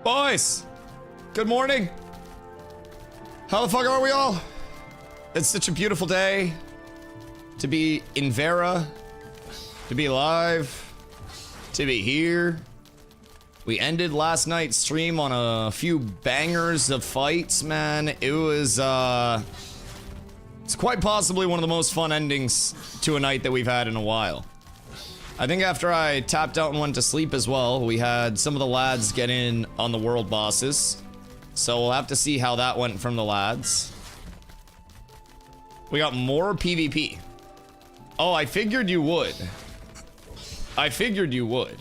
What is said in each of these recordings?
Boys, good morning. How the fuck are we all? It's such a beautiful day to be in Vera, to be alive, to be here. We ended last night's stream on a few bangers of fights, man. It was, it's quite possibly one of the most fun endings to a night that we've had in a while. I think after I tapped out and went to sleep as well, we had some of the lads get in on the world bosses. So we'll have to see how that went from the lads. We got more PvP. Oh, I figured you would. I figured you would.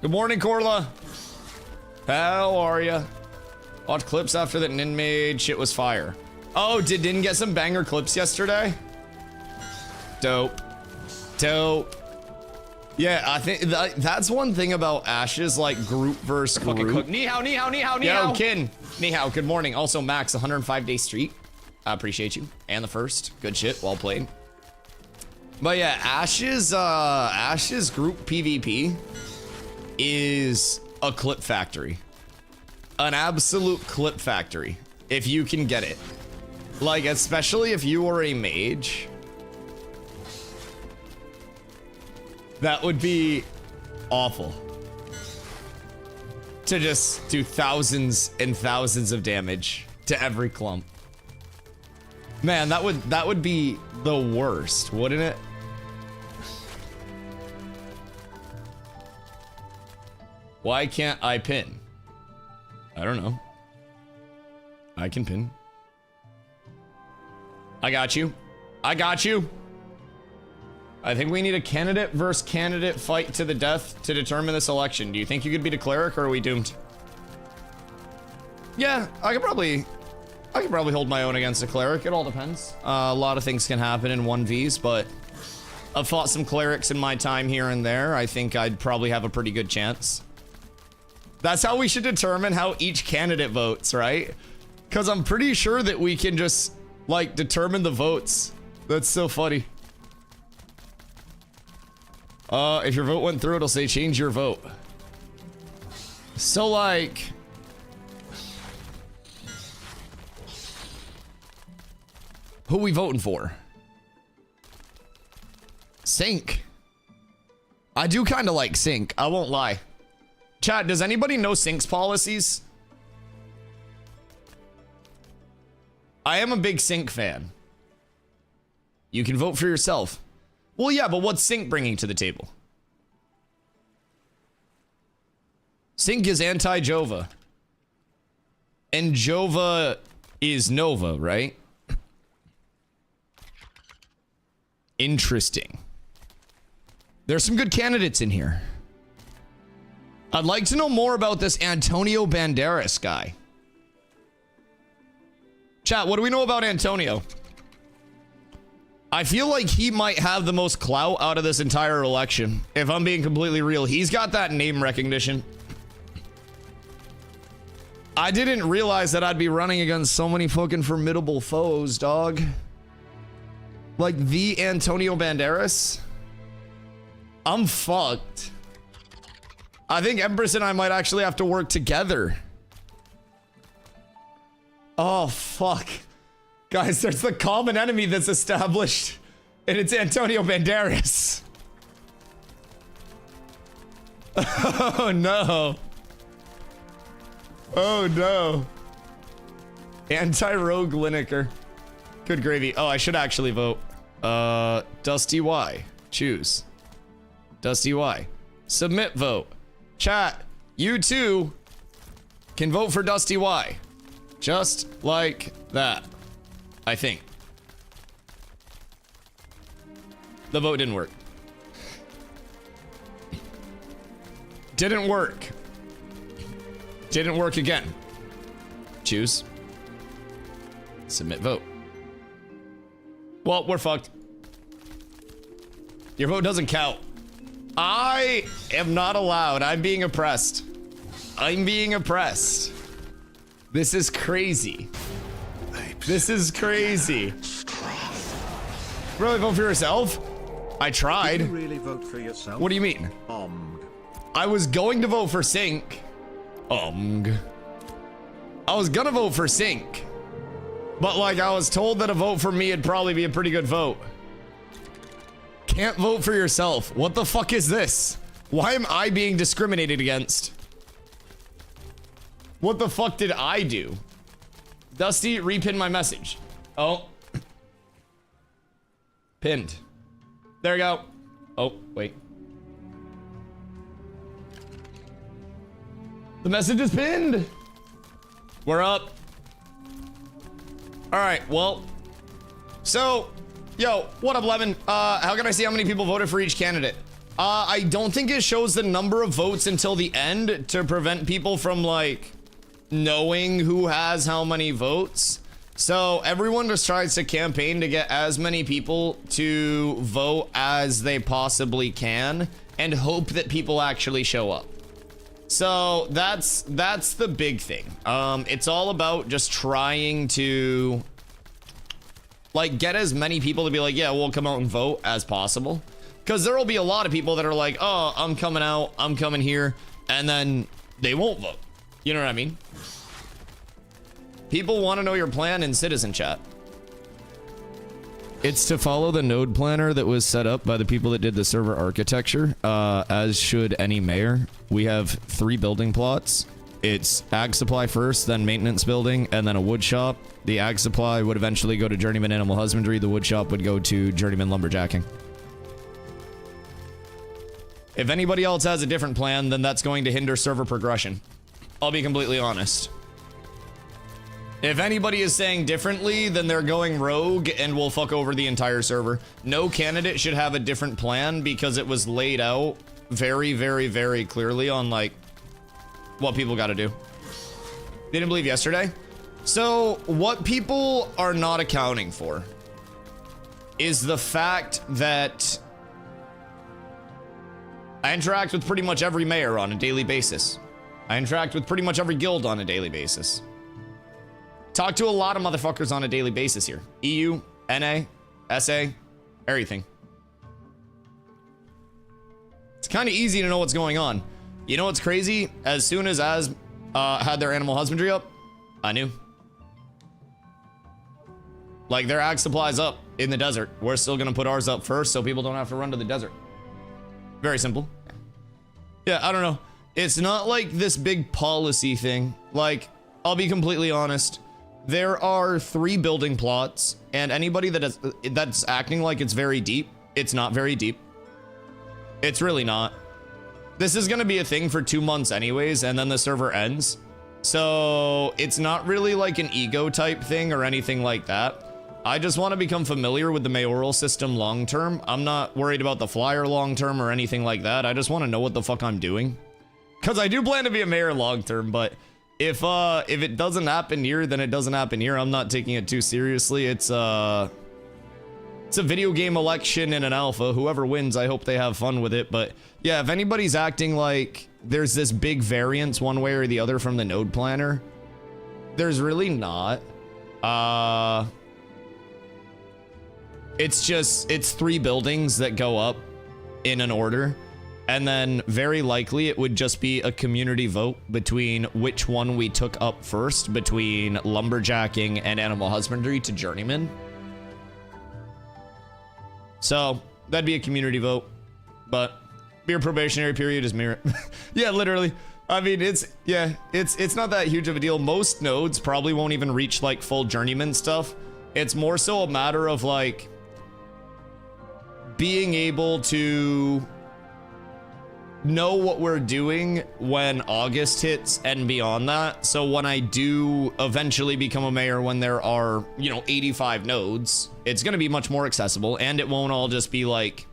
Good morning, Corla. How are ya? Watch clips after that Nin made. Shit was fire. Oh, did Nin get some banger clips yesterday? Dope. Dope. Yeah, I think that's one thing about Ash's, like, group versus group. Fucking cook. Ni hao, ni hao, ni hao, ni hao. Yo, Kin. Ni hao, good morning. Also, Max, 105-day streak. I appreciate you. And the first. Good shit. Well played. But yeah, Ash's group PvP is a clip factory. An absolute clip factory. If you can get it. Like, especially if you are a mage. That would be awful. To just do thousands and thousands of damage to every clump. Man, that would be the worst, wouldn't it? Why can't I pin? I don't know. I can pin. I got you. I got you. I think we need a candidate versus candidate fight to the death to determine this election. Do you think you could beat a cleric, or are we doomed? Yeah, I could probably hold my own against a cleric. It all depends. A lot of things can happen in 1vs, but I've fought some clerics in my time here and there. I think I'd probably have a pretty good chance. That's how we should determine how each candidate votes, right? Because I'm pretty sure that we can just, like, determine the votes. That's so funny. If your vote went through, it'll say change your vote. So, like, who we voting for? Sync. I do kind of like Sync. I won't lie. Chat, does anybody know Sync's policies? I am a big Sync fan. You can vote for yourself. Well, yeah, but what's Sync bringing to the table? Sync is anti-Jova. And Jova is Nova, right? Interesting. There's some good candidates in here. I'd like to know more about this Antonio Banderas guy. Chat, what do we know about Antonio? I feel like he might have the most clout out of this entire election. If I'm being completely real, he's got that name recognition. I didn't realize that I'd be running against so many fucking formidable foes, dog. Like the Antonio Banderas. I'm fucked. I think Empress and I might actually have to work together. Oh, fuck. Guys, there's the common enemy that's established, and it's Antonio Banderas. Oh, no. Oh, no. Anti-rogue Lineker. Good gravy. Oh, I should actually vote. DustyWhy. Choose. DustyWhy. Submit vote. Chat, you too can vote for DustyWhy. Just like that. I think. The vote didn't work. Didn't work. Didn't work again. Choose. Submit vote. Well, we're fucked. Your vote doesn't count. I am not allowed. I'm being oppressed. I'm being oppressed. This is crazy. This is crazy. Really vote for yourself? I tried. Did you really vote for yourself? What do you mean? I was going to vote for Sync, I was gonna vote for Sync, but like I was told that a vote for me would probably be a pretty good vote. Can't vote for yourself. What the fuck is this? Why am I being discriminated against? What the fuck did I do? Dusty, repin my message. Oh. Pinned. There we go. Oh, wait. The message is pinned. We're up. All right, well. So, yo, what up, Lemon? How can I see how many people voted for each candidate? I don't think it shows the number of votes until the end to prevent people from, like, knowing who has how many votes. So everyone just tries to campaign to get as many people to vote as they possibly can and hope that people actually show up. So that's the big thing. It's all about just trying to like get as many people to be like, yeah, we'll come out and vote as possible. Because there will be a lot of people that are like, oh, I'm coming out, I'm coming here, and then they won't vote. You know what I mean? People want to know your plan in citizen chat. It's to follow the node planner that was set up by the people that did the server architecture, as should any mayor. We have 3 building plots. It's ag supply first, then maintenance building, and then a wood shop. The ag supply would eventually go to journeyman animal husbandry. The wood shop would go to journeyman lumberjacking. If anybody else has a different plan, then that's going to hinder server progression. I'll be completely honest. If anybody is saying differently, then they're going rogue and will fuck over the entire server. No candidate should have a different plan because it was laid out very, very, very clearly on like what people got to do. Didn't believe yesterday. So what people are not accounting for is the fact that I interact with pretty much every mayor on a daily basis. I interact with pretty much every guild on a daily basis. Talk to a lot of motherfuckers on a daily basis here. EU, NA, SA, everything. It's kind of easy to know what's going on. You know what's crazy? As soon as had their animal husbandry up, I knew. Like their ag supplies up in the desert. We're still gonna put ours up first so people don't have to run to the desert. Very simple. Yeah, I don't know. It's not like this big policy thing. Like, I'll be completely honest. There are 3 building plots, and anybody that's acting like it's very deep, it's not very deep. It's really not. This is gonna be a thing for 2 months anyways, and then the server ends. So it's not really like an ego type thing or anything like that. I just want to become familiar with the mayoral system long term. I'm not worried about the flyer long term or anything like that. I just want to know what the fuck I'm doing. Because I do plan to be a mayor long term, but if it doesn't happen here, then it doesn't happen here. I'm not taking it too seriously. It's a video game election in an alpha. Whoever wins, I hope they have fun with it. But yeah, if anybody's acting like there's this big variance one way or the other from the node planner, there's really not. It's 3 buildings that go up in an order. And then very likely it would just be a community vote between which one we took up first between lumberjacking and animal husbandry to journeyman. So that'd be a community vote, but your probationary period is merit. Yeah, literally. I mean, it's not that huge of a deal. Most nodes probably won't even reach like full journeyman stuff. It's more so a matter of like being able to know what we're doing when August hits and beyond that. So when I do eventually become a mayor, when there are, 85 nodes, it's going to be much more accessible, and it won't all just be like,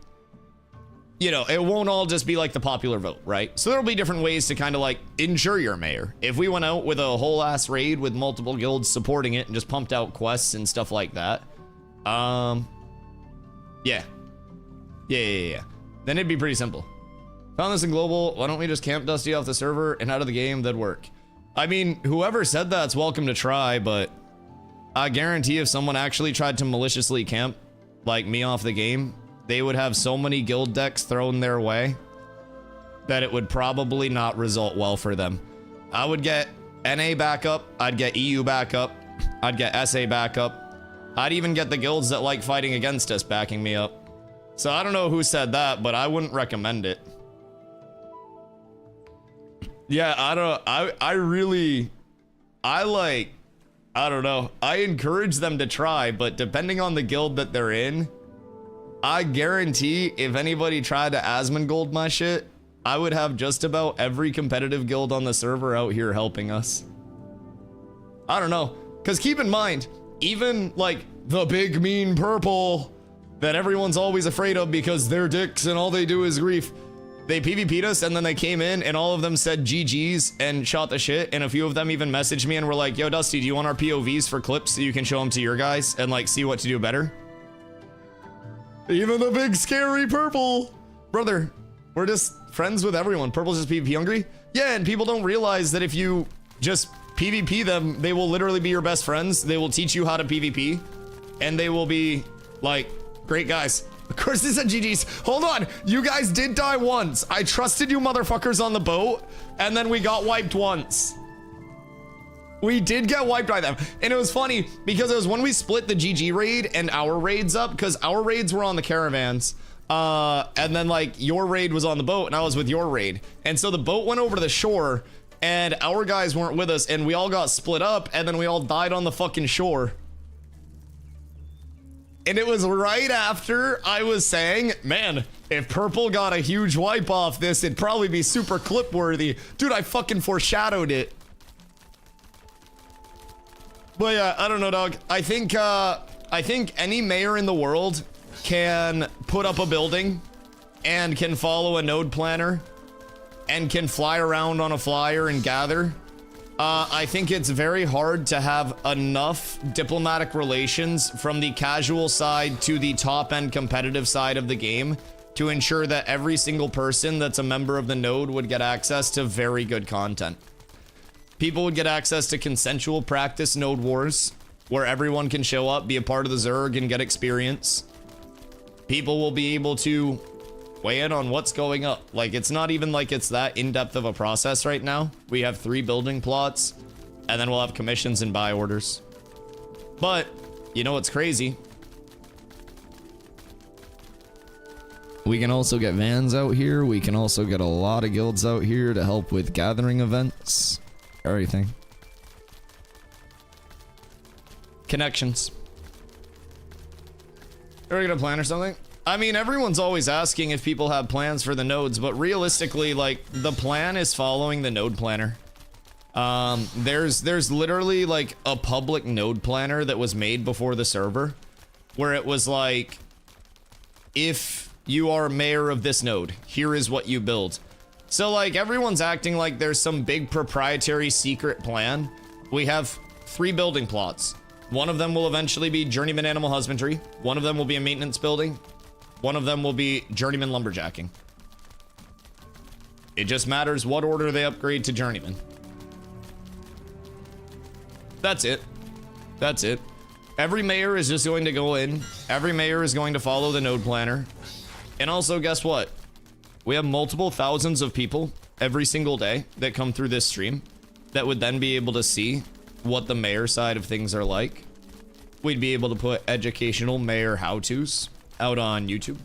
it won't all just be like the popular vote, right? So there'll be different ways to kind of like ensure you're mayor. If we went out with a whole ass raid with multiple guilds supporting it and just pumped out quests and stuff like that, yeah. Then it'd be pretty simple. Found this in global. Why don't we just camp Dusty off the server and out of the game? That'd work. I mean, whoever said that's welcome to try, but I guarantee if someone actually tried to maliciously camp like me off the game, they would have so many guild decks thrown their way that it would probably not result well for them. I would get NA backup. I'd get EU backup. I'd get SA backup. I'd even get the guilds that like fighting against us backing me up. So I don't know who said that, but I wouldn't recommend it. Yeah, I don't, I don't know. I encourage them to try, but depending on the guild that they're in, I guarantee if anybody tried to Asmongold my shit, I would have just about every competitive guild on the server out here helping us. I don't know. Because keep in mind, even like the big mean purple that everyone's always afraid of because they're dicks and all they do is grief. They PvP'd us and then they came in and all of them said GG's and shot the shit. And a few of them even messaged me and were like, yo, Dusty, do you want our POVs for clips so you can show them to your guys and like see what to do better? Even the big scary purple. Brother, we're just friends with everyone. Purple's just PvP hungry. Yeah, and people don't realize that if you just PvP them, they will literally be your best friends. They will teach you how to PvP and they will be like great guys. Of course they said GG's. Hold on, you guys did die once. I trusted you motherfuckers on the boat and then we got wiped once. We did get wiped by them. And it was funny because it was when we split the GG raid and our raids up, because our raids were on the caravans. And then like your raid was on the boat and I was with your raid. And so the boat went over to the shore and our guys weren't with us and we all got split up and then we all died on the fucking shore. And it was right after I was saying, man, if purple got a huge wipe off this, it'd probably be super clip worthy. Dude, I fucking foreshadowed it. But yeah, I don't know, dog. I think any mayor in the world can put up a building and can follow a node planner and can fly around on a flyer and gather. I think it's very hard to have enough diplomatic relations from the casual side to the top end competitive side of the game to ensure that every single person that's a member of the node would get access to very good content. People would get access to consensual practice node wars where everyone can show up, be a part of the Zerg and get experience. People will be able to weigh in on what's going up. Like, it's not even like it's that in-depth of a process right now. We have 3 building plots and then we'll have commissions and buy orders. But you know what's crazy? We can also get vans out here. We can also get a lot of guilds out here to help with gathering events. Everything. Connections. Are we gonna plan or something? I mean, everyone's always asking if people have plans for the nodes, but realistically, like, the plan is following the node planner. There's literally like a public node planner that was made before the server where it was like, if you are mayor of this node, here is what you build. So like everyone's acting like there's some big proprietary secret plan. We have 3 building plots. One of them will eventually be journeyman animal husbandry. One of them will be a maintenance building. One of them will be journeyman lumberjacking. It just matters what order they upgrade to journeyman. That's it. That's it. Every mayor is just going to go in. Every mayor is going to follow the node planner. And also, guess what? We have multiple thousands of people every single day that come through this stream that would then be able to see what the mayor side of things are like. We'd be able to put educational mayor how-tos out on YouTube,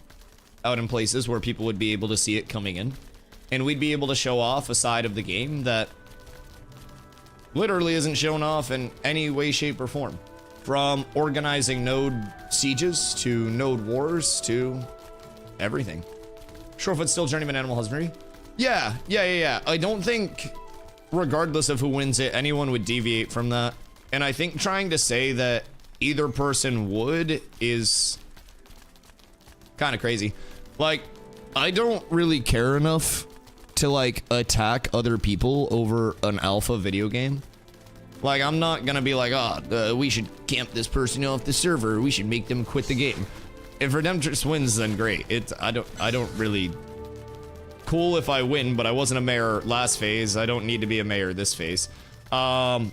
out in places where people would be able to see it coming in. And we'd be able to show off a side of the game that literally isn't shown off in any way, shape, or form. From organizing node sieges to node wars to everything. Shorefoot's still journeyman animal husbandry? Yeah. I don't think, regardless of who wins it, anyone would deviate from that. And I think trying to say that either person would is kind of crazy. Like, I don't really care enough to like attack other people over an alpha video game. Like, I'm not gonna be like, oh, we should camp this person off the server. We should make them quit the game. If Redemptrix wins, then great. I don't really. Cool if I win, but I wasn't a mayor last phase. I don't need to be a mayor this phase. It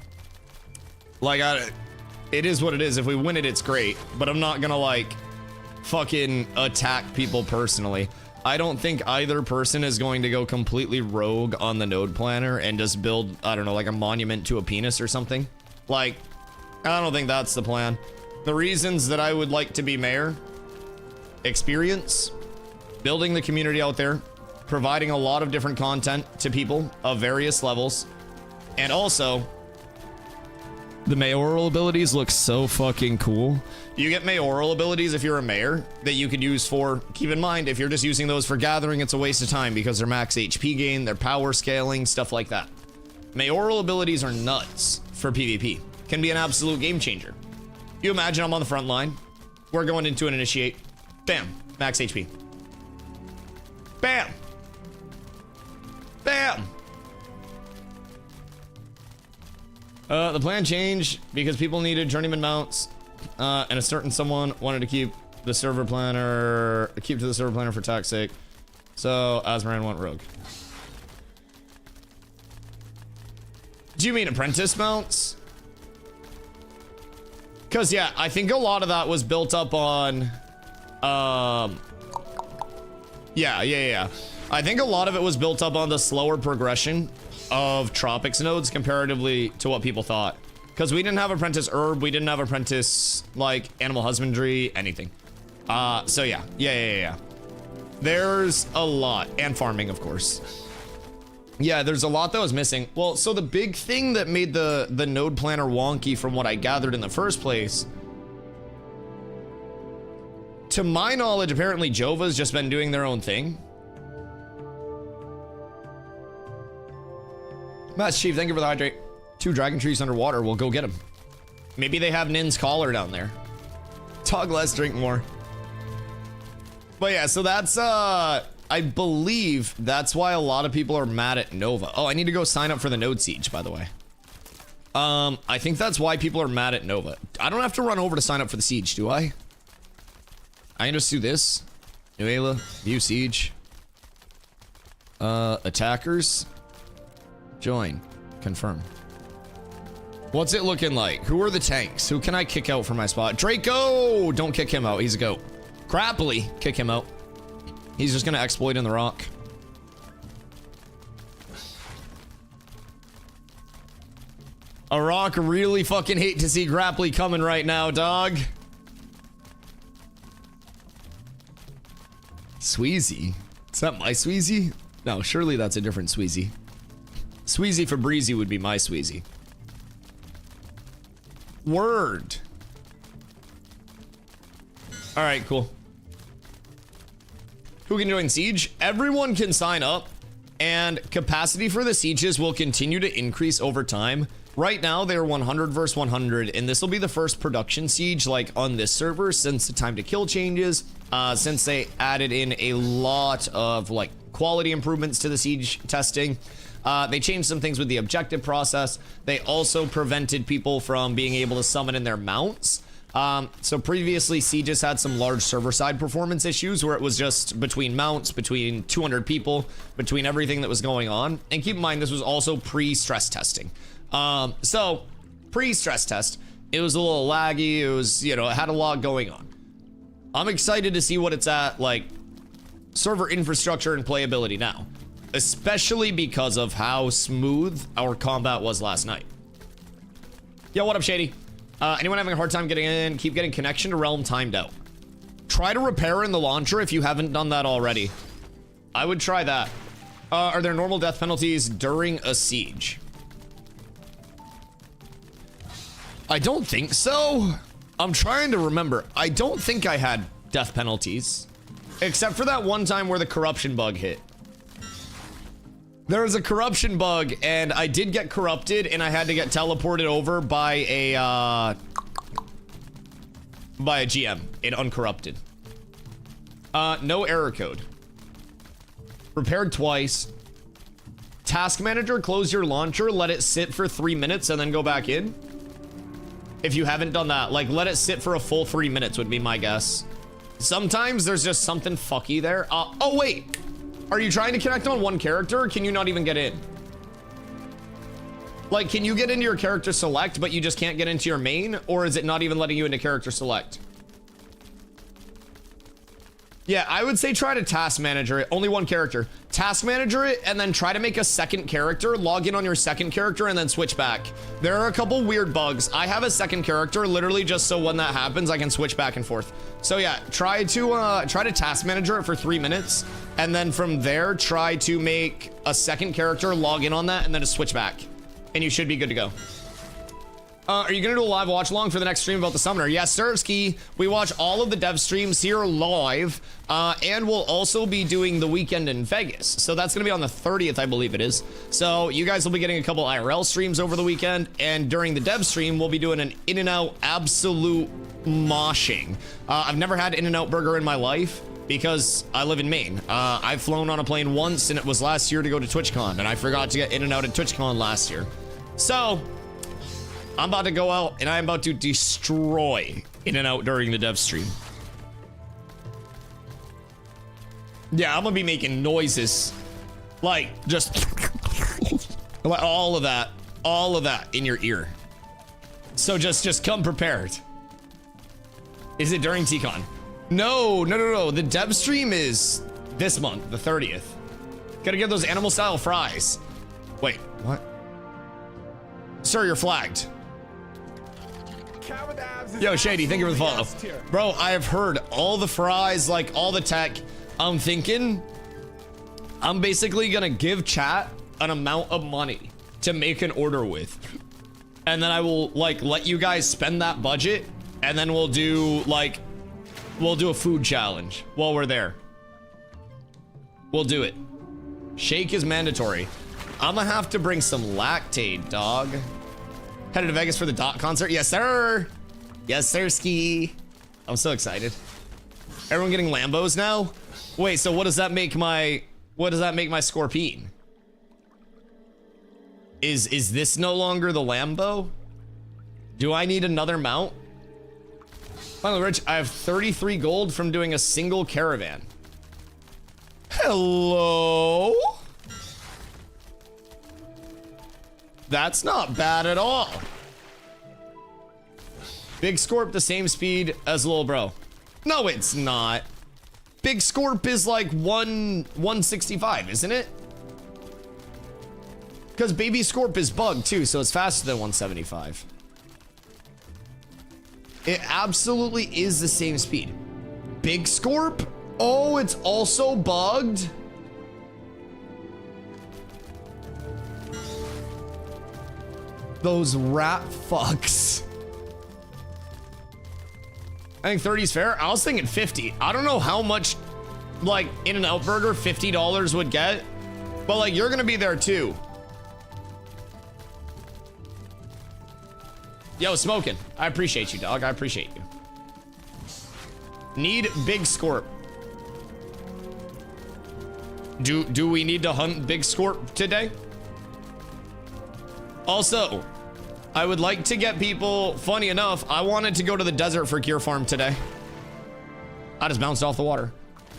is what it is. If we win it, it's great. But I'm not gonna like fucking attack people personally. I don't think either person is going to go completely rogue on the node planner and just build, I don't know, like a monument to a penis or something. Like, I don't think that's the plan. The reasons that I would like to be mayor: experience, building the community out there, providing a lot of different content to people of various levels, and also the mayoral abilities look so fucking cool. You get mayoral abilities if you're a mayor that you could use for, keep in mind, if you're just using those for gathering, it's a waste of time because they're max HP gain, they're power scaling, stuff like that. Mayoral abilities are nuts for PvP. Can be an absolute game changer. You imagine I'm on the front line. We're going into an initiate. Bam. Max HP. Bam. Bam. The plan changed because people needed journeyman mounts, and a certain someone wanted to keep to the server planner for tax sake. So Asmaran went rogue. Do you mean apprentice mounts? Because yeah, I think a lot of that was built up on, yeah. I think a lot of it was built up on the slower progression of Tropics nodes comparatively to what people thought. Because we didn't have apprentice herb, we didn't have apprentice like animal husbandry, anything. So yeah. There's a lot, and farming, of course. Yeah, there's a lot that was missing. Well, so the big thing that made the node planner wonky from what I gathered in the first place, to my knowledge, apparently Jova's just been doing their own thing. Master Chief, thank you for the hydrate. 2 dragon trees underwater, we'll go get them. Maybe they have Nin's collar down there. Talk less, drink more. But yeah, so that's, I believe that's why a lot of people are mad at Nova. Oh, I need to go sign up for the node siege, by the way. I think that's why people are mad at Nova. I don't have to run over to sign up for the siege, do I? I can just do this. Nuela, view siege. Attackers. Join. Confirm. What's it looking like? Who are the tanks? Who can I kick out from my spot? Draco! Don't kick him out. He's a goat. Crappily, kick him out. He's just gonna exploit in the rock. A rock really fucking hate to see Grapply coming right now, dog. Sweezy? Is that my Sweezy? No, surely that's a different Sweezy. Sweezy Fabrizi would be my Sweezy. Word. All right, cool. Who can join Siege? Everyone can sign up, and capacity for the sieges will continue to increase over time. Right now, they're 100 versus 100, and this will be the first production siege like on this server since the time to kill changes, since they added in a lot of like quality improvements to the siege testing. They changed some things with the objective process. They also prevented people from being able to summon in their mounts. So previously, Sieges had some large server-side performance issues where it was just between mounts, between 200 people, between everything that was going on. And keep in mind, this was also pre-stress testing. So pre-stress test, it was a little laggy. It was, you know, it had a lot going on. I'm excited to see what it's at, like, server infrastructure and playability now, especially because of how smooth our combat was last night. Yo, what up, Shady? Anyone having a hard time getting in? Keep getting connection to Realm timed out. Try to repair in the launcher if you haven't done that already. I would try that. Are there normal death penalties during a siege? I don't think so. I'm trying to remember. I don't think I had death penalties, except for that one time where the corruption bug hit. There was a corruption bug, and I did get corrupted, and I had to get teleported over by a GM in uncorrupted. No error code. Repaired twice. Task manager, close your launcher, let it sit for 3 minutes, and then go back in. If you haven't done that, like, let it sit for a full 3 minutes would be my guess. Sometimes there's just something fucky there. Oh, wait. Are you trying to connect on one character, or can you not even get in? Like, can you get into your character select, but you just can't get into your main? Or is it not even letting you into character select? Yeah, I would say try to task manager it. Only one character. Task manager it, and then try to make a second character. Log in on your second character, and then switch back. There are a couple weird bugs. I have a second character, literally just so when that happens, I can switch back and forth. So yeah, try to task manager it for 3 minutes, and then from there, try to make a second character, log in on that, and then just switch back. And you should be good to go. Are you gonna do a live watch along for the next stream about the summoner? Yes, Sirski. We watch all of the dev streams here live, and we'll also be doing the weekend in Vegas. So that's gonna be on the 30th, I believe it is. So you guys will be getting a couple IRL streams over the weekend, and during the dev stream, we'll be doing an In-N-Out absolute moshing. I've never had In-N-Out burger in my life because I live in Maine. I've flown on a plane once, and it was last year to go to TwitchCon, and I forgot to get In-N-Out at TwitchCon last year. So I'm about to go out and I'm about to destroy In-N-Out during the dev stream. Yeah, I'm gonna be making noises. Like, just all of that in your ear. So just come prepared. Is it during TCon? No. The dev stream is this month, the 30th. Gotta get those animal style fries. Wait, what? Sir, you're flagged. Yo, Shady, thank you for the follow. Bro, I have heard all the fries, like all the tech. I'm thinking I'm basically gonna give chat an amount of money to make an order with. And then I will like let you guys spend that budget, and then we'll do a food challenge while we're there. We'll do it. Shake is mandatory. I'm gonna have to bring some lactate, dog. Headed to Vegas for the Dot concert? Yes, sir. Yes, sir, ski. I'm so excited. Everyone getting Lambos now? Wait, so what does that make my Scorpion? Is this no longer the Lambo? Do I need another mount? Finally, Rich, I have 33 gold from doing a single caravan. Hello? That's not bad at all. Big Scorp the same speed as Lil Bro. No, it's not. Big Scorp is like 165, isn't it? Because Baby Scorp is bugged too, so it's faster than 175. It absolutely is the same speed. Big Scorp? Oh, it's also bugged? Those rat fucks. I think 30 is fair. I was thinking 50. I don't know how much like In-N-Out burger $50 would get, but like you're gonna be there too. Yo, Smoking, I appreciate you, dog. I appreciate you. Need Big Scorp. Do we need to hunt Big Scorp today? Also, I would like to get people, funny enough, I wanted to go to the desert for Gear Farm today. I just bounced off the water.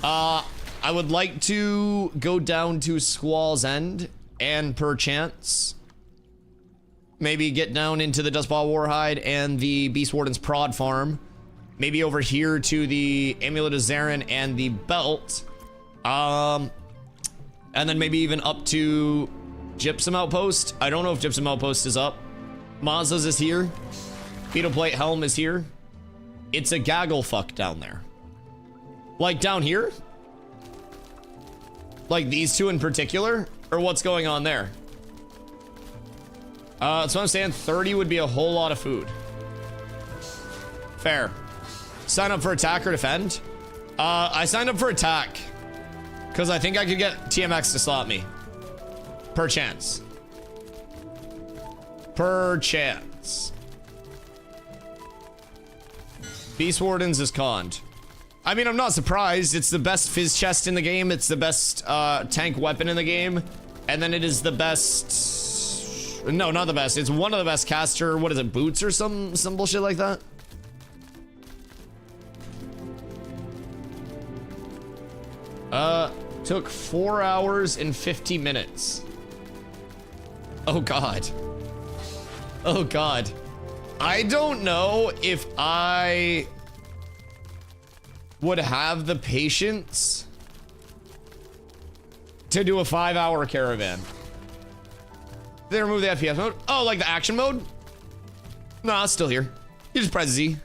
I would like to go down to Squall's End and perchance maybe get down into the Dustball Warhide and the Beast Warden's Prod Farm. Maybe over here to the Amulet of Zarin and the Belt. And then maybe even up to Gypsum Outpost. I don't know if Gypsum Outpost is up. Mazda's is here. Beetle Plate Helm is here. It's a gaggle fuck down there. Like down here? Like these two in particular? Or what's going on there? So I'm saying 30 would be a whole lot of food. Fair. Sign up for attack or defend? I signed up for attack. Because I think I could get TMX to slot me. Perchance. Perchance. Beast Wardens is conned. I mean, I'm not surprised. It's the best fizz chest in the game. It's the best tank weapon in the game. And then it is the best... No, not the best. It's one of the best caster... What is it? Boots or some bullshit like that? Took 4 hours and 50 minutes. Oh, God. Oh, God. I don't know if I would have the patience to do a 5-hour caravan. They remove the FPS mode. Oh, like the action mode? No, it's still here. You just press Z.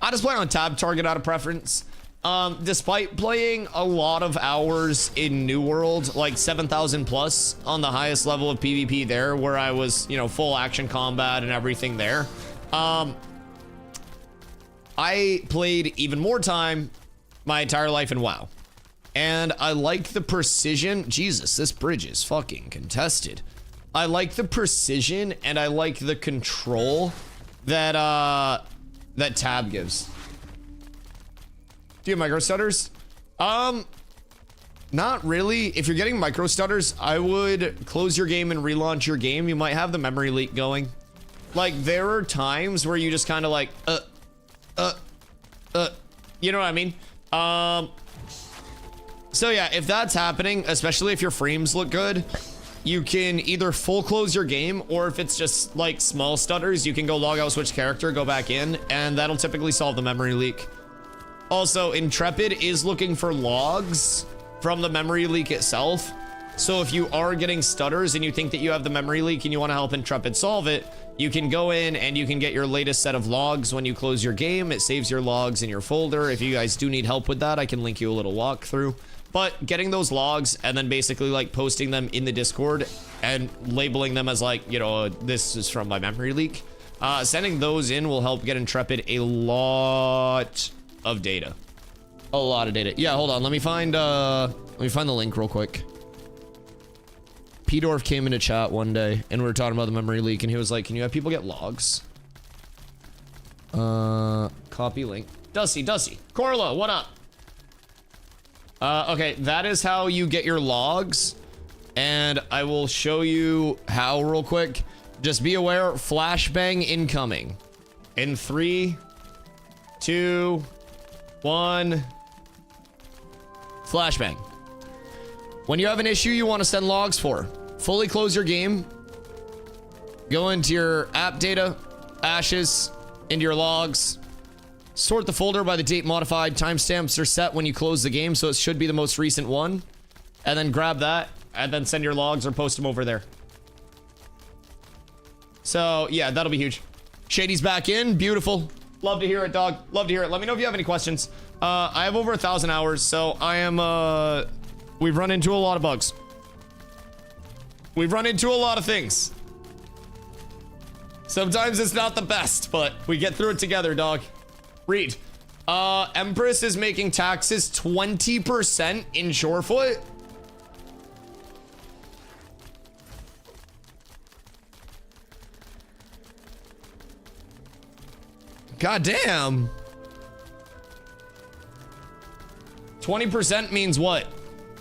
I just play on tab target out of preference. Despite playing a lot of hours in New World, like 7,000 plus on the highest level of PvP there, where I was, you know, full action combat and everything there. I played even more time my entire life in WoW. And I like the precision. Jesus, this bridge is fucking contested. I like the precision and I like the control that that tab gives. Do you have micro stutters? Not really. If you're getting micro stutters, I would close your game and relaunch your game. You might have the memory leak going. Like, there are times where you just kind of like, you know what I mean? So yeah, if that's happening, especially if your frames look good, you can either full close your game, or if it's just like small stutters, you can go log out, switch character, go back in, and that'll typically solve the memory leak. Also, Intrepid is looking for logs from the memory leak itself. So if you are getting stutters and you think that you have the memory leak and you want to help Intrepid solve it, you can go in and you can get your latest set of logs when you close your game. It saves your logs in your folder. If you guys do need help with that, I can link you a little walkthrough. But getting those logs and then basically like posting them in the Discord and labeling them as like, you know, this is from my memory leak. Sending those in will help get Intrepid a lot of data. A lot of data. Yeah, hold on. Let me find the link real quick. P-Dorf came into chat one day and we were talking about the memory leak and he was like, can you have people get logs? Copy link. Dusty. Corla, what up? Okay, that is how you get your logs, and I will show you how real quick. Just be aware, flashbang incoming. In 3, 2, 1, flashbang. When you have an issue you want to send logs for, fully close your game, go into your app data, ashes, into your logs, sort the folder by the date modified. Timestamps are set when you close the game, so it should be the most recent one. And then grab that, and then send your logs or post them over there. So, yeah, that'll be huge. Shady's back in. Beautiful. Love to hear it, dog. Love to hear it. Let me know if you have any questions. I have over 1,000 hours, so I am, we've run into a lot of bugs. We've run into a lot of things. Sometimes it's not the best, but we get through it together, dog. Read. Empress is making taxes 20% in Shorefoot. God damn. 20% means what?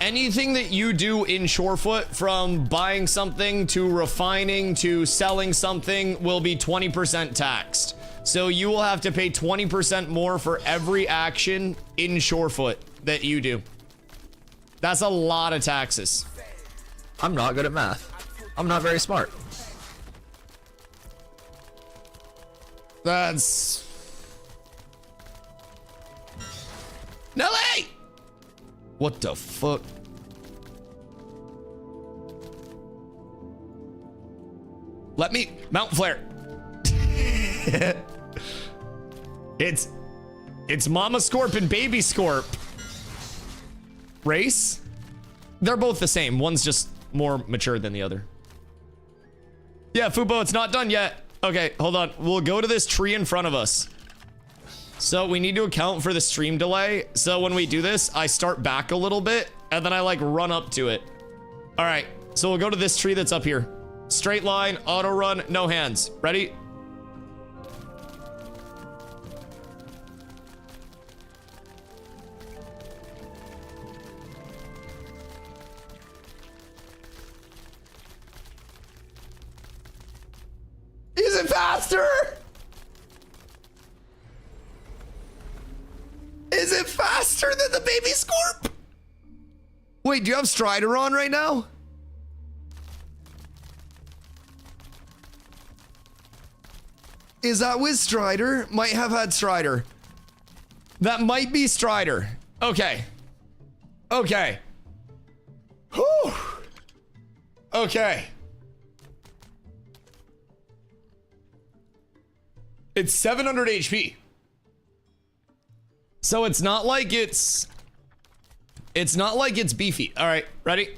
Anything that you do in Shorefoot, from buying something to refining to selling something, will be 20% taxed. So you will have to pay 20% more for every action in Shorefoot that you do. That's a lot of taxes. I'm not good at math. I'm not very smart. That's... Nelly! What the fuck? Let me... Mount Flare. It's Mama Scorp and Baby Scorp. Race? They're both the same. One's just more mature than the other. Yeah, Fubo, it's not done yet. Okay, hold on. We'll go to this tree in front of us. So we need to account for the stream delay. So when we do this, I start back a little bit and then I like run up to it. All right, so we'll go to this tree that's up here. Straight line, auto run, no hands. Ready? Is it faster? Is it faster than the Baby Scorp? Wait, do you have Strider on right now? Is that with Strider? Might have had Strider. That might be Strider. Okay. Okay. Whew. Okay. It's 700 HP. So it's not like it's beefy. All right, ready?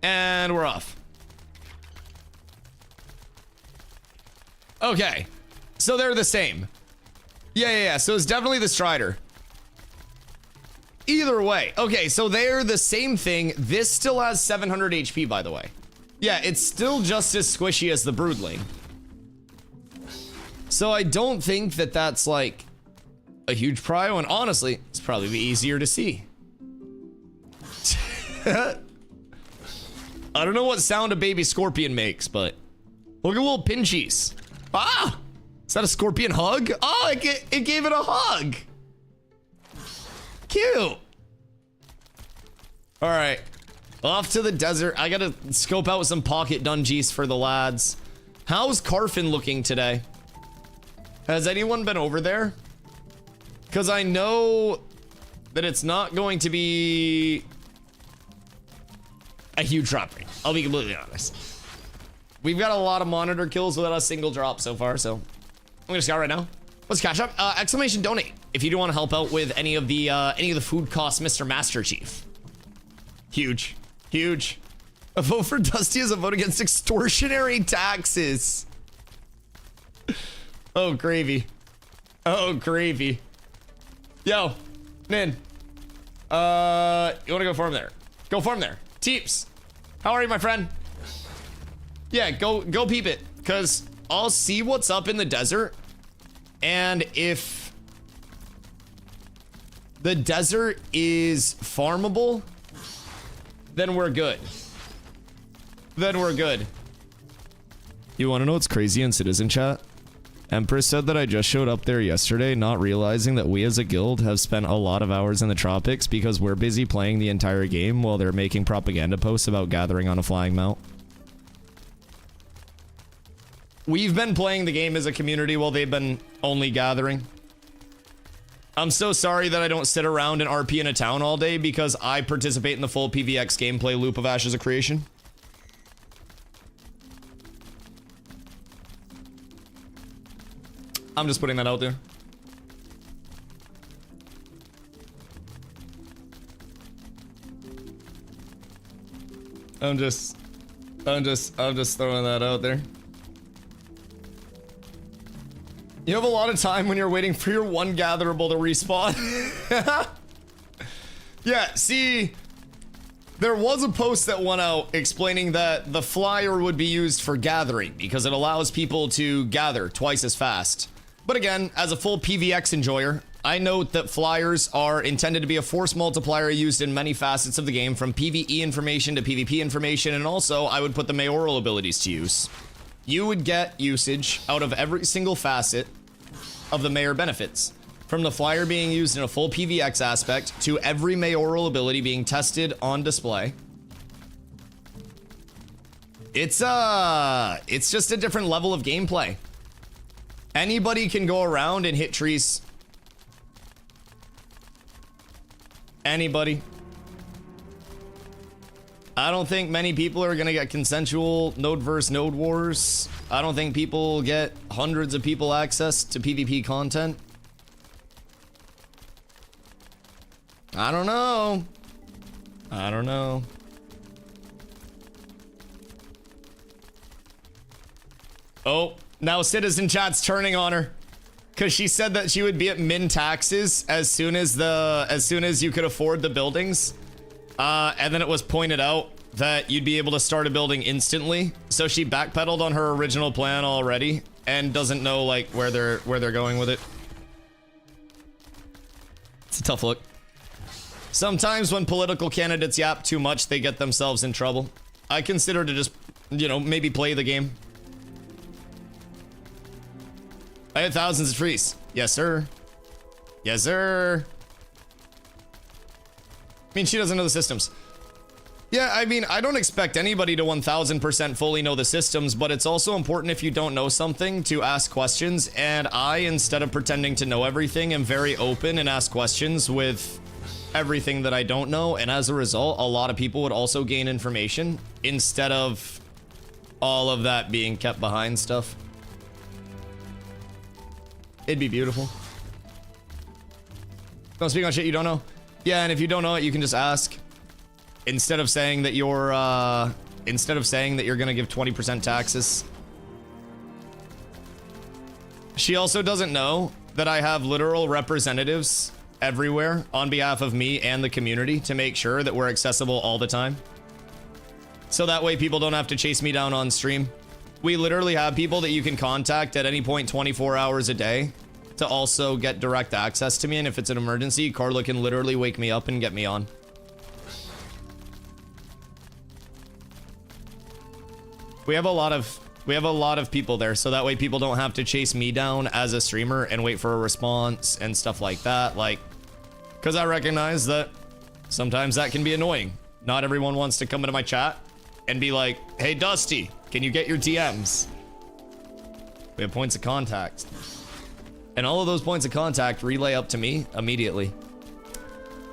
And we're off. Okay. So they're the same. Yeah. So it's definitely the Strider. Either way. Okay, so they're the same thing. This still has 700 HP, by the way. Yeah, it's still just as squishy as the Broodling. So I don't think that that's like a huge prio, and honestly, it's probably easier to see. I don't know what sound a baby scorpion makes, but look at little pinchies. Ah! Is that a scorpion hug? Oh, it gave it a hug. Cute. All right, off to the desert. I gotta scope out some pocket dungeons for the lads. How's Carfin looking today? Has anyone been over there? Because I know that it's not going to be a huge drop rate. I'll be completely honest. We've got a lot of monitor kills without a single drop so far, so I'm gonna scout right now. What's cash up? Exclamation donate if you do want to help out with any of the food costs, Mr. Master Chief. Huge. A vote for Dusty is a vote against extortionary taxes. Oh, gravy. Oh, gravy. Yo, Nin. You want to go farm there? Go farm there. Teeps, how are you, my friend? Yeah, go peep it, because I'll see what's up in the desert. And if the desert is farmable, then we're good. You want to know what's crazy in Citizen Chat? Empress said that I just showed up there yesterday, not realizing that we as a guild have spent a lot of hours in the tropics because we're busy playing the entire game while they're making propaganda posts about gathering on a flying mount. We've been playing the game as a community while they've been only gathering. I'm so sorry that I don't sit around and RP in a town all day because I participate in the full PVX gameplay loop of Ashes of Creation. I'm just putting that out there. I'm just throwing that out there. You have a lot of time when you're waiting for your one gatherable to respawn. Yeah, see, there was a post that went out explaining that the flyer would be used for gathering because it allows people to gather twice as fast. But again, as a full PVX enjoyer, I note that flyers are intended to be a force multiplier used in many facets of the game, from PvE information to PvP information, and also I would put the mayoral abilities to use. You would get usage out of every single facet of the mayor benefits, from the flyer being used in a full PVX aspect to every mayoral ability being tested on display. It's just a different level of gameplay. Anybody can go around and hit trees. Anybody. I don't think many people are gonna get consensual node versus node wars. I don't think people get hundreds of people access to PvP content. I don't know. Oh, now Citizen Chat's turning on her. Cause she said that she would be at min taxes as soon as you could afford the buildings. And then it was pointed out that you'd be able to start a building instantly. So she backpedaled on her original plan already and doesn't know like where they're going with it. It's a tough look. Sometimes when political candidates yap too much, they get themselves in trouble. I consider to just, you know, maybe play the game. I had thousands of trees. Yes, sir. Yes, sir. I mean, she doesn't know the systems. Yeah, I mean, I don't expect anybody to 1000% fully know the systems, but it's also important if you don't know something to ask questions. And I, instead of pretending to know everything, am very open and ask questions with everything that I don't know. And as a result, a lot of people would also gain information instead of all of that being kept behind stuff. It'd be beautiful. Don't speak on shit you don't know. Yeah, and if you don't know it, you can just ask. Instead of saying that you're gonna give 20% taxes. She also doesn't know that I have literal representatives everywhere on behalf of me and the community to make sure that we're accessible all the time. So that way people don't have to chase me down on stream. We literally have people that you can contact at any point 24 hours a day to also get direct access to me, and if it's an emergency, Carla can literally wake me up and get me on. We have a lot of people there, so that way people don't have to chase me down as a streamer and wait for a response and stuff like that. Like, because I recognize that sometimes that can be annoying. Not everyone wants to come into my chat and be like, "Hey, Dusty, can you get your DMs?" We have points of contact, and all of those points of contact relay up to me immediately.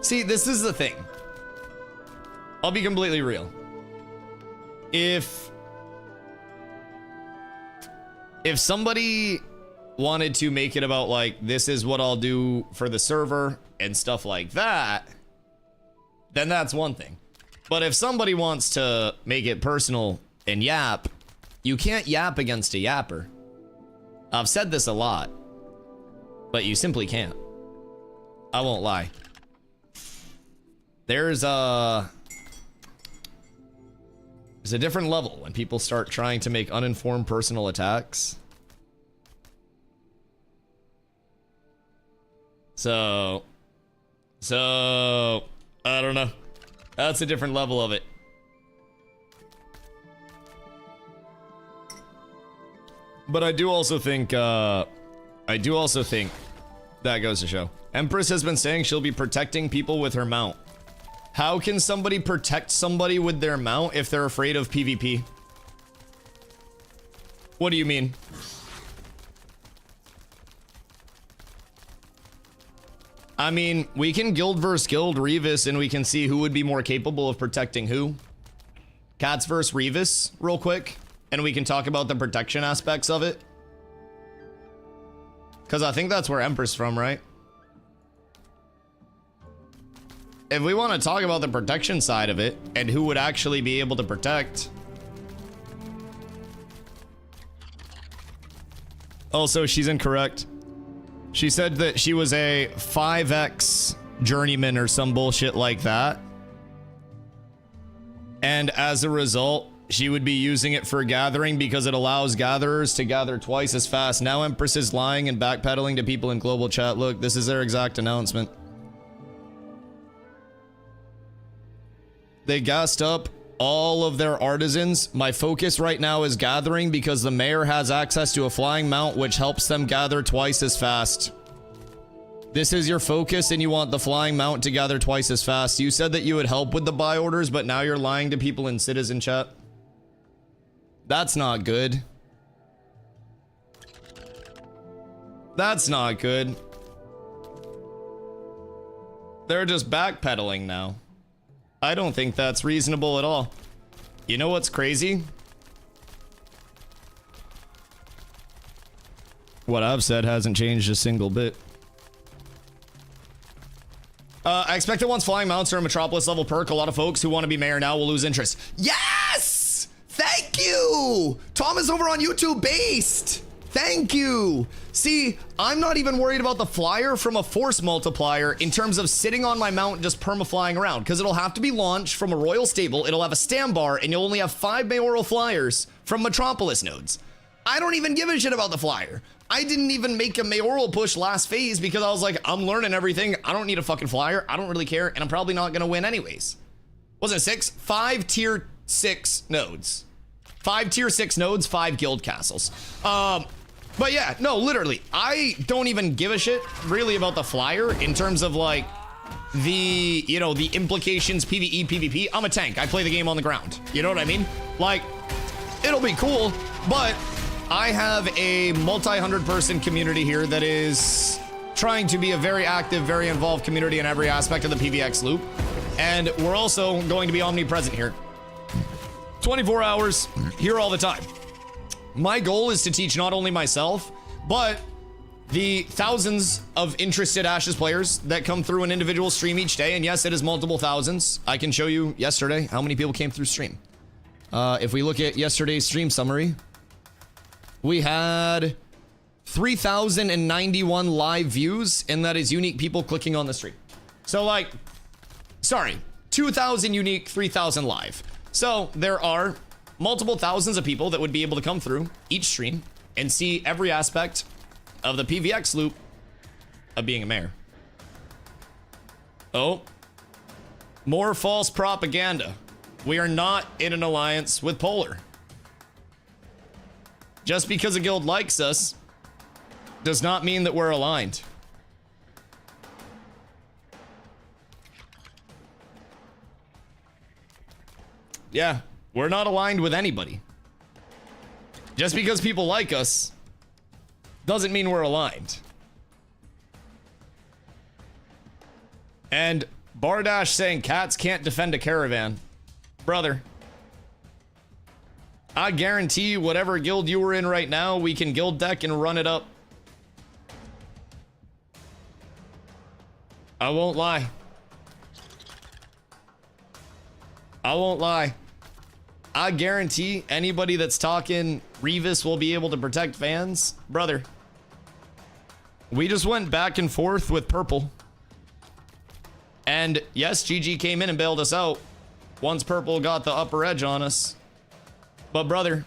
See, this is the thing. I'll be completely real. If somebody wanted to make it about like, this is what I'll do for the server and stuff like that, then that's one thing. But if somebody wants to make it personal and yap, you can't yap against a yapper. I've said this a lot, but you simply can't. I won't lie. There's a different level when people start trying to make uninformed personal attacks. So, I don't know. That's a different level of it. But I do also think that goes to show. Empress has been saying she'll be protecting people with her mount. How can somebody protect somebody with their mount if they're afraid of PvP? What do you mean? I mean, we can guild versus guild Revis and we can see who would be more capable of protecting who. Cats versus Revis, real quick. And we can talk about the protection aspects of it. Because I think that's where Empress from, right? If we want to talk about the protection side of it and who would actually be able to protect. Also, she's incorrect. She said that she was a 5x journeyman or some bullshit like that. And as a result, she would be using it for gathering because it allows gatherers to gather twice as fast. Now Empress is lying and backpedaling to people in global chat. Look, this is their exact announcement. They gassed up all of their artisans. My focus right now is gathering because the mayor has access to a flying mount which helps them gather twice as fast. This is your focus and you want the flying mount to gather twice as fast. You said that you would help with the buy orders, but now you're lying to people in citizen chat. That's not good. That's not good. They're just backpedaling now. I don't think that's reasonable at all. You know what's crazy? What I've said hasn't changed a single bit. I expect that once flying mounts are a Metropolis level perk, a lot of folks who want to be mayor now will lose interest. Yes! Thank you! Tom is over on YouTube based. Thank you. See, I'm not even worried about the flyer from a force multiplier in terms of sitting on my mount just perma-flying around, because it'll have to be launched from a royal stable, it'll have a stand bar, and you'll only have 5 mayoral flyers from Metropolis nodes. I don't even give a shit about the flyer. I didn't even make a mayoral push last phase because I was like, I'm learning everything. I don't need a fucking flyer. I don't really care, and I'm probably not gonna win anyways. Wasn't it 6? 5 tier 6 nodes. 5 tier 6 nodes, 5 guild castles. But yeah, no, literally, I don't even give a shit really about the flyer in terms of like the, you know, the implications PvE, PvP. I'm a tank. I play the game on the ground. You know what I mean? Like, it'll be cool, but I have a multi-100-person community here that is trying to be a very active, very involved community in every aspect of the PvX loop. And we're also going to be omnipresent here. 24 hours, here all the time. My goal is to teach not only myself, but the thousands of interested Ashes players that come through an individual stream each day. And yes, it is multiple thousands. I can show you yesterday how many people came through stream. If we look at yesterday's stream summary, we had 3,091 live views, and that is unique people clicking on the stream. So like, sorry, 2,000 unique, 3,000 live. So there are multiple thousands of people that would be able to come through each stream and see every aspect of the PvX loop of being a mayor. Oh, more false propaganda. We are not in an alliance with Polar. Just because a guild likes us does not mean that we're aligned. Yeah, we're not aligned with anybody. Just because people like us doesn't mean we're aligned. And Bardash saying cats can't defend a caravan. Brother, I guarantee you whatever guild you were in right now, we can guild deck and run it up. I won't lie. I won't lie. I guarantee anybody that's talking Revis will be able to protect fans. Brother, we just went back and forth with Purple. And yes, GG came in and bailed us out once Purple got the upper edge on us. But brother,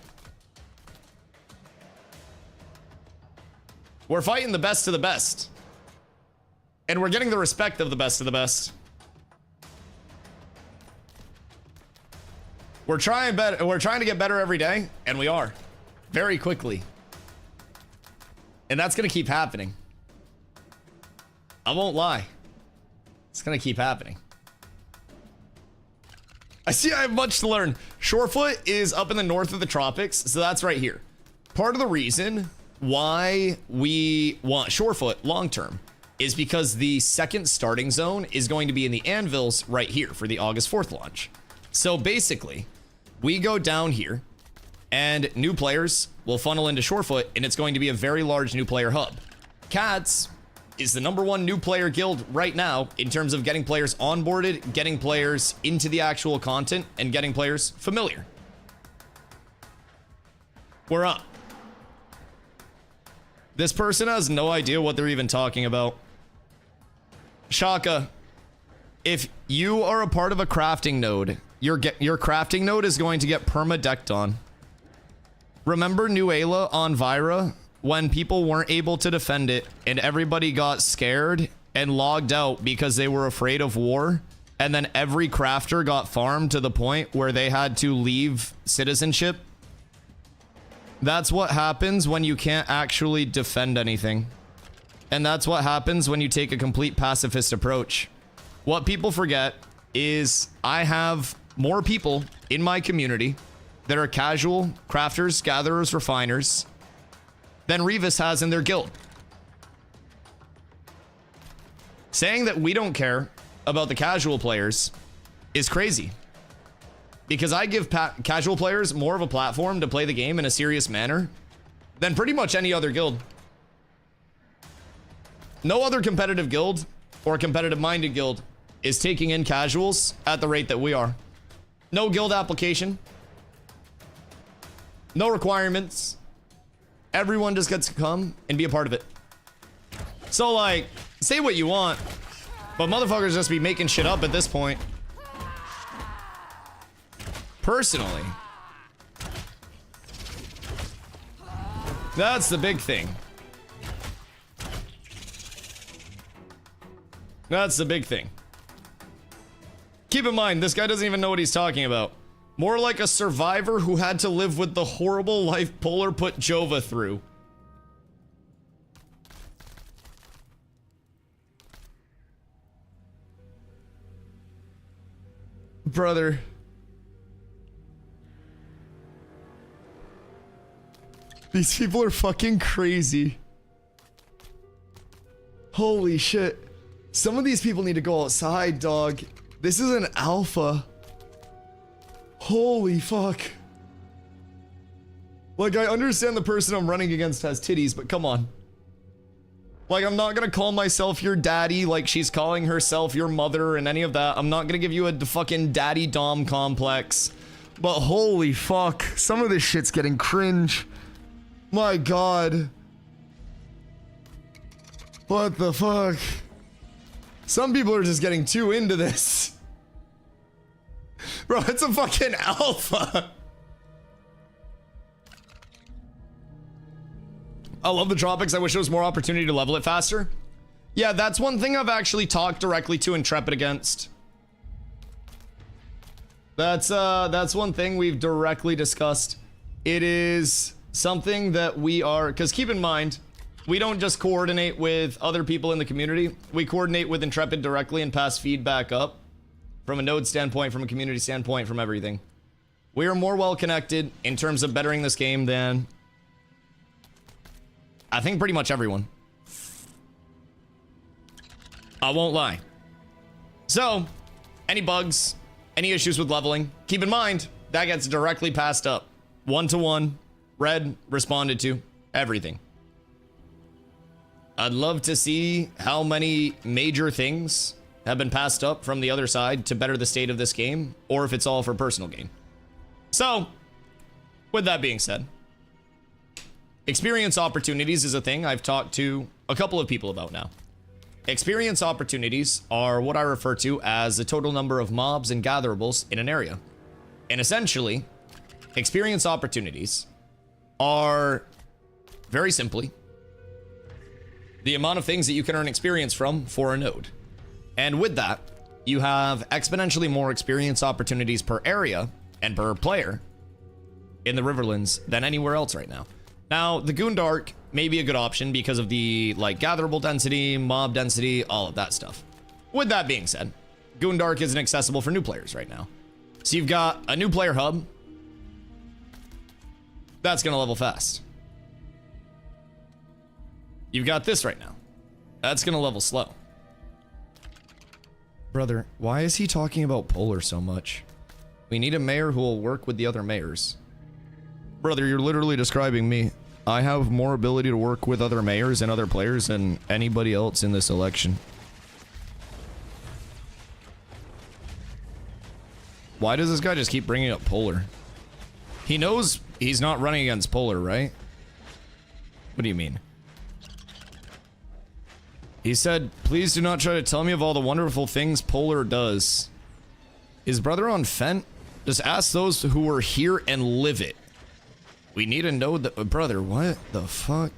we're fighting the best of the best. And we're getting the respect of the best of the best. We're trying to get better every day, and we are. Very quickly. And that's gonna keep happening. I won't lie. It's gonna keep happening. I see I have much to learn. Shorefoot is up in the north of the tropics, so that's right here. Part of the reason why we want Shorefoot long term is because the second starting zone is going to be in the anvils right here for the August 4th launch. So basically, we go down here and new players will funnel into Shorefoot, and it's going to be a very large new player hub. Cats is the #1 new player guild right now in terms of getting players onboarded, getting players into the actual content, and getting players familiar. We're up. This person has no idea what they're even talking about. Shaka, if you are a part of a crafting node, your crafting node is going to get perma-decked on. Remember New Ayla on Vyra? When people weren't able to defend it and everybody got scared and logged out because they were afraid of war, and then every crafter got farmed to the point where they had to leave citizenship? That's what happens when you can't actually defend anything. And that's what happens when you take a complete pacifist approach. What people forget is I have more people in my community that are casual crafters, gatherers, refiners than Revis has in their guild. Saying that we don't care about the casual players is crazy. Because I give casual players more of a platform to play the game in a serious manner than pretty much any other guild. No other competitive guild or competitive-minded guild is taking in casuals at the rate that we are. No guild application. No requirements. Everyone just gets to come and be a part of it. So, like, say what you want, but motherfuckers just be making shit up at this point. Personally, that's the big thing. That's the big thing. Keep in mind, this guy doesn't even know what he's talking about. More like a survivor who had to live with the horrible life Polar put Jova through. Brother. These people are fucking crazy. Holy shit. Some of these people need to go outside, dog. This is an alpha. Holy fuck. Like, I understand the person I'm running against has titties, but come on. Like, I'm not gonna call myself your daddy like she's calling herself your mother and any of that. I'm not gonna give you a fucking daddy dom complex. But holy fuck, some of this shit's getting cringe. My god. What the fuck? Some people are just getting too into this. Bro, it's a fucking alpha. I love the tropics. I wish there was more opportunity to level it faster. Yeah, that's one thing I've actually talked directly to Intrepid against. That's one thing we've directly discussed. It is something that we are, because keep in mind, we don't just coordinate with other people in the community. We coordinate with Intrepid directly and pass feedback up from a node standpoint, from a community standpoint, from everything. We are more well connected in terms of bettering this game than I think pretty much everyone. I won't lie. So, any bugs, any issues with leveling, keep in mind, that gets directly passed up. One-to-one, read, responded to, everything. I'd love to see how many major things have been passed up from the other side to better the state of this game, or if it's all for personal gain. So, with that being said, experience opportunities is a thing I've talked to a couple of people about now. Experience opportunities are what I refer to as the total number of mobs and gatherables in an area. And essentially, experience opportunities are, very simply, the amount of things that you can earn experience from for a node. And with that, you have exponentially more experience opportunities per area and per player in the Riverlands than anywhere else right now. Now, the Goondark may be a good option because of the, like, gatherable density, mob density, all of that stuff. With that being said, Goondark isn't accessible for new players right now. So you've got a new player hub. That's gonna level fast. You've got this right now. That's gonna level slow. Brother, why is he talking about Polar so much? We need a mayor who will work with the other mayors. Brother, you're literally describing me. I have more ability to work with other mayors and other players than anybody else in this election. Why does this guy just keep bringing up Polar? He knows he's not running against Polar, right? What do you mean? He said, please do not try to tell me of all the wonderful things Polar does. Is brother on Fent? Just ask those who were here and live it. We need to know that, brother, what the fuck?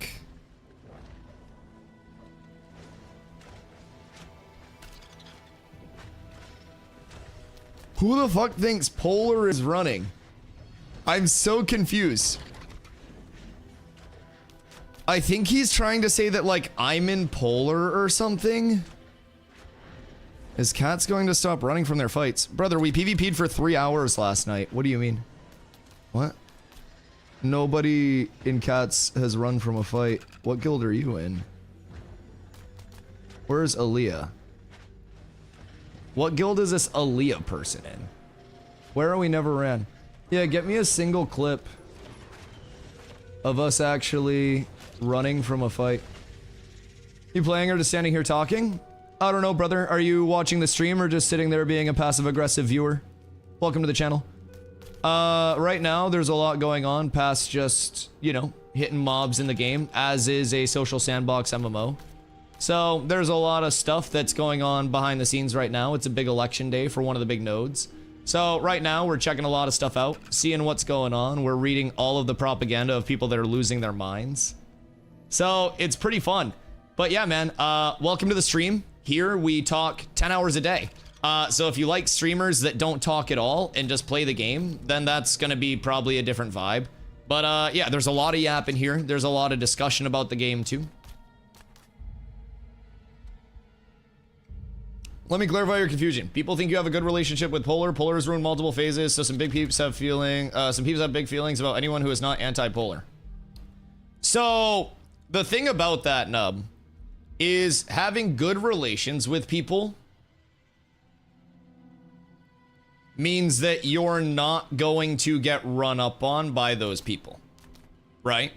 Who the fuck thinks Polar is running? I'm so confused. I think he's trying to say that, like, I'm in Polar or something. His cat's going to stop running from their fights. Brother, we PvP'd for 3 hours last night. What do you mean? What? Nobody in Cats has run from a fight. What guild are you in? Where's Aaliyah? What guild is this Aaliyah person in? Where are we never ran? Yeah, get me a single clip of us actually running from a fight. You playing or just standing here talking? I don't know, brother. Are you watching the stream or just sitting there being a passive-aggressive viewer? Welcome to the channel. Right now, there's a lot going on past just, you know, hitting mobs in the game, as is a social sandbox MMO. So, there's a lot of stuff that's going on behind the scenes right now. It's a big election day for one of the big nodes. So, right now, we're checking a lot of stuff out, seeing what's going on. We're reading all of the propaganda of people that are losing their minds. So, it's pretty fun. But yeah, man, welcome to the stream. Here, we talk 10 hours a day. So if you like streamers that don't talk at all and just play the game, then that's gonna be probably a different vibe. But yeah, there's a lot of yap in here. There's a lot of discussion about the game too. Let me clarify your confusion. People think you have a good relationship with Polar. Polar has ruined multiple phases, so some peeps have big feelings about anyone who is not anti-Polar. So the thing about that, Nub, is having good relations with people means that you're not going to get run up on by those people, right?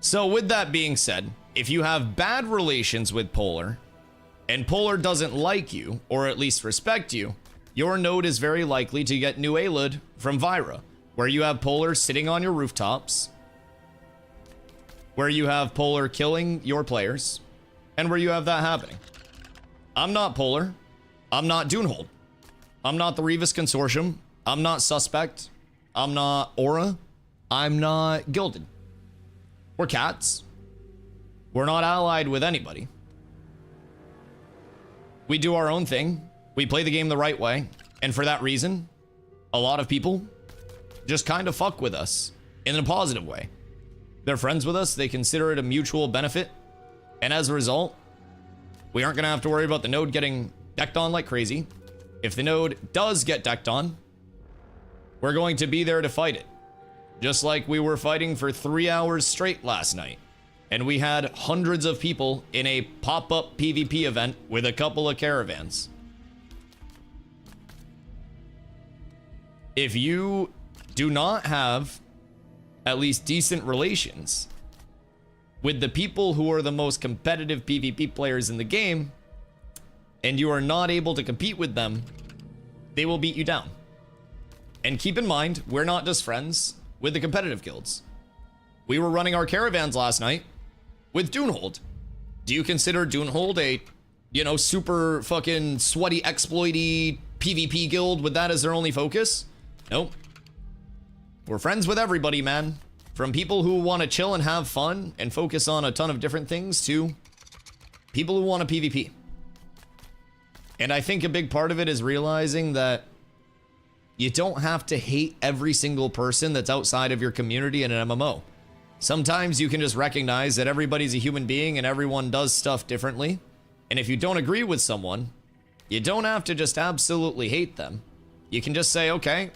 So with that being said, if you have bad relations with Polar, and Polar doesn't like you, or at least respect you, your node is very likely to get new ALUD from Vyra, where you have Polar sitting on your rooftops, where you have Polar killing your players, and where you have that happening. I'm not Polar. I'm not Dunehold. I'm not the Revis Consortium. I'm not Suspect. I'm not Aura. I'm not Gilded. We're cats. We're not allied with anybody. We do our own thing. We play the game the right way. And for that reason, a lot of people just kind of fuck with us in a positive way. They're friends with us. They consider it a mutual benefit. And as a result, we aren't going to have to worry about the node getting decked on like crazy. If the node does get decked on, we're going to be there to fight it. Just like we were fighting for 3 hours straight last night. And we had hundreds of people in a pop-up PvP event with a couple of caravans. If you do not have at least decent relations with the people who are the most competitive PvP players in the game, and you are not able to compete with them, they will beat you down. And keep in mind, we're not just friends with the competitive guilds. We were running our caravans last night with Dunehold. Do you consider Dunehold a, you know, super fucking sweaty, exploity PvP guild with that as their only focus? Nope. We're friends with everybody, man. From people who want to chill and have fun and focus on a ton of different things to people who want to PvP. And I think a big part of it is realizing that you don't have to hate every single person that's outside of your community in an MMO. Sometimes you can just recognize that everybody's a human being and everyone does stuff differently. And if you don't agree with someone, you don't have to just absolutely hate them. You can just say, okay,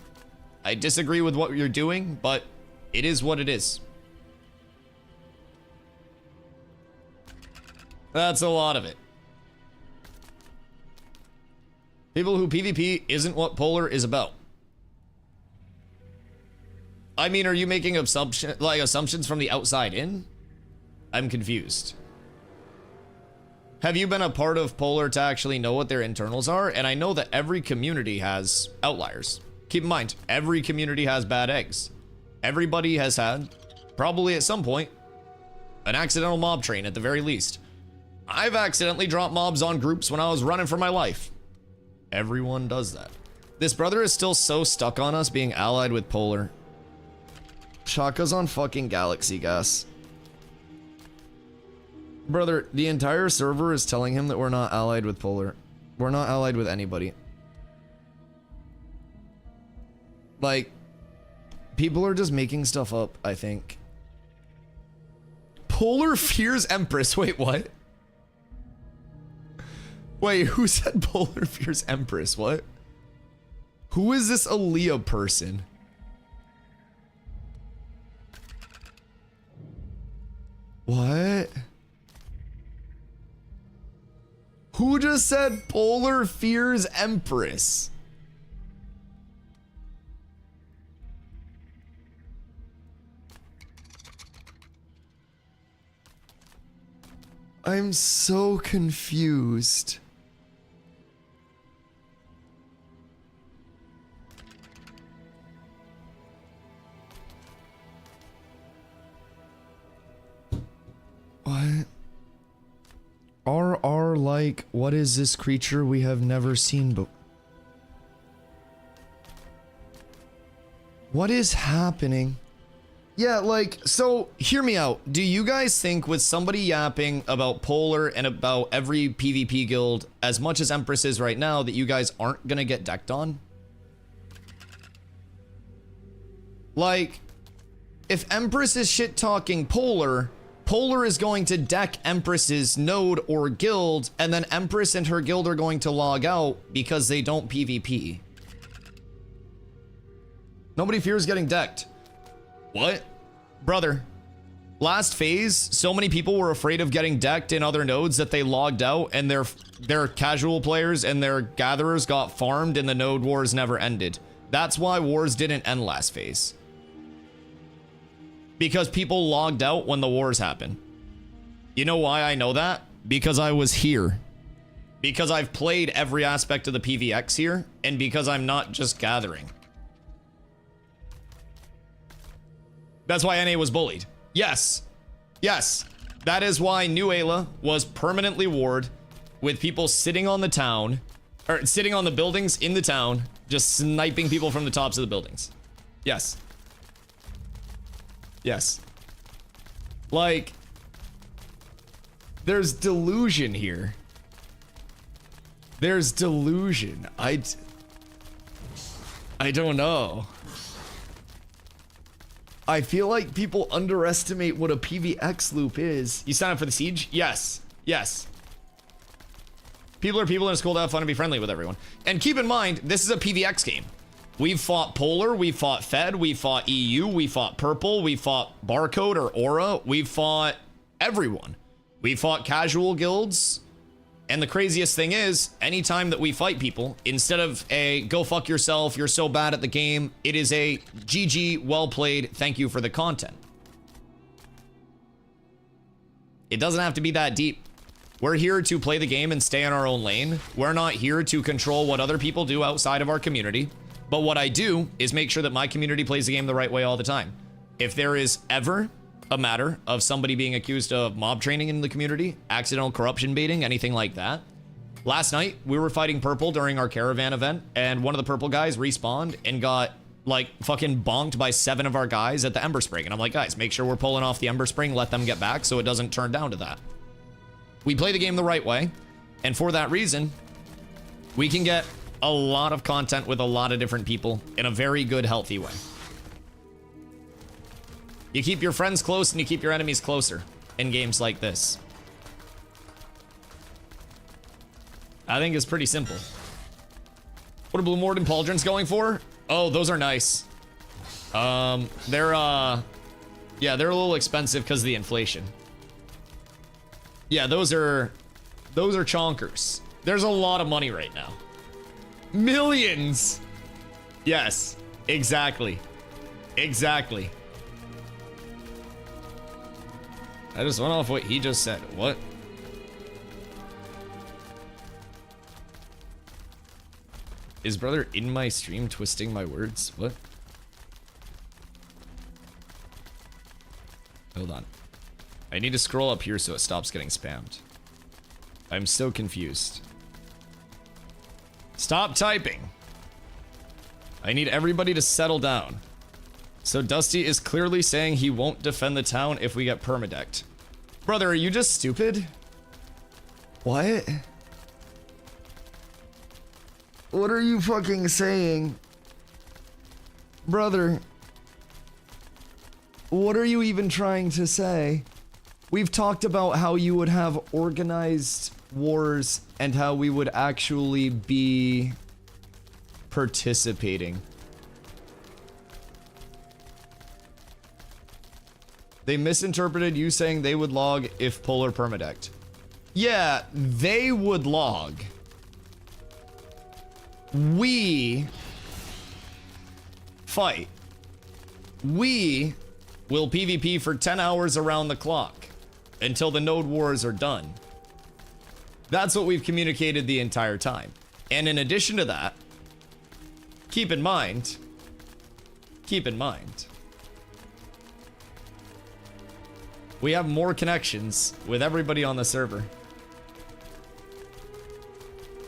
I disagree with what you're doing, but it is what it is. That's a lot of it. People who PvP isn't what Polar is about. I mean, are you making assumptions from the outside in? I'm confused. Have you been a part of Polar to actually know what their internals are? And I know that every community has outliers. Keep in mind, every community has bad eggs. Everybody has had, probably at some point, an accidental mob train at the very least. I've accidentally dropped mobs on groups when I was running for my life. Everyone does that. This brother is still so stuck on us being allied with Polar. Shaka's on fucking Galaxy Gas. Brother, the entire server is telling him that we're not allied with Polar. We're not allied with anybody. Like, people are just making stuff up, I think. Polar fears Empress. Wait, what? Wait, who said Polar fears Empress? What? Who is this Aaliyah person? What? Who just said Polar fears Empress? I'm so confused. What? RR like, what is this creature we have never seen before? What is happening? Yeah, like, so hear me out. Do you guys think with somebody yapping about Polar and about every PvP guild as much as Empress is right now that you guys aren't gonna get decked on? Like, if Empress is shit talking Polar, Polar is going to deck Empress's node or guild, and then Empress and her guild are going to log out because they don't PvP. Nobody fears getting decked. What? Brother, last phase, so many people were afraid of getting decked in other nodes that they logged out, and their casual players and their gatherers got farmed and the node wars never ended. That's why wars didn't end last phase. Because people logged out when the wars happened. You know why I know that? Because I was here. Because I've played every aspect of the PvX here, and because I'm not just gathering. That's why NA was bullied. Yes. Yes. That is why New Ayla was permanently warred with people sitting on the town, or sitting on the buildings in the town, just sniping people from the tops of the buildings. Yes. Yes. Like, there's delusion here. There's delusion. I don't know. I feel like people underestimate what a PvX loop is. You sign up for the siege? Yes. Yes. People are people and it's cool to have fun and be friendly with everyone. And keep in mind, this is a PvX game. We've fought Polar, we've fought Fed, we fought EU, we fought Purple, we fought Barcode or Aura, we've fought everyone. We fought casual guilds. And the craziest thing is, anytime that we fight people, instead of a go fuck yourself, you're so bad at the game, it is a GG, well played, thank you for the content. It doesn't have to be that deep. We're here to play the game and stay in our own lane. We're not here to control what other people do outside of our community. But what I do is make sure that my community plays the game the right way all the time. If there is ever a matter of somebody being accused of mob training in the community, accidental corruption baiting, anything like that. Last night, we were fighting Purple during our caravan event, and one of the Purple guys respawned and got, like, fucking bonked by 7 of our guys at the Ember Spring. And I'm like, guys, make sure we're pulling off the Ember Spring, let them get back so it doesn't turn down to that. We play the game the right way, and for that reason, we can get a lot of content with a lot of different people in a very good, healthy way. You keep your friends close and you keep your enemies closer in games like this. I think it's pretty simple. What are Blue Morden Pauldrons going for? Oh, those are nice. They're a little expensive because of the inflation. Yeah, those are chonkers. There's a lot of money right now. Millions. Yes, exactly. Exactly. I just went off what he just said. What? Is brother in my stream twisting my words? What? Hold on. I need to scroll up here so it stops getting spammed. I'm so confused. Stop typing. I need everybody to settle down. So Dusty is clearly saying he won't defend the town if we get permadecked. Brother, are you just stupid? What? What are you fucking saying? Brother, what are you even trying to say? We've talked about how you would have organized wars and how we would actually be participating. They misinterpreted you saying they would log if Polar permadecked. Yeah, they would log. We fight. We will PvP for 10 hours around the clock until the node wars are done. That's what we've communicated the entire time. And in addition to that, keep in mind, we have more connections with everybody on the server.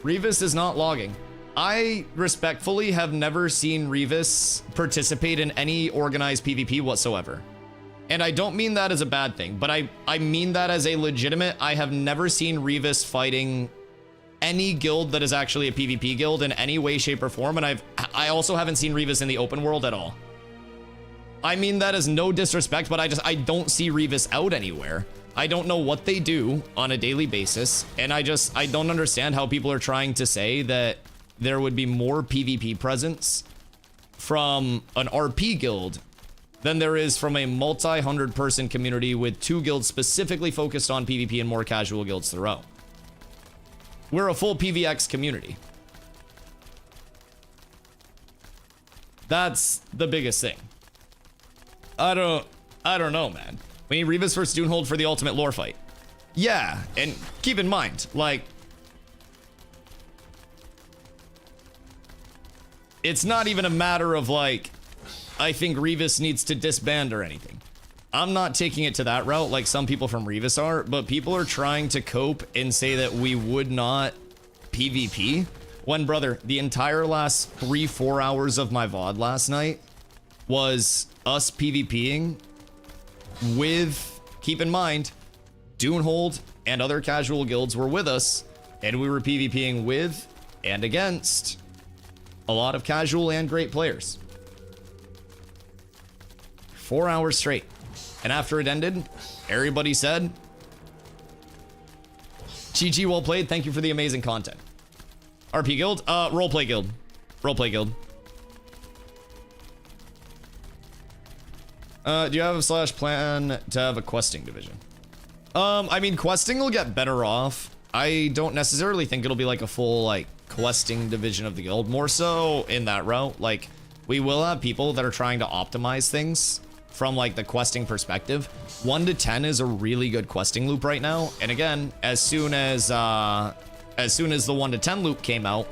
Revis is not logging. I respectfully have never seen Revis participate in any organized PvP whatsoever. And I don't mean that as a bad thing, but I mean that as a legitimate, I have never seen Revis fighting any guild that is actually a PvP guild in any way, shape, or form, and I also haven't seen Revis in the open world at all. I mean that as no disrespect, but I don't see Revis out anywhere. I don't know what they do on a daily basis, and I don't understand how people are trying to say that there would be more PvP presence from an RP guild than there is from a multi-hundred person community with 2 guilds specifically focused on PvP and more casual guilds throughout. We're a full PvX community. That's the biggest thing. I don't know, man. We need Revis versus Doonhold for the ultimate lore fight. Yeah, and keep in mind, like, it's not even a matter of like, I think Revis needs to disband or anything. I'm not taking it to that route like some people from Revis are, but people are trying to cope and say that we would not PvP. When, brother, the entire last 3-4 hours of my VOD last night was us PvPing with, keep in mind, Doonhold and other casual guilds were with us, and we were PvPing with and against a lot of casual and great players. 4 hours straight. And after it ended, everybody said, GG, well played, thank you for the amazing content. RP guild? Roleplay guild. Roleplay guild. Do you have a / plan to have a questing division? I mean, questing will get better off. I don't necessarily think it'll be like a full, like, questing division of the guild. More so in that route. Like, we will have people that are trying to optimize things from, like, the questing perspective. 1 to 10 is a really good questing loop right now. And again, as soon as the 1 to 10 loop came out,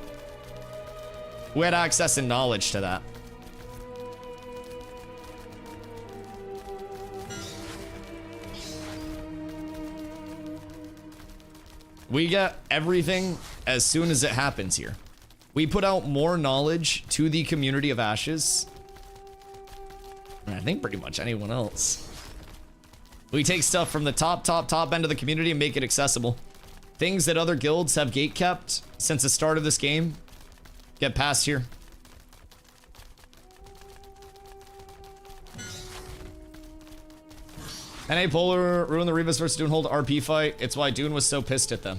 we had access and knowledge to that. We get everything as soon as it happens here. We put out more knowledge to the community of Ashes than I think pretty much anyone else. We take stuff from the top end of the community and make it accessible. Things that other guilds have gatekept since the start of this game get passed here. NA Polar ruined the Revis versus Doonhold RP fight. It's why Dune was so pissed at them.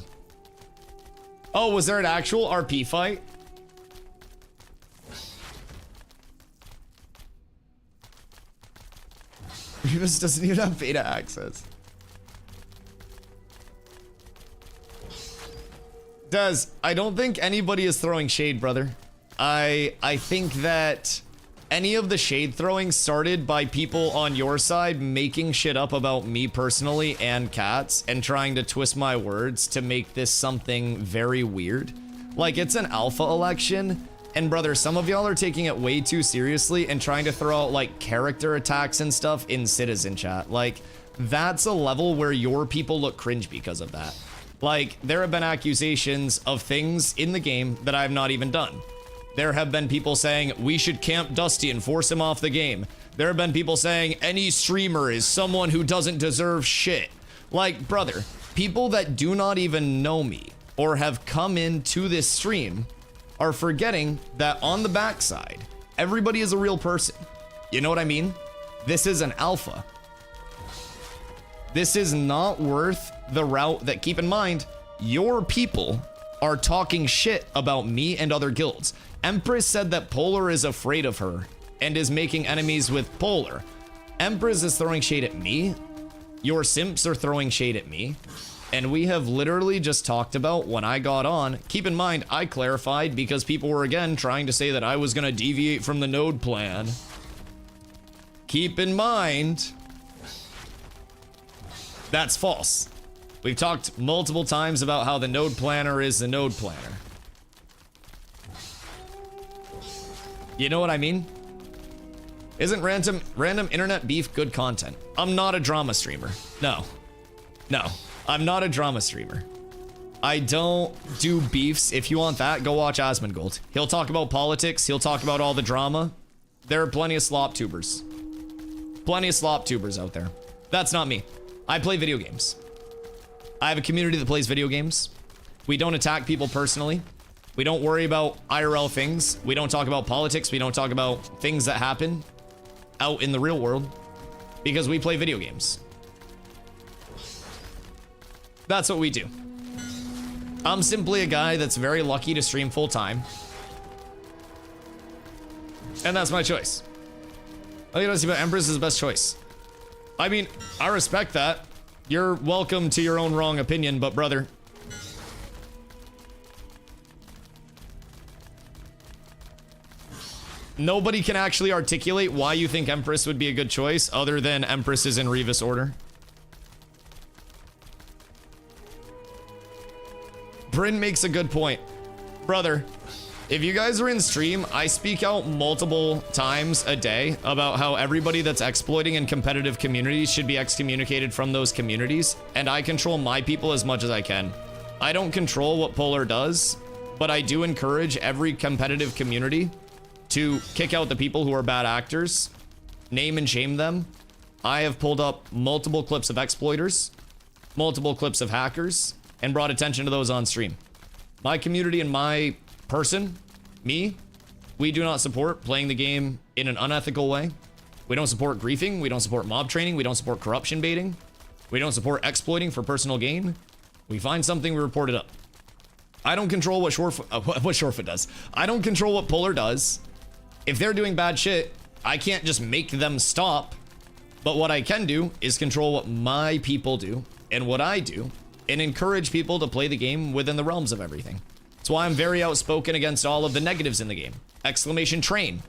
Oh, was there an actual RP fight? Revis doesn't even have beta access. I don't think anybody is throwing shade, brother. I think that any of the shade throwing started by people on your side making shit up about me personally and Cats and trying to twist my words to make this something very weird. Like, it's an alpha election, and brother, some of y'all are taking it way too seriously and trying to throw out like character attacks and stuff in citizen chat. Like, that's a level where your people look cringe because of that. Like, there have been accusations of things in the game that I have not even done. There have been people saying, we should camp Dusty and force him off the game. There have been people saying, any streamer is someone who doesn't deserve shit. Like, brother, people that do not even know me or have come into this stream are forgetting that on the backside, everybody is a real person. You know what I mean? This is an alpha. This is not worth the route that, keep in mind, your people are talking shit about me and other guilds. Empress said that Polar is afraid of her and is making enemies with Polar. Empress is throwing shade at me. Your simps are throwing shade at me. And we have literally just talked about when I got on. Keep in mind, I clarified because people were again trying to say that I was going to deviate from the node plan. Keep in mind, that's false. We've talked multiple times about how the node planner is the node planner. You know what I mean? Isn't random internet beef good content? I'm not a drama streamer. No, I'm not a drama streamer. I don't do beefs. If you want that, go watch Asmongold. He'll talk about politics. He'll talk about all the drama. There are plenty of slop tubers. Plenty of slop tubers out there. That's not me. I play video games. I have a community that plays video games. We don't attack people personally. We don't worry about IRL things. We don't talk about politics. We don't talk about things that happen. out in the real world because we play video games. That's what we do. I'm simply a guy that's very lucky to stream full time. And that's my choice. I think Dusty, but Empress is the best choice. I mean, I respect that. You're welcome to your own wrong opinion, but brother. Nobody can actually articulate why you think Empress would be a good choice other than Empress is in Revis order. Bryn makes a good point. Brother, if you guys are in stream, I speak out multiple times a day about how everybody that's exploiting in competitive communities should be excommunicated from those communities, and I control my people as much as I can. I don't control what Polar does, but I do encourage every competitive community to kick out the people who are bad actors, name and shame them. I have pulled up multiple clips of exploiters, multiple clips of hackers, and brought attention to those on stream. My community and my person, me, we do not support playing the game in an unethical way. We don't support griefing. We don't support mob training. We don't support corruption baiting. We don't support exploiting for personal gain. We find something, we report it up. I don't control what SHOREFOOT does. I don't control what Polar does. If they're doing bad shit, I can't just make them stop. But what I can do is control what my people do and what I do, and encourage people to play the game within the realms of everything. That's why I'm very outspoken against all of the negatives in the game. Exclamation train.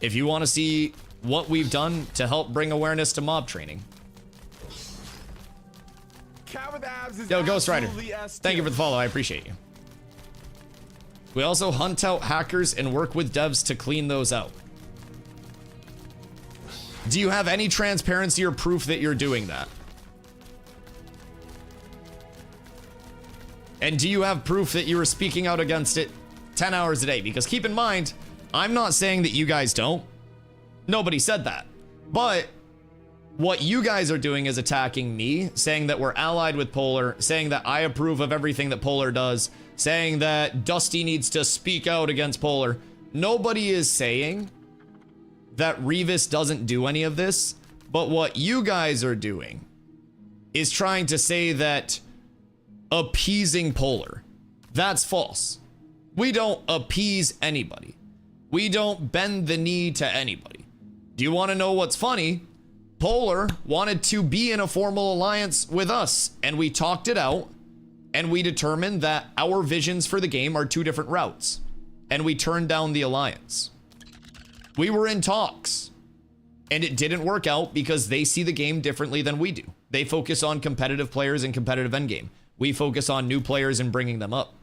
If you want to see what we've done to help bring awareness to mob training. Yo, Ghost Rider, thank you for the follow. I appreciate you. We also hunt out hackers and work with devs to clean those out. Do you have any transparency or proof that you're doing that? And do you have proof that you were speaking out against it 10 hours a day? Because keep in mind, I'm not saying that you guys don't. Nobody said that. But what you guys are doing is attacking me, saying that we're allied with Polar, saying that I approve of everything that Polar does, saying that Dusty needs to speak out against Polar. Nobody is saying that Revis doesn't do any of this, but what you guys are doing is trying to say that appeasing Polar. That's false. We don't appease anybody. We don't bend the knee to anybody. Do you want to know what's funny? Polar wanted to be in a formal alliance with us, and we talked it out, and we determined that our visions for the game are two different routes, and we turned down the alliance. We were in talks, and it didn't work out because they see the game differently than we do. They focus on competitive players and competitive endgame. We focus on new players and bringing them up.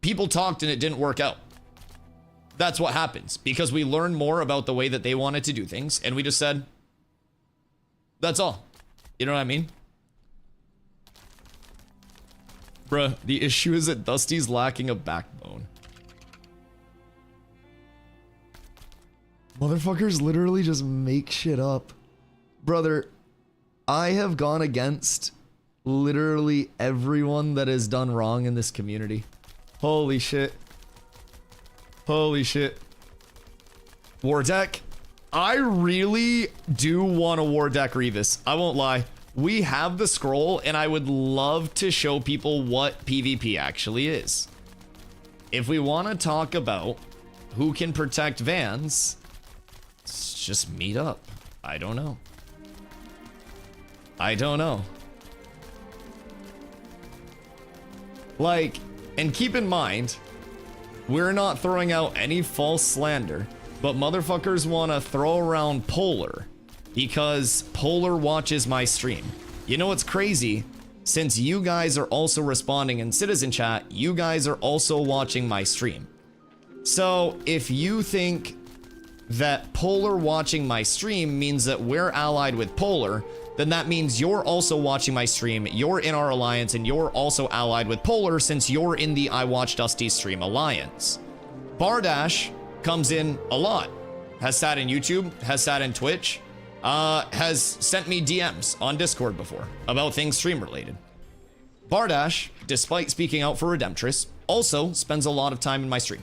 People talked and it didn't work out. That's what happens because we learned more about the way that they wanted to do things, and we just said, that's all. You know what I mean? Bruh, the issue is that Dusty's lacking a backbone. Motherfuckers literally just make shit up. Brother, I have gone against literally everyone that has done wrong in this community. Holy shit. Holy shit. War deck. I really do want a war deck Revis. I won't lie. We have the scroll and I would love to show people what PvP actually is. If we want to talk about who can protect Vans, let's just meet up. I don't know. I don't know. Like, and keep in mind, we're not throwing out any false slander, but motherfuckers want to throw around Polar because Polar watches my stream. You know what's crazy? Since you guys are also responding in Citizen Chat, you guys are also watching my stream. So if you think that Polar watching my stream means that we're allied with Polar, then that means you're also watching my stream, you're in our alliance, and you're also allied with Polar since you're in the I Watch Dusty Stream alliance. Bardash comes in a lot. Has sat in YouTube, has sat in Twitch, has sent me DMs on Discord before about things stream related. Bardash, despite speaking out for Redemptress, also spends a lot of time in my stream.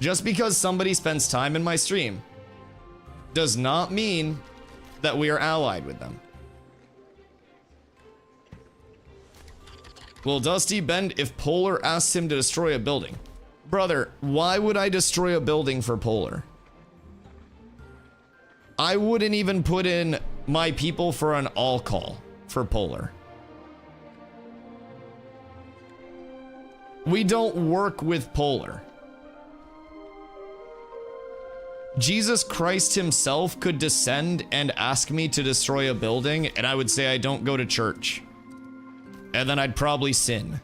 Just because somebody spends time in my stream does not mean that we are allied with them. Will Dusty bend if Polar asks him to destroy a building? Brother, why would I destroy a building for Polar? I wouldn't even put in my people for an all call for Polar. We don't work with Polar. Jesus Christ himself could descend and ask me to destroy a building, and I would say I don't go to church. And then I'd probably sin.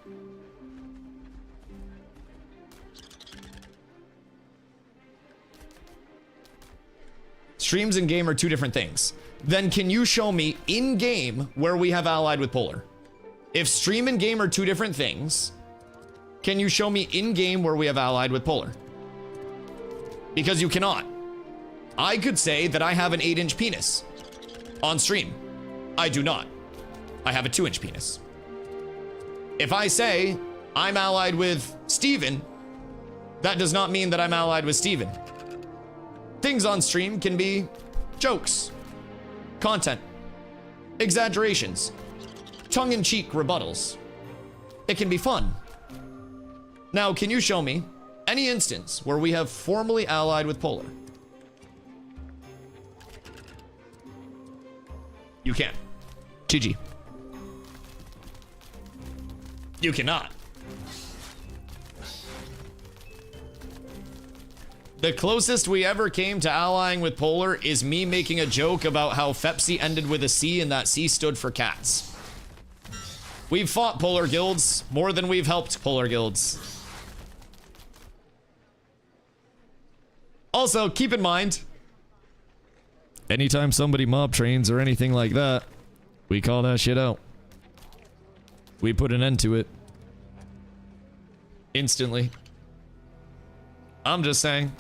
Streams and game are two different things. Then can you show me in game where we have allied with Polar? If stream and game are two different things, can you show me in game where we have allied with Polar? Because you cannot. I could say that I have an 8-inch penis on stream. I do not. I have a 2-inch penis. If I say I'm allied with Steven, that does not mean that I'm allied with Steven. Things on stream can be jokes, content, exaggerations, tongue-in-cheek rebuttals. It can be fun. Now, can you show me any instance where we have formally allied with Polar? You can't. GG. You cannot. The closest we ever came to allying with Polar is me making a joke about how Pepsi ended with a C and that C stood for cats. We've fought Polar guilds more than we've helped Polar guilds. Also, keep in mind, anytime somebody mob trains or anything like that, we call that shit out. We put an end to it. Instantly. I'm just saying.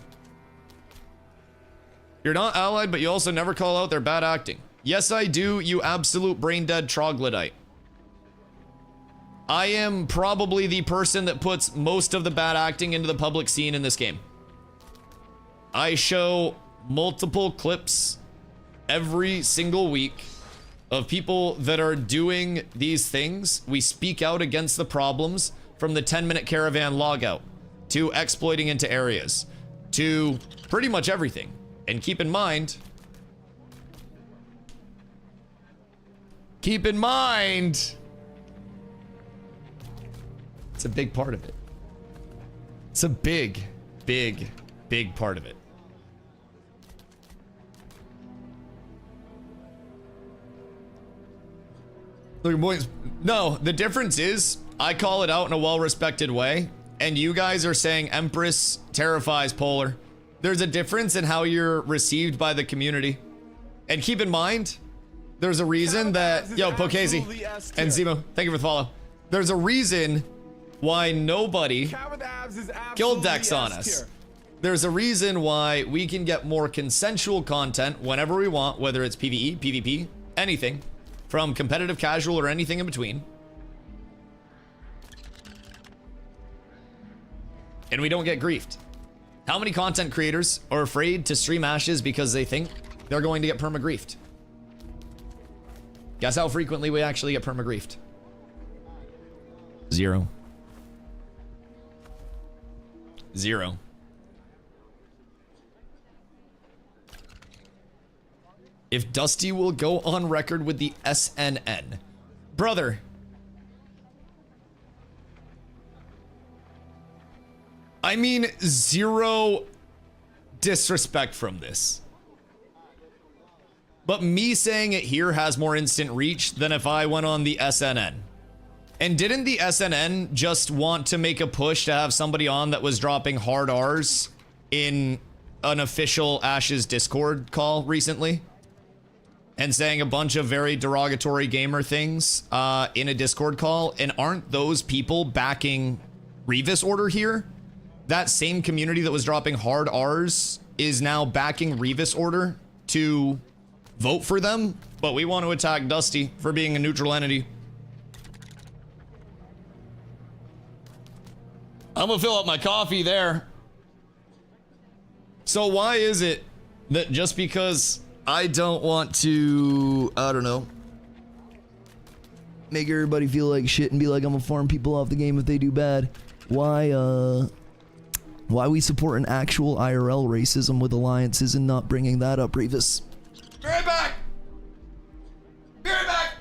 You're not allied, but you also never call out their bad acting. Yes, I do, you absolute brain-dead troglodyte. I am probably the person that puts most of the bad acting into the public scene in this game. I show multiple clips every single week of people that are doing these things. We speak out against the problems, from the 10-minute caravan logout to exploiting into areas to pretty much everything. And keep in mind, it's a big part of it. It's a big, big, big part of it. Look, boys, no, the difference is I call it out in a well-respected way, and you guys are saying Empress terrifies Polar. There's a difference in how you're received by the community. And keep in mind, there's a reason that... Yo, Pokezi and Zemo, thank you for the follow. There's a reason why nobody killed Dex on us. There's a reason why we can get more consensual content whenever we want, whether it's PvE, PvP, anything, from competitive, casual, or anything in between. And we don't get griefed. How many content creators are afraid to stream Ashes because they think they're going to get perma-griefed? Guess how frequently we actually get perma-griefed? 0. 0. If Dusty will go on record with the SNN. Brother. I mean, zero disrespect from this. But me saying it here has more instant reach than if I went on the SNN. And didn't the SNN just want to make a push to have somebody on that was dropping hard R's in an official Ashes Discord call recently? And saying a bunch of very derogatory gamer things in a Discord call? And aren't those people backing Revis Order here? That same community that was dropping hard R's is now backing Revis Order to vote for them, but we want to attack Dusty for being a neutral entity. I'm gonna fill up my coffee there. So why is it that just because I don't want to, I don't know, make everybody feel like shit and be like I'm gonna farm people off the game if they do bad, why we support an actual IRL racism with alliances and not bringing that up, Revis? Be right back! Be right back!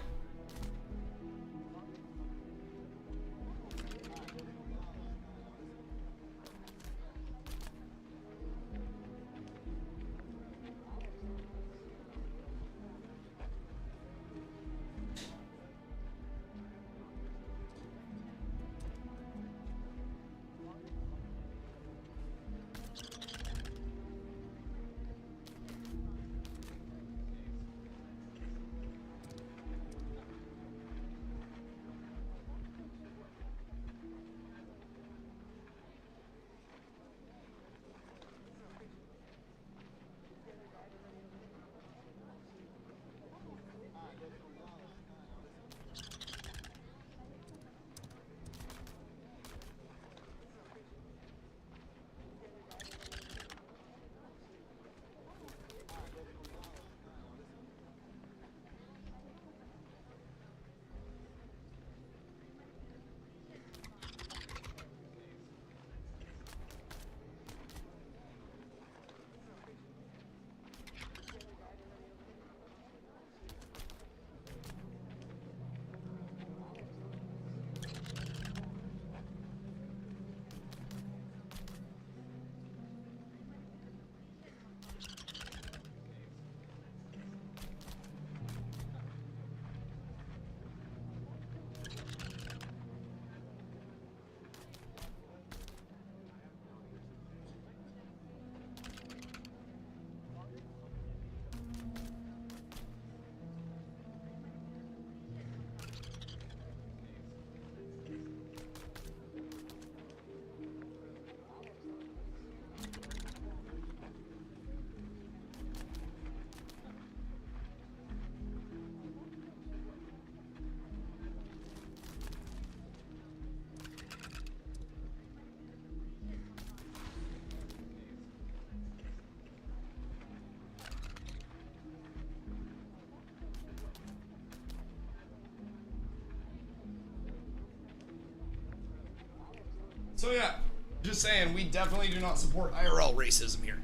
So yeah, just saying, we definitely do not support IRL racism here.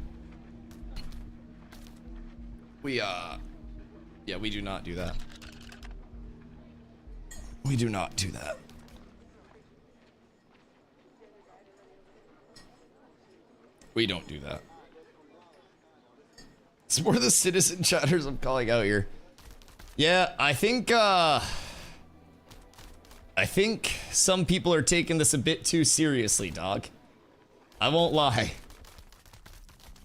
Yeah, we do not do that. We do not do that. We don't do that. It's more the citizen chatters I'm calling out here. Yeah, I think some people are taking this a bit too seriously, dog. I won't lie.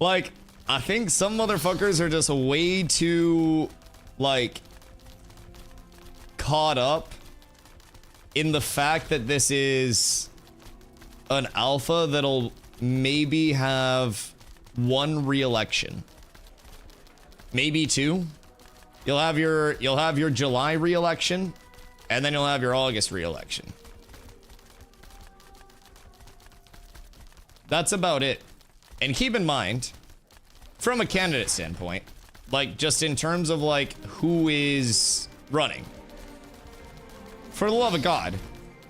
Like, I think some motherfuckers are just way too, like, caught up in the fact that this is an alpha that'll maybe have one re-election. Maybe two. You'll have your July re-election, and then you'll have your August re-election. That's about it. And keep in mind, from a candidate standpoint, like just in terms of like who is running, for the love of God,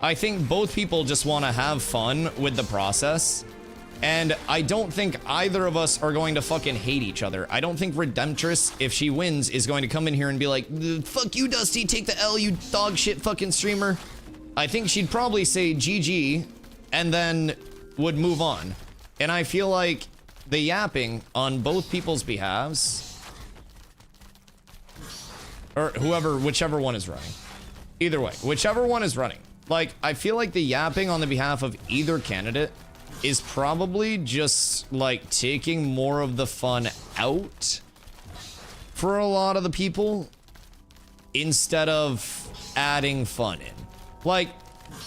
I think both people just want to have fun with the process. And I don't think either of us are going to fucking hate each other. I don't think Redemptress, if she wins, is going to come in here and be like, fuck you, Dusty, take the L, you dog shit fucking streamer. I think she'd probably say GG and then would move on. And I feel like the yapping on both people's behalves, or whichever one is running. Either way, whichever one is running. Like, I feel like the yapping on the behalf of either candidate is probably just like taking more of the fun out for a lot of the people instead of adding fun in. Like,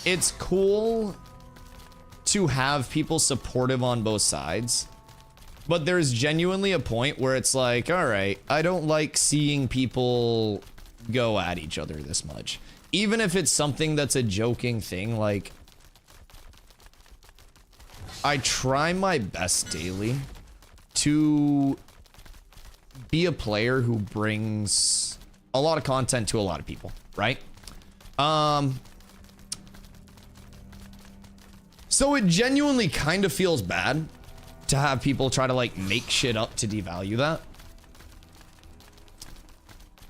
it's cool to have people supportive on both sides, but there's genuinely a point where it's like, all right, I don't like seeing people go at each other this much. Even if it's something that's a joking thing, like, I try my best daily to be a player who brings a lot of content to a lot of people, right? So it genuinely kind of feels bad to have people try to like make shit up to devalue that.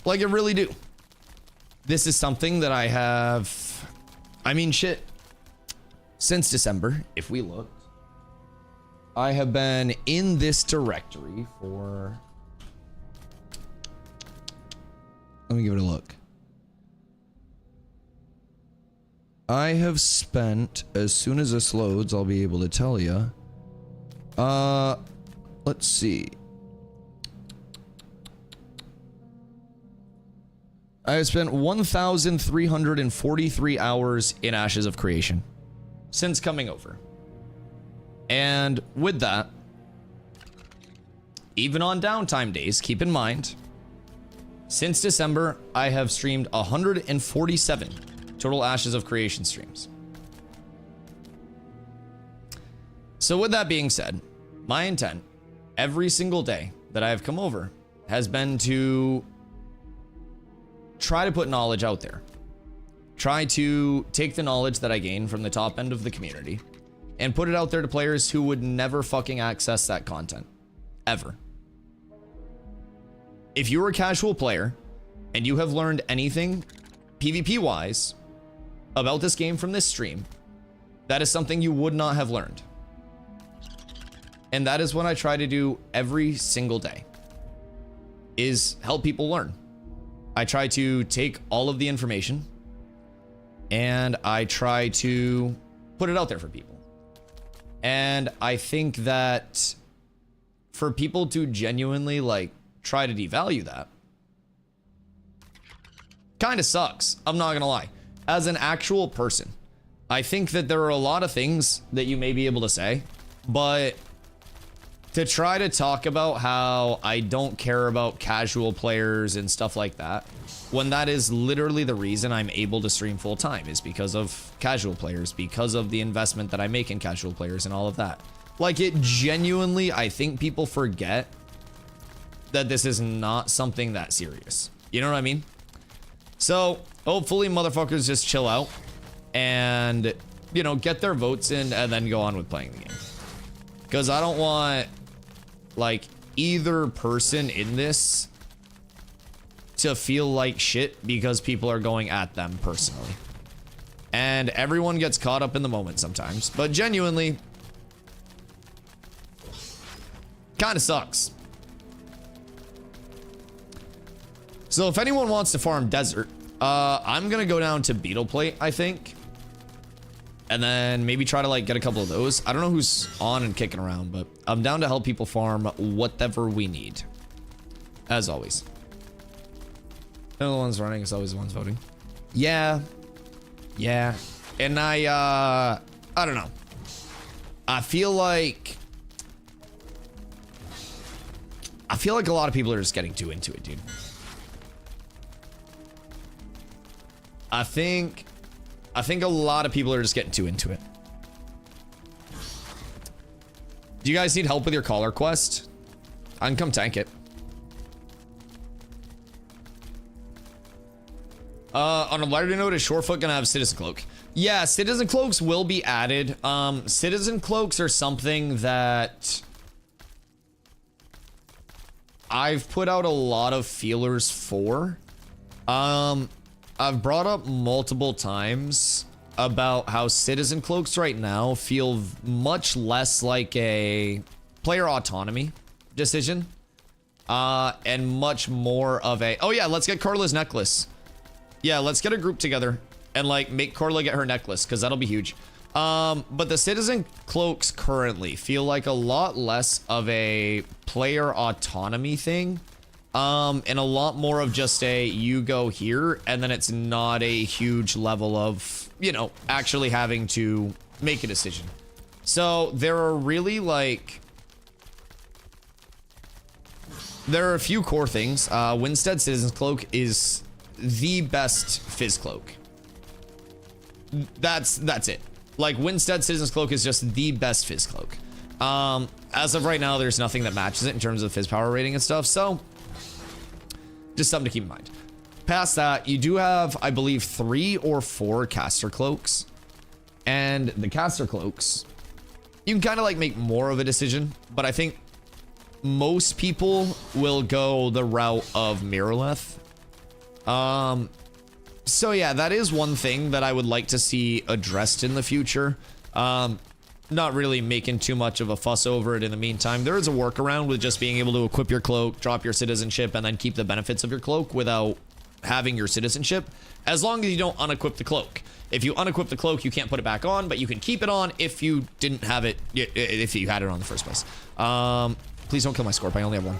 Like, I really do. This is something that I have, I mean, shit, since December, if we looked, I have been in this directory for, let me give it a look. I have spent, as soon as this loads, I'll be able to tell you. Let's see. I have spent 1,343 hours in Ashes of Creation since coming over. And with that, even on downtime days, keep in mind, since December, I have streamed 147 total Ashes of Creation streams. So with that being said, my intent every single day that I have come over has been to try to put knowledge out there. Try to take the knowledge that I gain from the top end of the community and put it out there to players who would never fucking access that content. Ever. If you're a casual player and you have learned anything PvP-wise about this game from this stream, that is something you would not have learned. And that is what I try to do every single day, is help people learn. I try to take all of the information and I try to put it out there for people. And I think that for people to genuinely like try to devalue that kind of sucks. I'm not gonna lie. As an actual person, I think that there are a lot of things that you may be able to say, but to try to talk about how I don't care about casual players and stuff like that, when that is literally the reason I'm able to stream full time, is because of casual players, because of the investment that I make in casual players and all of that. Like, it genuinely, I think people forget that this is not something that serious. You know what I mean? So hopefully motherfuckers just chill out and, you know, get their votes in and then go on with playing the game. Because I don't want like either person in this to feel like shit because people are going at them personally. And everyone gets caught up in the moment sometimes, but genuinely kind of sucks. So if anyone wants to farm desert, I'm gonna go down to Beetle Plate, I think, and then maybe try to like get a couple of those. I don't know who's on and kicking around, but I'm down to help people farm whatever we need, as always. They're the ones running, it's always the ones voting. Yeah, and I don't know. I feel like a lot of people are just getting too into it, dude. I think a lot of people are just getting too into it. Do you guys need help with your collar quest? I can come tank it. On a lighter note, is SHOREFOOT gonna have Citizen Cloak? Yeah, Citizen Cloaks will be added. Citizen Cloaks are something that I've put out a lot of feelers for. I've brought up multiple times about how Citizen Cloaks right now feel much less like a player autonomy decision, and much more of a, oh yeah, let's get Carla's necklace. Yeah, let's get a group together and like make Carla get her necklace, because that'll be huge. But the Citizen Cloaks currently feel like a lot less of a player autonomy thing. And a lot more of just a, you go here, and then it's not a huge level of, you know, actually having to make a decision. So there are really like, there are a few core things. Winstead Citizen's Cloak is the best Fizz Cloak. That's it. Like, Winstead Citizen's Cloak is just the best Fizz Cloak. as of right now, there's nothing that matches it in terms of his power rating and stuff. So just something to keep in mind. Past that, you do have, I believe, 3 or 4 caster cloaks. And the caster cloaks, you can kind of like make more of a decision, but I think most people will go the route of Mirrorleth. So yeah, that is one thing that I would like to see addressed in the future. Not really making too much of a fuss over it in the meantime. There is a workaround with just being able to equip your cloak, drop your citizenship, and then keep the benefits of your cloak without having your citizenship, as long as you don't unequip the cloak. If you unequip the cloak, you can't put it back on, but you can keep it on if you didn't have it, if you had it on in the first place. Please don't kill my Scorp, I only have one.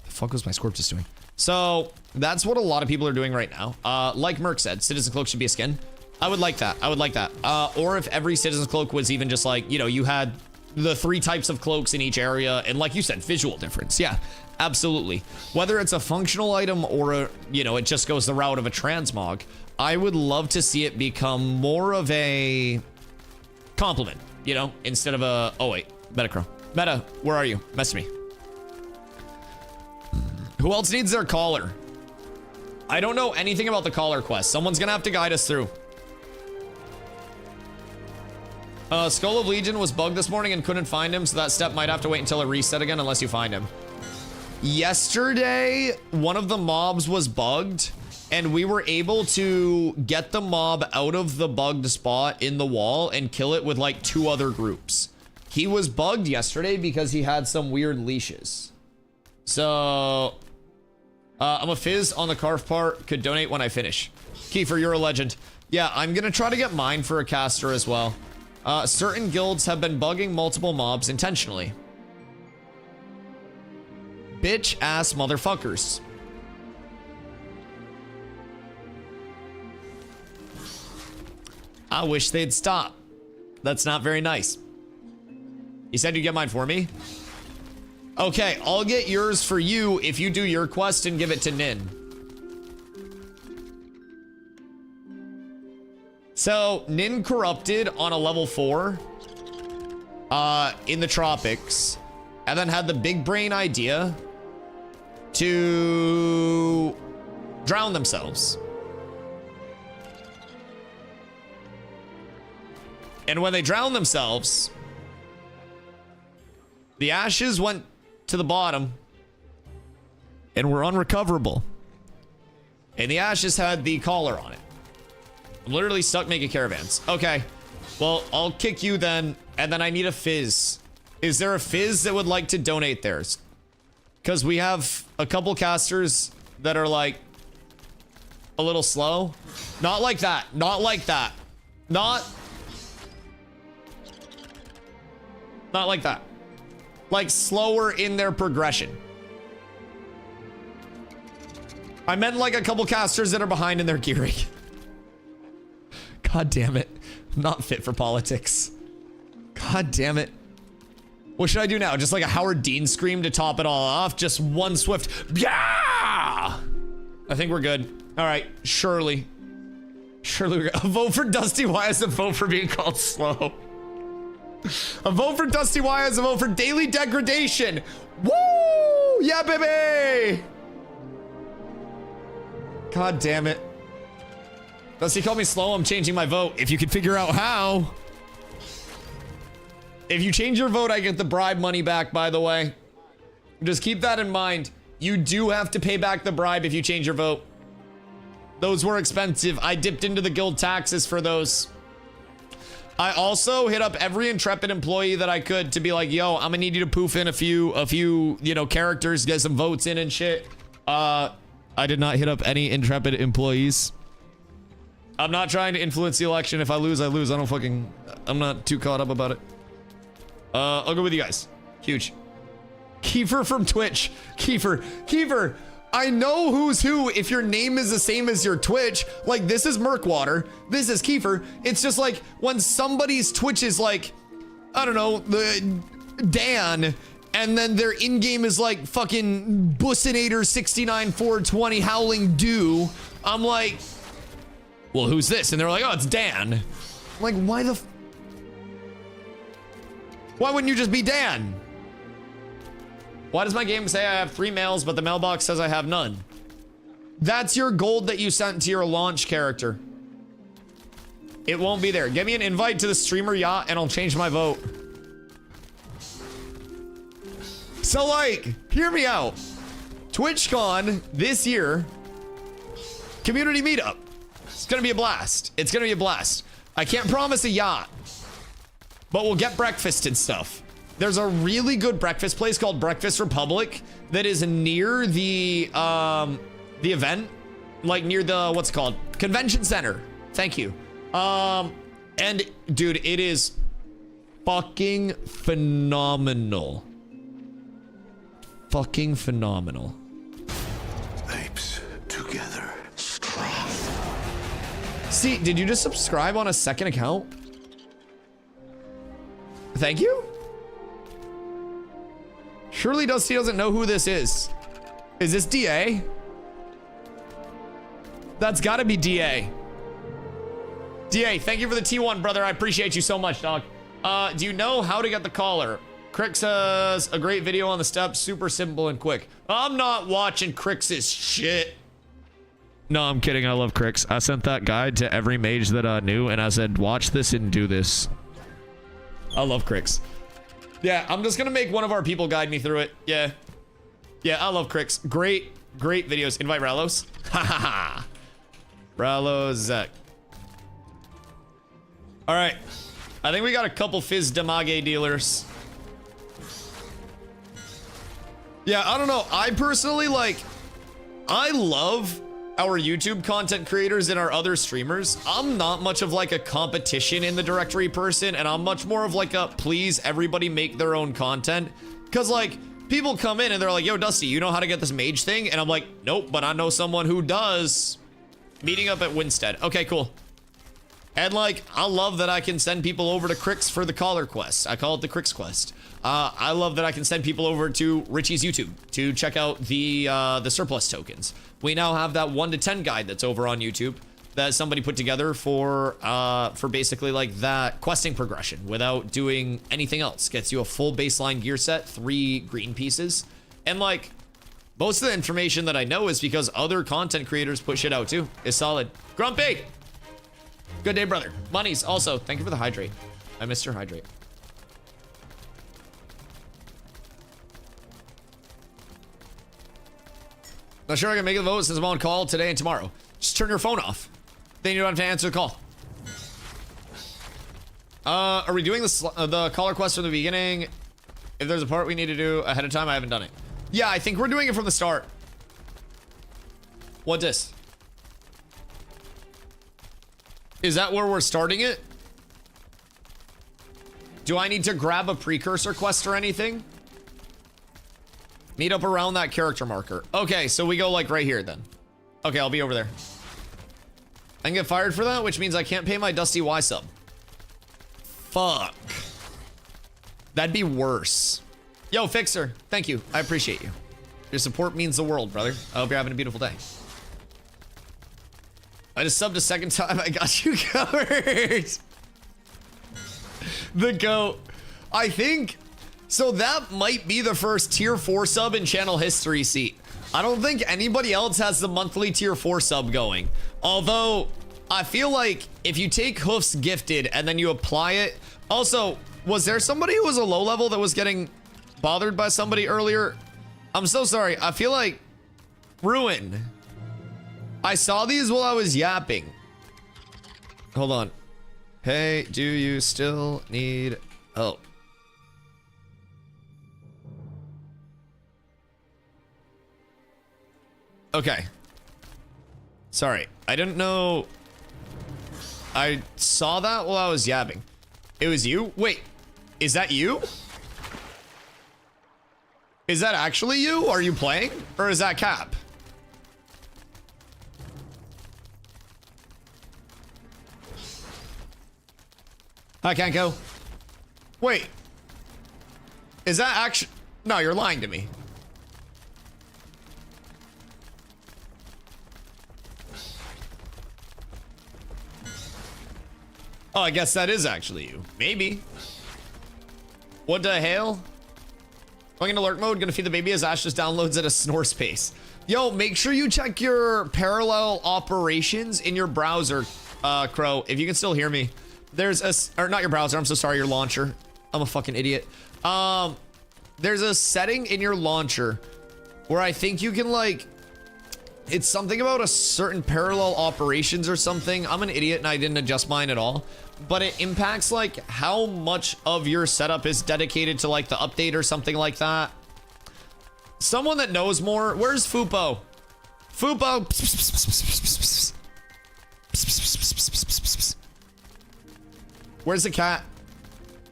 The fuck was my Scorp just doing? So that's what a lot of people are doing right now. Like Merc said, Citizen Cloak should be a skin. I would like that. I would like that. Or if every Citizen Cloak was even just like, you know, you had the 3 types of cloaks in each area, and like you said, visual difference. Yeah, absolutely. Whether it's a functional item or a, you know, it just goes the route of a transmog, I would love to see it become more of a compliment, you know, instead of a, oh wait, Metacrow. Meta, where are you? Mess me. Who else needs their collar? I don't know anything about the collar quest. Someone's gonna have to guide us through. Skull of Legion was bugged this morning and couldn't find him, so that step might have to wait until a reset again unless you find him. Yesterday, one of the mobs was bugged, and we were able to get the mob out of the bugged spot in the wall and kill it with like 2 other groups. He was bugged yesterday because he had some weird leashes. So, I'm a fizz on the Carf part, could donate when I finish. Kiefer, you're a legend. Yeah, I'm gonna try to get mine for a caster as well. Certain guilds have been bugging multiple mobs intentionally. Bitch ass motherfuckers. I wish they'd stop. That's not very nice. You said you'd get mine for me? Okay, I'll get yours for you if you do your quest and give it to Nin. So, Nin corrupted on a level 4 in the tropics, and then had the big brain idea to drown themselves. And when they drowned themselves, the ashes went to the bottom and were unrecoverable. And the ashes had the collar on it. I'm literally stuck making caravans. Okay, well, I'll kick you then, and then I need a fizz. Is there a fizz that would like to donate theirs? Because we have a couple casters that are like a little slow. Not like that. Not like that. Not like that. Like slower in their progression. I meant like a couple casters that are behind in their gearing. God damn it. I'm not fit for politics. God damn it. What should I do now? Just like a Howard Dean scream to top it all off? Just one swift, yeah! I think we're good. All right, surely. Surely we're good. A vote for DustyWhy is a vote for being called slow. A vote for DustyWhy is a vote for daily degradation. Woo! Yeah, baby! God damn it. Dusty called me slow, I'm changing my vote. If you could figure out how. If you change your vote, I get the bribe money back, by the way. Just keep that in mind. You do have to pay back the bribe if you change your vote. Those were expensive. I dipped into the guild taxes for those. I also hit up every Intrepid employee that I could to be like, yo, I'm gonna need you to poof in a few, you know, characters, get some votes in and shit. I did not hit up any Intrepid employees. I'm not trying to influence the election. If I lose, I lose. I'm not too caught up about it. I'll go with you guys. Huge. Kiefer from Twitch. Kiefer, I know who's who if your name is the same as your Twitch. Like, this is Murkwater. This is Kiefer. It's just like when somebody's Twitch is like, I don't know, Dan, and then their in-game is like fucking Bussinator 69420 Howling Dew. I'm like, well, who's this? And they're like, oh, it's Dan. I'm like, Why wouldn't you just be Dan? Why does my game say I have 3 mails, but the mailbox says I have none? That's your gold that you sent to your launch character. It won't be there. Give me an invite to the streamer yacht and I'll change my vote. So like, hear me out. TwitchCon this year, community meetup. It's gonna be a blast. It's gonna be a blast. I can't promise a yacht, but we'll get breakfast and stuff. There's a really good breakfast place called Breakfast Republic that is near the event, like near the, what's it called? Convention Center. Thank you. And dude, it is fucking phenomenal. Fucking phenomenal. Apes together. Strong. See, did you just subscribe on a second account? Thank you. Surely Dusty doesn't know who this is. Is this DA? That's gotta be DA. DA, thank you for the T1, brother. I appreciate you so much, dog. Do you know how to get the collar? Crick says, a great video on the steps, super simple and quick. I'm not watching Crick's shit. No, I'm kidding. I love Cricks. I sent that guide to every mage that I knew, and I said, watch this and do this. I love Cricks. Yeah, I'm just gonna make one of our people guide me through it. Yeah. Yeah, I love Cricks. Great, great videos. Invite Ralos. Ha ha ha. Ralos, Zek. All right. I think we got a couple Fizz Damage dealers. Yeah, I don't know. I personally I love our YouTube content creators and our other streamers. I'm not much of like a competition in the directory person, and I'm much more of like a please everybody make their own content. Cause like people come in and they're like, yo, Dusty, you know how to get this mage thing? And I'm like, nope, but I know someone who does. Meeting up at Winstead. Okay, cool. And like, I love that I can send people over to Cricks for the collar quest. I call it the Cricks quest. I love that I can send people over to Richie's YouTube to check out the surplus tokens. We now have that 1 to 10 guide that's over on YouTube that somebody put together for basically like that questing progression without doing anything else. Gets you a full baseline gear set, 3 green pieces, and like most of the information that I know is because other content creators push it out too. It's solid. Grumpy. Good day, brother. Monies, also, thank you for the hydrate. I missed your hydrate. Not sure I can make a vote since I'm on call today and tomorrow. Just turn your phone off. Then you don't have to answer the call. Are we doing the collar quest from the beginning? If there's a part we need to do ahead of time, I haven't done it. Yeah, I think we're doing it from the start. What this? Is that where we're starting it? Do I need to grab a precursor quest or anything? Meet up around that character marker. Okay, so we go like right here then. Okay, I'll be over there. I can get fired for that, which means I can't pay my DustyWhy sub. Fuck. That'd be worse. Yo, Fixer, thank you. I appreciate you. Your support means the world, brother. I hope you're having a beautiful day. I just subbed a second time. I got you covered. The GOAT. I think, so that might be the first tier 4 sub in channel history, seat. I don't think anybody else has the monthly tier 4 sub going. Although, I feel like if you take Hoofs Gifted and then you apply it. Also, was there somebody who was a low level that was getting bothered by somebody earlier? I'm so sorry. I feel like Ruin. I saw these while I was yapping. Hold on. Hey, do you still need help? Okay. Sorry. I didn't know. I saw that while I was yapping. It was you? Wait. Is that you? Is that actually you? Are you playing? Or is that Cap? I can't go. Wait. Is that actually? No, you're lying to me. Oh, I guess that is actually you. Maybe. What the hell? Going into lurk mode, gonna feed the baby as Ash just downloads at a snore space. Yo, make sure you check your parallel operations in your browser, Crow, if you can still hear me. There's or not your browser, I'm so sorry, your launcher. I'm a fucking idiot. There's a setting in your launcher where I think you can like, it's something about a certain parallel operations or something. I'm an idiot and I didn't adjust mine at all. But it impacts like how much of your setup is dedicated to like the update or something like that. Someone that knows more. Where's Fupo? Fupo. Where's the cat?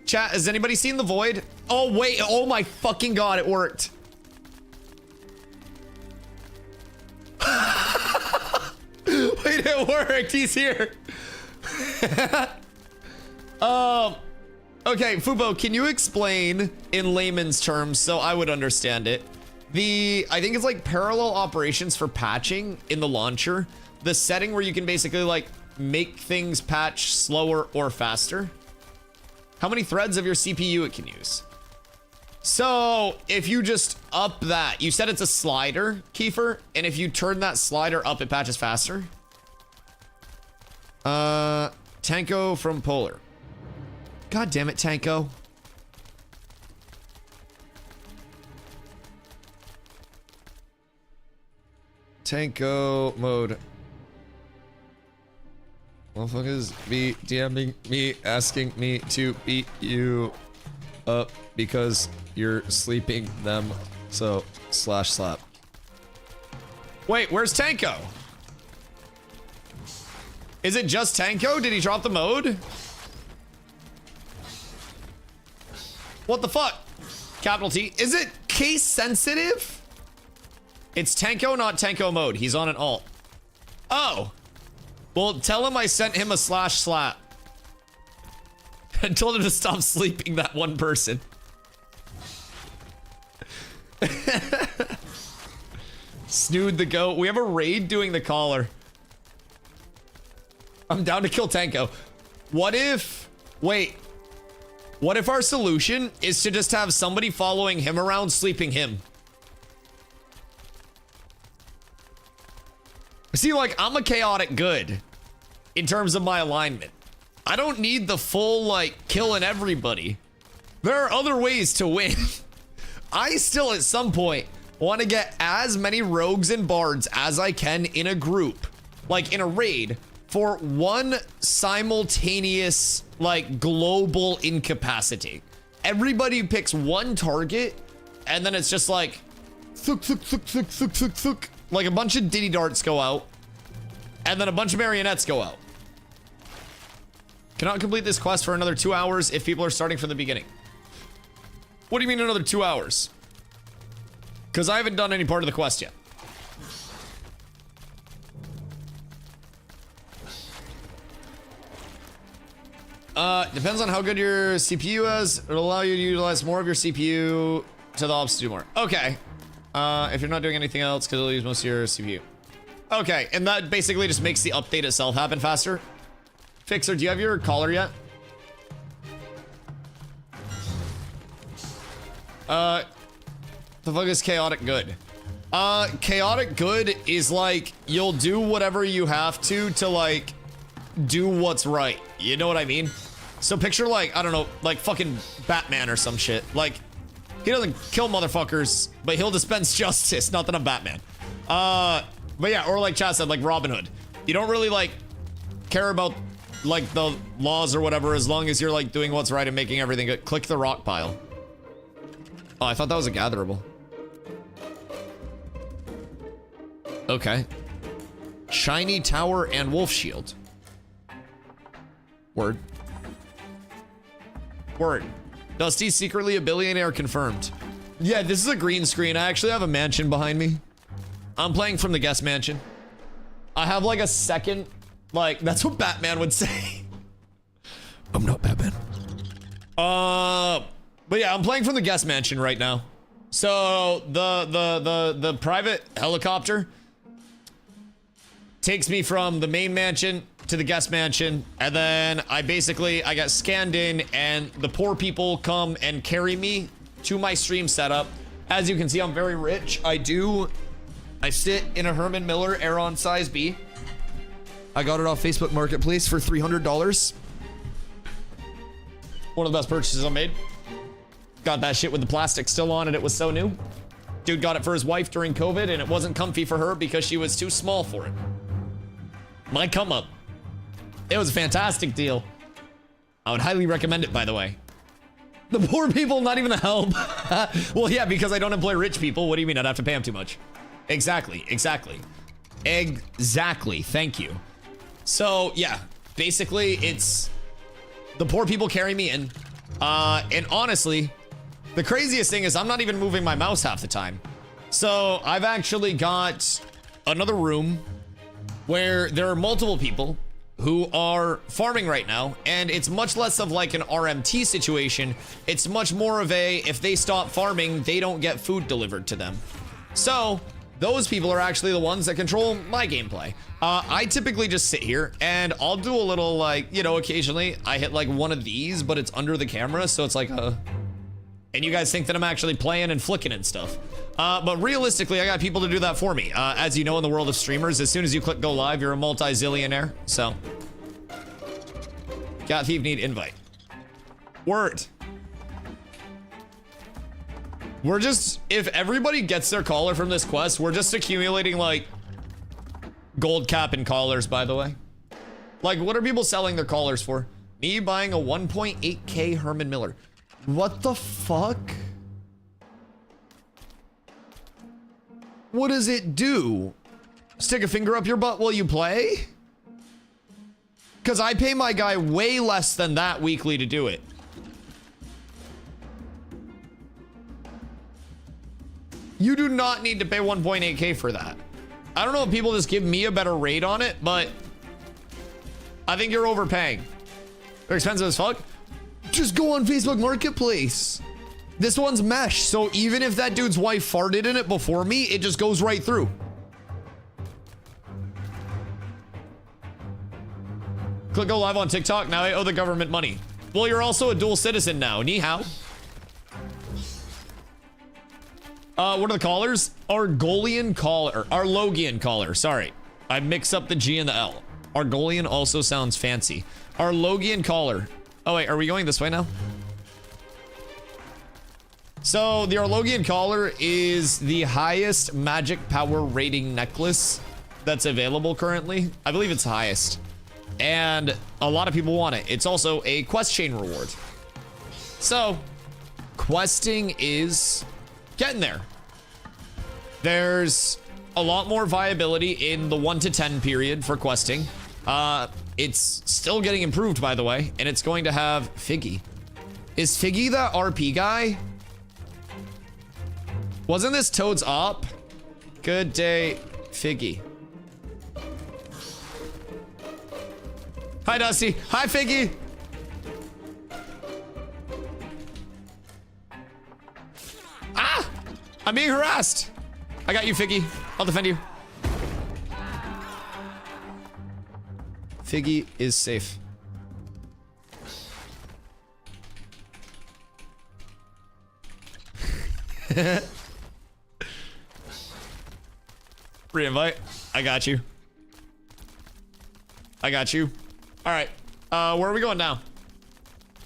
Chat, has anybody seen the void? Oh wait, oh my fucking god, it worked. Wait, it worked, he's here. Okay, Fubo, can you explain in layman's terms so I would understand it? I think it's like parallel operations for patching in the launcher. The setting where you can basically like make things patch slower or faster. How many threads of your CPU it can use? So if you just up that, you said it's a slider, Kiefer, and if you turn that slider up, it patches faster. Tanko from Polar. God damn it, Tanko. Tanko mode. Motherfuckers be DMing me, asking me to beat you up because you're sleeping them. So, /slap. Wait, where's Tanko? Is it just Tanko? Did he drop the mode? What the fuck? Capital T. Is it case sensitive? It's Tanko, not Tanko mode. He's on an alt. Oh. Well, tell him I sent him a /slap. I told him to stop sleeping that one person. Snood the goat. We have a raid doing the collar. I'm down to kill Tanko. What if... Wait. What if our solution is to just have somebody following him around, sleeping him? See, like, I'm a chaotic good in terms of my alignment. I don't need the full, like, killing everybody. There are other ways to win. I still, at some point, want to get as many rogues and bards as I can in a group, like in a raid, for one simultaneous, like, global incapacity. Everybody picks one target, and then it's just like, thuk, thuk, thuk, thuk, thuk, thuk, thuk. Like a bunch of diddy darts go out, and then a bunch of marionettes go out. Cannot complete this quest for another 2 hours if people are starting from the beginning. What do you mean another 2 hours? Because I haven't done any part of the quest yet. Depends on how good your CPU is. It'll allow you to utilize more of your CPU to the ops to do more. Okay. If you're not doing anything else, because it'll use most of your CPU. Okay, and that basically just makes the update itself happen faster. Fixer, do you have your collar yet? The fuck is chaotic good? Chaotic good is like, you'll do whatever you have to like, do what's right. You know what I mean? So picture like, I don't know, like fucking Batman or some shit. Like, he doesn't kill motherfuckers, but he'll dispense justice. Not that I'm Batman. But yeah, or like Chad said, like Robin Hood. You don't really like care about like the laws or whatever as long as you're like doing what's right and making everything good. Click the rock pile. Oh, I thought that was a gatherable. Okay. Shiny tower and wolf shield. Word. Word. Dusty's secretly a billionaire confirmed. Yeah, this is a green screen. I actually have a mansion behind me. I'm playing from the guest mansion. I have like a second, like, that's what Batman would say. I'm not Batman. But yeah, I'm playing from the guest mansion right now. So the private helicopter, takes me from the main mansion to the guest mansion, and then I got scanned in, and the poor people come and carry me to my stream setup. As you can see, I'm very rich. I sit in a Herman Miller Aeron size B. I got it off Facebook Marketplace for $300. One of the best purchases I made. Got that shit with the plastic still on it. It was so new. Dude got it for his wife during COVID, and it wasn't comfy for her because she was too small for it. My come up. It was a fantastic deal. I would highly recommend it, by the way. The poor people, not even a help. Well, yeah, because I don't employ rich people. What do you mean? I'd have to pay them too much. Exactly. Thank you. So, yeah, basically, it's the poor people carry me in. And honestly, the craziest thing is I'm not even moving my mouse half the time. So I've actually got another room where there are multiple people who are farming right now, and it's much less of like an RMT situation. It's much more of a, if they stop farming, they don't get food delivered to them. So those people are actually the ones that control my gameplay. I typically just sit here and I'll do a little, like, you know, occasionally I hit like one of these, but it's under the camera, so it's like and you guys think that I'm actually playing and flicking and stuff. But realistically, I got people to do that for me. As you know, in the world of streamers, as soon as you click go live, you're a multi-zillionaire. So, Cat Thief need invite. Word. We're just, if everybody gets their collar from this quest, we're just accumulating like gold cap and collars, by the way. Like, what are people selling their collars for? Me buying a 1.8K Herman Miller. What the fuck? What does it do? Stick a finger up your butt while you play? Because I pay my guy way less than that weekly to do it. You do not need to pay 1.8K for that. I don't know if people just give me a better rate on it, but I think you're overpaying. They're expensive as fuck. Just go on Facebook Marketplace. This one's mesh, so even if that dude's wife farted in it before me, it just goes right through. Click go live on TikTok. Now I owe the government money. Well, you're also a dual citizen now. Ni hao. What are the collars? Argolian collar. Arlogian collar. Sorry. I mix up the G and the L. Argolian also sounds fancy. Arlogian collar. Oh, wait. Are we going this way now? So, the Arlogian collar is the highest magic power rating necklace that's available currently. I believe it's highest. And a lot of people want it. It's also a quest chain reward. So, questing is getting there. There's a lot more viability in the 1 to 10 period for questing. It's still getting improved, by the way, and it's going to have Figgy. Is Figgy the RP guy? Wasn't this Toad's op? Good day, Figgy. Hi, Dusty. Hi, Figgy. Ah! I'm being harassed. I got you, Figgy. I'll defend you. Figgy is safe. Re-invite. I got you. I got you. All right. Where are we going now?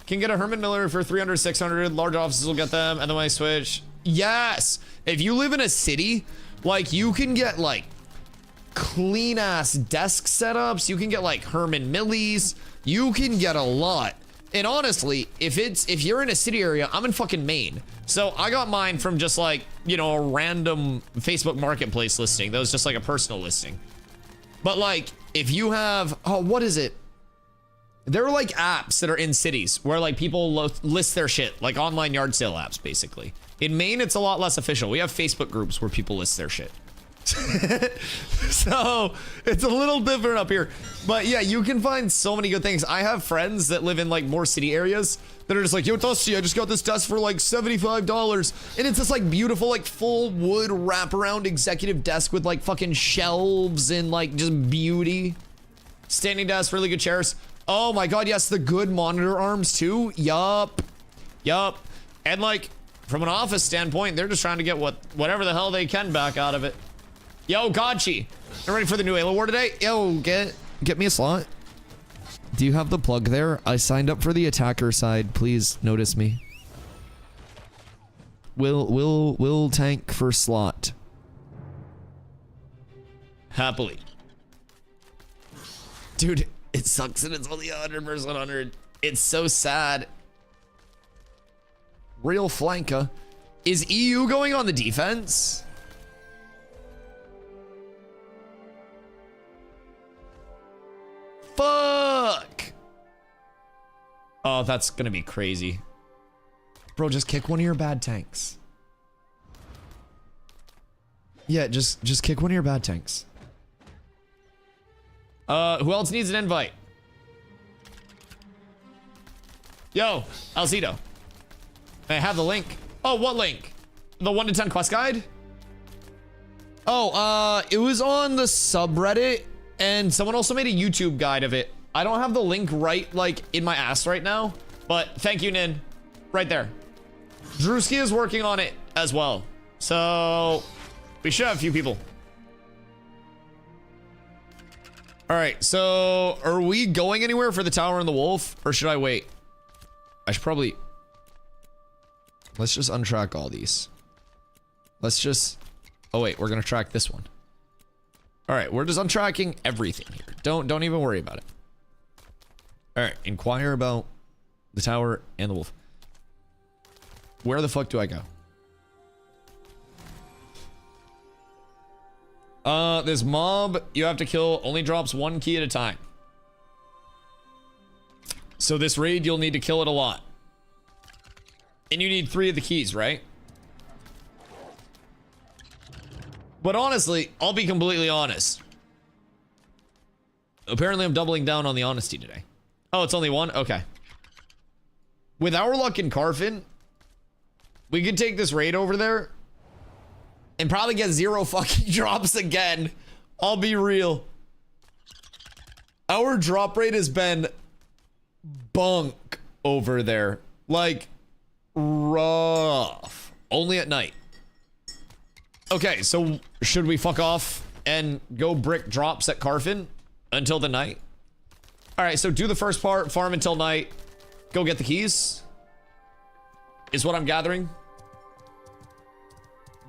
Can get a Herman Miller for 300, 600. Large offices will get them. And then when I switch. Yes. If you live in a city, like, you can get like clean ass desk setups. You can get like Herman Millies. You can get a lot. And honestly, if you're in a city area, I'm in fucking Maine. So I got mine from just like, you know, a random Facebook Marketplace listing. That was just like a personal listing. But like, if you have, oh, what is it? There are like apps that are in cities where like people list their shit, like online yard sale apps, basically. In Maine, it's a lot less official. We have Facebook groups where people list their shit. So it's a little different up here, but yeah, you can find so many good things. I have friends that live in like more city areas that are just like, yo, Dusty, I just got this desk for like $75, and it's this like beautiful like full wood wraparound executive desk with like fucking shelves and like just beauty. Standing desk, really good chairs. Oh my god, yes, the good monitor arms too. Yup. And like from an office standpoint, they're just trying to get whatever the hell they can back out of it. Yo, Gotchi, you ready for the new Halo War today? Yo, get me a slot. Do you have the plug there? I signed up for the attacker side. Please notice me. Will tank for slot. Happily. Dude, it sucks that it's only 100 versus 100. It's so sad. Real flanker. Is EU going on the defense? Fuck. Oh, that's gonna be crazy. Bro, just kick one of your bad tanks. Yeah, just kick one of your bad tanks. Who else needs an invite? Yo, Alcido. I have the link. Oh, what link? The 1 to 10 quest guide? Oh, it was on the subreddit, and someone also made a YouTube guide of it. I don't have the link right, like, in my ass right now, but thank you, Nin. Right there. Drewski is working on it as well. So, we should have a few people. All right, so are we going anywhere for the tower and the wolf, or should I wait? I should probably... Let's just untrack all these. Let's just... Oh wait, we're gonna track this one. All right, we're just untracking everything here. Don't even worry about it. All right, inquire about the tower and the wolf. Where the fuck do I go? This mob you have to kill only drops 1 key at a time. So this raid, you'll need to kill it a lot. And you need 3 of the keys, right? But honestly, I'll be completely honest. Apparently I'm doubling down on the honesty today. Oh, it's only 1? Okay. With our luck in Carfin, we could take this raid over there and probably get 0 fucking drops again. I'll be real. Our drop rate has been bunk over there. Like, rough. Only at night. Okay, so should we fuck off and go brick drops at Carfin until the night? All right, so do the first part, farm until night, go get the keys, is what I'm gathering.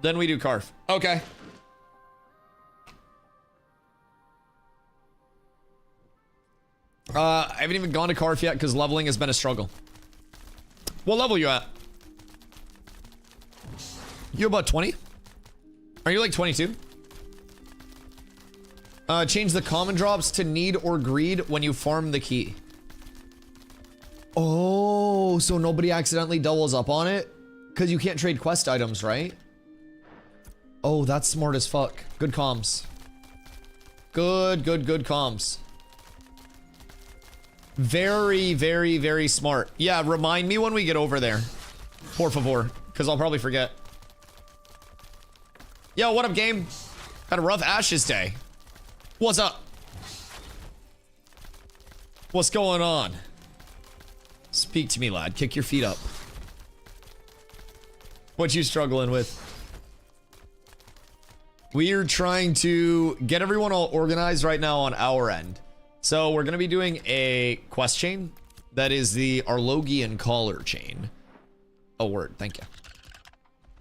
Then we do Carf. Okay. I haven't even gone to Carf yet because leveling has been a struggle. What level you at? You about 20? Are you like 22? Change the common drops to need or greed when you farm the key. Oh, so nobody accidentally doubles up on it? Because you can't trade quest items, right? Oh, that's smart as fuck. Good comms. Good comms. Very, very, very smart. Yeah, remind me when we get over there. Por favor, because I'll probably forget. Yo, what up, game? Had a rough Ashes day. What's up? What's going on? Speak to me, lad. Kick your feet up. What you struggling with? We're trying to get everyone all organized right now on our end. So we're going to be doing a quest chain. That is the Arlogian Caller chain. Oh, word. Thank you.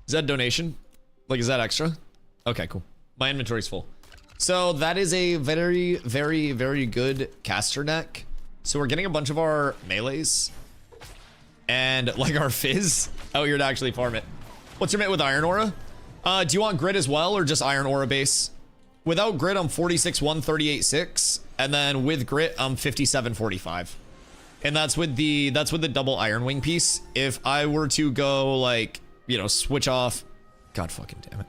Is that donation? Like, is that extra? Okay, cool. My inventory's full. So that is a very, very, very good caster deck. So we're getting a bunch of our melees and like our fizz out here to actually farm it. What's your mate with Iron Aura? Do you want grid as well or just Iron Aura base? Without grid, I'm 46-1, 38-6. And then with grit, I'm 57-45. And that's with the double Iron Wing piece. If I were to go like, you know, switch off. God fucking damn it.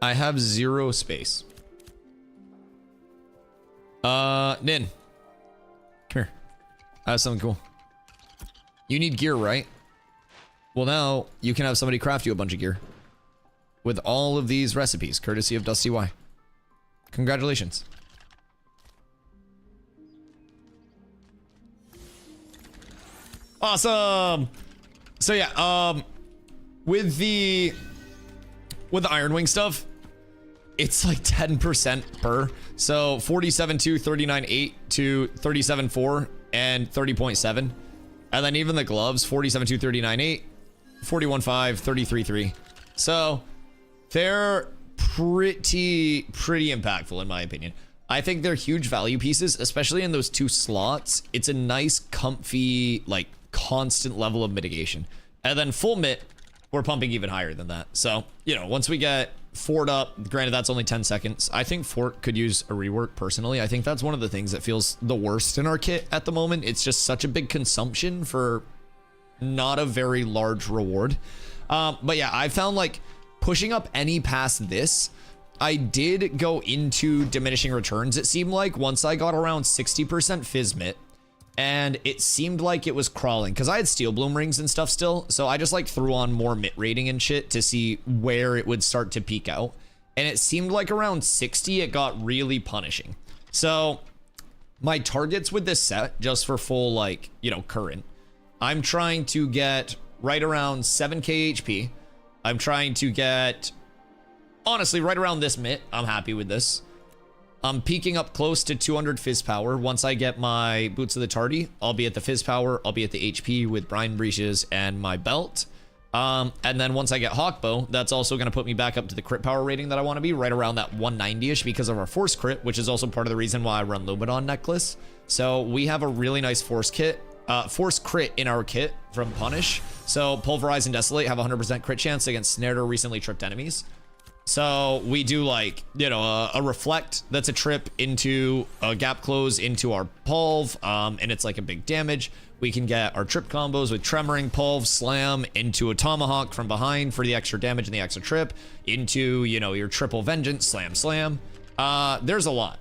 I have 0 space. Nin. Come here. I have something cool. You need gear, right? Well, now you can have somebody craft you a bunch of gear. With all of these recipes, courtesy of DustyWhy. Congratulations. Awesome. So yeah, with the Iron Wing stuff, it's like 10% per. So 47.2, 39.8 to 37.4 and 30.7. And then even the gloves, 47.2, 39.8, 41.5, 33.3. So they're pretty impactful in my opinion. I think they're huge value pieces, especially in those 2 slots. It's a nice, comfy, like constant level of mitigation. And then full mitt, we're pumping even higher than that. So, you know, once we get Fort up, granted that's only 10 seconds. I think Fort could use a rework personally. I think that's one of the things that feels the worst in our kit at the moment. It's just such a big consumption for not a very large reward. But yeah, I found like pushing up any past this, I did go into diminishing returns. It seemed like once I got around 60% Fizzmit, and it seemed like it was crawling because I had steel bloom rings and stuff still. So I just like threw on more mitt rating and shit to see where it would start to peak out. And it seemed like around 60, it got really punishing. So my targets with this set, just for full, like, you know, current, I'm trying to get right around 7k HP. I'm trying to get, honestly, right around this mitt. I'm happy with this. I'm peaking up close to 200 fizz power. Once I get my boots of the tardy, I'll be at the fizz power, I'll be at the HP with brine breeches and my belt. And then once I get hawkbow, that's also going to put me back up to the crit power rating that I want to be, right around that 190-ish because of our force crit, which is also part of the reason why I run Lobodon necklace. So we have a really nice force crit in our kit from Punish. So Pulverize and Desolate have 100% crit chance against snared or recently tripped enemies. So we do, like, you know, a reflect that's a trip into a gap close into our pulv, and it's like a big damage. We can get our trip combos with tremoring, pulv, slam into a tomahawk from behind for the extra damage and the extra trip, into, you know, your triple vengeance, slam. There's a lot.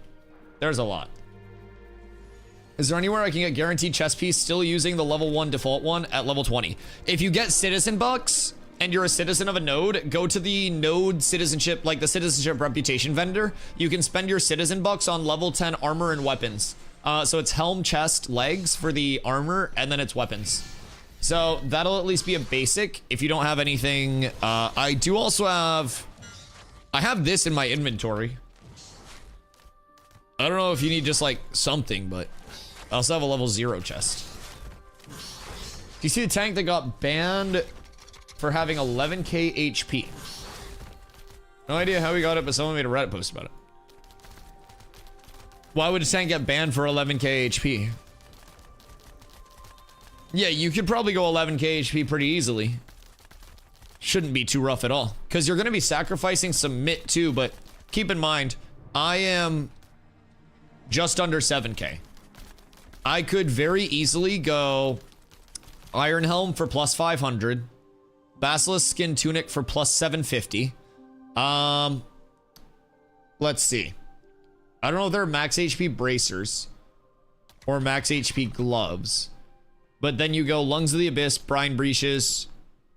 Is there anywhere I can get guaranteed chest piece still using the level 1 default one at level 20? If you get citizen bucks and you're a citizen of a node, go to the node citizenship, like the citizenship reputation vendor. You can spend your citizen bucks on level 10 armor and weapons. So it's helm, chest, legs for the armor, and then it's weapons. So that'll at least be a basic if you don't have anything. I do also have, I have this in my inventory. I don't know if you need just like something, but I also have a level 0 chest. Do you see the tank that got banned for having 11k HP? No idea how we got it, but someone made a Reddit post about it. Why would a tank get banned for 11k HP? Yeah, you could probably go 11k HP pretty easily. Shouldn't be too rough at all. Because you're going to be sacrificing some mitt too, but keep in mind, I am just under 7k. I could very easily go Iron Helm for plus 500. Basilisk Skin Tunic for plus 750. Let's see. I don't know if they're max HP bracers or max HP gloves. But then you go Lungs of the Abyss, Brine Breeches.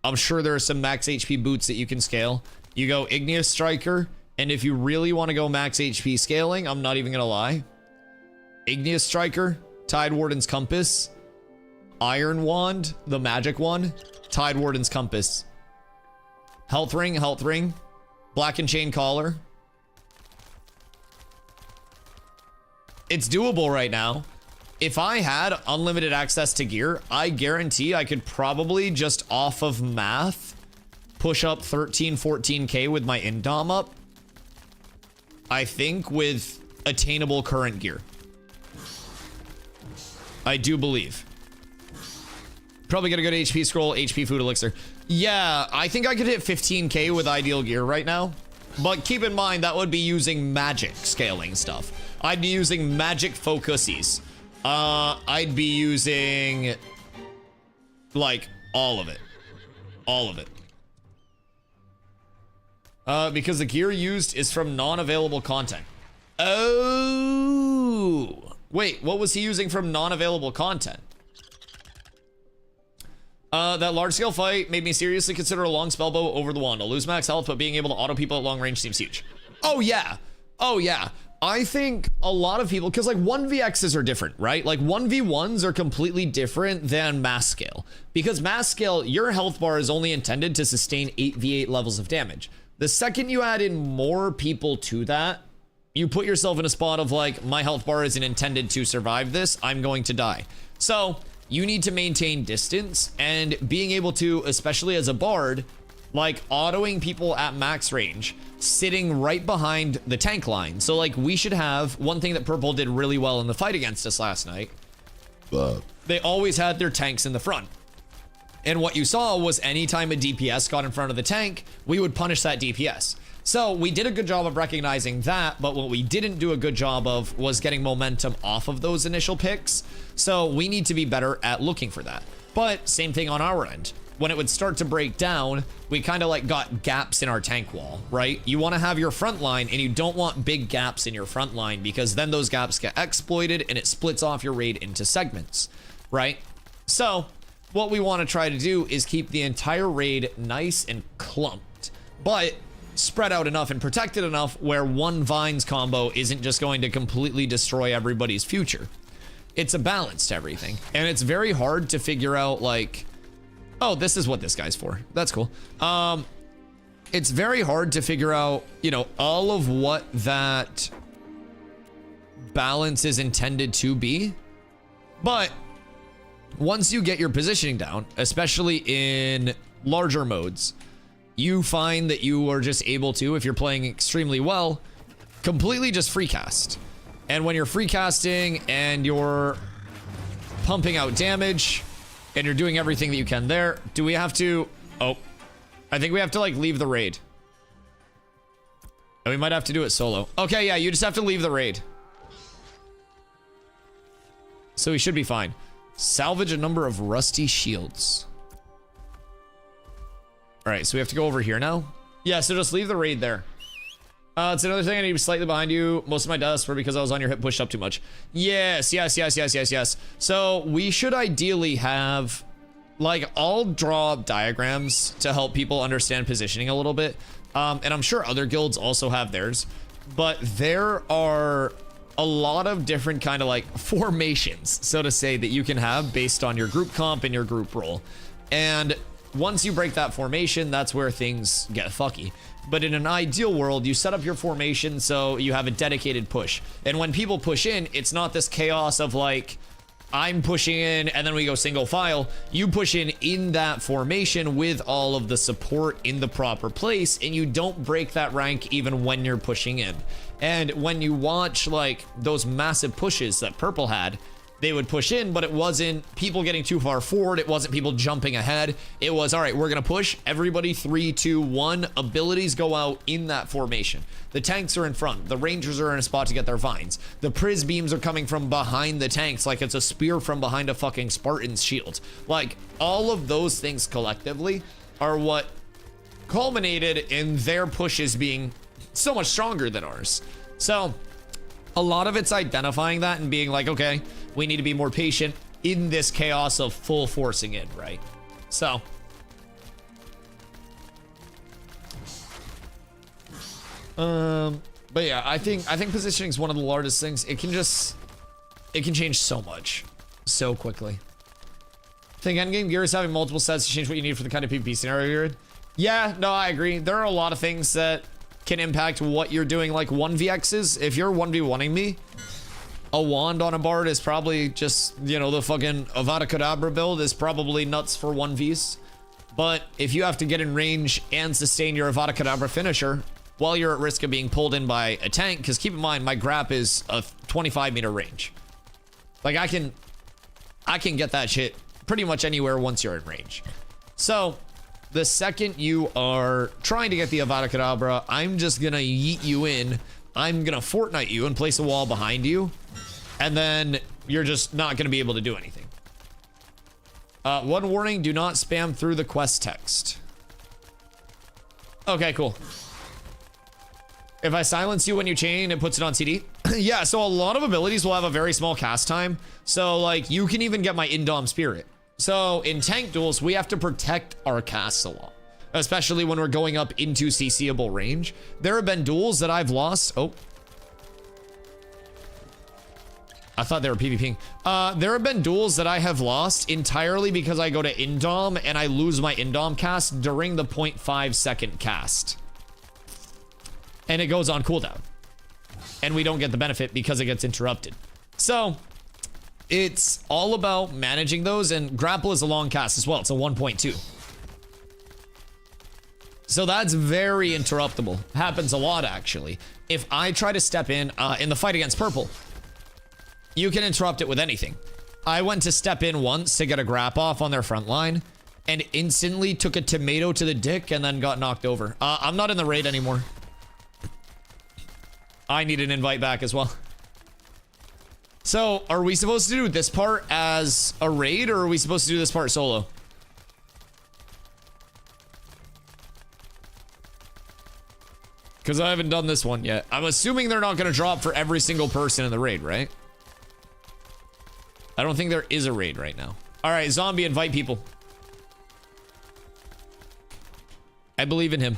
I'm sure there are some max HP boots that you can scale. You go Igneous Striker. And if you really want to go max HP scaling, I'm not even going to lie. Igneous Striker, Tide Warden's Compass, Iron Wand, the magic one, Tide Warden's Compass, Health Ring, Black and Chain Collar. It's doable right now. If I had unlimited access to gear, I guarantee I could probably just off of math push up 13, 14k with my Indom up. I think with attainable current gear. I do believe. Probably get a good HP scroll, HP food elixir. Yeah, I think I could hit 15k with ideal gear right now. But keep in mind, that would be using magic scaling stuff. I'd be using magic focuses. I'd be using, like, all of it. All of it. Because the gear used is from non-available content. Oh, wait, what was he using from non-available content? That large-scale fight made me seriously consider a long spellbow over the wand. I'll lose max health, but being able to auto people at long range seems huge. Oh yeah, oh yeah. I think a lot of people, because like 1vx's are different, right? Like 1v1s are completely different than mass scale. Because mass scale, your health bar is only intended to sustain 8v8 levels of damage. The second you add in more people to that, you put yourself in a spot of like, my health bar isn't intended to survive this, I'm going to die. So you need to maintain distance, and being able to, especially as a bard, like autoing people at max range, sitting right behind the tank line. So like we should have one thing that purple did really well in the fight against us last night. They always had their tanks in the front. And what you saw was anytime a DPS got in front of the tank, we would punish that DPS. So we did a good job of recognizing that, but what we didn't do a good job of was getting momentum off of those initial picks. So we need to be better at looking for that. But same thing on our end. When it would start to break down, we kind of like got gaps in our tank wall, right? You want to have your front line, and you don't want big gaps in your front line, because then those gaps get exploited and it splits off your raid into segments, right? So what we want to try to do is keep the entire raid nice and clumped, but spread out enough and protected enough where one Vines combo isn't just going to completely destroy everybody's future. It's a balance to everything, and it's very hard to figure out like, oh, this is what this guy's for. That's cool. It's very hard to figure out, you know, all of what that balance is intended to be. But once you get your positioning down, especially in larger modes, you find that you are just able to, if you're playing extremely well, completely just free cast. And when you're free casting and you're pumping out damage, and you're doing everything that you can there, do we have to... Oh, I think we have to like leave the raid. And we might have to do it solo. Okay, yeah, you just have to leave the raid. So we should be fine. Salvage a number of rusty shields. All right, so we have to go over here now. Yeah, so just leave the raid there. It's another thing, I need to be slightly behind you. Most of my deaths were because I was on your hip pushed up too much. Yes. So we should ideally have, like, I'll draw up diagrams to help people understand positioning a little bit. And I'm sure other guilds also have theirs, but there are a lot of different kind of like formations, so to say, that you can have based on your group comp and your group role. And once you break that formation, that's where things get fucky. But in an ideal world, you set up your formation so you have a dedicated push. And when people push in, it's not this chaos of like, I'm pushing in and then we go single file. You push in that formation with all of the support in the proper place, and you don't break that rank even when you're pushing in. And when you watch like those massive pushes that Purple had, they would push in, but it wasn't people getting too far forward. It wasn't people jumping ahead. It was, all right, we're going to push. Everybody 3, 2, 1. Abilities go out in that formation. The tanks are in front. The rangers are in a spot to get their vines. The Priz beams are coming from behind the tanks like it's a spear from behind a fucking Spartan's shield. Like, all of those things collectively are what culminated in their pushes being so much stronger than ours. So a lot of it's identifying that and being like, okay, we need to be more patient in this chaos of full forcing in, right? So but yeah, I think positioning is one of the largest things. It can change so much so quickly. I think endgame gear is having multiple sets to change what you need for the kind of PvP scenario you're in. Yeah, no, I agree. There are a lot of things that can impact what you're doing, like 1vx's. If you're 1v1ing me, a wand on a bard is probably just, you know, the fucking Avada Kedavra build is probably nuts for 1vs. But if you have to get in range and sustain your Avada Kedavra finisher while you're at risk of being pulled in by a tank, because keep in mind, my grap is a 25-meter range. Like, I can get that shit pretty much anywhere once you're in range. So the second you are trying to get the Avada Kedavra, I'm just gonna yeet you in. I'm gonna Fortnite you and place a wall behind you, and then you're just not gonna be able to do anything. One warning, do not spam through the quest text. Okay, cool. If I silence you when you chain, it puts it on CD. Yeah, so a lot of abilities will have a very small cast time. So like you can even get my Indom Spirit. So in tank duels, we have to protect our casts a lot, especially when we're going up into CCable range. There have been duels that I've lost. Oh, I thought they were PvPing. There have been duels that I have lost entirely because I go to Indom and I lose my Indom cast during the 0.5 second cast. And it goes on cooldown. And we don't get the benefit because it gets interrupted. So, it's all about managing those, and grapple is a long cast as well. It's a 1.2. So that's very interruptible. Happens a lot, actually. If I try to step in the fight against purple, you can interrupt it with anything. I went to step in once to get a grap off on their front line, and instantly took a tomato to the dick and then got knocked over. I'm not in the raid anymore. I need an invite back as well. So, are we supposed to do this part as a raid, or are we supposed to do this part solo? Because I haven't done this one yet. I'm assuming they're not going to drop for every single person in the raid, right? I don't think there is a raid right now. All right, zombie, invite people. I believe in him.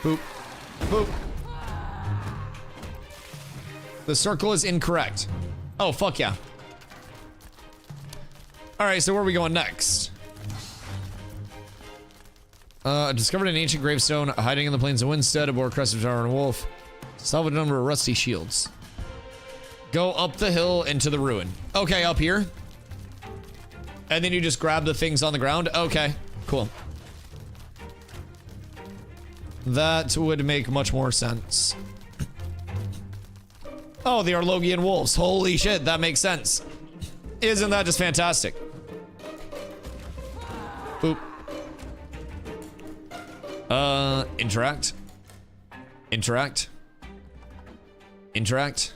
Boop. Boop. The circle is incorrect. Oh, fuck yeah. All right, so where are we going next? Discovered an ancient gravestone hiding in the plains of Winstead aboard Crescent Tower and Wolf. Salvaged a number of rusty shields. Go up the hill into the ruin. Okay, up here. And then you just grab the things on the ground. Okay, cool. That would make much more sense. Oh, the Arlogian wolves. Holy shit, that makes sense. Isn't that just fantastic? Boop. Interact. Interact. Interact.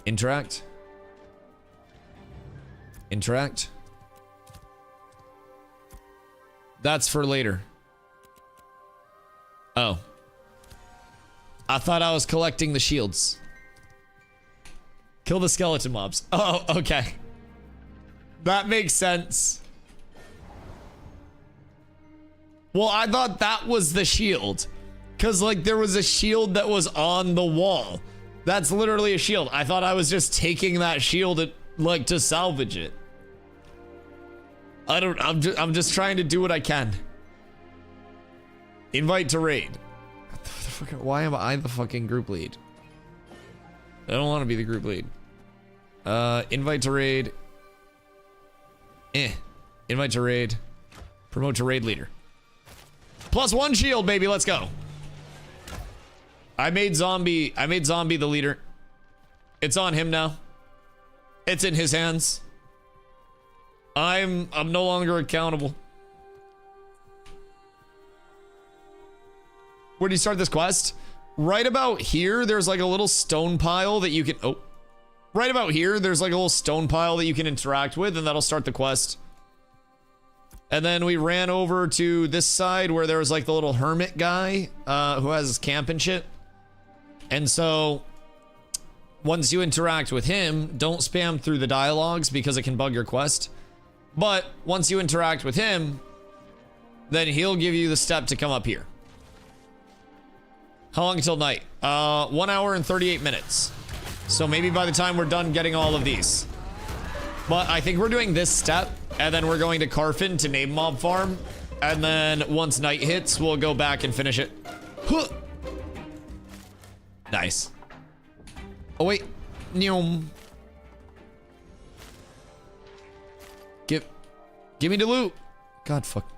Interact. Interact. That's for later. Oh. I thought I was collecting the shields. Kill the skeleton mobs. Oh, okay. That makes sense. Well, I thought that was the shield. Because, like, there was a shield that was on the wall. That's literally a shield. I thought I was just taking that shield, like, to salvage it. I'm just trying to do what I can. Invite to raid. Why am I the fucking group lead? I don't want to be the group lead. Invite to raid. Invite to raid. Promote to raid leader. +1 shield, baby. Let's go. I made zombie the leader. It's on him now. It's in his hands. I'm no longer accountable. Where do you start this quest? Right about here, there's like a little stone pile that you can... Oh. Right about here, there's like a little stone pile that you can interact with, and that'll start the quest. And then we ran over to this side where there was like the little hermit guy who has his camp and shit. And so, once you interact with him, don't spam through the dialogues because it can bug your quest. But once you interact with him, then he'll give you the step to come up here. How long until night? 1 hour and 38 minutes. So maybe by the time we're done getting all of these. But I think we're doing this step, and then we're going to Carfin to name mob farm. And then once night hits, we'll go back and finish it. Huh. Nice. Oh wait. Neom. Give me the loot. God fuck.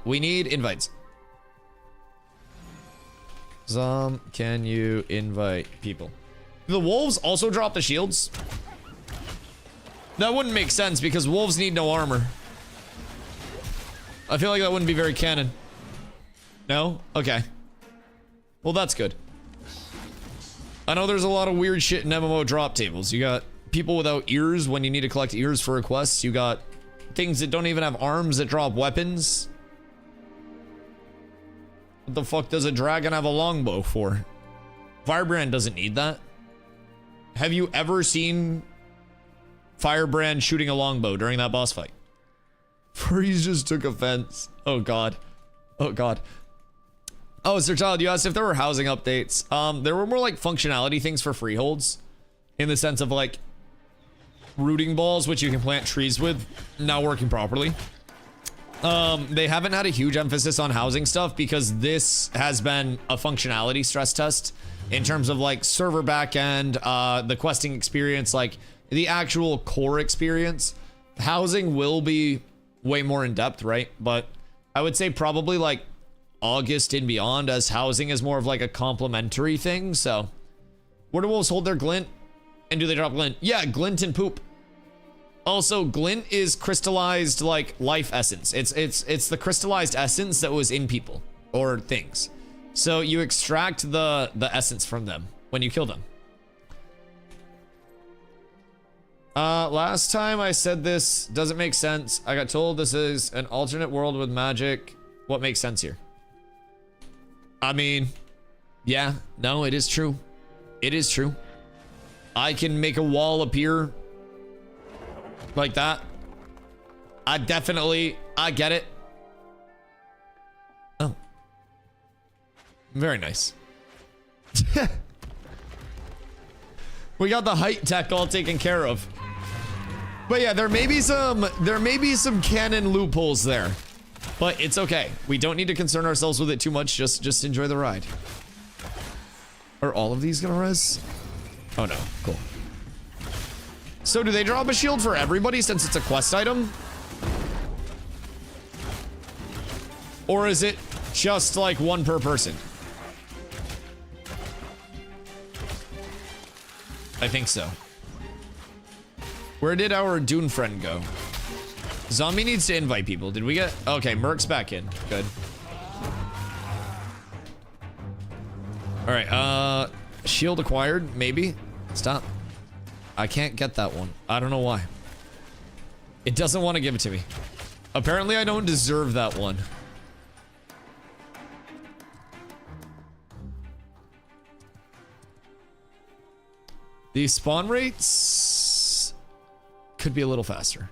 We need invites. Can you invite people? Do the wolves also drop the shields? That wouldn't make sense because wolves need no armor. I feel like that wouldn't be very canon. No? Okay. Well, that's good. I know there's a lot of weird shit in MMO drop tables. You got people without ears when you need to collect ears for a quest. You got things that don't even have arms that drop weapons. What the fuck does a dragon have a longbow for? Firebrand doesn't need that. Have you ever seen Firebrand shooting a longbow during that boss fight? Freeze just took offense. Oh god. Oh god. Oh, Sir Child, you asked if there were housing updates. There were more like functionality things for freeholds, in the sense of like rooting balls, which you can plant trees with, now working properly. They haven't had a huge emphasis on housing stuff because this has been a functionality stress test in terms of like server backend, the questing experience, like the actual core experience. Housing will be way more in depth, right? But I would say probably like August and beyond, as housing is more of like a complementary thing. So where do wolves hold their glint? And do they drop glint? Yeah, glint and poop. Also, glint is crystallized like life essence. It's the crystallized essence that was in people or things. So you extract the essence from them when you kill them. Last time I said this doesn't make sense. I got told this is an alternate world with magic. What makes sense here? I mean, yeah, no, it is true. It is true. I can make a wall appear like that. I get it. Oh. Very nice. We got the height tech all taken care of. But yeah, there may be some canon loopholes there. But it's okay. We don't need to concern ourselves with it too much. Just enjoy the ride. Are all of these gonna res? Oh no, cool. So do they drop a shield for everybody since it's a quest item? Or is it just like one per person? I think so. Where did our Dune friend go? Zombie needs to invite people. Did we get... Okay, Merc's back in. Good. Alright, shield acquired, maybe? Stop. I can't get that one. I don't know why. It doesn't want to give it to me. Apparently, I don't deserve that one. The spawn rates could be a little faster.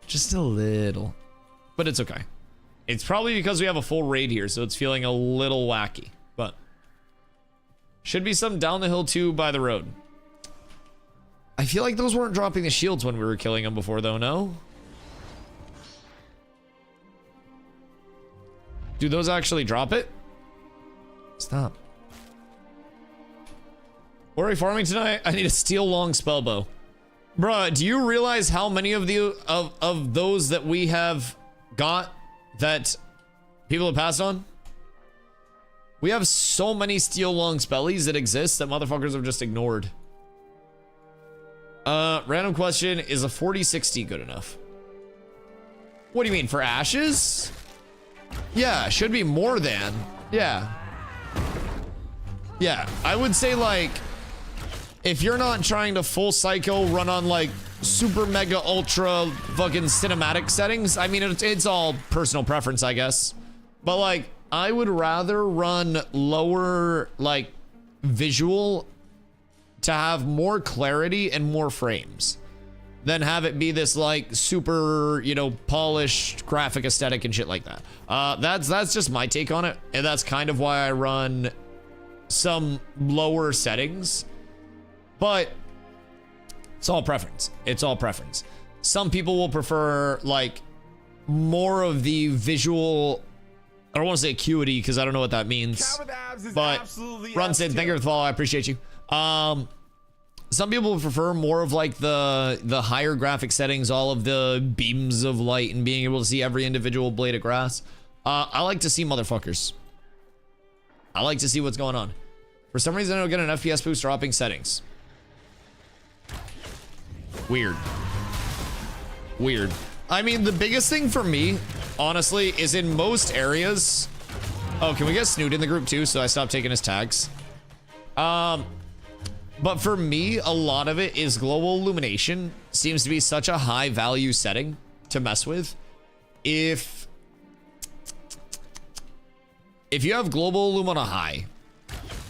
Just a little. But it's okay. It's probably because we have a full raid here, so it's feeling a little wacky. But should be some down the hill too by the road. I feel like those weren't dropping the shields when we were killing them before, though, no? Do those actually drop it? Stop. What are we farming tonight? I need a steel long spellbow. Bruh, do you realize how many of the of those that we have got that people have passed on? We have so many steel long spellies that exist that motherfuckers have just ignored. Random question, is a 4060 good enough? What do you mean, for ashes? Yeah, should be more than. Yeah. Yeah, I would say like, if you're not trying to full cycle run on like super mega ultra fucking cinematic settings, I mean, it's all personal preference, I guess. But like, I would rather run lower like visual to have more clarity and more frames than have it be this like super, you know, polished graphic aesthetic and shit like that. That's just my take on it, and that's kind of why I run some lower settings. But it's all preference. It's all preference. Some people will prefer like more of the visual, I don't want to say acuity because I don't know what that means. But Runson, thank you for the follow. I appreciate you. Some people would prefer more of like the higher graphic settings, all of the beams of light and being able to see every individual blade of grass. I like to see motherfuckers. I like to see what's going on. For some reason, I don't get an FPS boost dropping settings. Weird. Weird. I mean, the biggest thing for me, honestly, is in most areas. Oh, can we get Snoot in the group too? So I stopped taking his tags. But for me, a lot of it is global illumination seems to be such a high value setting to mess with. If if you have global Illumina high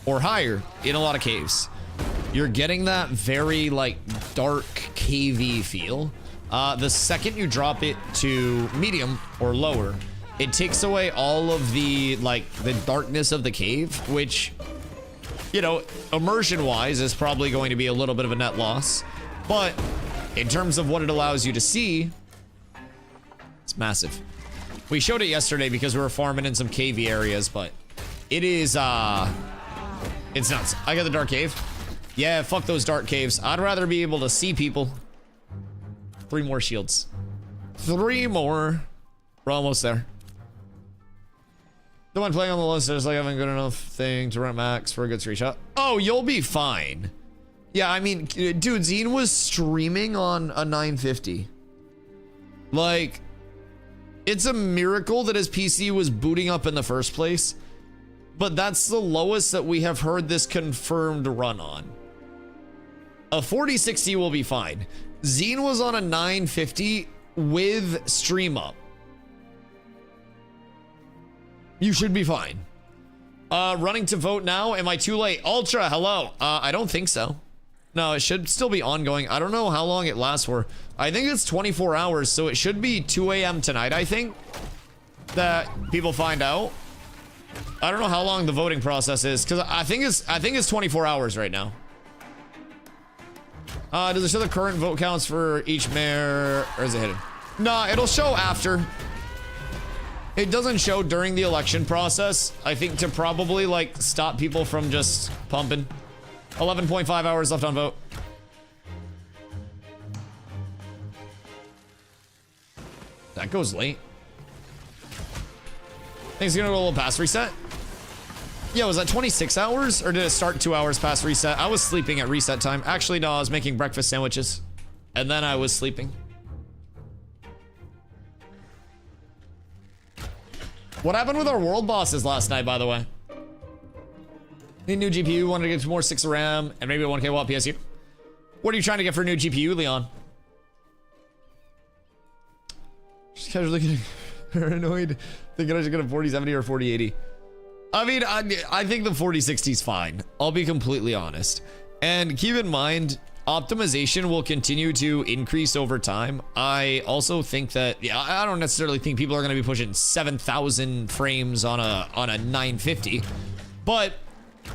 or higher in a lot of caves, you're getting that very like dark cavey feel. The second you drop it to medium or lower, it takes away all of the like the darkness of the cave, which, you know, immersion wise is probably going to be a little bit of a net loss, but in terms of what it allows you to see, it's massive. We showed it yesterday because we were farming in some cavey areas, but it is it's nuts. I got the dark cave. Yeah, fuck those dark caves. I'd rather be able to see people. 3 more shields. 3 more. We're almost there. The one playing on the list is like having a good enough thing to run max for a good screenshot. Oh, you'll be fine. Yeah, I mean, dude, Zine was streaming on a 950. Like, it's a miracle that his PC was booting up in the first place, but that's the lowest that we have heard this confirmed run on. A 4060 will be fine. Zine was on a 950 with stream up. You should be fine. Running to vote now. Am I too late? Ultra, hello. I don't think so. No, it should still be ongoing. I don't know how long it lasts for. I think it's 24 hours, so it should be 2 a.m. tonight, I think, that people find out. I don't know how long the voting process is, because I think it's 24 hours right now. Does it show the current vote counts for each mayor, or is it hidden? Nah, it'll show after. It doesn't show during the election process, I think, to probably like stop people from just pumping. 11.5 hours left on vote. That goes late. Think it's gonna go a little past reset? Yeah, was that 26 hours or did it start 2 hours past reset? I was sleeping at reset time. Actually, no, I was making breakfast sandwiches and then I was sleeping. What happened with our world bosses last night, by the way? Need new GPU, wanted to get more 6 RAM and maybe a 1K watt PSU. What are you trying to get for a new GPU, Leon? Just casually getting paranoid thinking I should get a 4070 or 4080. I mean, I think the 4060 is fine. I'll be completely honest. And keep in mind, optimization will continue to increase over time. I also think that, yeah, I don't necessarily think people are going to be pushing 7,000 frames on a 950, but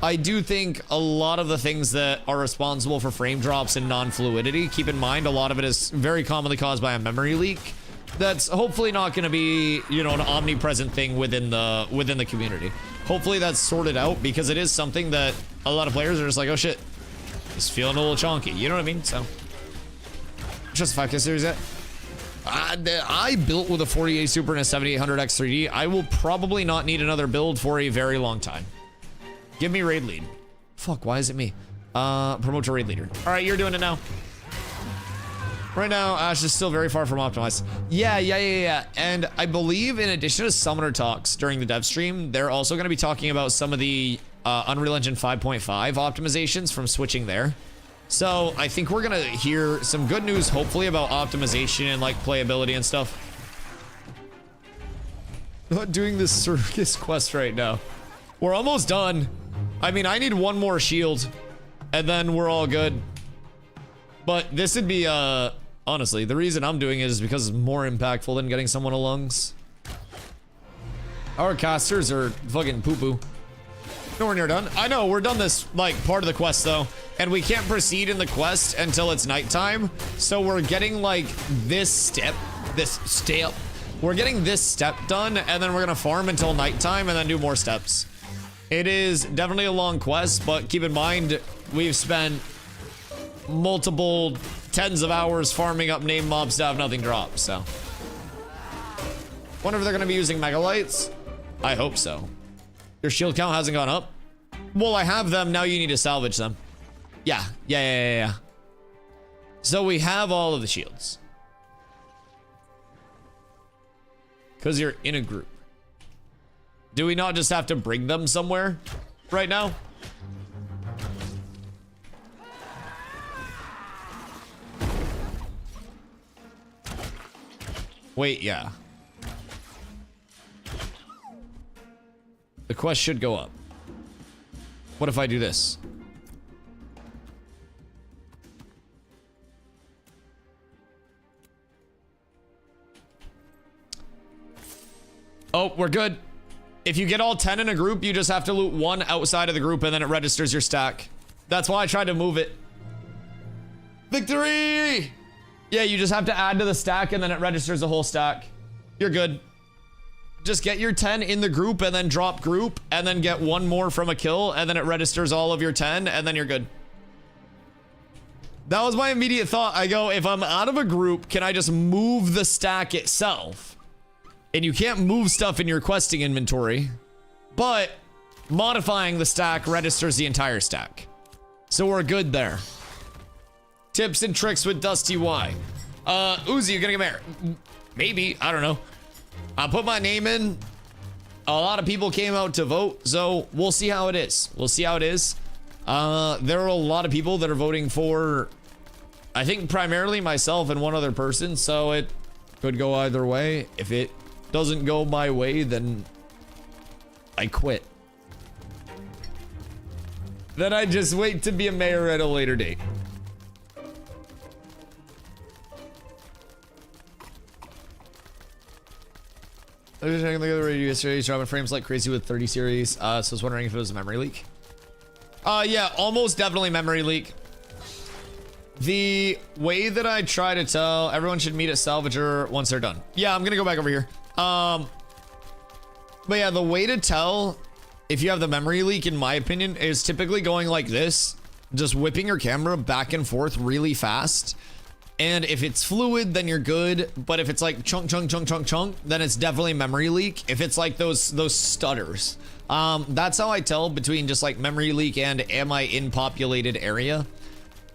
I do think a lot of the things that are responsible for frame drops and non-fluidity, keep in mind, a lot of it is very commonly caused by a memory leak. That's hopefully not going to be, you know, an omnipresent thing within the community. Hopefully that's sorted out, because it is something that a lot of players are just like, oh shit, it's feeling a little chonky. You know what I mean? So, just 5K series yet? I built with a 48 Super and a 7800X 3D. I will probably not need another build for a very long time. Give me raid lead. Fuck, why is it me? Promote to raid leader. All right, you're doing it now. Right now, Ash is still very far from optimized. Yeah. And I believe in addition to Summoner Talks during the dev stream, they're also going to be talking about some of the Unreal Engine 5.5 optimizations from switching there. So I think we're going to hear some good news, hopefully, about optimization and like playability and stuff. Not doing this circus quest right now. We're almost done. I mean, I need 1 more shield and then we're all good. But this would be, honestly, the reason I'm doing it is because it's more impactful than getting someone a lungs. Our casters are fucking poo-poo. Nowhere near done. I know, we're done this, like, part of the quest, though. And we can't proceed in the quest until it's nighttime. So we're getting, like, this step. We're getting this step done, and then we're gonna farm until nighttime and then do more steps. It is definitely a long quest, but keep in mind, we've spent multiple tens of hours farming up name mobs to have nothing drop, so. Wonder if they're gonna be using megalites? I hope so. Your shield count hasn't gone up? Well, I have them, now you need to salvage them. Yeah. So we have all of the shields. Because you're in a group. Do we not just have to bring them somewhere right now? Wait, yeah. The quest should go up. What if I do this? Oh, we're good. If you get all 10 in a group, you just have to loot one outside of the group and then it registers your stack. That's why I tried to move it. Victory! Yeah, you just have to add to the stack and then it registers the whole stack. You're good. Just get your 10 in the group and then drop group and then get one more from a kill and then it registers all of your 10 and then you're good. That was my immediate thought. I go, if I'm out of a group, can I just move the stack itself? And you can't move stuff in your questing inventory, but modifying the stack registers the entire stack. So we're good there. Tips and tricks with DustyWhy. Uzi, you're gonna get married? Maybe, I don't know. I put my name in. A lot of people came out to vote, so we'll see how it is. We'll see how it is. There are a lot of people that are voting for, I think primarily myself and one other person, so it could go either way. If it doesn't go my way, then I quit. Then I just wait to be a mayor at a later date. I was just checking the radio series, dropping frames like crazy with 30 series. So I was wondering if it was a memory leak. Yeah, almost definitely memory leak. The way that I try to tell everyone should meet at Salvager once they're done. Yeah, I'm gonna go back over here. But yeah, the way to tell if you have the memory leak, in my opinion, is typically going like this, just whipping your camera back and forth really fast. And if it's fluid, then you're good. But if it's like chunk, chunk, chunk, chunk, chunk, then it's definitely memory leak. If it's like those stutters, that's how I tell between just like memory leak and am I in populated area.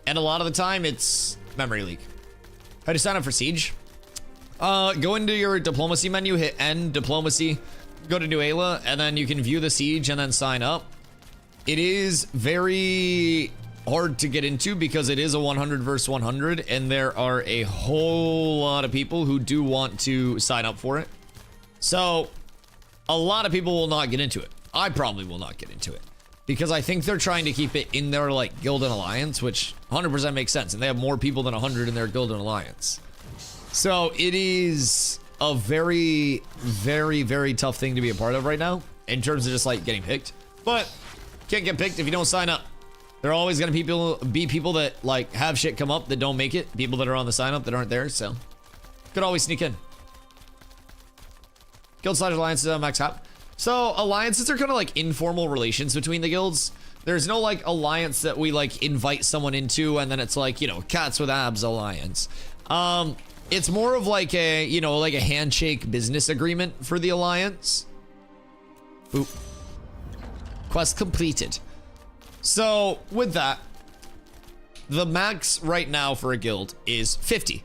And a lot of the time it's memory leak. How to sign up for Siege? Go into your diplomacy menu, hit N, diplomacy, go to Nuela, and then you can view the siege and then sign up. It is very hard to get into because it is a 100 versus 100, and there are a whole lot of people who do want to sign up for it. So a lot of people will not get into it. I probably will not get into it because I think they're trying to keep it in their like guild and alliance, which 100% makes sense, and they have more people than 100 in their guild and alliance. So it is a very, very, very tough thing to be a part of right now in terms of just like getting picked. But can't get picked if you don't sign up. There are always going to be people that like have shit come up that don't make it. People that are on the sign up that aren't there. So could always sneak in. Guild / alliances on max hap. So alliances are kind of like informal relations between the guilds. There's no like alliance that we like invite someone into and then it's like, you know, cats with abs alliance. It's more of like a, you know, like a handshake business agreement for the alliance. Oop. Quest completed. So with that, the max right now for a guild is 50.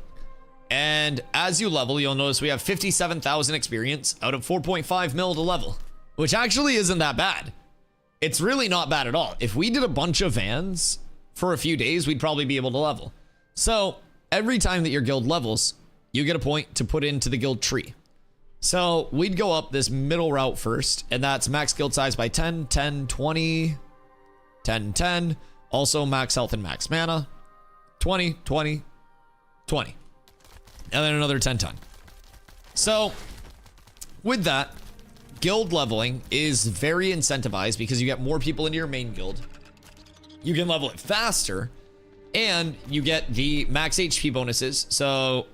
And as you level, you'll notice we have 57,000 experience out of 4.5 mil to level, which actually isn't that bad. It's really not bad at all. If we did a bunch of vans for a few days, we'd probably be able to level. So every time that your guild levels, you get a point to put into the guild tree. So we'd go up this middle route first, and that's max guild size by 10, 10, 20, 10, 10. Also max health and max mana, 20, 20, 20. And then another 10 ton. So with that, guild leveling is very incentivized because you get more people into your main guild. You can level it faster, and you get the max HP bonuses. So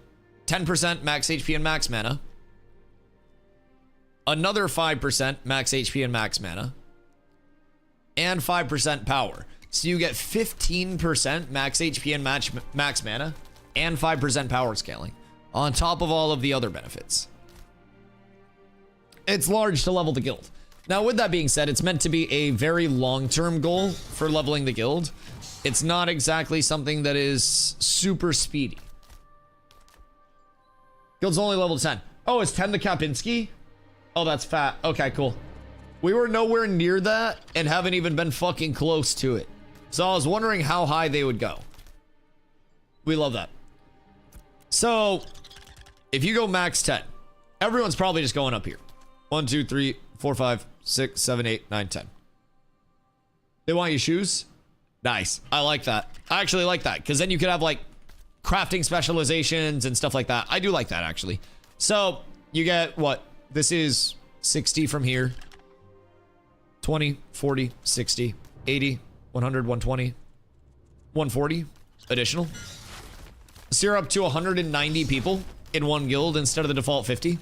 10% max HP and max mana. Another 5% max HP and max mana. And 5% power. So you get 15% max HP and max mana and 5% power scaling on top of all of the other benefits. It's large to level the guild. Now, with that being said, it's meant to be a very long-term goal for leveling the guild. It's not exactly something that is super speedy. Guild's only level 10. Oh, it's 10 to Kapinski? Oh, that's fat. Okay, cool. We were nowhere near that and haven't even been fucking close to it. So I was wondering how high they would go. We love that. So if you go max 10, everyone's probably just going up here. 1, 2, 3, 4, 5, 6, 7, 8, 9, 10. They want you shoes? Nice. I like that. I actually like that because then you could have like crafting specializations and stuff like that. I do like that actually. So you get what? This is 60 from here. 20, 40, 60, 80, 100, 120, 140 additional. So you're up to 190 people in one guild instead of the default 50.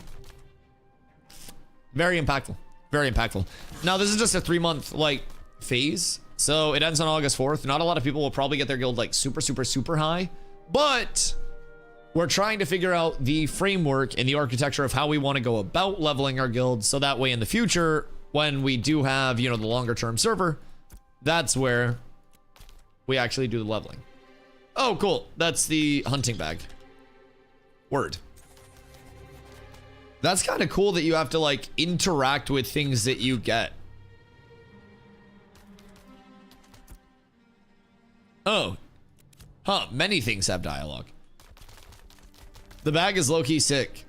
Very impactful. Very impactful. Now this is just a 3-month like phase. So it ends on August 4th. Not a lot of people will probably get their guild like super high, but we're trying to figure out the framework and the architecture of how we want to go about leveling our guild. So that way in the future, when we do have, you know, the longer term server, that's where we actually do the leveling. Oh, cool. That's the hunting bag. Word. That's kind of cool that you have to like interact with things that you get. Oh. Huh. Many things have dialogue. The bag is low-key sick.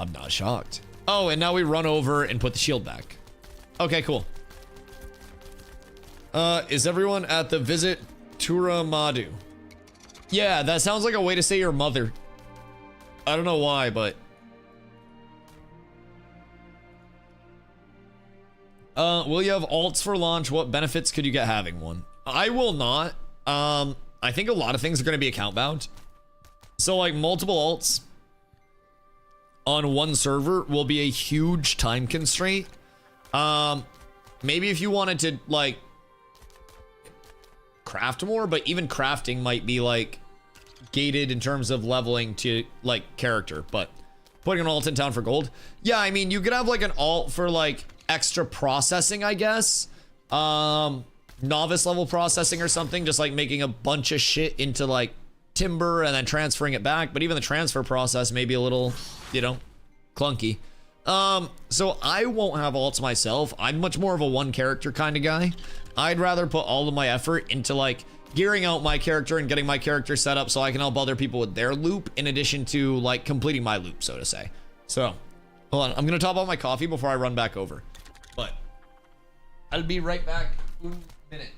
I'm not shocked. Oh, and now we run over and put the shield back. Okay, cool. Is everyone at the visit Turamadu? Yeah, that sounds like a way to say your mother. I don't know why, but... will you have alts for launch? What benefits could you get having one? I will not. I think a lot of things are going to be account bound. So like multiple alts on one server will be a huge time constraint. Maybe if you wanted to like craft more, but even crafting might be like gated in terms of leveling to like character, but putting an alt in town for gold. Yeah, I mean, you could have like an alt for like extra processing, I guess. Novice level processing or something, just like making a bunch of shit into like timber and then transferring it back. But even the transfer process may be a little, you know, clunky. So I won't have alts myself. I'm much more of a one character kind of guy. I'd rather put all of my effort into like gearing out my character and getting my character set up so I can help other people with their loop in addition to like completing my loop, so to say. So hold on, I'm gonna top off my coffee before I run back over, but I'll be right back in a minute.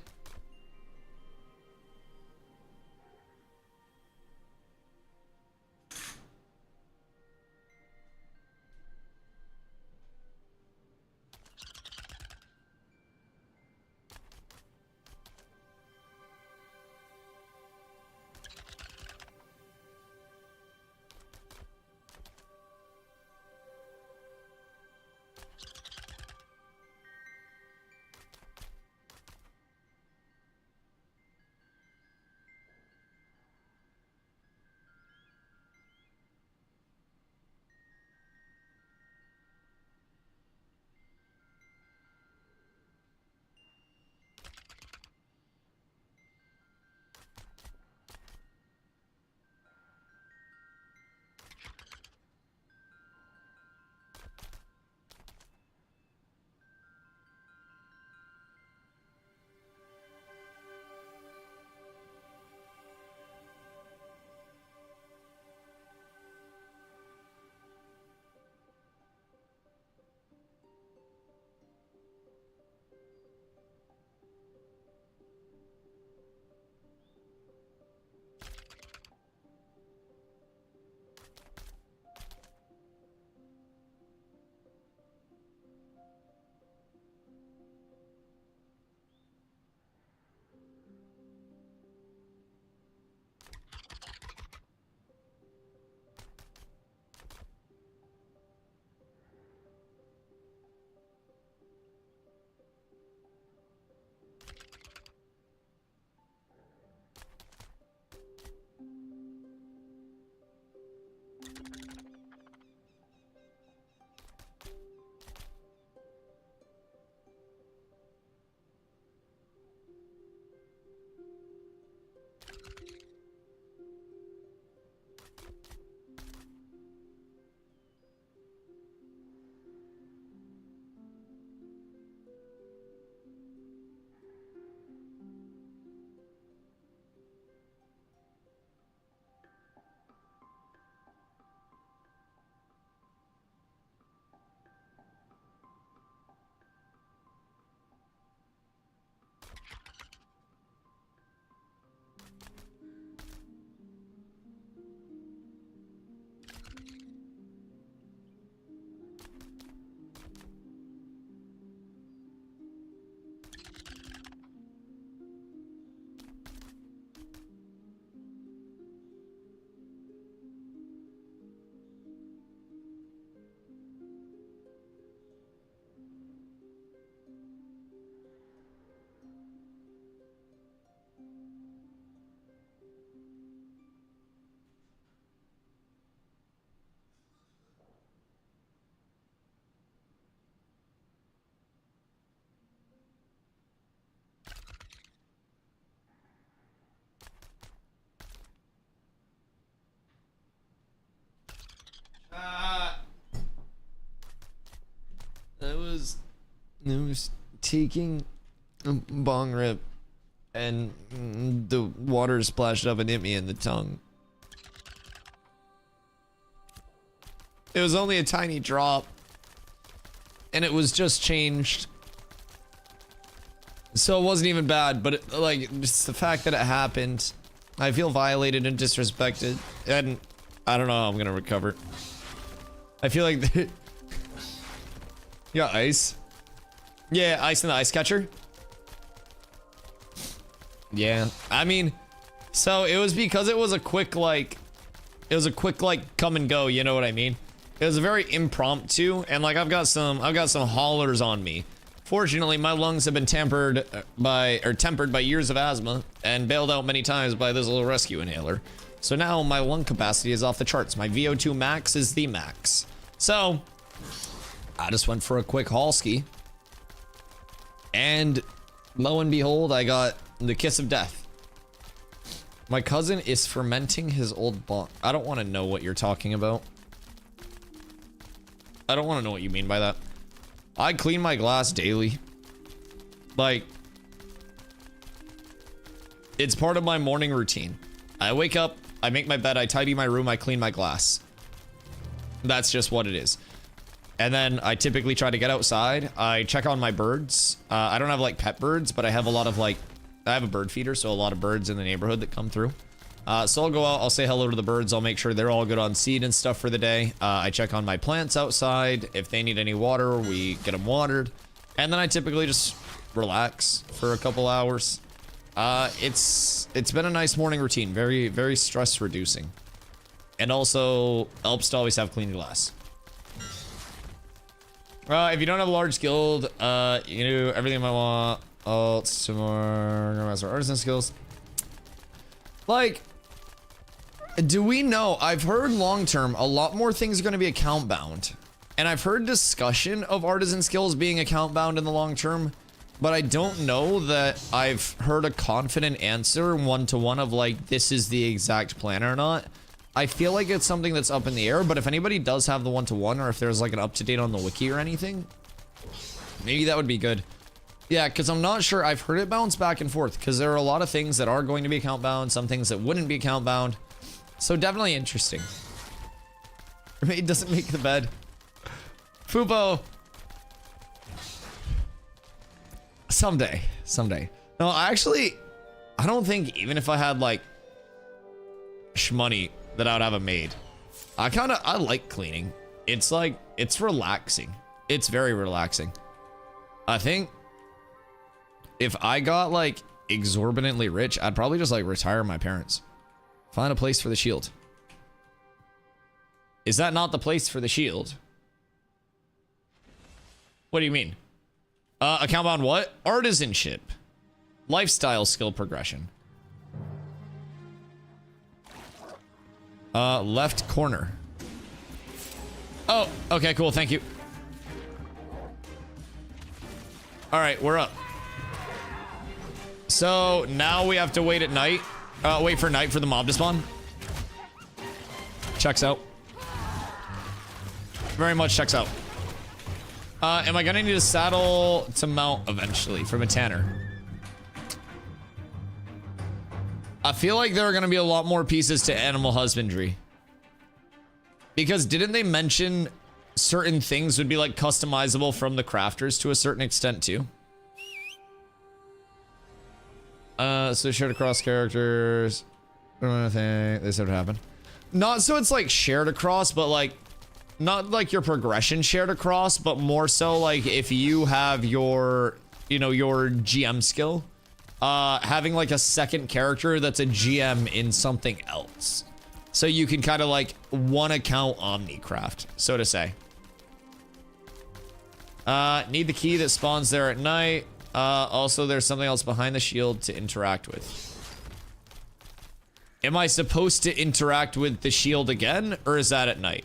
I was taking a bong rip and the water splashed up and hit me in the tongue. It was only a tiny drop and it was just changed. So it wasn't even bad, but it, like, just the fact that it happened, I feel violated and disrespected, and I don't know how I'm gonna recover. I feel like you got ice? Yeah, ice in the ice catcher. Yeah, I mean, so it was because it was a quick like come and go, you know what I mean? It was a very impromptu, and like I've got some haulers on me. Fortunately, my lungs have been tempered by years of asthma and bailed out many times by this little rescue inhaler. So now my lung capacity is off the charts. My VO2 max is the max. So I just went for a quick haul ski. And lo and behold, I got the kiss of death. My cousin is fermenting his old bong. I don't want to know what you're talking about. I don't want to know what you mean by that. I clean my glass daily. Like, it's part of my morning routine. I wake up, I make my bed, I tidy my room, I clean my glass. That's just what it is. And then I typically try to get outside. I check on my birds. I don't have like pet birds, but I have a lot of like, I have a bird feeder, so a lot of birds in the neighborhood that come through. So I'll go out, I'll say hello to the birds, I'll make sure they're all good on seed and stuff for the day. I check on my plants outside. If they need any water, we get them watered. And then I typically just relax for a couple hours. It's been a nice morning routine, very, very stress reducing. And also helps to always have clean glass. If you don't have a large guild, you do everything I want. Oh, some more master artisan skills. Like, do we know? I've heard long term a lot more things are going to be account bound, and I've heard discussion of artisan skills being account bound in the long term, but I don't know that I've heard a confident answer one-to-one of like this is the exact plan or not. I feel like it's something that's up in the air, but if anybody does have the one-to-one, or if there's like an up-to-date on the wiki or anything, maybe that would be good. Yeah, because I'm not sure. I've heard it bounce back and forth because there are a lot of things that are going to be account bound, some things that wouldn't be account bound. So definitely interesting. It doesn't make the bed. Fubo. Someday. No, I don't think even if I had like shmoney that I would have a maid. I like cleaning. It's like, it's relaxing. It's very relaxing. I think if I got like exorbitantly rich, I'd probably just like retire my parents. Find a place for the shield. Is that not the place for the shield? What do you mean? Account bound what? Artisanship. Lifestyle skill progression. Left corner. Oh, okay, cool, thank you. Alright, we're up. So now we have to wait at night. Wait for night for the mob to spawn. Checks out. Very much checks out. Am I gonna need a saddle to mount eventually from a tanner? I feel like there are gonna be a lot more pieces to animal husbandry. Because didn't they mention certain things would be like customizable from the crafters to a certain extent too? So shared across characters. This would happen. Not so it's like shared across, but like not like your progression shared across, but more so like if you have your, you know, your GM skill, having like a second character that's a GM in something else. So you can kind of like one account Omnicraft, so to say. Need the key that spawns there at night. Also, there's something else behind the shield to interact with. Am I supposed to interact with the shield again, or is that at night?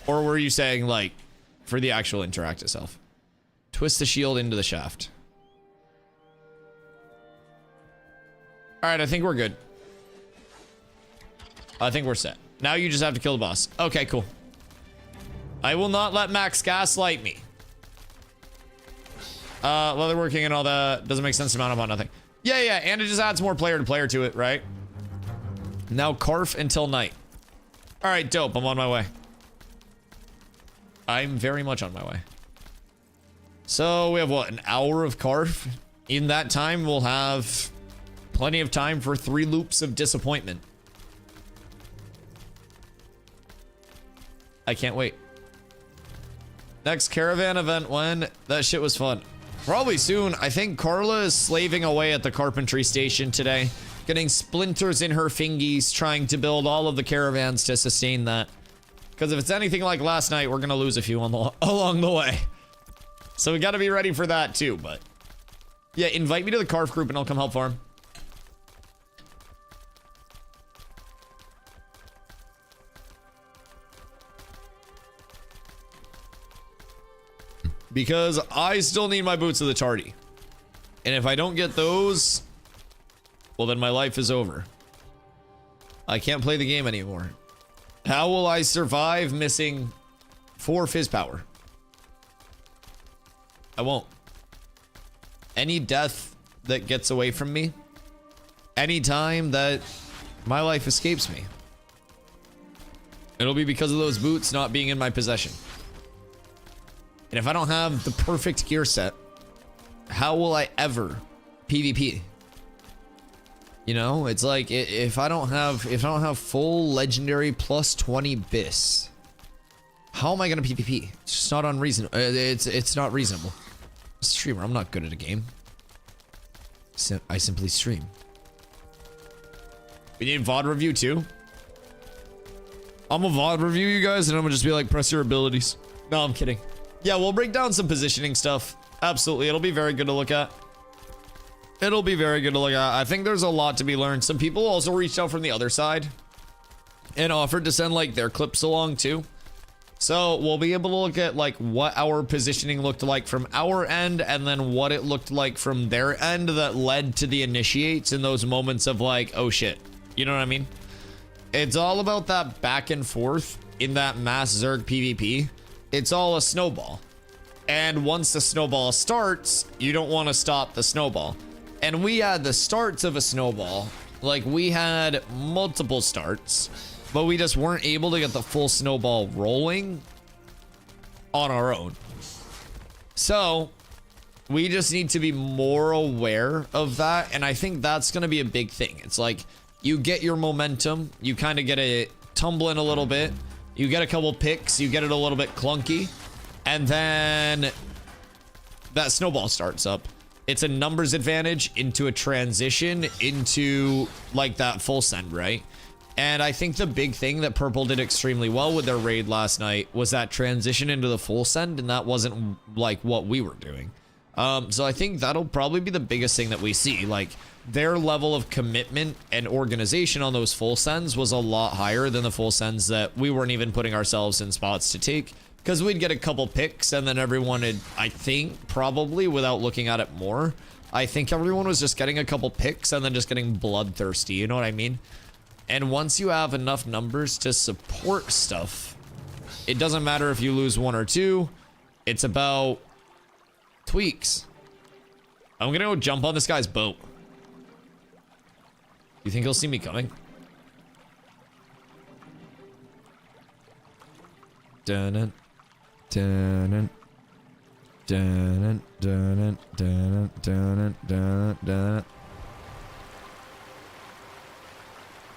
Or were you saying, like, for the actual interact itself? Twist the shield into the shaft. Alright, I think we're good. I think we're set. Now you just have to kill the boss. Okay, cool. I will not let Max gaslight me. Leatherworking and all that doesn't make sense to mount up on nothing. Yeah, yeah, and it just adds more player to player to it, right? Now carf until night. All right, dope. I'm on my way. I'm very much on my way. So we have what, an hour of carf? In that time, we'll have plenty of time for 3 loops of disappointment. I can't wait. Next caravan event when? That shit was fun. Probably soon. I think Carla is slaving away at the carpentry station today, getting splinters in her fingies, trying to build all of the caravans to sustain that. Because if it's anything like last night, we're gonna lose a few along the way. So we gotta be ready for that too, but... yeah, invite me to the carf group and I'll come help farm. Because I still need my boots of the tardy. And if I don't get those, well then my life is over. I can't play the game anymore. How will I survive missing 4 fizz power? I won't. Any death that gets away from me, any time that my life escapes me, it'll be because of those boots not being in my possession. And if I don't have the perfect gear set, how will I ever PvP? You know, it's like if I don't have full legendary plus 20 bis, how am I gonna PvP? It's just not unreasonable. It's not reasonable. Streamer, I'm not good at a game. I simply stream. We need VOD review too. I'm a VOD review, you guys, and I'm gonna just be like, press your abilities. No, I'm kidding. Yeah, we'll break down some positioning stuff. Absolutely, it'll be very good to look at. It'll be very good to look at. I think there's a lot to be learned. Some people also reached out from the other side and offered to send like their clips along too. So we'll be able to look at like what our positioning looked like from our end and then what it looked like from their end that led to the initiates in those moments of like, oh shit. You know what I mean? It's all about that back and forth in that mass Zerg PvP. It's all a snowball. And once the snowball starts, you don't want to stop the snowball. And we had the starts of a snowball. Like we had multiple starts, but we just weren't able to get the full snowball rolling on our own. So we just need to be more aware of that. And I think that's going to be a big thing. It's like you get your momentum, you kind of get it tumbling a little bit. You get a couple picks, you get it a little bit clunky, and then that snowball starts up. It's a numbers advantage into a transition into like that full send, right? And I think the big thing that Purple did extremely well with their raid last night was that transition into the full send, and that wasn't like what we were doing. So I think that'll probably be the biggest thing that we see. Like their level of commitment and organization on those full sends was a lot higher than the full sends that we weren't even putting ourselves in spots to take, because we'd get a couple picks and then everyone had, I think probably without looking at it more, I think everyone was just getting a couple picks and then just getting bloodthirsty. You know what I mean? And once you have enough numbers to support stuff, it doesn't matter if you lose 1 or 2. It's about tweaks. I'm gonna go jump on this guy's boat. You think he'll see me coming? Dun dun dun dun dun dun dun dun.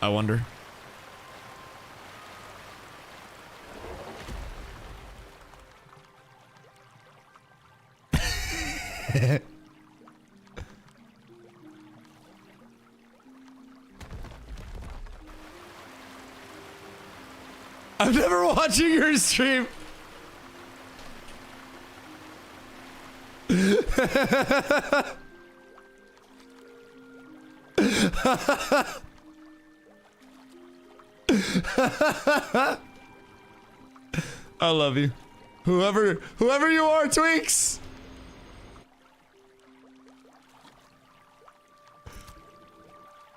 I wonder. I'm never watching your stream. I love you. Whoever you are, Tweaks.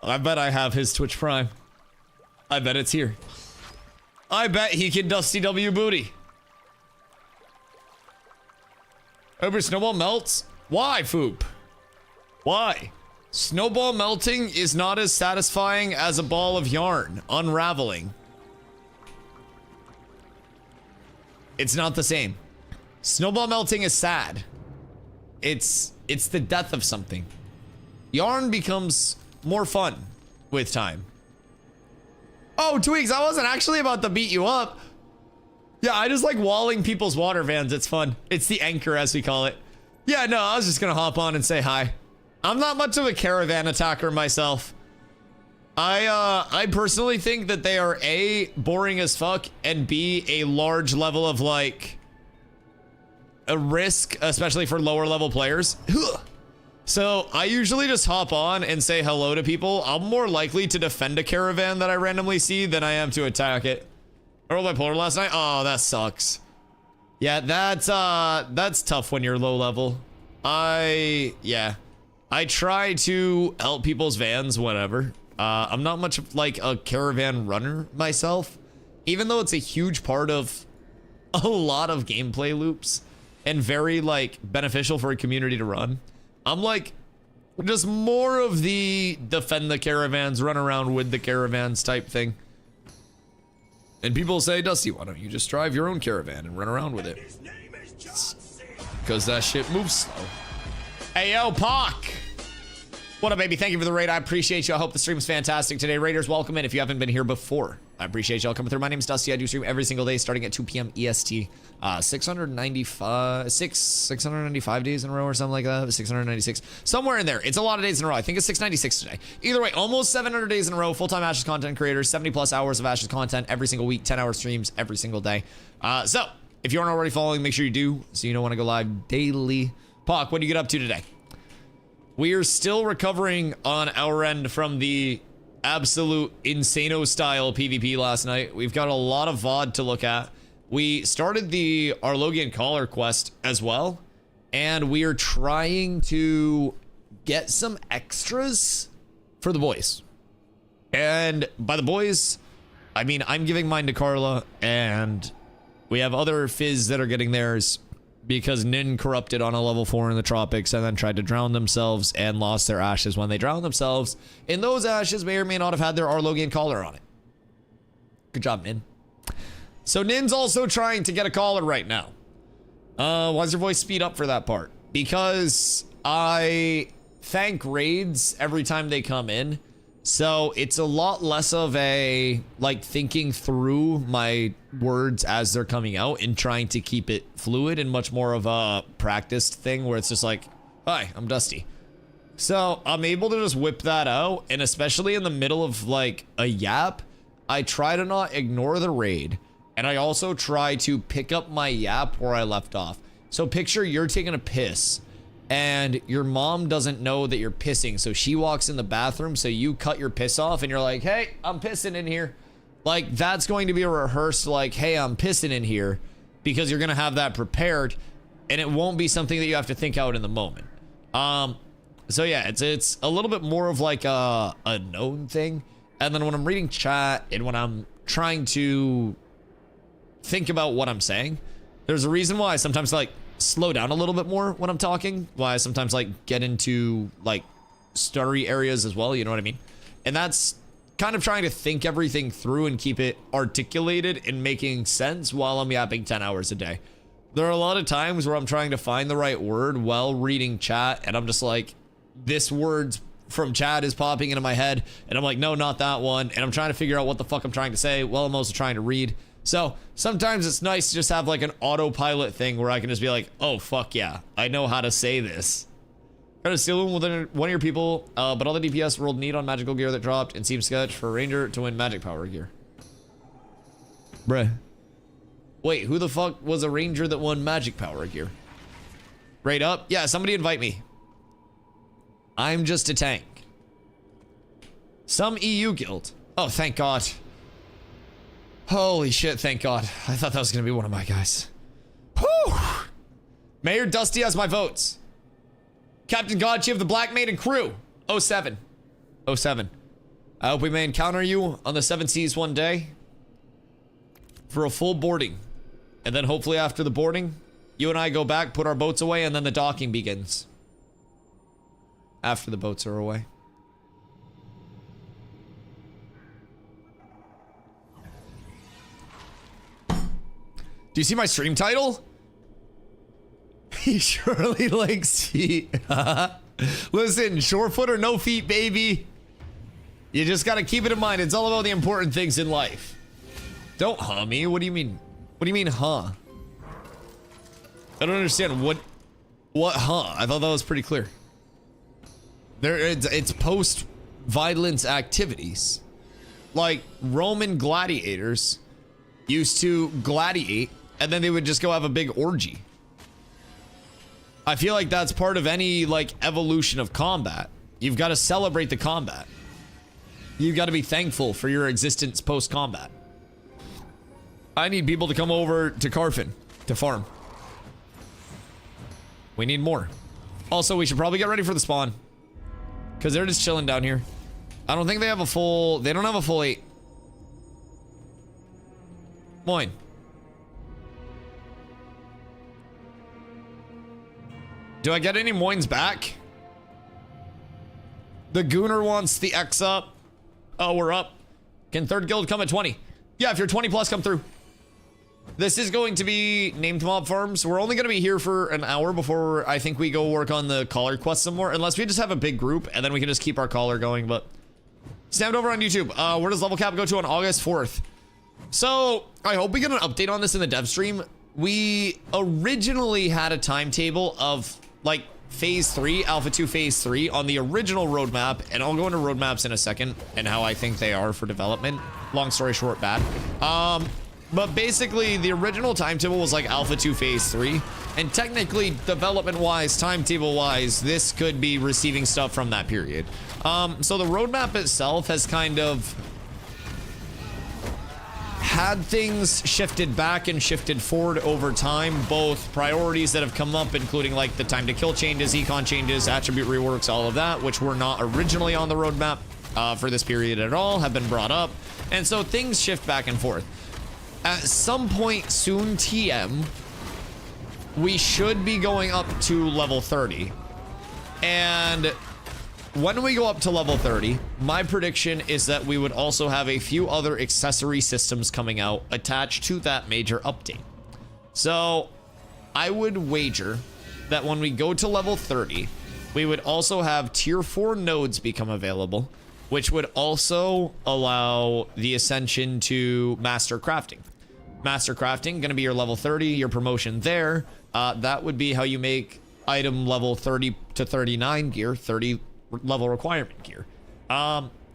I bet I have his Twitch Prime. I bet it's here. I bet he can Dusty W booty. Over snowball melts? Why, Foop? Why? Snowball melting is not as satisfying as a ball of yarn unraveling. It's not the same. Snowball melting is sad. It's the death of something. Yarn becomes more fun with time. Oh, Tweaks, I wasn't actually about to beat you up. Yeah, I just like walling people's water vans. It's fun. It's the anchor, as we call it. Yeah, no, I was just gonna hop on and say hi. I'm not much of a caravan attacker myself. I personally think that they are A, boring as fuck, and B, a large level of like a risk, especially for lower level players. So I usually just hop on and say hello to people. I'm more likely to defend a caravan that I randomly see than I am to attack it. I rolled my polar last night. Oh, that sucks. Yeah, that's tough when you're low level. I try to help people's vans, whatever. I'm not much of like a caravan runner myself, even though it's a huge part of a lot of gameplay loops and very like beneficial for a community to run. I'm like just more of the defend the caravans, run around with the caravans type thing. And people say, Dusty, why don't you just drive your own caravan and run around with it? Because that shit moves slow. Hey, yo, Pac. What up, baby? Thank you for the raid. I appreciate you. I hope the stream is fantastic today. Raiders, welcome in if you haven't been here before. I appreciate y'all coming through. My name is Dusty. I do stream every single day starting at 2 p.m. EST. 695 days in a row or something like that. 696. Somewhere in there. It's a lot of days in a row. I think it's 696 today. Either way, almost 700 days in a row. Full-time Ashes content creators. 70 plus hours of Ashes content every single week. 10-hour streams every single day. So, if you aren't already following, make sure you do so you don't want to go live daily. Pac, what do you get up to today? We are still recovering on our end from the absolute insano style PvP last night. We've got a lot of VOD to look at. We started the Arlogian Collar quest as well, and we are trying to get some extras for the boys. And by the boys, I mean I'm giving mine to Carla, and we have other Fizz that are getting theirs because Nin corrupted on a level 4 in the tropics and then tried to drown themselves and lost their ashes when they drowned themselves. And those ashes may or may not have had their Arlogian collar on it. Good job, Nin. So Nin's also trying to get a collar right now. Why does your voice speed up for that part? Because I thank raids every time they come in. So it's a lot less of a like thinking through my words as they're coming out and trying to keep it fluid, and much more of a practiced thing where it's just like, hi, I'm Dusty. So I'm able to just whip that out, and especially in the middle of like a yap, I try to not ignore the raid, and I also try to pick up my yap where I left off. So picture you're taking a piss and your mom doesn't know that you're pissing, so she walks in the bathroom, so you cut your piss off and you're like, hey, I'm pissing in here. Like, that's going to be a rehearsed like, hey, I'm pissing in here, because you're gonna have that prepared, and it won't be something that you have to think out in the moment. So yeah, it's a little bit more of like a known thing. And then when I'm reading chat and when I'm trying to think about what I'm saying, there's a reason why I sometimes like slow down a little bit more when I'm talking, why I sometimes like get into like stuttery areas as well, you know what I mean? And that's kind of trying to think everything through and keep it articulated and making sense while I'm yapping 10 hours a day. There are a lot of times where I'm trying to find the right word while reading chat, and I'm just like, this word from chat is popping into my head, and I'm like, no, not that one, and I'm trying to figure out what the fuck I'm trying to say while I'm also trying to read. So sometimes it's nice to just have like an autopilot thing where I can just be like, oh fuck yeah, I know how to say this. Try to steal one with one of your people, but all the DPS rolled neat on magical gear that dropped, and seemed sketch for a ranger to win magic power gear. Bruh. Wait, who the fuck was a ranger that won magic power gear? Right up? Yeah, somebody invite me. I'm just a tank. Some EU guild. Oh, thank God. Holy shit, thank God. I thought that was gonna be one of my guys. Whew! Mayor Dusty has my votes. Captain Godchi of the Black Maiden crew. 07. 07. I hope we may encounter you on the 7 seas one day for a full boarding. And then hopefully after the boarding, You and I go back, put our boats away, and then the docking begins. After the boats are away. Do you see my stream title? He surely likes feet. Listen, shorefoot or no feet, baby. You just gotta keep it in mind. It's all about the important things in life. Don't huh me. What do you mean? What do you mean, huh? I don't understand. What, huh? I thought that was pretty clear. It's post-violence activities. Like, Roman gladiators used to gladiate, and then they would just go have a big orgy. I feel like that's part of any, like, evolution of combat. You've got to celebrate the combat. You've got to be thankful for your existence post-combat. I need people to come over to Carfin to farm. We need more. Also, we should probably get ready for the spawn, because they're just chilling down here. I don't think they have a full... They don't have a full 8. Moin. Do I get any Moins back? The Gooner wants the X up. Oh, we're up. Can third guild come at 20? Yeah, if you're 20 plus, come through. This is going to be named mob farms. We're only going to be here for an hour before I think we go work on the collar quest some more. Unless we just have a big group and then we can just keep our collar going. But snapped over on YouTube. Where does level cap go to on August 4th? So I hope we get an update on this in the dev stream. We originally had a timetable of like phase 3, alpha 2 phase 3 on the original roadmap. And I'll go into roadmaps in a second and how I think they are for development. Long story short, bad. But basically, the original timetable was like Alpha 2 Phase 3. And technically, development-wise, timetable-wise, this could be receiving stuff from that period. So the roadmap itself has kind of had things shifted back and shifted forward over time. Both priorities that have come up, including like the time to kill changes, econ changes, attribute reworks, all of that, which were not originally on the roadmap for this period at all, have been brought up. And so things shift back and forth. At some point soon, TM, we should be going up to level 30. And when we go up to level 30, my prediction is that we would also have a few other accessory systems coming out attached to that major update. So I would wager that when we go to level 30, we would also have tier 4 nodes become available, which would also allow the ascension to master crafting. Master crafting, gonna be your level 30, your promotion there. That would be how you make item level 30 to 39 gear, 30 level requirement gear.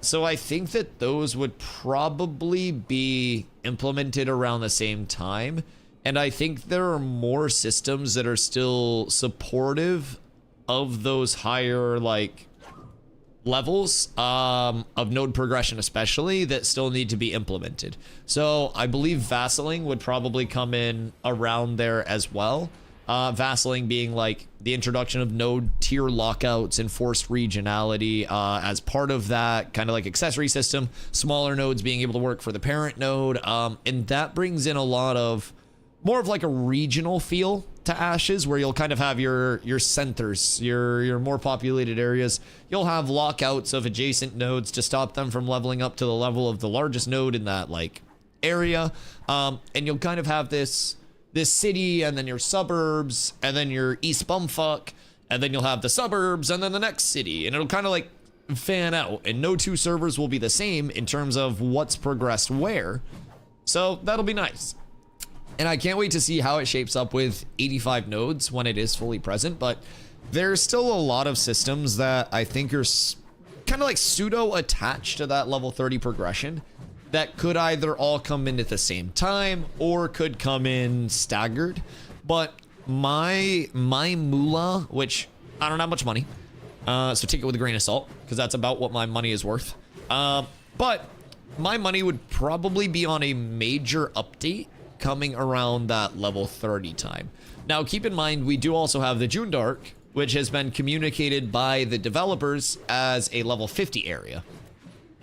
So I think that those would probably be implemented around the same time. And I think there are more systems that are still supportive of those higher, like, levels of node progression especially that still need to be implemented. So I believe vassaling would probably come in around there as well. Vassaling being like the introduction of node tier lockouts and forced regionality as part of that kind of like accessory system, smaller nodes being able to work for the parent node, and that brings in a lot of more of like a regional feel to Ashes, where you'll kind of have your centers, your more populated areas. You'll have lockouts of adjacent nodes to stop them from leveling up to the level of the largest node in that like area, and you'll kind of have this city, and then your suburbs, and then your East Bumfuck, and then you'll have the suburbs, and then the next city, and it'll kind of like fan out, and no two servers will be the same in terms of what's progressed where. So that'll be nice. And I can't wait to see how it shapes up with 85 nodes when it is fully present, but there's still a lot of systems that I think are kind of like pseudo attached to that level 30 progression that could either all come in at the same time or could come in staggered. But my moolah, which I don't have much money, so take it with a grain of salt, because that's about what my money is worth. But my money would probably be on a major update coming around that level 30 time. Now, keep in mind, we do also have the June Dark, which has been communicated by the developers as a level 50 area.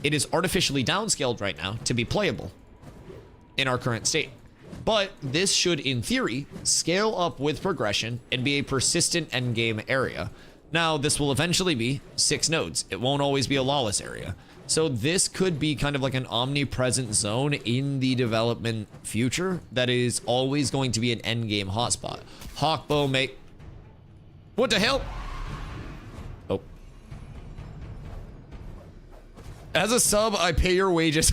It is artificially downscaled right now to be playable in our current state. But this should, in theory, scale up with progression and be a persistent endgame area. Now, this will eventually be 6 nodes. It won't always be a lawless area. So this could be kind of like an omnipresent zone in the development future that is always going to be an endgame hotspot. Hawkbow, mate. What the hell? Oh. As a sub, I pay your wages.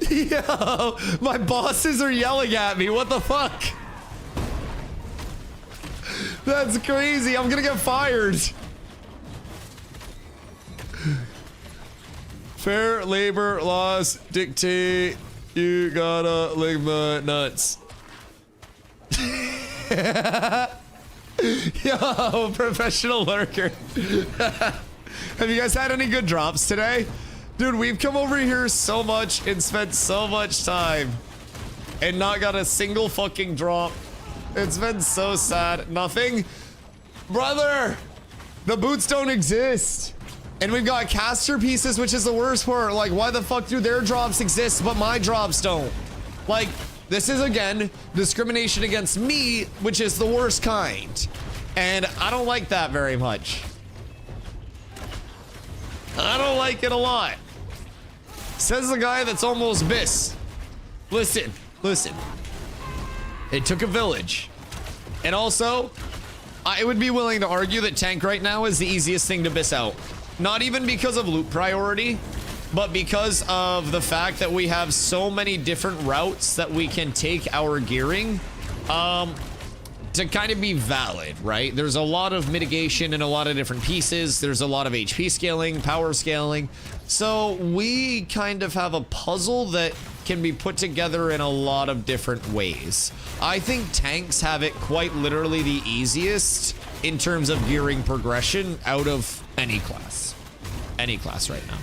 Yo, my bosses are yelling at me. What the fuck? That's crazy. I'm gonna get fired. Fair labor laws dictate you gotta lick my nuts. Yo, professional lurker. Have you guys had any good drops today? Dude, we've come over here so much and spent so much time and not got a single fucking drop. It's been so sad. Nothing? Brother, the boots don't exist. And we've got caster pieces, which is the worst part. Like, why the fuck do their drops exist, but my drops don't? Like, this is, again, discrimination against me, which is the worst kind. And I don't like that very much. I don't like it a lot. Says the guy that's almost bis. Listen, listen. It took a village. And also, I would be willing to argue that tank right now is the easiest thing to bis out. Not even because of loot priority, but because of the fact that we have so many different routes that we can take our gearing to kind of be valid, right? There's a lot of mitigation in a lot of different pieces. There's a lot of HP scaling, power scaling. So we kind of have a puzzle that can be put together in a lot of different ways. I think tanks have it quite literally the easiest in terms of gearing progression out of any class. Any class right now.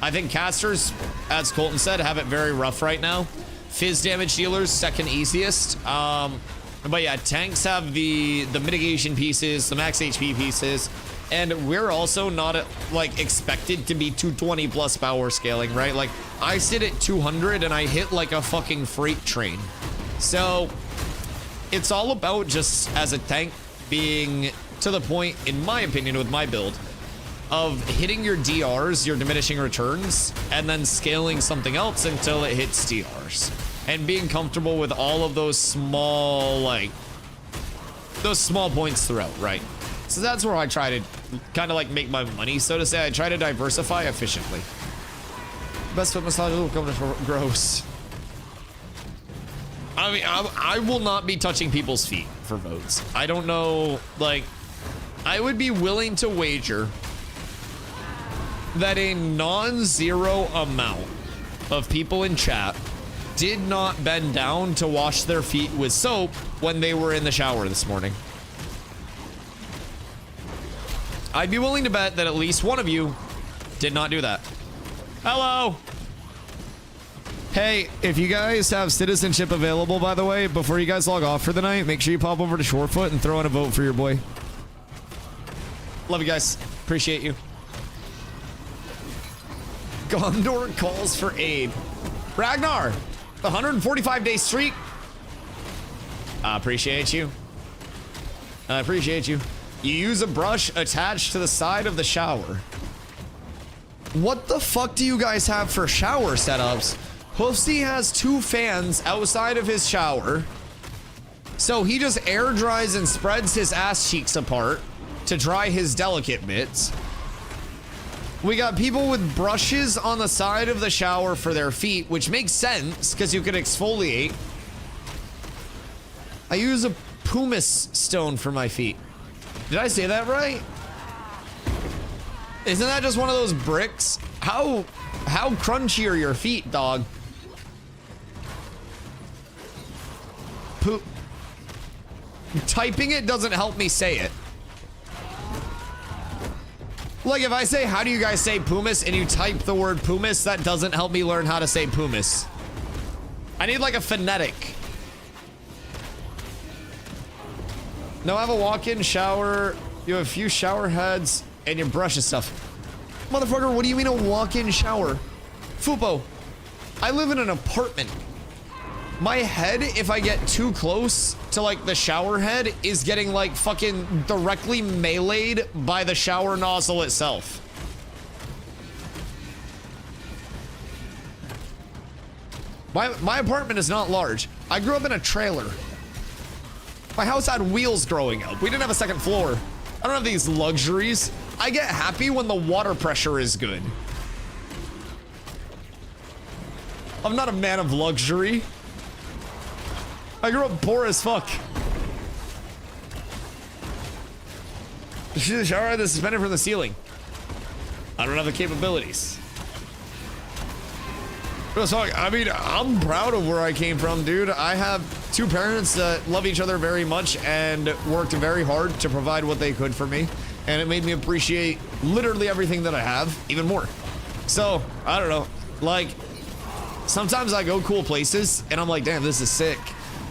I think casters, as Colton said, have it very rough right now. Fizz damage dealers, second easiest. But yeah, tanks have the mitigation pieces, the max HP pieces, and we're also not like expected to be 220 plus power scaling, right? Like I sit at 200 and I hit like a fucking freight train. So it's all about just as a tank being to the point, in my opinion, with my build, of hitting your DRs, your diminishing returns, and then scaling something else until it hits DRs. And being comfortable with all of those small, like, those small points throughout, right? So that's where I try to kind of like make my money, so to say. I try to diversify efficiently. Best foot massage will come to gross. I mean, I will not be touching people's feet for votes. I don't know, like, I would be willing to wager that a non-zero amount of people in chat did not bend down to wash their feet with soap when they were in the shower this morning. I'd be willing to bet that at least one of you did not do that. Hello. Hey, if you guys have citizenship available, by the way, before you guys log off for the night, make sure you pop over to SHOREFOOT and throw in a vote for your boy. Love you guys. Appreciate you. Gondor calls for aid. Ragnar, the 145-day streak. I appreciate you. I appreciate you. You use a brush attached to the side of the shower. What the fuck do you guys have for shower setups? Hoofsy has 2 fans outside of his shower. So he just air dries and spreads his ass cheeks apart to dry his delicate bits. We got people with brushes on the side of the shower for their feet, which makes sense because you could exfoliate. I use a pumice stone for my feet. Did I say that right? Isn't that just one of those bricks? How crunchy are your feet, dog? Typing it doesn't help me say it. Like if I say, how do you guys say pumice, and you type the word pumice, that doesn't help me learn how to say pumice. I need like a phonetic. No, I have a walk-in shower. You have a few shower heads and your brush and stuff. Motherfucker, what do you mean a walk-in shower? Fupo. I live in an apartment. My head, if I get too close to like the shower head, is getting like fucking directly meleeed by the shower nozzle itself. My apartment is not large. I grew up in a trailer. My house had wheels growing up. We didn't have a second floor. I don't have these luxuries. I get happy when the water pressure is good. I'm not a man of luxury. I grew up poor as fuck. The shower head is suspended from the ceiling. I don't have the capabilities. I mean, I'm proud of where I came from, dude. I have two parents that love each other very much and worked very hard to provide what they could for me. And it made me appreciate literally everything that I have even more. So, I don't know. Like, sometimes I go cool places and I'm like, damn, this is sick.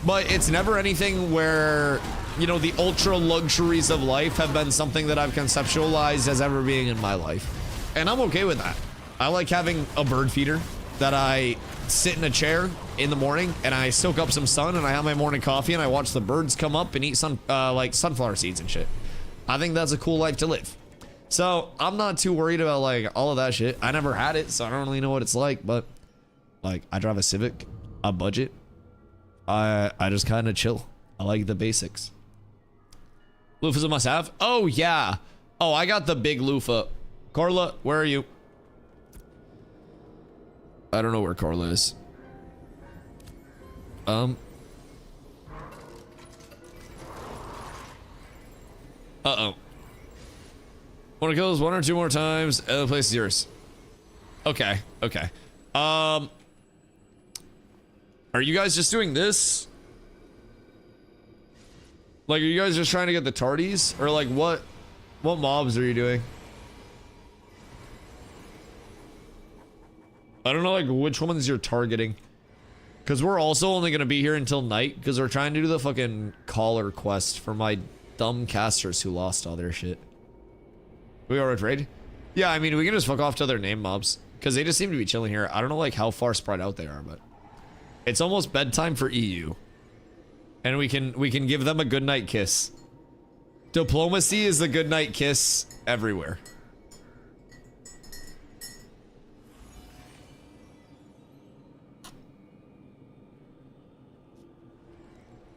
But it's never anything where, you know, the ultra luxuries of life have been something that I've conceptualized as ever being in my life. And I'm okay with that. I like having a bird feeder that I sit in a chair in the morning and I soak up some sun and I have my morning coffee and I watch the birds come up and eat like sunflower seeds and shit. I think that's a cool life to live. So I'm not too worried about like all of that shit. I never had it, so I don't really know what it's like, but like I drive a Civic, a budget. I just kind of chill. I like the basics. Loofah's a must have. Oh yeah. Oh, I got the big loofah. Carla, where are you? I don't know where Carla is. Uh-oh. Want to kill us one or two more times, and the place is yours. Okay, okay. Are you guys just doing this? Like, are you guys just trying to get the tardies? Or like, what mobs are you doing? I don't know, like, which ones you're targeting. Because we're also only going to be here until night. Because we're trying to do the fucking collar quest for my dumb casters who lost all their shit. We are at raid? Yeah, I mean, we can just fuck off to other name mobs. Because they just seem to be chilling here. I don't know, like, how far spread out they are, but... It's almost bedtime for EU. And we can give them a goodnight kiss. Diplomacy is the goodnight kiss everywhere.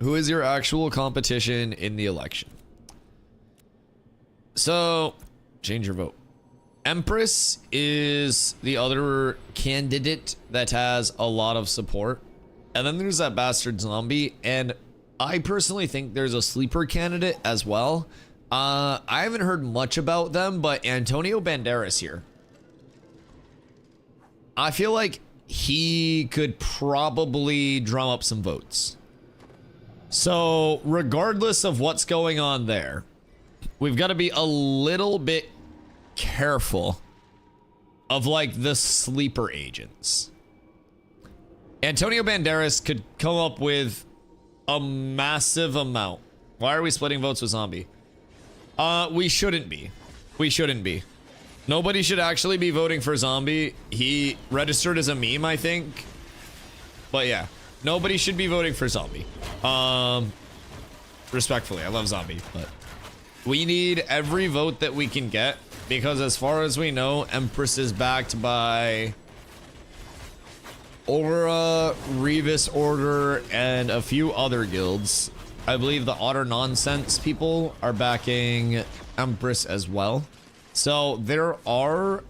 Who is your actual competition in the election? So, change your vote. Empress is the other candidate that has a lot of support. And then there's that bastard zombie. And I personally think there's a sleeper candidate as well. I haven't heard much about them, but Antonio Banderas here. I feel like he could probably drum up some votes. So, regardless of what's going on there, we've got to be a little bit careful of, like, the sleeper agents. Antonio Banderas could come up with a massive amount. Why are we splitting votes with Zombie? We shouldn't be. We shouldn't be. Nobody should actually be voting for Zombie. He registered as a meme, I think. But yeah. Nobody should be voting for Zombie. Respectfully, I love Zombie, but we need every vote that we can get because as far as we know, Empress is backed by Aura, Revis Order, and a few other guilds. I believe the Otter Nonsense people are backing Empress as well. So there are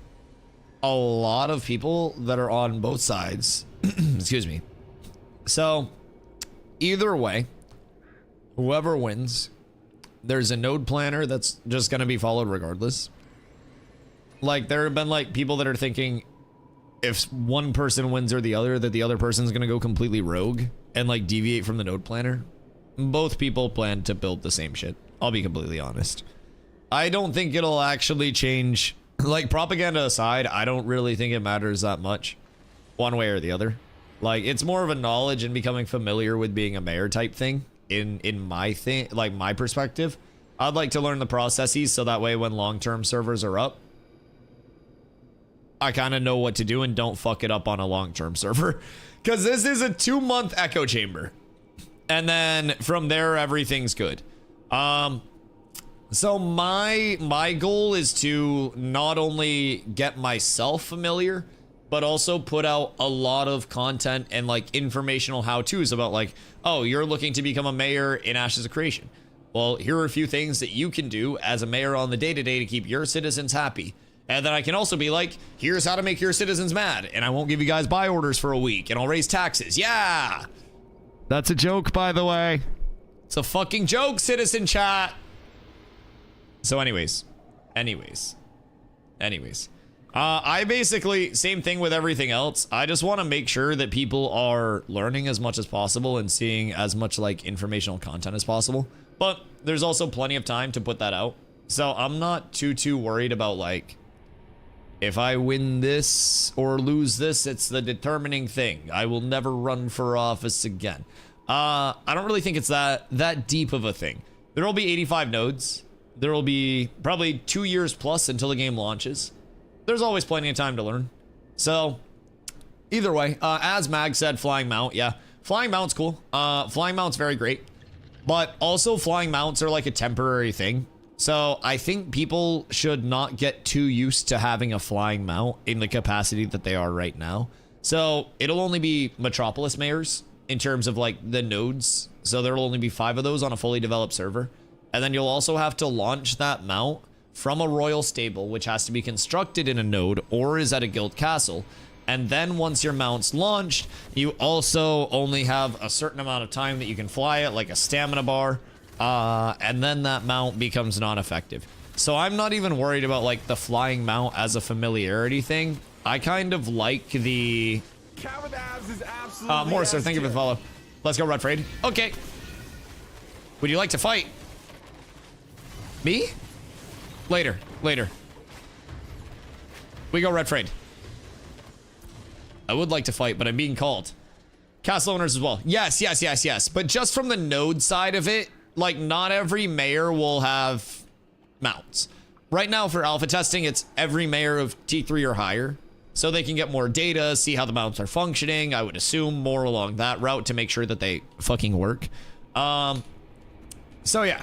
a lot of people that are on both sides. Excuse me. So, either way, whoever wins, there's a node planner that's just going to be followed regardless. Like, there have been, like, people that are thinking if one person wins or the other, that the other person's going to go completely rogue and, like, deviate from the node planner. Both people plan to build the same shit. I'll be completely honest. I don't think it'll actually change. Like, propaganda aside, I don't really think it matters that much one way or the other. Like, it's more of a knowledge and becoming familiar with being a mayor type thing in my thing, like my perspective. I'd like to learn the processes so that way when long-term servers are up, I kind of know what to do and don't fuck it up on a long-term server. Because this is a 2-month echo chamber. And then from there, everything's good. So my goal is to not only get myself familiar, but also put out a lot of content and like informational how-tos about like, oh, you're looking to become a mayor in Ashes of Creation. Well, here are a few things that you can do as a mayor on the day-to-day to keep your citizens happy. And then I can also be like, here's how to make your citizens mad. And I won't give you guys buy orders for a week and I'll raise taxes. Yeah. That's a joke, by the way. It's a fucking joke, citizen chat. So anyways. I basically, same thing with everything else. I just want to make sure that people are learning as much as possible and seeing as much like informational content as possible. But there's also plenty of time to put that out. So I'm not too worried about like, if I win this or lose this, it's the determining thing. I will never run for office again. I don't really think it's that deep of a thing. There will be 85 nodes. There will be probably 2 years plus until the game launches. There's always plenty of time to learn. So either way, as Mag said, flying mount. Yeah, flying mount's cool. Flying mount's very great. But also flying mounts are like a temporary thing. So I think people should not get too used to having a flying mount in the capacity that they are right now. So it'll only be Metropolis mayors in terms of like the nodes. So there'll only be 5 of those on a fully developed server. And then you'll also have to launch that mount from a royal stable, which has to be constructed in a node or is at a guild castle. And then once your mount's launched, you also only have a certain amount of time that you can fly it, like a stamina bar. And then that mount becomes non-effective. So I'm not even worried about like the flying mount as a familiarity thing. I kind of like the... Morris, sir, thank you for the follow. Let's go, Red Frayed. Okay. Would you like to fight? Me? Later. We go, Red Frayed. I would like to fight, but I'm being called. Castle owners as well. Yes. But just from the node side of it, like not every mayor will have mounts. Right now for alpha testing, it's every mayor of T3 or higher. So they can get more data, see how the mounts are functioning. I would assume more along that route to make sure that they fucking work. So yeah.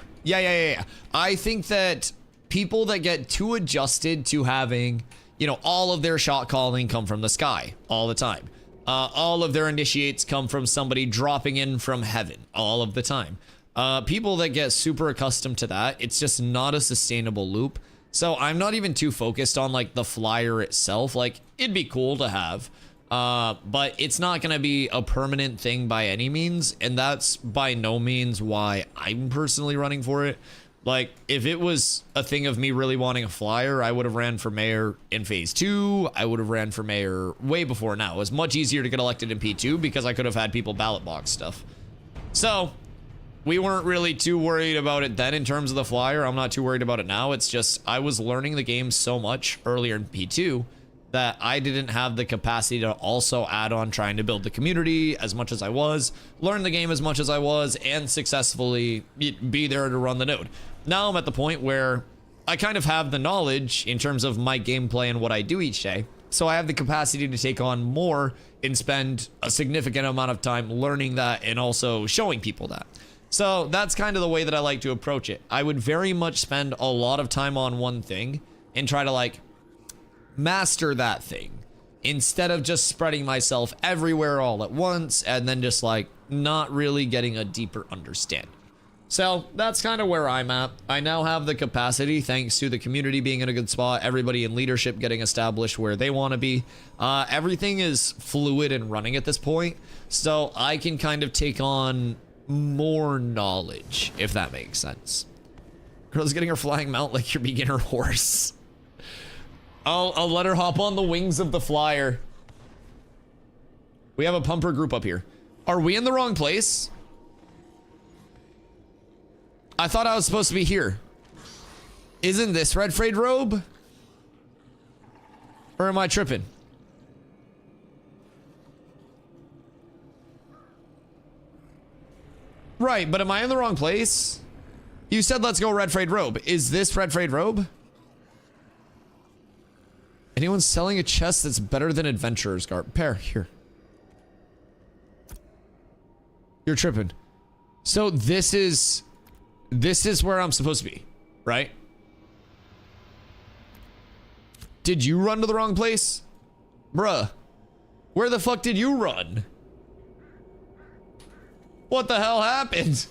I think that people that get too adjusted to having, you know, all of their shot calling come from the sky all the time. All of their initiates come from somebody dropping in from heaven all of the time. People that get super accustomed to that, it's just not a sustainable loop. So I'm not even too focused on like the flyer itself. Like it'd be cool to have, but it's not going to be a permanent thing by any means. And that's by no means why I'm personally running for it. Like if it was a thing of me really wanting a flyer, I would have ran for mayor in phase 2. I would have ran for mayor way before now. It was much easier to get elected in P2 because I could have had people ballot box stuff. So we weren't really too worried about it then in terms of the flyer. I'm not too worried about it now. It's just I was learning the game so much earlier in P2 that I didn't have the capacity to also add on trying to build the community as much as I was, learn the game as much as I was, and successfully be there to run the node. Now I'm at the point where I kind of have the knowledge in terms of my gameplay and what I do each day. So I have the capacity to take on more and spend a significant amount of time learning that and also showing people that. So that's kind of the way that I like to approach it. I would very much spend a lot of time on one thing and try to like master that thing instead of just spreading myself everywhere all at once and then just like not really getting a deeper understanding. So that's kind of where I'm at. I now have the capacity, thanks to the community being in a good spot, everybody in leadership getting established where they want to be. Everything is fluid and running at this point, so I can kind of take on more knowledge, if that makes sense. Girl's getting her flying mount like your beginner horse. I'll let her hop on the wings of the flyer. We have a pumper group up here. Are we in the wrong place? I thought I was supposed to be here. Isn't this Red Frayed robe? Or am I tripping? Right, but am I in the wrong place? You said let's go Red Frayed robe. Is this Red Frayed robe? Anyone selling a chest that's better than Adventurer's Garb? Pear, here. You're tripping. So this is where I'm supposed to be, right? Did you run to the wrong place? Bruh. Where the fuck did you run? What the hell happened?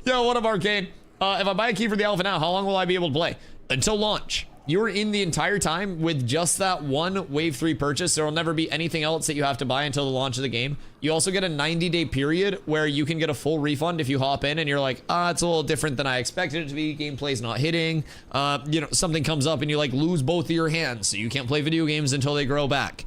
Yo, what up, Arcade? If I buy a key for the alpha now, how long will I be able to play? Until launch. You're in the entire time with just that one Wave 3 purchase. There will never be anything else that you have to buy until the launch of the game. You also get a 90-day period where you can get a full refund if you hop in and you're like, it's a little different than I expected it to be. Gameplay's not hitting. You know, something comes up and you like lose both of your hands, so you can't play video games until they grow back.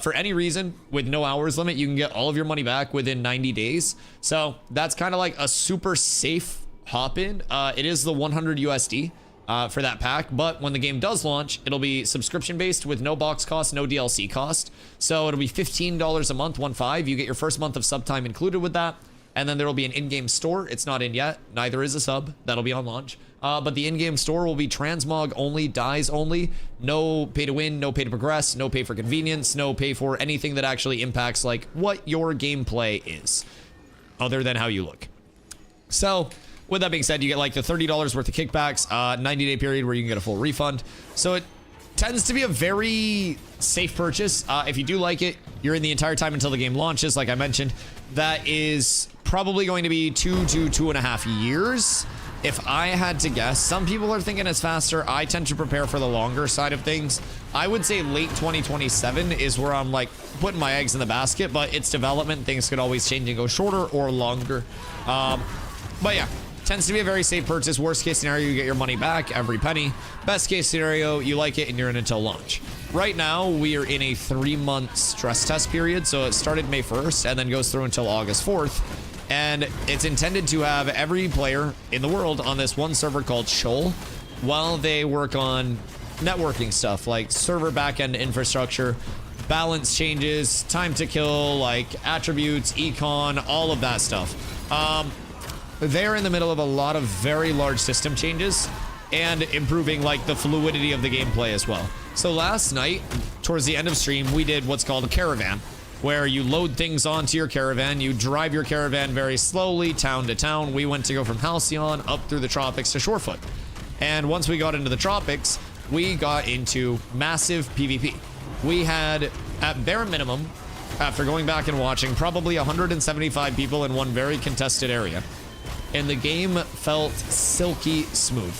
For any reason, with no hours limit, you can get all of your money back within 90 days. So that's kind of like a super safe hop in. It is the 100 USD. For that pack, but when the game does launch, it'll be subscription based with no box cost, no DLC cost. So it'll be $15 a month, 1.5. You get your first month of sub time included with that, and then there will be an in-game store. It's not in yet. Neither is a sub. That'll be on launch. But the in-game store will be transmog only, dies only. No pay to win, no pay to progress, no pay for convenience, no pay for anything that actually impacts like what your gameplay is, other than how you look. So with that being said, you get like the $30 worth of kickbacks, 90-day period where you can get a full refund. So it tends to be a very safe purchase. If you do like it, you're in the entire time until the game launches, like I mentioned. That is probably going to be 2 to 2.5 years. If I had to guess, some people are thinking it's faster. I tend to prepare for the longer side of things. I would say late 2027 is where I'm like putting my eggs in the basket, but it's development. Things could always change and go shorter or longer. But yeah. Tends to be a very safe purchase. Worst case scenario, you get your money back, every penny. Best case scenario, you like it and you're in until launch. Right now, we are in a 3-month stress test period. So it started May 1st and then goes through until August 4th. And it's intended to have every player in the world on this one server called Shoal while they work on networking stuff like server backend infrastructure, balance changes, time to kill, like attributes, econ, all of that stuff. They're in the middle of a lot of very large system changes and improving like the fluidity of the gameplay as well. So last night, towards the end of stream, we did what's called a caravan, where you load things onto your caravan, you drive your caravan very slowly, town to town. We went to go from Halcyon up through the tropics to Shorefoot. And once we got into the tropics, we got into massive PvP. We had, at bare minimum, after going back and watching, probably 175 people in one very contested area. And the game felt silky smooth.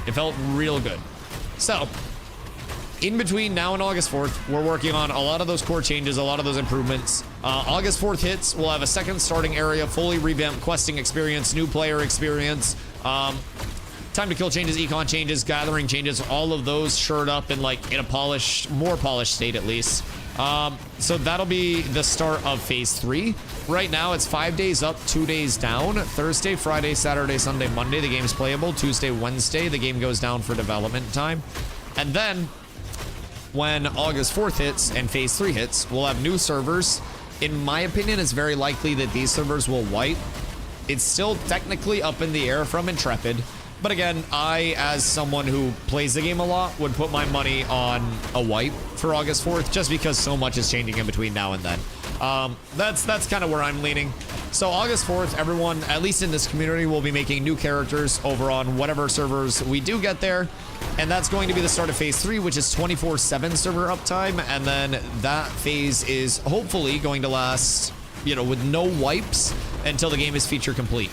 It felt real good. So, in between now and August 4th, we're working on a lot of those core changes, a lot of those improvements. August 4th hits, we'll have a second starting area, fully revamped questing experience, new player experience, time to kill changes, econ changes, gathering changes, all of those shored up in like in a polished, more polished state at least. So that'll be the start of phase 3. Right now it's 5 days up, 2 days down. Thursday, Friday, Saturday, Sunday, Monday, the game's playable. Tuesday, Wednesday, the game goes down for development time. And then when August 4th hits and phase 3 hits, we'll have new servers. In my opinion, it's very likely that these servers will wipe. It's still technically up in the air from Intrepid. But again, I, as someone who plays the game a lot, would put my money on a wipe for August 4th, just because so much is changing in between now and then. That's kind of where I'm leaning. So August 4th, everyone, at least in this community, will be making new characters over on whatever servers we do get there. And that's going to be the start of phase 3, which is 24/7 server uptime. And then that phase is hopefully going to last, you know, with no wipes until the game is feature complete.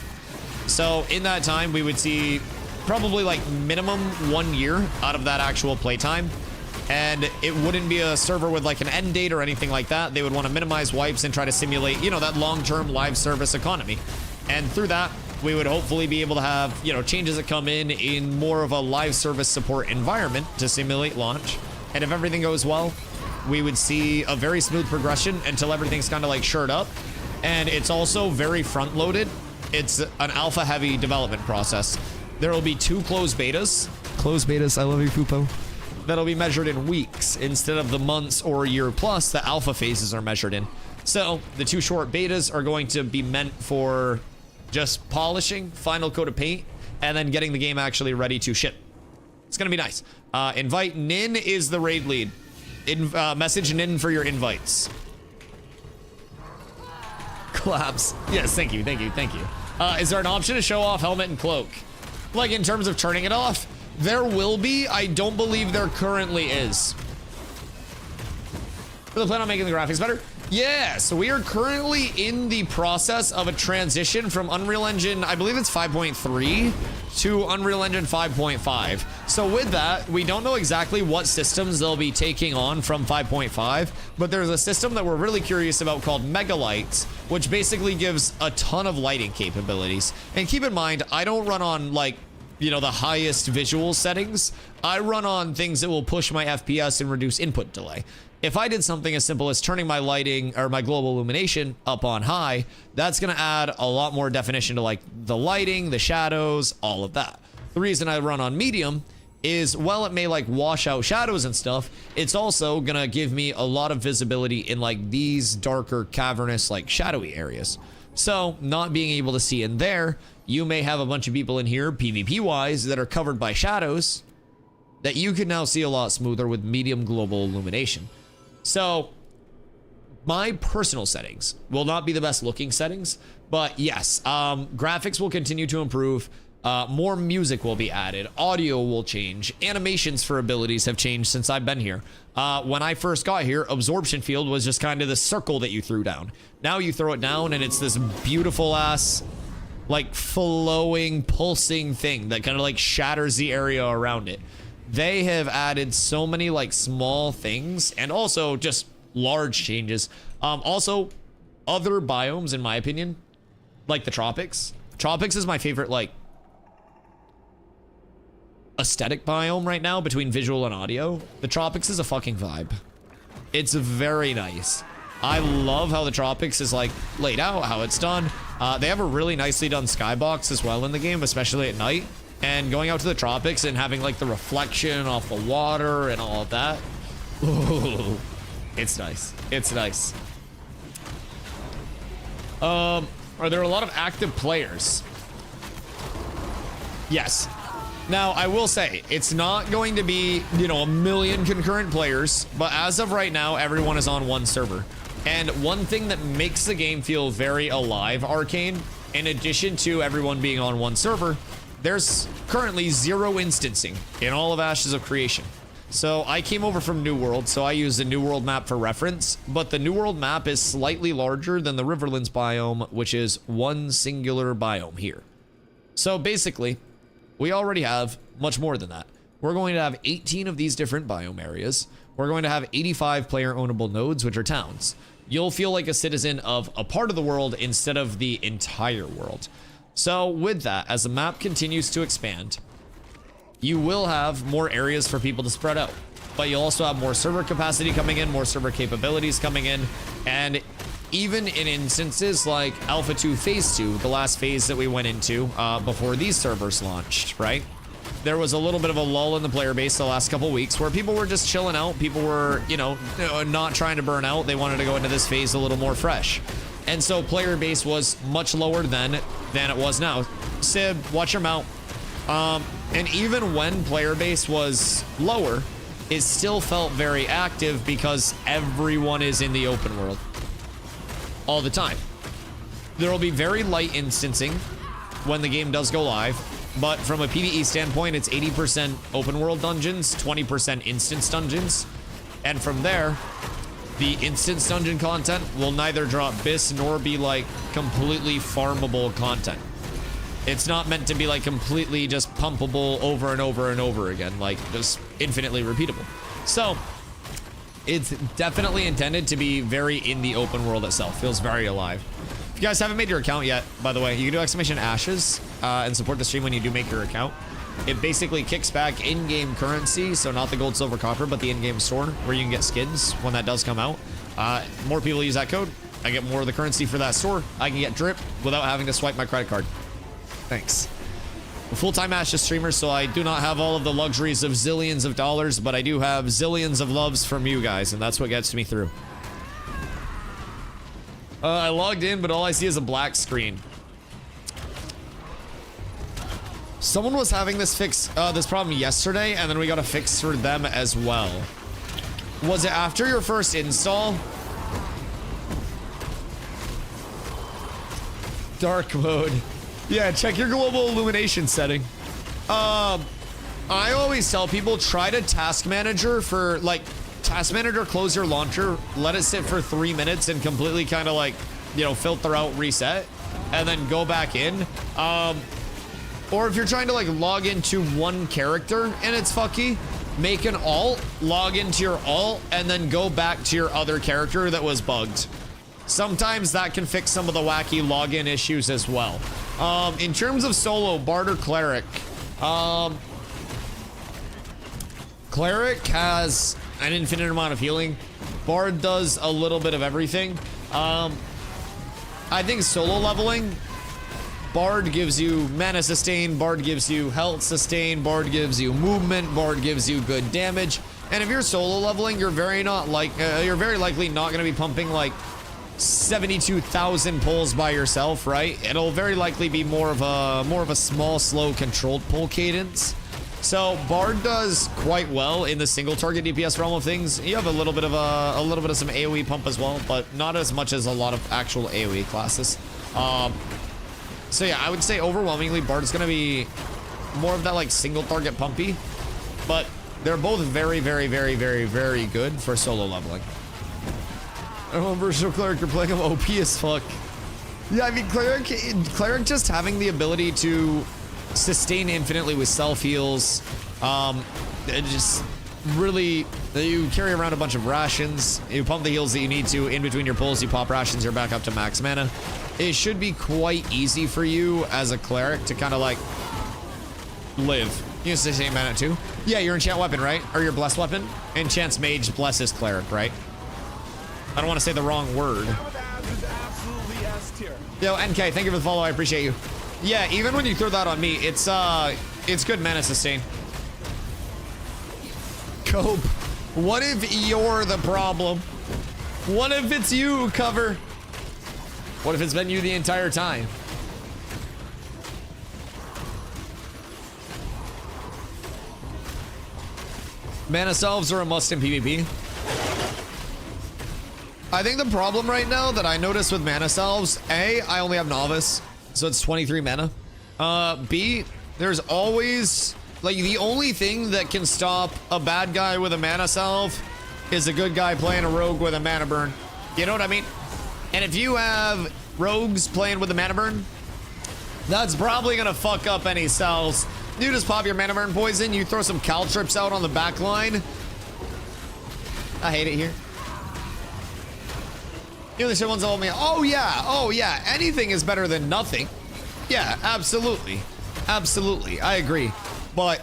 So in that time, we would see probably like minimum 1 year out of that actual playtime. And it wouldn't be a server with like an end date or anything like that. They would want to minimize wipes and try to simulate, you know, that long-term live service economy. And through that, we would hopefully be able to have, you know, changes that come in more of a live service support environment to simulate launch. And if everything goes well, we would see a very smooth progression until everything's kind of like shored up. And it's also very front-loaded. It's an alpha-heavy development process. There will be 2 closed betas. Closed betas, I love you, Fupo. That'll be measured in weeks instead of the months or a year plus the alpha phases are measured in. So the 2 short betas are going to be meant for just polishing, final coat of paint, and then getting the game actually ready to ship. It's going to be nice. Invite Nin is the raid lead. Message Nin for your invites. Collapse. Yes, thank you, thank you, thank you. Is there an option to show off helmet and cloak? Like in terms of turning it off? There will be. I don't believe there currently is. Do they plan on making the graphics better? Yeah, so we are currently in the process of a transition from Unreal Engine, I believe it's 5.3 to Unreal Engine 5.5. So with that, we don't know exactly what systems they'll be taking on from 5.5, but there's a system that we're really curious about called Megalights, which basically gives a ton of lighting capabilities. And keep in mind, I don't run on like, you know, the highest visual settings. I run on things that will push my FPS and reduce input delay. If I did something as simple as turning my lighting or my global illumination up on high, that's going to add a lot more definition to like the lighting, the shadows, all of that. The reason I run on medium is, while it may like wash out shadows and stuff, it's also going to give me a lot of visibility in like these darker cavernous like shadowy areas. So not being able to see in there, you may have a bunch of people in here PvP wise that are covered by shadows that you can now see a lot smoother with medium global illumination. So my personal settings will not be the best looking settings, but yes, graphics will continue to improve. More music will be added. Audio will change. Animations for abilities have changed since I've been here. When I first got here, absorption field was just kind of the circle that you threw down. Now you throw it down and it's this beautiful ass, like flowing, pulsing thing that kind of like shatters the area around it. They have added so many like small things and also just large changes. Also other biomes, in my opinion, like the tropics. Tropics is my favorite like aesthetic biome right now between visual and audio. The tropics is a fucking vibe. It's very nice. I love how the tropics is like laid out, how it's done. They have a really nicely done skybox as well in the game, especially at night. And going out to the tropics and having like the reflection off the water and all of that. Ooh, it's nice. It's nice. Are there a lot of active players? Yes. Now, I will say, it's not going to be, you know, 1 million concurrent players, but as of right now, everyone is on one server. And one thing that makes the game feel very alive, Arcane, in addition to everyone being on one server, there's currently 0 instancing in all of Ashes of Creation. So I came over from New World, so I use the New World map for reference, but the New World map is slightly larger than the Riverlands biome, which is one singular biome here. So basically, we already have much more than that. We're going to have 18 of these different biome areas. We're going to have 85 player ownable nodes, which are towns. You'll feel like a citizen of a part of the world instead of the entire world. So with that, as the map continues to expand, you will have more areas for people to spread out, but you'll also have more server capacity coming in, more server capabilities coming in, and even in instances like Alpha 2 Phase 2, the last phase that we went into before these servers launched, right? There was a little bit of a lull in the player base the last couple weeks where people were just chilling out. People were, you know, not trying to burn out. They wanted to go into this phase a little more fresh. And so player base was much lower than it was now. Sib, watch your mount. And even when player base was lower, it still felt very active because everyone is in the open world all the time. There will be very light instancing when the game does go live, but from a PvE standpoint, it's 80% open world dungeons, 20% instance dungeons, and from there, the instance dungeon content will neither drop bis nor be like completely farmable content. It's not meant to be like completely just pumpable over and over and over again, like just infinitely repeatable. So it's definitely intended to be very in the open world itself. Feels very alive. If you guys haven't made your account yet, by the way, you can do !ashes and support the stream when you do make your account. It basically kicks back in-game currency, so not the gold, silver, copper, but the in-game store where you can get skins when that does come out. More people use that code, I get more of the currency for that store. I can get drip without having to swipe my credit card. Thanks. I'm a full-time Ashes streamer, so I do not have all of the luxuries of zillions of dollars, but I do have zillions of loves from you guys, and that's what gets me through. I logged in, but all I see is a black screen. Someone was having this problem yesterday, and then we got a fix for them as well. Was it after your first install? Dark mode. Yeah, check your global illumination setting. I always tell people, try to task manager for, like, task manager, close your launcher, let it sit for 3 minutes and completely kind of like, you know, filter out, reset, and then go back in. Or if you're trying to like log into one character and it's fucky, make an alt, log into your alt, and then go back to your other character that was bugged. Sometimes that can fix some of the wacky login issues as well. In terms of solo, Bard or Cleric, Cleric has an infinite amount of healing. Bard does a little bit of everything. I think solo leveling, Bard gives you mana sustain, Bard gives you health sustain, Bard gives you movement, Bard gives you good damage. And if you're solo leveling, you're very likely not going to be pumping like 72,000 pulls by yourself, right? It'll very likely be more of a small, slow, controlled pull cadence. So Bard does quite well in the single target DPS realm of things. You have a little bit of some AoE pump as well, but not as much as a lot of actual AoE classes. So yeah, I would say overwhelmingly Bard's gonna be more of that like single target pumpy, but they're both very, very, very, very, very good for solo leveling. Oh, versatile Cleric, you're playing him OP as fuck. Yeah, I mean Cleric just having the ability to sustain infinitely with self heals, it just really, you carry around a bunch of rations, you pump the heals that you need to in between your pulls, you pop rations, you're back up to max mana. It should be quite easy for you as a Cleric to kind of like live. You can sustain mana too. Yeah, your enchant weapon, right? Or your blessed weapon? Enchants mage, blesses Cleric, right? I don't want to say the wrong word. Yo, NK, thank you for the follow, I appreciate you. Yeah, even when you throw that on me, it's good mana sustain. Cope, what if you're the problem? What if it's you, Cover? What if it's been you the entire time? Mana salves are a must in PvP. I think the problem right now that I notice with mana salves, A, I only have novice, so it's 23 mana. B, there's always, like, the only thing that can stop a bad guy with a mana salve is a good guy playing a rogue with a mana burn. You know what I mean? And if you have rogues playing with a mana burn, that's probably gonna fuck up any salves. You just pop your mana burn poison, you throw some caltrips out on the back line. I hate it here. You know, the shit ones told me, oh yeah, anything is better than nothing. Yeah, absolutely. Absolutely, I agree. But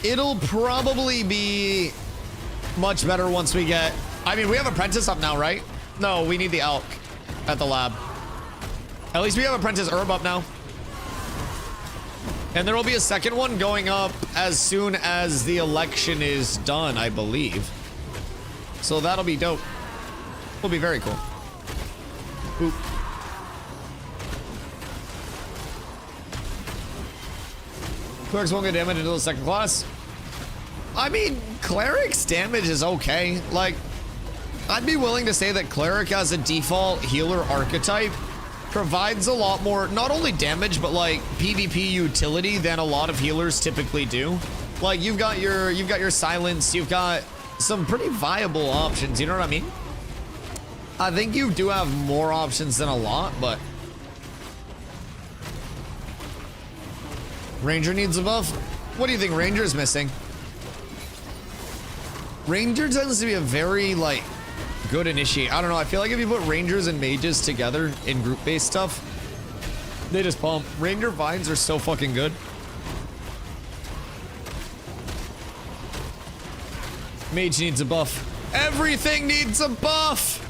it'll probably be much better once we get, I mean, we have Apprentice up now, right? No, we need the Elk at the lab. At least we have Apprentice Herb up now. And there will be a second one going up as soon as the election is done, I believe. So that'll be dope. Will be very cool. Oop. Clerics won't get damage until the second class. I mean, Cleric's damage is okay. Like, I'd be willing to say that Cleric as a default healer archetype provides a lot more, not only damage, but like PvP utility than a lot of healers typically do. Like, you've got your silence, you've got some pretty viable options, you know what I mean? I think you do have more options than a lot, but Ranger needs a buff. What do you think Ranger's missing? Ranger tends to be a very, like, good initiate. I don't know, I feel like if you put Rangers and Mages together in group-based stuff, they just pump. Ranger Vines are so fucking good. Mage needs a buff. Everything needs a buff!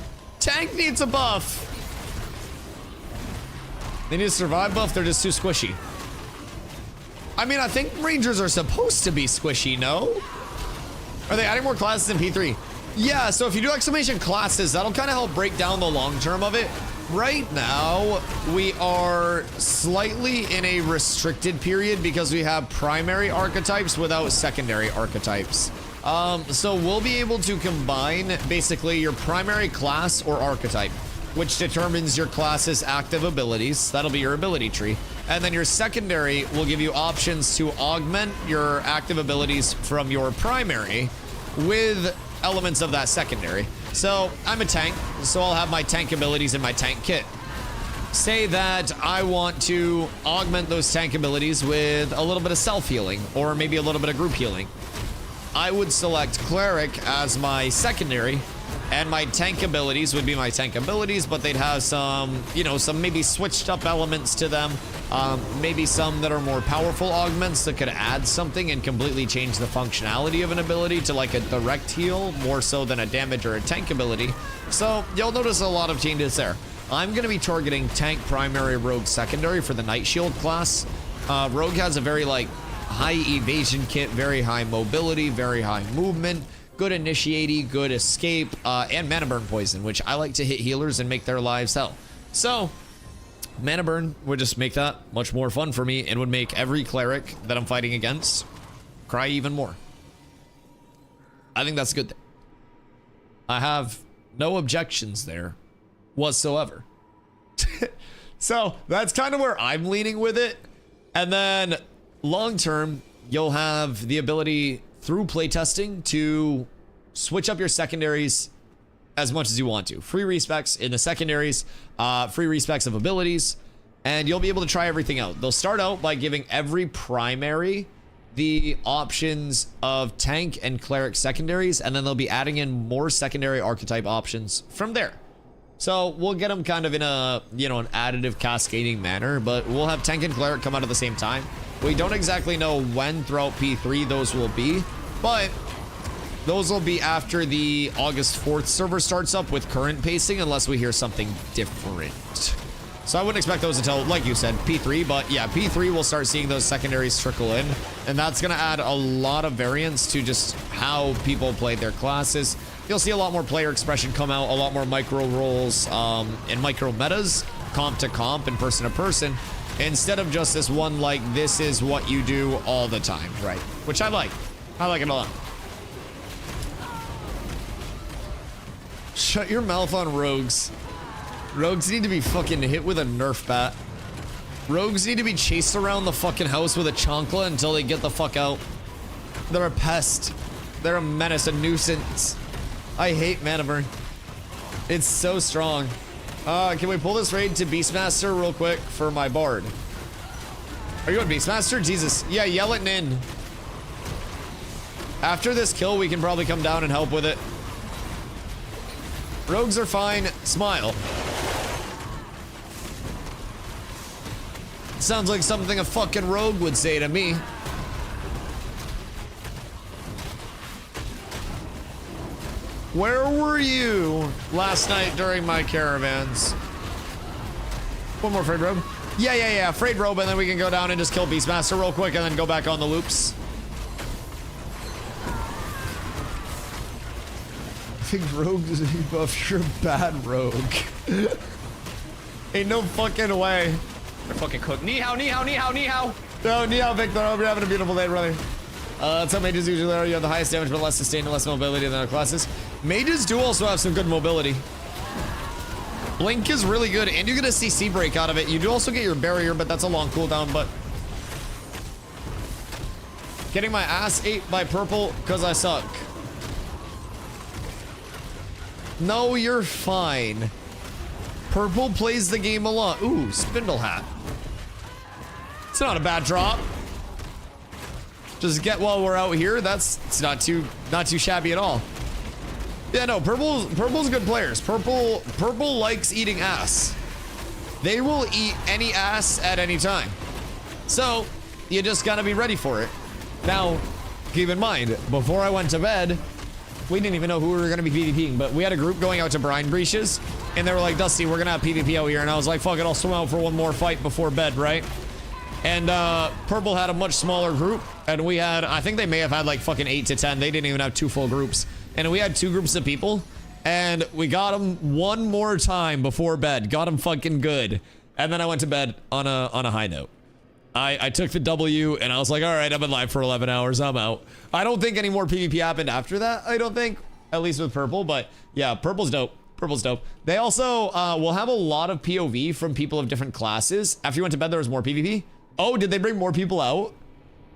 Tank needs a buff! They need a survive buff, they're just too squishy. I mean, I think Rangers are supposed to be squishy, no? Are they adding more classes in P3? Yeah, so if you do exclamation classes, that'll kind of help break down the long term of it. right now we are slightly in a restricted period because we have primary archetypes without secondary archetypes. So we'll be able to combine basically your primary class or archetype, which determines your class's active abilities. That'll be your ability tree. And then your secondary will give you options to augment your active abilities from your primary with elements of that secondary. So I'm a tank, so I'll have my tank abilities in my tank kit. Say that I want to augment those tank abilities with a little bit of self-healing or maybe a little bit of group healing. I would select Cleric as my secondary, and my tank abilities would be my tank abilities, but they'd have some, you know, some maybe switched up elements to them. Maybe some that are more powerful augments that could add something and completely change the functionality of an ability to like a direct heal more so than a damage or a tank ability. So you'll notice a lot of changes there. I'm going to be targeting tank primary, rogue secondary for the Night Shield class. Rogue has a very like high evasion kit, very high mobility, very high movement, good initiating, good escape, and mana burn poison, which I like to hit healers and make their lives hell. So mana burn would just make that much more fun for me and would make every cleric that I'm fighting against cry even more. I think that's a good thing. I have no objections there whatsoever. So that's kind of where I'm leaning with it. And then long term, you'll have the ability through playtesting to switch up your secondaries as much as you want to. Free respecs in the secondaries, free respecs of abilities, and you'll be able to try everything out. They'll start out by giving every primary the options of tank and cleric secondaries, and then they'll be adding in more secondary archetype options from there. So we'll get them kind of in a, you know, an additive cascading manner, but we'll have tank and cleric come out at the same time. We don't exactly know when throughout P3 those will be, but those will be after the August 4th server starts up with current pacing, unless we hear something different. So I wouldn't expect those until, like you said, P3, but yeah, P3 we'll start seeing those secondaries trickle in, and that's going to add a lot of variance to just how people play their classes. You'll see a lot more player expression come out, a lot more micro roles and micro metas, comp to comp and person to person, instead of just this one, like, this is what you do all the time, right? Which I like. I like it a lot. Shut your mouth on rogues. Rogues need to be fucking hit with a Nerf bat. Rogues need to be chased around the fucking house with a chancla until they get the fuck out. They're a pest. They're a menace, a nuisance. I hate mana burn. It's so strong. Can we pull this raid to Beastmaster real quick for my bard? Are you on Beastmaster? Jesus. Yeah, yell it in. After this kill, we can probably come down and help with it. Rogues are fine. Smile. Sounds like something a fucking rogue would say to me. Where were you last night during my caravans? One more Frayed Robe. Yeah. Frayed Robe, and then we can go down and just kill Beastmaster real quick and then go back on the loops. I think rogue is a buff. You're a bad rogue. Ain't no fucking way. They're fucking cooked. Ni hao, ni hao, ni hao, ni hao. No, ni hao, Victor. I hope you're having a beautiful day, brother. Some mages usually are. You have the highest damage, but less sustain and less mobility than other classes. Mages do also have some good mobility. Blink is really good, and you get a CC break out of it. You do also get your barrier, but that's a long cooldown, but... Getting my ass ate by purple because I suck. No, you're fine. Purple plays the game a lot. Ooh, Spindle Hat. It's not a bad drop. Just get while we're out here. It's not too shabby at all. Yeah, no, purple's good players. Purple likes eating ass. They will eat any ass at any time. So you just gotta be ready for it. Now, keep in mind, before I went to bed, we didn't even know who we were gonna be PvPing, but we had a group going out to brine breaches, and they were like, Dusty, we're gonna have PvP out here, and I was like, fuck it, I'll swim out for one more fight before bed, right? And Purple had a much smaller group, and we had, I think they may have had like fucking 8 to 10. They didn't even have 2 full groups. And we had 2 groups of people, And we got him one more time before bed. Got him fucking good. And then I went to bed on a high note. I took the W and I was like, all right, I've been live for 11 hours. I'm out. I don't think any more PvP happened after that. I don't think, at least with purple, but yeah, purple's dope. Purple's dope. They also will have a lot of POV from people of different classes. After you went to bed, there was more PvP. Oh, did they bring more people out?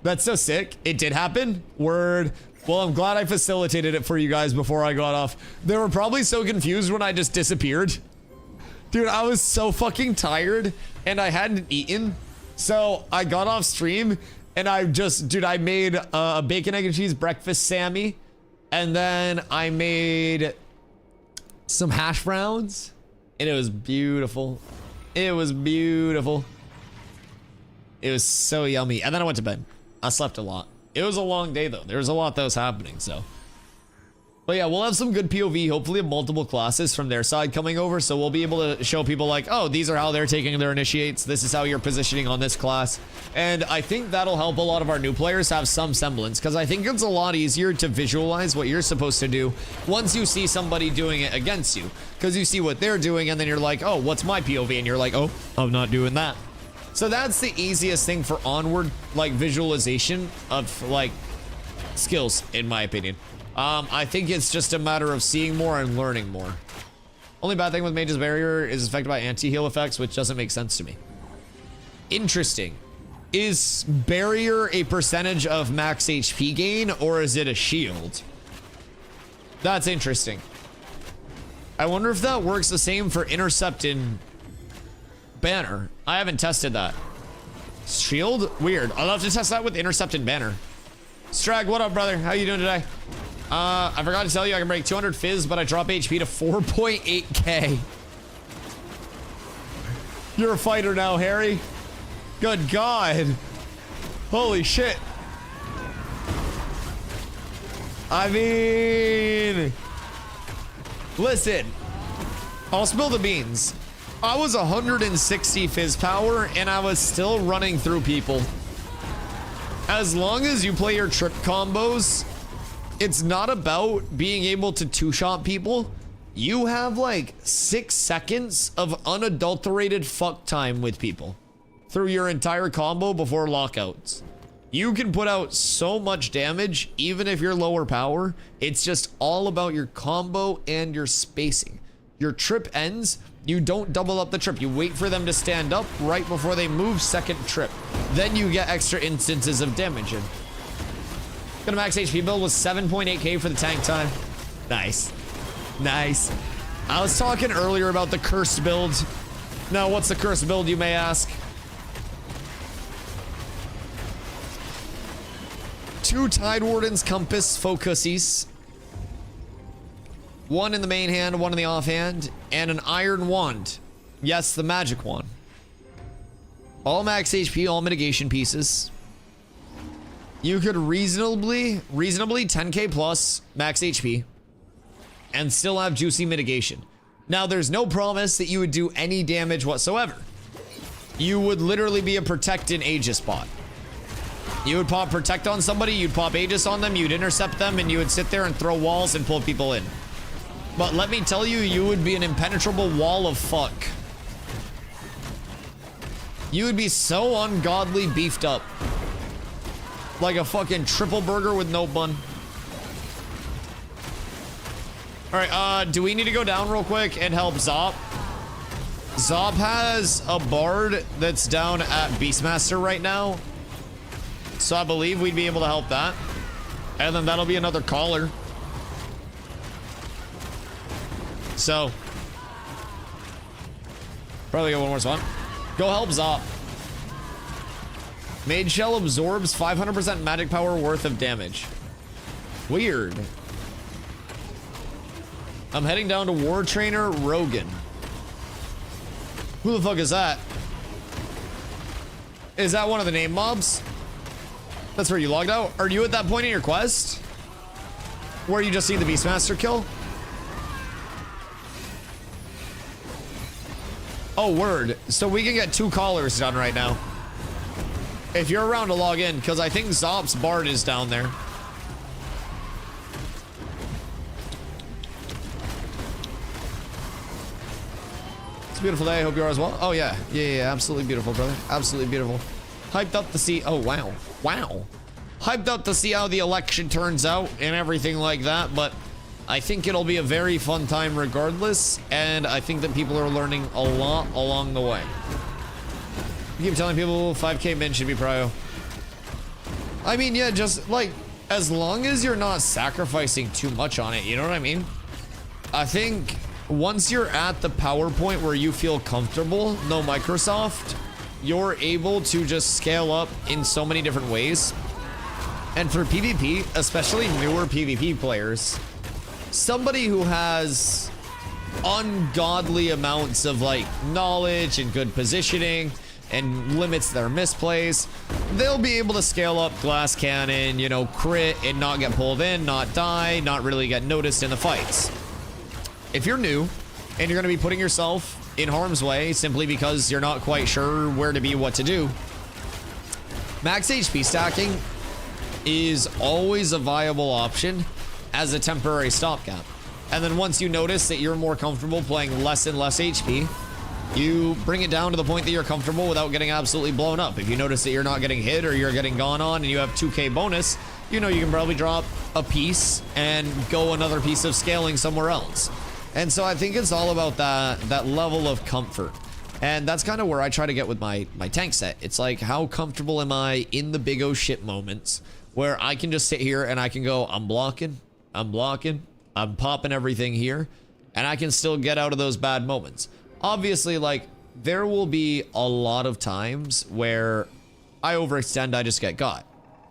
That's so sick. It did happen. Word. Well, I'm glad I facilitated it for you guys before I got off. They were probably so confused when I just disappeared. Dude, I was so fucking tired and I hadn't eaten. So I got off stream and I just, dude, I made a bacon, egg, and cheese breakfast Sammy. And then I made some hash browns and it was beautiful. It was beautiful. It was so yummy. And then I went to bed. I slept a lot. It was a long day though. There was a lot that was happening, so. But yeah, we'll have some good POV, hopefully of multiple classes from their side coming over, so we'll be able to show people like, oh, these are how they're taking their initiates, this is how you're positioning on this class. And I think that'll help a lot of our new players have some semblance, because I think it's a lot easier to visualize what you're supposed to do once you see somebody doing it against you. Because you see what they're doing, and then you're like, oh, what's my POV? And you're like, oh, I'm not doing that. So that's the easiest thing for onward, like, visualization of, like, skills, in my opinion. I think it's just a matter of seeing more and learning more. Only bad thing with Mage's Barrier is affected by anti-heal effects, which doesn't make sense to me. Interesting. Is Barrier a percentage of max HP gain, or is it a shield? That's interesting. I wonder if that works the same for Intercept in Banner. I haven't tested that. Shield? Weird. I'll have to test that with Intercept and Banner. Strag, what up, brother? How you doing today? I forgot to tell you I can break 200 fizz, but I drop HP to 4.8k. You're a fighter now, Harry. Good God. Holy shit. I mean, listen, I'll spill the beans. I was 160 fizz power and I was still running through people. As long as you play your trip combos, it's not about being able to two-shot people. You have like 6 seconds of unadulterated fuck time with people through your entire combo before lockouts. You can put out so much damage even if you're lower power. It's just all about your combo and your spacing. Your trip ends, you don't double up the trip. You wait for them to stand up right before they move second trip. Then you get extra instances of damage in. Got a max HP build with 7.8k for the tank time. Nice. Nice. I was talking earlier about the cursed build. Now, what's the cursed build, you may ask? 2 Tide Wardens Compass Focuses. 1 in the main hand, 1 in the offhand, and an Iron Wand. Yes, the magic one. All max HP, all mitigation pieces. You could reasonably 10k plus max HP and still have juicy mitigation. Now, there's no promise that you would do any damage whatsoever. You would literally be a Protect in Aegis bot. You would pop Protect on somebody, you'd pop Aegis on them, you'd intercept them, and you would sit there and throw walls and pull people in. But let me tell you, you would be an impenetrable wall of fuck. You would be so ungodly beefed up. Like a fucking triple burger with no bun. Alright, do we need to go down real quick and help Zop? Zop has a bard that's down at Beastmaster right now. So I believe we'd be able to help that. And then that'll be another caller. So, probably got one more spot. Go help Zop. Mage Shell absorbs 500% magic power worth of damage. Weird. I'm heading down to War Trainer Rogan. Who the fuck is that? Is that one of the name mobs? That's where you logged out? Are you at that point in your quest? Where you just need the Beastmaster kill? Oh, word. So we can get 2 callers done right now. If you're around to log in, because I think Zop's Bard is down there. It's a beautiful day. I hope you are as well. Oh, yeah. Yeah, absolutely beautiful, brother. Absolutely beautiful. Hyped up to see... Oh, wow. Wow. Hyped up to see how the election turns out and everything like that, but I think it'll be a very fun time regardless, and I think that people are learning a lot along the way. You keep telling people 5K min should be prio. I mean, yeah, just, like, as long as you're not sacrificing too much on it, you know what I mean? I think once you're at the power point where you feel comfortable, no Microsoft, you're able to just scale up in so many different ways. And for PvP, especially newer PvP players, somebody who has ungodly amounts of like knowledge and good positioning and limits their misplays, they'll be able to scale up glass cannon, you know, crit and not get pulled in, not die, not really get noticed in the fights. If you're new and you're going to be putting yourself in harm's way simply because you're not quite sure where to be, what to do, max HP stacking is always a viable option as a temporary stopgap. And then once you notice that you're more comfortable playing less and less HP, you bring it down to the point that you're comfortable without getting absolutely blown up. If you notice that you're not getting hit or you're getting gone on and you have 2k bonus, you know you can probably drop a piece and go another piece of scaling somewhere else. And so I think it's all about that level of comfort. And that's kind of where I try to get with my tank set. It's like, how comfortable am I in the big O shit moments where I can just sit here and I can go, I'm blocking, I'm popping everything here, and I can still get out of those bad moments. Obviously, like, there will be a lot of times where I overextend, I just get got,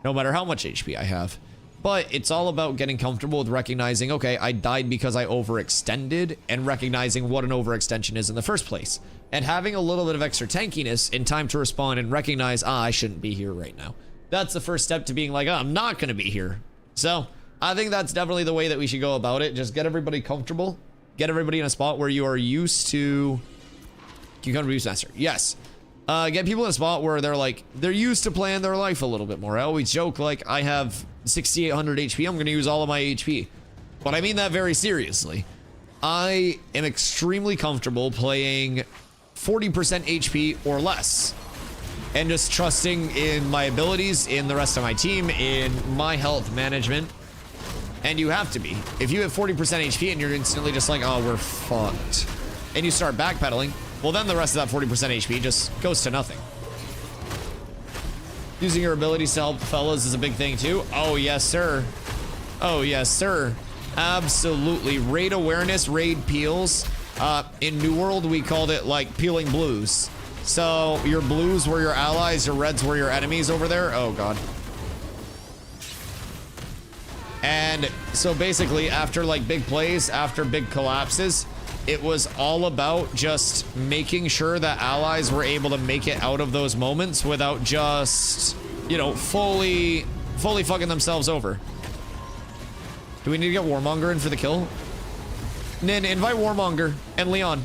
no matter how much HP I have. But it's all about getting comfortable with recognizing, okay, I died because I overextended, and recognizing what an overextension is in the first place. And having a little bit of extra tankiness in time to respond and recognize, I shouldn't be here right now. That's the first step to being like, I'm not going to be here. So I think that's definitely the way that we should go about it. Just get everybody comfortable. Get everybody in a spot where you are used to... Cucumber Beast Master. Yes. Get people in a spot where they're used to playing their life a little bit more. I always joke, like, I have 6,800 HP. I'm going to use all of my HP. But I mean that very seriously. I am extremely comfortable playing 40% HP or less. And just trusting in my abilities, in the rest of my team, in my health management. And you have to be. If you have 40% HP and you're instantly just like, oh, we're fucked, and you start backpedaling, well, then the rest of that 40% HP just goes to nothing. Using your abilities to help fellas is a big thing too. Oh, yes, sir. Oh, yes, sir. Absolutely. Raid awareness, raid peels. In New World, we called it like peeling blues. So your blues were your allies, your reds were your enemies over there. Oh, God. And so basically, after like big plays, after big collapses, it was all about just making sure that allies were able to make it out of those moments without just, you know, fully fucking themselves over. Do we need to get Warmonger in for the kill? Nin, invite Warmonger and Leon.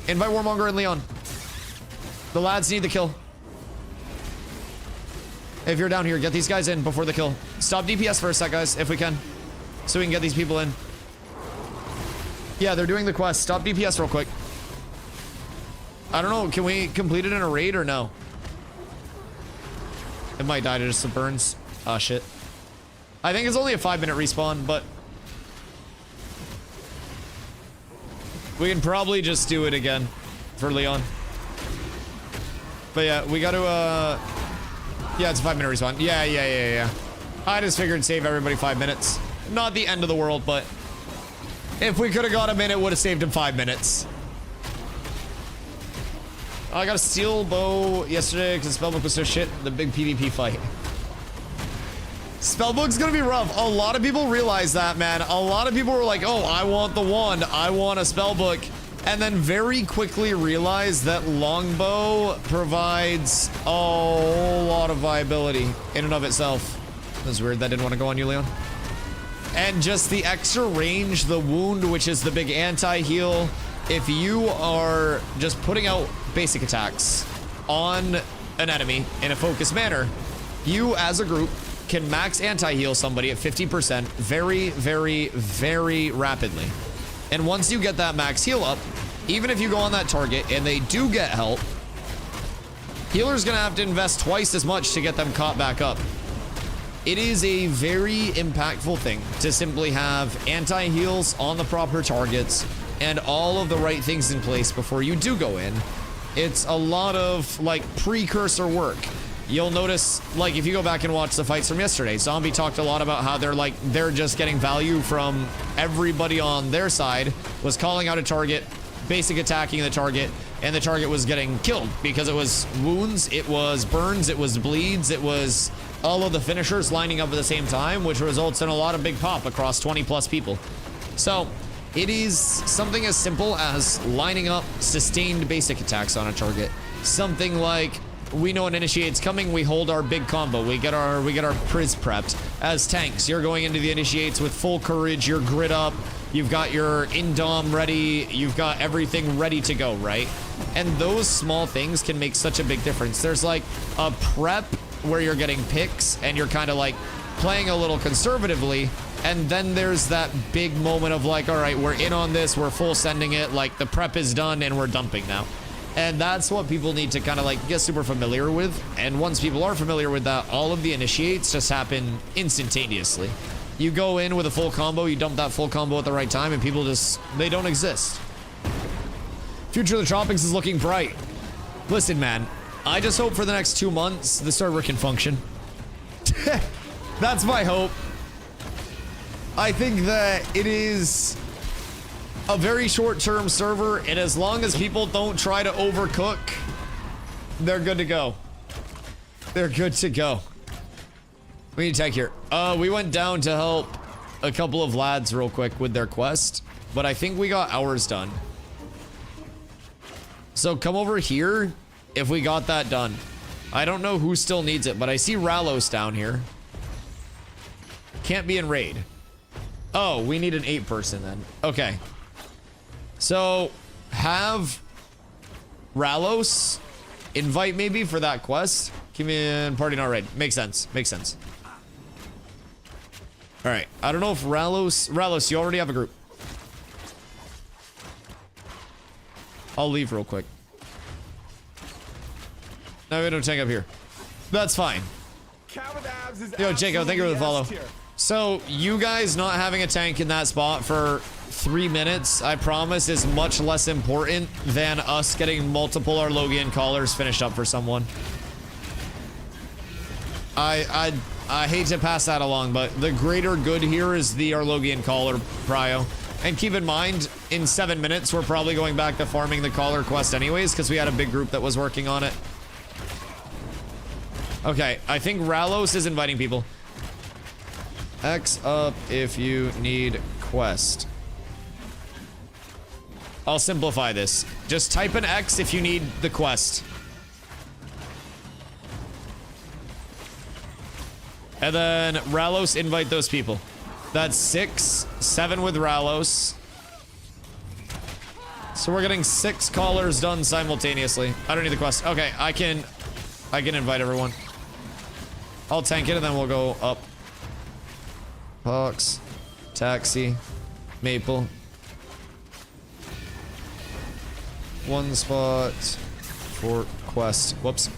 Invite Warmonger and Leon. The lads need the kill. If you're down here, get these guys in before the kill. Stop DPS for a sec, guys, if we can, so we can get these people in. Yeah, they're doing the quest. Stop DPS real quick. I don't know, can we complete it in a raid or no? It might die to just some burns. Ah, shit. I think it's only a 5-minute respawn, but we can probably just do it again for Leon. But yeah, we got to, yeah, it's a 5-minute respawn. Yeah. I just figured save everybody 5 minutes. Not the end of the world, but if we could have got him in, it would have saved him 5 minutes. I got a steel bow yesterday because Spellbook was so shit. The big PvP fight. Spellbook's gonna be rough. A lot of people realize that, man. A lot of people were like, oh, I want the wand. I want a Spellbook. And then very quickly realize that longbow provides a whole lot of viability in and of itself. That's weird. That didn't want to go on you, Leon. And just the extra range, the wound, which is the big anti-heal. If you are just putting out basic attacks on an enemy in a focused manner, you as a group can max anti-heal somebody at 50% very, very, very rapidly. And once you get that max heal up, even if you go on that target and they do get help, healer's gonna have to invest twice as much to get them caught back up. It is a very impactful thing to simply have anti-heals on the proper targets and all of the right things in place before you do go in. It's a lot of like precursor work. You'll notice, like, if you go back and watch the fights from yesterday, Zombie talked a lot about how they're just getting value from everybody on their side, was calling out a target, basic attacking the target, and the target was getting killed because it was wounds, it was burns, it was bleeds, it was all of the finishers lining up at the same time, which results in a lot of big pop across 20 plus people. So it is something as simple as lining up sustained basic attacks on a target. Something like, we know an initiate's coming, we hold our big combo, we get our priz prepped. As tanks, you're going into the initiates with full courage, your grid up, you've got your indom ready, you've got everything ready to go, right? And those small things can make such a big difference. There's like a prep where you're getting picks and you're kind of like playing a little conservatively, and then there's that big moment of like, all right, we're in on this, we're full sending it, like the prep is done and we're dumping now. And that's what people need to kind of like get super familiar with. And once people are familiar with that, all of the initiates just happen instantaneously. You go in with a full combo, you dump that full combo at the right time, and people just, they don't exist. Future of the Tropics is looking bright. Listen, man, I just hope for the next 2 months the server can function. That's my hope. I think that it is a very short-term server, and as long as people don't try to overcook, they're good to go. They're good to go. We need tech here. We went down to help a couple of lads real quick with their quest, but I think we got ours done. So come over here if we got that done. I don't know who still needs it, but I see Ralos down here. Can't be in raid. Oh, we need an 8-person then. Okay. So, have Ralos invite maybe for that quest. Give me a party not raid. Makes sense. Makes sense. All right. I don't know if Ralos, you already have a group. I'll leave real quick. No, we have no tank up here. That's fine. Yo, Jacob, thank you for the follow. So, you guys not having a tank in that spot for 3 minutes, I promise, is much less important than us getting multiple Arlogian collars finished up for someone. I hate to pass that along, but the greater good here is the Arlogian collar prio. And keep in mind, in 7 minutes, we're probably going back to farming the collar quest anyways, because we had a big group that was working on it. Okay, I think Ralos is inviting people. X up if you need quest. I'll simplify this. Just type an X if you need the quest. And then Ralos, invite those people. That's 6, 7 with Ralos. So we're getting 6 callers done simultaneously. I don't need the quest. Okay, I can invite everyone. I'll tank it and then we'll go up. Pox, Taxi, Maple. 1 spot for quest. Whoops.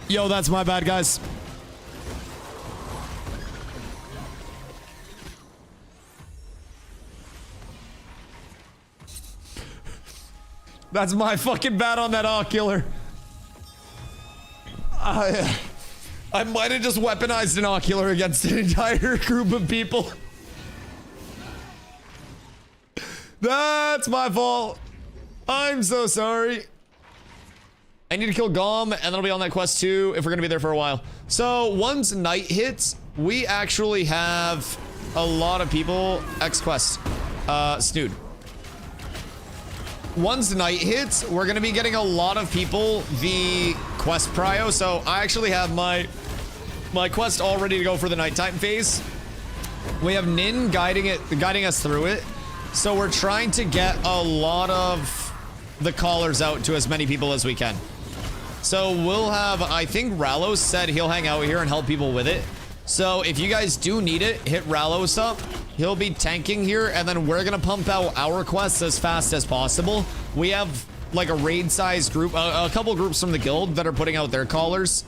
Yo, that's my bad, guys. That's my fucking bad on that ocular. I might have just weaponized an ocular against an entire group of people. That's my fault. I'm so sorry. I need to kill Gom, and then I'll be on that quest too if we're gonna be there for a while. So once night hits, we actually have a lot of people. X quest. Snood. Once night hits, we're gonna be getting a lot of people the quest prio. So I actually have my quest all ready to go for the nighttime phase. We have Nin guiding us through it. So we're trying to get a lot of the callers out to as many people as we can. So we'll have, I think Ralos said he'll hang out here and help people with it. So if you guys do need it, hit Rallos up. He'll be tanking here, and then we're gonna pump out our quests as fast as possible. We have like a raid-sized group, a couple groups from the guild that are putting out their callers.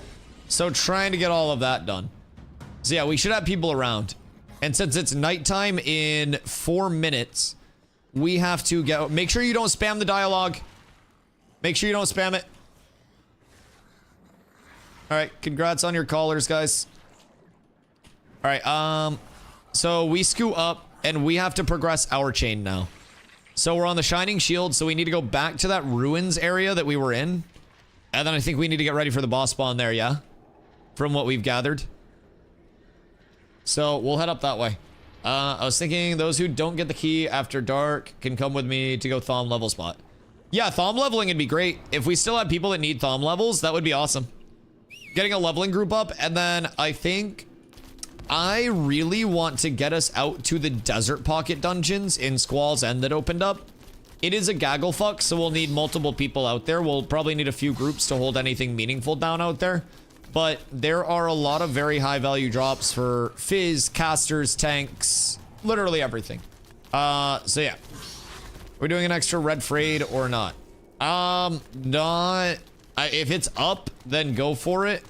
So trying to get all of that done. So yeah, we should have people around. And since it's nighttime in 4 minutes, we have to get... Make sure you don't spam the dialogue. Make sure you don't spam it. All right, congrats on your callers, guys. All right, so we scoot up, and we have to progress our chain now. So we're on the Shining Shield, so we need to go back to that ruins area that we were in. And then I think we need to get ready for the boss spawn there, yeah? From what we've gathered. So we'll head up that way. I was thinking those who don't get the key after dark can come with me to go Thom level spot. Yeah, Thom leveling would be great. If we still have people that need Thom levels, that would be awesome. Getting a leveling group up, and then I think I really want to get us out to the desert pocket dungeons in Squall's End that opened up. It is a gaggle fuck, so we'll need multiple people out there. We'll probably need a few groups to hold anything meaningful down out there. But there are a lot of very high value drops for fizz, casters, tanks, literally everything. So yeah. We're doing an extra red frayed or not? Not... if it's up, then go for it.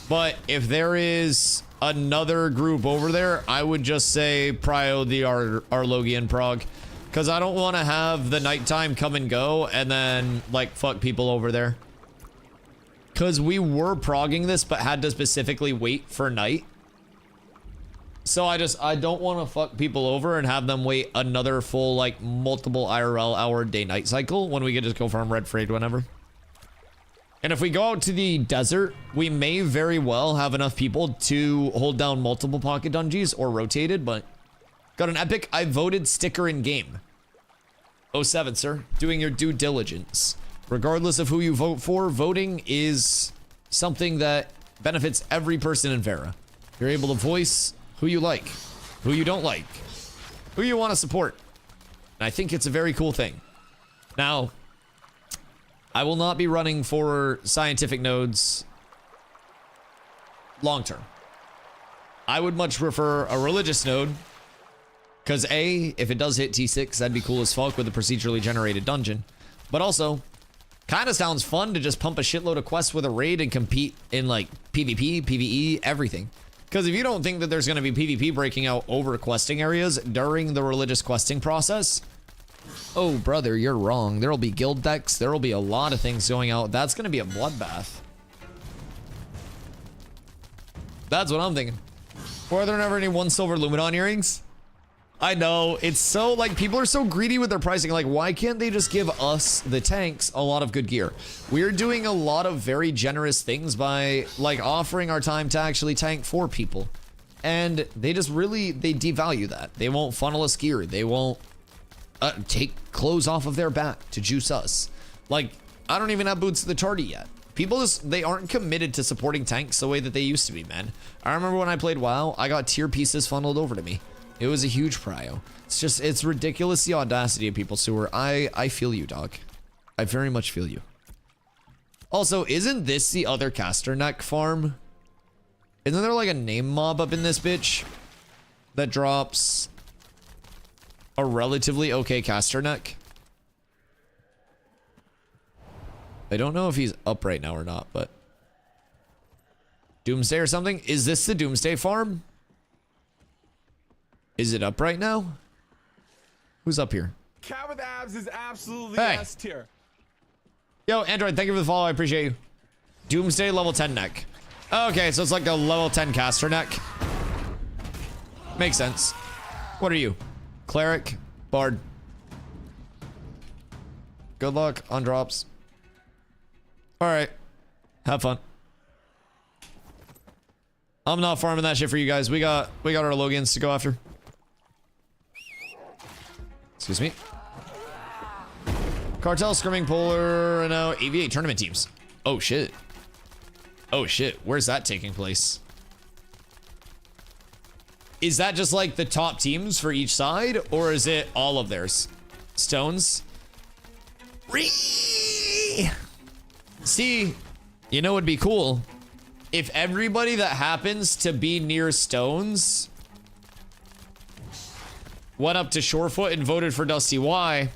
But if there is another group over there, I would just say prio the Arlogian prog. Because I don't want to have the nighttime come and go and then, like, fuck people over there. Because we were progging this, but had to specifically wait for night. So I don't want to fuck people over and have them wait another full, like, multiple IRL hour day-night cycle when we could just go farm red frayed whenever. And if we go out to the desert, we may very well have enough people to hold down multiple pocket dungeons or rotated, but got an epic I voted sticker in game. 07, sir. Doing your due diligence. Regardless of who you vote for, voting is something that benefits every person in Vera. You're able to voice who you like, who you don't like, who you want to support. And I think it's a very cool thing. Now, I will not be running for scientific nodes long term. I would much prefer a religious node. Because A, if it does hit T6, that'd be cool as fuck with a procedurally generated dungeon. But also, kind of sounds fun to just pump a shitload of quests with a raid and compete in like PvP, PvE, everything. Because if you don't think that there's going to be PvP breaking out over questing areas during the religious questing process, oh brother, you're wrong. There'll be guild decks. There'll be a lot of things going out. That's going to be a bloodbath. That's what I'm thinking. Were there never any 1 silver Luminon earrings? I know, it's so, like, people are so greedy with their pricing. Like, why can't they just give us, the tanks, a lot of good gear? We're doing a lot of very generous things by, like, offering our time to actually tank for people. And they just really, they devalue that. They won't funnel us gear. They won't take clothes off of their back to juice us. Like, I don't even have boots to the tardy yet. People just, they aren't committed to supporting tanks the way that they used to be, man. I remember when I played WoW, I got tier pieces funneled over to me. It was a huge prio. It's just, it's ridiculous, the audacity of people, Sewer. I feel you, dog. I very much feel you. Also, isn't this the other Casterneck farm? Isn't there like a name mob up in this bitch that drops a relatively okay Casterneck? I don't know if he's up right now or not, but Doomsday or something? Is this the Doomsday farm? Is it up right now? Who's up here? Cat with abs is absolutely hey. S tier. Yo, Android, thank you for the follow. I appreciate you. Doomsday level 10 neck. Okay, so it's like a level 10 caster neck. Makes sense. What are you? Cleric? Bard? Good luck on drops. Alright. Have fun. I'm not farming that shit for you guys. We got our Logians to go after. Excuse me. Cartel, Screaming Polar, no, AVA tournament teams. Oh shit. Oh shit, where's that taking place? Is that just like the top teams for each side, or is it all of theirs? Stones? See, you know what'd be cool? if everybody that happens to be near stones went up to Shorefoot and voted for DustyWhy,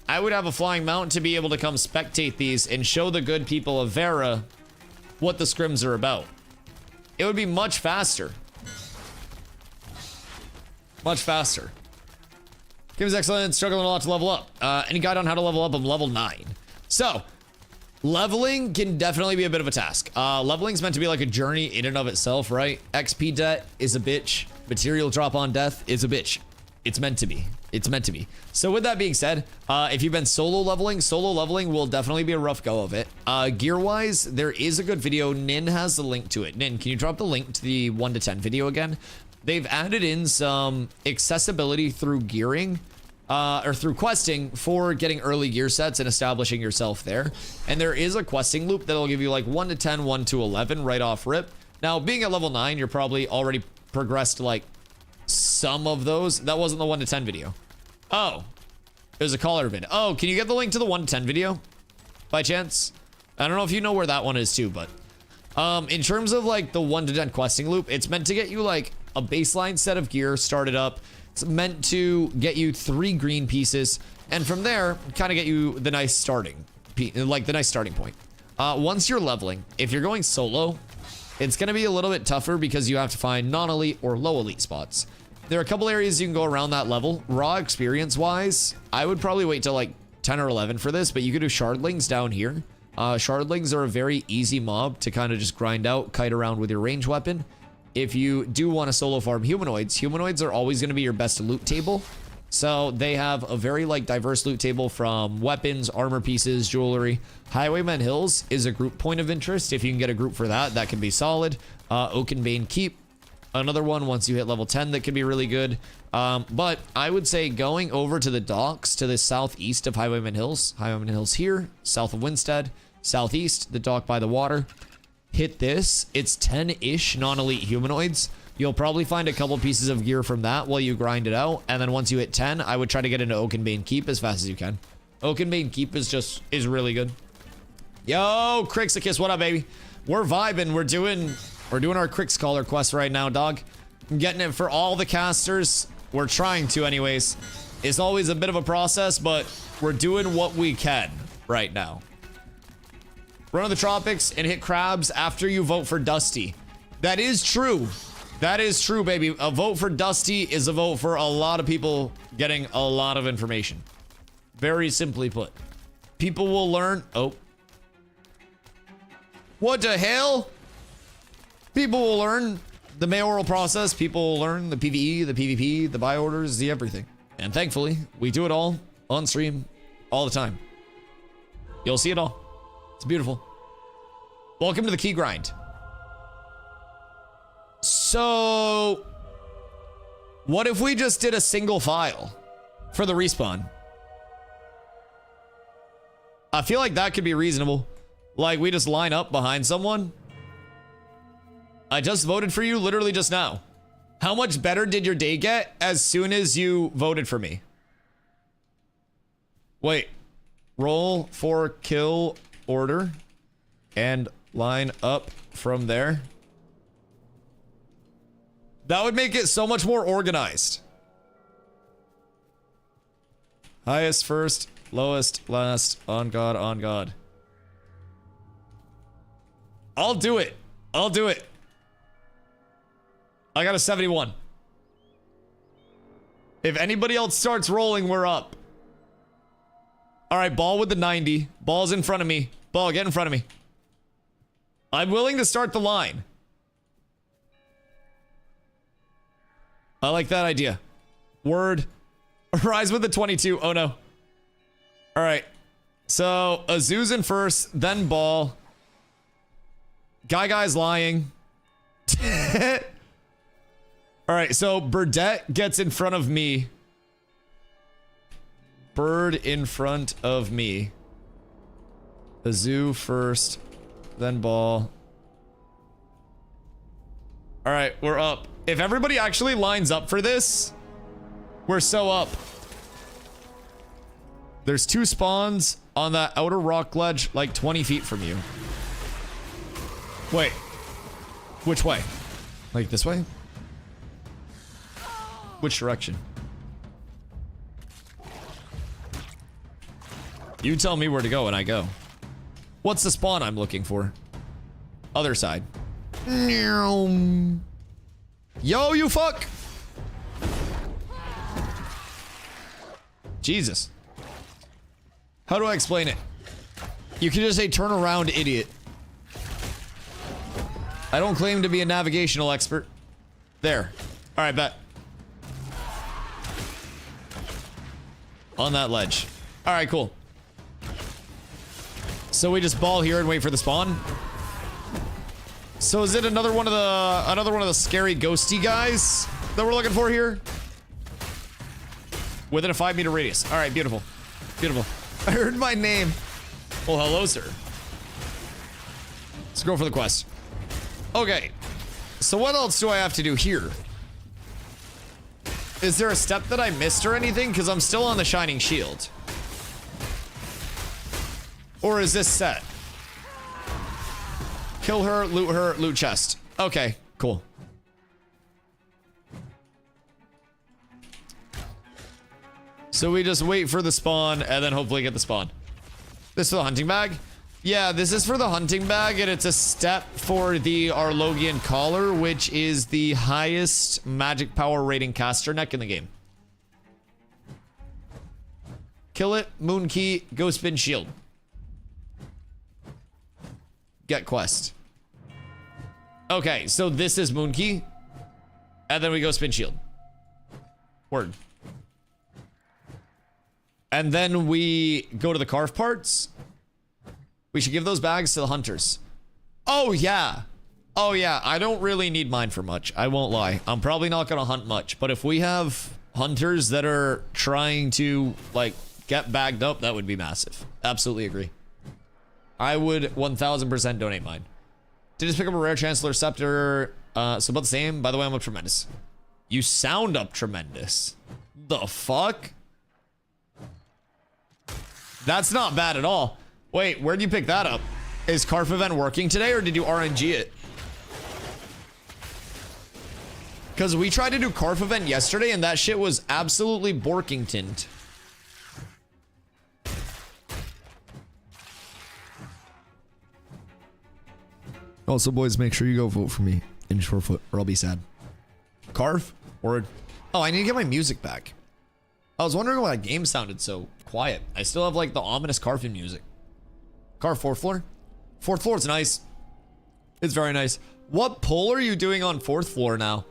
I would have a flying mount to be able to come spectate these and show the good people of Vera what the scrims are about. It would be much faster. Much faster. Game's excellent. Struggling a lot to level up. Any guide on how to level up? I'm level 9. So, leveling can definitely be a bit of a task. Leveling's meant to be like a journey in and of itself, right? XP debt is a bitch. Material drop on death is a bitch. It's meant to be. It's meant to be. So with that being said, if you've been solo leveling will definitely be a rough go of it. Gear-wise, there is a good video. Nin has the link to it. Nin, can you drop the link to the 1 to 10 video again? They've added in some accessibility through gearing, or through questing for getting early gear sets and establishing yourself there. And there is a questing loop that'll give you like 1 to 10, 1 to 11 right off rip. Now, being at level 9, you're probably already progressed like some of those. That wasn't the 1 to 10 video. Oh, there's a caller vid. Oh, can you get the link to the 1 to 10 video by chance? I don't know if you know where that one is too, but in terms of like the 1 to 10 questing loop, it's meant to get you like a baseline set of gear started up. It's meant to get you 3 green pieces, and from there kind of get you the nice starting point. Once you're leveling, if you're going solo, it's going to be a little bit tougher because you have to find non-elite or low elite spots. There are a couple areas you can go around that level. Raw experience wise, I would probably wait till like 10 or 11 for this, but you could do shardlings down here. Shardlings are a very easy mob to kind of just grind out, kite around with your range weapon. If you do want to solo farm humanoids are always going to be your best loot table. So they have a very like diverse loot table from weapons, armor pieces, jewelry. Highwayman Hills is a group point of interest. If you can get a group for that, that can be solid. Oakenbane Keep, another one once you hit level 10 that can be really good. But I would say going over to the docks to the southeast of Highwayman Hills here, south of Winstead, southeast, the dock by the water. Hit this. It's 10-ish non-elite humanoids. You'll probably find a couple pieces of gear from that while you grind it out. And then once you hit 10, I would try to get into Oakenbane Keep as fast as you can. Oakenbane Keep is really good. Yo, Crixicus, what up, baby? We're vibing. We're doing our Crix Caller quest right now, dog. I'm getting it for all the casters. We're trying to anyways. It's always a bit of a process, but we're doing what we can right now. Run to the tropics and hit crabs after you vote for Dusty. That is true. That is true, baby. A vote for Dusty is a vote for a lot of people getting a lot of information. Very simply put. People will learn. Oh. What the hell? People will learn the mayoral process. People will learn the PvE, the PvP, the buy orders, the everything. And thankfully, we do it all on stream all the time. You'll see it all. It's beautiful. Welcome to the key grind. So, what if we just did a single file for the respawn? I feel like that could be reasonable. Like, we just line up behind someone. I just voted for you literally just now. How much better did your day get as soon as you voted for me? Wait. Roll for kill order and line up from there. That would make it so much more organized. Highest first, lowest last, on God, on God. I'll do it. I'll do it. I got a 71. If anybody else starts rolling, we're up. All right, ball with the 90. Ball's in front of me. Ball, get in front of me. I'm willing to start the line. I like that idea. Word. Rise with the 22. Oh, no. All right. So, Azu's in first, then Ball. Guy's lying. All right, so Burdette gets in front of me. Bird in front of me. Azu first, then Ball. All right, we're up. If everybody actually lines up for this, we're so up. There's 2 spawns on that outer rock ledge like 20 feet from you. Wait, Which way? Like this way? Which direction? You tell me where to go and I go. What's the spawn I'm looking for? Other side. Yo, you fuck! Jesus. How do I explain it? You can just say turn around, idiot. I don't claim to be a navigational expert. There. Alright, bet. On that ledge. Alright, cool. So we just ball here and wait for the spawn. So is it another one of the scary ghosty guys that we're looking for here? Within a 5-meter radius. All right, beautiful. Beautiful. I heard my name. Well, hello, sir. Let's go for the quest. Okay. So what else do I have to do here? Is there a step that I missed or anything? Because I'm still on the Shining Shield. Or is this set? Kill her, loot chest. Okay, cool. So we just wait for the spawn and then hopefully get the spawn. This for the hunting bag? Yeah, this is for the hunting bag and it's a step for the Arlogian collar, which is the highest magic power rating caster neck in the game. Kill it, moon key, go spin shield. Get quest. Okay, so this is moon key. And then we go spin shield. Word. And then we go to the carve parts. We should give those bags to the hunters. Oh, yeah. Oh, yeah. I don't really need mine for much. I won't lie. I'm probably not going to hunt much. But if we have hunters that are trying to, like, get bagged up, that would be massive. Absolutely agree. I would 1000% donate mine. Did just pick up a rare Chancellor Scepter. So about the same. By the way, I'm up tremendous. You sound up tremendous. The fuck? That's not bad at all. Wait, where'd you pick that up? Is Carf event working today or did you RNG it? Because we tried to do Carf event yesterday and that shit was absolutely Borkingtoned. Also, boys, make sure you go vote for me in Shorefoot or I'll be sad. Carf? Word. Oh, I need to get my music back. I was wondering why that game sounded so quiet. I still have like the ominous Carfin music. Carf 4th floor? 4th floor is nice. It's very nice. What pull are you doing on 4th floor now?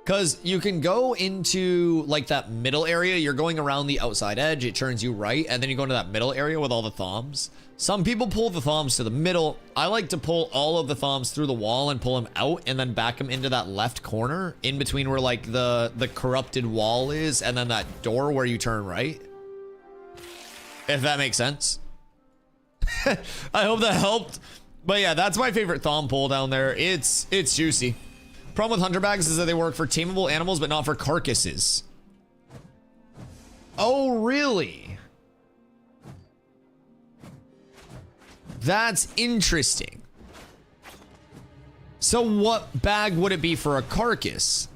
Because you can go into like that middle area. You're going around the outside edge. It turns you right. And then you go into that middle area with all the thoms. Some people pull the thoms to the middle. I like to pull all of the thoms through the wall and pull them out and then back them into that left corner in between where like the corrupted wall is and then that door where you turn right. If that makes sense. I hope that helped. But yeah, that's my favorite thom pull down there. It's juicy. Problem with hunter bags is that they work for tameable animals, but not for carcasses. Oh, really? That's interesting. So what bag would it be for a carcass?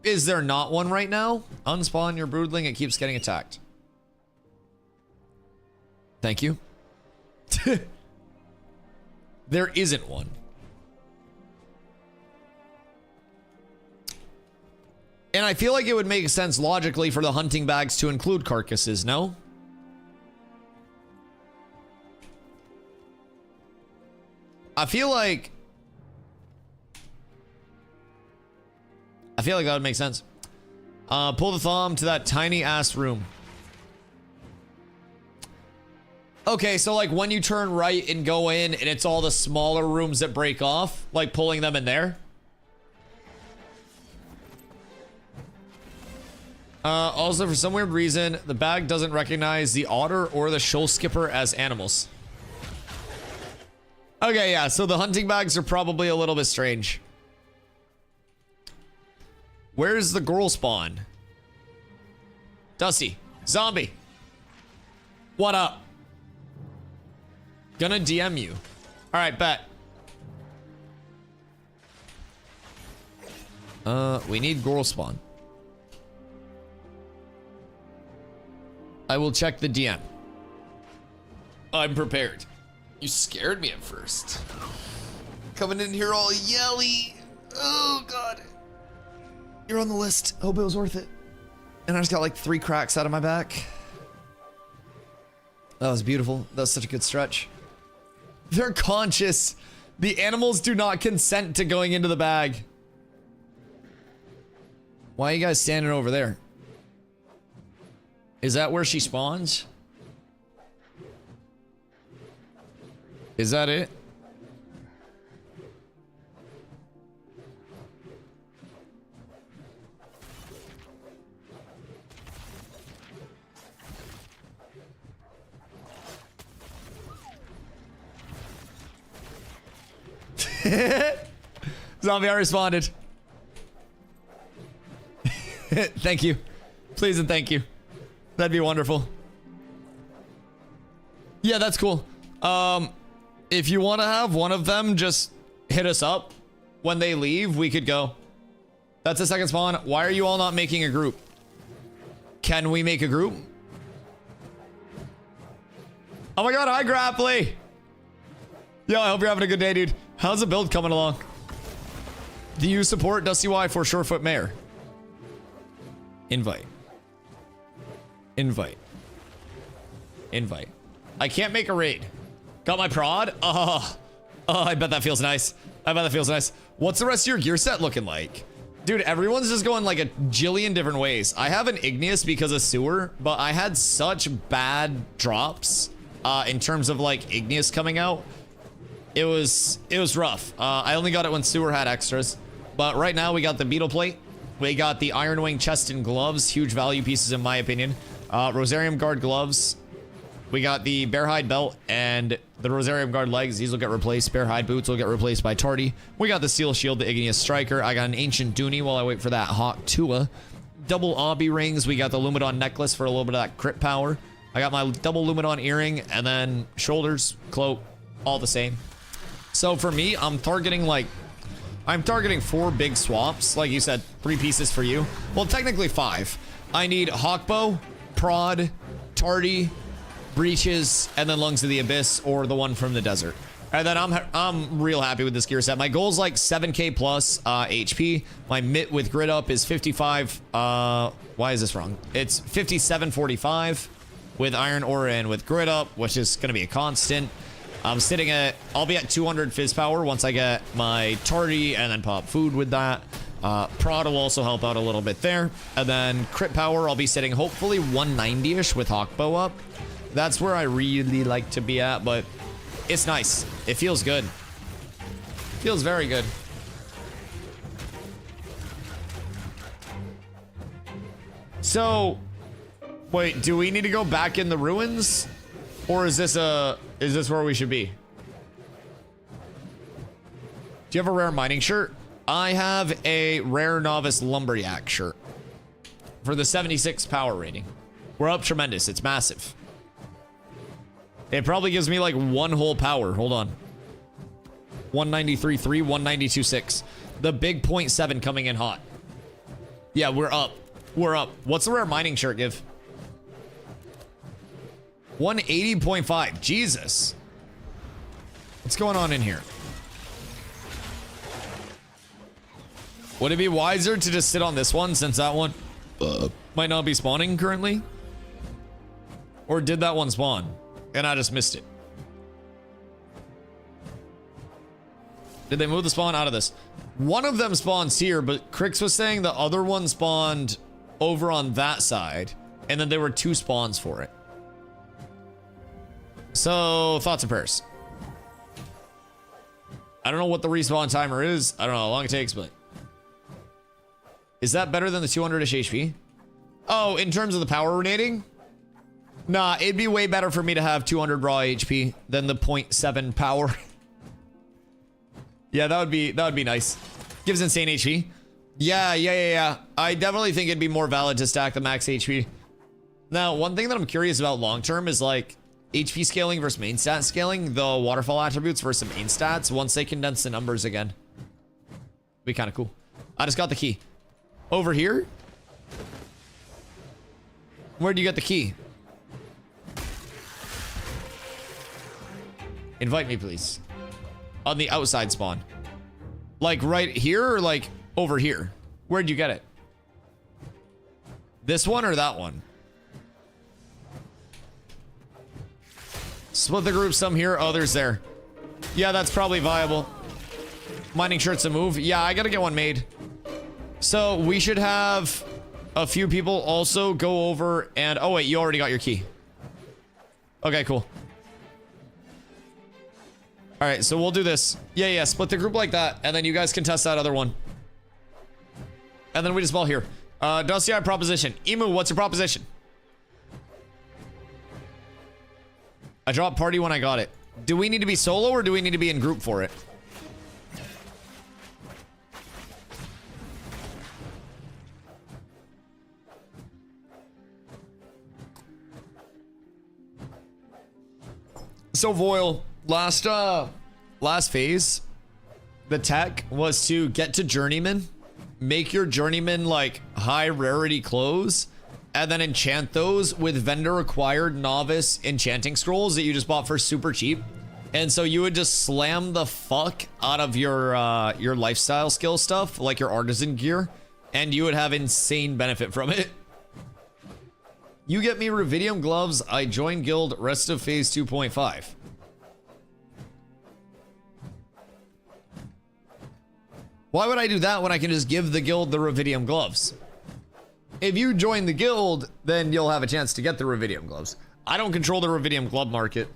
Is there not one right now? Unspawn your broodling, it keeps getting attacked. Thank you. There isn't one. And I feel like it would make sense logically for the hunting bags to include carcasses, no? I feel like that would make sense. Pull the thumb to that tiny ass room. Okay, so like when you turn right and go in and it's all the smaller rooms that break off, like pulling them in there. Also, for some weird reason, the bag doesn't recognize the otter or the shoal skipper as animals. Okay, yeah, so the hunting bags are probably a little bit strange. Where's the girl spawn? Dusty. Zombie. What up? Gonna DM you. Alright, bet. We need girl spawn. I will check the DM. I'm prepared. You scared me at first. Coming in here all yelly. Oh, God. You're on the list. Hope it was worth it. And I just got like 3 cracks out of my back. That was beautiful. That was such a good stretch. They're conscious. The animals do not consent to going into the bag. Why are you guys standing over there? Is that where she spawns? Is that it? Zombie, I responded. Thank you. Please and thank you. That'd be wonderful. Yeah, that's cool. If you want to have one of them just hit us up when they leave, we could go. That's the second spawn. Why are you all not making a group? Can we make a group? Oh my god, hi Grapply! Yo, I hope you're having a good day, dude. How's the build coming along? Do you support DustyWhy for SHOREFOOT Mayor? Invite. Invite. Invite. I can't make a raid. Got my prod? Oh, I bet that feels nice. I bet that feels nice. What's the rest of your gear set looking like? Dude, everyone's just going like a jillion different ways. I have an igneous because of sewer, but I had such bad drops in terms of like igneous coming out. It was rough. I only got it when sewer had extras. But right now we got the beetle plate. We got the iron wing chest and gloves. Huge value pieces in my opinion. Rosarium guard gloves. We got the bear hide belt and the Rosarium guard legs. These will get replaced. Bear hide boots will get replaced by Tardy. We got the steel shield, the igneous striker. I got an ancient Dooney while I wait for that hawk Tua. Double obby rings. We got the Lumidon necklace for a little bit of that crit power. I got my double Lumidon earring and then shoulders, cloak, all the same. So for me, I'm targeting 4 big swaps. Like you said, 3 pieces for you. Well, technically 5. I need Hawkbow, Prod, Tardy, Breaches, and then Lungs of the Abyss, or the one from the desert. And then I'm real happy with this gear set. My goal is like 7k plus HP. My mitt with grid up is 55. Why is this wrong? It's 5745 with iron ore and with grid up, which is going to be a constant. I'm sitting at, I'll be at 200 fizz power once I get my Tardy and then pop food with that. Prod will also help out a little bit there. And then crit power, I'll be sitting hopefully 190-ish with Hawkbow up. That's where I really like to be at, but it's nice. It feels good. Feels very good. So, wait, do we need to go back in the ruins? Or is this where we should be? Do you have a rare mining shirt? I have a rare novice lumberjack shirt for the 76 power rating. We're up tremendous. It's massive. It probably gives me like 1 whole power. Hold on. 193.3, 192.6. The big 0.7 coming in hot. Yeah, we're up. We're up. What's the rare mining shirt give? 180.5. Jesus. What's going on in here? Would it be wiser to just sit on this one since that one might not be spawning currently? Or did that one spawn and I just missed it? Did they move the spawn out of this? One of them spawns here, but Crix was saying the other one spawned over on that side, and then there were 2 spawns for it. So, thoughts and prayers. I don't know what the respawn timer is. I don't know how long it takes, but... Is that better than the 200-ish HP? Oh, in terms of the power renating? Nah, it'd be way better for me to have 200 raw HP than the 0.7 power. Yeah, that would be nice. Gives insane HP. Yeah. I definitely think it'd be more valid to stack the max HP. Now, one thing that I'm curious about long term is like HP scaling versus main stat scaling, the waterfall attributes versus main stats once they condense the numbers again. Be kind of cool. I just got the key. Over here? Where'd you get the key? Invite me, please. On the outside spawn. Like right here or like over here? Where'd you get it? This one or that one? Split the group, some here, others there. Yeah, that's probably viable. Mining shirt's a move. Yeah, I gotta get one made. So we should have a few people also go over and... Oh, wait, you already got your key. Okay, cool. All right, so we'll do this. Yeah, split the group like that, and then you guys can test that other one. And then we just ball here. DustyWhy proposition. Emu, what's your proposition? I dropped party when I got it. Do we need to be solo or do we need to be in group for it? So Voil, last phase, the tech was to get to journeyman, make your journeyman like high rarity clothes, and then enchant those with vendor acquired novice enchanting scrolls that you just bought for super cheap. And so you would just slam the fuck out of your lifestyle skill stuff, like your artisan gear, and you would have insane benefit from it. You get me Ruvidium gloves, I join guild, rest of phase 2.5. Why would I do that when I can just give the guild the Ruvidium gloves? If you join the guild, then you'll have a chance to get the Ruvidium gloves. I don't control the Ruvidium glove market.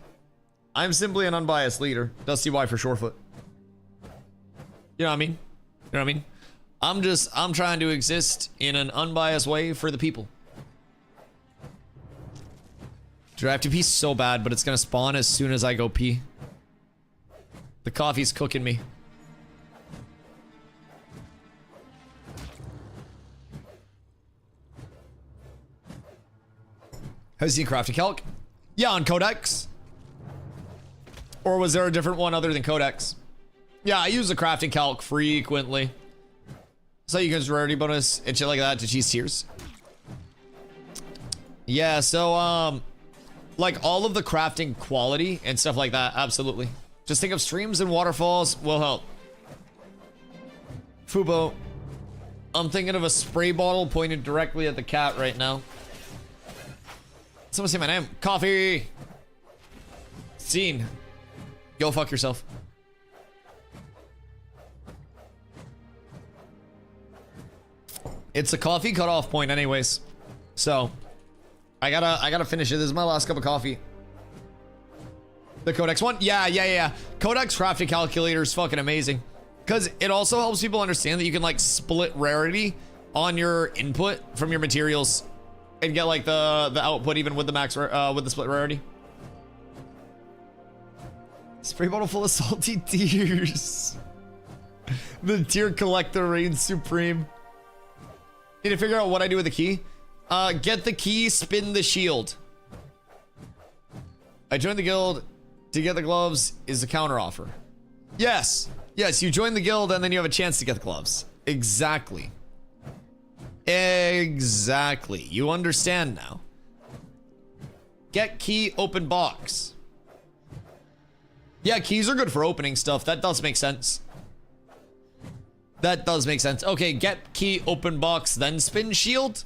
I'm simply an unbiased leader. DustyWhy for SHOREFOOT. You know what I mean? You know what I mean? I'm trying to exist in an unbiased way for the people. Dude, I have to pee so bad, but it's gonna spawn as soon as I go pee. The coffee's cooking me. Has he crafted calc? Yeah, on Codex. Or was there a different one other than Codex? Yeah, I use the crafting calc frequently. So you can just rarity bonus and shit like that to cheese tiers. Yeah, so like all of the crafting quality and stuff like that, absolutely. Just think of streams and waterfalls will help. Fubo, I'm thinking of a spray bottle pointed directly at the cat right now. Someone say my name. Coffee. Scene. Go fuck yourself. It's a coffee cutoff point anyways. So I gotta finish it. This is my last cup of coffee. The Codex one? Yeah. Codex crafting calculator is fucking amazing. Because it also helps people understand that you can like split rarity on your input from your materials and get like the output even with the max with the split rarity. Spray bottle full of salty tears. The tear collector reigns supreme. Need to figure out what I do with the key. Get the key, spin the shield. I joined the guild. To get the gloves is a counter offer. Yes, you join the guild and then you have a chance to get the gloves. Exactly. You understand now. Get key, open box. Yeah, keys are good for opening stuff. That does make sense. Okay, get key, open box, then spin shield.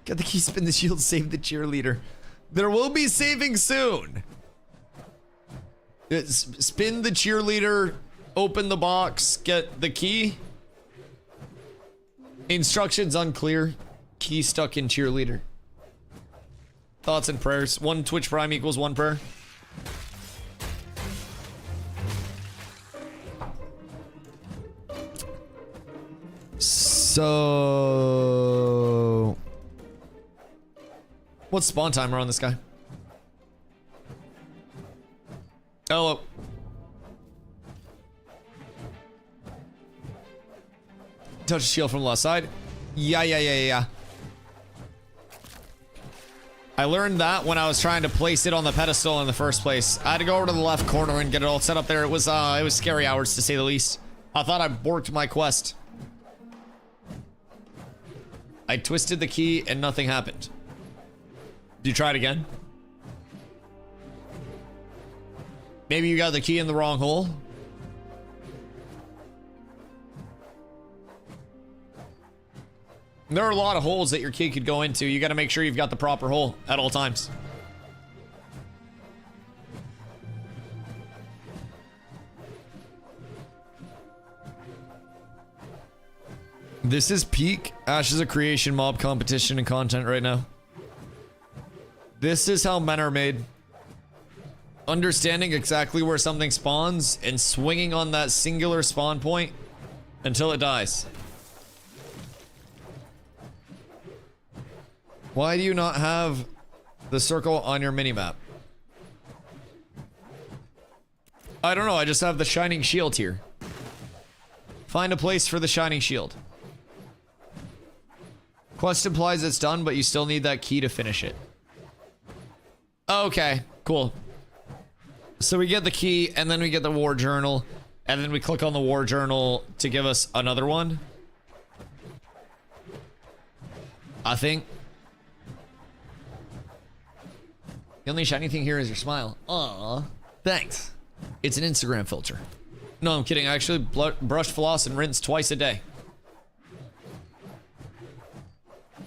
Get the key, spin the shield, save the cheerleader. There will be saving soon. Spin the cheerleader, open the box, get the key. Instructions unclear. Key stuck in cheerleader. Thoughts and prayers. 1 Twitch Prime equals 1 prayer. So what's spawn timer on this guy? Hello. Touch shield from the left side. Yeah. I learned that when I was trying to place it on the pedestal in the first place. I had to go over to the left corner and get it all set up there. It was scary hours to say the least. I thought I borked my quest. I twisted the key and nothing happened. Did you try it again? Maybe you got the key in the wrong hole? There are a lot of holes that your key could go into. You got to make sure you've got the proper hole at all times. This is peak Ashes of Creation mob competition and content right now. This is how men are made. Understanding exactly where something spawns and swinging on that singular spawn point until it dies. Why do you not have the circle on your minimap? I don't know, I just have the shining shield here. Find a place for the shining shield. Quest implies it's done, but you still need that key to finish it. Okay, cool. So we get the key, and then we get the war journal, and then we click on the war journal to give us another one. I think. The only shiny thing here is your smile. Aw, thanks. It's an Instagram filter. No, I'm kidding. I actually brush, floss, and rinse twice a day.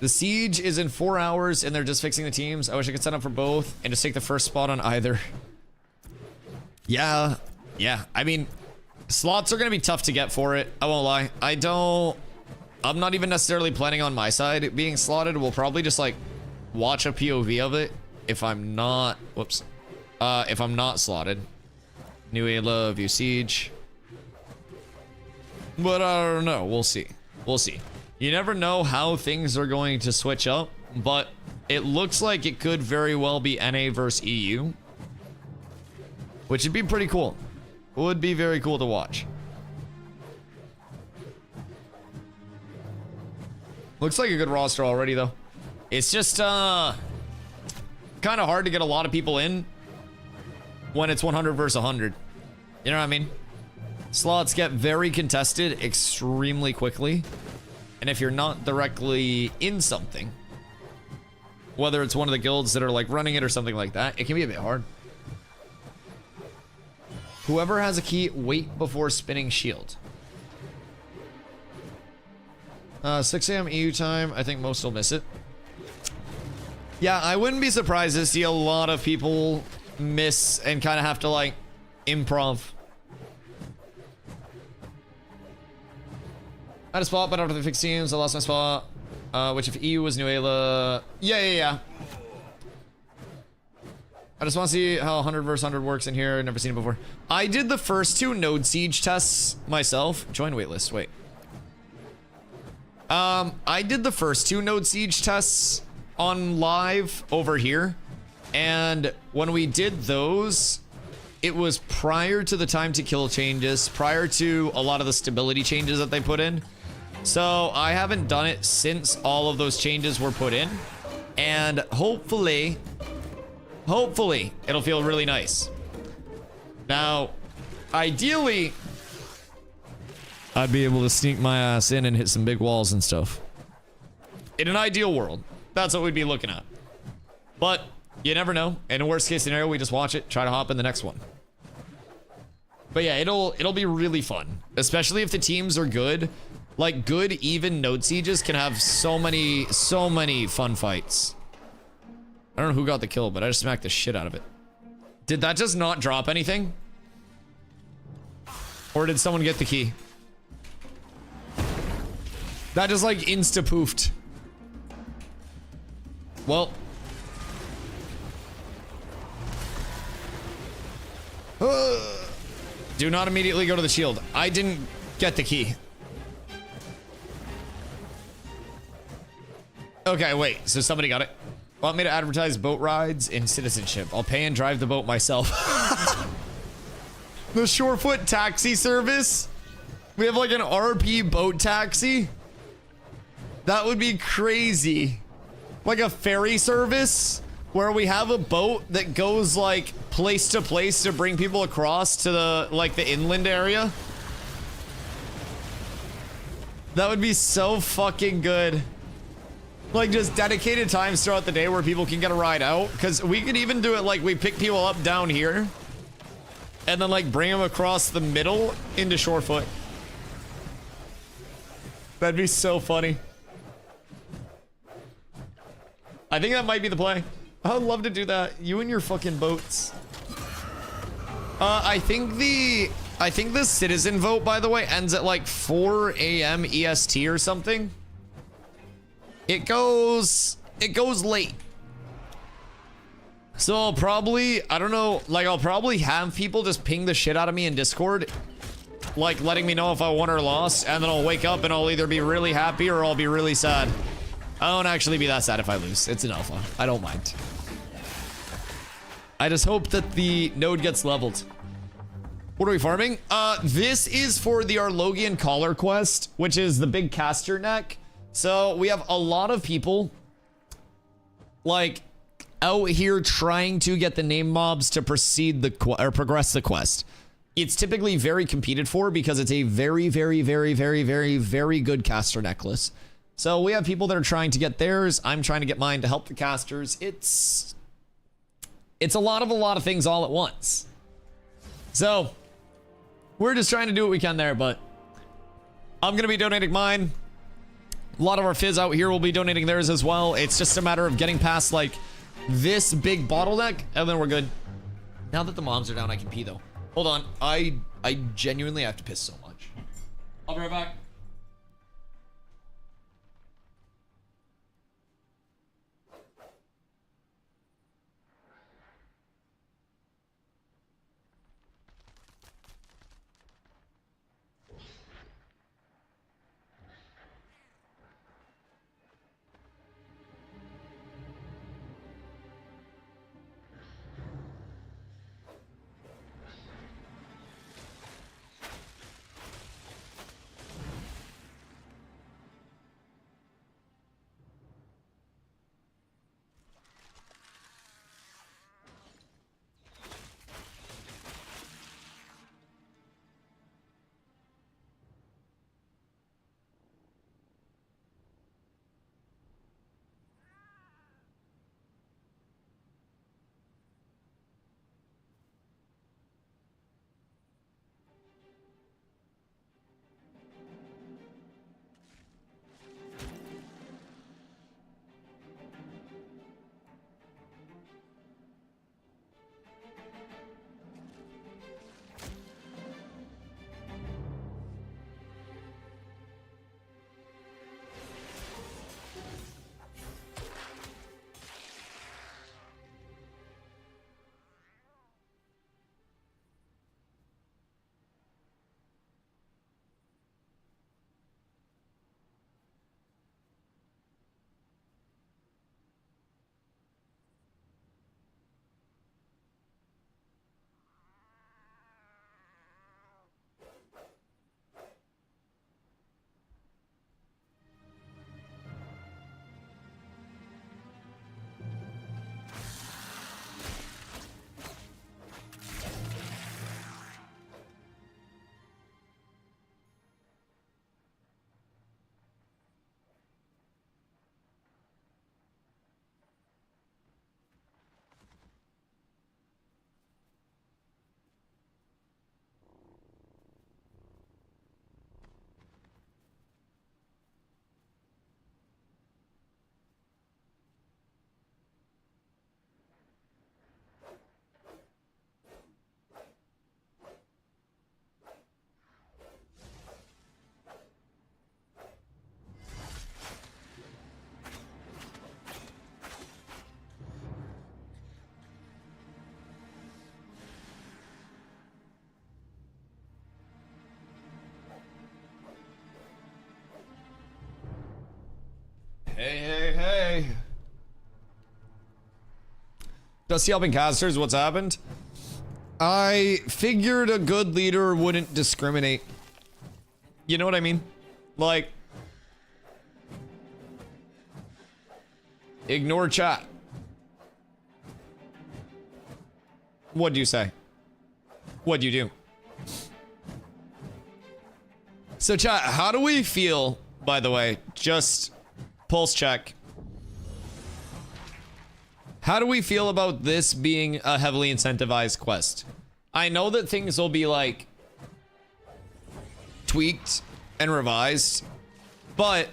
The siege is in 4 hours, and they're just fixing the teams. I wish I could sign up for both and just take the first spot on either. Yeah. I mean, slots are going to be tough to get for it. I won't lie. I'm not even necessarily planning on my side being slotted. We'll probably just, like, watch a POV of it. If I'm not, if I'm not slotted. New Ayla, view siege. But I don't know, we'll see. We'll see. You never know how things are going to switch up, but it looks like it could very well be NA versus EU. Which would be pretty cool. Would be very cool to watch. Looks like a good roster already, though. It's just, kind of hard to get a lot of people in when it's 100 versus 100. You know what I mean? Slots get very contested extremely quickly. And if you're not directly in something, whether it's one of the guilds that are like running it or something like that, it can be a bit hard. Whoever has a key, wait before spinning shield. 6 a.m. EU time. I think most will miss it. Yeah, I wouldn't be surprised to see a lot of people miss and kind of have to, like, improv. I had a spot, but after the fixed teams, I lost my spot. Which if EU was New Ayla... Yeah. I just want to see how 100 versus 100 works in here. Never seen it before. I did the first 2 node siege tests myself. Join waitlist, wait. I did the first 2 node siege tests on live over here, and when we did those, it was prior to the time to kill changes, prior to a lot of the stability changes that they put in. So I haven't done it since all of those changes were put in, and hopefully it'll feel really nice. Now, ideally, I'd be able to sneak my ass in and hit some big walls and stuff. In an ideal world, that's what we'd be looking at. But you never know. In a worst case scenario, we just watch it, try to hop in the next one. But yeah, it'll be really fun, especially if the teams are good. Like, good even node sieges can have so many fun fights. I don't know who got the kill, but I just smacked the shit out of it. Did that just not drop anything? Or did someone get the key? That just like insta-poofed. Well. Do not immediately go to the shield. I didn't get the key. Okay, wait. So somebody got it. Want me to advertise boat rides in citizenship? I'll pay and drive the boat myself. The SHOREFOOT taxi service? We have like an RP boat taxi? That would be crazy. Like a ferry service where we have a boat that goes like place to place to bring people across to the like the inland area. That would be so fucking good. Like, just dedicated times throughout the day where people can get a ride out. Because we could even do it like we pick people up down here. And then, like, bring them across the middle into Shorefoot. That'd be so funny. I think that might be the play. I would love to do that. You and your fucking boats. I think the citizen vote, by the way, ends at like 4 a.m. EST or something. It goes late. So I'll probably, I don't know, like I'll probably have people just ping the shit out of me in Discord, like letting me know if I won or lost, and then I'll wake up and I'll either be really happy or I'll be really sad. I won't actually be that sad if I lose. It's an alpha. I don't mind. I just hope that the node gets leveled. What are we farming? This is for the Arlogian Collar quest, which is the big caster neck. So we have a lot of people like out here trying to get the name mobs to proceed the progress the quest. It's typically very competed for because it's a very, very, very, very, very, very good caster necklace. So we have people that are trying to get theirs. I'm trying to get mine to help the casters. It's a lot of things all at once. So we're just trying to do what we can there, but I'm going to be donating mine. A lot of our fizz out here will be donating theirs as well. It's just a matter of getting past like this big bottleneck and then we're good. Now that the mobs are down, I can pee though. Hold on. I genuinely have to piss so much. I'll be right back. Hey. Dusty helping casters, what's happened? I figured a good leader wouldn't discriminate. You know what I mean? Like, ignore chat. What'd you say? What'd you do? So chat, how do we feel by the way. Just pulse check. How do we feel about this being a heavily incentivized quest? I know that things will be like tweaked and revised, but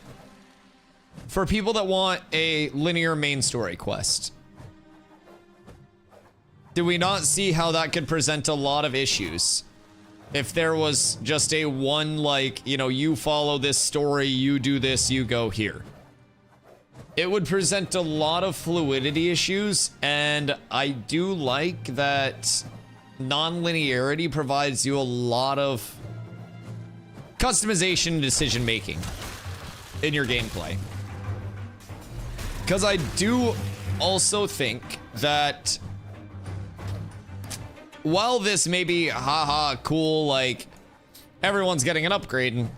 for people that want a linear main story quest, do we not see how that could present a lot of issues if there was just a one, like, you know, you follow this story, you do this, you go here? It would present a lot of fluidity issues, and I do like that non-linearity provides you a lot of customization and decision making in your gameplay. Because I do also think that while this may be haha cool, like everyone's getting an upgrade, and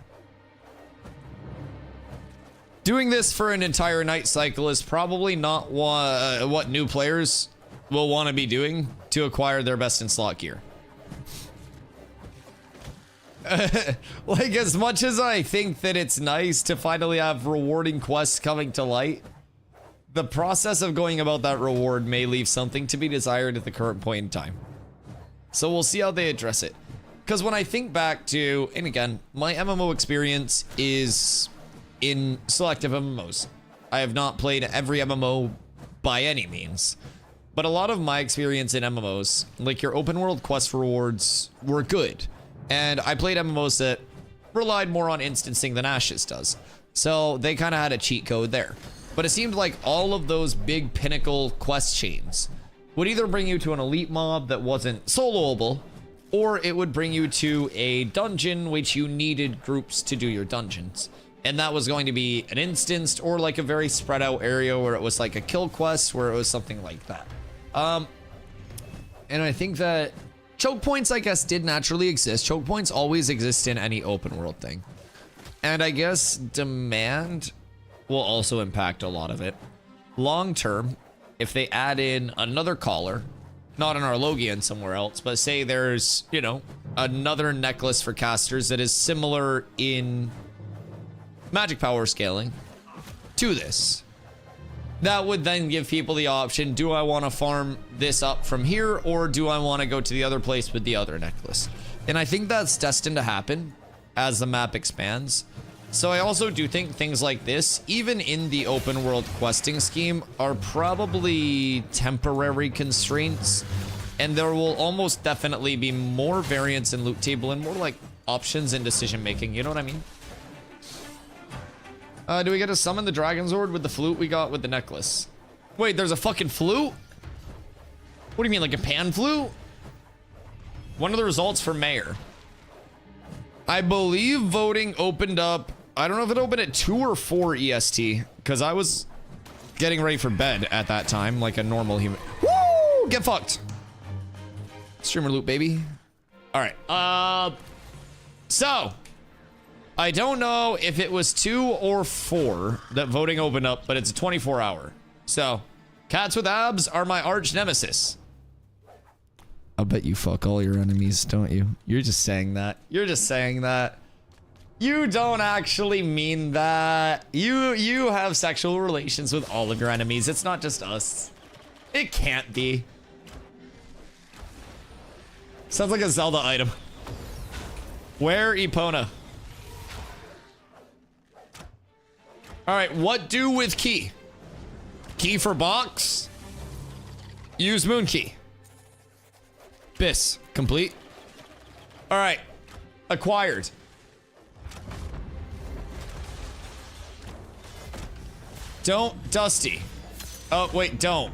doing this for an entire night cycle is probably not what new players will want to be doing to acquire their best in slot gear. Like, as much as I think that it's nice to finally have rewarding quests coming to light, the process of going about that reward may leave something to be desired at the current point in time. So we'll see how they address it. Because when I think back to, and again, my MMO experience is in selective MMOs. I have not played every MMO by any means, but a lot of my experience in MMOs, like your open world quest rewards, were good. And I played MMOs that relied more on instancing than Ashes does. So they kind of had a cheat code there. But it seemed like all of those big pinnacle quest chains would either bring you to an elite mob that wasn't soloable, or it would bring you to a dungeon which you needed groups to do your dungeons. And that was going to be an instanced or like a very spread out area where it was like a kill quest, where it was something like that. And I think that choke points, I guess, did naturally exist. Choke points always exist in any open world thing. And I guess demand will also impact a lot of it. Long term, if they add in another collar, not an Arlogian somewhere else, but say there's, you know, another necklace for casters that is similar in magic power scaling to this, that would then give people the option, do I want to farm this up from here, or do I want to go to the other place with the other necklace? And I think that's destined to happen as the map expands. So I also do think things like this, even in the open world questing scheme, are probably temporary constraints, and there will almost definitely be more variance in loot table and more like options in decision making, you know what I mean? Do we get to summon the Dragon Zord with the flute we got with the necklace? Wait, there's a fucking flute? What do you mean, like a pan flute? One of the results for mayor. I believe voting opened up, I don't know if it opened at 2 or 4 EST, because I was getting ready for bed at that time, like a normal human. Woo! Get fucked. Streamer loot, baby. All right. So I don't know if it was 2 or 4 that voting opened up, but it's a 24-hour. So cats with abs are my arch nemesis. I'll bet you fuck all your enemies, don't you? You're just saying that. You're just saying that. You don't actually mean that. You have sexual relations with all of your enemies. It's not just us. It can't be. Sounds like a Zelda item. Where Epona? All right, what do with key? Key for box? Use moon key. Bis, complete. All right, acquired. Don't Dusty. Oh, wait, don't.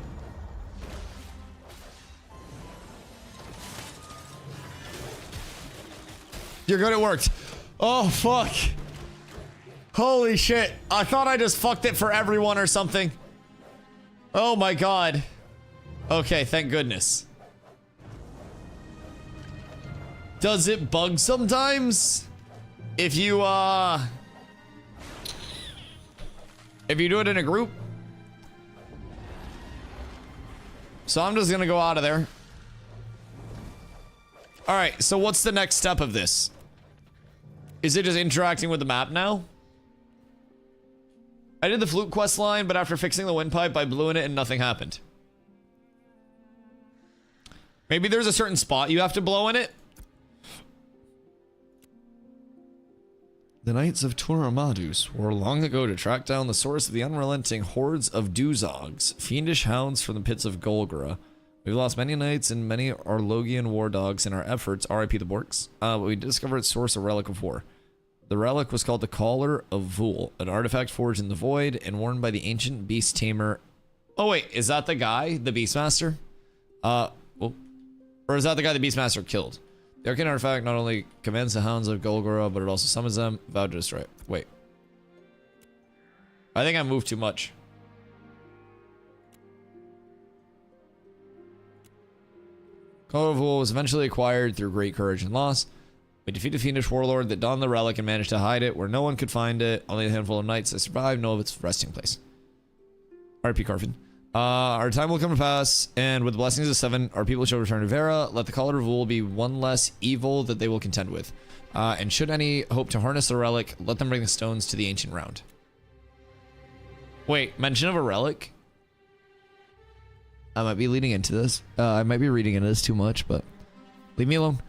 You're good, it worked. Oh, fuck. Holy shit. I thought I just fucked it for everyone or something. Oh my god. Okay, thank goodness. Does it bug sometimes? If you do it in a group? So I'm just gonna go out of there. All right, so what's the next step of this? Is it just interacting with the map now? I did the flute quest line, but after fixing the windpipe, I blew in it and nothing happened. Maybe there's a certain spot you have to blow in it. The Knights of Turamadu swore long ago to track down the source of the unrelenting hordes of Duzogs, fiendish hounds from the pits of Golgora. We've lost many knights and many Arlogian war dogs in our efforts, RIP the Borks, but we discovered its source, a relic of war. The relic was called the Collar of Vul, an artifact forged in the void and worn by the ancient beast tamer. Oh wait, is that the guy, the Beastmaster? Well, or is that the guy the Beastmaster killed? The arcane artifact not only commands the hounds of Golgora, but it also summons them. Vowed to destroy it. Wait. I think I moved too much. Collar of Vul was eventually acquired through great courage and loss. We defeated a fiendish warlord that donned the relic and managed to hide it where no one could find it. Only a handful of knights that survived know of its resting place. R.P. Carfin. Our time will come to pass, and with the blessings of 7, our people shall return to Vera. Let the Collar of Vul be one less evil that they will contend with. And should any hope to harness the relic, let them bring the stones to the ancient round. Wait, mention of a relic? I might be leading into this. I might be reading into this too much, but leave me alone.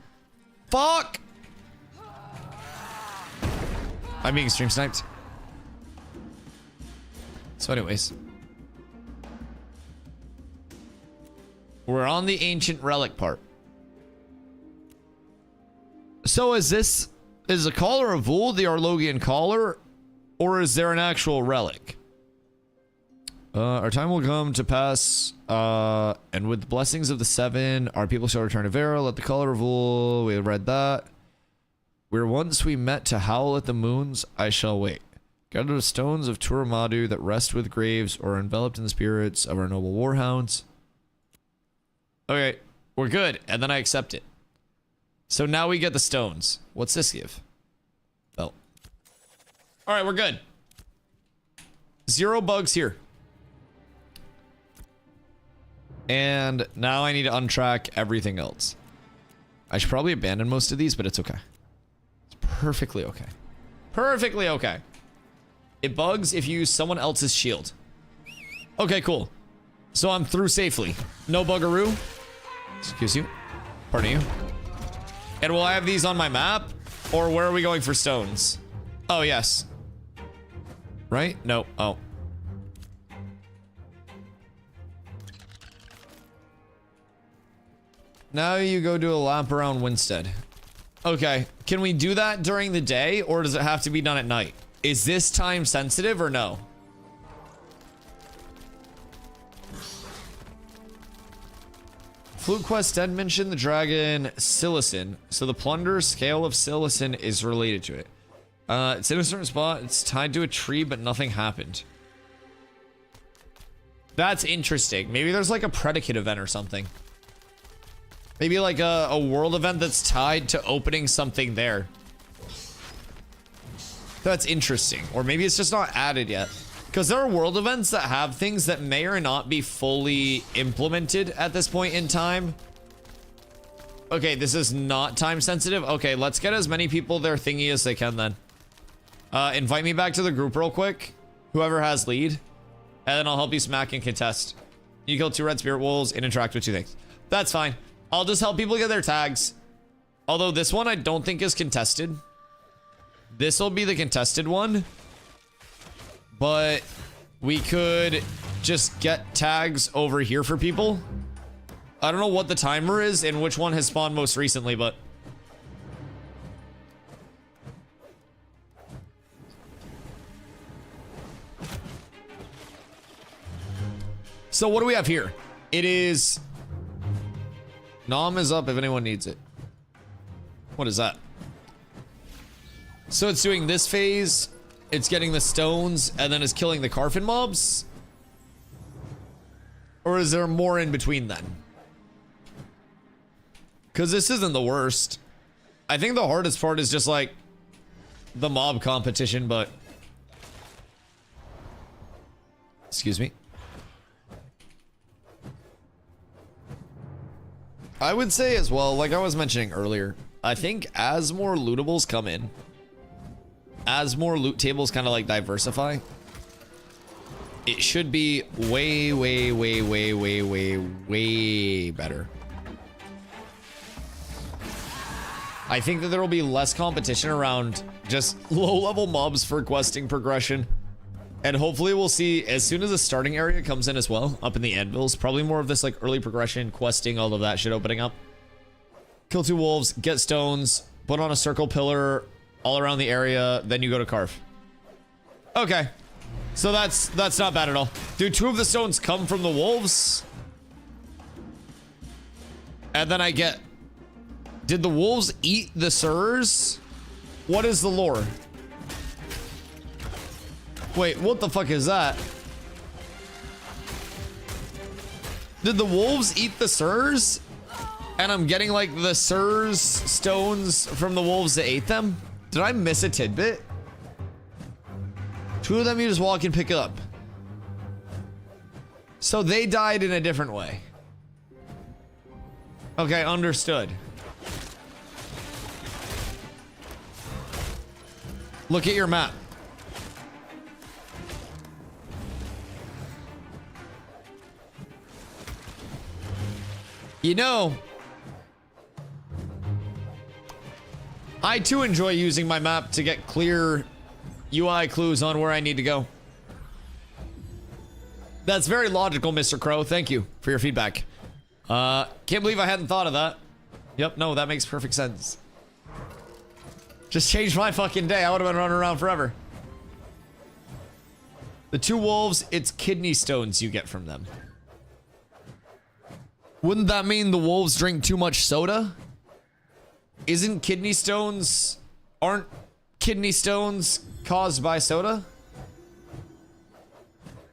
Fuck! I'm being stream sniped. So anyways. We're on the ancient relic part. So is the Collar of Vul the Arlogian collar? Or is there an actual relic? Our time will come to pass, and with the blessings of the 7, our people shall return to Vera. Let the Collar of Vul, we read that. Where once we met to howl at the moons, I shall wait. Gather the stones of Turamadu that rest with graves or are enveloped in the spirits of our noble warhounds. Okay, we're good, and then I accept it. So now we get the stones. What's this give? Belt. Alright, we're good. 0 bugs here. And now I need to untrack everything else. I should probably abandon most of these, but it's okay. It's perfectly okay. Perfectly okay. It bugs if you use someone else's shield. Okay, cool. So I'm through safely. No buggeroo. Excuse you. Pardon you. And will I have these on my map? Or where are we going for stones? Oh, yes. Right? No. Oh. Now you go do a lap around Winstead. Okay. Can we do that during the day, or does it have to be done at night? Is this time sensitive or no? Flute Quest did mention the dragon Silicin, so the plunder scale of Silicin is related to it. It's in a certain spot, it's tied to a tree, but nothing happened. That's interesting. Maybe there's like a predicate event or something. Maybe like a world event that's tied to opening something there. That's interesting. Or maybe it's just not added yet. Because there are world events that have things that may or not be fully implemented at this point in time. Okay, this is not time sensitive. Okay, let's get as many people their thingy as they can then. Invite me back to the group real quick. Whoever has lead. And then I'll help you smack and contest. You kill 2 red spirit wolves and interact with 2 things. That's fine. I'll just help people get their tags. Although this one I don't think is contested. This will be the contested one. But we could just get tags over here for people. I don't know what the timer is and which one has spawned most recently, but... So what do we have here? It is... Nom is up if anyone needs it. What is that? So it's doing this phase, it's getting the stones, and then it's killing the Carfin mobs? Or is there more in between then? Because this isn't the worst. I think the hardest part is just like the mob competition, but... Excuse me. I would say as well, like I was mentioning earlier, I think as more lootables come in, as more loot tables kind of like diversify, it should be way, way, way, way, way, way, way better. I think that there will be less competition around just low-level mobs for questing progression. And hopefully we'll see, as soon as the starting area comes in as well, up in the anvils, probably more of this like early progression, questing, all of that shit opening up. Kill 2 wolves, get stones, put on a circle pillar all around the area, then you go to carve. Okay. So that's not bad at all. Do 2 of the stones come from the wolves? And then I get... Did the wolves eat the sirs? What is the lore? Wait, what the fuck is that? Did the wolves eat the sirs? And I'm getting like the sirs stones from the wolves that ate them? Did I miss a tidbit? 2 of them you just walk and pick it up. So they died in a different way. Okay, understood. Look at your map. You know, I too enjoy using my map to get clear UI clues on where I need to go. That's very logical, Mr. Crow. Thank you for your feedback. Can't believe I hadn't thought of that. Yep, no, that makes perfect sense. Just changed my fucking day. I would have been running around forever. The 2 wolves, it's kidney stones you get from them. Wouldn't that mean the wolves drink too much soda? Aren't kidney stones caused by soda?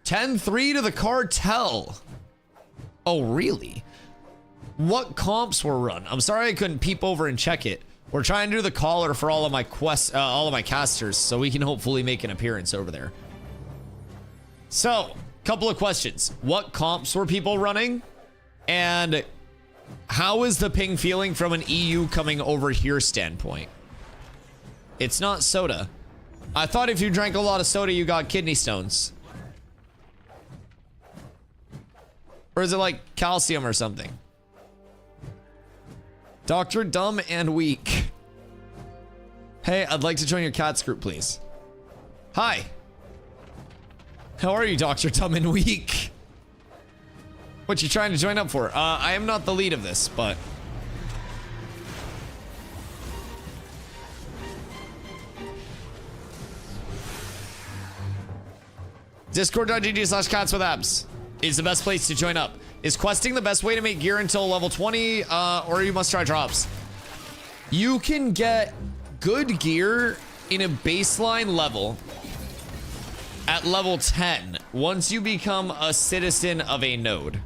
10-3 to the cartel. Oh, really? What comps were run? I'm sorry I couldn't peep over and check it. We're trying to do the caller for all of my casters, so we can hopefully make an appearance over there. So, couple of questions. What comps were people running? And how is the ping feeling from an EU coming over here standpoint? It's not soda. I thought if you drank a lot of soda, you got kidney stones. Or is it like calcium or something? Dr. Dumb and Weak. Hey, I'd like to join your cats group, please. Hi. How are you, Dr. Dumb and Weak? What you trying to join up for? I am not the lead of this, but... Discord.gg/catswithabs is the best place to join up. Is questing the best way to make gear until level 20, or you must try drops? You can get good gear in a baseline level at level 10 once you become a citizen of a node.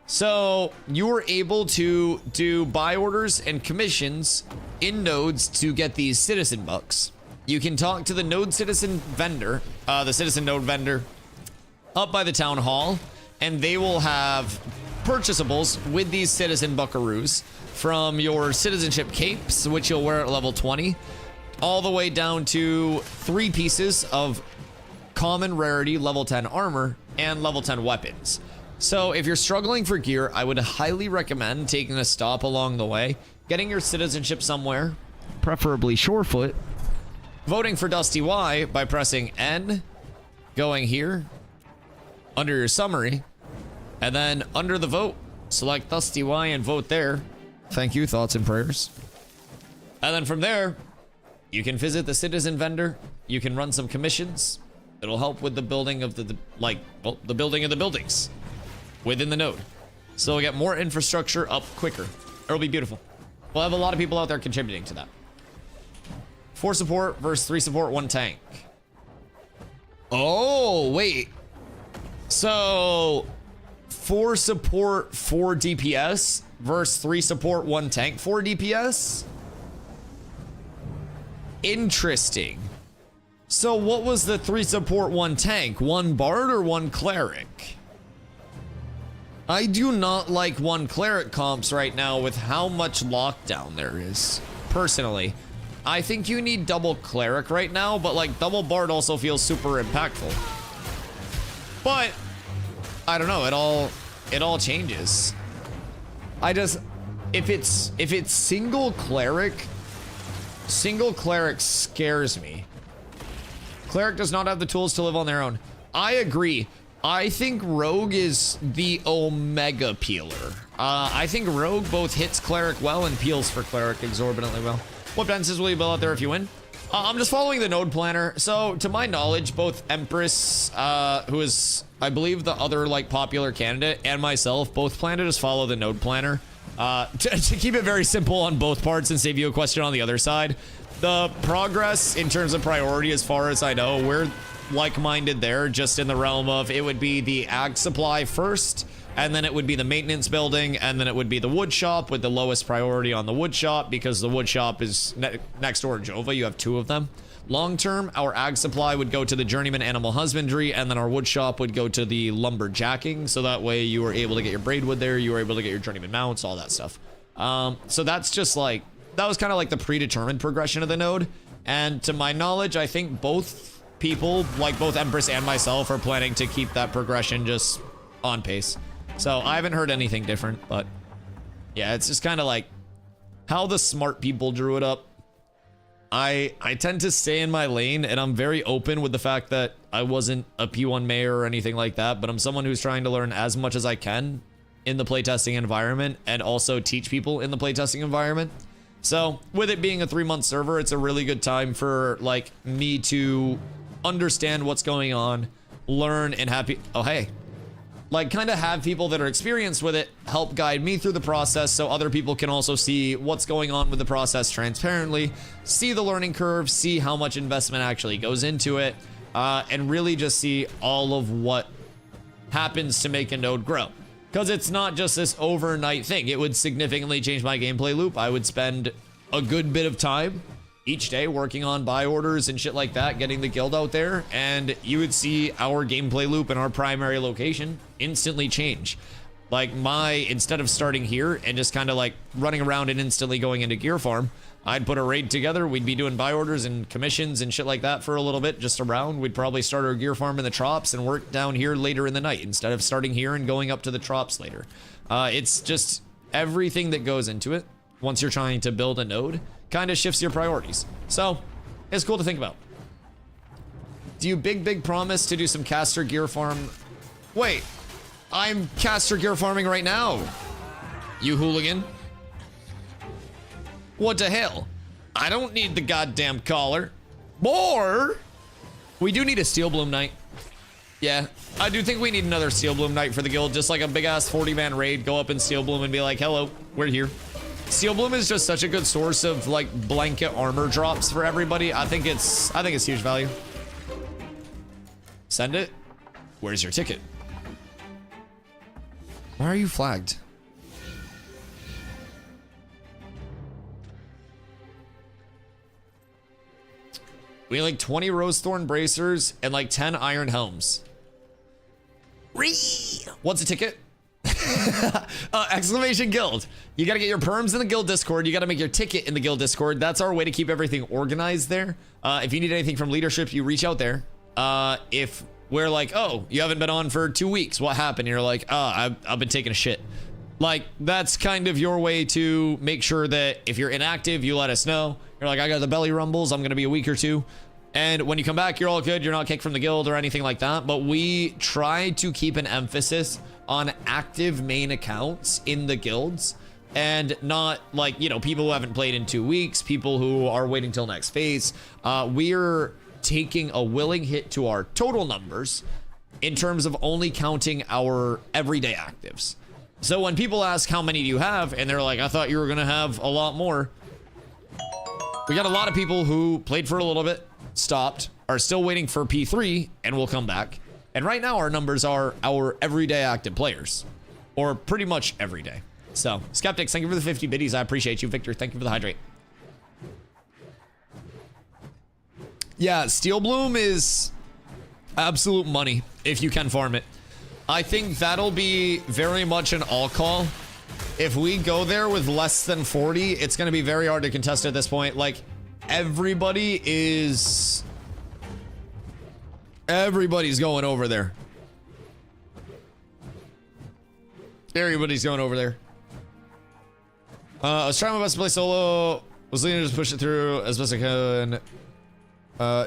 So you are able to do buy orders and commissions in nodes to get these citizen bucks. You can talk to the node citizen vendor, the citizen node vendor up by the town hall, and they will have purchasables with these citizen buckaroos from your citizenship capes, which you'll wear at level 20, all the way down to 3 pieces of common rarity level 10 armor and level 10 weapons. So if you're struggling for gear, I would highly recommend taking a stop along the way, getting your citizenship somewhere, preferably SHOREFOOT, voting for DustyWhy by pressing N, going here, under your summary, and then under the vote, select DustyWhy and vote there. Thank you, thoughts and prayers. And then from there, you can visit the citizen vendor, you can run some commissions. It'll help with the building of the building of the buildings within the node. So we'll get more infrastructure up quicker. It'll be beautiful. We'll have a lot of people out there contributing to that. 4 support versus 3 support, 1 tank. Oh, wait. So 4 support, 4 DPS versus 3 support, 1 tank, 4 DPS? Interesting. So what was the 3 support, 1 tank? 1 bard or 1 cleric? I do not like 1 cleric comps right now with how much lockdown there is. Personally, I think you need double cleric right now, but like double bard also feels super impactful. But I don't know, it all changes. If it's single cleric scares me. Cleric does not have the tools to live on their own. I agree. I think Rogue is the Omega peeler. I think Rogue both hits Cleric well and peels for Cleric exorbitantly well. What fences will you build out there if you win? I'm just following the node planner. So to my knowledge, both Empress, who is, I believe, the other like popular candidate, and myself both plan to just follow the node planner. To keep it very simple on both parts and save you a question on the other side. The progress in terms of priority, as far as I know, we're like-minded there, just in the realm of it would be the ag supply first, and then it would be the maintenance building, and then it would be the wood shop with the lowest priority on the wood shop, because the wood shop is next door to Jova. You have 2 of them. Long term, our ag supply would go to the journeyman animal husbandry, and then our wood shop would go to the lumberjacking, so that way you were able to get your braidwood there, you were able to get your journeyman mounts, all that stuff. So that's just like, that was kind of like the predetermined progression of the node, and to my knowledge, I think both people, like both Empress and myself, are planning to keep that progression just on pace. So I haven't heard anything different, but yeah, it's just kind of like how the smart people drew it up. I tend to stay in my lane, and I'm very open with the fact that I wasn't a P1 mayor or anything like that, but I'm someone who's trying to learn as much as I can in the playtesting environment and also teach people in the playtesting environment. So with it being a 3-month server, it's a really good time for like me to understand what's going on, learn, and like kind of have people that are experienced with it help guide me through the process, so other people can also see what's going on with the process transparently, see the learning curve, see how much investment actually goes into it, and really just see all of what happens to make a node grow. Because it's not just this overnight thing. It would significantly change my gameplay loop. I would spend a good bit of time each day working on buy orders and shit like that, getting the guild out there, and you would see our gameplay loop in our primary location instantly change. Like instead of starting here and just kind of like running around and instantly going into gear farm, I'd put a raid together, we'd be doing buy orders and commissions and shit like that for a little bit, just around. We'd probably start our gear farm in the Trops and work down here later in the night instead of starting here and going up to the Trops later. It's just everything that goes into it once you're trying to build a node kind of shifts your priorities. So it's cool to think about. Do you big promise to do some caster gear farm? Wait, I'm caster gear farming right now, you hooligan. What the hell? I don't need the goddamn collar. Or we do need a Steel Bloom Knight. Yeah, I do think we need another Steel Bloom Knight for the guild. Just like a big ass 40-man raid, go up in Steel Bloom and be like, hello, we're here. Steel Bloom is just such a good source of like blanket armor drops for everybody. I think it's huge value. Send it. Where's your ticket? Why are you flagged? We need like 20 rose thorn bracers and like 10 iron helms. What's a ticket? Exclamation guild. You gotta get your perms in the guild discord. You gotta make your ticket in the guild discord. That's our way to keep everything organized there. If you need anything from leadership, you reach out there. If we're like, oh, you haven't been on for 2 weeks, what happened? You're like, oh, I've been taking a shit. Like, that's kind of your way to make sure that if you're inactive, you let us know. You're like, I got the belly rumbles, I'm gonna be a week or 2. And when you come back, you're all good. You're not kicked from the guild or anything like that. But we try to keep an emphasis on active main accounts in the guilds, and not like, you know, people who haven't played in 2 weeks, people who are waiting till next phase. We're taking a willing hit to our total numbers in terms of only counting our everyday actives. So when people ask how many do you have, and they're like, I thought you were gonna have a lot more. We got a lot of people who played for a little bit, stopped, are still waiting for P3, and will come back. And right now our numbers are our everyday active players, or pretty much every day. So Skeptics, thank you for the 50 biddies. I appreciate you. Victor, thank you for the hydrate. Yeah, Steel Bloom is absolute money if you can farm it. I think that'll be very much an all call. If we go there with less than 40, it's going to be very hard to contest at this point. Like, everybody's going over there. Everybody's going over there. I was trying my best to play solo. Was leaning to just push it through as best I can.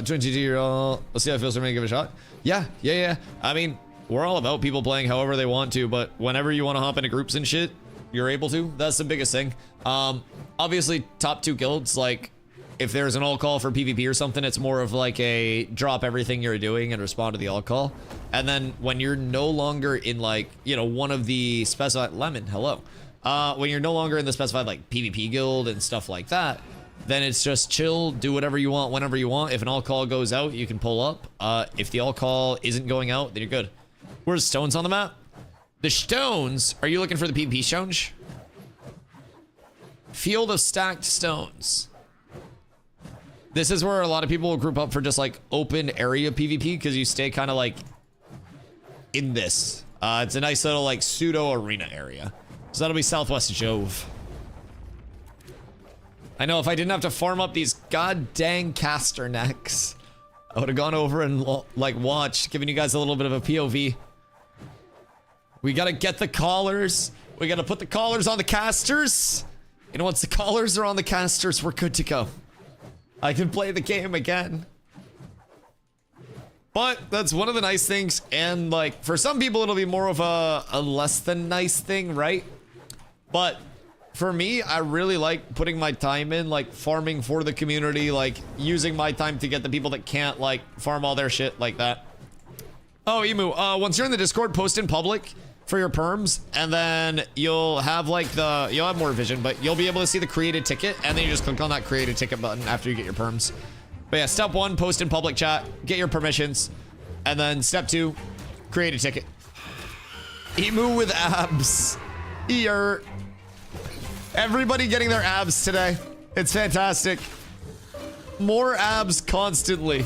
Join GG all. Let's see how it feels for me to give it a shot. Yeah. I mean, we're all about people playing however they want to, but whenever you want to hop into groups and shit, you're able to. That's the biggest thing. Obviously, top 2 guilds, like, if there's an all call for PvP or something, it's more of like a drop everything you're doing and respond to the all call. And then when you're no longer in, like, you know, one of the specified Lemon, hello. When you're no longer in the specified like PvP guild and stuff like that, then it's just chill, do whatever you want whenever you want. If an all call goes out, you can pull up. If the all call isn't going out, then you're good. Where's stones on the map? The stones, are you looking for the PvP stones? Field of stacked stones. This is where a lot of people will group up for just like open area PvP because you stay kind of like in this. It's a nice little like pseudo arena area. So that'll be Southwest Jove. I know if I didn't have to farm up these god dang caster necks, I would have gone over and like watched, giving you guys a little bit of a POV. We gotta get the collars. We gotta put the collars on the casters. And once the collars are on the casters, we're good to go. I can play the game again. But that's one of the nice things. And like, for some people, it'll be more of a less than nice thing, right? But for me, I really like putting my time in, like farming for the community, like using my time to get the people that can't like farm all their shit like that. Oh, Emu, once you're in the Discord, post in public for your perms, and then you'll have like you'll have more vision, but you'll be able to see the created ticket, and then you just click on that created ticket button after you get your perms. But yeah, step 1, post in public chat, get your permissions, and then step 2, create a ticket. Emu with abs. Ear. Everybody getting their abs today. It's fantastic. More abs constantly.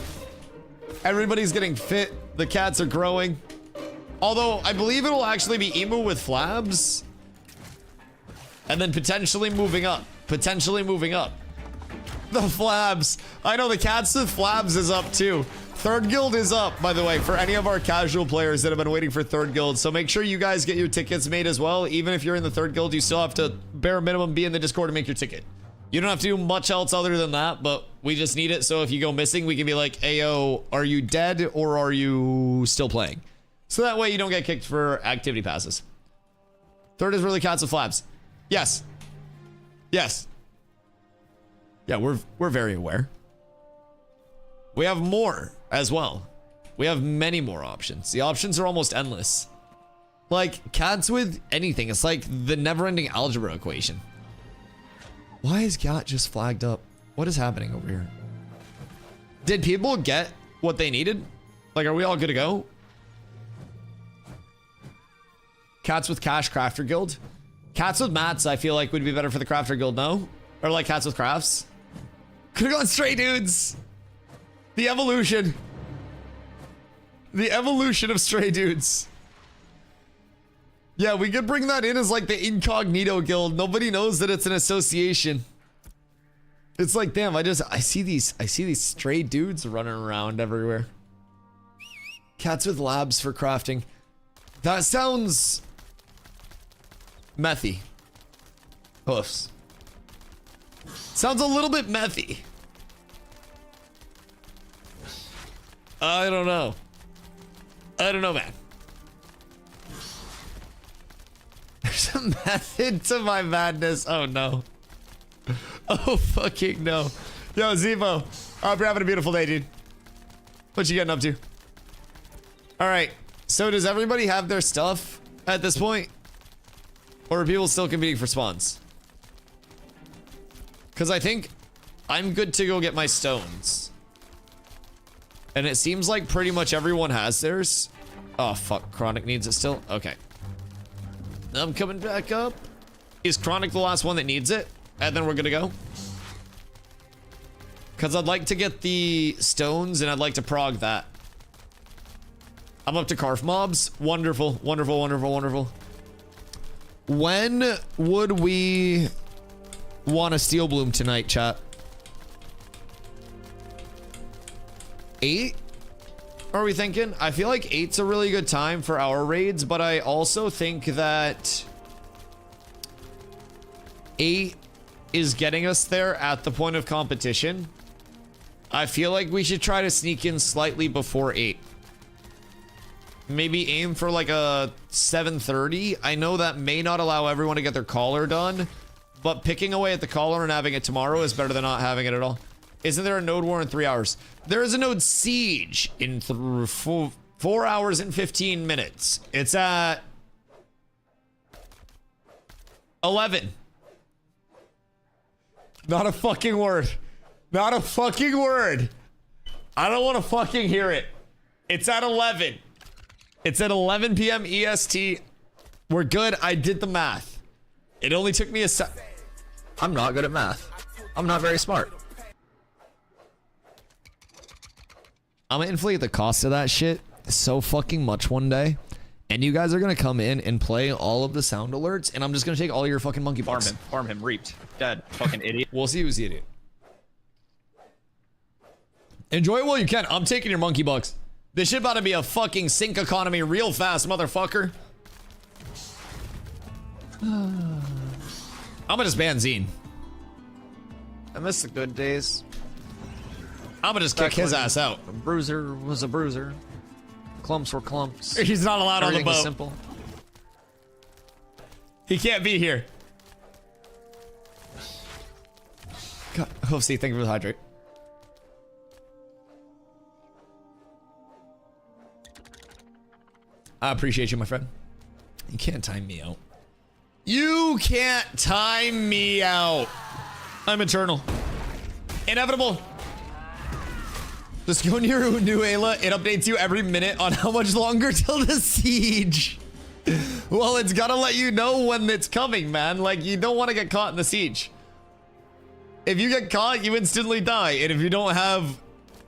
Everybody's getting fit. The cats are growing. Although, I believe it'll actually be Emu with flabs. And then potentially moving up. Potentially moving up. The flabs. I know the cats with flabs is up too. Third guild is up, by the way, for any of our casual players that have been waiting for third guild. So make sure you guys get your tickets made as well. Even if you're in the third guild, you still have to bare minimum be in the Discord to make your ticket. You don't have to do much else other than that, but we just need it. So if you go missing, we can be like, Ayo, are you dead or are you still playing? So that way you don't get kicked for activity passes. Third is really cats with flabs. Yes. Yes. Yeah, we're very aware. We have more as well. We have many more options. The options are almost endless. Like, cats with anything. It's like the never-ending algebra equation. Why is cat just flagged up? What is happening over here? Did people get what they needed? Like, are we all good to go? Cats with cash crafter guild. Cats with mats, I feel like would be better for the crafter guild, no? Or like cats with crafts. Could have gone stray dudes. The evolution. The evolution of stray dudes. Yeah, we could bring that in as like the incognito guild. Nobody knows that it's an association. It's like, damn, I see these stray dudes running around everywhere. Cats with labs for crafting. That sounds methy. Hoofs. Sounds a little bit methy. I don't know. I don't know, man. There's a method to my madness. Oh, no. Oh, fucking no. Yo, Zevo. I hope you're having a beautiful day, dude. What you getting up to? All right. So does everybody have their stuff at this point? Or are people still competing for spawns? Because I think I'm good to go get my stones. And it seems like pretty much everyone has theirs. Oh, fuck. Chronic needs it still? Okay. I'm coming back up. Is Chronic the last one that needs it? And then we're gonna go. Because I'd like to get the stones and I'd like to prog that. I'm up to Carf mobs. Wonderful, wonderful, wonderful, wonderful. When would we want a steel bloom tonight, chat? 8? Are we thinking? I feel like 8's a really good time for our raids, but I also think that 8 is getting us there at the point of competition, I feel like we should try to sneak in slightly before 8. Maybe aim for like a 7:30. I know that may not allow everyone to get their collar done, but picking away at the collar and having it tomorrow is better than not having it at all. Isn't there a node war in 3 hours? There is a node siege in 4 hours and 15 minutes. It's at 11. Not a fucking word. Not a fucking word. I don't want to fucking hear it. It's at 11. It's at 11 p.m. EST. We're good. I did the math. It only took me a sec. I'm not good at math. I'm not very smart. I'm gonna inflate the cost of that shit so fucking much one day. And you guys are gonna come in and play all of the sound alerts, and I'm just gonna take all your fucking monkey bucks. Farm him, reaped. Dead. Fucking idiot. We'll see who's the idiot. Enjoy it while you can. I'm taking your monkey bucks. This shit about to be a fucking sync economy real fast, motherfucker. I'm gonna just ban Zine. I miss the good days. I'm gonna just kick his ass out. A bruiser was a bruiser. Clumps were clumps. He's not allowed Everything on the was boat. simple. He can't be here. God, Hoofsy, thank you for the hydrate. I appreciate you, my friend. You can't time me out. You can't time me out. I'm eternal. Inevitable. Just go near New Ayla. It updates you every minute on how much longer till the siege. Well, it's gotta let you know when it's coming, man. Like, you don't want to get caught in the siege. If you get caught, you instantly die. And if you don't have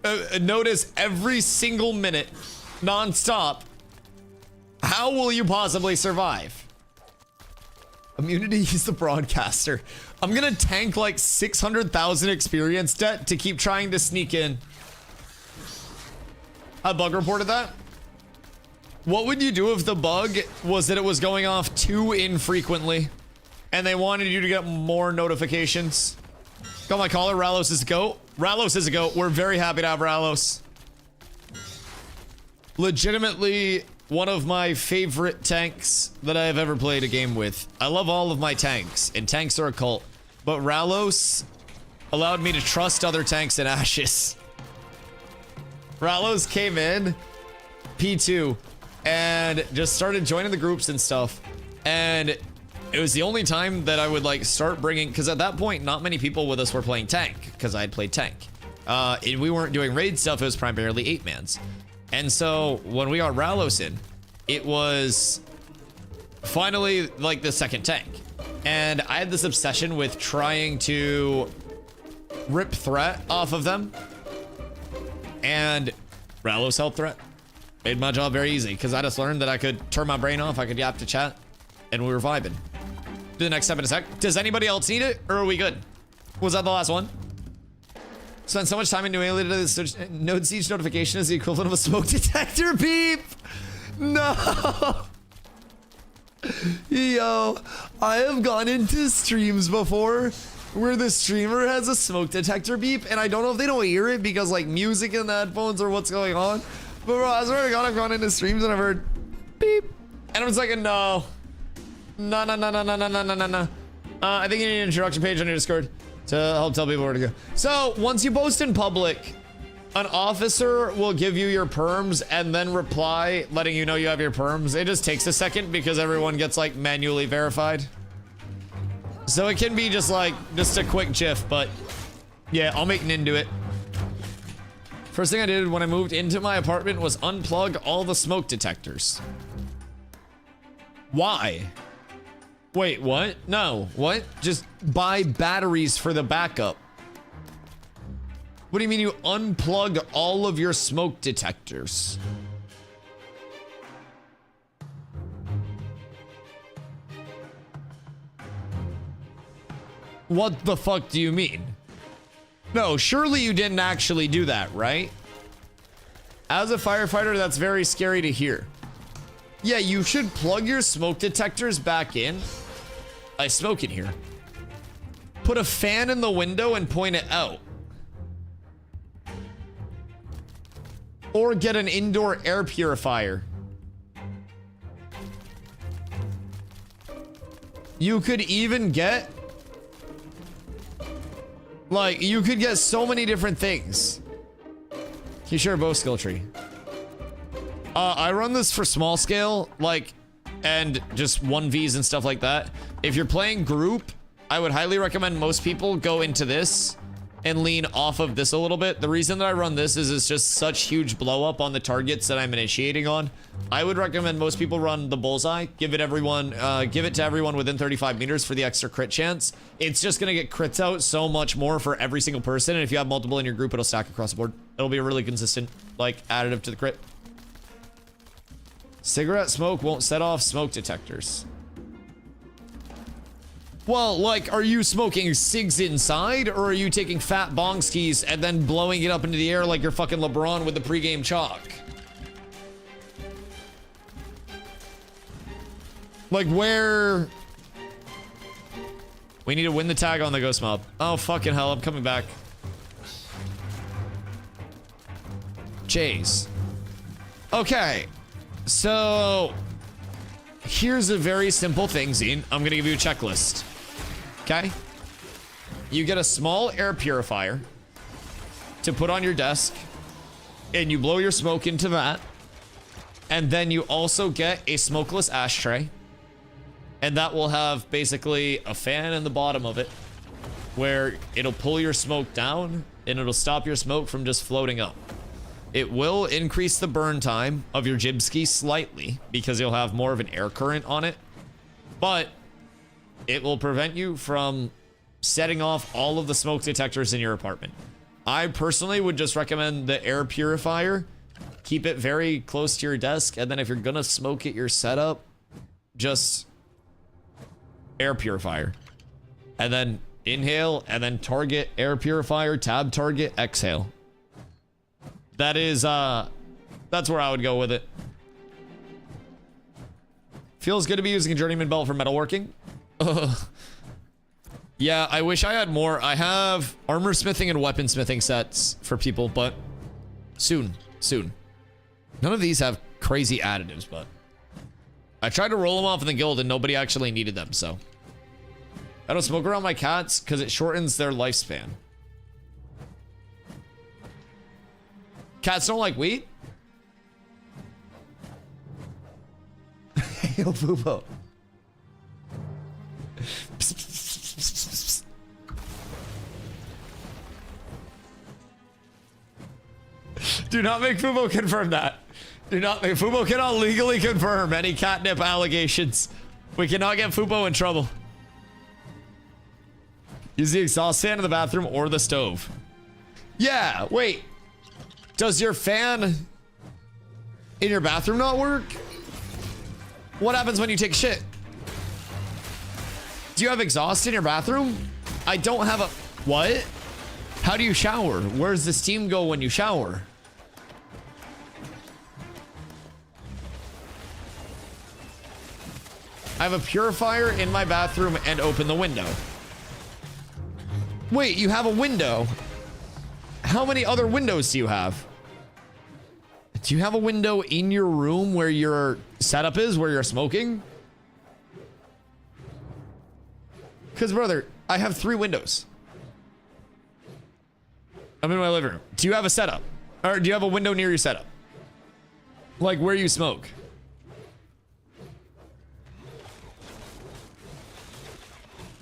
a notice every single minute, non-stop, how will you possibly survive? Immunity is the broadcaster. I'm gonna tank like 600,000 experience debt to keep trying to sneak in. I bug reported that. What would you do if the bug was that it was going off too infrequently and they wanted you to get more notifications? Got my caller. Ralos is a goat. Ralos is a goat. We're very happy to have Ralos. Legitimately one of my favorite tanks that I have ever played a game with. I love all of my tanks, and tanks are a cult. But Ralos allowed me to trust other tanks in Ashes. Ralos came in P2 and just started joining the groups and stuff. And it was the only time that I would like start bringing, because at that point, not many people with us were playing tank, because I had played tank. And we weren't doing raid stuff. It was primarily 8-mans. And so when we got Ralos in, it was finally like the second tank. And I had this obsession with trying to rip threat off of them. And Ralos helped threat. Made my job very easy because I just learned that I could turn my brain off. I could yap to chat and we were vibing. Do the next step in a sec. Does anybody else need it or are we good? Was that the last one? Spent so much time in New England that this node siege notification is the equivalent of a smoke detector beep. No. Yo, I have gone into streams before where the streamer has a smoke detector beep, and I don't know if they don't hear it because like music in the headphones or what's going on. But bro, I swear to God, I've gone into streams and I've heard beep, and I was like, no. I think you need an introduction page on your Discord to help tell people where to go. So once you post in public, an officer will give you your perms and then reply letting you know you have your perms. It just takes a second because everyone gets like manually verified. So it can be just like, just a quick GIF, but yeah, I'll make an into it. First thing I did when I moved into my apartment was unplug all the smoke detectors. Why? Wait, what? No, what? Just buy batteries for the backup. What do you mean you unplug all of your smoke detectors? What the fuck do you mean? No, surely you didn't actually do that, right? As a firefighter, that's very scary to hear. Yeah, you should plug your smoke detectors back in. I smoke in here. Put a fan in the window and point it out. Or get an indoor air purifier. You could even get... like, you could get so many different things. Can you share a bow skill tree? I run this for small scale, like, and just 1Vs and stuff like that. If you're playing group, I would highly recommend most people go into this and lean off of this a little bit. The reason that I run this is it's just such huge blow up on the targets that I'm initiating on. I would recommend most people run the bullseye. Give it to everyone within 35 meters for the extra crit chance. It's just gonna get crits out so much more for every single person. And if you have multiple in your group, it'll stack across the board. It'll be a really consistent, like, additive to the crit. Cigarette smoke won't set off smoke detectors. Well, like, are you smoking cigs inside, or are you taking fat bong skis and then blowing it up into the air like you're fucking LeBron with the pregame chalk? Like, where... we need to win the tag on the ghost mob. Oh, fucking hell, I'm coming back. Jeez. Okay. So... here's a very simple thing, Zine. I'm gonna give you a checklist. Okay? You get a small air purifier to put on your desk, and you blow your smoke into that. And then you also get a smokeless ashtray. And that will have basically a fan in the bottom of it where it'll pull your smoke down and it'll stop your smoke from just floating up. It will increase the burn time of your Jibski slightly because you'll have more of an air current on it, but it will prevent you from setting off all of the smoke detectors in your apartment. I personally would just recommend the air purifier. Keep it very close to your desk, and then if you're gonna smoke at your setup, just air purifier. And then inhale, and then target, air purifier, tab target, exhale. That is, that's where I would go with it. Feels good to be using a journeyman belt for metalworking. Yeah, I wish I had more. I have armor smithing and weapon smithing sets for people, but soon. None of these have crazy additives, but I tried to roll them off in the guild and nobody actually needed them, so. I don't smoke around my cats because it shortens their lifespan. Cats don't like weed? Yo, Fubo. Do not make Fubo confirm that. Do not make Fubo cannot legally confirm any catnip allegations. We cannot get Fubo in trouble. Use the exhaust fan in the bathroom or the stove. Yeah, wait. Does your fan in your bathroom not work? What happens when you take shit? Do you have exhaust in your bathroom? I don't have a... What? How do you shower? Where does the steam go when you shower? I have a purifier in my bathroom and open the window. Wait, you have a window? How many other windows do you have? Do you have a window in your room where your setup is, where you're smoking? Because, brother, I have 3 windows. I'm in my living room. Do you have a setup? Or do you have a window near your setup? Like where you smoke?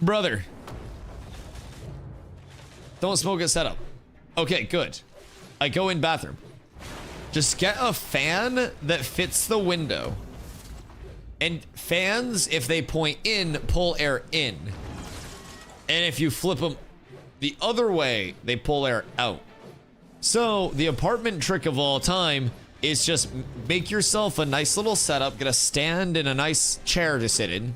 Brother. Don't smoke at setup. Okay, good. I go in bathroom. Just get a fan that fits the window. And fans, if they point in, pull air in. And if you flip them the other way, they pull air out. So the apartment trick of all time is just make yourself a nice little setup, get a stand and a nice chair to sit in,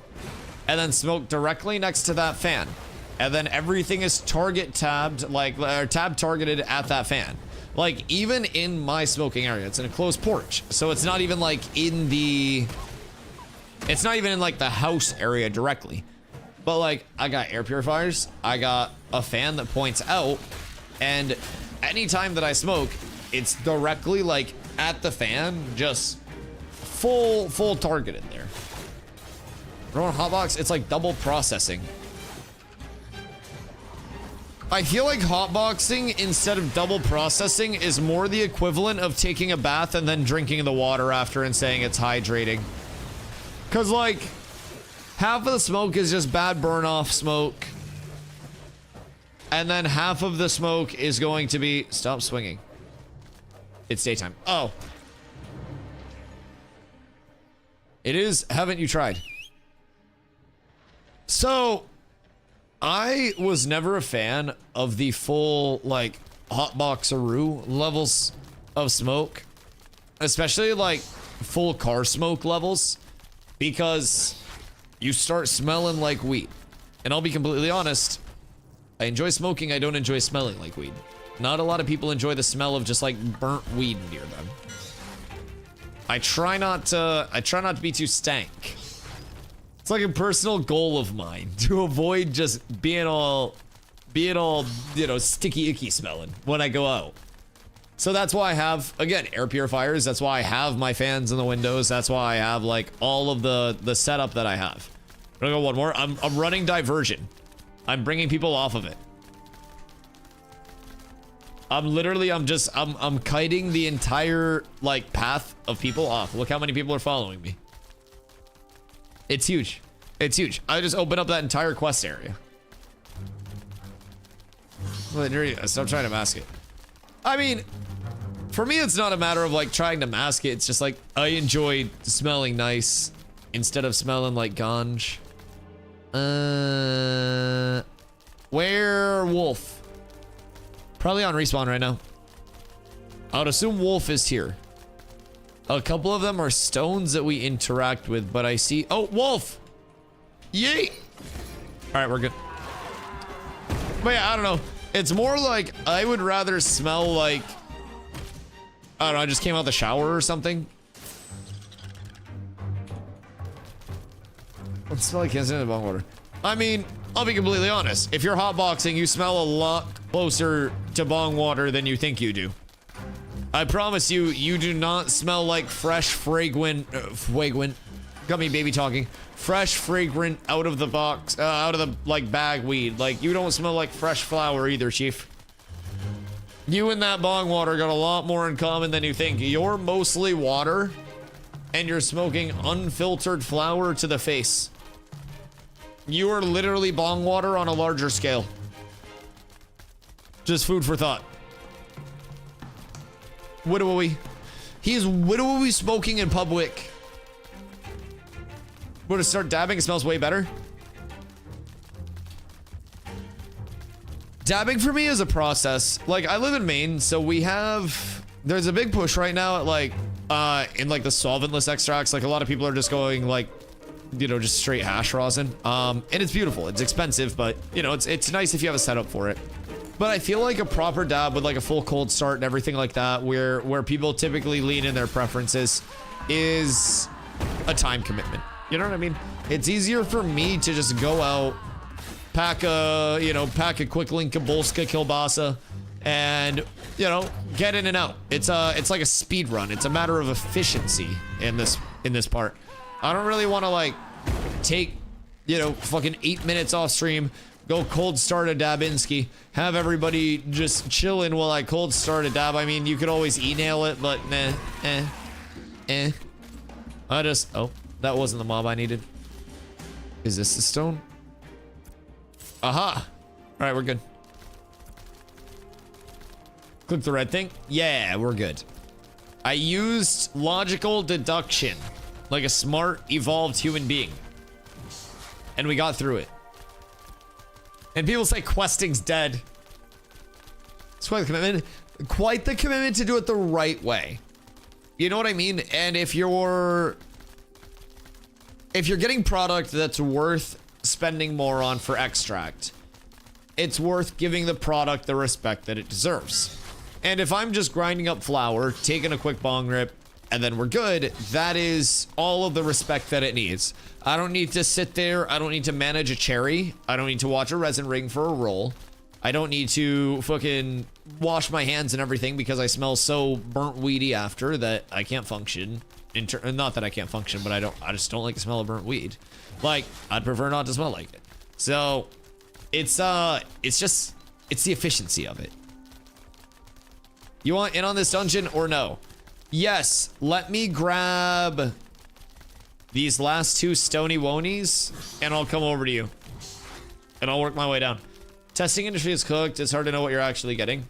and then smoke directly next to that fan. And then everything is target tabbed, like, or tab targeted at that fan. Like, even in my smoking area, it's in a closed porch. So it's not even like in the, it's not even in like the house area directly. But like, I got air purifiers, I got a fan that points out, and anytime that I smoke, it's directly like at the fan, just full targeted there. Throwing hotbox, it's like double processing. I feel like hotboxing instead of double processing is more the equivalent of taking a bath and then drinking the water after and saying it's hydrating. Cause like, half of the smoke is just bad burn off smoke. And then half of the smoke is going to be, stop swinging. It's daytime. Oh. It is, haven't you tried? So, I was never a fan of the full, like, hotboxaroo levels of smoke. Especially, like, full car smoke levels. Because you start smelling like weed. And I'll be completely honest, I enjoy smoking, I don't enjoy smelling like weed. Not a lot of people enjoy the smell of just, like, burnt weed near them. I try not to be too stank. It's like a personal goal of mine to avoid just being all, you know, sticky icky smelling when I go out. So that's why I have, again, air purifiers. That's why I have my fans in the windows. That's why I have like all of the setup that I have. I'm gonna go one more. I'm running diversion. I'm bringing people off of it. I'm kiting the entire like path of people off. Look how many people are following me. It's huge. It's huge. I just opened up that entire quest area. Stop trying to mask it. I mean, for me, it's not a matter of like trying to mask it. It's just like I enjoy smelling nice instead of smelling like ganj. Werewolf. Probably on respawn right now. I would assume wolf is here. A couple of them are stones that we interact with, but I see... Oh, wolf! Yay! Alright, we're good. But yeah, I don't know. It's more like I would rather smell like... I don't know, I just came out of the shower or something. It smells like cancer in the bong water. I mean, I'll be completely honest. If you're hotboxing, you smell a lot closer to bong water than you think you do. I promise you, you do not smell like fresh, fragrant, got me baby talking, fresh, fragrant, out of the box, out of the, like, bag weed. Like, you don't smell like fresh flower either, chief. You and that bong water got a lot more in common than you think. You're mostly water, and you're smoking unfiltered flower to the face. You are literally bong water on a larger scale. Just food for thought. Widowy. He's widowy smoking in public. We're gonna start dabbing. It smells way better. Dabbing for me is a process. Like, I live in Maine, so we have... There's a big push right now at, like, in, like, the solventless extracts. Like, a lot of people are just going, like, you know, just straight hash rosin. And it's beautiful. It's expensive, but, you know, it's nice if you have a setup for it. But I feel like a proper dab with, like, a full cold start and everything like that, where people typically lean in their preferences, is a time commitment. You know what I mean? It's easier for me to just go out, pack a quick link Kabolska Kilbasa, and, you know, get in and out. It's like a speed run. It's a matter of efficiency in this part. I don't really want to, like, take, you know, fucking 8 minutes off stream, go cold start a Dabinski, have everybody just chilling while I cold start a dab. I mean, you could always email it, but nah, oh, that wasn't the mob I needed. Is this the stone? Aha! Alright, we're good. Click the red thing. Yeah, we're good. I used logical deduction, like a smart, evolved human being. And we got through it. And people say questing's dead. It's quite the commitment. Quite the commitment to do it the right way. You know what I mean? And if you're getting product that's worth spending more on for extract, it's worth giving the product the respect that it deserves. And if I'm just grinding up flour, taking a quick bong rip, and then we're good, that is all of the respect that it needs. I don't need to sit there. I don't need to manage a cherry. I don't need to watch a resin ring for a roll. I don't need to fucking wash my hands and everything because I smell so burnt weedy after that I can't function. Not that I can't function, but I just don't like the smell of burnt weed. Like, I'd prefer not to smell like it. So it's the efficiency of it. You want in on this dungeon or no? Yes, let me grab these last 2 stony wonies and I'll come over to you. And I'll work my way down. Testing industry is cooked. It's hard to know what you're actually getting.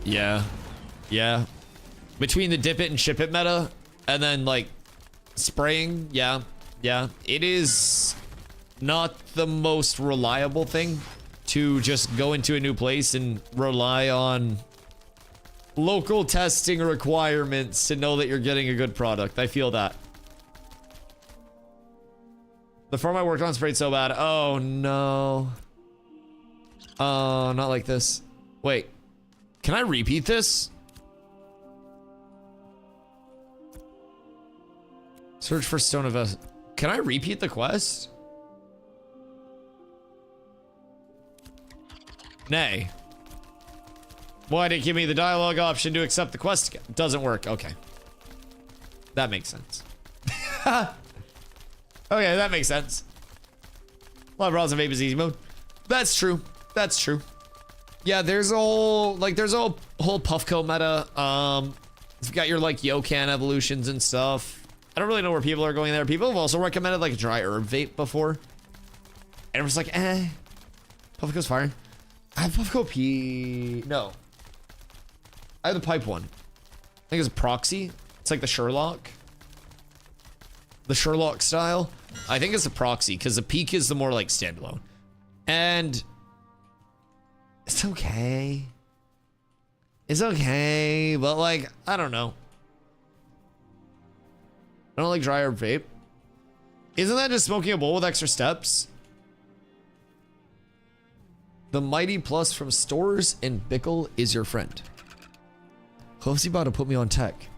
Yeah. Yeah. Between the dip it and ship it meta and then like spraying, yeah. Yeah. It is not the most reliable thing to just go into a new place and rely on local testing requirements to know that you're getting a good product. I feel that. The farm I worked on sprayed so bad. Oh no. Oh, not like this. Wait, can I repeat this? Search for Stone of Us. Can I repeat the quest? Nay. Why did it give me the dialogue option to accept the quest again? Doesn't work. Okay. That makes sense. Okay, that makes sense. A lot of problems in Vape is easy mode. That's true. That's true. Yeah, there's a whole Puffco meta. You've got your like Yokan evolutions and stuff. I don't really know where people are going there. People have also recommended like a dry herb vape before. And it was like, Puffco's fire. I have Puffco P. No. I have the pipe one. I think it's a proxy. It's like the Sherlock. The Sherlock style. I think it's a proxy because the peak is the more like standalone. And it's okay. It's okay, but like, I don't know. I don't like dry herb vape. Isn't that just smoking a bowl with extra steps? The Mighty Plus from Stores and Bickle is your friend. Hope's about to put me on tech.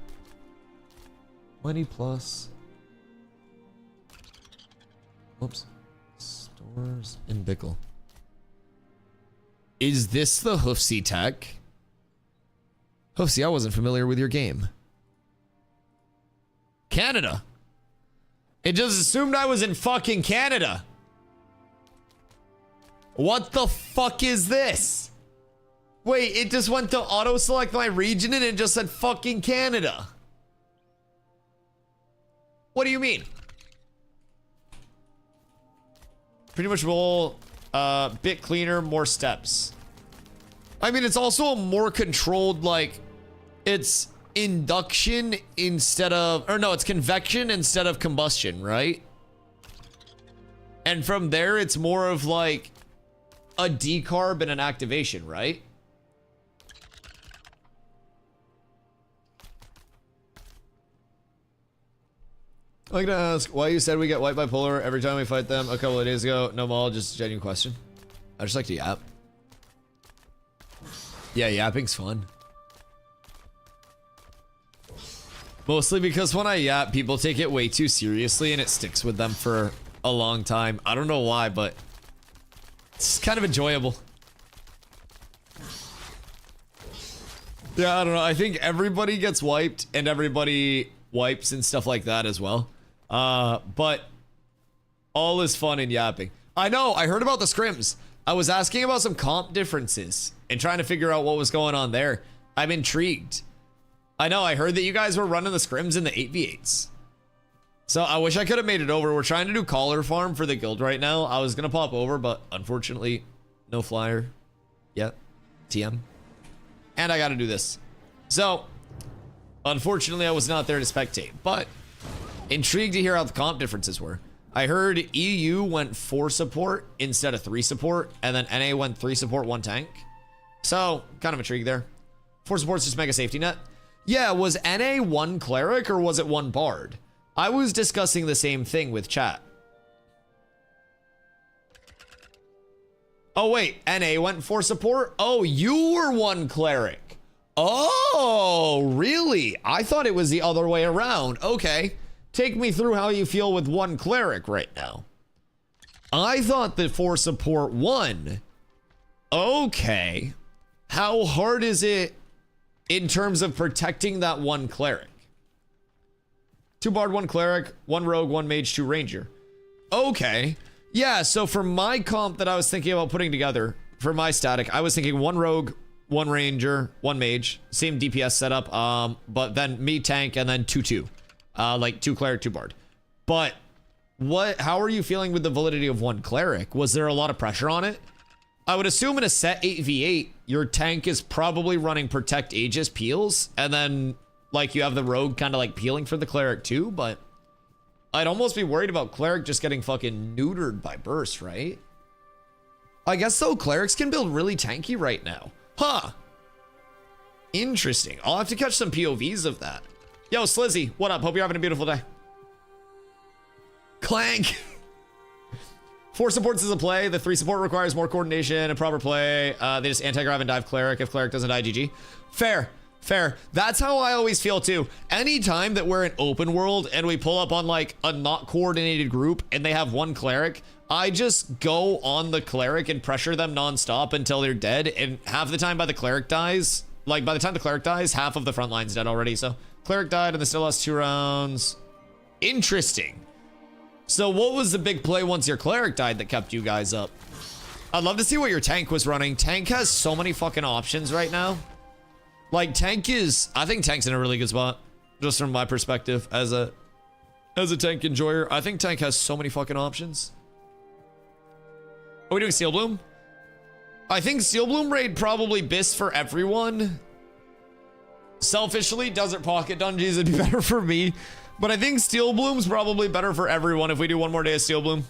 Mighty Plus. Oops. Stores and Bickle. Is this the Hoofsy tech? Hoofsy, I wasn't familiar with your game. Canada. It just assumed I was in fucking Canada. What the fuck is this? Wait, it just went to auto select my region and it just said fucking Canada. What do you mean? Pretty much roll bit cleaner, more steps. I mean, it's also a more controlled, like, it's induction instead of, or no, it's convection instead of combustion, right? And from there, it's more of like a decarb and an activation, right? I'd like to ask why you said we get white bipolar every time we fight them a couple of days ago. No, Maul, just a genuine question. I just like to yap. Yeah, yapping's fun. Mostly because when I yap, people take it way too seriously and it sticks with them for a long time. I don't know why, but it's kind of enjoyable. Yeah, I don't know. I think everybody gets wiped and everybody wipes and stuff like that as well. But all is fun in yapping. I know, I heard about the scrims. I was asking about some comp differences and trying to figure out what was going on there. I'm intrigued. I know, I heard that you guys were running the scrims in the 8v8s. So I wish I could have made it over. We're trying to do collar farm for the guild right now. I was gonna pop over, but unfortunately, no flyer yet. TM. And I gotta do this. So, unfortunately, I was not there to spectate, but intrigued to hear how the comp differences were. I heard EU went 4 support instead of 3 support, and then NA went 3 support, 1 tank. So, kind of intrigued there. 4 support's just mega safety net. Yeah, was NA 1 cleric or was it 1 bard? I was discussing the same thing with chat. Oh wait, NA went 4 support? Oh, you were 1 cleric. Oh, really? I thought it was the other way around. Okay. Take me through how you feel with one cleric right now. I thought that for support 1. Okay. How hard is it in terms of protecting that one cleric? 2 bard, 1 cleric, 1 rogue, 1 mage, 2 ranger. Okay. Yeah, so for my comp that I was thinking about putting together, for my static, I was thinking 1 rogue, 1 ranger, 1 mage. Same DPS setup, but then me tank and then 2-2. Like 2 cleric, 2 bard. But how are you feeling with the validity of 1 cleric? Was there a lot of pressure on it? I would assume in a set 8v8, your tank is probably running protect Aegis peels, and then like you have the rogue kind of like peeling for the cleric too, but I'd almost be worried about cleric just getting fucking neutered by burst, right? I guess so, clerics can build really tanky right now. Huh. Interesting. I'll have to catch some POVs of that. Yo, Slizzy, what up? Hope you're having a beautiful day. Clank. 4 supports is a play. The 3 support requires more coordination and proper play. They just anti-grav and dive cleric. If cleric doesn't die, GG. Fair. Fair. That's how I always feel too. Anytime that we're in open world and we pull up on like a not coordinated group and they have 1 cleric, I just go on the cleric and pressure them nonstop until they're dead. And half the time by the cleric dies, like by the time the cleric dies, half of the front line's dead already. So cleric died and they still lost 2 rounds. Interesting. So what was the big play once your cleric died that kept you guys up? I'd love to see what your tank was running. Tank has so many fucking options right now. Like I think tank's in a really good spot. Just from my perspective as a tank enjoyer. I think tank has so many fucking options. Are we doing Steel Bloom? I think Steel Bloom raid probably best for everyone. Selfishly, Desert Pocket Dungeons would be better for me. But I think Steel Bloom's probably better for everyone if we do 1 more day of Steel Bloom.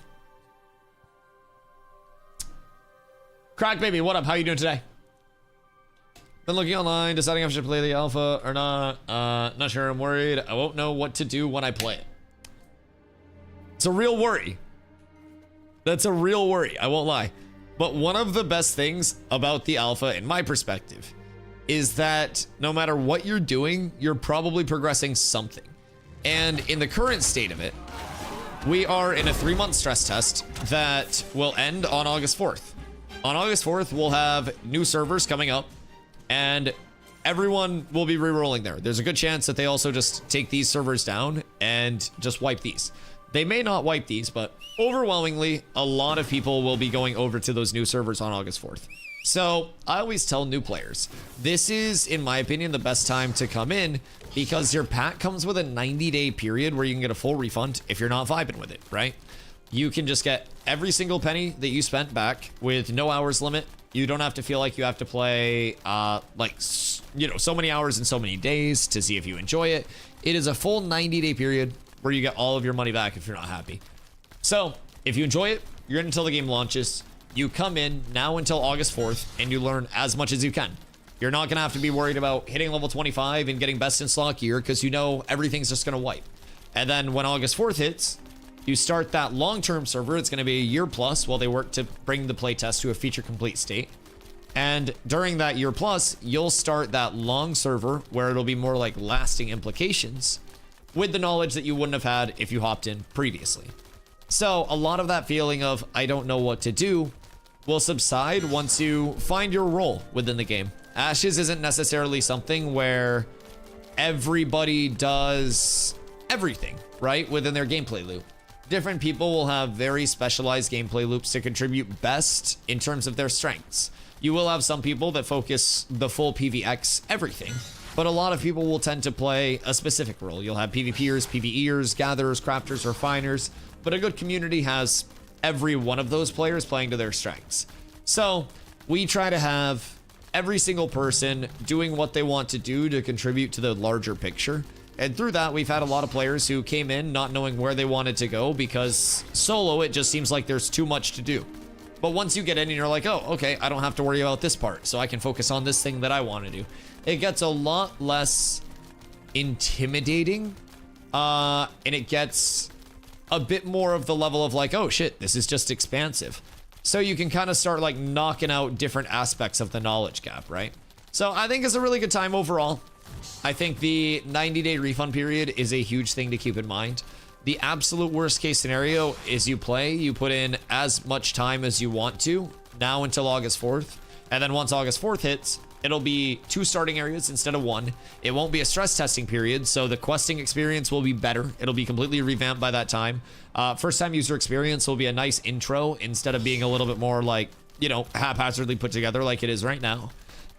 Crack Baby, what up? How you doing today? Been looking online, deciding if I should play the alpha or not. Not sure, I'm worried. I won't know what to do when I play it. It's a real worry. That's a real worry, I won't lie. But one of the best things about the alpha, in my perspective, is that no matter what you're doing, you're probably progressing something. And in the current state of it, we are in a 3-month stress test that will end on August 4th. On August 4th, we'll have new servers coming up, and everyone will be re-rolling there. There's a good chance that they also just take these servers down and just wipe these. They may not wipe these, but overwhelmingly, a lot of people will be going over to those new servers on August 4th. So I always tell new players, this is, in my opinion, the best time to come in because your pack comes with a 90-day period where you can get a full refund if you're not vibing with it, right? You can just get every single penny that you spent back with no hours limit. You don't have to feel like you have to play, so many hours in so many days to see if you enjoy it. It is a full 90-day period where you get all of your money back if you're not happy. So if you enjoy it, you're in until the game launches. You come in now until August 4th and you learn as much as you can. You're not going to have to be worried about hitting level 25 and getting best in slot gear because you know everything's just going to wipe. And then when August 4th hits, you start that long-term server. It's going to be a year plus while they work to bring the playtest to a feature complete state. And during that year plus, you'll start that long server where it'll be more like lasting implications with the knowledge that you wouldn't have had if you hopped in previously. So a lot of that feeling of I don't know what to do will subside once you find your role within the game. Ashes isn't necessarily something where everybody does everything, right, within their gameplay loop. Different people will have very specialized gameplay loops to contribute best in terms of their strengths. You will have some people that focus the full PvX everything, but a lot of people will tend to play a specific role. You'll have PvPers, PvEers, gatherers, crafters, refiners, but a good community has every one of those players playing to their strengths. So we try to have every single person doing what they want to do to contribute to the larger picture. And through that, we've had a lot of players who came in not knowing where they wanted to go because solo, it just seems like there's too much to do. But once you get in and you're like, oh, okay, I don't have to worry about this part, so I can focus on this thing that I want to do. It gets a lot less intimidating, and it gets a bit more of the level of like, oh shit, this is just expansive. So you can kind of start like knocking out different aspects of the knowledge gap, right? So I think it's a really good time overall. I think the 90-day refund period is a huge thing to keep in mind. The absolute worst case scenario is you put in as much time as you want to now until August 4th. And then once August 4th hits, it'll be 2 starting areas instead of 1. It won't be a stress testing period, so the questing experience will be better. It'll be completely revamped by that time. First time user experience will be a nice intro instead of being a little bit more like, you know, haphazardly put together like it is right now.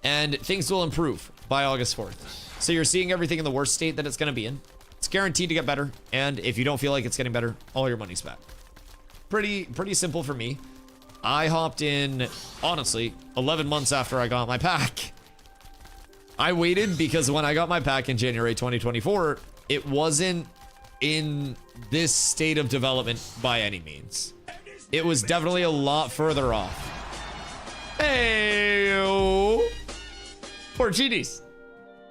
And things will improve by August 4th. So you're seeing everything in the worst state that it's going to be in. It's guaranteed to get better. And if you don't feel like it's getting better, all your money's back. Pretty simple for me. I hopped in, honestly, 11 months after I got my pack. I waited because when I got my pack in January 2024, it wasn't in this state of development by any means. It was definitely a lot further off. Hey, poor GDs.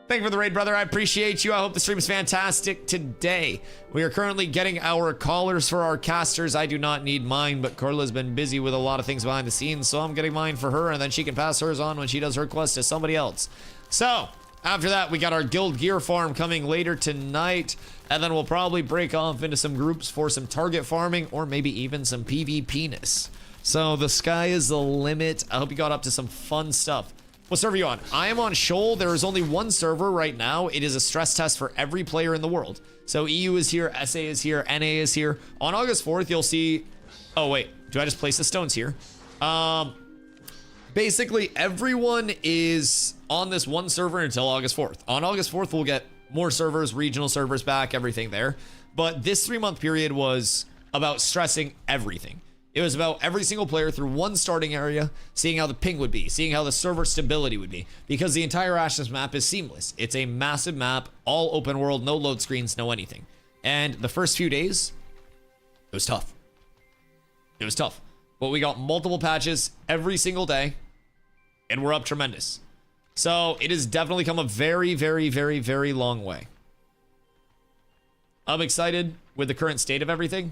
Thank you for the raid, brother. I appreciate you. I hope the stream is fantastic today. We are currently getting our collars for our casters. I do not need mine, but Carla's been busy with a lot of things behind the scenes, so I'm getting mine for her, and then she can pass hers on when she does her quest to somebody else. So, after that, we got our guild gear farm coming later tonight, and then we'll probably break off into some groups for some target farming, or maybe even some PvP-ness. So, the sky is the limit. I hope you got up to some fun stuff. What server are you on? I am on Shoal. There is only one server right now. It is a stress test for every player in the world. So EU is here, SA is here, NA is here. On August 4th, you'll see... Oh, wait. Do I just place the stones here? Basically, everyone is on this one server until August 4th. On August 4th, we'll get more servers, regional servers back, everything there. But this 3-month period was about stressing everything. It was about every single player through one starting area, seeing how the ping would be, seeing how the server stability would be, because the entire Ashes map is seamless. It's a massive map, all open world, no load screens, no anything. And the first few days, it was tough. It was tough. But we got multiple patches every single day, and we're up tremendous. So it has definitely come a very, very, very, very long way. I'm excited with the current state of everything.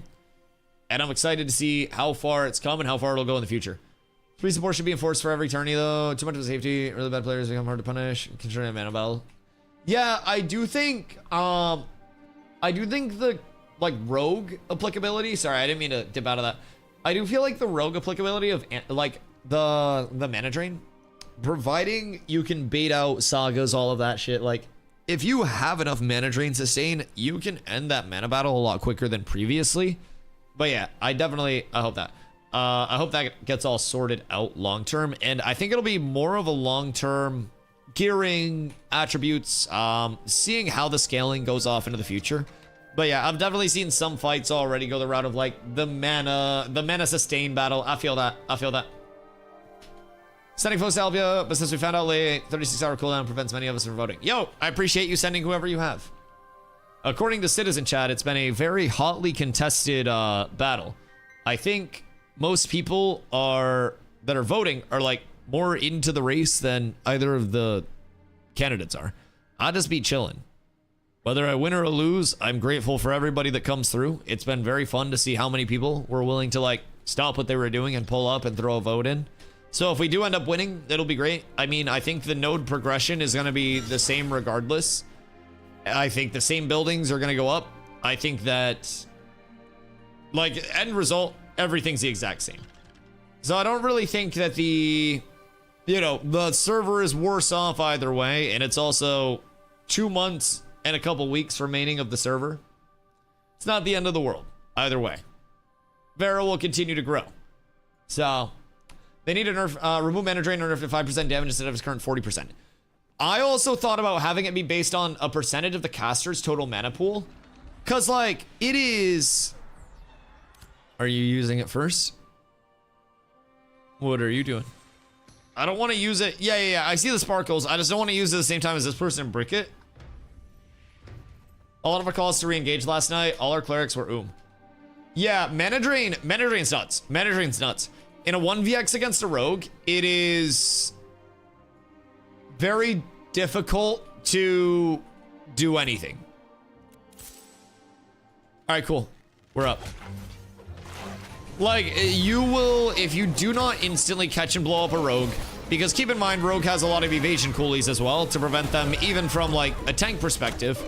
And I'm excited to see how far it's come and how far it'll go in the future. Free support should be enforced for every tourney, though. Too much of a safety. Really bad players become hard to punish. Considering a mana battle. Yeah, I do think the like rogue applicability. Sorry, I didn't mean to dip out of that. I do feel like the rogue applicability of like the mana drain, providing you can bait out sagas, all of that shit. Like, if you have enough mana drain sustain, you can end that mana battle a lot quicker than previously. But yeah, I hope that. I hope that gets all sorted out long term. And I think it'll be more of a long term gearing, attributes, seeing how the scaling goes off into the future. But yeah, I've definitely seen some fights already go the route of like the mana sustain battle. I feel that. Sending folks Salvia, but since we found out late, 36-hour cooldown prevents many of us from voting. Yo, I appreciate you sending whoever you have. According to Citizen Chat, it's been a very hotly contested battle. I think most people that are voting are like more into the race than either of the candidates are. I'll just be chilling. Whether I win or lose, I'm grateful for everybody that comes through. It's been very fun to see how many people were willing to like stop what they were doing and pull up and throw a vote in. So if we do end up winning, it'll be great. I mean, I think the node progression is going to be the same regardless. I think the same buildings are going to go up. I think that, like, end result, everything's the exact same. So I don't really think that the server is worse off either way. And it's also 2 months and a couple weeks remaining of the server. It's not the end of the world either way. Vera will continue to grow. So they need to nerf, remove mana drain or nerf to 5% damage instead of its current 40%. I also thought about having it be based on a percentage of the caster's total mana pool. Cause like, it is... Are you using it first? What are you doing? I don't want to use it. Yeah. I see the sparkles. I just don't want to use it at the same time as this person and brick it. A lot of our calls to re-engage last night. All our clerics were Yeah, mana drain's nuts. Mana drain's nuts. In a 1vx against a rogue, it is very difficult to do anything. All right, cool. We're up. Like, you will, if you do not instantly catch and blow up a rogue, Because keep in mind, Rogue has a lot of evasion coolies as well to prevent them, even from like a tank perspective,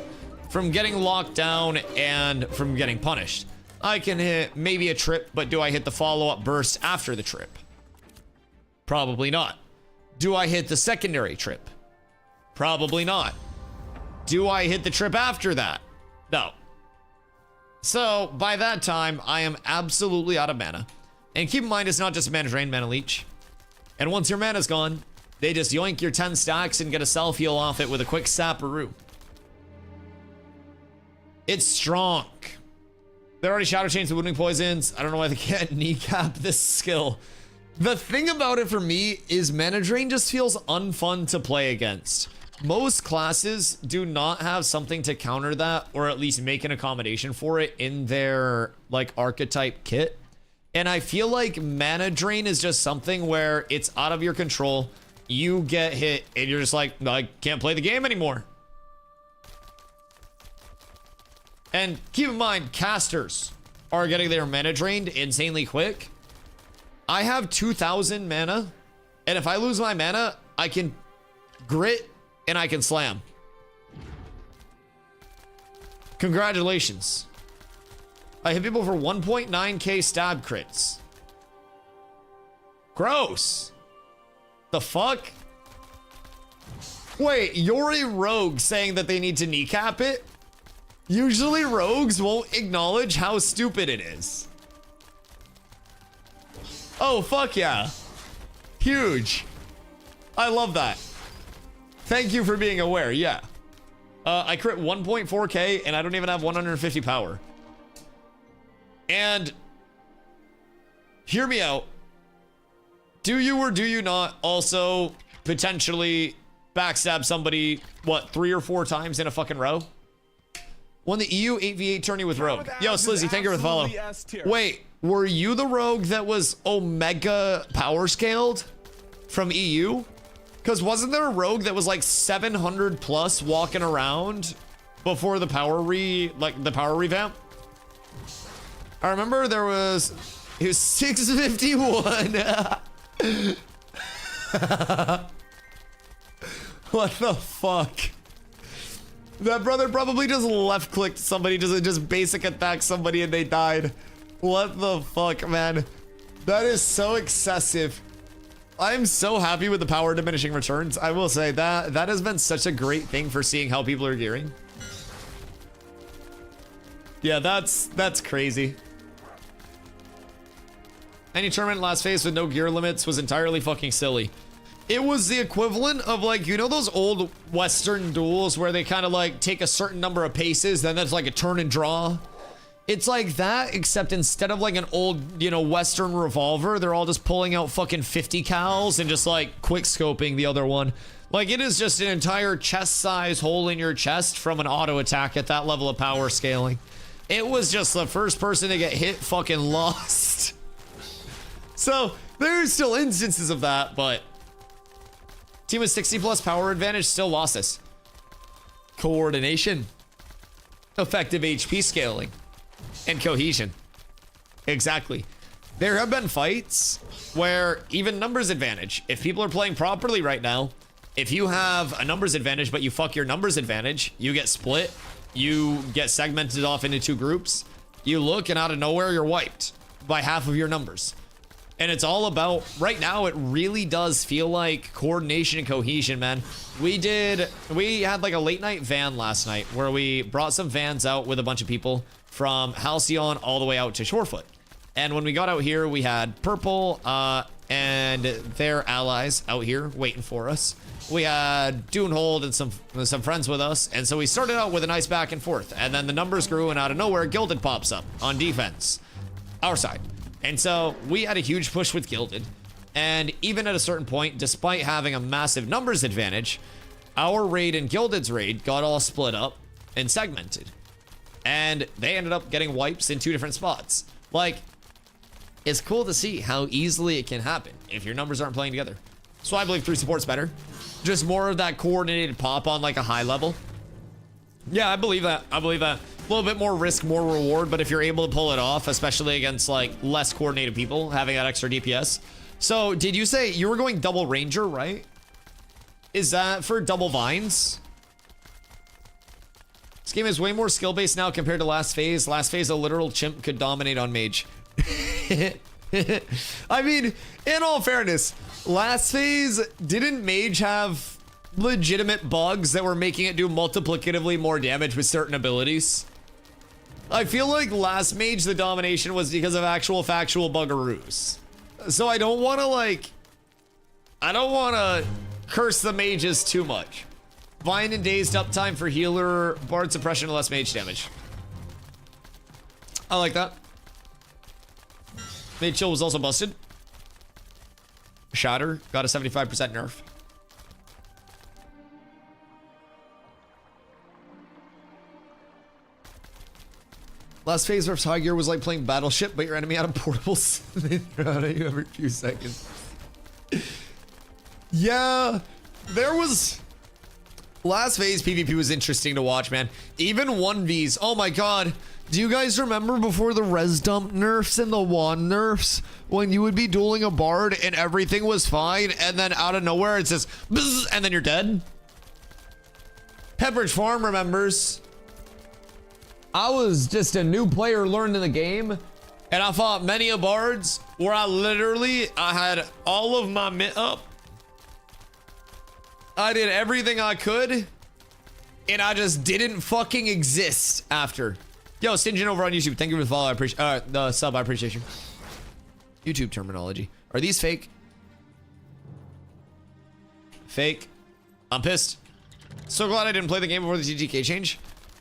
from getting locked down and from getting punished. I can hit maybe a trip, but do I hit the follow-up burst after the trip? Probably not. Do I hit the secondary trip? Probably not. Do I hit the trip after that? No. So by that time, I am absolutely out of mana. And keep in mind, it's not just mana drain, mana leech. And once your mana's gone, they just yoink your 10 stacks and get a self heal off it with a quick saparoo. It's strong. They already shadow changed the wounding poisons. I don't know why they can't kneecap this skill. The thing about it for me is mana drain just feels unfun to play against. Most classes do not have something to counter that, or at least make an accommodation for it in their like archetype kit. And I feel like mana drain is just something where it's out of your control. You get hit and you're just like, I can't play the game anymore. And keep in mind, casters are getting their mana drained insanely quick. I have 2,000 mana, and if I lose my mana, I can grit and I can slam. Congratulations. I hit people for 1.9k stab crits. Gross. The fuck? Wait, you're a rogue saying that they need to kneecap it? Usually rogues won't acknowledge how stupid it is. Oh, fuck yeah. Huge. I love that. Thank you for being aware, yeah. I crit 1.4k and I don't even have 150 power. And hear me out. Do you or do you not also potentially backstab somebody, what, 3 or 4 times in a fucking row? Won the EU 8v8 tourney with Rogue. Yo, Slizzy, thank you for the follow. Wait, were you the Rogue that was Omega power scaled from EU? Because wasn't there a Rogue that was like 700 plus walking around before the power revamp? I remember there was, it was 651. What the fuck? That brother probably just left clicked somebody, just basic attack somebody and they died. What the fuck, man? That is so excessive. I'm so happy with the power diminishing returns. I will say that has been such a great thing for seeing how people are gearing. Yeah, that's crazy. Any tournament last phase with no gear limits was entirely fucking silly. It was the equivalent of like, you know those old Western duels where they kind of like take a certain number of paces, then there's like a turn and draw. It's like that, except instead of like an old, you know, Western revolver, they're all just pulling out fucking 50 cals and just like quick scoping the other one. Like it is just an entire chest size hole in your chest from an auto attack at that level of power scaling. It was just the first person to get hit fucking lost. So there's still instances of that, but team with 60 plus power advantage still lost this. Coordination, effective HP scaling, and cohesion. Exactly. There have been fights where even numbers advantage, if people are playing properly right now, if you have a numbers advantage but you fuck your numbers advantage, you get split, you get segmented off into 2 groups, you look and out of nowhere you're wiped by half of your numbers. And it's all about, right now, it really does feel like coordination and cohesion, man. We had like a late night van last night where we brought some vans out with a bunch of people from Halcyon all the way out to Shorefoot. And when we got out here, we had Purple and their allies out here waiting for us. We had Dunehold and some friends with us. And so we started out with a nice back and forth. And then the numbers grew and out of nowhere, Gilded pops up on defense. Our side. And so we had a huge push with Gilded. And even at a certain point, despite having a massive numbers advantage, our raid and Gilded's raid got all split up and segmented. And they ended up getting wipes in 2 different spots. Like, it's cool to see how easily it can happen if your numbers aren't playing together. So I believe 3 support's better. Just more of that coordinated pop on like a high level. Yeah, I believe that. I believe that. A little bit more risk, more reward, but if you're able to pull it off, especially against like less coordinated people, having that extra DPS, So did you say you were going double ranger, right? Is that for double vines? This game is way more skill based now compared to last phase. Last phase, a literal chimp could dominate on mage. I mean, in all fairness, last phase, didn't mage have legitimate bugs that were making it do multiplicatively more damage with certain abilities? I feel like last mage, the domination was because of actual factual buggeroos. So I don't want to like, I don't want to curse the mages too much. Vine and dazed uptime for healer, bard suppression, less mage damage. I like that. Mage chill was also busted. Shatter got a 75% nerf. Last phase versus high gear was like playing Battleship, but your enemy had a portables. They throw out at you every few seconds. Yeah, there was... Last phase PvP was interesting to watch, man. Even 1Vs. Oh my god. Do you guys remember before the res dump nerfs and the wand nerfs? When you would be dueling a bard and everything was fine, and then out of nowhere it says, bzz, and then you're dead? Pepperidge Farm remembers. I was just a new player learning the game, and I fought many a bards where I had all of my mint up. I did everything I could, and I just didn't fucking exist after. Yo, Stingin over on YouTube, thank you for the follow. I appreciate the sub. I appreciate you. YouTube terminology. Are these fake? Fake. I'm pissed. So glad I didn't play the game before the TTK change.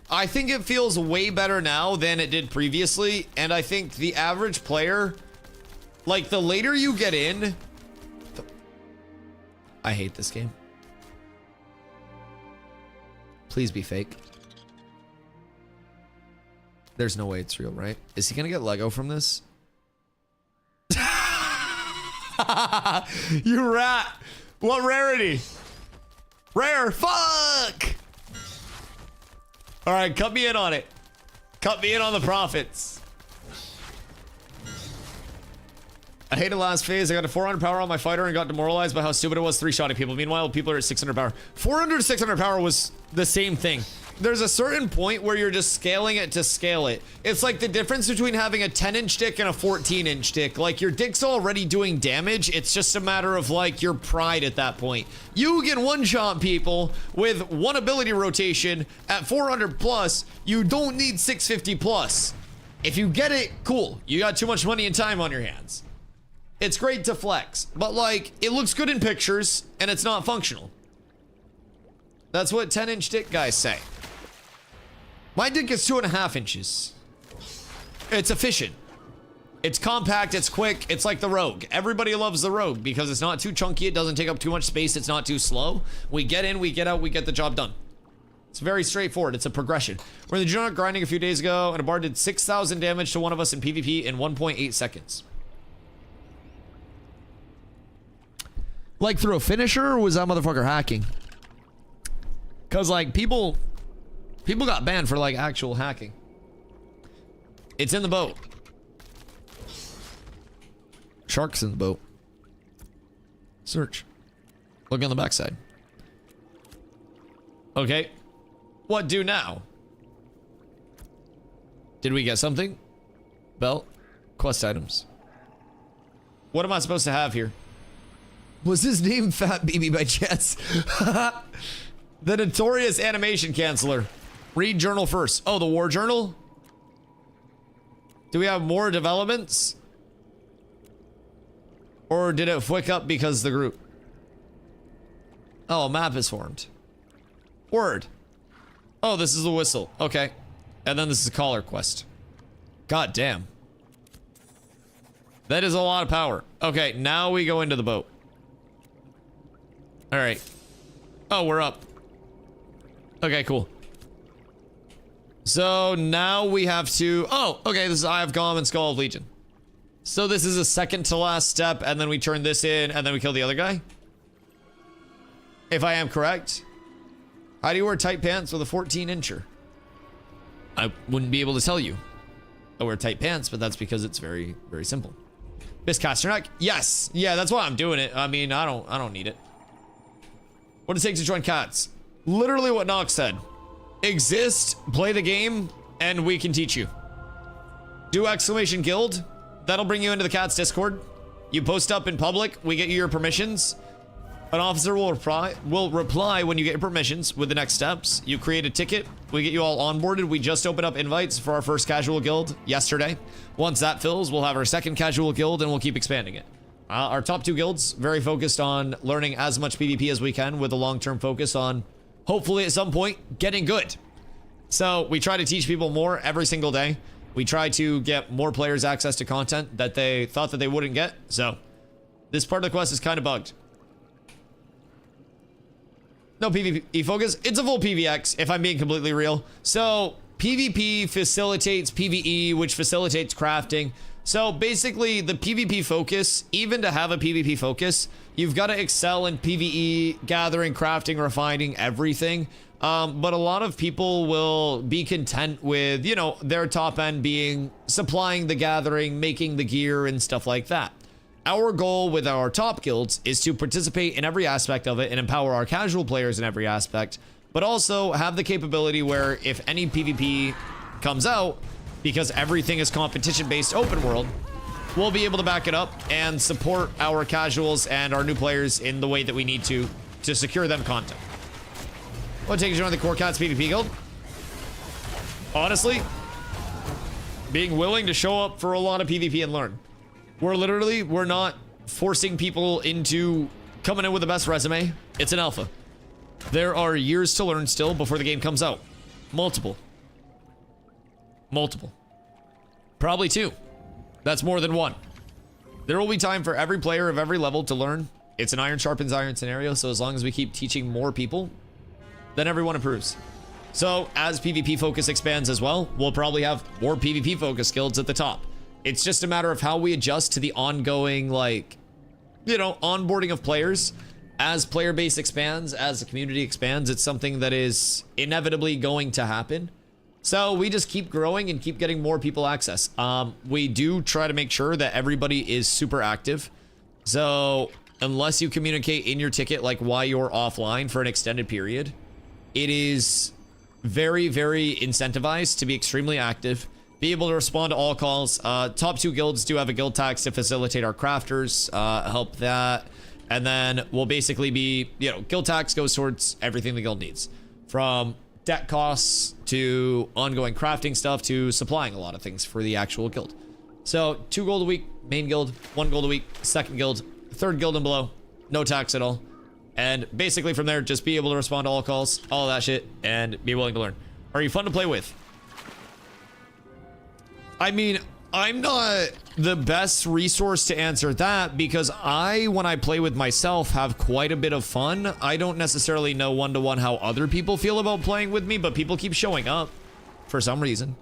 I think it feels way better now than it did previously, and I think the average player, like the later you get in, I hate this game. Please be fake. There's no way it's real, right? Is he gonna get Lego from this? You rat! What rarity? Rare! Fuck! Alright, cut me in on it. Cut me in on the profits. I hated last phase. I got to 400 power on my fighter and got demoralized by how stupid it was 3-shotting people. Meanwhile, people are at 600 power. 400 to 600 power was the same thing. There's a certain point where you're just scaling it to scale it. It's like the difference between having a 10-inch dick and a 14-inch dick. Like, your dick's already doing damage. It's just a matter of, like, your pride at that point. You can one-shot people with one ability rotation at 400 plus. You don't need 650 plus. If you get it, cool. You got too much money and time on your hands. It's great to flex, but, like, it looks good in pictures, and it's not functional. That's what 10-inch dick guys say. My dick is 2.5 inches. It's efficient. It's compact, it's quick, it's like the Rogue. Everybody loves the Rogue because it's not too chunky, it doesn't take up too much space, it's not too slow. We get in, we get out, we get the job done. It's very straightforward, it's a progression. We're in the Juggernaut grinding a few days ago, and a bard did 6,000 damage to one of us in PvP in 1.8 seconds. Like through a finisher, or was that motherfucker hacking? Cause like people got banned for like actual hacking. It's in the boat. Shark's in the boat. Search. Look on the backside. Okay. What do now? Did we get something? Belt. Quest items. What am I supposed to have here? Was his name Fat BB by chance? The notorious animation canceller. Read journal first. Oh, the war journal? Do we have more developments? Or did it flick up because the group? Oh, a map is formed. Word. Oh, this is the whistle. Okay. And then this is a collar quest. God damn. That is a lot of power. Okay, now we go into the boat. All right. Oh, we're up. Okay, cool. So now we have to... Oh, okay, this is Eye of Gom and Skull of Legion. So this is a second to last step, and then we turn this in, and then we kill the other guy? If I am correct. How do you wear tight pants with a 14-incher? I wouldn't be able to tell you. I wear tight pants, but that's because it's very, very simple. Biscasternak? Yes. Yeah, that's why I'm doing it. I mean, I don't need it. What does it take to join cats? Literally what Nox said. Exist, play the game, and we can teach you. Do exclamation guild. That'll bring you into the cats Discord. You post up in public, we get you your permissions. An officer will reply when you get your permissions with the next steps. You create a ticket, we get you all onboarded. We just opened up invites for our first casual guild yesterday. Once that fills, we'll have our second casual guild and we'll keep expanding it. Our top 2 guilds, very focused on learning as much PvP as we can with a long-term focus on, hopefully at some point, getting good. So we try to teach people more every single day. We try to get more players access to content that they thought that they wouldn't get. So this part of the quest is kind of bugged. No PvP focus. It's a full PvX, if I'm being completely real. So PvP facilitates PvE, which facilitates crafting. So basically the PvP focus, even to have a PvP focus, you've got to excel in PvE, gathering, crafting, refining, everything. But a lot of people will be content with, you know, their top end being supplying the gathering, making the gear and stuff like that. Our goal with our top guilds is to participate in every aspect of it and empower our casual players in every aspect, but also have the capability where if any PvP comes out, because everything is competition-based open world, we'll be able to back it up and support our casuals and our new players in the way that we need to secure them content. What take you to join the Core Cats PvP guild? Honestly, being willing to show up for a lot of PvP and learn. We're not forcing people into coming in with the best resume. It's an alpha. There are years to learn still before the game comes out. Multiple. Probably 2. That's more than 1. There will be time for every player of every level to learn. It's an iron sharpens iron scenario, so as long as we keep teaching more people, then everyone improves. So as PvP focus expands as well, we'll probably have more PvP focus guilds at the top. It's just a matter of how we adjust to the ongoing, like, you know, onboarding of players. As player base expands, as the community expands, it's something that is inevitably going to happen. So we just keep growing and keep getting more people access. We do try to make sure that everybody is super active. So unless you communicate in your ticket, like why you're offline for an extended period, it is very, very incentivized to be extremely active, be able to respond to all calls. Top 2 guilds do have a guild tax to facilitate our crafters, help that. And then we'll basically be, you know, guild tax goes towards everything the guild needs, from debt costs to ongoing crafting stuff to supplying a lot of things for the actual guild. So 2 gold a week, main guild, 1 gold a week, second guild, third guild and below, no tax at all. And basically from there, just be able to respond to all calls, all that shit, and be willing to learn. Are you fun to play with? I mean, I'm not the best resource to answer that because when I play with myself, have quite a bit of fun. I don't necessarily know one-to-one how other people feel about playing with me, but people keep showing up for some reason.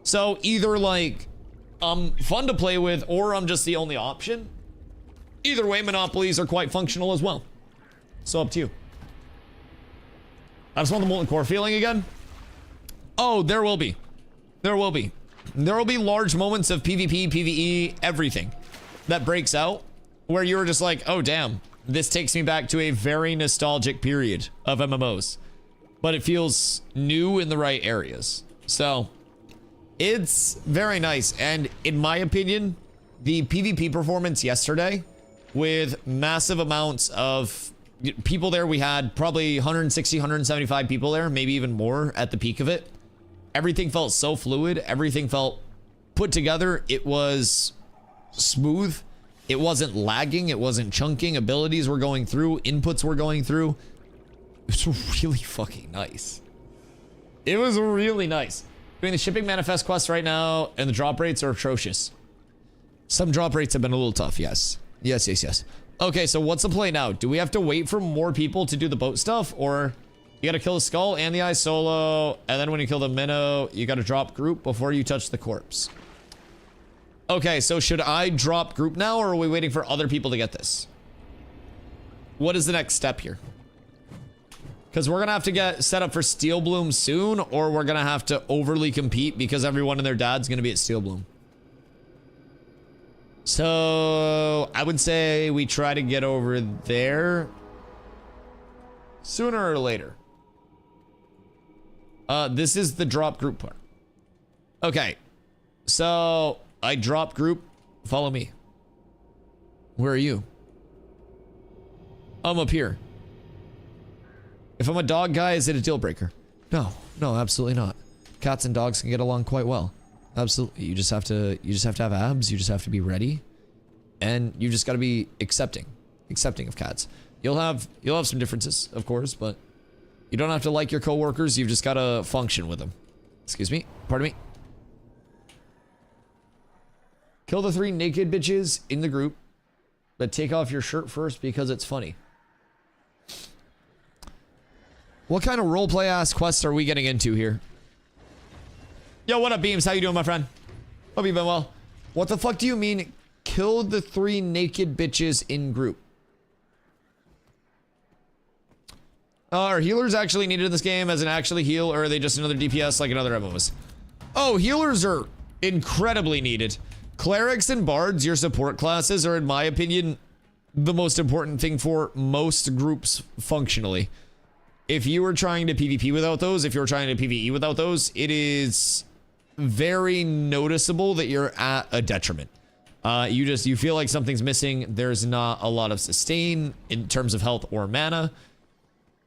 So either like I'm fun to play with or I'm just the only option. Either way, monopolies are quite functional as well. So up to you. I just want the molten core feeling again. Oh, there will be. There will be. There will be large moments of PvP, PvE, everything that breaks out where you're just like, oh, damn, this takes me back to a very nostalgic period of MMOs, but it feels new in the right areas. So it's very nice. And in my opinion, the PvP performance yesterday with massive amounts of people there, we had probably 160, 175 people there, maybe even more at the peak of it. Everything felt so fluid. Everything felt put together. It was smooth. It wasn't lagging. It wasn't chunking. Abilities were going through. Inputs were going through. It was really fucking nice. It was really nice. Doing the shipping manifest quest right now, and the drop rates are atrocious. Some drop rates have been a little tough, yes. Yes. Okay, so what's the play now? Do we have to wait for more people to do the boat stuff, or... You gotta kill the skull and the eye solo, and then when you kill the minnow, you gotta drop group before you touch the corpse. Okay, so should I drop group now, or are we waiting for other people to get this? What is the next step here? Because we're gonna have to get set up for Steel Bloom soon, or we're gonna have to overly compete because everyone and their dad's gonna be at Steel Bloom. So I would say we try to get over there sooner or later. This is the drop group part. Okay. So I drop group. Follow me. Where are you? I'm up here. If I'm a dog guy, is it a deal breaker? No, absolutely not. Cats and dogs can get along quite well. Absolutely. You just have to have abs. You just have to be ready, and you just got to be accepting of cats. You'll have some differences, of course, but you don't have to like your coworkers. You've just got to function with them. Excuse me. Pardon me. Kill the 3 naked bitches in the group, but take off your shirt first because it's funny. What kind of roleplay ass quests are we getting into here? Yo, what up, Beams? How you doing, my friend? Hope you've been well. What the fuck do you mean, kill the 3 naked bitches in group? Are healers actually needed in this game as an actually heal, or are they just another DPS like another MMOs? Oh, healers are incredibly needed. Clerics and bards, your support classes, are, in my opinion, the most important thing for most groups functionally. If you were trying to PvP without those, if you're trying to PvE without those, it is very noticeable that you're at a detriment. You feel like something's missing. There's not a lot of sustain in terms of health or mana.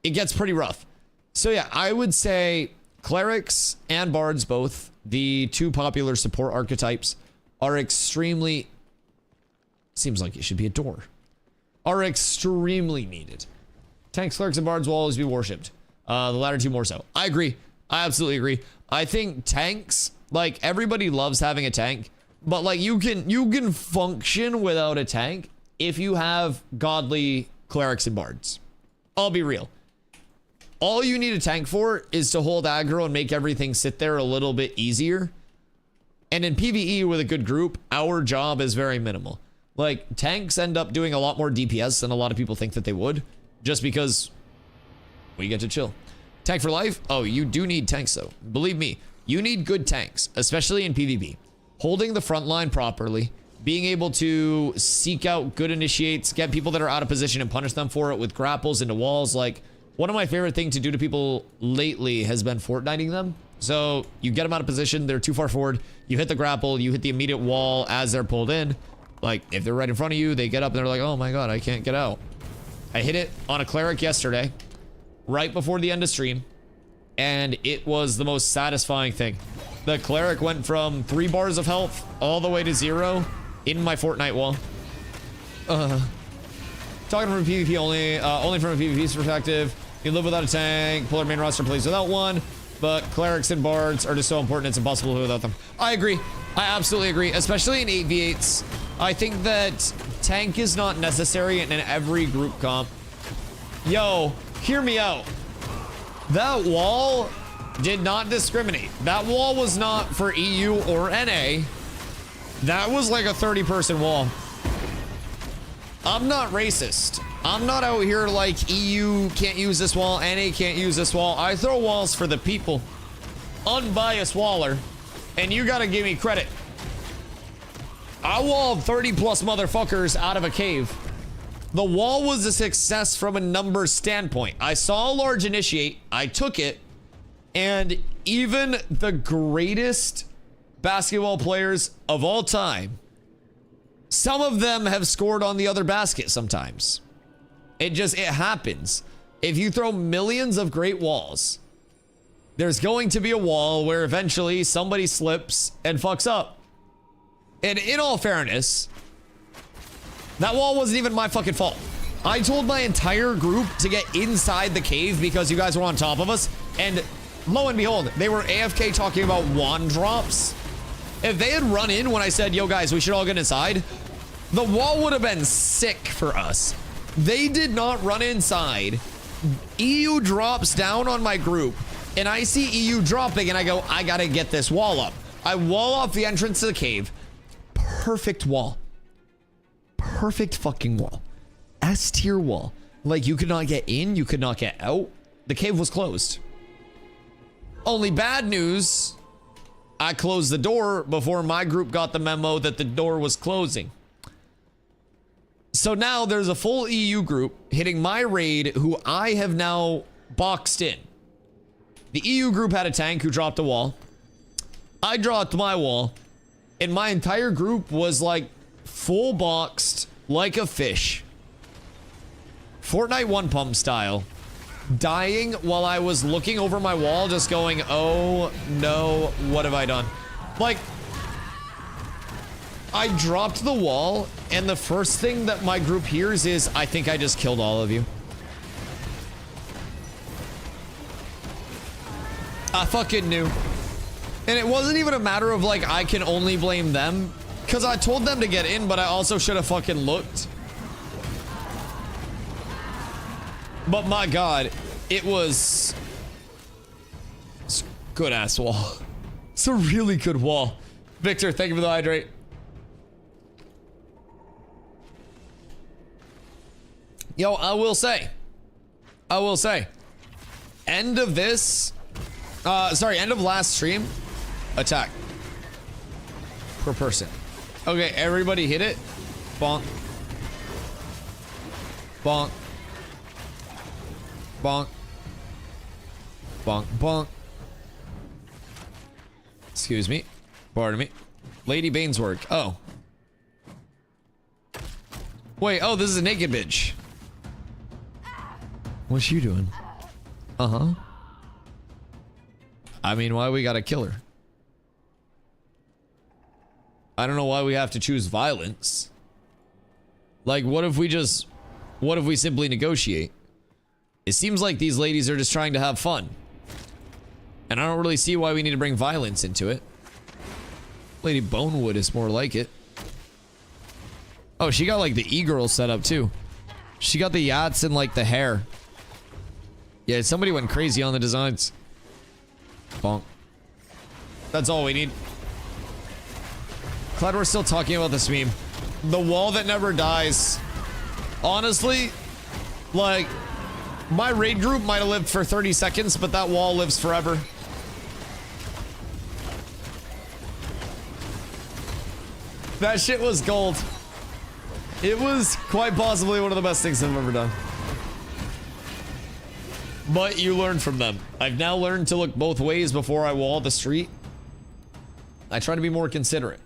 It gets pretty rough. So yeah, I would say clerics and bards, both the 2 popular support archetypes, are extremely, seems like it should be a door, are extremely needed. Tanks, clerics, and bards will always be worshipped. The latter 2 more so. I agree. I absolutely agree. I think tanks, like, everybody loves having a tank, but like you can function without a tank if you have godly clerics and bards. I'll be real. All you need a tank for is to hold aggro and make everything sit there a little bit easier. And in PvE with a good group, our job is very minimal. Like, tanks end up doing a lot more DPS than a lot of people think that they would, just because we get to chill. Tank for life? Oh, you do need tanks though. Believe me, you need good tanks, especially in PvP. Holding the front line properly, being able to seek out good initiates, get people that are out of position and punish them for it with grapples into walls. Like, one of my favorite things to do to people lately has been Fortniting them. So you get them out of position, they're too far forward, you hit the grapple, you hit the immediate wall as they're pulled in. Like, if they're right in front of you, they get up and they're like, oh my god, I can't get out. I hit it on a cleric yesterday, right before the end of stream, and it was the most satisfying thing. The cleric went from 3 bars of health all the way to 0 in my Fortnite wall. Talking from a PvP only from a PvP perspective. You live without a tank, pull our main roster plays without one, but clerics and bards are just so important, it's impossible to live without them. I agree. I absolutely agree, especially in 8v8s. I think that tank is not necessary in every group comp. Yo, hear me out. That wall did not discriminate. That wall was not for EU or NA. That was like a 30-person wall. I'm not racist. I'm not out here like EU can't use this wall, NA can't use this wall. I throw walls for the people. Unbiased waller. And you gotta give me credit. I walled 30 plus motherfuckers out of a cave. The wall was a success from a numbers standpoint. I saw a large initiate, I took it, and even the greatest basketball players of all time, some of them have scored on the other basket sometimes. It happens. If you throw millions of great walls, there's going to be a wall where eventually somebody slips and fucks up. And in all fairness, that wall wasn't even my fucking fault. I told my entire group to get inside the cave because you guys were on top of us, and lo and behold, they were AFK talking about wand drops. If they had run in when I said, yo guys, we should all get inside, the wall would have been sick for us. They did not run inside. EU drops down on my group, and I see EU dropping, and I go, I gotta get this wall up. I wall off the entrance to the cave. Perfect wall. Perfect fucking wall. S tier wall. Like, you could not get in, you could not get out. The cave was closed. Only bad news, I closed the door before my group got the memo that the door was closing. So now there's a full EU group hitting my raid who I have now boxed in. The EU group had a tank who dropped a wall. I dropped my wall. And my entire group was like full boxed like a fish. Fortnite one pump style. Dying while I was looking over my wall just going, oh no, what have I done? Like, I dropped the wall and the first thing that my group hears is, I think I just killed all of you. I fucking knew. And it wasn't even a matter of like, I can only blame them. Because I told them to get in, but I also should have fucking looked. But my god, it was... It's a good ass wall. It's a really good wall. Victor, thank you for the hydrate. Yo, I will say, end of this, end of last stream, attack per person. Okay, everybody hit it. Bonk. Bonk. Bonk. Bonk, bonk. Excuse me. Pardon me. Lady Bane's work. Oh. Wait, oh, this is a naked bitch. What's she doing? Uh-huh. I mean, why we gotta kill her? I don't know why we have to choose violence. Like, what if we simply negotiate? It seems like these ladies are just trying to have fun. And I don't really see why we need to bring violence into it. Lady Bonewood is more like it. Oh, she got like the e-girl set up too. She got the yachts and like the hair. Yeah, somebody went crazy on the designs. Bonk. That's all we need. Glad we're still talking about this meme. The wall that never dies. Honestly, like, my raid group might have lived for 30 seconds, but that wall lives forever. That shit was gold. It was quite possibly one of the best things I've ever done. But you learn from them. I've now learned to look both ways before I wall the street. I try to be more considerate.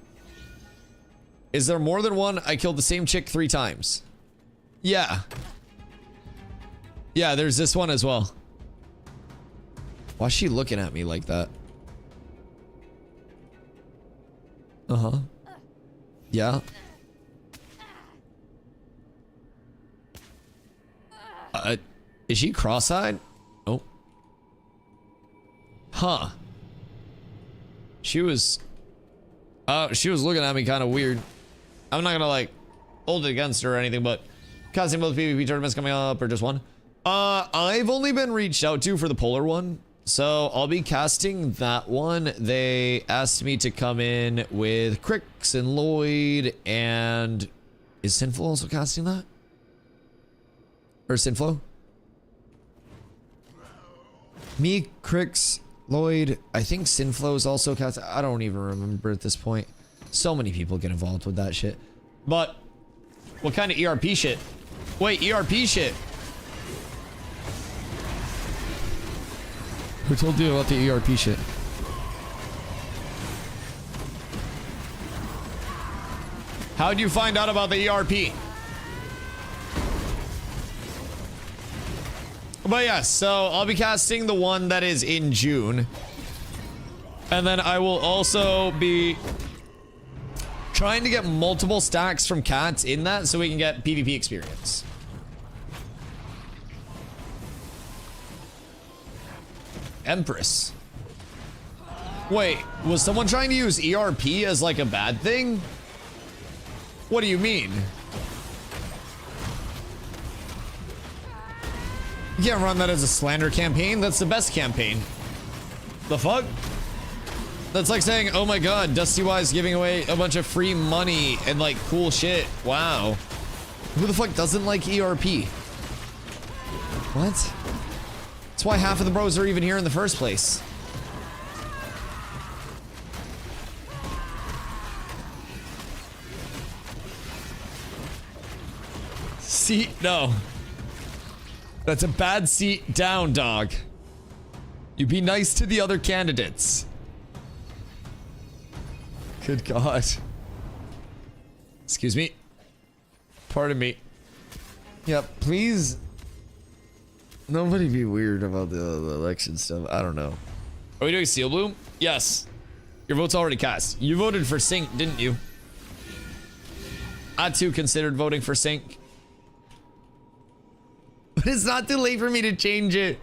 Is there more than one? I killed the same chick 3 times. Yeah. Yeah, there's this one as well. Why is she looking at me like that? Uh-huh. Yeah. Is she cross-eyed? Oh. Huh. She was looking at me kind of weird. I'm not gonna like hold it against her or anything, but casting both PvP tournaments coming up or just one? I've only been reached out to for the polar one, so I'll be casting that one. They asked me to come in with Crix and Lloyd, and is Sinflow also casting that? Or Sinflow? Me, Crix, Lloyd, I think Sinflow is also casting. I don't even remember at this point. So many people get involved with that shit. But what kind of ERP shit? Wait, ERP shit. Who told you about the ERP shit? How'd you find out about the ERP? But yes, so I'll be casting the one that is in June. And then I will also be trying to get multiple stacks from cats in that so we can get PvP experience. Empress. Wait, was someone trying to use ERP as like a bad thing? What do you mean? You can't run that as a slander campaign. That's the best campaign. The fuck? That's like saying, oh my god, DustyWhy is giving away a bunch of free money and like cool shit. Wow. Who the fuck doesn't like ERP? What? That's why half of the bros are even here in the first place. Seat, no. That's a bad seat down, dog. You be nice to the other candidates. Good God. Excuse me. Pardon me. Yeah, please. Nobody be weird about the election stuff. I don't know. Are we doing Steel Bloom? Yes. Your vote's already cast. You voted for Sync, didn't you? I too considered voting for Sync. But it's not too late for me to change it.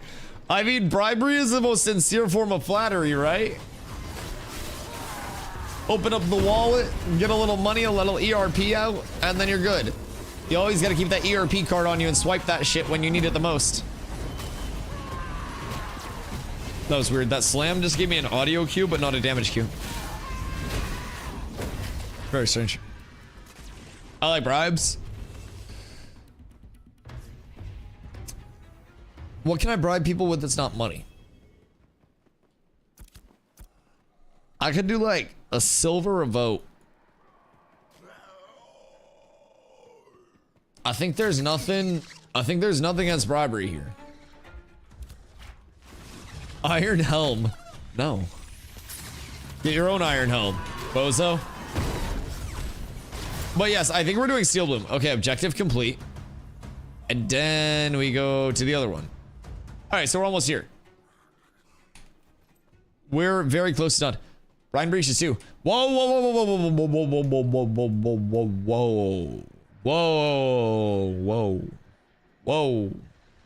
I mean, bribery is the most sincere form of flattery, right? Open up the wallet, get a little money, a little ERP out, and then you're good. You always gotta keep that ERP card on you and swipe that shit when you need it the most. That was weird. That slam just gave me an audio cue, but not a damage cue. Very strange. I like bribes. What can I bribe people with that's not money? I could do like a silver a vote. I think there's nothing against bribery here. Iron helm. No. Get your own iron helm, bozo. But yes, I think we're doing Steel Bloom. Okay, objective complete. And then we go to the other one. All right, so we're almost here. We're very close to done. Ryan Breaches too. Whoa, whoa, whoa, whoa, whoa, whoa, whoa, whoa, whoa, whoa, whoa, whoa, whoa, whoa,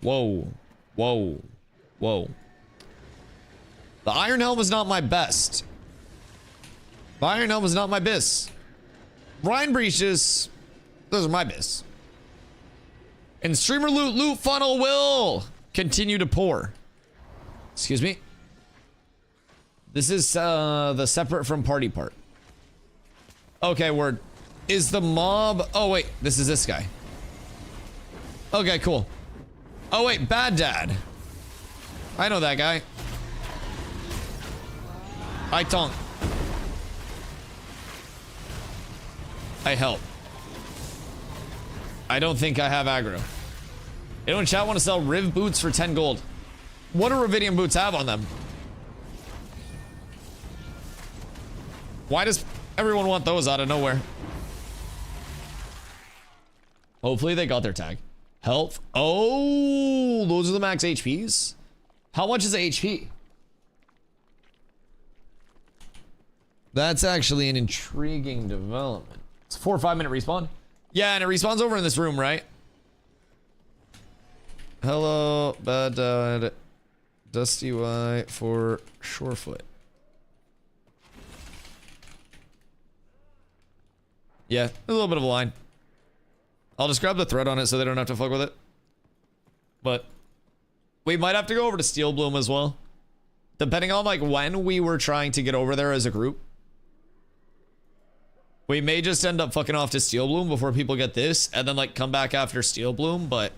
whoa, whoa, whoa. The Iron Helm is not my best. The Iron Helm is not my best. Ryan Breaches, those are my best. And streamer loot funnel will continue to pour. Excuse me. This is the separate from party part. Okay, word. Is the mob... Oh, wait. This is this guy. Okay, cool. Oh, wait. Bad Dad. I know that guy. I tonk. I help. I don't think I have aggro. Anyone in chat want to sell Riv boots for 10 gold? What do Rividium boots have on them? Why does everyone want those out of nowhere? Hopefully they got their tag. Health. Oh, those are the max HPs. How much is the HP? That's actually an intriguing development. It's a 4 or 5 minute respawn. Yeah, and it respawns over in this room, right? Hello, bad dad. DustyWhy for SHOREFOOT. Yeah, a little bit of a line. I'll just grab the thread on it so they don't have to fuck with it. But we might have to go over to Steel Bloom as well. Depending on like when we were trying to get over there as a group. We may just end up fucking off to Steel Bloom before people get this and then like come back after Steel Bloom, but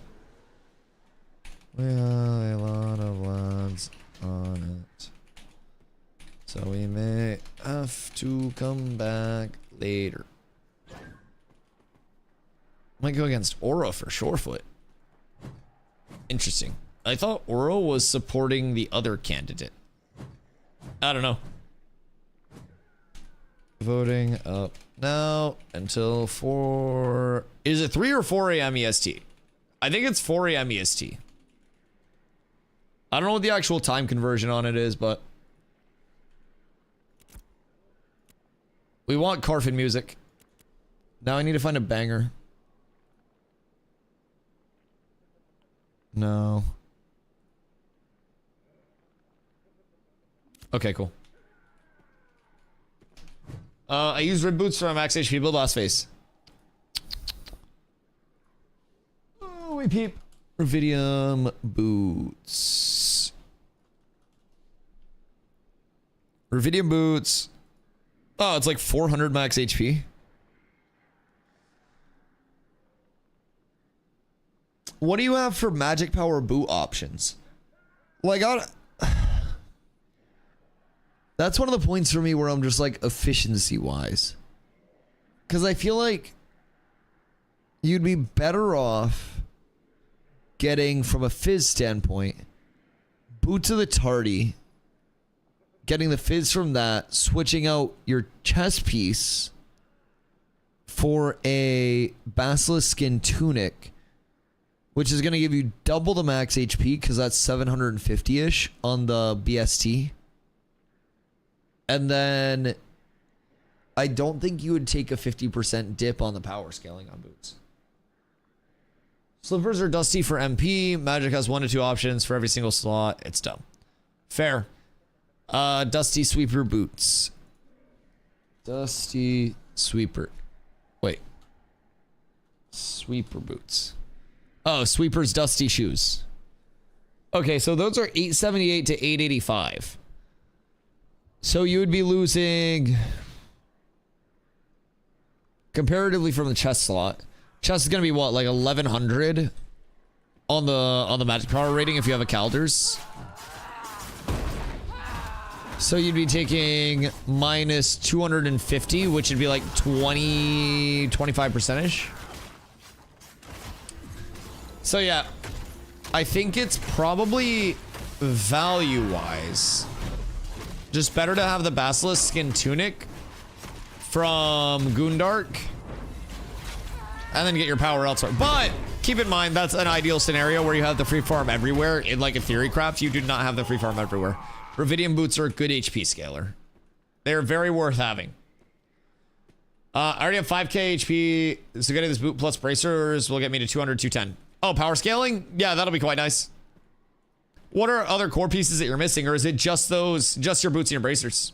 we have a lot of lads on it. So we may have to come back later. Might go against Aura for SHOREFOOT. Interesting. I thought Aura was supporting the other candidate. I don't know. Voting up now until 4... Is it 3 or 4 a.m. EST? I think it's 4 a.m. EST. I don't know what the actual time conversion on it is, but... We want Carfin music. Now I need to find a banger. No. Okay, cool. I used red boots for my max HP build last phase. Oh, we peep. Ruvidium boots. Ruvidium boots. Oh, it's like 400 max HP. What do you have for magic power boot options? Like, that's one of the points for me where I'm just like efficiency wise. Because I feel like you'd be better off getting, from a fizz standpoint, Boots of the Tardy, getting the fizz from that, switching out your chest piece for a Basilisk Skin Tunic, which is going to give you double the max HP because that's 750-ish on the BST. And then I don't think you would take a 50% dip on the power scaling on boots. Slippers are Dusty for MP. Magic has 1 to 2 options for every single slot. It's dumb. Fair. Dusty Sweeper boots. Dusty Sweeper. Wait. Sweeper boots. Oh, Sweeper's Dusty shoes. Okay, so those are 878 to 885. So you would be losing comparatively from the chest slot. Chest is gonna be what, like 1100 on the magic power rating if you have a Calders. So you'd be taking minus 250, which would be like 25%ish. So yeah, I think it's probably value-wise just better to have the Basilisk Skin Tunic from Goondark and then get your power elsewhere. But keep in mind, that's an ideal scenario where you have the free farm everywhere. In like a theory craft, you do not have the free farm everywhere. Ruvidium boots are a good HP scaler. They're very worth having. I already have 5k HP, so getting this boot plus bracers will get me to 200, 210. Oh, power scaling? Yeah, that'll be quite nice. What are other core pieces that you're missing, or is it just those, just your boots and your bracers?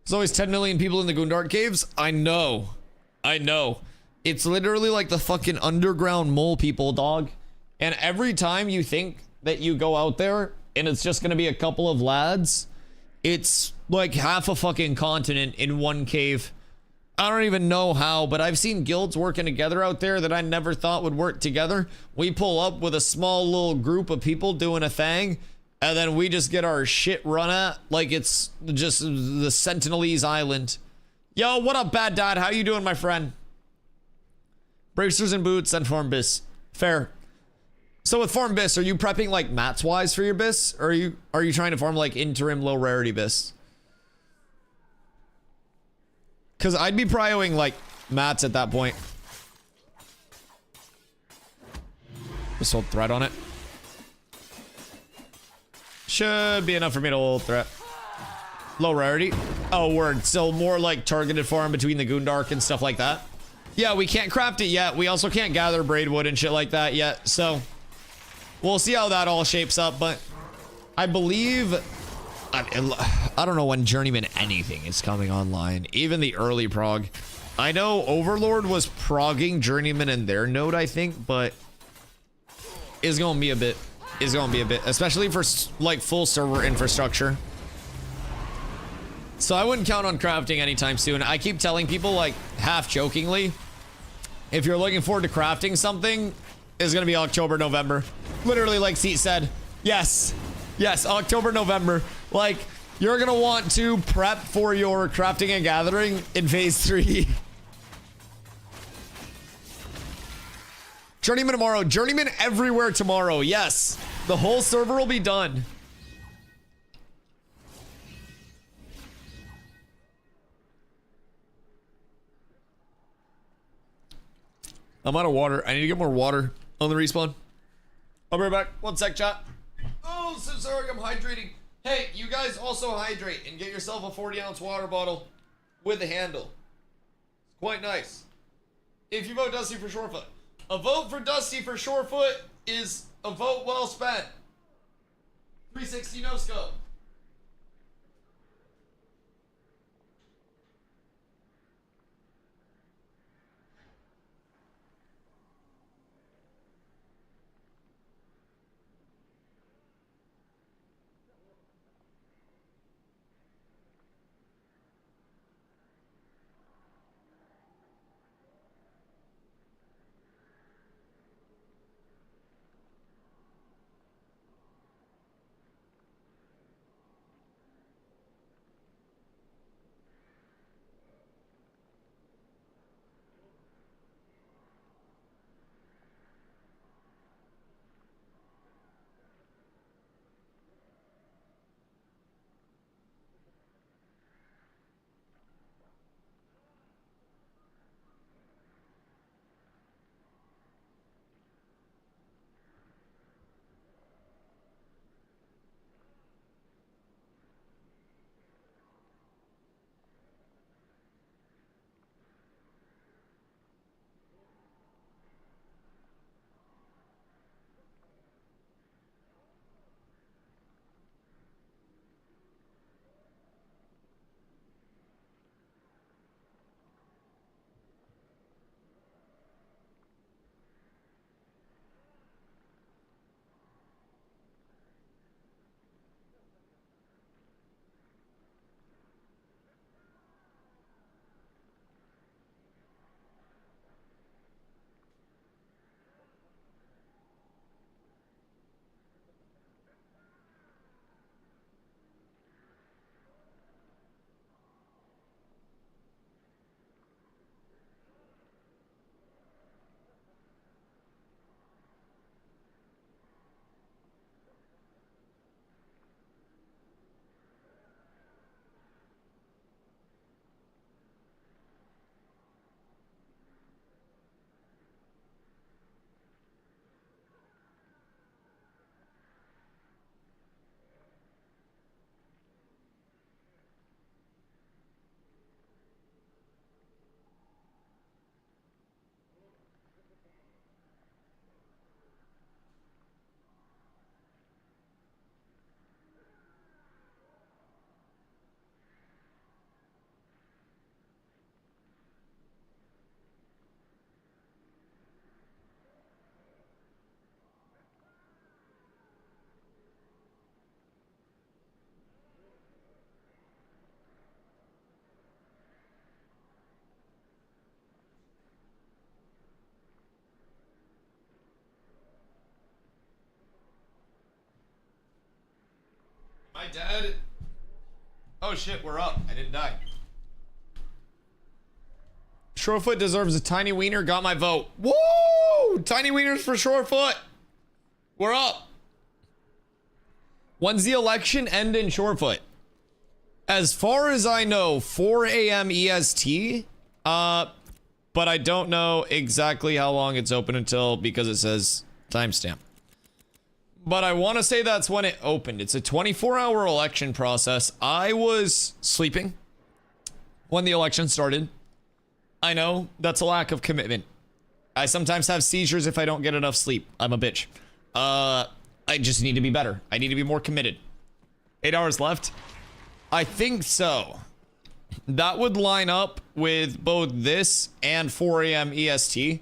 There's always 10 million people in the Goondark caves. I know. I know. It's literally like the fucking underground mole people, dog. And every time you think that you go out there and it's just gonna be a couple of lads, it's like half a fucking continent in one cave. I don't even know how, but I've seen guilds working together out there that I never thought would work together. We pull up with a small little group of people doing a thing, and then we just get our shit run at like it's just the Sentinelese Island. Yo, what up, Bad Dad? How you doing, my friend? Bracers and boots and farm bis. Fair. So with farm bis, are you prepping like mats wise for your bis, or are you trying to farm like interim low rarity bis? Because I'd be prioing like mats at that point. Just hold threat on it. Should be enough for me to hold threat. Low rarity. Oh, word. So more like targeted farm between the Goondark and stuff like that. Yeah, we can't craft it yet. We also can't gather braidwood and shit like that yet. So we'll see how that all shapes up. But I believe... I don't know when Journeyman anything is coming online. Even the early prog. I know Overlord was progging Journeyman in their node, I think, but it's going to be a bit. It's going to be a bit, especially for like full server infrastructure. So I wouldn't count on crafting anytime soon. I keep telling people, like half jokingly, if you're looking forward to crafting something, it's going to be October, November. Literally, like Seat said. Yes. Yes, October, November. Like, you're gonna want to prep for your crafting and gathering in phase 3. Journeyman tomorrow. Journeyman everywhere tomorrow. Yes. The whole server will be done. I'm out of water. I need to get more water on the respawn. I'll be right back. 1 sec, chat. Oh, so sorry, I'm hydrating. Hey, you guys also hydrate and get yourself a 40-ounce water bottle with a handle. It's quite nice. If you vote Dusty for Shorefoot. A vote for Dusty for Shorefoot is a vote well spent. 360 no scope. I dead? Oh shit, we're up. I didn't die. Shorefoot deserves a tiny wiener. Got my vote. Woo! Tiny wieners for Shorefoot. We're up. When's the election end in Shorefoot? As far as I know, 4 a.m. EST. But I don't know exactly how long it's open until because it says timestamp. But I want to say that's when it opened. It's a 24-hour election process. I was sleeping when the election started. I know that's a lack of commitment. I sometimes have seizures if I don't get enough sleep. I'm a bitch. I just need to be better. I need to be more committed. 8 hours left? I think so. That would line up with both this and 4 a.m. EST.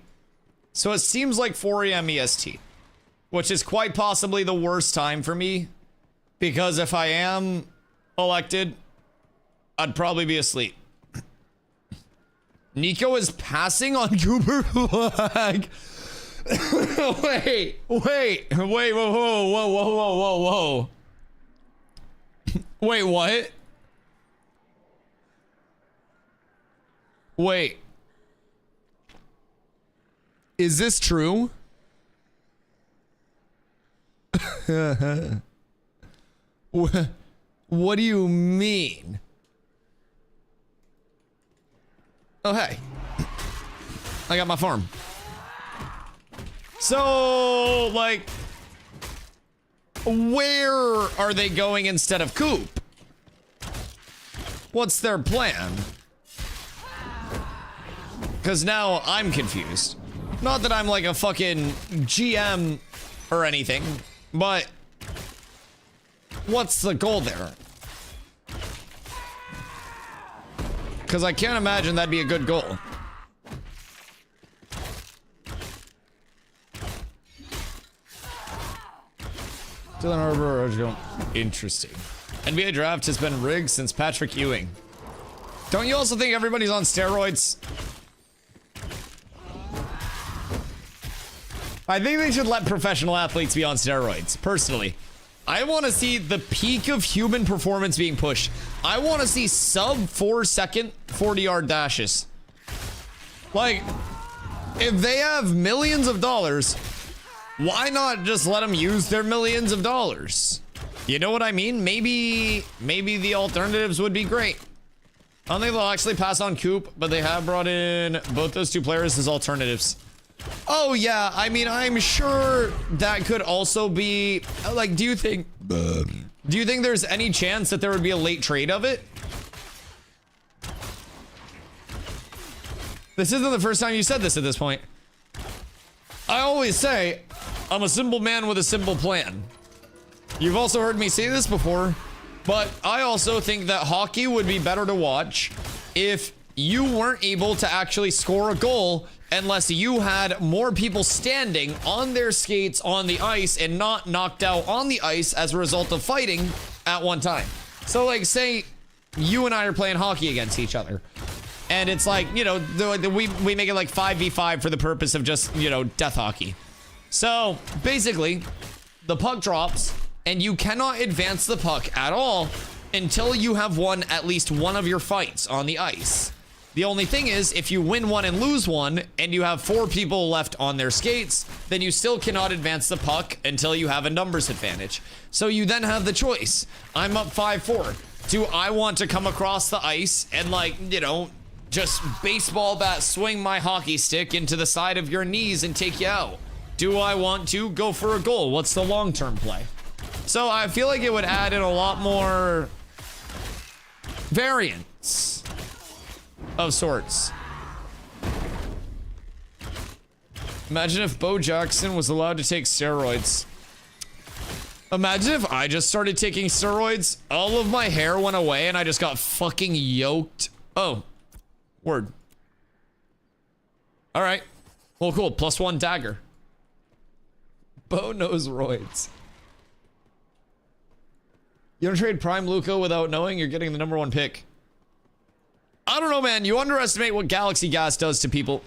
So it seems like 4 a.m. EST, which is quite possibly the worst time for me, because if I am elected, I'd probably be asleep. Nico is passing on Cooper Flag. wait, whoa. Wait, what? Wait. Is this true? What do you mean? Oh, hey. I got my farm. So, like, where are they going instead of Coop? What's their plan? Because now I'm confused. Not that I'm like a fucking GM or anything, but what's the goal there? Because I can't imagine that'd be a good goal. Dylan Harbour, interesting. NBA draft has been rigged since Patrick Ewing. Don't you also think everybody's on steroids? I think they should let professional athletes be on steroids, personally. I want to see the peak of human performance being pushed. I want to see sub 4-second 40-yard dashes. Like, if they have millions of dollars, why not just let them use their millions of dollars? You know what I mean? Maybe the alternatives would be great. I don't think they'll actually pass on Coop, but they have brought in both those two players as alternatives. Oh yeah, I mean, I'm sure that could also be like, do you think there's any chance that there would be a late trade of it? This isn't the first time you said this at this point. I always say, I'm a simple man with a simple plan. You've also heard me say this before, but I also think that hockey would be better to watch if you weren't able to actually score a goal unless you had more people standing on their skates on the ice and not knocked out on the ice as a result of fighting at one time. So like, say you and I are playing hockey against each other, and it's like, you know, we make it like 5v5 for the purpose of just, you know, death hockey. So basically the puck drops and you cannot advance the puck at all until you have won at least one of your fights on the ice. The only thing is, if you win one and lose one, and you have 4 people left on their skates, then you still cannot advance the puck until you have a numbers advantage. So you then have the choice. I'm up 5-4. Do I want to come across the ice and, like, you know, just baseball bat swing my hockey stick into the side of your knees and take you out? Do I want to go for a goal? What's the long-term play? So I feel like it would add in a lot more variance of sorts. Imagine if Bo Jackson was allowed to take steroids. Imagine if I just started taking steroids, all of my hair went away, and I just got fucking yoked. Oh, word. All right. Well, cool. +1 dagger. Bo knows roids. You don't trade Prime Luca without knowing you're getting the #1 pick. I don't know, man. You underestimate what Galaxy Gas does to people.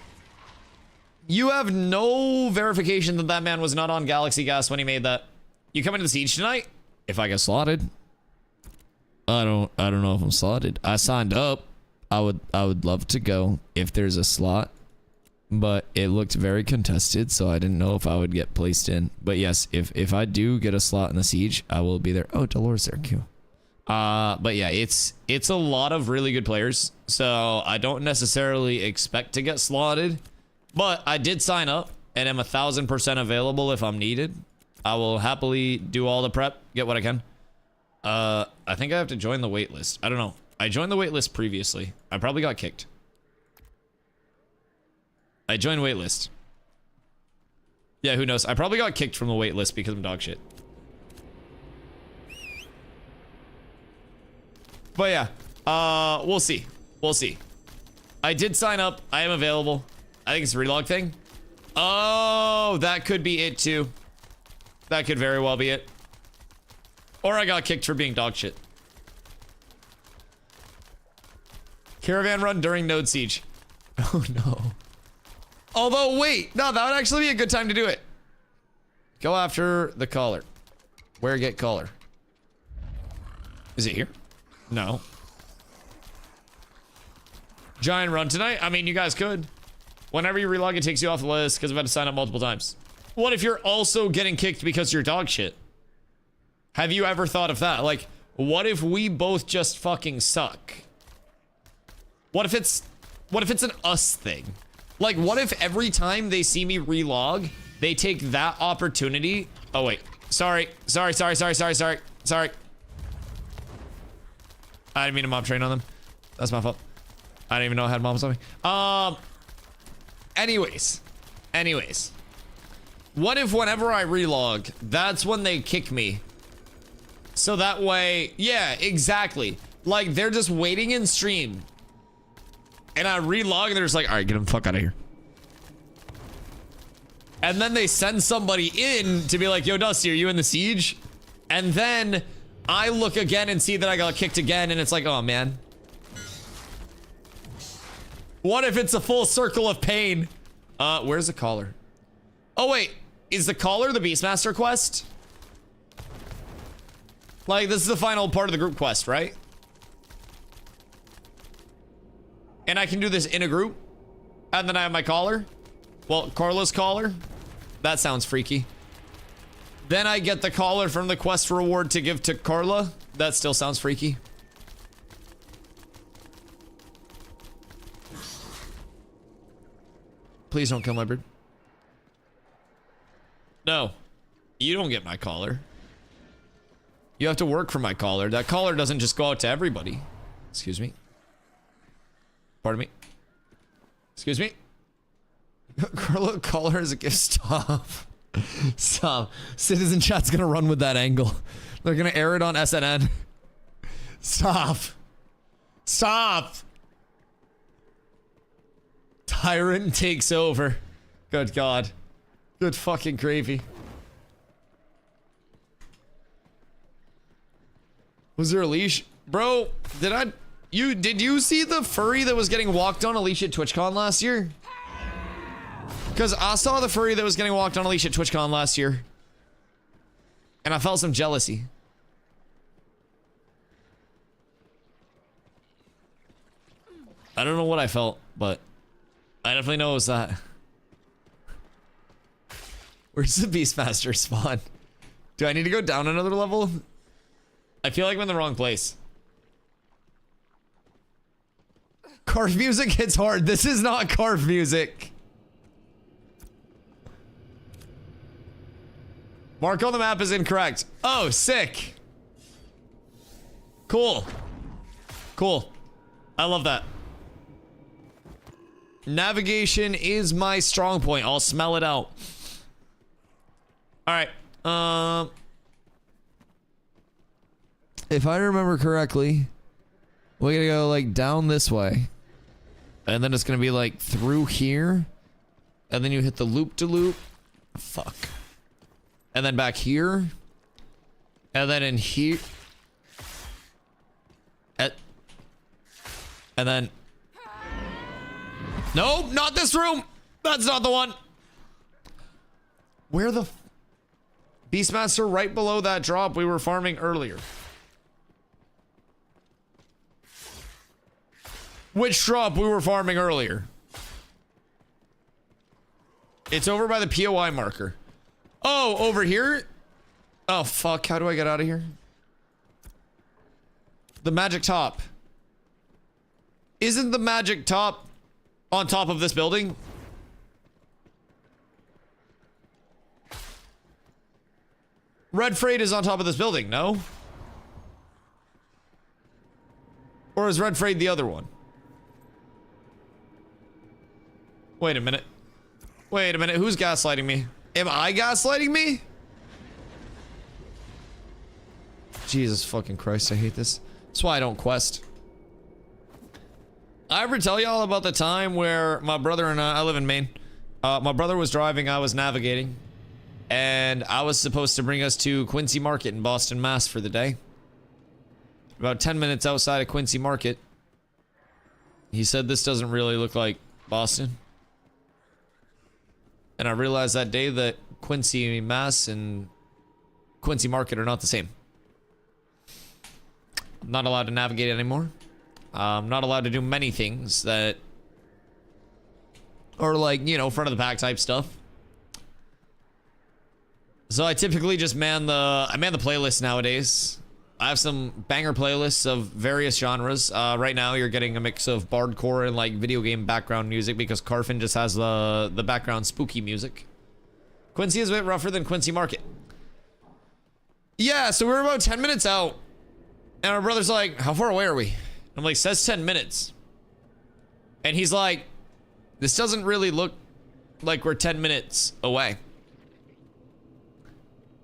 You have no verification that that man was not on Galaxy Gas when he made that. You coming to the siege tonight? If I get slotted. I don't know if I'm slotted. I signed up. I would love to go if there's a slot, but it looked very contested, so I didn't know if I would get placed in. But yes, if I do get a slot in the siege, I will be there. Oh, Dolores there, Q. But yeah, it's a lot of really good players, so I don't necessarily expect to get slotted, but I did sign up and am 1000% available if I'm needed. I will happily do all the prep, get what I can. I think I have to join the wait list. I don't know. I joined the wait list previously. I probably got kicked. I joined wait list. Yeah, who knows? I probably got kicked from the wait list because I'm dog shit. But yeah, we'll see. We'll see. I did sign up. I am available. I think it's a relog thing. Oh, that could be it too. That could very well be it. Or I got kicked for being dog shit. Caravan run during node siege. Oh no. Although, wait. No, that would actually be a good time to do it. Go after the collar. Where get collar? Is it here? No. Giant run tonight? I mean, you guys could. Whenever you relog, it takes you off the list because I've had to sign up multiple times. What if you're also getting kicked because you're dog shit? Have you ever thought of that? Like, what if we both just fucking suck? What if it's an us thing? Like, what if every time they see me relog, they take that opportunity? Oh, wait. Sorry. I didn't mean to mob train on them. That's my fault. I didn't even know I had mobs on me. Anyways. What if whenever I relog, that's when they kick me? So that way, yeah, exactly. Like, they're just waiting in stream. And I relog and they're just like, all right, get him the fuck out of here. And then they send somebody in to be like, yo, Dusty, are you in the siege? And then I look again and see that I got kicked again, and it's like, oh, man. What if it's a full circle of pain? Where's the collar? Oh, wait. Is the collar the Beastmaster quest? Like, this is the final part of the group quest, right? And I can do this in a group? And then I have my collar? Well, Carla's collar? That sounds freaky. Then I get the collar from the quest reward to give to Carla? That still sounds freaky. Please don't kill my bird. No. You don't get my collar. You have to work for my collar. That collar doesn't just go out to everybody. Excuse me. Pardon me. Excuse me. Carla collar is a gift. Stop. Stop. Citizen chat's gonna run with that angle. They're gonna air it on SNN. Stop. Stop. Tyrant takes over. Good God. Good fucking gravy. Was there a leash? Bro, did you see the furry that was getting walked on a leash at TwitchCon last year? Because I saw the furry that was getting walked on a leash at TwitchCon last year. And I felt some jealousy. I don't know what I felt, but I definitely know it was that. Where's the Beastmaster spawn? Do I need to go down another level? I feel like I'm in the wrong place. Carve music hits hard. This is not carve music. Mark on the map is incorrect. Oh, sick. Cool. Cool. I love that. Navigation is my strong point. I'll smell it out. All right. If I remember correctly, we're gonna go like down this way. And then it's gonna be like through here. And then you hit the loop-de-loop. Fuck. And then back here. And then in here. And then. Nope, not this room. That's not the one. Where the Beastmaster right below that drop we were farming earlier. Which shrub we were farming earlier? It's over by the POI marker. Oh, over here? Oh, fuck. How do I get out of here? The magic top. Isn't the magic top on top of this building? Red Freight is on top of this building, no? Or is Red Freight the other one? Wait a minute. Wait a minute. Who's gaslighting me? Am I gaslighting me? Jesus fucking Christ, I hate this. That's why I don't quest. I ever tell y'all about the time where my brother and I live in Maine. My brother was driving, I was navigating. And I was supposed to bring us to Quincy Market in Boston, Mass for the day. About 10 minutes outside of Quincy Market. He said this doesn't really look like Boston. And I realized that day that Quincy, Mass and Quincy Market are not the same. I'm not allowed to navigate anymore. I'm not allowed to do many things that are like, you know, front of the pack type stuff. So I typically just man the playlist nowadays. I have some banger playlists of various genres. Right now you're getting a mix of bardcore and like video game background music because Carfin just has the background spooky music. Quincy is a bit rougher than Quincy Market. Yeah, so we're about 10 minutes out. And our brother's like, how far away are we? I'm like, says 10 minutes. And he's like, this doesn't really look like we're 10 minutes away.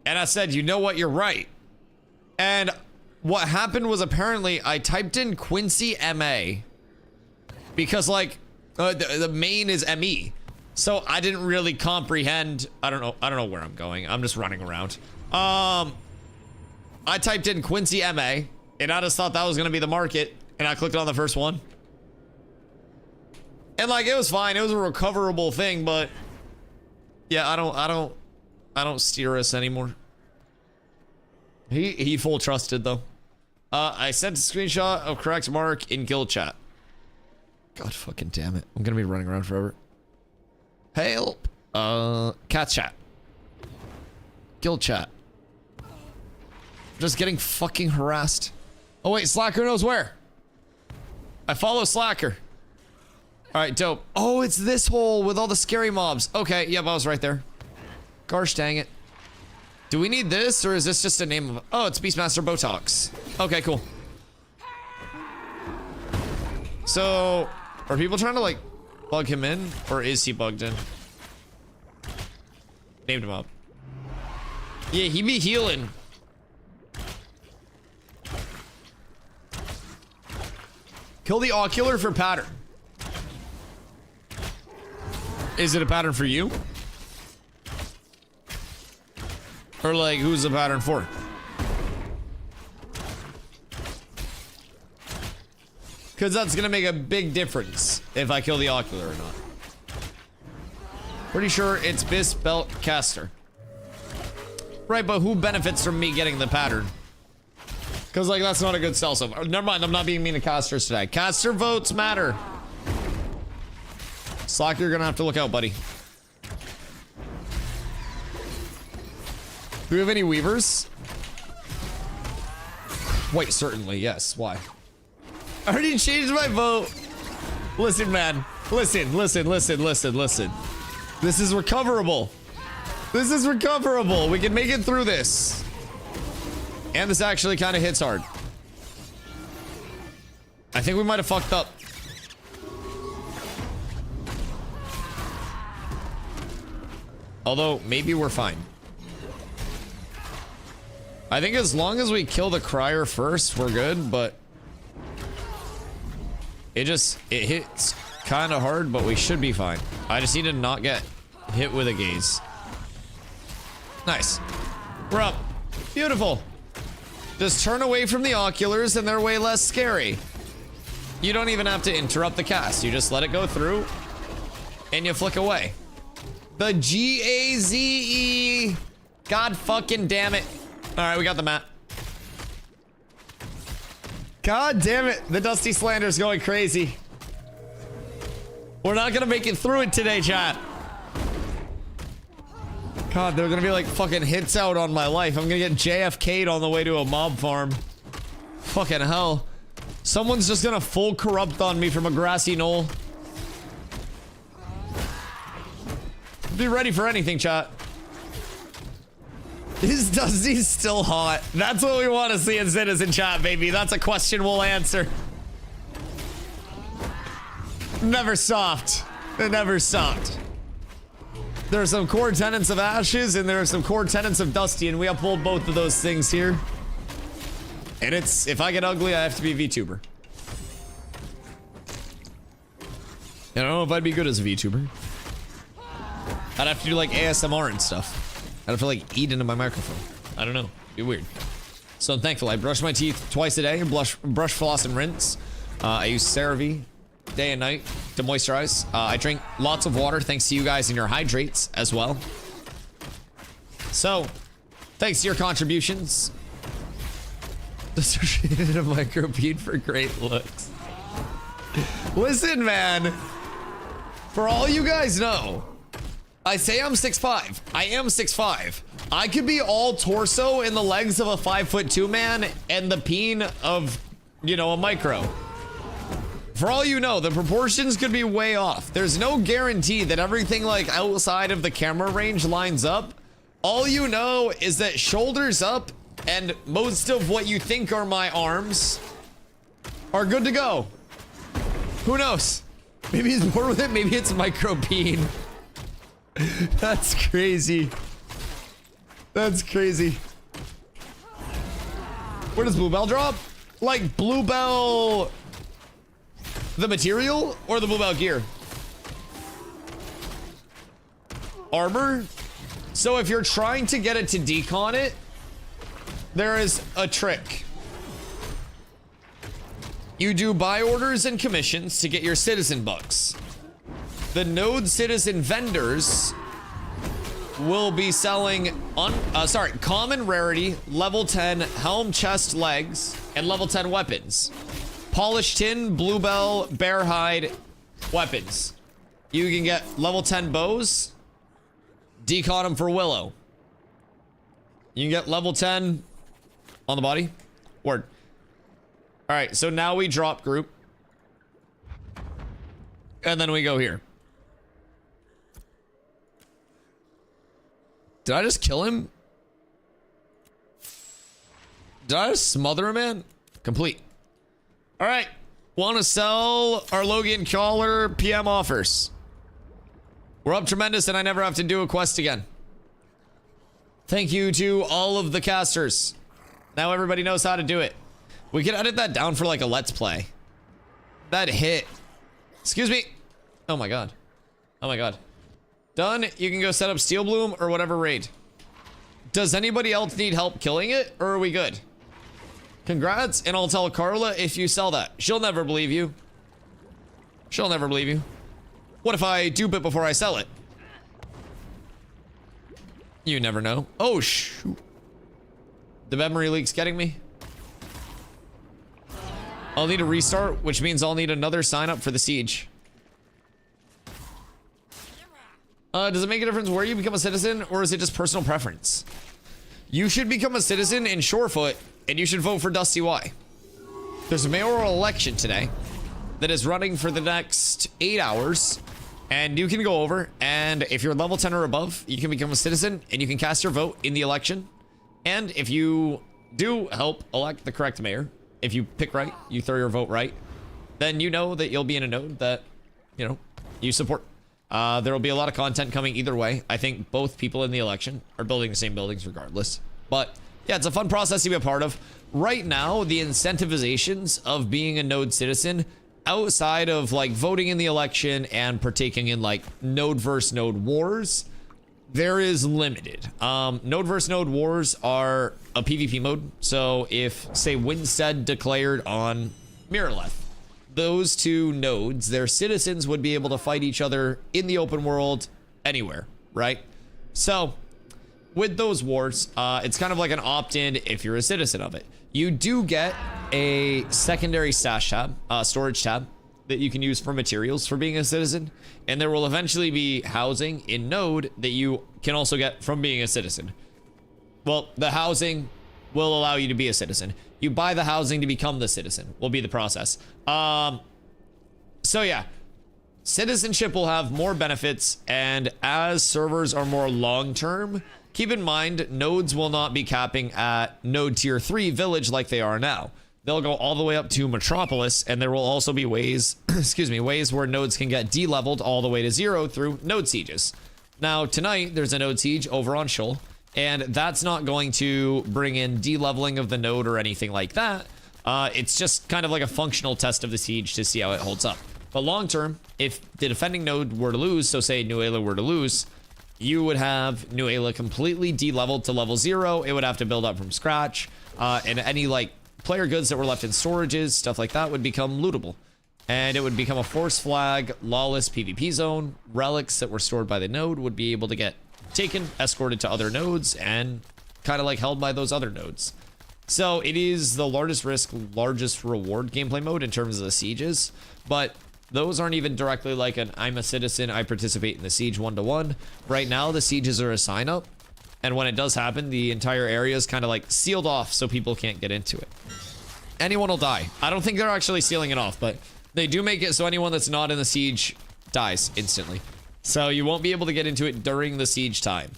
And I said, you know what, you're right. And what happened was apparently I typed in Quincy MA because like the main is ME. So I didn't really comprehend. I don't know where I'm going. I'm just running around. I typed in Quincy MA and I just thought that was going to be the market and I clicked on the first one. And like it was fine. It was a recoverable thing, but yeah, I don't steer us anymore. He full trusted though. I sent a screenshot of correct mark in guild chat. God fucking damn it. I'm gonna be running around forever. Help. Cat chat. Guild chat. Just getting fucking harassed. Oh wait, Slacker knows where. I follow Slacker. Alright, dope. Oh, it's this hole with all the scary mobs. Okay, yep, I was right there. Gosh dang it. Do we need this, or is this just a name of... Oh, it's Beastmaster Botox. Okay, cool. So, are people trying to, like, plug him in? Or is he bugged in? Named him up. Yeah, he be healing. Kill the ocular for pattern. Is it a pattern for you? Or like, who's the pattern for? Because that's gonna make a big difference if I kill the ocular or not. Pretty sure it's Bis Belt Caster. Right, but who benefits from me getting the pattern? Because like, that's not a good sell so far. Never mind, I'm not being mean to casters today. Caster votes matter. Slack, you're gonna have to look out, buddy. Do we have any weavers? Wait, certainly, yes. Why? I already changed my vote. Listen, man. Listen. This is recoverable. This is recoverable. We can make it through this. And this actually kind of hits hard. I think we might have fucked up. Although, maybe we're fine. I think as long as we kill the crier first, we're good, but it hits kind of hard, but we should be fine. I just need to not get hit with a gaze. Nice. We're up. Beautiful. Just turn away from the oculars and they're way less scary. You don't even have to interrupt the cast. You just let it go through and you flick away. The G-A-Z-E. God fucking damn it. All right, we got the map. God damn it. The Dusty Slander's going crazy. We're not gonna make it through it today, chat. God, they're gonna be like fucking hits out on my life. I'm gonna get JFK'd on the way to a mob farm. Fucking hell. Someone's just gonna full corrupt on me from a grassy knoll. Be ready for anything, chat. Is Dusty still hot? That's what we want to see in Citizen Chat, baby. That's a question we'll answer. Never soft. It never stopped. There are some core tenets of Ashes, and there are some core tenets of Dusty, and we uphold both of those things here. And it's, if I get ugly, I have to be a VTuber. I don't know if I'd be good as a VTuber. I'd have to do like ASMR and stuff. I'd have to like eat into my microphone. I don't know. It'd be weird. So I'm thankful. I brush my teeth twice a day. Brush, floss, and rinse. I use CeraVe day and night to moisturize. I drink lots of water thanks to you guys and your hydrates as well. So, thanks to your contributions. Associated a microbead for great looks. Listen, man. For all you guys know, I say I'm 6'5". I am 6'5". I could be all torso in the legs of a 5'2" man and the peen of, you know, a micro. For all you know, the proportions could be way off. There's no guarantee that everything like outside of the camera range lines up. All you know is that shoulders up and most of what you think are my arms are good to go. Who knows? Maybe it's more with it. Maybe it's micro peen. That's crazy. That's crazy. Where does Bluebell drop? Like Bluebell, the material, or the Bluebell gear? Armor? So if you're trying to get it to decon it, there is a trick. You do buy orders and commissions to get your citizen bucks. The node citizen vendors will be selling common rarity, level 10 helm, chest, legs, and level 10 weapons. Polished tin, bluebell, bear hide weapons. You can get level 10 bows, decon them for Willow. You can get level 10 on the body. Word. All right, so now we drop group. And then we go here. Did I just kill him? Did I just smother a man? Complete. All right. Want to sell our Logan Collar PM offers. We're up tremendous and I never have to do a quest again. Thank you to all of the casters. Now everybody knows how to do it. We could edit that down for like a let's play. That hit. Excuse me. Oh my god. Oh my god. Done. You can go set up Steel Bloom or whatever raid. Does anybody else need help killing it, or are we good? Congrats, and I'll tell Carla if you sell that. She'll never believe you. She'll never believe you. What if I dupe it before I sell it? You never know. Oh, shoot. The memory leak's getting me. I'll need a restart, which means I'll need another sign up for the siege. Does it make a difference where you become a citizen, or is it just personal preference? You should become a citizen in SHOREFOOT, and you should vote for DustyWhy. There's a mayoral election today that is running for the next 8 hours, and you can go over, and if you're level 10 or above, you can become a citizen, and you can cast your vote in the election. And if you do help elect the correct mayor, if you pick right, you throw your vote right, then you know that you'll be in a node that, you know, you support. There will be a lot of content coming either way. I think both people in the election are building the same buildings regardless. But yeah, it's a fun process to be a part of. Right now, the incentivizations of being a node citizen outside of like voting in the election and partaking in like node versus node wars, there is limited. Node versus node wars are a PvP mode. So if say Winstead declared on Mirrorleth, those two nodes, their citizens would be able to fight each other in the open world anywhere, right? So with those wars, it's kind of like an opt-in if you're a citizen of it. You do get a secondary stash tab, storage tab, that you can use for materials for being a citizen, and there will eventually be housing in Node that you can also get from being a citizen. Well, the housing will allow you to be a citizen. You buy the housing to become the citizen, will be the process. So yeah, citizenship will have more benefits, and as servers are more long-term, keep in mind, nodes will not be capping at node tier 3 village like they are now. They'll go all the way up to Metropolis, and there will also be ways, ways where nodes can get de-leveled all the way to 0 through node sieges. Now, tonight, there's a node siege over on Shoal, and that's not going to bring in de-leveling of the node or anything like that. It's just kind of like a functional test of the siege to see how it holds up. But long term, if the defending node were to lose, so say New Ayla were to lose, you would have New Ayla completely de-leveled to level 0. It would have to build up from scratch, and any like player goods that were left in storages, stuff like that, would become lootable. And it would become a force flag, lawless PvP zone. Relics that were stored by the node would be able to get taken, escorted to other nodes, and kind of like held by those other nodes. So it is the largest risk, largest reward gameplay mode in terms of the sieges, but those aren't even directly like an I'm a citizen, I participate in the siege 1-to-1. Right now, the sieges are a sign up, and when it does happen, the entire area is kind of like sealed off so people can't get into it. Anyone will die. I don't think they're actually sealing it off, but they do make it so anyone that's not in the siege dies instantly. So you won't be able to get into it during the siege time.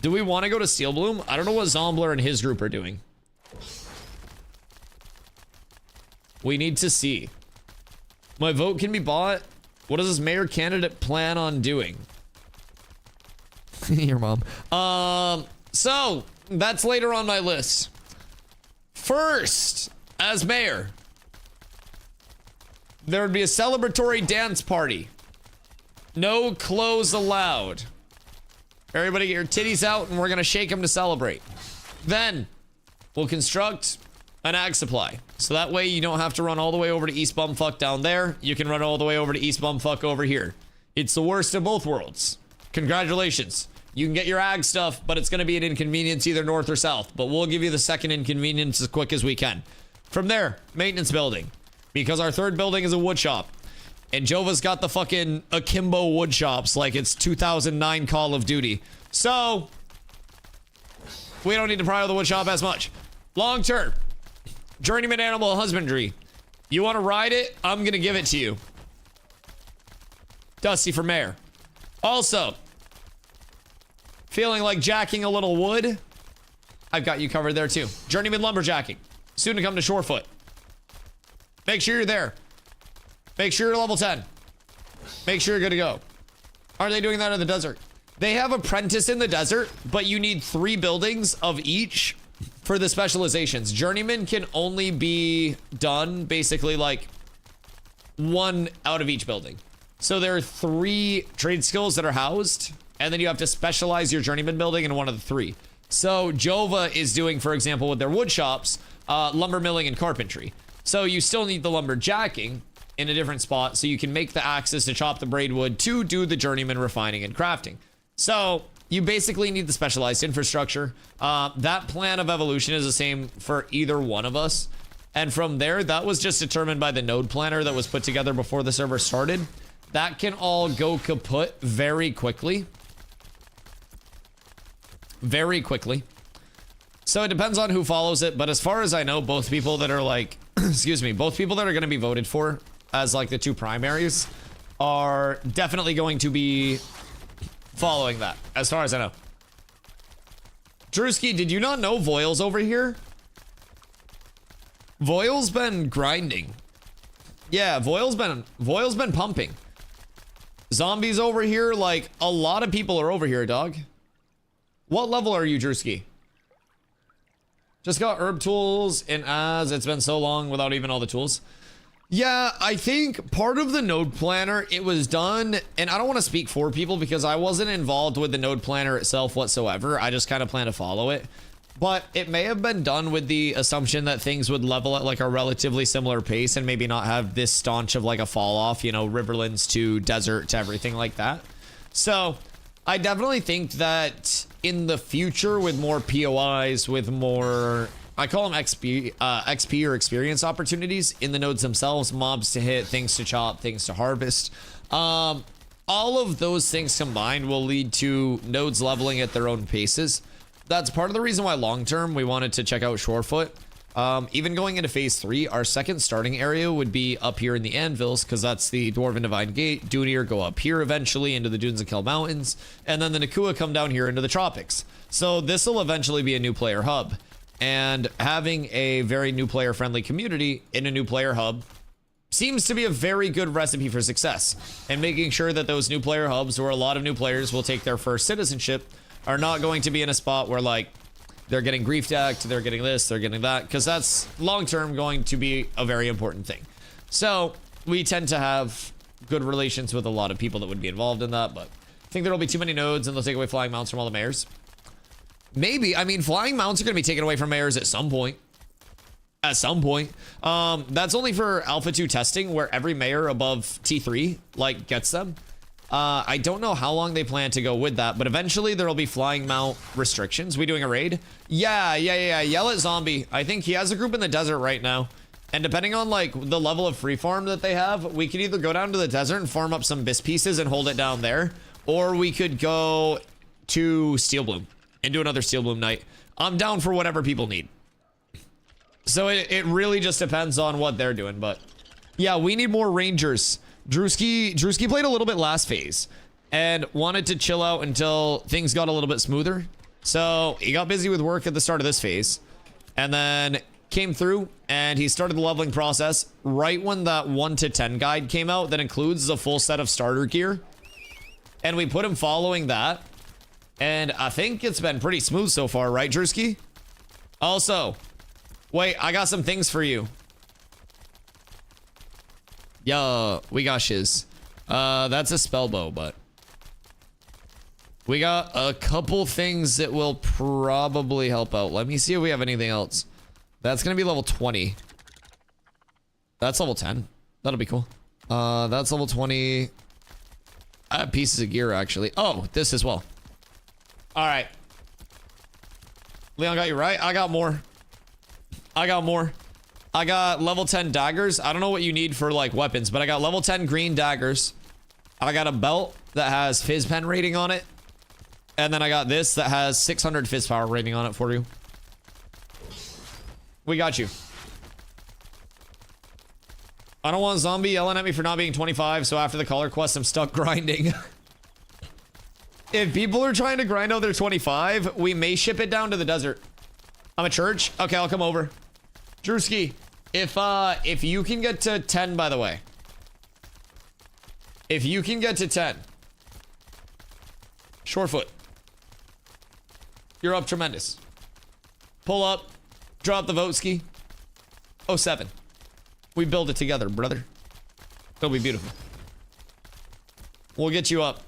Do we want to go to Steel Bloom? I don't know what Zombler and his group are doing. We need to see. My vote can be bought. What does this mayor candidate plan on doing? Your mom. So that's later on my list. First, as mayor, there would be a celebratory dance party. No clothes allowed. Everybody get your titties out and we're gonna shake them to celebrate. Then we'll construct an ag supply. So that way you don't have to run all the way over to East Bumfuck down there. You can run all the way over to East Bumfuck over here. It's the worst of both worlds. Congratulations. You can get your ag stuff, but it's going to be an inconvenience either north or south. But we'll give you the second inconvenience as quick as we can. From there, maintenance building. Because our third building is a wood shop. And Jova's got the fucking akimbo wood shops like it's 2009 Call of Duty. So, we don't need to pry the wood shop as much. Long term. Journeyman Animal Husbandry. You want to ride it? I'm going to give it to you. Dusty for mayor. Also, feeling like jacking a little wood? I've got you covered there too. Journeyman Lumberjacking. Soon to come to Shorefoot. Make sure you're there. Make sure you're level 10. Make sure you're good to go. Are they doing that in the desert? They have Apprentice in the desert, but you need 3 buildings of each for the specializations. Journeyman can only be done basically like 1 out of each building. So there are 3 trade skills that are housed, and then you have to specialize your journeyman building in one of the 3. So Jova is doing, for example, with their wood shops, lumber milling and carpentry. So you still need the lumberjacking in a different spot so you can make the axes to chop the braidwood to do the journeyman refining and crafting. So you basically need the specialized infrastructure. That plan of evolution is the same for either one of us. And from there, that was just determined by the node planner that was put together before the server started. That can all go kaput very quickly. Very quickly. So it depends on who follows it. But as far as I know, both people that are like, excuse me, both people that are going to be voted for as like the 2 primaries are definitely going to be following that, as far as I know. Drewski, did you not know Voil's over here? Voil's been grinding. Yeah, Voil's been pumping. Zombies over here, like a lot of people are over here, dog. What level are you, Drewski? Just got herb tools, and as it's been so long without even all the tools. Yeah, I think part of the node planner, it was done, and I don't want to speak for people because I wasn't involved with the node planner itself whatsoever. I just kind of plan to follow it. But it may have been done with the assumption that things would level at like a relatively similar pace and maybe not have this staunch of like a fall off, you know, Riverlands to desert to everything like that. So I definitely think that in the future with more POIs, with more I call them XP or experience opportunities in the nodes themselves, mobs to hit, things to chop, things to harvest. All of those things combined will lead to nodes leveling at their own paces. That's part of the reason why long term we wanted to check out Shorefoot. Even going into phase 3, our second starting area would be up here in the Anvils, because that's the Dwarven Divine Gate. Dunir go up here eventually into the Dunes of Kel Mountains, and then the Nakua come down here into the tropics. So this will eventually be a new player hub, and having a very new player friendly community in a new player hub seems to be a very good recipe for success. And making sure that those new player hubs, where a lot of new players will take their first citizenship, are not going to be in a spot where like they're getting grief decked, they're getting this, they're getting that, because that's long-term going to be a very important thing. So we tend to have good relations with a lot of people that would be involved in that, but I think there'll be too many nodes and they'll take away flying mounts from all the mayors. Maybe, I mean, flying mounts are going to be taken away from mayors at some point. At some point. That's only for Alpha 2 testing, where every mayor above T3, like, gets them. I don't know how long they plan to go with that, but eventually there will be flying mount restrictions. We doing a raid? Yeah. Yell at Zombie. I think he has a group in the desert right now. And depending on like the level of free farm that they have, we could either go down to the desert and farm up some bis pieces and hold it down there, or we could go to Steel Bloom and do another Steel Bloom night. I'm down for whatever people need. So it really just depends on what they're doing, but yeah, we need more rangers. Drewski played a little bit last phase and wanted to chill out until things got a little bit smoother. So he got busy with work at the start of this phase and then came through and he started the leveling process right when that 1 to 10 guide came out that includes the full set of starter gear. And we put him following that. And I think it's been pretty smooth so far, right, Drewski? Also, wait, I got some things for you. Yo, we got shiz. That's a spell bow, but we got a couple things that will probably help out. Let me see if we have anything else. That's gonna be level 20. That's level 10. That'll be cool. That's level 20. I have pieces of gear actually. Oh, this as well. All right. Leon got you right. I got more. I got level 10 daggers. I don't know what you need for like weapons, but I got level 10 green daggers. I got a belt that has fizz pen rating on it. And then I got this that has 600 fizz power rating on it for you. We got you. I don't want Zombie yelling at me for not being 25, so after the color quest, I'm stuck grinding. If people are trying to grind out their 25, we may ship it down to the desert. I'm a church? Okay, I'll come over. Drewski, if you can get to 10, by the way. If you can get to 10. Shorefoot. You're up tremendous. Pull up. Drop the vote ski. 07. We build it together, brother. It'll be beautiful. We'll get you up.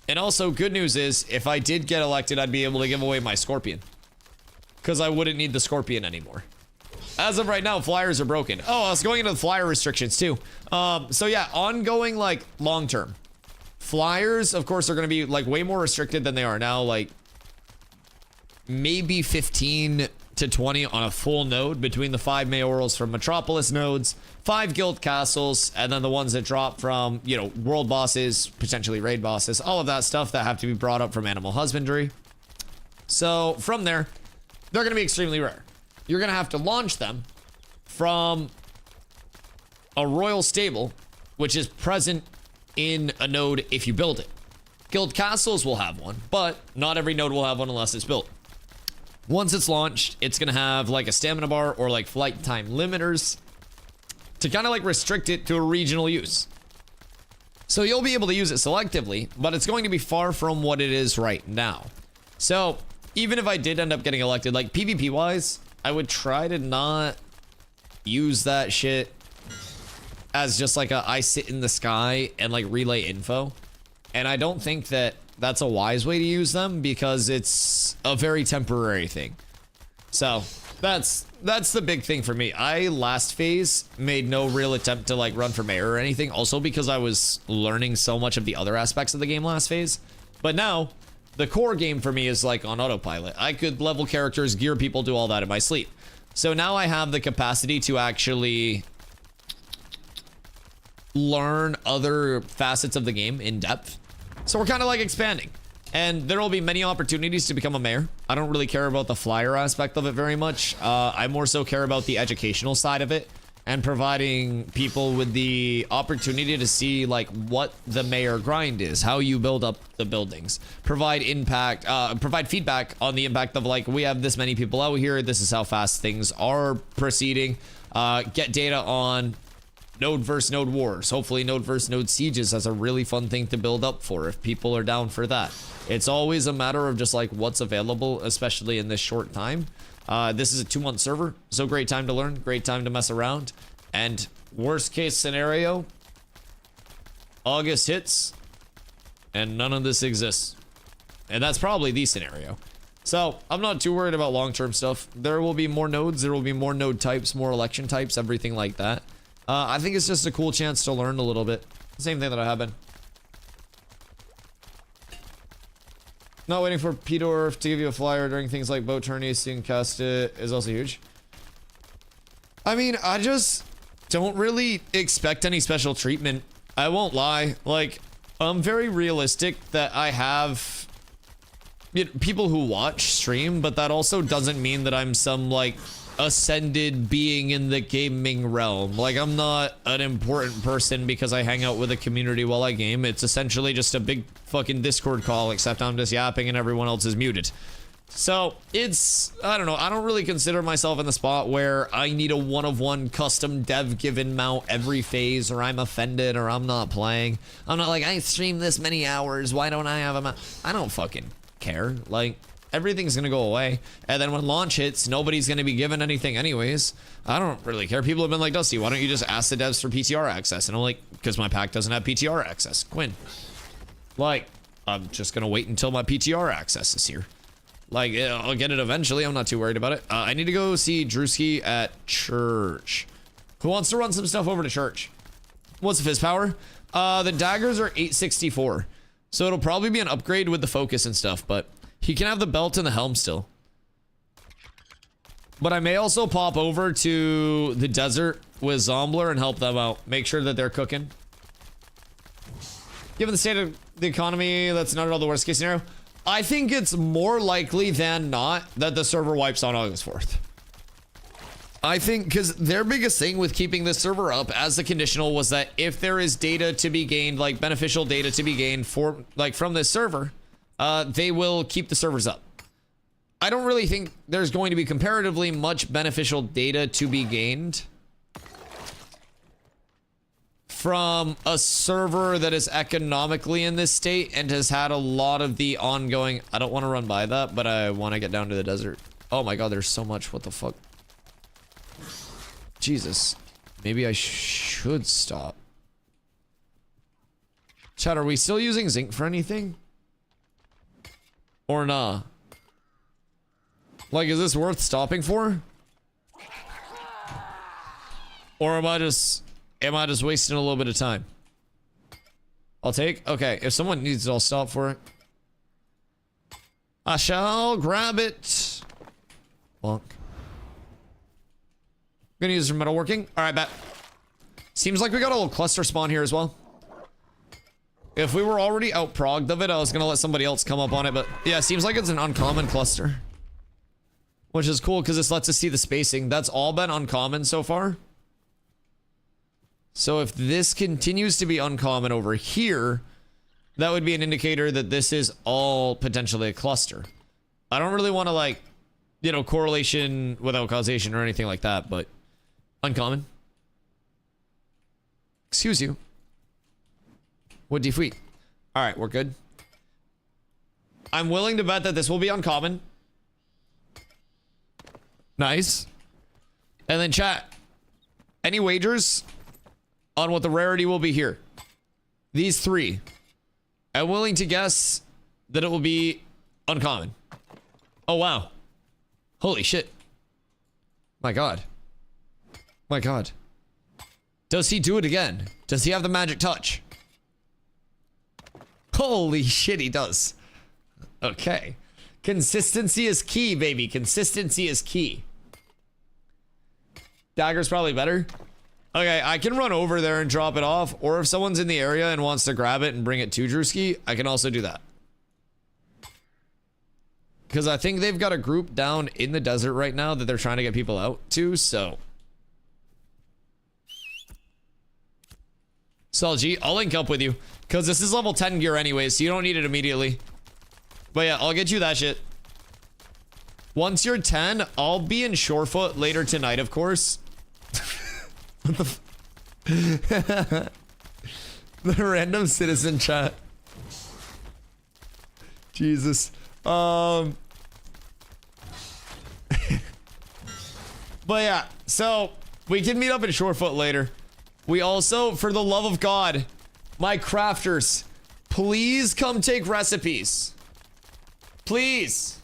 And also, good news is, if I did get elected, I'd be able to give away my Scorpion. Because I wouldn't need the Scorpion anymore. As of right now, flyers are broken. Oh, I was going into the flyer restrictions too. So yeah, ongoing, like, long term. Flyers, of course, are going to be, like, way more restricted than they are now. Like, maybe 15 to 20 on a full node between the 5 mayorals from Metropolis nodes, 5 guild castles, and then the ones that drop from, you know, world bosses, potentially raid bosses, all of that stuff that have to be brought up from animal husbandry. So from there, they're going to be extremely rare. You're going to have to launch them from a royal stable, which is present in a node if you build it. Guild castles will have one, but not every node will have one unless it's built. Once it's launched, it's going to have like a stamina bar or like flight time limiters to kind of like restrict it to a regional use. So you'll be able to use it selectively, but it's going to be far from what it is right now. So even if I did end up getting elected, like PvP wise, I would try to not use that shit as just like a I sit in the sky and like relay info. And I don't think that that's a wise way to use them because it's a very temporary thing. So that's the big thing for me. I last phase made no real attempt to like run for mayor or anything, also because I was learning so much of the other aspects of the game last phase. But now the core game for me is like on autopilot. I could level characters, gear people, do all that in my sleep. So now I have the capacity to actually learn other facets of the game in depth. So we're kind of like expanding. And there will be many opportunities to become a mayor. I don't really care about the flyer aspect of it very much. I more so care about the educational side of it and providing people with the opportunity to see like what the mayor grind is, how you build up the buildings, provide feedback on the impact of like, we have this many people out here, this is how fast things are proceeding, get data on node versus node wars. Hopefully node versus node sieges has a really fun thing to build up for if people are down for that. It's always a matter of just like what's available, especially in this short time. This is a 2-month server, so great time to learn, great time to mess around. And worst case scenario, August hits and none of this exists. And that's probably the scenario. So I'm not too worried about long-term stuff. There will be more nodes, there will be more node types, more election types, everything like that. I think it's just a cool chance to learn a little bit. Same thing that I have been. Not waiting for P-Dorf to give you a flyer during things like boat tourneys, seeing cast it is also huge. I mean, I just don't really expect any special treatment. I won't lie. Like, I'm very realistic that I have people who watch stream, but that also doesn't mean that I'm some like ascended being in the gaming realm. Like, I'm not an important person because I hang out with a community while I game. It's essentially just a big fucking Discord call, except I'm just yapping and everyone else is muted. So it's, I don't know, I don't really consider myself in the spot where I need a one-of-one custom dev given mount every phase, or I'm offended, or I'm not playing. I'm not like, I stream this many hours, why don't I have a mount? I don't fucking care. Like, everything's gonna go away, and then when launch hits, nobody's gonna be given anything anyways. I don't really care. People have been like, Dusty, why don't you just ask the devs for PTR access? And I'm like, because my pack doesn't have PTR access. Quinn, like, I'm just gonna wait until my PTR access is here. Like, I'll get it eventually. I'm not too worried about it. I need to go see Drewski at church. Who wants to run some stuff over to church? What's the fizz power? The daggers are 864, so it'll probably be an upgrade with the focus and stuff, but he can have the belt and the helm still. But I may also pop over to the desert with Zombler and help them out. Make sure that they're cooking. Given the state of the economy, that's not at all the worst case scenario. I think it's more likely than not that the server wipes on August 4th. I think because their biggest thing with keeping this server up as the conditional was that if there is data to be gained, like beneficial data to be gained for like from this server, they will keep the servers up. I don't really think there's going to be comparatively much beneficial data to be gained from a server that is economically in this state and has had a lot of the ongoing. I don't want to run by that, but I want to get down to the desert. Oh my god, there's so much. What the fuck? Jesus. Maybe I should stop. Chat, are we still using zinc for anything? Or nah? Like, is this worth stopping for? Or am I just wasting a little bit of time? I'll take. Okay, if someone needs it, I'll stop for it. I shall grab it. Bonk. Gonna use some metalworking. All right, bet. Seems like we got a little cluster spawn here as well. If we were already out progged of it, I was gonna let somebody else come up on it, but yeah, seems like it's an uncommon cluster, which is cool because this lets us see the spacing. That's all been uncommon so far. So if this continues to be uncommon over here, that would be an indicator that this is all potentially a cluster. I don't really want to, like, you know, correlation without causation or anything like that, but uncommon. Excuse you. What defeat? All right, we're good. I'm willing to bet that this will be uncommon. Nice. And then chat, any wagers on what the rarity will be here? These three. I'm willing to guess that it will be uncommon. Oh, wow. Holy shit. My god. My god. Does he do it again? Does he have the magic touch? Holy shit, he does. Okay. Consistency is key, baby. Consistency is key. Dagger's probably better. Okay, I can run over there and drop it off, or if someone's in the area and wants to grab it and bring it to Drewski, I can also do that. Because I think they've got a group down in the desert right now that they're trying to get people out to, so. So, G, I'll link up with you. Because this is level 10 gear anyways, so you don't need it immediately. But yeah, I'll get you that shit. Once you're 10, I'll be in Shorefoot later tonight, of course. What the the random citizen chat. Jesus. But yeah, so we can meet up in Shorefoot later. We also, for the love of God, my crafters, please come take recipes. Please.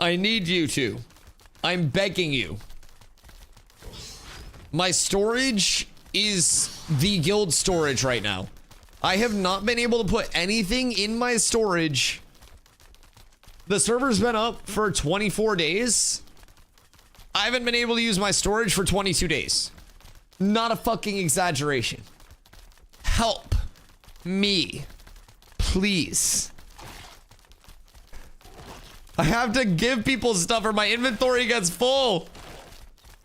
I need you to. I'm begging you. My storage is the guild storage right now. I have not been able to put anything in my storage. The server's been up for 24 days. I haven't been able to use my storage for 22 days. Not a fucking exaggeration. Help me, please. I have to give people stuff or my inventory gets full.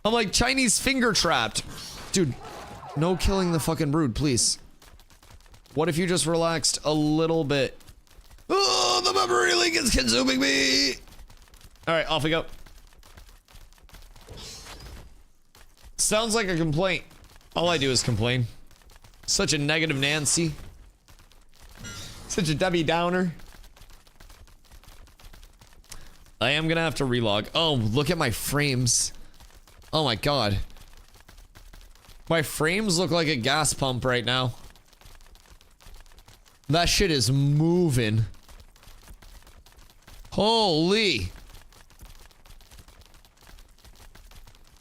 I'm like Chinese finger trapped. Dude, no killing the fucking brood, please. What if you just relaxed a little bit? Oh, the memory leak is consuming me. All right, off we go. Sounds like a complaint. All I do is complain. Such a negative Nancy. Such a Debbie Downer. I am gonna have to relog. Oh, look at my frames. Oh my god. My frames look like a gas pump right now. That shit is moving. Holy.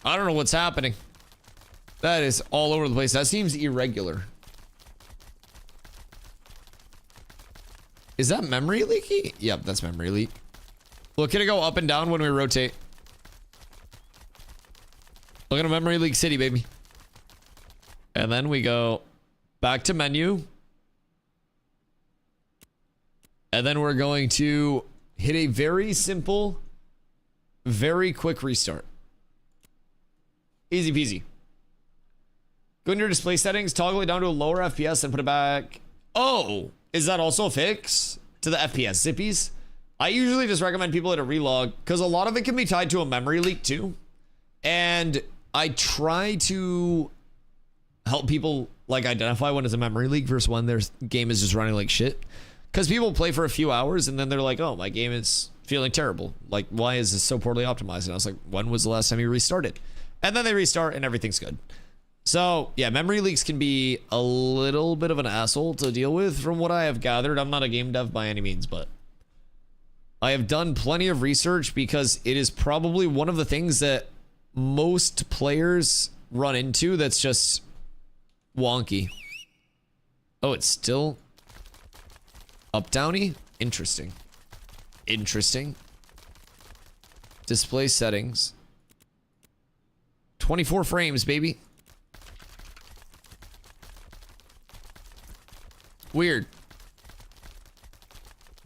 I don't know what's happening. That is all over the place. That seems irregular. Is that memory leaky? Yep, that's memory leak. Look at it go up and down when we rotate. Look at a memory leak city, baby. And then we go back to menu. And then we're going to hit a very simple, very quick restart. Easy peasy. Go into your display settings, toggle it down to a lower FPS and put it back. Oh, is that also a fix to the FPS zippies? I usually just recommend people hit a relog because a lot of it can be tied to a memory leak too. And I try to help people like identify when it's a memory leak versus when their game is just running like shit. Because people play for a few hours and then they're like, oh, my game is feeling terrible. Like, why is this so poorly optimized? And I was like, when was the last time you restarted? And then they restart and everything's good. So, yeah, memory leaks can be a little bit of an asshole to deal with from what I have gathered. I'm not a game dev by any means, but I have done plenty of research because it is probably one of the things that most players run into that's just wonky. Oh, it's still up downy? Interesting. Interesting. Display settings. 24 frames, baby. Weird.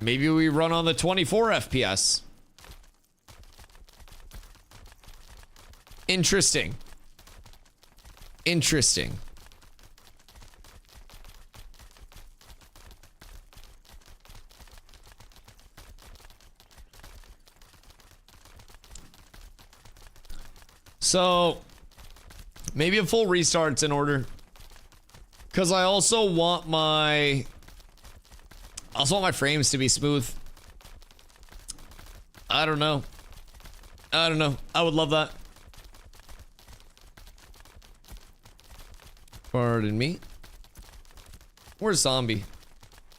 Maybe we run on the 24 FPS. Interesting. Interesting. So, maybe a full restart's in order. Because I also want my frames to be smooth. I don't know. I don't know. I would love that. Pardon me. Where's zombie?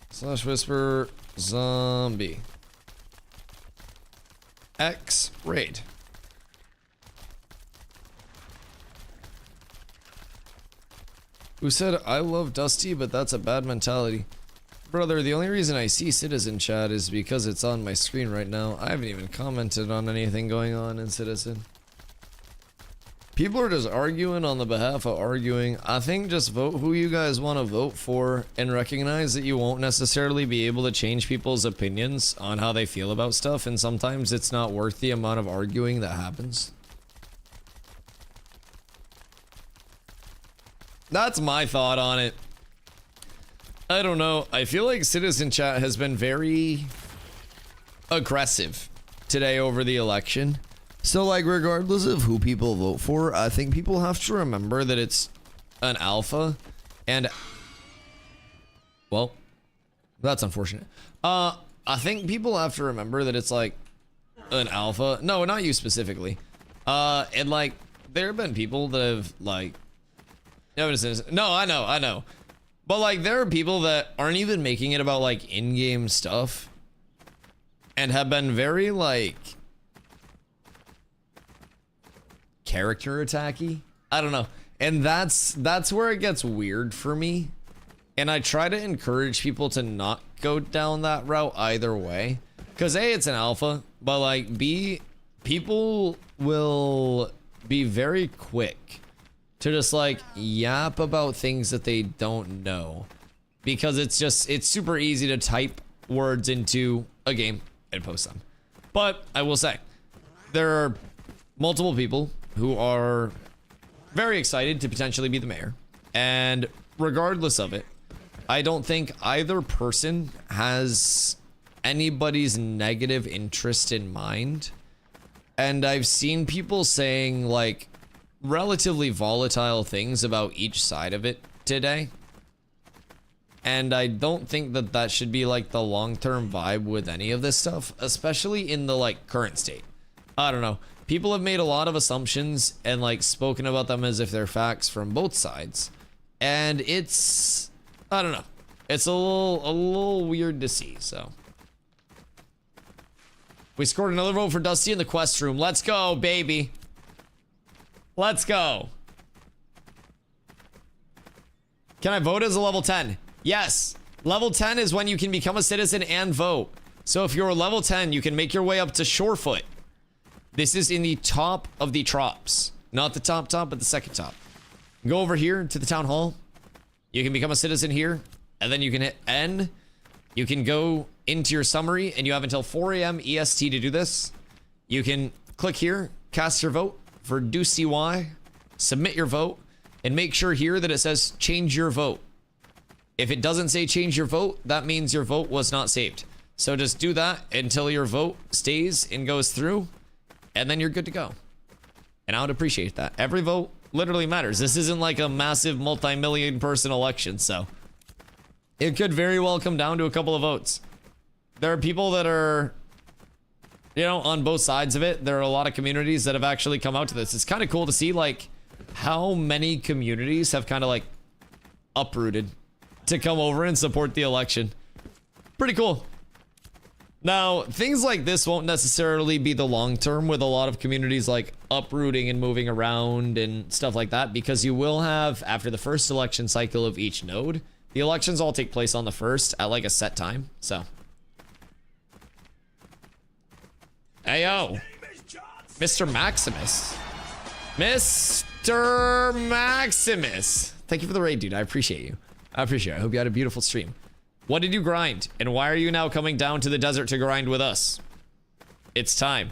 Slash whisper zombie. X raid. Who said, I love Dusty, but that's a bad mentality. Brother, the only reason I see Citizen Chat is because it's on my screen right now. I haven't even commented on anything going on in Citizen. People are just arguing on the behalf of arguing. I think just vote who you guys want to vote for and recognize that you won't necessarily be able to change people's opinions on how they feel about stuff, and sometimes it's not worth the amount of arguing that happens. That's my thought on it. I don't know. I feel like Citizen Chat has been very aggressive today over the election. So, like, regardless of who people vote for, I think people have to remember that it's an alpha, and, well, that's unfortunate. I think people have to remember that it's, like, an alpha. No, not you specifically. And, like, there have been people that have, like, no, I know. But, like, there are people that aren't even making it about, like, in-game stuff, and have been very, like, character attacky. I don't know. And that's where it gets weird for me. And I try to encourage people to not go down that route either way. Because A, it's an alpha, but like B, people will be very quick to just like yap about things that they don't know. Because it's super easy to type words into a game and post them. But I will say, there are multiple people who are very excited to potentially be the mayor. And regardless of it, I don't think either person has anybody's negative interest in mind. And I've seen people saying like relatively volatile things about each side of it today. And I don't think that that should be like the long-term vibe with any of this stuff, especially in the like current state. I don't know. People have made a lot of assumptions and like spoken about them as if they're facts from both sides. And it's, I don't know. It's a little weird to see, so. We scored another vote for Dusty in the quest room. Let's go, baby. Let's go. Can I vote as a level 10? Yes. Level 10 is when you can become a citizen and vote. So if you're a level 10, you can make your way up to SHOREFOOT. This is in the top of the trops. Not the top, but the second top. Go over here to the town hall. You can become a citizen here. And then you can hit N. You can go into your summary. And you have until 4 a.m. EST to do this. You can click here. Cast your vote for DustyWhy. Submit your vote. And make sure here that it says change your vote. If it doesn't say change your vote, that means your vote was not saved. So just do that until your vote stays and goes through. And then you're good to go. And I would appreciate that. Every vote literally matters. This isn't like a massive multi-million person election, so it could very well come down to a couple of votes. There are people that are, you know, on both sides of it. There are a lot of communities that have actually come out to this. It's kind of cool to see like how many communities have kind of like uprooted to come over and support the election. Pretty cool. Now, things like this won't necessarily be the long term with a lot of communities like uprooting and moving around and stuff like that, because you will have, after the first election cycle of each node, the elections all take place on the first at like a set time, so. Ayo, Mr. Maximus. Mr. Maximus. Thank you for the raid, dude. I appreciate you. I appreciate it. I hope you had a beautiful stream. What did you grind? And why are you now coming down to the desert to grind with us? It's time.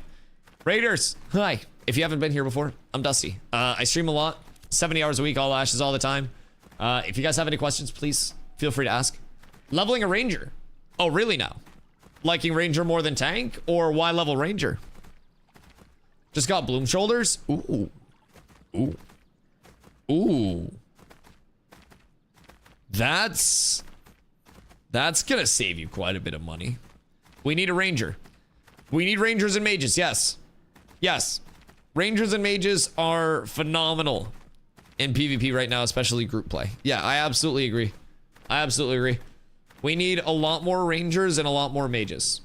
Raiders, hi. If you haven't been here before, I'm Dusty. I stream a lot, 70 hours a week, all ashes all the time. If you guys have any questions, please feel free to ask. Leveling a ranger. Oh, really now? Liking ranger more than tank? Or why level ranger? Just got bloom shoulders? Ooh. Ooh. Ooh. That's gonna save you quite a bit of money. We need a ranger. We need rangers and mages, yes. Yes. Rangers and mages are phenomenal in PvP right now, especially group play. Yeah, I absolutely agree. I absolutely agree. We need a lot more rangers and a lot more mages.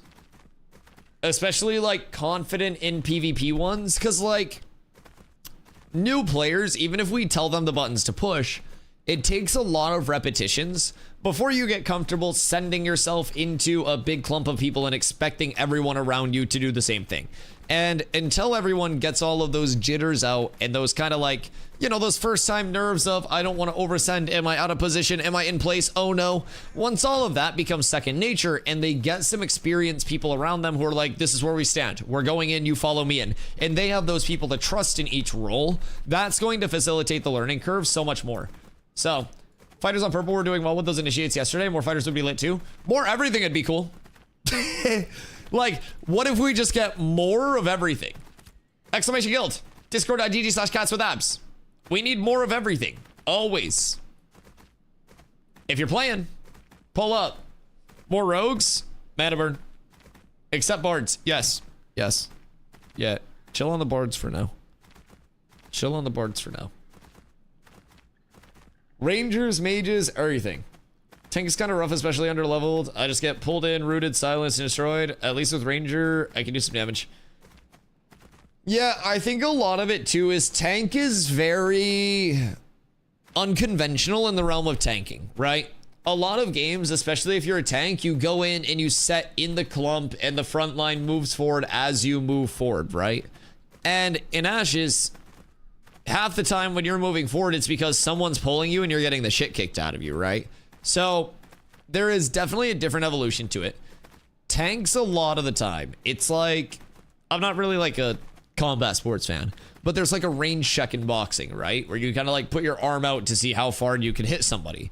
Especially like confident in PvP ones, because like new players, even if we tell them the buttons to push, it takes a lot of repetitions before you get comfortable sending yourself into a big clump of people and expecting everyone around you to do the same thing. And until everyone gets all of those jitters out and those kind of like, you know, those first time nerves of, I don't want to oversend, am I out of position, am I in place, oh no. Once all of that becomes second nature and they get some experienced people around them who are like, this is where we stand, we're going in, you follow me in, and they have those people to trust in each role, that's going to facilitate the learning curve so much more. So, fighters on purple were doing well with those initiates yesterday. More fighters would be lit too. More everything would be cool. Like, what if we just get more of everything? Exclamation guild. Discord.gg/catswithabs. We need more of everything. Always. If you're playing, pull up. More rogues. Mana burn. Except bards. Yes. Yes. Yeah. Chill on the bards for now. Chill on the bards for now. Rangers, mages, everything. Tank is kind of rough, especially under leveled. I just get pulled in, rooted, silenced, and destroyed. At least with Ranger, I can do some damage. Yeah, I think a lot of it too is tank is very unconventional in the realm of tanking, right? A lot of games, especially if you're a tank, you go in and you set in the clump and the front line moves forward as you move forward, right? And in Ashes, half the time when you're moving forward, it's because someone's pulling you and you're getting the shit kicked out of you, right? So there is definitely a different evolution to it. Tanks a lot of the time, it's like, I'm not really like a combat sports fan, but there's like a range check in boxing, right? Where you kind of like put your arm out to see how far you can hit somebody.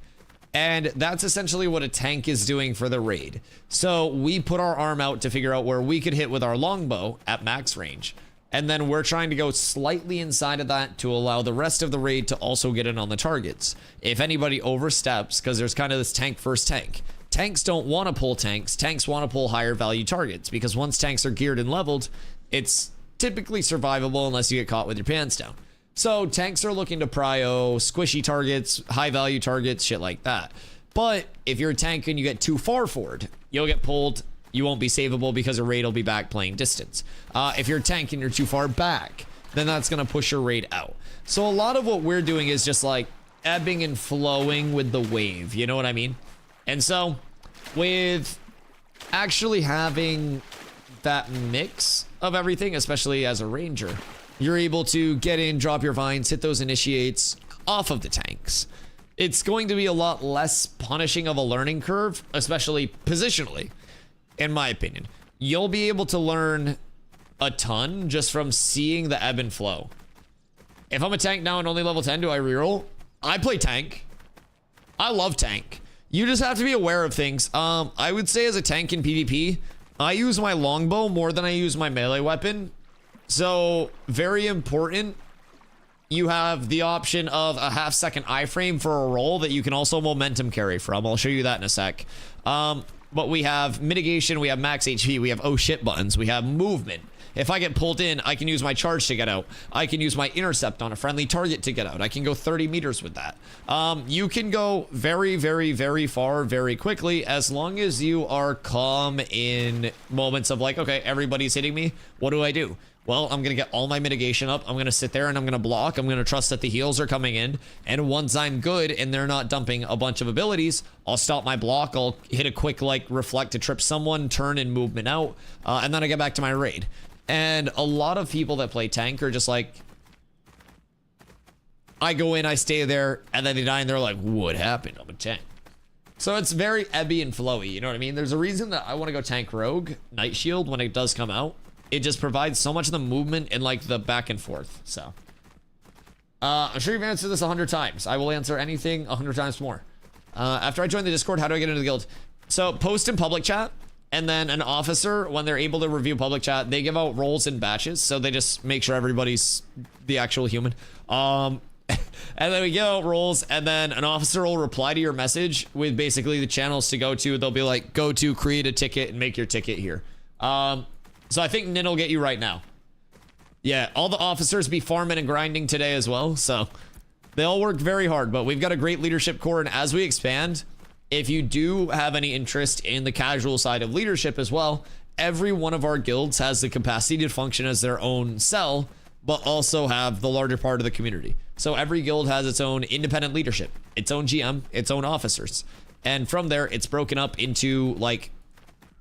And that's essentially what a tank is doing for the raid. So we put our arm out to figure out where we could hit with our longbow at max range. And then we're trying to go slightly inside of that to allow the rest of the raid to also get in on the targets. If anybody oversteps, because there's kind of this tank first tank. Tanks don't want to pull tanks. Tanks want to pull higher value targets because once tanks are geared and leveled, it's typically survivable unless you get caught with your pants down. So tanks are looking to prio, squishy targets, high value targets, shit like that. But if you're a tank and you get too far forward, you'll get pulled. You won't be savable because a raid will be back playing distance. If you're a tank and you're too far back, then that's going to push your raid out. So a lot of what we're doing is just like ebbing and flowing with the wave. You know what I mean? And so with actually having that mix of everything, especially as a ranger, you're able to get in, drop your vines, hit those initiates off of the tanks. It's going to be a lot less punishing of a learning curve, especially positionally. In my opinion, you'll be able to learn a ton just from seeing the ebb and flow. If I'm a tank now and only level 10, do I reroll? I play tank. I love tank. You just have to be aware of things. I would say as a tank in PvP, I use my longbow more than I use my melee weapon. So very important. You have the option of a half-second iframe for a roll that you can also momentum carry from. I'll show you that in a sec. But we have mitigation, we have max HP, we have oh shit buttons, we have movement. If I get pulled in, I can use my charge to get out. I can use my intercept on a friendly target to get out. I can go 30 meters with that. You can go very, very, very far, very quickly, as long as you are calm in moments of like, okay, everybody's hitting me. What do I do? Well, I'm going to get all my mitigation up. I'm going to sit there and I'm going to block. I'm going to trust that the heals are coming in. And once I'm good and they're not dumping a bunch of abilities, I'll stop my block. I'll hit a quick, like, reflect to trip someone, turn and movement out. And then I get back to my raid. And a lot of people that play tank are just like, I go in, I stay there, and then they die and they're like, what happened? I'm a tank. So it's very ebby and flowy. You know what I mean? There's a reason that I want to go tank rogue, Night Shield, when it does come out. It just provides so much of the movement and like the back and forth. So I'm sure you've answered this 100 times. I will answer anything 100 times more. After I join the Discord, how do I get into the guild? So post in public chat, and then an officer, when they're able to review public chat, they give out roles in batches. So they just make sure everybody's the actual human. And then we give out roles, and then an officer will reply to your message with basically the channels to go to. They'll be like, go to create a ticket and make your ticket here. So I think Nin will get you right now. Yeah, all the officers be farming and grinding today as well. So they all work very hard, but we've got a great leadership core. And as we expand, if you do have any interest in the casual side of leadership as well, every one of our guilds has the capacity to function as their own cell, but also have the larger part of the community. So every guild has its own independent leadership, its own GM, its own officers. And from there, it's broken up into like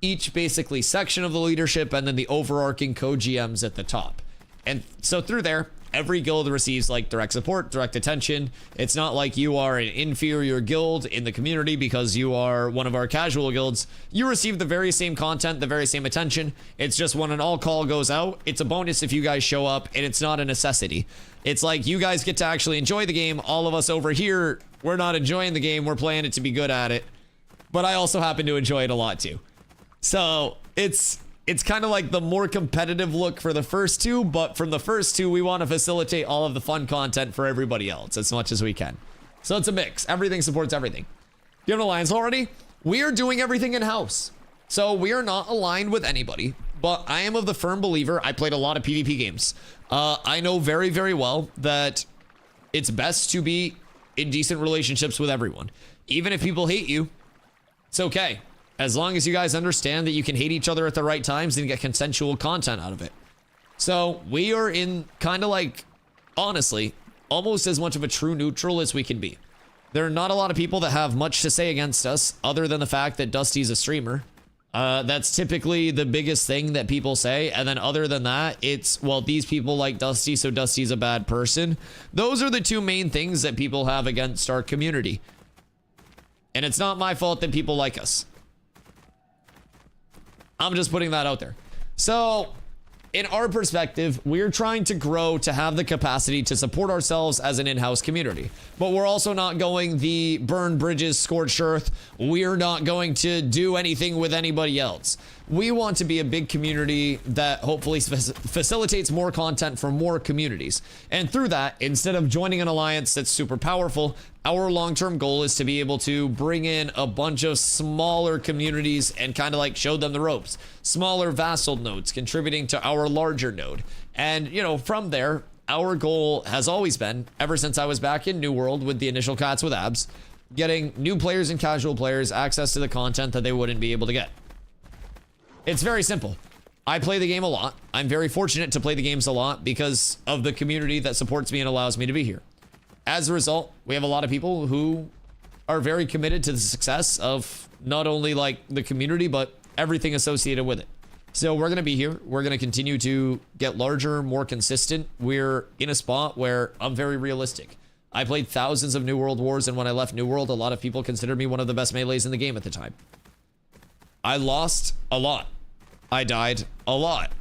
each basically section of the leadership and then the overarching co-GMs at the top. And so through there, every guild receives like direct support, direct attention. It's not like you are an inferior guild in the community because you are one of our casual guilds. You receive the very same content, the very same attention. It's just when an all call goes out, it's a bonus if you guys show up, and it's not a necessity. It's like you guys get to actually enjoy the game. All of us over here, we're not enjoying the game. We're playing it to be good at it. But I also happen to enjoy it a lot too. So it's kind of like the more competitive look for the first two, but from the first two, we want to facilitate all of the fun content for everybody else as much as we can. So it's a mix. Everything supports everything. You have an alliance already? We are doing everything in-house. So we are not aligned with anybody, but I am of the firm believer. I played a lot of PvP games. I know very, very well that it's best to be in decent relationships with everyone. Even if people hate you, it's okay. As long as you guys understand that you can hate each other at the right times and get consensual content out of it. So we are in kind of like, honestly, almost as much of a true neutral as we can be. There are not a lot of people that have much to say against us other than the fact that Dusty's a streamer. That's typically the biggest thing that people say. And then other than that, it's, well, these people like Dusty, so Dusty's a bad person. Those are the two main things that people have against our community. And it's not my fault that people like us. I'm just putting that out there. So in our perspective, we're trying to grow to have the capacity to support ourselves as an in-house community. But we're also not going the burn bridges, scorched earth. We're not going to do anything with anybody else. We want to be a big community that hopefully facilitates more content for more communities. And through that, instead of joining an alliance that's super powerful, our long-term goal is to be able to bring in a bunch of smaller communities and kind of like show them the ropes. Smaller vassal nodes contributing to our larger node. And, you know, from there, our goal has always been, ever since I was back in New World with the initial Cats with Abs, getting new players and casual players access to the content that they wouldn't be able to get. It's very simple. I play the game a lot. I'm very fortunate to play the games a lot because of the community that supports me and allows me to be here. As a result, we have a lot of people who are very committed to the success of not only like the community, but everything associated with it. So we're going to be here. We're going to continue to get larger, more consistent. We're in a spot where I'm very realistic. I played thousands of New World Wars, and when I left New World, a lot of people considered me one of the best melees in the game at the time. I lost a lot. I died a lot.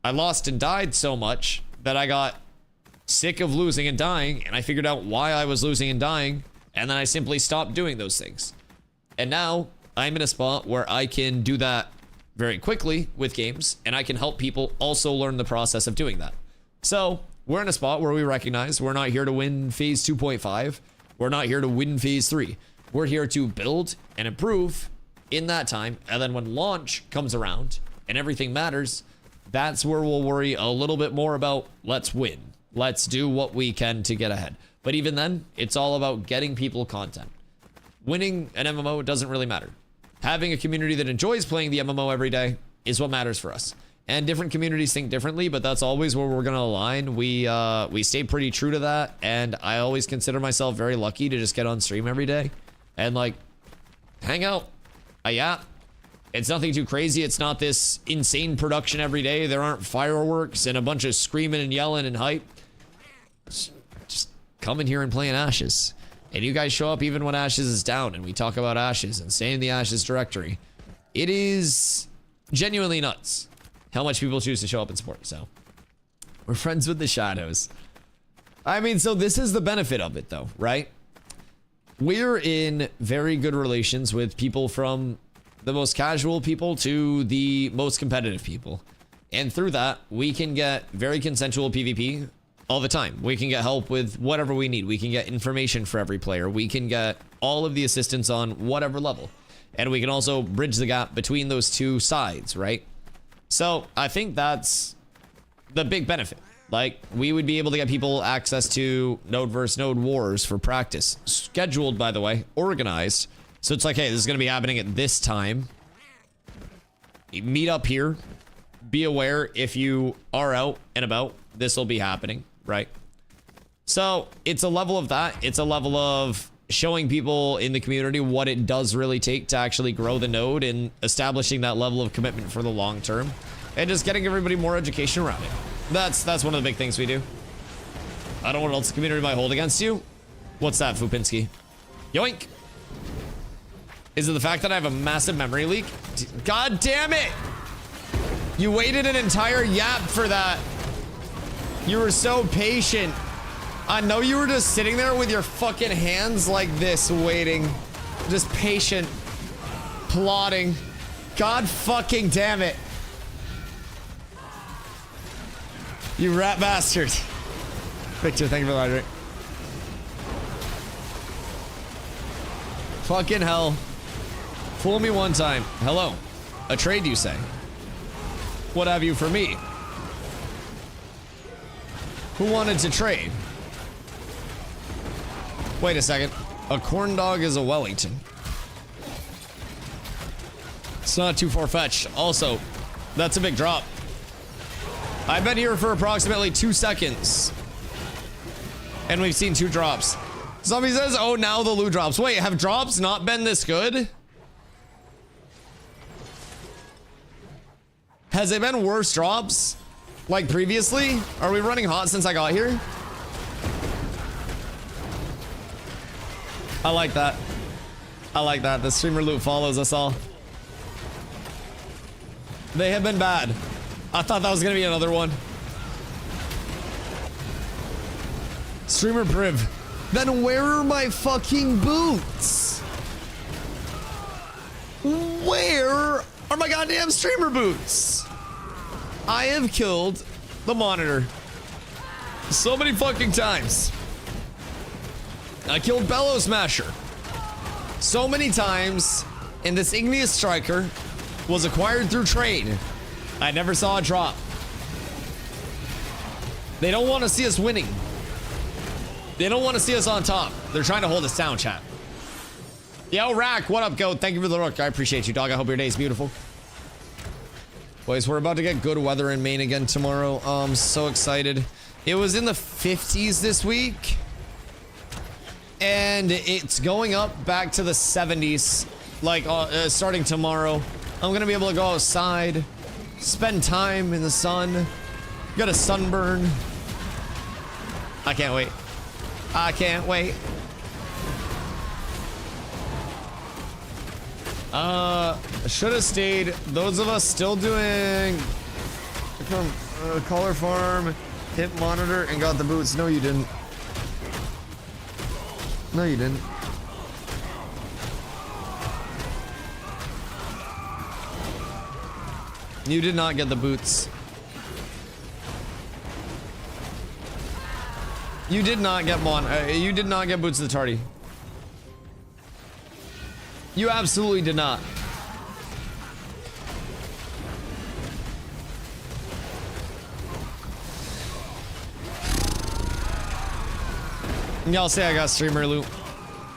I lost and died so much that I got sick of losing and dying, and I figured out why I was losing and dying, and then I simply stopped doing those things. And now I'm in a spot where I can do that very quickly with games, and I can help people also learn the process of doing that. So we're in a spot where we recognize we're not here to win phase 2.5. We're not here to win phase 3. We're here to build and improve in that time, and then when launch comes around and everything matters, that's where we'll worry a little bit more about let's win. Let's do what we can to get ahead. But even then, it's all about getting people content. Winning an MMO doesn't really matter. Having a community that enjoys playing the MMO every day is what matters for us. And different communities think differently, but that's always where we're going to align. We stay pretty true to that, and I always consider myself very lucky to just get on stream every day and like hang out. Yeah, it's nothing too crazy. It's not this insane production every day. There aren't fireworks and a bunch of screaming and yelling and hype. Just come in here and play in Ashes. And you guys show up even when Ashes is down, and we talk about Ashes and stay in the Ashes directory. It is genuinely nuts how much people choose to show up and support. So we're friends with the shadows. I mean, so this is the benefit of it though, right? We're in very good relations with people from the most casual people to the most competitive people. And through that, we can get very consensual PvP all the time. We can get help with whatever we need. We can get information for every player. We can get all of the assistance on whatever level. And we can also bridge the gap between those two sides, right? So I think that's the big benefit. Like, we would be able to get people access to node versus node wars for practice. Scheduled, by the way, organized. So it's like, hey, this is going to be happening at this time. Meet up here. Be aware if you are out and about, this will be happening, right? So it's a level of that. It's a level of showing people in the community what it does really take to actually grow the node and establishing that level of commitment for the long term, and just getting everybody more education around it. That's one of the big things we do. I don't know what else the community might hold against you. What's that, Fupinski? Yoink. Is it the fact that I have a massive memory leak? God damn it! You waited an entire yap for that. You were so patient. I know you were just sitting there with your fucking hands like this, waiting. Just patient. Plotting. God fucking damn it. You rat bastard. Victor, thank you for the hydrate. Fucking hell. Fool me one time. Hello. A trade, you say? What have you for me? Who wanted to trade? Wait a second. A corn dog is a Wellington. It's not too far-fetched. Also, that's a big drop. I've been here for approximately 2 seconds. And we've seen 2 drops. Zombie says, oh, now the loot drops. Wait, have drops not been this good? Has it been worse drops? Like previously? Are we running hot since I got here? I like that. I like that. The streamer loot follows us all. They have been bad. I thought that was gonna be another one. Streamer priv. Then where are my fucking boots? Where are my goddamn streamer boots? I have killed the monitor so many fucking times. I killed Bellow Smasher so many times, and this Igneous Striker was acquired through trade. I never saw a drop. They don't want to see us winning. They don't want to see us on top. They're trying to hold us down, chat. Yo, Rack, what up, Goat? Thank you for the rook. I appreciate you, dog. I hope your day is beautiful. Boys, we're about to get good weather in Maine again tomorrow. I'm so excited. It was in the 50s this week. And it's going up back to the 70s, like starting tomorrow. I'm gonna be able to go outside, spend time in the sun, get a sunburn. I can't wait. I can't wait. Should have stayed. Those of us still doing collar farm, hit monitor, and got the boots. No, you didn't. No, you didn't. You did not get the boots. You did not get you did not get boots of the tardy. You absolutely did not. Y'all say I got streamer loot.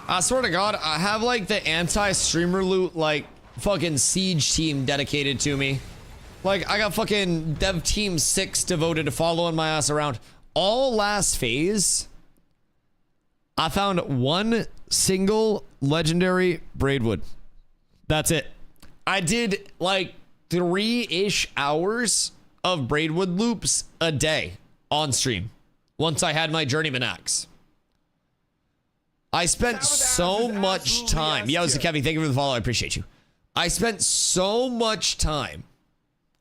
I swear to God, I have like the anti-streamer loot, like fucking siege team dedicated to me. Like I got fucking dev team 6 devoted to following my ass around. All last phase, I found one single legendary braidwood. That's it. I did like 3-ish hours of braidwood loops a day on stream once I had my journeyman axe. I spent so much time. Yo, Kevin, thank you for the follow. I appreciate you. I spent so much time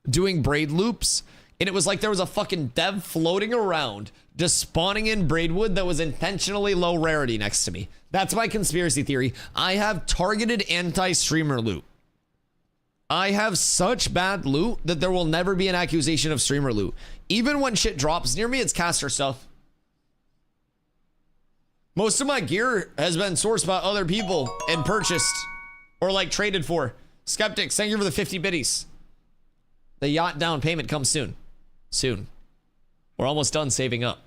doing braid loops, and it was like there was a fucking dev floating around just spawning in braidwood that was intentionally low rarity next to me. That's my conspiracy theory. I have targeted anti-streamer loot. I have such bad loot that there will never be an accusation of streamer loot. Even when shit drops near me, it's caster stuff. Most of my gear has been sourced by other people and purchased or like traded for. Skeptics, thank you for the 50 biddies. The yacht down payment comes soon. Soon. We're almost done saving up.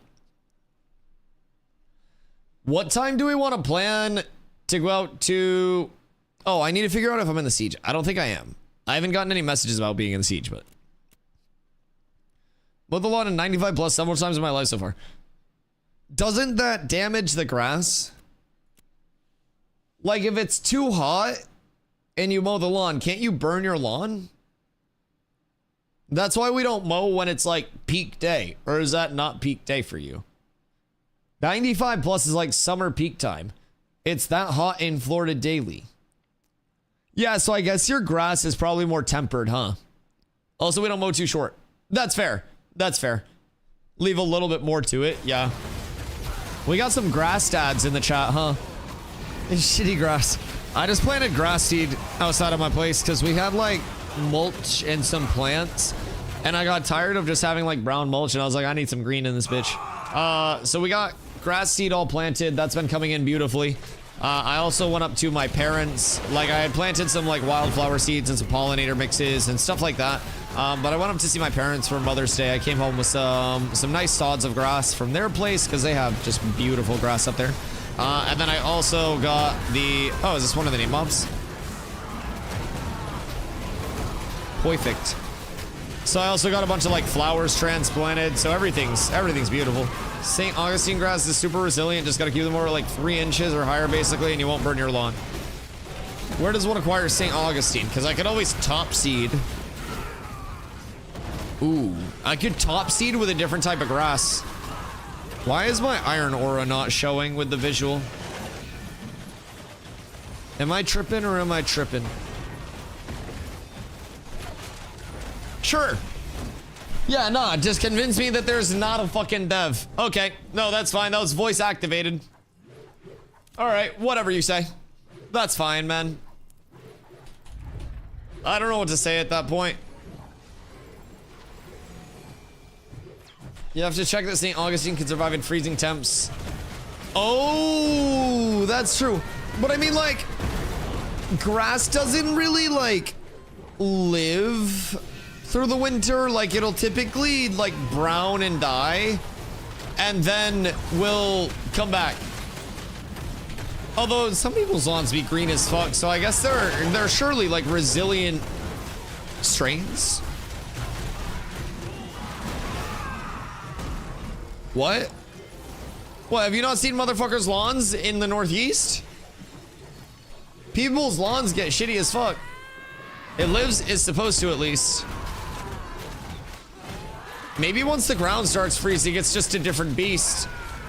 What time do we want to plan to go out to... Oh, I need to figure out if I'm in the siege. I don't think I am. I haven't gotten any messages about being in the siege, but... Mowed the lawn in 95 plus several times in my life so far. Doesn't that damage the grass? Like, if it's too hot and you mow the lawn, can't you burn your lawn? That's why we don't mow when it's like peak day. Or is that not peak day for you? 95 plus is like summer peak time. It's that hot in Florida daily. Yeah, so I guess your grass is probably more tempered, huh? Also, we don't mow too short. That's fair. That's fair. Leave a little bit more to it, yeah. We got some grass dads in the chat, huh? Shitty grass. I just planted grass seed outside of my place because we had like mulch and some plants. And I got tired of just having like brown mulch and I was like, I need some green in this bitch. So we got grass seed all planted. That's been coming in beautifully. I also went up to my parents. Like I had planted some like wildflower seeds and some pollinator mixes and stuff like that. But I went up to see my parents for Mother's Day. I came home with some nice sods of grass from their place because they have just beautiful grass up there. And then I also got the... Oh, is this one of the name mobs? Perfect. So I also got a bunch of like flowers transplanted. So everything's beautiful. St. Augustine grass is super resilient. Just got to keep them over like 3 inches or higher basically and you won't burn your lawn. Where does one acquire St. Augustine? Because I could always top seed. Ooh, I could top seed with a different type of grass. Why is my iron aura not showing with the visual? Am I tripping or am I tripping? Sure. Yeah, nah, just convince me that there's not a fucking dev. Okay, no, that's fine. That was voice activated. All right, whatever you say. That's fine, man. I don't know what to say at that point. You have to check that St. Augustine can survive in freezing temps. Oh, that's true. But I mean, like, grass doesn't really, like, live through the winter. Like, it'll typically, like, brown and die, and then will come back. Although, some people's lawns be green as fuck, so I guess they're surely, like, resilient strains. What? What, have you not seen motherfuckers' lawns in the Northeast? People's lawns get shitty as fuck. It lives, is supposed to at least. Maybe once the ground starts freezing, it's just a different beast.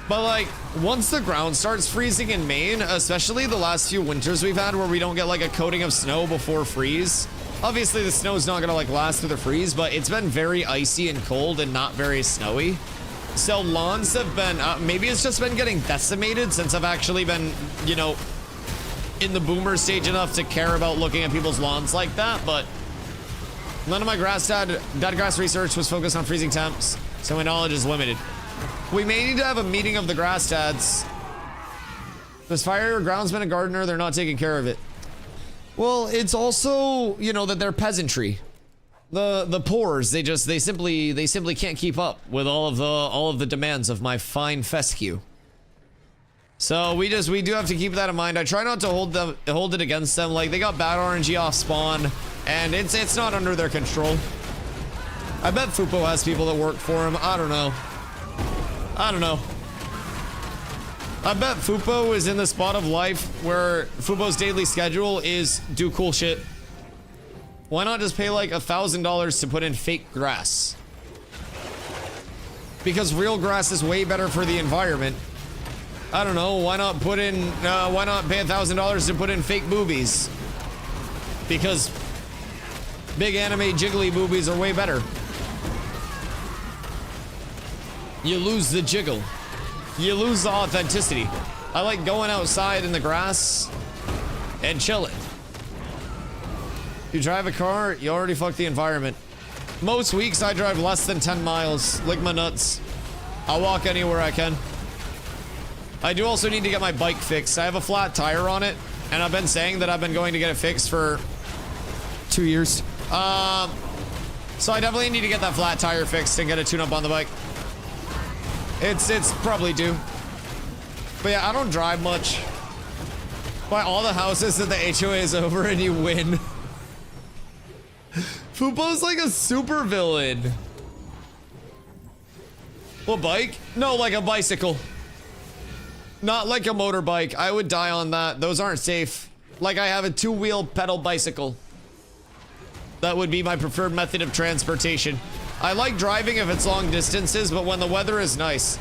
But like, once the ground starts freezing in Maine, especially the last few winters we've had where we don't get like a coating of snow before freeze. Obviously the snow's not gonna like last through the freeze, but it's been very icy and cold and not very snowy. So lawns have been, maybe it's just been getting decimated since I've actually been, you know, in the boomer stage enough to care about looking at people's lawns like that, but none of my dead grass research was focused on freezing temps, so my knowledge is limited. We may need to have a meeting of the grass dads. There's fire, groundsman, and gardener, they're not taking care of it. Well, it's also, you know, that they're peasantry. The poors, they simply can't keep up with all of the demands of my fine fescue. So we do have to keep that in mind. I try not to hold it against them. Like, they got bad RNG off spawn, and it's not under their control. I bet Fupo has people that work for him. I don't know. I bet Fupo is in the spot of life where Fupo's daily schedule is do cool shit. Why not just pay like $1,000 to put in fake grass? Because real grass is way better for the environment. I don't know, why not pay $1,000 to put in fake boobies? Because big anime jiggly boobies are way better. You lose the jiggle. You lose the authenticity. I like going outside in the grass and chilling. You drive a car, you already fucked the environment. Most weeks I drive less than 10 miles. Lick my nuts. I'll walk anywhere I can. I do also need to get my bike fixed. I have a flat tire on it, and I've been saying that I've been going to get it fixed for 2 years. So I definitely need to get that flat tire fixed and get a tune-up on the bike. It's probably due. But yeah, I don't drive much. Buy all the houses that the HOA is over and you win. Fupo's like a super villain. What, bike? No, like a bicycle. Not like a motorbike. I would die on that. Those aren't safe. Like I have a 2-wheel pedal bicycle. That would be my preferred method of transportation. I like driving if it's long distances, but when the weather is nice.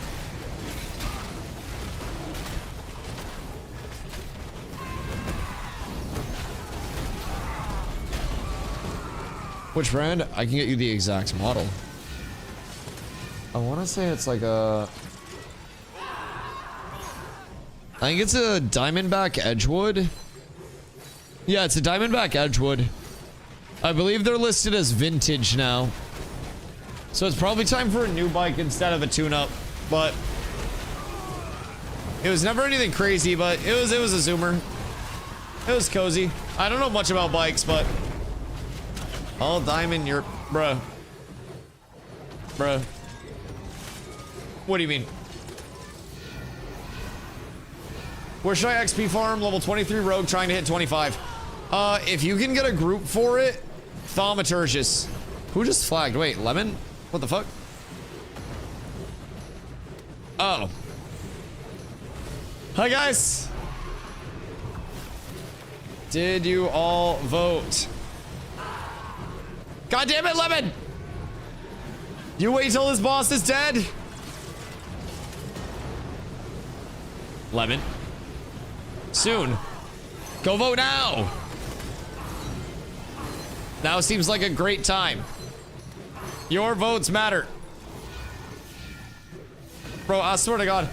Which brand? I can get you the exact model. I want to say it's like a... I think it's a Diamondback Edgewood. Yeah, it's a Diamondback Edgewood. I believe they're listed as vintage now. So it's probably time for a new bike instead of a tune-up. But it was never anything crazy, but it was a zoomer. It was cozy. I don't know much about bikes, but all diamond, you're bruh. What do you mean? Where should I XP farm? Level 23 rogue, trying to hit 25. If you can get a group for it, Thaumaturgus. Who just flagged? Wait, Lemon? What the fuck? Oh. Hi, guys. Did you all vote? God damn it, Lemon! You wait till this boss is dead? Lemon. Soon. Go vote now! Now seems like a great time. Your votes matter. Bro, I swear to God.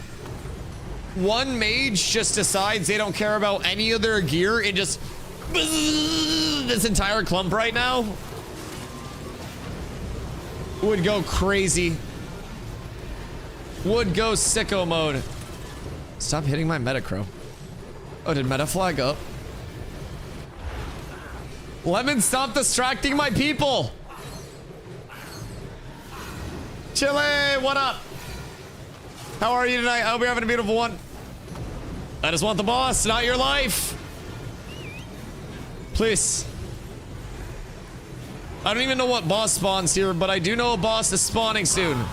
One mage just decides they don't care about any of their gear and just... this entire clump right now would go crazy. Would go sicko mode. Stop hitting my Metacro. Oh, did meta flag up? Lemon, stop distracting my people! Chile, what up? How are you tonight? I hope you're having a beautiful one. I just want the boss, not your life. Please. I don't even know what boss spawns here, but I do know a boss is spawning soon.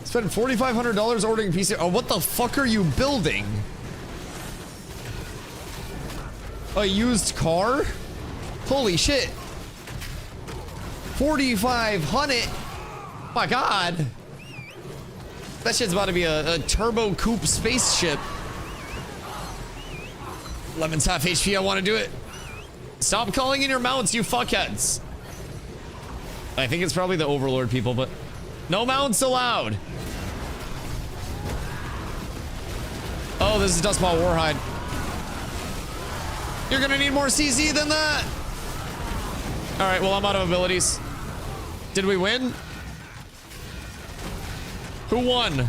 Spend $4,500 ordering PC. Oh, what the fuck are you building? A used car? Holy shit. 4,500. My God. That shit's about to be a turbo coupe spaceship. Lemon's half HP, I want to do it. Stop calling in your mounts, you fuckheads. I think it's probably the Overlord people, but no mounts allowed. Oh, this is Dustball Warhide. You're gonna need more CZ than that. All right, well, I'm out of abilities. Did we win? Who won?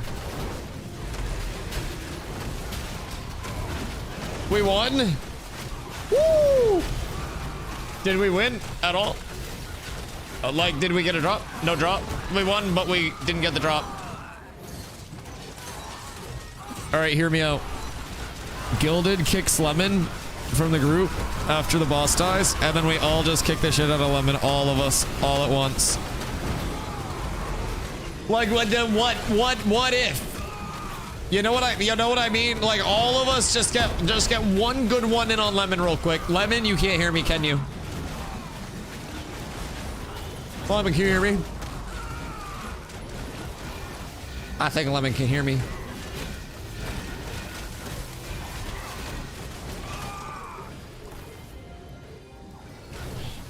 We won? Woo! Did we win at all? Like, did we get a drop? No drop. We won, but we didn't get the drop. All right, hear me out. Gilded kicks Lemon from the group after the boss dies, and then we all just kick the shit out of Lemon, all of us, all at once. Like, what if? You know what I mean? Like, all of us just get one good one in on Lemon real quick. Lemon, you can't hear me, can you? Lemon, can you hear me? I think Lemon can hear me.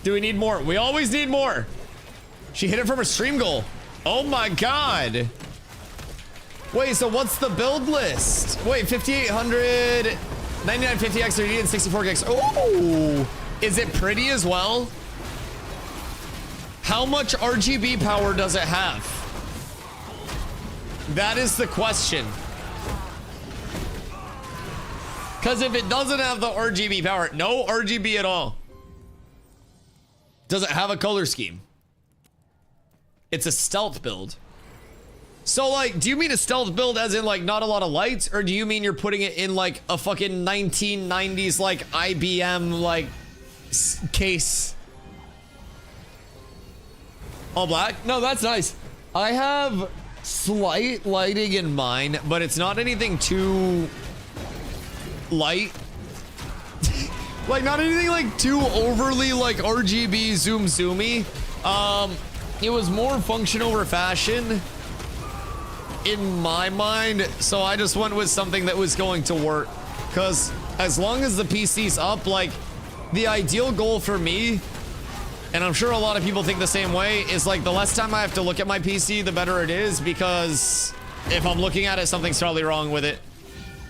Do we need more? We always need more. She hit it from her stream goal. Oh my God. Wait, so what's the build list? Wait, 5,800, 9950 X30 and 64 gigs. Oh, is it pretty as well? How much RGB power does it have? That is the question. Because if it doesn't have the RGB power, no RGB at all, does it have a color scheme? It's a stealth build. So, like, do you mean a stealth build as in, like, not a lot of lights? Or do you mean you're putting it in, like, a fucking 1990s, like, IBM, like, case? All black? No, that's nice. I have slight lighting in mine, but it's not anything too light. Like, not anything like too overly like RGB zoomy. It was more function over fashion in my mind, so I just went with something that was going to work. Because as long as the PC's up, like, the ideal goal for me, and I'm sure a lot of people think the same way, is like the less time I have to look at my PC, the better it is, because if I'm looking at it, something's probably wrong with it.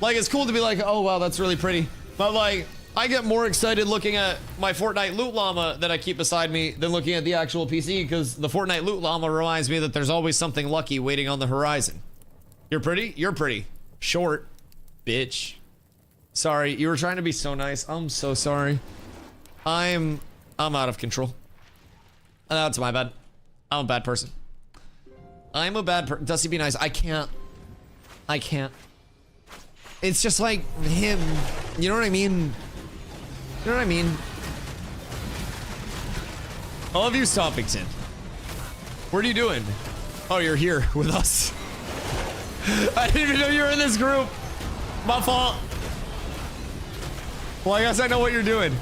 Like, it's cool to be like, oh wow, that's really pretty, but like, I get more excited looking at my Fortnite loot llama that I keep beside me than looking at the actual PC, because the Fortnite loot llama reminds me that there's always something lucky waiting on the horizon. You're pretty? You're pretty. Short, bitch. Sorry, you were trying to be so nice. I'm so sorry. I'm out of control. That's my bad. I'm a bad person. I'm a bad person. Dusty, be nice. I can't. It's just like him. You know what I mean? You know what I mean? I love you, Stompington. What are you doing? Oh, you're here with us. I didn't even know you were in this group. My fault. Well, I guess I know what you're doing.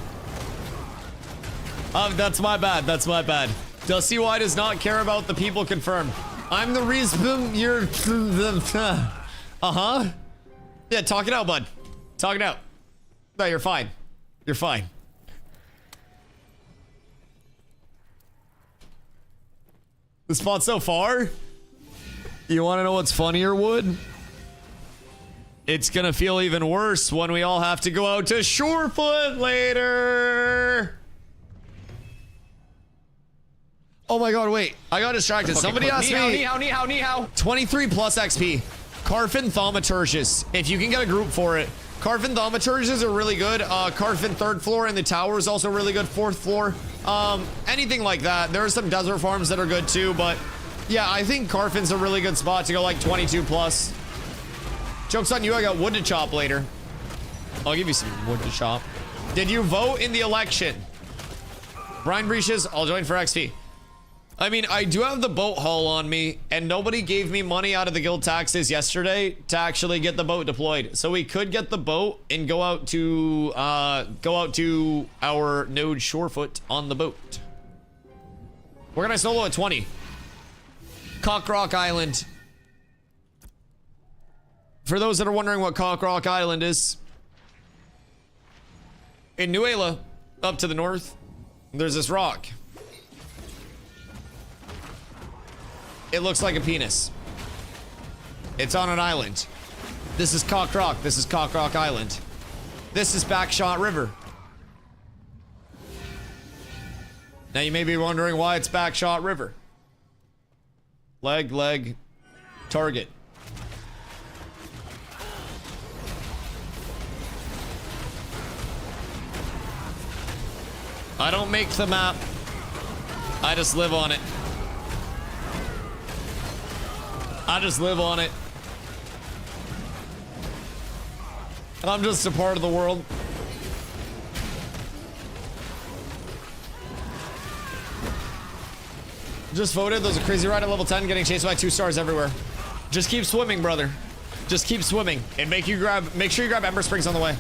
That's my bad. That's my bad. DustyWhy does not care about the people confirmed. I'm the reason you're... Uh-huh. Yeah, talk it out, bud. Talk it out. No, you're fine. You're fine. The spot so far? You want to know what's funnier, Wood? It's gonna feel even worse when we all have to go out to SHOREFOOT later. Oh my god, wait. I got distracted. Somebody asked me... 23 plus XP. Carfin Thaumaturges. If you can get a group for it. Carfin Thaumaturges are really good. Carfin 3rd floor in the tower is also really good. 4th floor. Anything like that. There are some desert farms that are good too, but yeah, I think Carfin's a really good spot to go like 22 plus. Joke's on you, I got wood to chop later. I'll give you some wood to chop. Did you vote in the election? Brian Breaches, I'll join for XP. I mean, I do have the boat haul on me, and nobody gave me money out of the guild taxes yesterday to actually get the boat deployed. So we could get the boat and go out to our node SHOREFOOT on the boat. We're gonna solo at 20. Cockrock Island. For those that are wondering what Cockrock Island is, in Nuela, up to the north, there's this rock. It looks like a penis. It's on an island. This is Cockrock. This is Cockrock Island. This is Backshot River. Now you may be wondering why it's Backshot River. Leg, target. I don't make the map. I just live on it. I just live on it. I'm just a part of the world. Just voted. There's a crazy ride at level 10 getting chased by 2 stars everywhere. Just keep swimming, brother. Just keep swimming and make sure you grab Ember Springs on the way.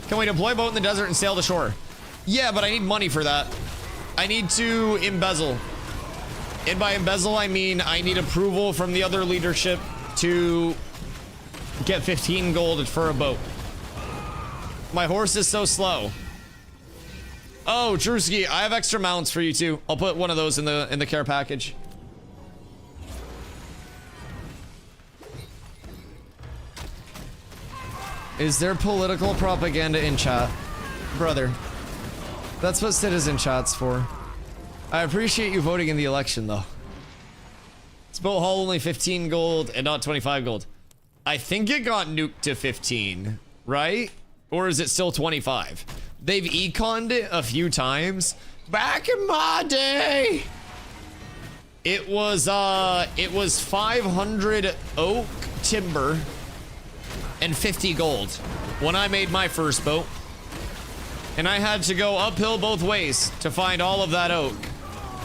Can we deploy boat in the desert and sail to shore? Yeah, but I need money for that. I need to embezzle. And by embezzle, I mean I need approval from the other leadership to get 15 gold for a boat. My horse is so slow. Oh, Drewski, I have extra mounts for you too. I'll put one of those in the care package. Is there political propaganda in chat? Brother, that's what citizen chat's for. I appreciate you voting in the election, though. This boat haul only 15 gold and not 25 gold. I think it got nuked to 15, right? Or is it still 25? They've econned it a few times. Back in my day, it was 500 oak timber and 50 gold when I made my first boat. And I had to go uphill both ways to find all of that oak.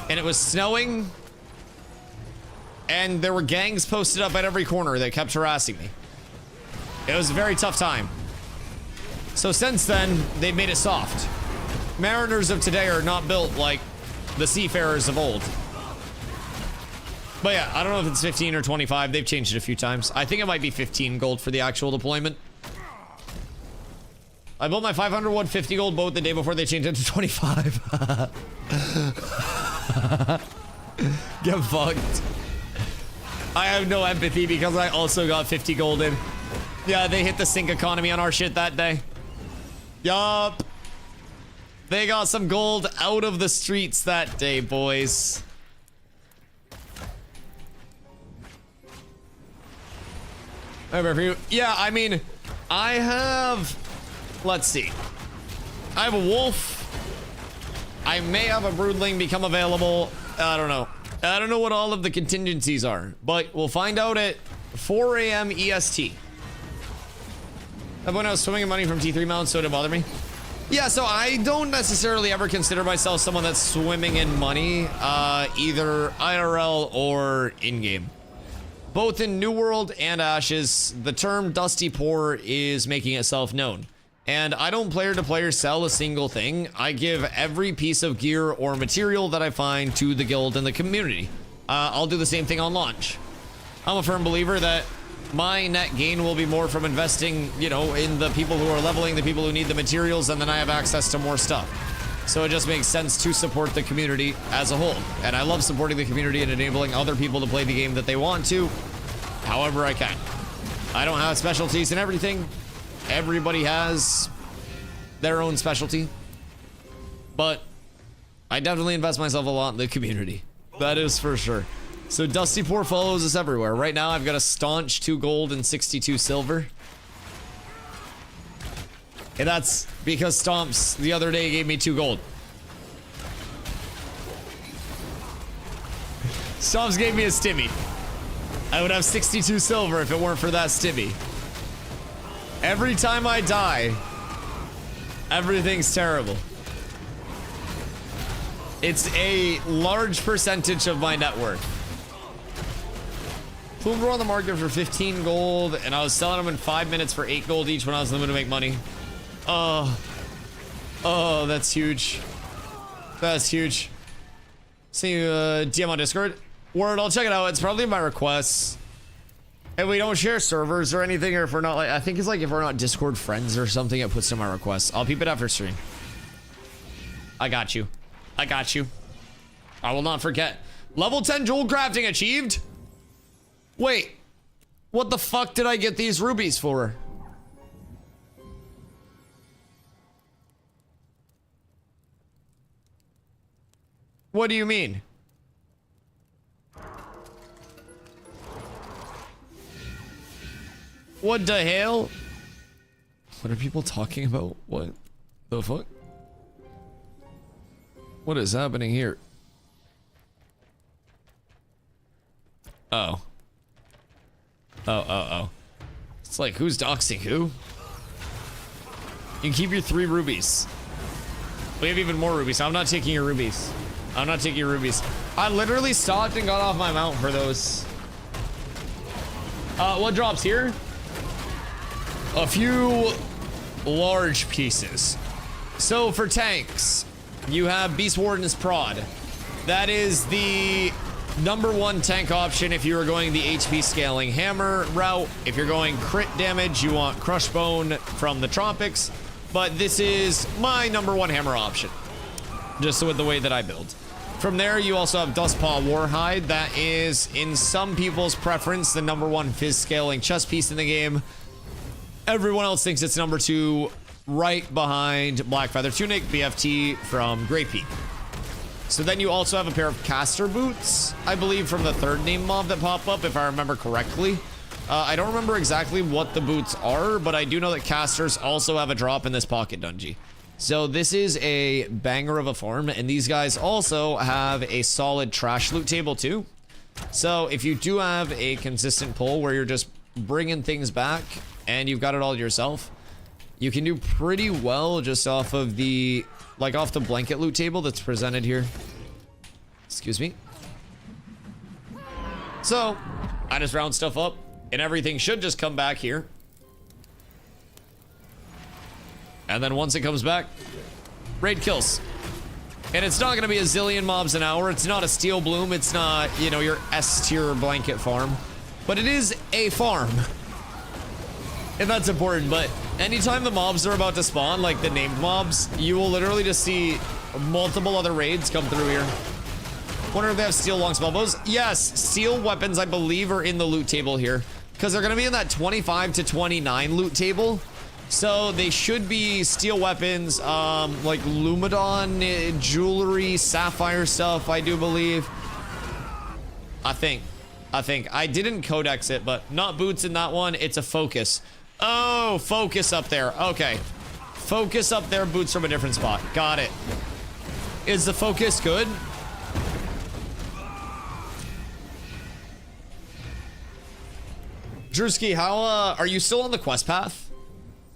And it was snowing. and there were gangs posted up at every corner that kept harassing me. It was a very tough time. So since then, they've made it soft. Mariners of today are not built like the seafarers of old. But yeah, I don't know if it's 15 or 25. They've changed it a few times. I think it might be 15 gold for the actual deployment. I built my 500 1 50 gold boat the day before they changed it to 25. Get fucked. I have no empathy because I also got 50 gold in. Yeah, they hit the sink economy on our shit that day. Yup. They got some gold out of the streets that day, boys. Yeah, I mean, I have... Let's see. I have a wolf. I may have a broodling become available. I don't know. I don't know what all of the contingencies are, but we'll find out at 4 a.m. EST. When I was swimming in money from T3 mounts, so it didn't bother me. Yeah, so I don't necessarily ever consider myself someone that's swimming in money, either IRL or in-game. Both in New World and Ashes, the term Dusty Poor is making itself known. And I don't player-to-player sell a single thing. I give every piece of gear or material that I find to the guild and the community. I'll do the same thing on launch. I'm a firm believer that my net gain will be more from investing, you know, in the people who are leveling, the people who need the materials, and then I have access to more stuff. So it just makes sense to support the community as a whole. And I love supporting the community and enabling other people to play the game that they want to, however I can. I don't have specialties in everything. Everybody has their own specialty. But I definitely invest myself a lot in the community. That is for sure. So Dusty Poor follows us everywhere. Right now I've got a staunch 2 gold and 62 silver. And that's because Stomps the other day gave me 2 gold. Stomps gave me a stimmy. I would have 62 silver if it weren't for that stimmy. Every time I die, everything's terrible. It's a large percentage of my net worth. Plumes were on the market for 15 gold, and I was selling them in 5 minutes for 8 gold each when I was limited to make money. Oh, that's huge. That's huge. See you, DM on Discord. Word, I'll check it out. It's probably in my requests. And we don't share servers or anything, or if we're not, like, I think it's like if we're not Discord friends or something, it puts in my requests. I'll peep it after stream. I got you. I got you. I will not forget. Level 10 jewel crafting achieved? Wait. What the fuck did I get these rubies for? What do you mean? What the hell? What are people talking about? What the fuck? What is happening here? Oh. Oh. It's like, who's doxing who? You can keep your 3 rubies. We have even more rubies. I'm not taking your rubies. I'm not taking your rubies. I literally stopped and got off my mount for those. What drops here? A few large pieces. So for tanks, you have Beast Warden's Prod. That is the #1 tank option if you are going the HP scaling hammer route. If you're going crit damage, you want Crushbone from the Tropics. But this is my #1 hammer option, just with the way that I build. From there, you also have Dustpaw Warhide. That is, in some people's preference, the #1 fizz scaling chest piece in the game. Everyone else thinks it's #2, right behind Black Feather Tunic, BFT from Great Peak. So then you also have a pair of caster boots, I believe, from the 3rd name mob that pop up, if I remember correctly. I don't remember exactly what the boots are, but I do know that casters also have a drop in this pocket dungeon. So this is a banger of a farm, and these guys also have a solid trash loot table too. So if you do have a consistent pull where you're just bringing things back and you've got it all yourself, you can do pretty well just off of the, like, off the blanket loot table that's presented here. Excuse me. So I just round stuff up and everything should just come back here. And then once it comes back, raid kills. And it's not gonna be a zillion mobs an hour. It's not a steel bloom. It's not, you know, your S tier blanket farm, but it is a farm. And that's important. But anytime the mobs are about to spawn, like the named mobs, you will literally just see multiple other raids come through here. Wonder if they have steel long spell bows. Yes, steel weapons, I believe, are in the loot table here because they're gonna be in that 25 to 29 loot table. So they should be steel weapons, like Lumadon, jewelry, sapphire stuff, I do believe. I think. I didn't codex it, but not boots in that one. It's a focus. Oh, focus up there. Okay. Focus up there, boots from a different spot. Got it. Is the focus good? Drewski, how, are you still on the quest path?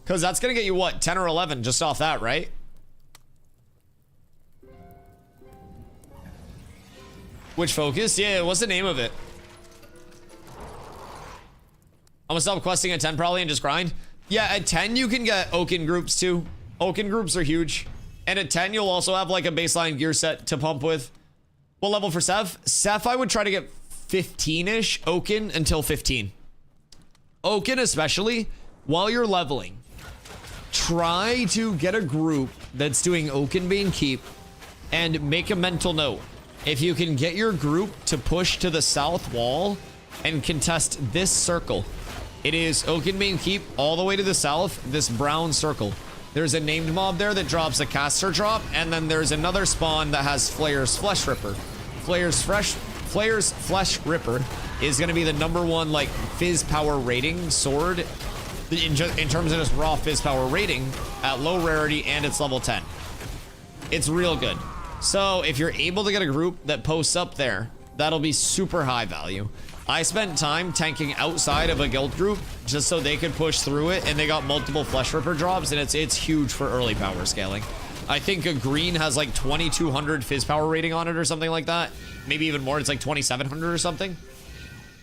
Because that's going to get you, what, 10 or 11 just off that, right? Which focus? Yeah, what's the name of it? I'm going to stop questing at 10 probably and just grind. Yeah, at 10 you can get Oaken groups too. Oaken groups are huge. And at 10 you'll also have like a baseline gear set to pump with. What level for Seth? Seth, I would try to get 15-ish Oaken until 15. Oaken especially, while you're leveling. Try to get a group that's doing Oakenbane Keep and make a mental note. If you can get your group to push to the south wall and contest this circle. It is Oakenbane Keep all the way to the south, this brown circle. There's a named mob there that drops a caster drop, and then there's another spawn that has Flayer's Flesh Ripper. Flayer's Flesh Ripper is going to be the #1 like fizz power rating sword in terms of just raw fizz power rating at low rarity, and it's level 10. It's real good. So if you're able to get a group that posts up there, that'll be super high value. I spent time tanking outside of a guild group just so they could push through it, and they got multiple Flesh Ripper drops, and it's huge for early power scaling. I think a green has like 2200 fizz power rating on it or something like that. Maybe even more. It's like 2700 or something.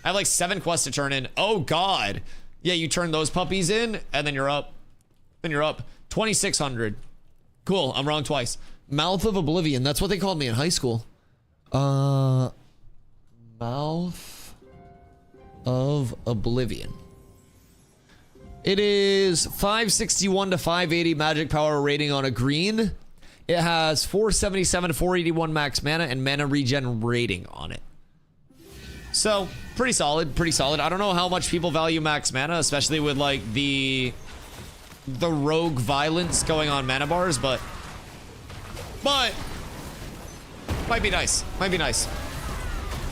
I have like 7 quests to turn in. Oh god. Yeah, you turn those puppies in, and then you're up. Then you're up. 2600. Cool, I'm wrong twice. Mouth of Oblivion. That's what they called me in high school. Mouth of Oblivion. It is 561 to 580 magic power rating on a green. It has 477, 481 max mana and mana regen rating on it. So, pretty solid, pretty solid. I don't know how much people value max mana, especially with like the rogue violence going on mana bars, but might be nice. Might be nice.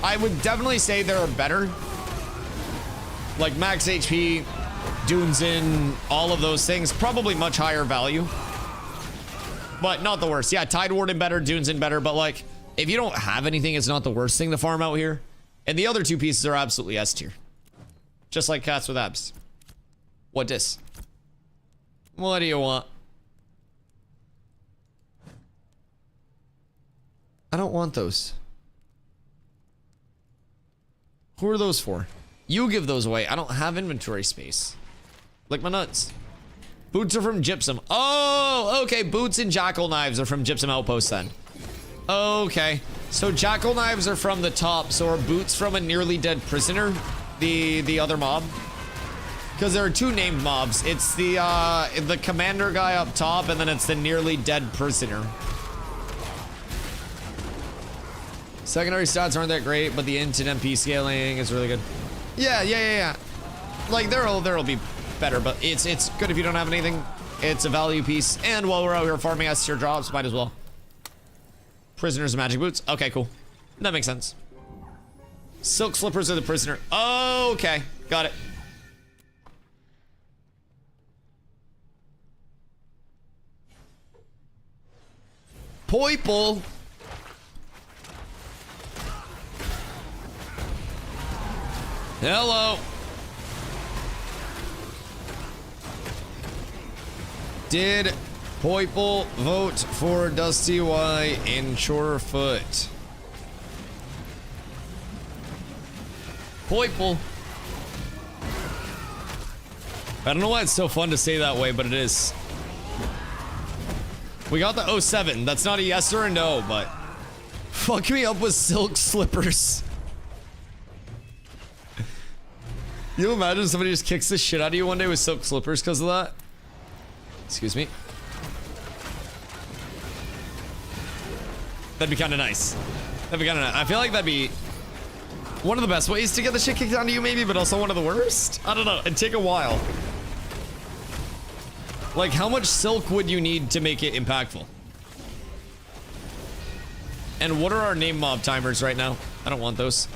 I would definitely say there are better. Like max HP, Dunes in, all of those things, probably much higher value. But not the worst. Yeah, Tide Warden better, Dunes in better, but like if you don't have anything, it's not the worst thing to farm out here. And the other two pieces are absolutely S tier. Just like cats with abs. What dis? What do you want? I don't want those. Who are those for? You give those away. I don't have inventory space. Like my nuts. Boots are from Gypsum. Oh, okay. Boots and Jackal Knives are from Gypsum Outpost then. Okay. So Jackal Knives are from the top. So are boots from a nearly dead prisoner? The other mob? Because there are two named mobs. It's the commander guy up top, and then it's the nearly dead prisoner. Secondary stats aren't that great, but the int and MP scaling is really good. Yeah. Like there'll be better, but it's good if you don't have anything. It's a value piece, and while we're out here farming S tier drops, might as well. Prisoners and magic boots. Okay, cool. That makes sense. Silk slippers are the prisoner. Oh, okay, got it. Poiple. Hello. Did Poiple vote for DustyWhy in SHOREFOOT? Poiple. I don't know why it's so fun to say that way, but it is. We got the 07. That's not a yes or a no, but fuck me up with silk slippers. You imagine somebody just kicks the shit out of you one day with silk slippers because of that? Excuse me. That'd be kind of nice. That'd be kind of nice. I feel like that'd be one of the best ways to get the shit kicked out of you, maybe, but also one of the worst. I don't know. It'd take a while. Like, how much silk would you need to make it impactful? And what are our name mob timers right now? I don't want those.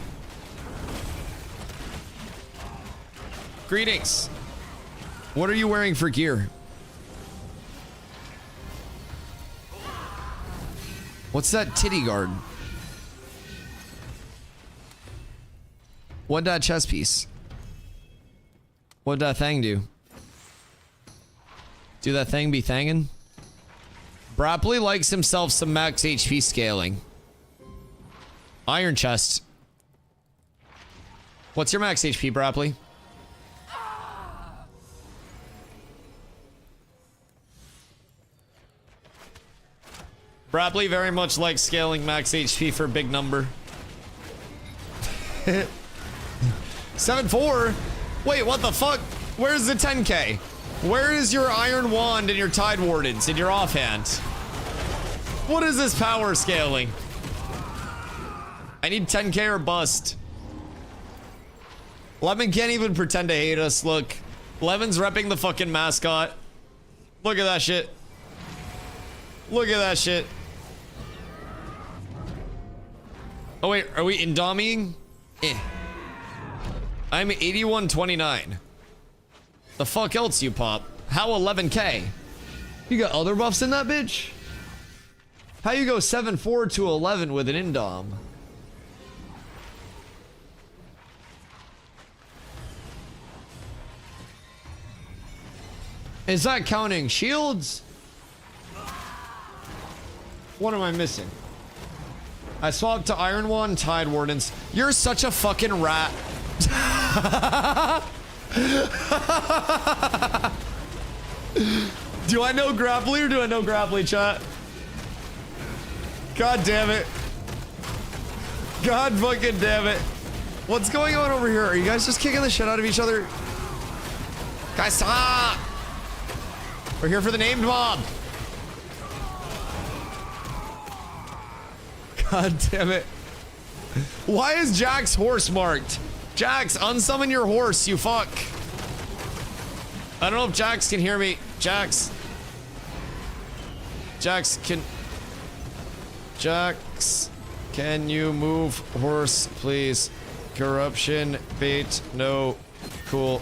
Greetings. What are you wearing for gear? What's that titty guard? What'd that chest piece? What'd that thing do? Do that thing be thangin'? Brapley likes himself some max HP scaling. Iron chest. What's your max HP, Brapley? Brapley very much likes scaling max HP for a big number. 7-4? Wait, what the fuck? Where's the 10k? Where is your Iron Wand and your Tide Wardens in your offhand? What is this power scaling? I need 10k or bust. Lemon can't even pretend to hate us. Look, Lemon's repping the fucking mascot. Look at that shit. Look at that shit. Oh wait, are we indoming? Eh. I'm 8129. The fuck else you pop? How 11k? You got other buffs in that bitch? How you go 7-4 to 11 with an indom? Is that counting shields? What am I missing? I swapped to Iron Wand, Tide Wardens. You're such a fucking rat. Do I know Grapply or do I know Grapply, chat? God damn it. God fucking damn it. What's going on over here? Are you guys just kicking the shit out of each other? Guys, stop! We're here for the named mob. God damn it. Why is Jack's horse marked? Jax, unsummon your horse, you fuck. I don't know if Jax can hear me. Jax. Jax, can you move horse, please? Corruption, bait, no. Cool.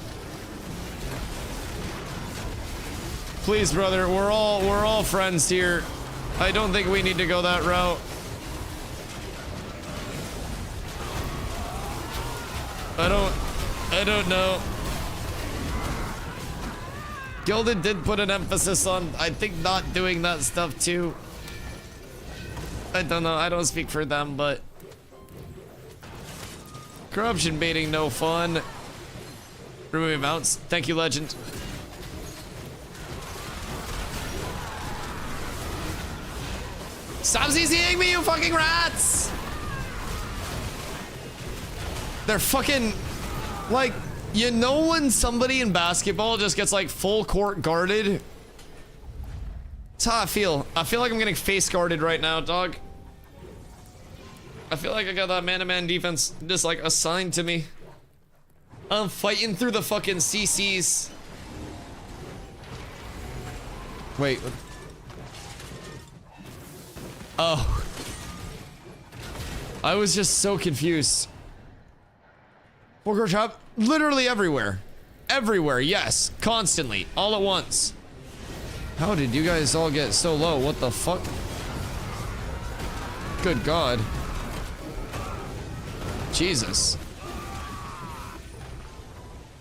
Please, brother, we're all friends here. I don't think we need to go that route. I don't know. Gilded did put an emphasis on, I think, not doing that stuff too. I don't know, I don't speak for them, but corruption baiting, no fun. Removing mounts. Thank you, Legend. Stop CCing me, you fucking rats! They're fucking, like, you know when somebody in basketball just gets like full court guarded? That's how I feel. I feel like I'm getting face guarded right now, dog. I feel like I got that man-to-man defense just like assigned to me. I'm fighting through the fucking CCs. Wait. Oh. I was just so confused. Worker trap, literally everywhere. Everywhere, yes. Constantly. All at once. How did you guys all get so low? What the fuck? Good God. Jesus.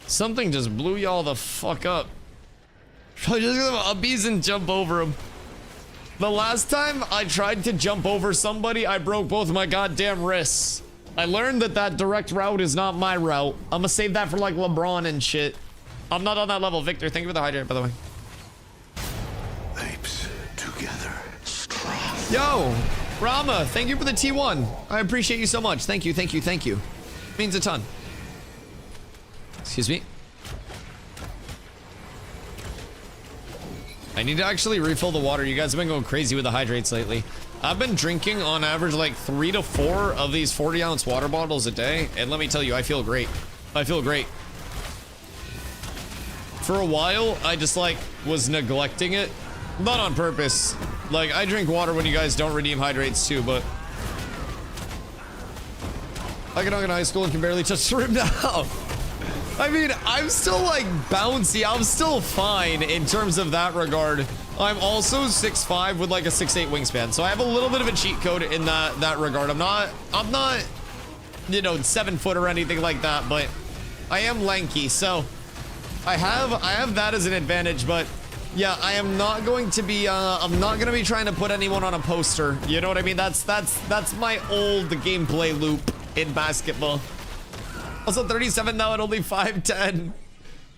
Something just blew y'all the fuck up. Probably just gonna upbees and jump over him. The last time I tried to jump over somebody, I broke both my goddamn wrists. I learned that that direct route is not my route. I'm gonna save that for like LeBron and shit. I'm not on that level. Victor, thank you for the hydrate, by the way. Apes together, strong. Yo, Rama, thank you for the T1. I appreciate you so much. Thank you, thank you, thank you. Means a ton. Excuse me. I need to actually refill the water. You guys have been going crazy with the hydrates lately. I've been drinking on average like 3 to 4 of these 40-ounce water bottles a day, and let me tell you, I feel great. I feel great. For a while, I just like was neglecting it. Not on purpose. Like, I drink water when you guys don't redeem hydrates too, but I get on in high school and can barely touch the rim now. I mean, I'm still like bouncy. I'm still fine in terms of that regard. I'm also 6'5" with like a 6'8" wingspan, so I have a little bit of a cheat code in that regard. I'm not, you know, 7 foot or anything like that, but I am lanky, so I have that as an advantage. But yeah, I am not going to be I'm not gonna be trying to put anyone on a poster. You know what I mean? That's my old gameplay loop in basketball. Also 37 now at only 5'10".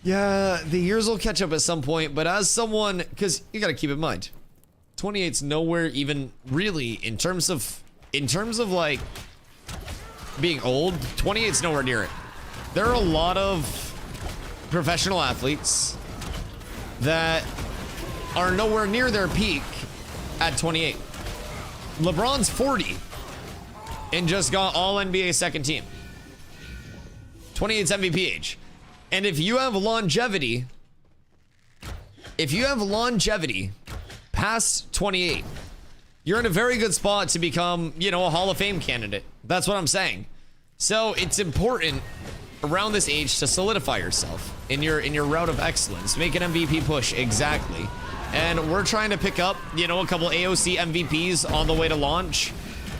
Yeah, the years will catch up at some point, but as someone, because you gotta keep in mind, 28's nowhere even really in terms of like being old. 28's nowhere near it. There are a lot of professional athletes that are nowhere near their peak at 28. LeBron's 40 and just got all NBA second team. 28's MVP age. And if you have longevity past 28, you're in a very good spot to become, you know, a Hall of Fame candidate. That's what I'm saying. So it's important around this age to solidify yourself in your route of excellence. Make an MVP push, exactly. And we're trying to pick up, you know, a couple AOC MVPs on the way to launch.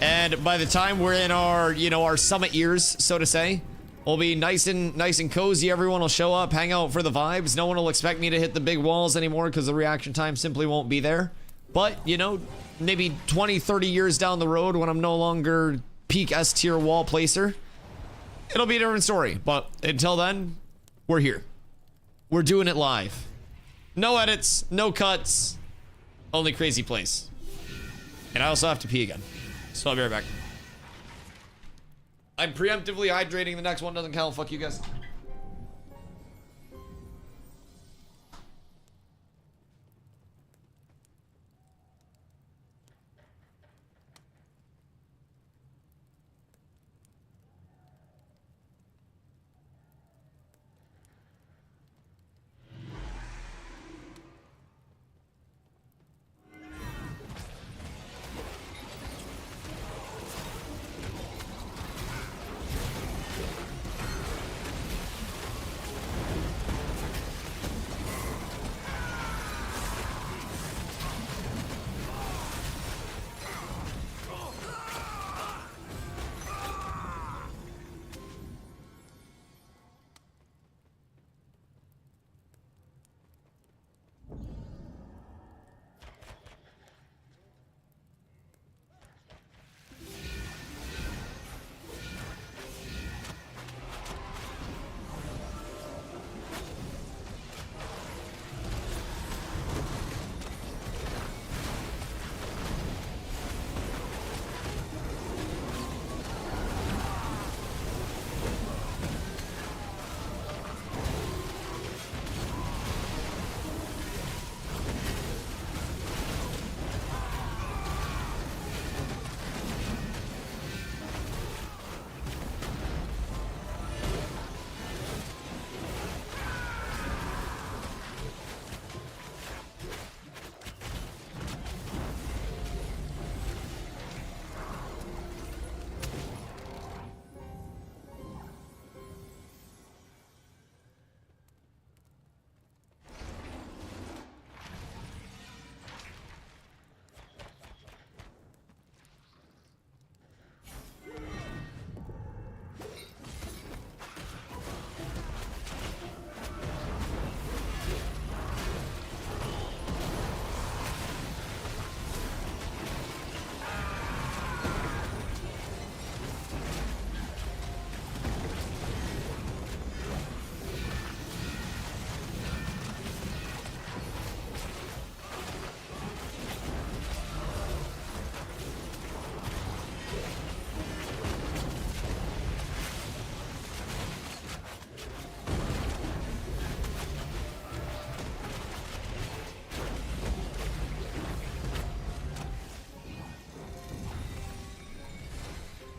And by the time we're in our, you know, our summit years, so to say, we'll be nice and cozy. Everyone will show up, hang out for the vibes. No one will expect me to hit the big walls anymore because the reaction time simply won't be there. But, you know, maybe 20, 30 years down the road when I'm no longer peak S tier wall placer, it'll be a different story. But until then, we're here. We're doing it live. No edits, no cuts, only crazy plays. And I also have to pee again. So I'll be right back. I'm preemptively hydrating. The next one doesn't count. Fuck you guys.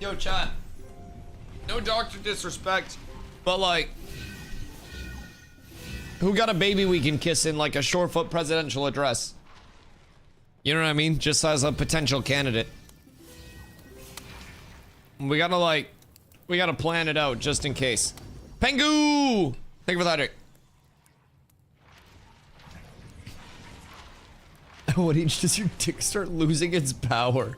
Yo, chat. No doctor disrespect, but like, who got a baby we can kiss in like a Shorefoot presidential address? You know what I mean? Just as a potential candidate. We gotta plan it out just in case. Pengu! Thank you for that, Rick. What age does your dick start losing its power?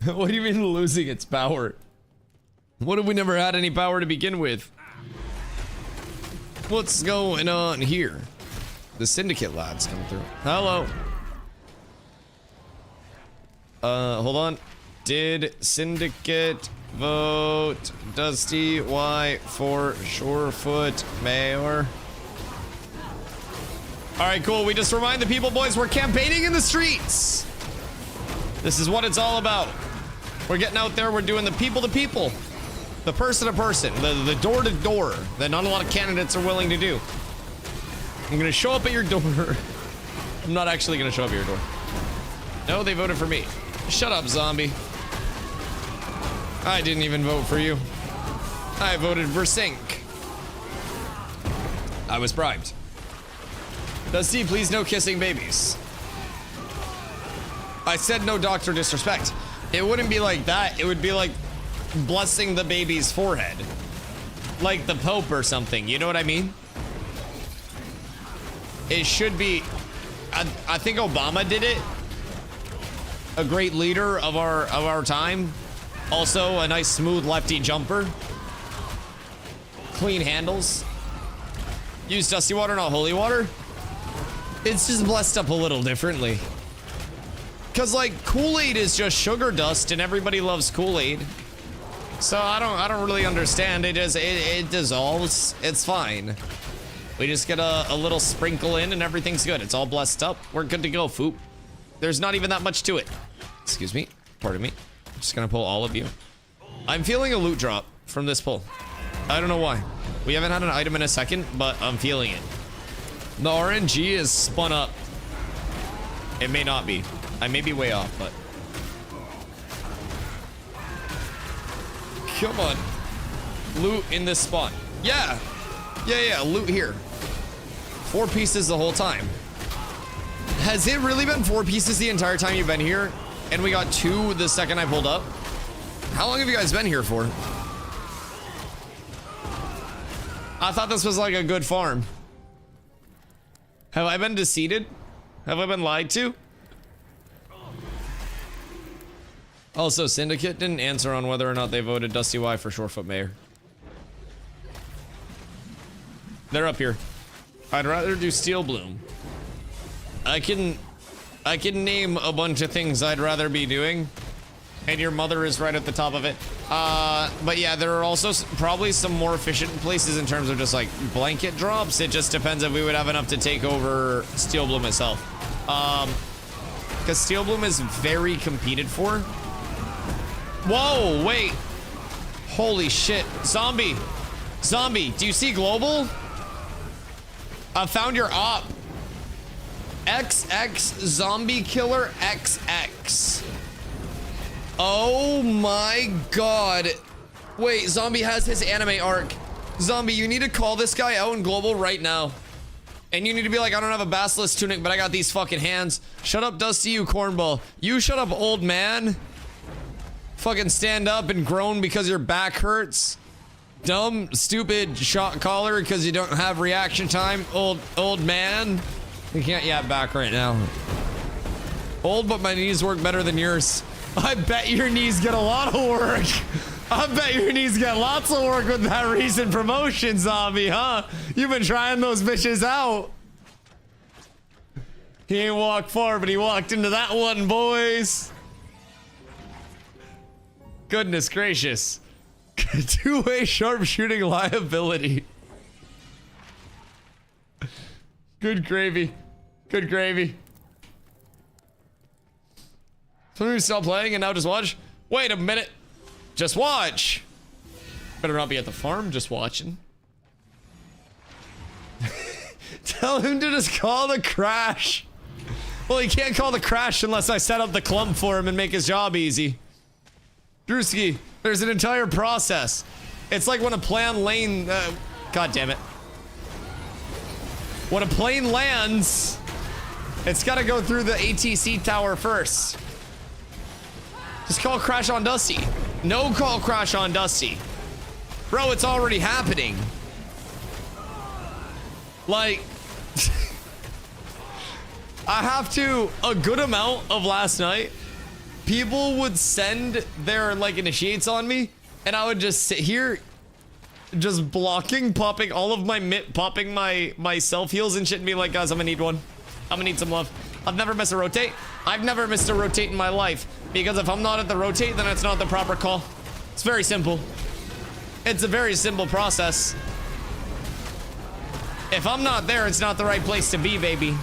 What do you mean losing its power? What if we never had any power to begin with? What's going on here? The syndicate lads come through. Hello. Hold on. Did syndicate vote DustyWhy for Shorefoot mayor? Alright, cool. We just remind the people, boys, we're campaigning in the streets. This is what it's all about. We're getting out there, we're doing the people to people. The person to person, the door to door that not a lot of candidates are willing to do. I'm gonna show up at your door. I'm not actually gonna show up at your door. No, they voted for me. Shut up, zombie. I didn't even vote for you. I voted for Sync. I was bribed. Dusty, please no kissing babies. I said no doctor disrespect. It wouldn't be like that. It would be like blessing the baby's forehead. Like the Pope or something. You know what I mean? It should be... I think Obama did it. A great leader of our time. Also, a nice smooth lefty jumper. Clean handles. Use dusty water, not holy water. It's just blessed up a little differently. Cause like Kool-Aid is just sugar dust, and everybody loves Kool-Aid. So I don't really understand. It dissolves. It's fine. We just get a little sprinkle in, and everything's good. It's all blessed up. We're good to go, Foop. There's not even that much to it. Excuse me. Pardon me. I'm just gonna pull all of you. I'm feeling a loot drop from this pull. I don't know why. We haven't had an item in a second, but I'm feeling it. The RNG is spun up. It may not be. I may be way off, but... Come on. Loot in this spot. Yeah. Yeah, loot here. 4 pieces the whole time. Has it really been 4 pieces the entire time you've been here? And we got 2 the second I pulled up? How long have you guys been here for? I thought this was like a good farm. Have I been deceived? Have I been lied to? Also, Syndicate didn't answer on whether or not they voted DustyWhy for Shorefoot mayor. They're up here. I'd rather do Steel Bloom. I can name a bunch of things I'd rather be doing, and your mother is right at the top of it. But yeah, there are also probably some more efficient places in terms of just like blanket drops. It just depends if we would have enough to take over Steel Bloom itself. Because Steel Bloom is very competed for. Whoa, wait. Holy shit. Zombie. Zombie, do you see global? I found your op. XX Zombie Killer XX. Oh my god. Wait, Zombie has his anime arc. Zombie, you need to call this guy out in global right now. And you need to be like, I don't have a basilisk tunic, but I got these fucking hands. Shut up, Dusty, you cornball. You shut up, old man. Fucking stand up and groan because your back hurts. Dumb, stupid shot caller because you don't have reaction time. Old man. You can't yap back right now. Old, but my knees work better than yours. I bet your knees get a lot of work. I bet your knees get lots of work with that recent promotion, Zombie, huh? You've been trying those bitches out. He ain't walked far, but he walked into that one, boys. Goodness gracious. Two-way sharpshooting liability. Good gravy. Good gravy. Somebody stop playing and now just watch? Wait a minute. Just watch. Better not be at the farm just watching. Tell him to just call the crash. Well, he can't call the crash unless I set up the clump for him and make his job easy. Drewski, there's an entire process. It's like when a plane lane, God damn it. When a plane lands, it's gotta go through the ATC tower first. Just call crash on Dusty. No call crash on Dusty. Bro, it's already happening. Like, I have to, a good amount of last night, people would send their like initiates on me and I would just sit here just blocking, popping all of my popping my self heals and shit and be like, guys, I'm gonna need one. I'm gonna need some love. I've never missed a rotate. I've never missed a rotate in my life because if I'm not at the rotate, then it's not the proper call. It's very simple. It's a very simple process. If I'm not there, it's not the right place to be, baby.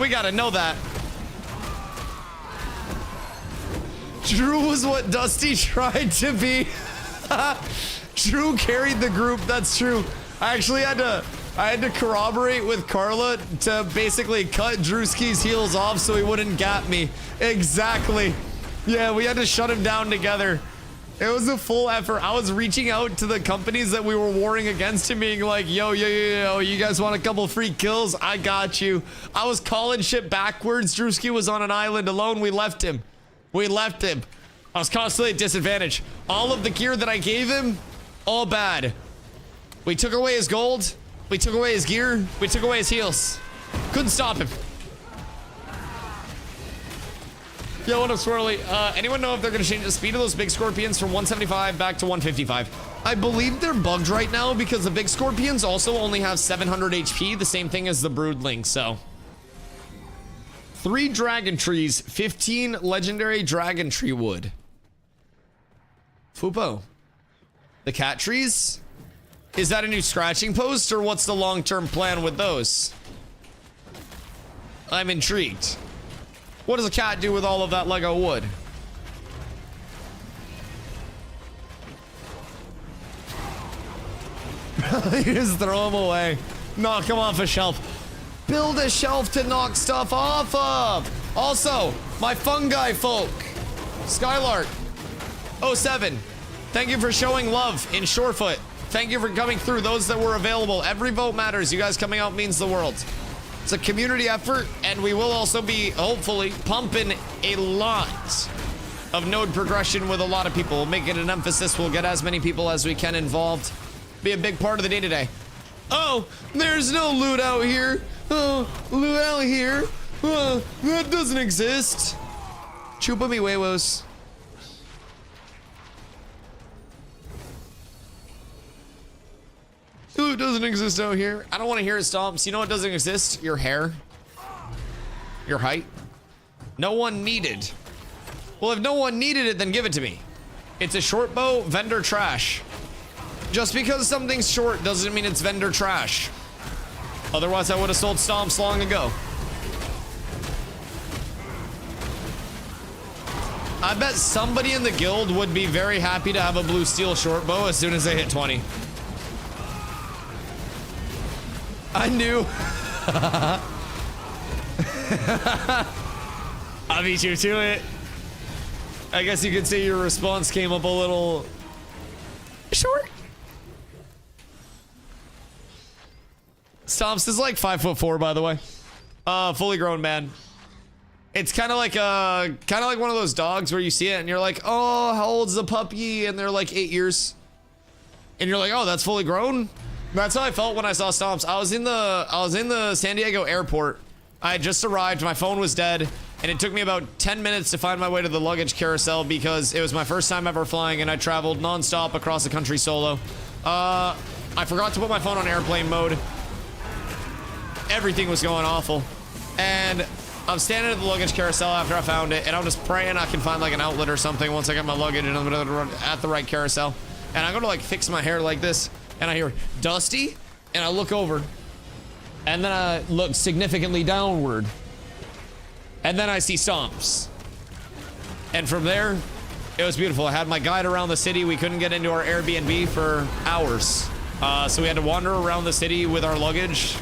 We gotta know that. Drew was what Dusty tried to be. Drew carried the group, that's true. I actually had to corroborate with Carla to basically cut Drewski's heels off so he wouldn't gap me. Exactly. Yeah, we had to shut him down together. It was a full effort. I was reaching out to the companies that we were warring against him, being like, yo, you guys want a couple free kills? I got you. I was calling shit backwards. Drewski was on an island alone. We left him. We left him. I was constantly at disadvantage. All of the gear that I gave him, all bad. We took away his gold. We took away his gear. We took away his heals. Couldn't stop him. Yo, what up, Swirly? Anyone know if they're gonna change the speed of those big scorpions from 175 back to 155? I believe they're bugged right now because the big scorpions also only have 700 HP, the same thing as the broodling, so. 3 dragon trees, 15 legendary dragon tree wood. Fupo. The cat trees? Is that a new scratching post or what's the long-term plan with those? I'm intrigued. What does a cat do with all of that Lego wood? You just throw them away. Knock them off a shelf. Build a shelf to knock stuff off of. Also, my fungi folk. Skylark. 07. Thank you for showing love in Shorefoot. Thank you for coming through. Those that were available. Every vote matters. You guys coming out means the world. It's a community effort, and we will also be, hopefully, pumping a lot of node progression with a lot of people. We'll make it an emphasis. We'll get as many people as we can involved. Be a big part of the day today. Oh, there's no loot out here. Oh, loot out here. That doesn't exist. Chupa mi huevos. Ooh, it doesn't exist out here. I don't want to hear it stomps. You know what doesn't exist? Your hair. Your height. No one needed. Well, if no one needed it, then give it to me. It's a short bow, vendor trash. Just because something's short doesn't mean it's vendor trash. Otherwise, I would have sold stomps long ago. I bet somebody in the guild would be very happy to have a blue steel short bow as soon as they hit 20. I knew. I beat you to it. I guess you could say your response came up a little short. Stomps is like 5'4", by the way. Fully grown man. It's kind of like one of those dogs where you see it and you're like, oh, how old's the puppy? And they're like 8 years. And you're like, oh, that's fully grown. That's how I felt when I saw Stomps. I was in the San Diego airport. I had just arrived, my phone was dead, and it took me about 10 minutes to find my way to the luggage carousel because it was my first time ever flying and I traveled non-stop across the country solo. I forgot to put my phone on airplane mode. Everything was going awful. And I'm standing at the luggage carousel after I found it, and I'm just praying I can find like an outlet or something once I get my luggage and I'm at the right carousel. And I go to like fix my hair like this. And I hear Dusty, and I look over, and then I look significantly downward, and then I see Stomps. And from there, it was beautiful. I had my guide around the city. We couldn't get into our Airbnb for hours. So we had to wander around the city with our luggage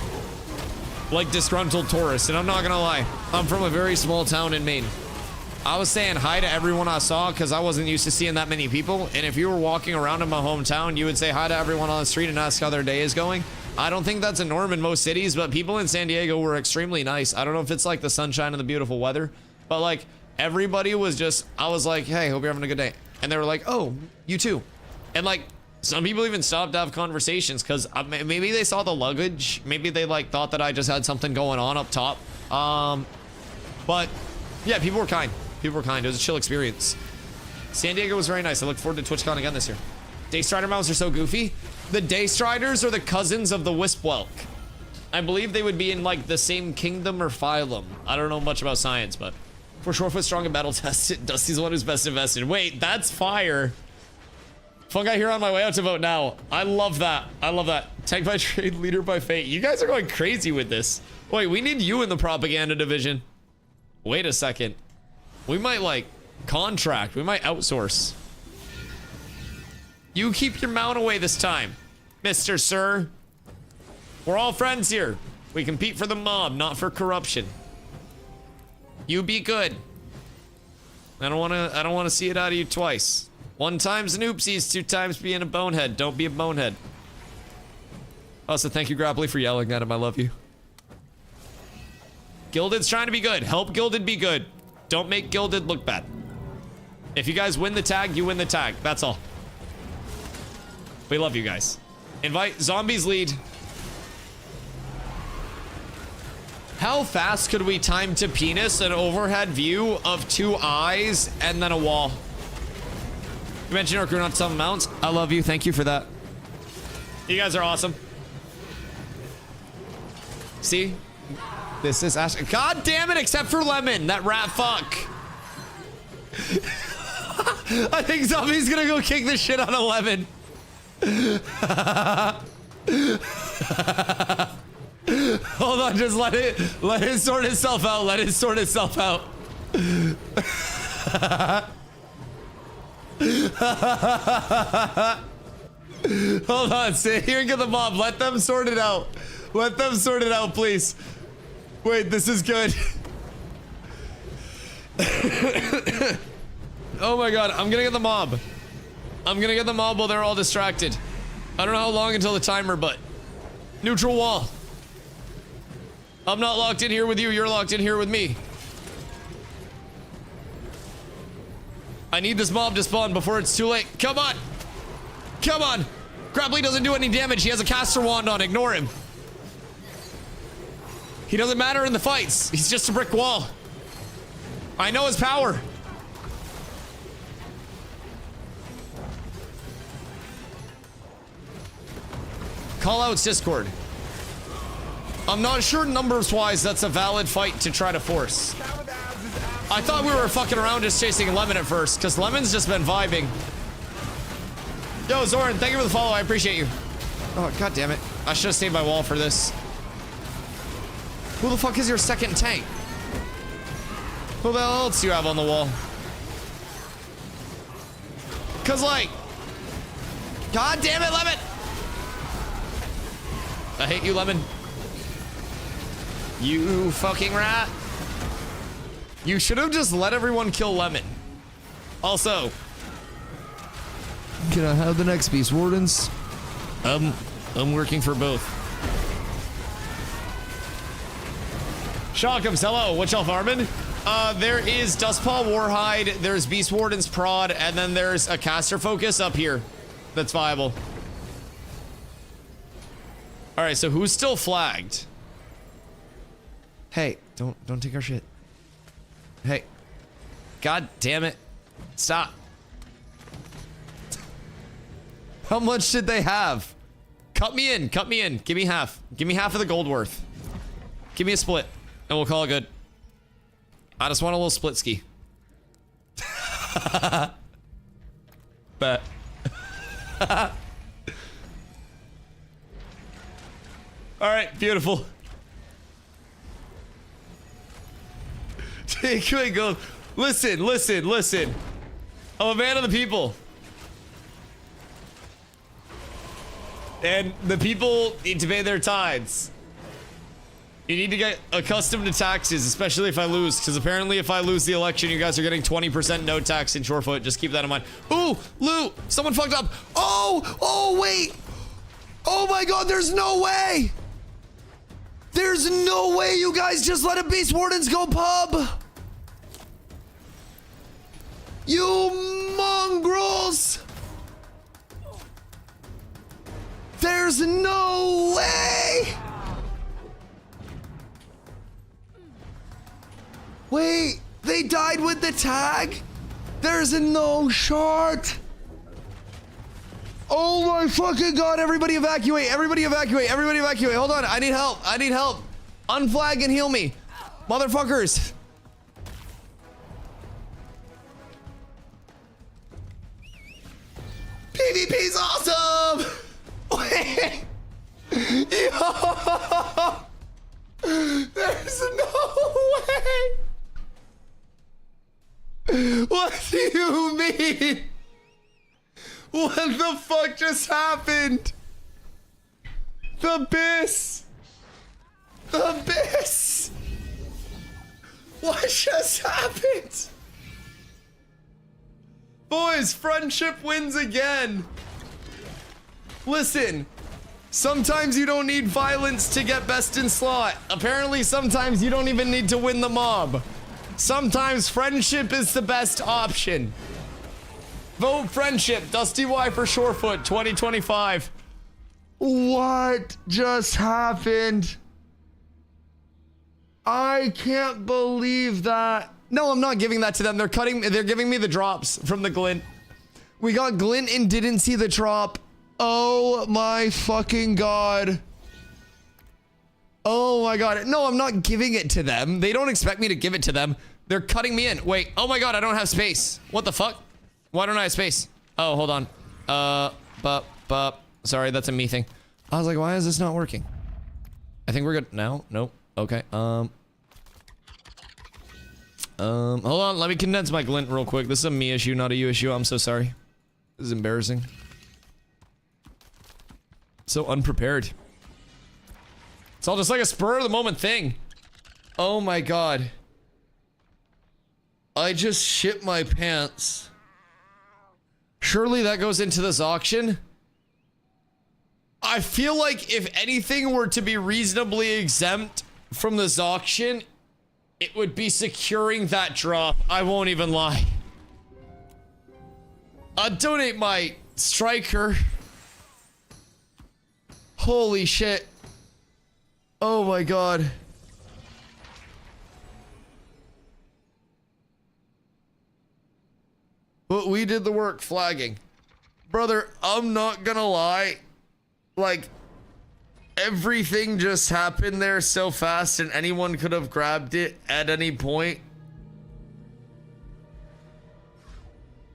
like disgruntled tourists. And I'm not gonna lie, I'm from a very small town in Maine. I was saying hi to everyone I saw because I wasn't used to seeing that many people. And if you were walking around in my hometown, you would say hi to everyone on the street and ask how their day is going. I don't think that's a norm in most cities, but people in San Diego were extremely nice. I don't know if it's like the sunshine and the beautiful weather, but like everybody was just, I was like, hey, hope you're having a good day. And they were like, oh, you too. And like, some people even stopped to have conversations because maybe they saw the luggage. Maybe they like thought that I just had something going on up top. But yeah, people were kind. People were kind. It was a chill experience. San Diego was very nice. I look forward to TwitchCon again this year. Daystrider mounts are so goofy. The Daystriders are the cousins of the Wispwelk. I believe they would be in like the same kingdom or phylum. I don't know much about science, but for SHOREFOOT strong and battle tested, Dusty's the one who's best invested. Wait, that's fire. Fun guy here on my way out to vote now. I love that. I love that. Tank by trade, leader by fate. You guys are going crazy with this. Wait, we need you in the propaganda division. Wait a second. We might like contract. We might outsource. You keep your mount away this time, Mr. Sir. We're all friends here. We compete for the mob, not for corruption. You be good. I don't want to see it out of you twice. One time's an oopsies, two times being a bonehead. Don't be a bonehead. Also, thank you, Grapply, for yelling at him. I love you. Gilded's trying to be good. Help Gilded be good. Don't make Gilded look bad. If you guys win the tag, you win the tag. That's all. We love you guys. Invite zombies lead. How fast could we time to penis an overhead view of 2 eyes and then a wall? You mentioned our crew on some mounts. I love you. Thank you for that. You guys are awesome. See? This is Ash. God damn it, except for Lemon, that rat fuck. I think Zombie's gonna go kick the shit out of Lemon. Hold on, just let it sort itself out. Let it sort itself out. Hold on, stay here and get the mob. Let them sort it out. Let them sort it out, please. Wait, this is good. Oh my god, I'm gonna get the mob. I'm gonna get the mob while they're all distracted. I don't know how long until the timer, but neutral wall. I'm not locked in here with you, you're locked in here with me. I need this mob to spawn before it's too late. Come on. Come on. Grapply doesn't do any damage. He has a caster wand on. Ignore him. He doesn't matter in the fights. He's just a brick wall. I know his power. Call out Discord. I'm not sure numbers wise that's a valid fight to try to force. I thought we were fucking around just chasing Lemon at first, because Lemon's just been vibing. Yo, Zoran, thank you for the follow. I appreciate you. Oh, god damn it. I should have stayed by wall for this. Who the fuck is your second tank? Who the hell else do you have on the wall? Cause like, god damn it, Lemon! I hate you, Lemon. You fucking rat. You should have just let everyone kill Lemon. Also, can I have the next Beast Wardens? I'm working for both. Shockums, hello. What y'all farming? There is Dustpaw Warhide, there's Beast Warden's Prod, and then there's a caster focus up here that's viable. Alright, so who's still flagged? Hey, don't take our shit. Hey. God damn it. Stop. How much did they have? Cut me in, cut me in. Give me half. Give me half of the gold worth. Give me a split, and we'll call it good. I just want a little split ski. Bet. Alright, beautiful. Take away gold. Listen, listen, listen. I'm a man of the people. And the people need to pay their tithes. You need to get accustomed to taxes, especially if I lose, because apparently if I lose the election, you guys are getting 20% no tax in Shorefoot. Just keep that in mind. Ooh, loot! Someone fucked up. Oh, wait! Oh my god, there's no way! There's no way you guys just let a Beast Wardens go pub! You mongrels! There's no way! Wait, they died with the tag? There's no shot! Oh my fucking god, everybody evacuate, everybody evacuate, everybody evacuate. Hold on, I need help, I need help. Unflag and heal me. Motherfuckers. PvP's awesome! Wait. Yo. There's no way. What do you mean? What the fuck just happened? The Abyss! The Abyss! What just happened? Boys, friendship wins again. Listen, sometimes you don't need violence to get best in slot. Apparently, sometimes you don't even need to win the mob. Sometimes friendship is the best option. Vote friendship, DustyWhy for Shorefoot 2025. What just happened? I can't believe that. No, I'm not giving that to them. They're giving me the drops from the glint. We got glint and didn't see the drop. Oh my fucking god. Oh my god. No, I'm not giving it to them. They don't expect me to give it to them. They're cutting me in. Wait. Oh my god, I don't have space. What the fuck? Why don't I have space? Oh, hold on. Sorry, that's a me thing. I was like, why is this not working? I think we're good now. Nope. Okay. Hold on. Let me condense my glint real quick. This is a me issue, not a you issue. I'm so sorry. This is embarrassing. So unprepared. It's all just like a spur of the moment thing. Oh my god. I just shit my pants. Surely that goes into this auction. I feel like if anything were to be reasonably exempt from this auction, it would be securing that drop. I won't even lie. I'd donate my striker. Holy shit. Oh my god. But we did the work flagging. Brother, I'm not gonna lie. Like, everything just happened there so fast and anyone could have grabbed it at any point.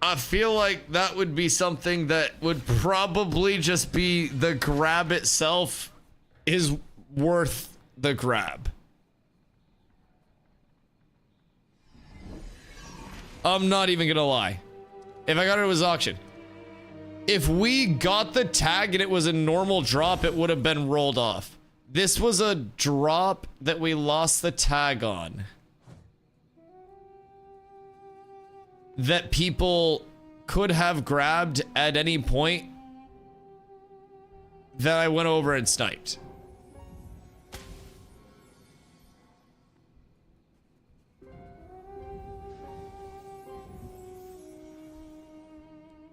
I feel like that would be something that would probably just be the grab itself is worth the grab. I'm not even gonna lie. If I got it was auction. If we got the tag and it was a normal drop, it would have been rolled off. This was a drop that we lost the tag on. That people could have grabbed at any point that I went over and sniped.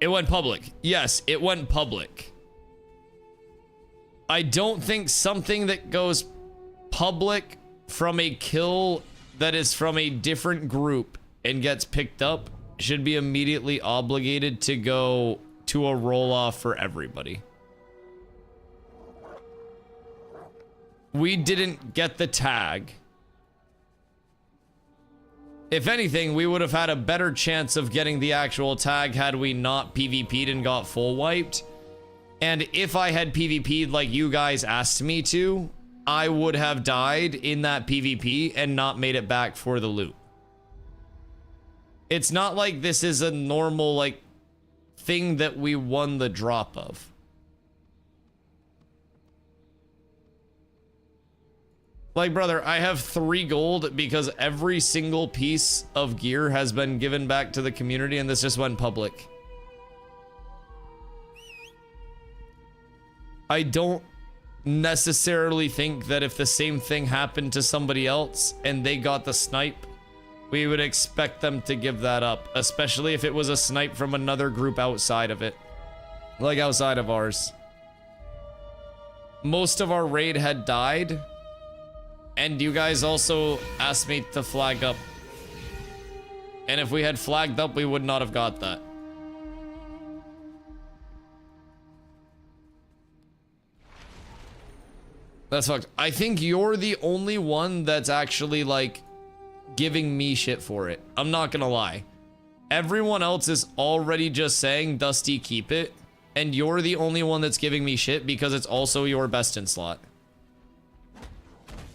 It went public. Yes, it went public. I don't think something that goes public from a kill that is from a different group and gets picked up should be immediately obligated to go to a roll-off for everybody. We didn't get the tag. If anything, we would have had a better chance of getting the actual tag had we not PvP'd and got full wiped. And if I had PvP'd like you guys asked me to, I would have died in that PvP and not made it back for the loot. It's not like this is a normal, like, thing that we won the drop of. Like, brother, I have 3 gold because every single piece of gear has been given back to the community and this just went public. I don't necessarily think that if the same thing happened to somebody else and they got the snipe, we would expect them to give that up, especially if it was a snipe from another group outside of it, like outside of ours. Most of our raid had died, and you guys also asked me to flag up. And if we had flagged up, we would not have got that. That's fucked. I think you're the only one that's actually, like, giving me shit for it. I'm not gonna lie. Everyone else is already just saying, Dusty, keep it. And you're the only one that's giving me shit because it's also your best in slot.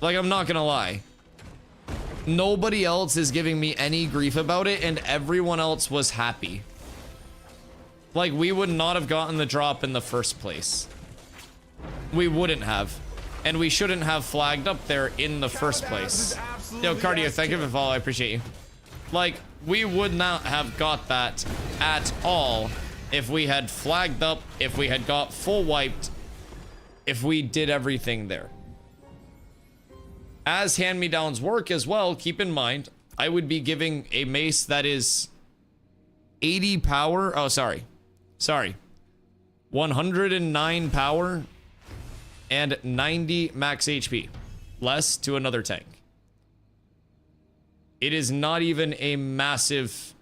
Like, I'm not gonna lie. Nobody else is giving me any grief about it, and everyone else was happy. Like, we would not have gotten the drop in the first place. We wouldn't have. And we shouldn't have flagged up there in the first place. Yo, Cardio, thank you for the follow. I appreciate you. Like, we would not have got that at all if we had flagged up, if we had got full wiped, if we did everything there. As hand-me-downs work as well, keep in mind, I would be giving a mace that is 80 power. Oh, sorry. 109 power and 90 max HP. Less to another tank. It is not even a massive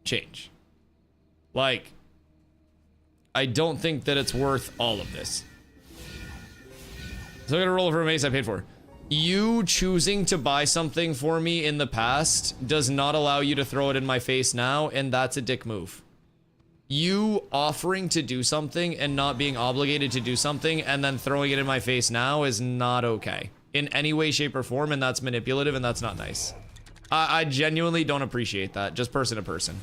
change. Like, I don't think that it's worth all of this. So I'm gonna roll for a mace I paid for. You choosing to buy something for me in the past does not allow you to throw it in my face now, and that's a dick move. You offering to do something and not being obligated to do something and then throwing it in my face now is not okay. In any way, shape, or form, and that's manipulative, and that's not nice. I genuinely don't appreciate that, just person to person.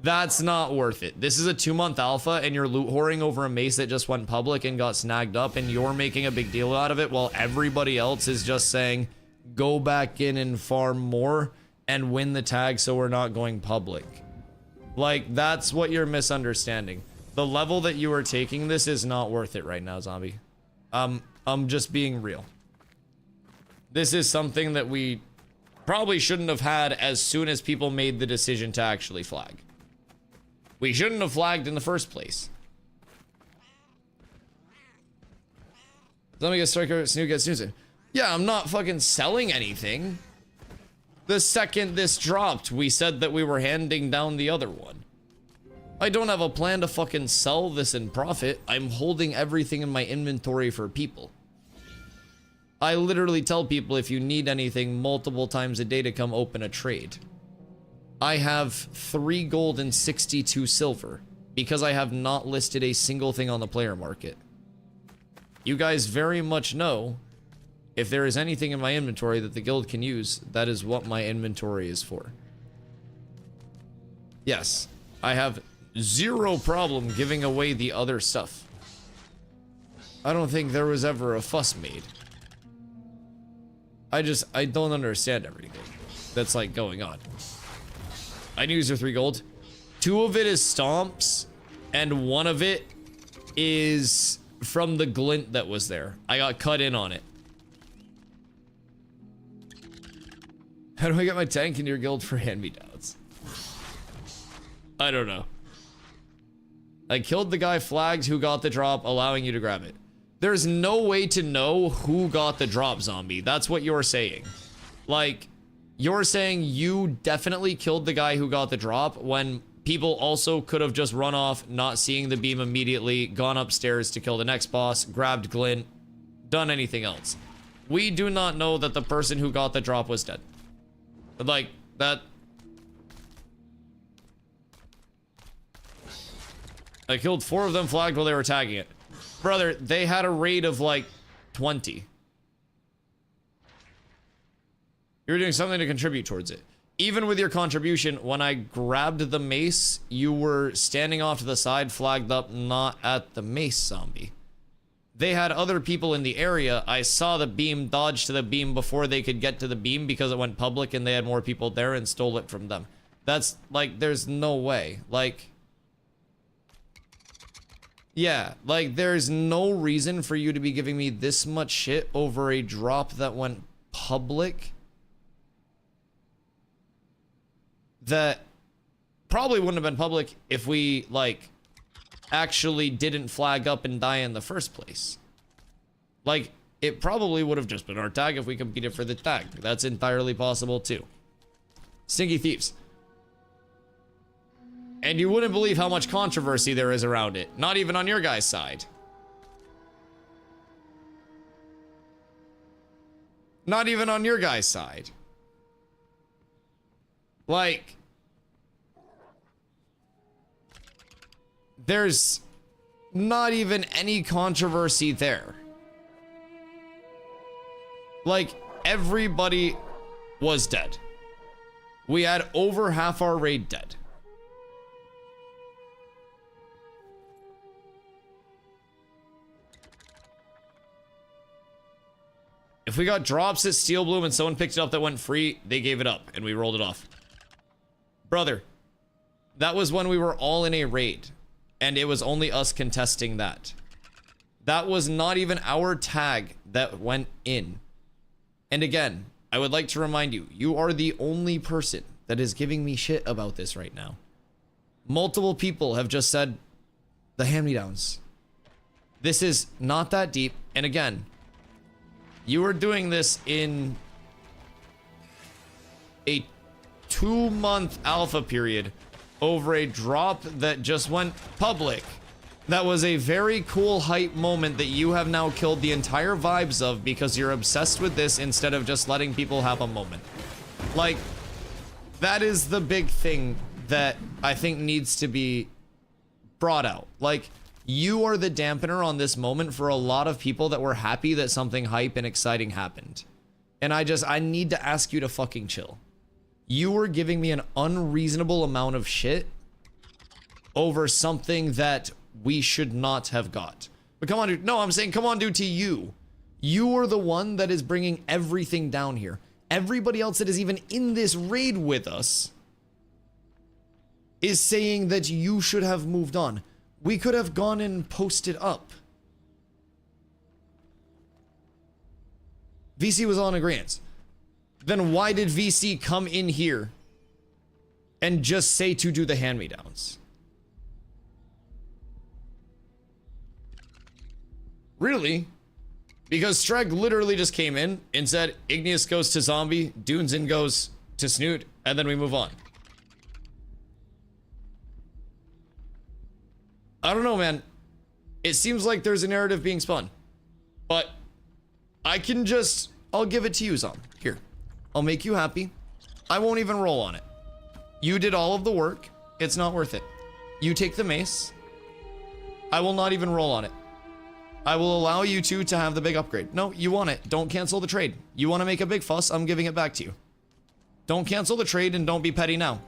That's not worth it. This is a 2-month alpha, and you're loot whoring over a mace that just went public and got snagged up, and you're making a big deal out of it while everybody else is just saying, go back in and farm more and win the tag so we're not going public. Like, that's what you're misunderstanding. The level that you are taking this is not worth it right now, Zombie. I'm just being real. This is something that we probably shouldn't have had as soon as people made the decision to actually flag. We shouldn't have flagged in the first place. Zombie gets striker, Snoot gets snoozing. Yeah, I'm not fucking selling anything. The second this dropped, we said that we were handing down the other one. I don't have a plan to fucking sell this in profit. I'm holding everything in my inventory for people. I literally tell people if you need anything multiple times a day to come open a trade. I have 3 gold and 62 silver because I have not listed a single thing on the player market. You guys very much know if there is anything in my inventory that the guild can use, that is what my inventory is for. Yes, I have 0 problem giving away the other stuff. I don't think there was ever a fuss made. I don't understand everything that's like going on. I use your 3 gold. 2 of it is stomps, and 1 of it is from the glint that was there. I got cut in on it. How do I get my tank in your guild for hand-me-downs? I don't know. I killed the guy flagged who got the drop, allowing you to grab it. There's no way to know who got the drop, Zombie. That's what you're saying. Like, you're saying you definitely killed the guy who got the drop when people also could have just run off, not seeing the beam immediately, gone upstairs to kill the next boss, grabbed Glint, done anything else. We do not know that the person who got the drop was dead. Like, that... I killed 4 of them flagged while they were tagging it. Brother, they had a rate of like 20. You're doing something to contribute towards it. Even with your contribution, when I grabbed the mace, you were standing off to the side, flagged up, not at the mace, Zombie. They had other people in the area. I saw the beam dodge to the beam before they could get to the beam because it went public and they had more people there and stole it from them. That's like, there's no way. Like, yeah, like there's no reason for you to be giving me this much shit over a drop that went public. That probably wouldn't have been public if we, like, actually didn't flag up and die in the first place. Like, it probably would have just been our tag if we competed for the tag. That's entirely possible, too. Stinky Thieves. And you wouldn't believe how much controversy there is around it. Not even on your guys' side. Not even on your guys' side. Like, there's not even any controversy there. Like, everybody was dead. We had over half our raid dead. If we got drops at Steel Bloom and someone picked it up that went free, they gave it up and we rolled it off. Brother, that was when we were all in a raid and it was only us contesting that. That was not even our tag that went in. And again, I would like to remind you, you are the only person that is giving me shit about this right now. Multiple people have just said the hand-me-downs. This is not that deep. And again, you are doing this in a 2-month alpha period over a drop that just went public. That was a very cool hype moment that you have now killed the entire vibes of because you're obsessed with this instead of just letting people have a moment. Like, that is the big thing that I think needs to be brought out. Like, you are the dampener on this moment for a lot of people that were happy that something hype and exciting happened. And I need to ask you to fucking chill. You were giving me an unreasonable amount of shit over something that we should not have got. But come on, dude. No, I'm saying come on, dude, to you. You are the one that is bringing everything down here. Everybody else that is even in this raid with us is saying that you should have moved on. We could have gone and posted up. VC was on agreement. Then why did VC come in here and just say to do the hand-me-downs? Really? Because Streg literally just came in and said Igneous goes to Zombie, Dunezin goes to Snoot, and then we move on. I don't know, man. It seems like there's a narrative being spun. But I'll give it to you, Zom. Here. I'll make you happy. I won't even roll on it. You did all of the work. It's not worth it. You take the mace. I will not even roll on it. I will allow you two to have the big upgrade. No, you want it. Don't cancel the trade. You want to make a big fuss, I'm giving it back to you. Don't cancel the trade and don't be petty now.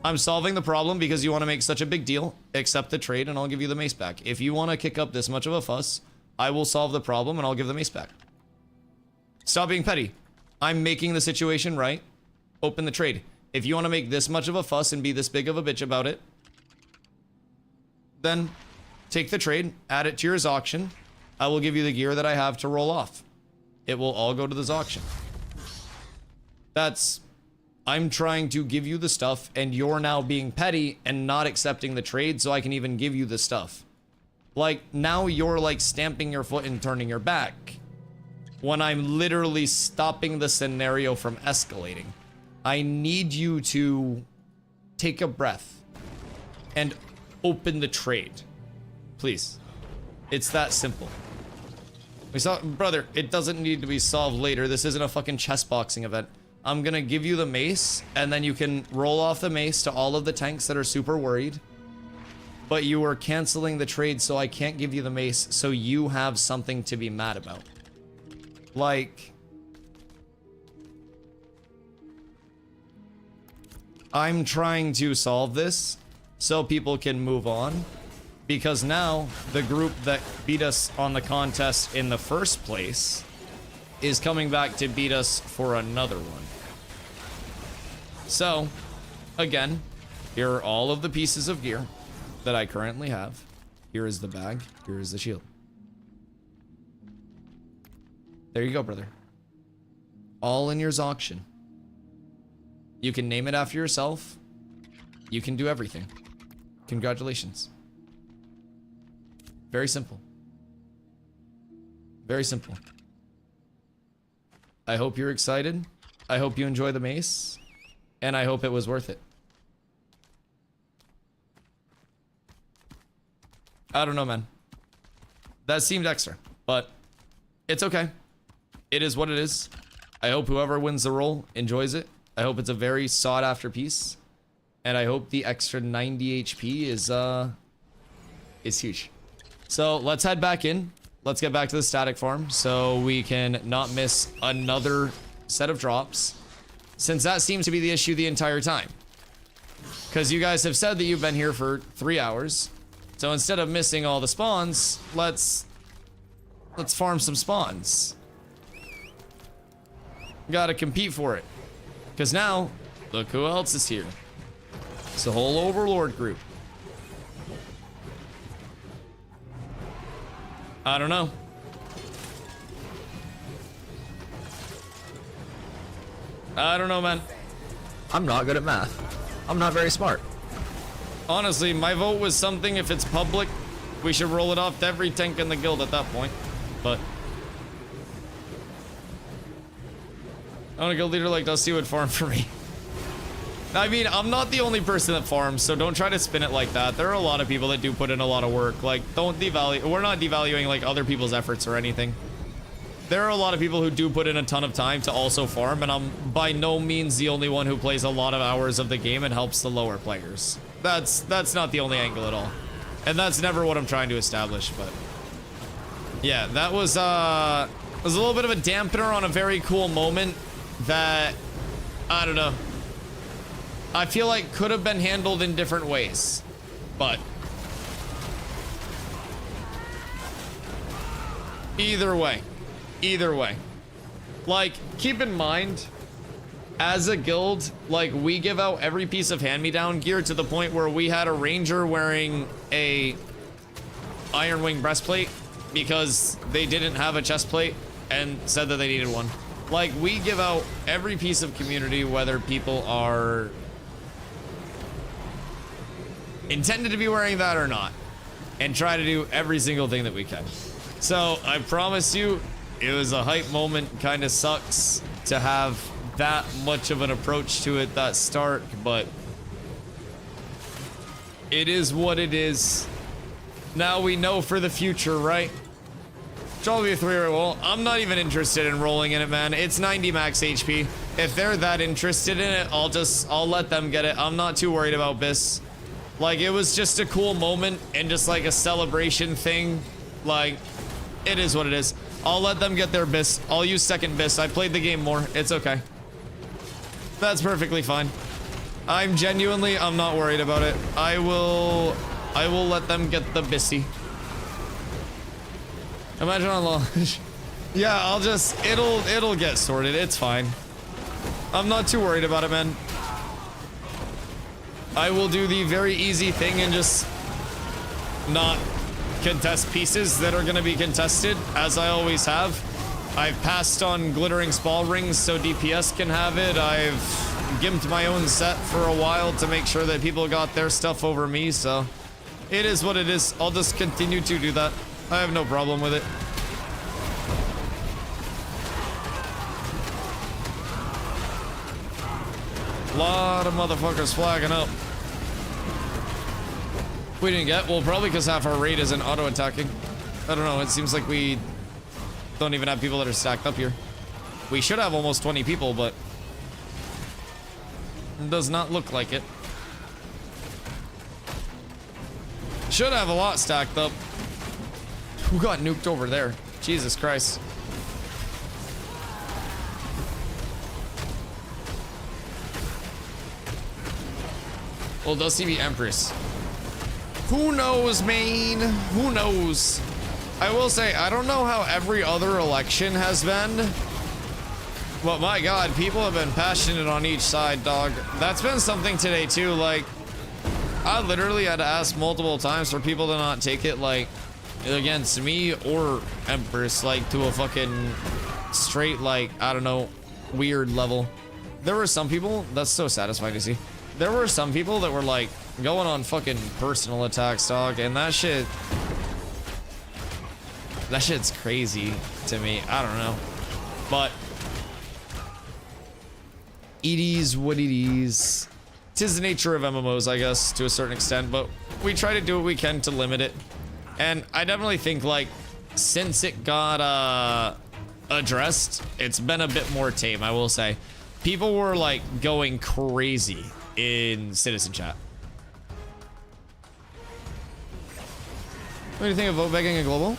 I'm solving the problem because you want to make such a big deal. Accept the trade and I'll give you the mace back. If you want to kick up this much of a fuss, I will solve the problem and I'll give the mace back. Stop being petty. I'm making the situation right. Open the trade. If you want to make this much of a fuss and be this big of a bitch about it, then take the trade, add it to your auction. I will give you the gear that I have to roll off. It will all go to this auction. I'm trying to give you the stuff and you're now being petty and not accepting the trade so I can even give you the stuff. Like, now you're like stamping your foot and turning your back when I'm literally stopping the scenario from escalating. I need you to take a breath and open the trade. Please. It's that simple. Brother, it doesn't need to be solved later. This isn't a fucking chess boxing event. I'm gonna give you the mace, and then you can roll off the mace to all of the tanks that are super worried. But you are canceling the trade, so I can't give you the mace, so you have something to be mad about. Like, I'm trying to solve this so people can move on, because now the group that beat us on the contest in the first place is coming back to beat us for another one. So, again, here are all of the pieces of gear that I currently have. Here is the bag. Here is the shield. There you go, brother. All in your auction. You can name it after yourself. You can do everything. Congratulations. Very simple. Very simple. I hope you're excited. I hope you enjoy the mace. And I hope it was worth it. I don't know, man. That seemed extra, but it's okay. It is what it is. I hope whoever wins the role enjoys it. I hope it's a very sought after piece. And I hope the extra 90 HP is huge. So let's head back in. Let's get back to the static farm so we can not miss another set of drops, since that seems to be the issue the entire time. Because you guys have said that you've been here for 3 hours. So instead of missing all the spawns, let's farm some spawns. Gotta compete for it. Because now, look who else is here. It's the whole Overlord group. I don't know. I don't know, man. I'm not good at math. I'm not very smart. Honestly, my vote was something, if it's public, we should roll it off to every tank in the guild at that point. But I want a guild leader like Dusty would farm for me. I mean, I'm not the only person that farms, so don't try to spin it like that. There are a lot of people that do put in a lot of work. Like, don't devalue. We're not devaluing like other people's efforts or anything. There are a lot of people who do put in a ton of time to also farm, and I'm by no means the only one who plays a lot of hours of the game and helps the lower players. That's not the only angle at all. And that's never what I'm trying to establish, but yeah, that was a little bit of a dampener on a very cool moment that, I don't know, I feel like could have been handled in different ways, but either way, like, keep in mind, as a guild, like, we give out every piece of hand-me-down gear to the point where we had a ranger wearing a Iron Wing breastplate because they didn't have a chest plate and said that they needed one. Like, we give out every piece of community, whether people are intended to be wearing that or not, and try to do every single thing that we can. So I promise you, it was a hype moment. Kind of sucks to have that much of an approach to it that start, but it is what it is. Now we know for the future, right? Jolly 3, well, I'm not even interested in rolling in it, man. It's 90 max HP. If they're that interested in it, I'll let them get it. I'm not too worried about Biss. Like, it was just a cool moment and just like a celebration thing. Like, it is what it is. I'll let them get their Biss. I'll use second Biss. I played the game more. It's okay. That's perfectly fine. I'm not worried about it. I will let them get the Bissy. Imagine on launch. Yeah, it'll get sorted. It's fine. I'm not too worried about it, man. I will do the very easy thing and just not contest pieces that are going to be contested, as I always have. I've passed on glittering spall rings so DPS can have it. I've gimped my own set for a while to make sure that people got their stuff over me, so it is what it is. I'll just continue to do that. I have no problem with it. A lot of motherfuckers flagging up. We didn't get, well, probably because half our raid isn't auto-attacking. I don't know, it seems like we don't even have people that are stacked up here. We should have almost 20 people, but it does not look like it. Should have a lot stacked up. Who got nuked over there? Jesus Christ. Well, Dusty be Empress. Who knows, Maine? Who knows? I will say, I don't know how every other election has been, but my God, people have been passionate on each side, dog. That's been something today too. Like, I literally had to ask multiple times for people to not take it like against me or Empress, like to a fucking straight, like, I don't know, weird level. There were some people, that's so satisfying to see. There were some people that were like going on fucking personal attacks, dog, and that shit's crazy to me. I don't know, but it is what it is. Tis the nature of MMOs, I guess, to a certain extent, but we try to do what we can to limit it. And I definitely think, like, since it got addressed, it's been a bit more tame, I will say. People were like going crazy in citizen chat. What do you think of vote begging in global?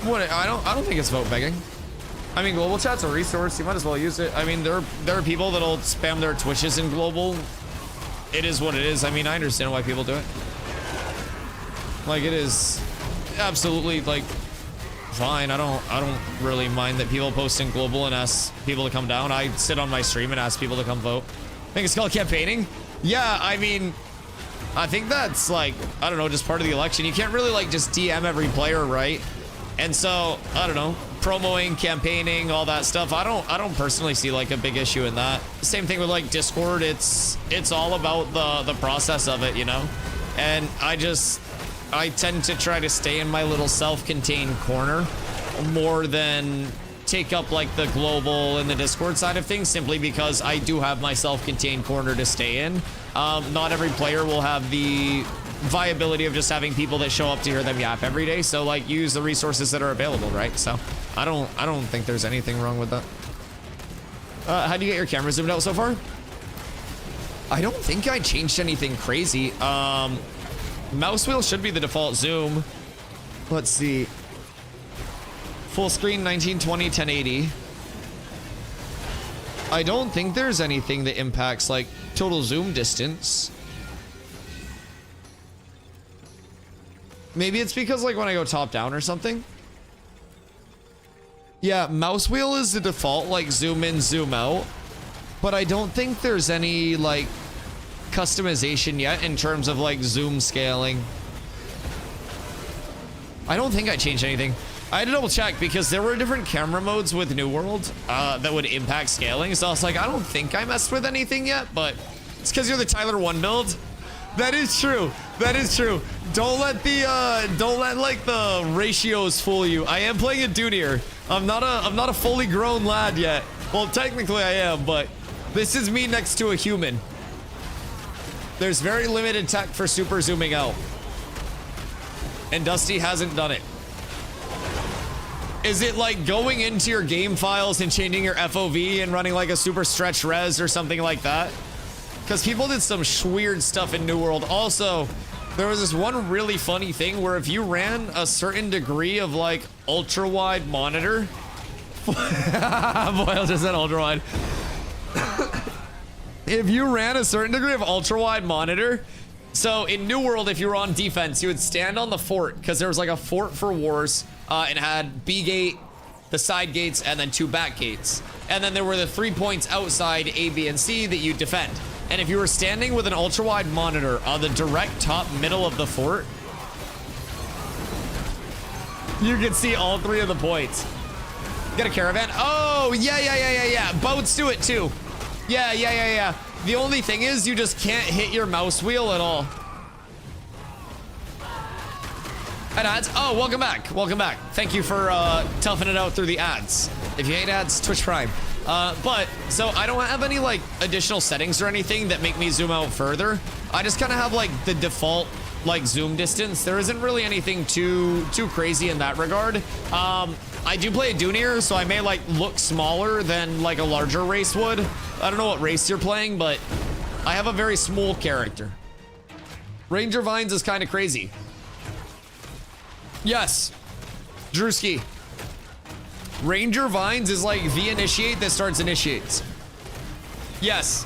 What? I don't think it's vote begging. I mean, global chat's a resource. You might as well use it. I mean, there are people that'll spam their Twitches in global. It is what it is. I mean, I understand why people do it. Like, it is absolutely like fine. I don't really mind that people post in global and ask people to come down. I sit on my stream and ask people to come vote. I think it's called campaigning. Yeah, I mean, I think that's like, I don't know, just part of the election. You can't really like just DM every player, right? And so, I don't know, promoting, campaigning, all that stuff. I don't personally see like a big issue in that. Same thing with like Discord. It's all about the process of it, you know? And I tend to try to stay in my little self-contained corner more than take up like the global and the Discord side of things, simply because I do have my self-contained corner to stay in. Not every player will have the viability of just having people that show up to hear them yap every day, so like use the resources that are available, right? So I don't think there's anything wrong with that. How do you get your camera zoomed out so far? I don't think I changed anything crazy. Mouse wheel should be the default zoom. Let's see. Full screen 1920 1080. I don't think there's anything that impacts like total zoom distance. Maybe it's because like when I go top down or something. Yeah, mouse wheel is the default like zoom in, zoom out. But I don't think there's any like customization yet in terms of like zoom scaling. I don't think I changed anything. I had to double check because there were different camera modes with New World that would impact scaling. So I was like, I don't think I messed with anything yet, but it's because you're the Tyler 1 build. That is true. That is true. Don't let like the ratios fool you. I am playing a junior. I'm not a fully grown lad yet. Well, technically I am, but this is me next to a human. There's very limited tech for super zooming out. And Dusty hasn't done it. Is it like going into your game files and changing your FOV and running like a super stretch res or something like that? Because people did some weird stuff in New World. Also, there was this one really funny thing where if you ran a certain degree of like ultra wide monitor, Boyle just said ultra wide. If you ran a certain degree of ultra wide monitor, so in New World, if you were on defense, you would stand on the fort because there was like a fort for wars and had B gate, the side gates, and then 2 back gates. And then there were the 3 points outside A, B, and C that you defend. And if you were standing with an ultra wide monitor on the direct top middle of the fort, you could see all 3 of the points. Get a caravan. Oh, yeah. Boats do it too. Yeah. The only thing is you just can't hit your mouse wheel at all. And ads. Oh, welcome back. Thank you for toughing it out through the ads. If you hate ads, Twitch Prime. But so I don't have any like additional settings or anything that make me zoom out further. I just kind of have like the default like zoom distance. There isn't really anything too crazy in that regard. I do play a junior, so I may like look smaller than like a larger race would. I don't know what race you're playing, but I have a very small character. Ranger Vines is kind of crazy. Yes, Drewski. Ranger Vines is like the initiate that starts initiates. Yes.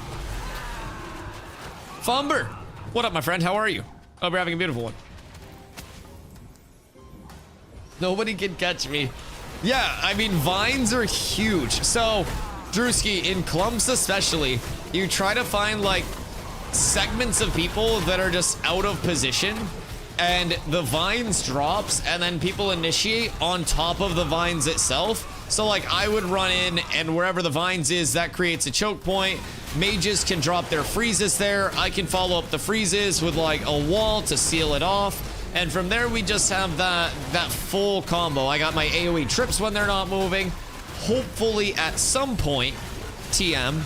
Fumber, what up, my friend? How are you? Hope you're having a beautiful one. Nobody can catch me. Yeah, I mean, vines are huge. So, Drewski, in clumps especially, you try to find like segments of people that are just out of position, and the vines drops, and then people initiate on top of the vines itself. So like I would run in, and wherever the vines is, that creates a choke point. Mages can drop their freezes there. I can follow up the freezes with like a wall to seal it off. And from there, we just have that full combo. I got my AoE trips when they're not moving. Hopefully at some point, TM,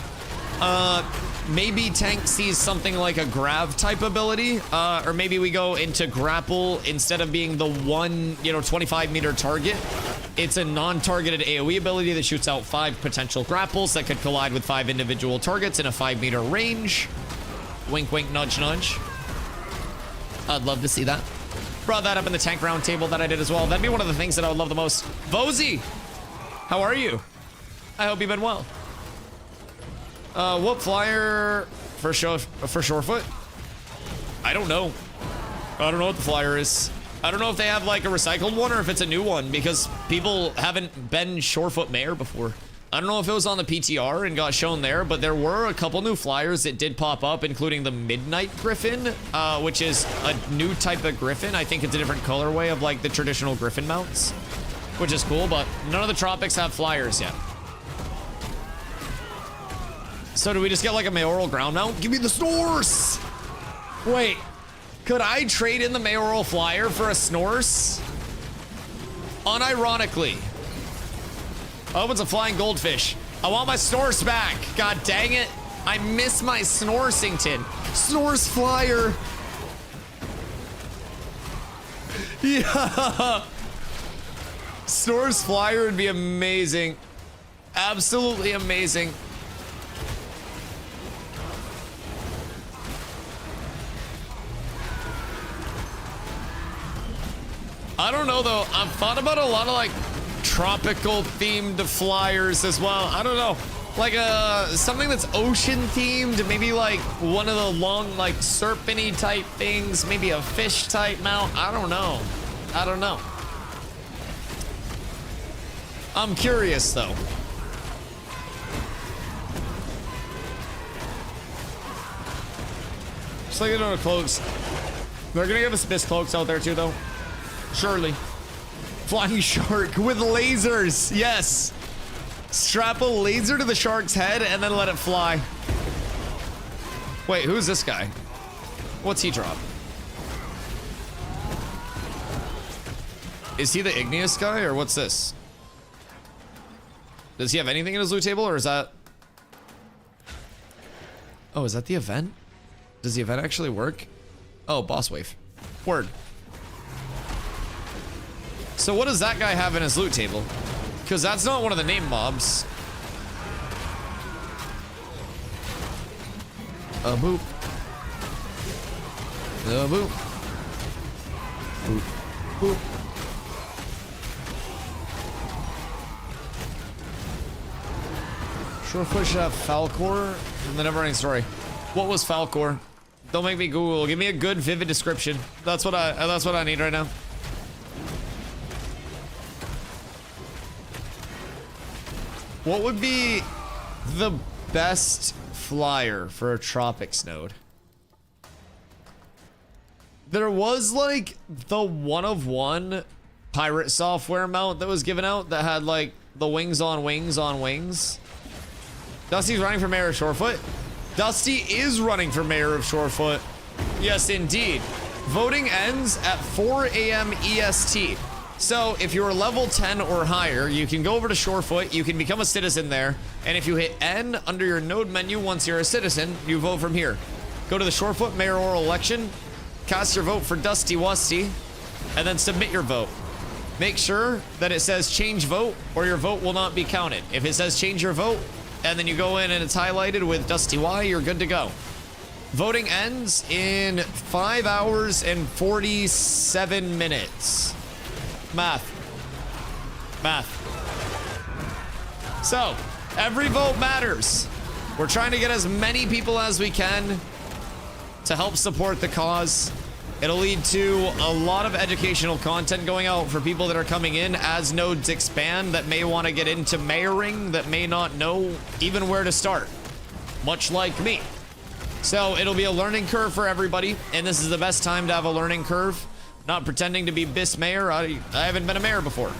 maybe tank sees something like a grav type ability, or maybe we go into grapple instead of being the one, 25-meter target. It's a non-targeted AoE ability that shoots out 5 potential grapples that could collide with 5 individual targets in a 5-meter range. Wink, wink, nudge, nudge. I'd love to see that. Brought that up in the tank round table that I did as well. That'd be one of the things that I would love the most. Vozy, how are you? I hope you've been well. What flyer for Shorefoot? I don't know. I don't know what the flyer is. I don't know if they have like a recycled one or if it's a new one, because people haven't been Shorefoot Mayor before. I don't know if it was on the PTR and got shown there, but there were a couple new flyers that did pop up, including the Midnight Griffin, which is a new type of Griffin. I think it's a different colorway of like the traditional Griffin mounts, which is cool, but none of the tropics have flyers yet. So do we just get like a mayoral ground mount? Give me the Snorse! Wait, could I trade in the mayoral flyer for a Snorse? Unironically. Oh, it's a flying goldfish. I want my Snorse back. God dang it. I miss my Snorsington. Snorse flyer. Yeah. Snorse flyer would be amazing. Absolutely amazing. I don't know though. I've thought about a lot of like tropical themed flyers as well. I don't know, like something that's ocean themed, maybe like one of the long like serpenty type things, maybe a fish type mount. I don't know. I'm curious though. Just like on cloaks. They're gonna give us Miss Cloaks out there too though. Surely. Flying shark with lasers. Yes. Strap a laser to the shark's head and then let it fly. Wait, who's this guy? What's he drop? Is he the igneous guy or what's this? Does he have anything in his loot table or is that... Oh, is that the event? Does the event actually work? Oh, boss wave. Word. So what does that guy have in his loot table? Because that's not one of the name mobs. A boop. A boop. Boop. Boop. Shorefoot should have Falcor in the Neverending Story. What was Falcor? Don't make me Google. Give me a good, vivid description. That's what I need right now. What would be the best flyer for a Tropics node? There was like the 1-of-1 pirate software mount that was given out that had like the wings on wings on wings. Dusty's running for mayor of Shorefoot. Dusty is running for mayor of Shorefoot. Yes, indeed. Voting ends at 4 a.m. EST. So if you're level 10 or higher, you can go over to Shorefoot, you can become a citizen there, and if you hit N under your node menu once you're a citizen, you vote from here. Go to the Shorefoot mayoral election, cast your vote for DustyWhy, and then submit your vote. Make sure that it says change vote or your vote will not be counted. If it says change your vote, and then you go in and it's highlighted with DustyWhy, you're good to go. Voting ends in 5 hours and 47 minutes. Math. So, every vote matters. We're trying to get as many people as we can to help support the cause. It'll lead to a lot of educational content going out for people that are coming in as nodes expand, that may want to get into mayoring, that may not know even where to start, much like me. So it'll be a learning curve for everybody, and this is the best time to have a learning curve. Not pretending to be bis mayor. I haven't been a mayor before.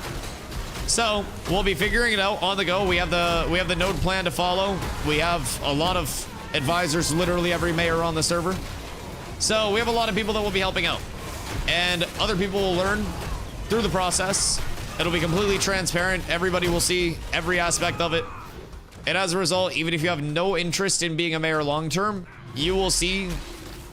So we'll be figuring it out on the go. We have the node plan to follow. We have a lot of advisors, literally every mayor on the server. So we have a lot of people that will be helping out, and other people will learn through the process. It'll be completely transparent. Everybody will see every aspect of it. And as a result, even if you have no interest in being a mayor long term, you will see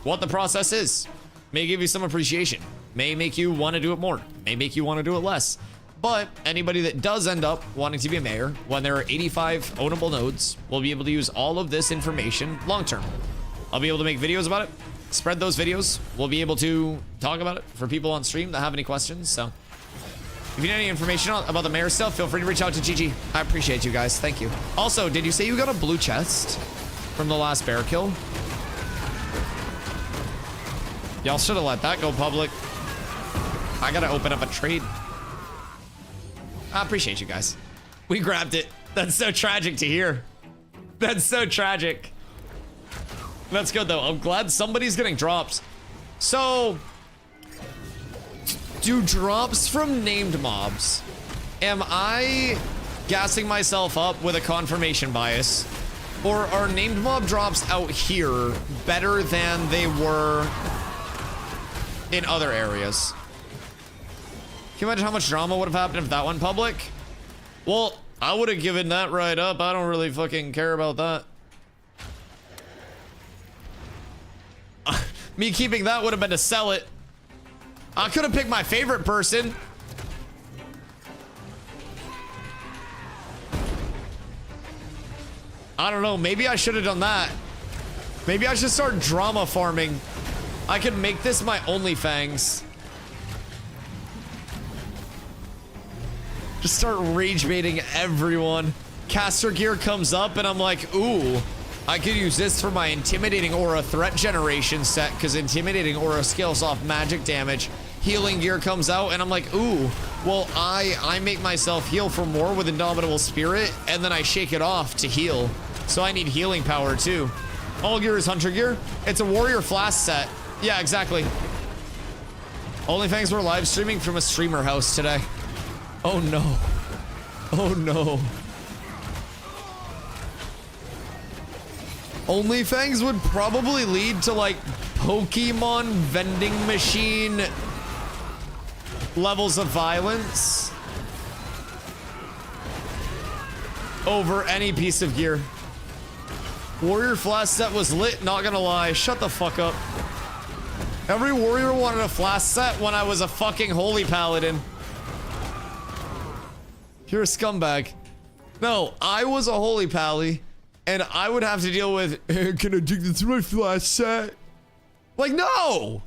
what the process is. May give you some appreciation. May make you want to do it more. May make you want to do it less. But anybody that does end up wanting to be a mayor, when there are 85 ownable nodes, will be able to use all of this information long term. I'll be able to make videos about it, spread those videos. We'll be able to talk about it for people on stream that have any questions. So if you need any information about the mayor stuff, feel free to reach out to Gigi. I appreciate you guys. Thank you. Also, did you say you got a blue chest from the last bear kill? Y'all should have let that go public. I gotta open up a trade. I appreciate you guys. We grabbed it. That's so tragic to hear. That's so tragic. That's good though. I'm glad somebody's getting drops. So, do drops from named mobs? Am I gassing myself up with a confirmation bias? Or are named mob drops out here better than they were in other areas? Can you imagine how much drama would have happened if that went public? Well, I would have given that right up. I don't really fucking care about that. Me keeping that would have been to sell it. I could have picked my favorite person. I don't know. Maybe I should have done that. Maybe I should start drama farming. I could make this my OnlyFans. Just start rage baiting everyone. Caster gear comes up and I'm like, ooh, I could use this for my intimidating aura threat generation set, because intimidating aura scales off magic damage. Healing gear comes out and I'm like, ooh, well, I make myself heal for more with Indomitable Spirit, and then I shake it off to heal. So I need healing power too. All gear is hunter gear. It's a warrior flask set. Yeah, exactly. OnlyFans were live streaming from a streamer house today. Oh no. Oh no. OnlyFans would probably lead to like Pokemon vending machine levels of violence over any piece of gear. Warrior flask set was lit, not gonna lie. Shut the fuck up. Every warrior wanted a flask set when I was a fucking holy paladin. You're a scumbag. No, I was a holy pally, and I would have to deal with, hey, can I dig this my flash set? Like, no!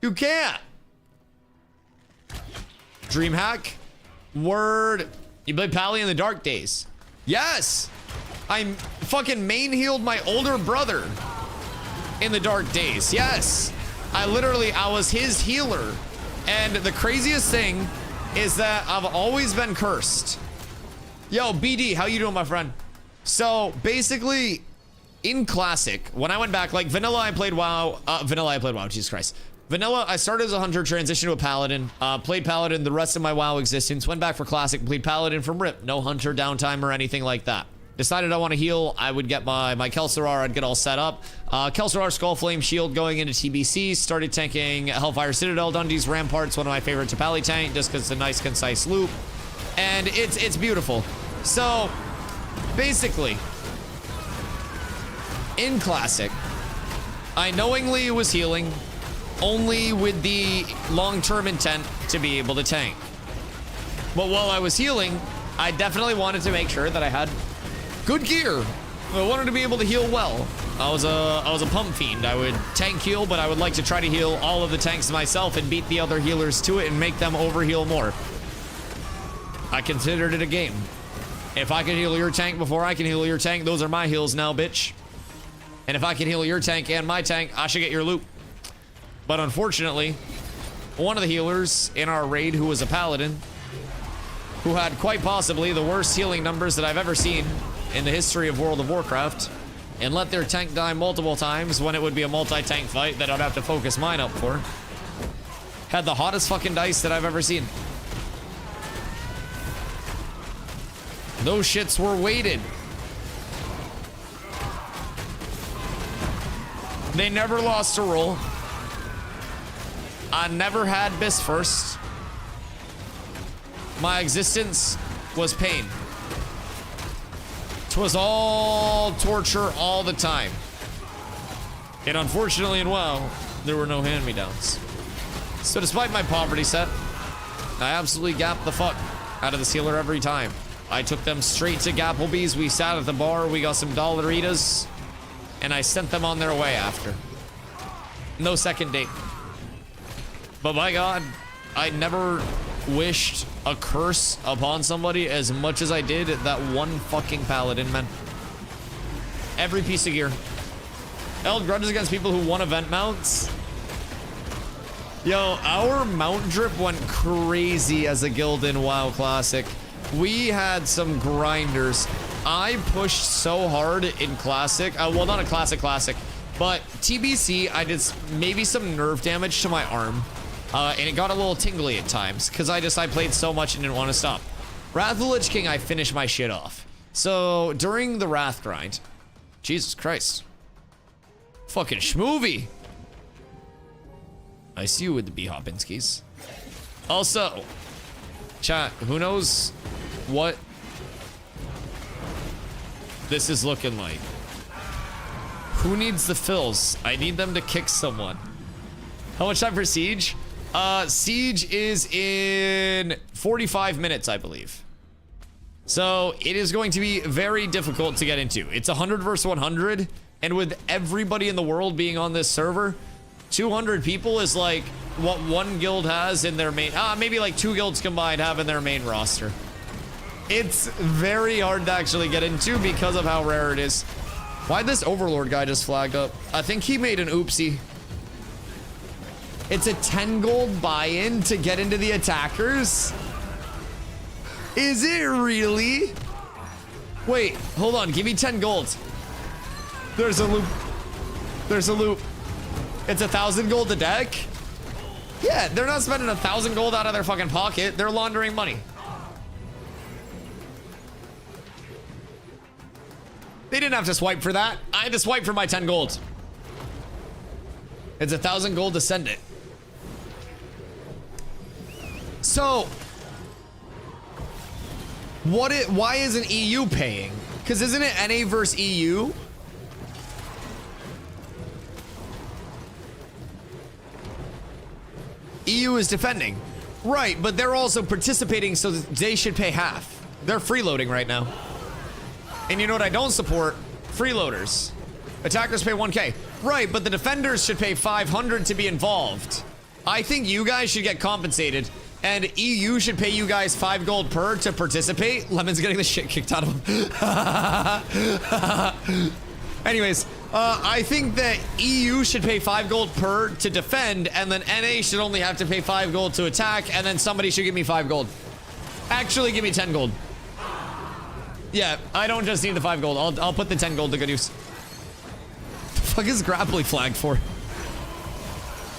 You can't. Dreamhack? Word. You played Pally in the dark days. Yes! I fucking main healed my older brother in the dark days. Yes! I was his healer. And the craziest thing is that I've always been cursed. Yo, BD, how you doing, my friend? So basically, in Classic, when I went back, like Vanilla, I played WoW. Jesus Christ. Vanilla, I started as a hunter, transitioned to a paladin, played paladin the rest of my WoW existence, went back for Classic, played paladin from RIP. No hunter downtime or anything like that. Decided I want to heal. I would get my Kelsarar, I'd get all set up. Kelsarar Skullflame Shield going into TBC, started tanking Hellfire Citadel, Dundee's Ramparts, one of my favorite to pally tank, just because it's a nice, concise loop. And it's beautiful. So, basically, in Classic, I knowingly was healing, only with the long-term intent to be able to tank. But while I was healing, I definitely wanted to make sure that I had good gear. I wanted to be able to heal well. I was a pump fiend. I would tank heal, but I would like to try to heal all of the tanks myself and beat the other healers to it and make them overheal more. I considered it a game. If I can heal your tank before I can heal your tank, those are my heals now, bitch. And if I can heal your tank and my tank, I should get your loot. But unfortunately, one of the healers in our raid who was a paladin, who had quite possibly the worst healing numbers that I've ever seen in the history of World of Warcraft, and let their tank die multiple times when it would be a multi-tank fight that I'd have to focus mine up for, had the hottest fucking dice that I've ever seen. Those shits were weighted. They never lost a roll. I never had bis first. My existence was pain. 'Twas all torture all the time. And unfortunately in WoW, there were no hand-me-downs. So despite my poverty set, I absolutely gapped the fuck out of this healer every time. I took them straight to Gapplebee's. We sat at the bar, we got some Dollaritas, and I sent them on their way after. No second date. But by God, I never wished a curse upon somebody as much as I did that one fucking paladin, man. Every piece of gear. Held grudges against people who won event mounts. Yo, our mount drip went crazy as a guild in WoW Classic. We had some grinders. I pushed so hard in Classic. Well, not a Classic, but TBC, I did maybe some nerve damage to my arm. And it got a little tingly at times because I played so much and didn't want to stop. Wrath of the Lich King, I finished my shit off. So during the Wrath grind, Jesus Christ. Fucking schmoovy. I see you with the B-Hopinskis. Also, chat, who knows what this is looking like? Who needs the fills? I need them to kick someone. How much time for Siege? Siege is in 45 minutes, I believe. So it is going to be very difficult to get into. It's 100 versus 100, and with everybody in the world being on this server, 200 people is like what one guild has in their main, maybe like 2 guilds combined have in their main roster. It's very hard to actually get into because of how rare it is. Why'd this Overlord guy just flag up? I think he made an oopsie. It's a 10 gold buy-in to get into the attackers? Is it really? Wait, hold on, give me 10 gold. There's a loop. There's a loop. It's 1,000 gold a deck? Yeah, they're not spending 1,000 gold out of their fucking pocket. They're laundering money. They didn't have to swipe for that. I had to swipe for my 10 gold. It's 1,000 gold to send it. So, why isn't EU paying? Because isn't it NA versus EU? EU is defending. Right, but they're also participating, so they should pay half. They're freeloading right now. And you know what I don't support? Freeloaders. Attackers pay 1K. Right, but the defenders should pay 500 to be involved. I think you guys should get compensated, and EU should pay you guys 5 gold per to participate. Lemon's getting the shit kicked out of him. Anyways, I think that EU should pay 5 gold per to defend, and then NA should only have to pay 5 gold to attack, and then somebody should give me 5 gold. Actually, give me 10 gold. Yeah, I don't just need the 5 gold. I'll put the 10 gold to good use. The fuck is grappling flag for?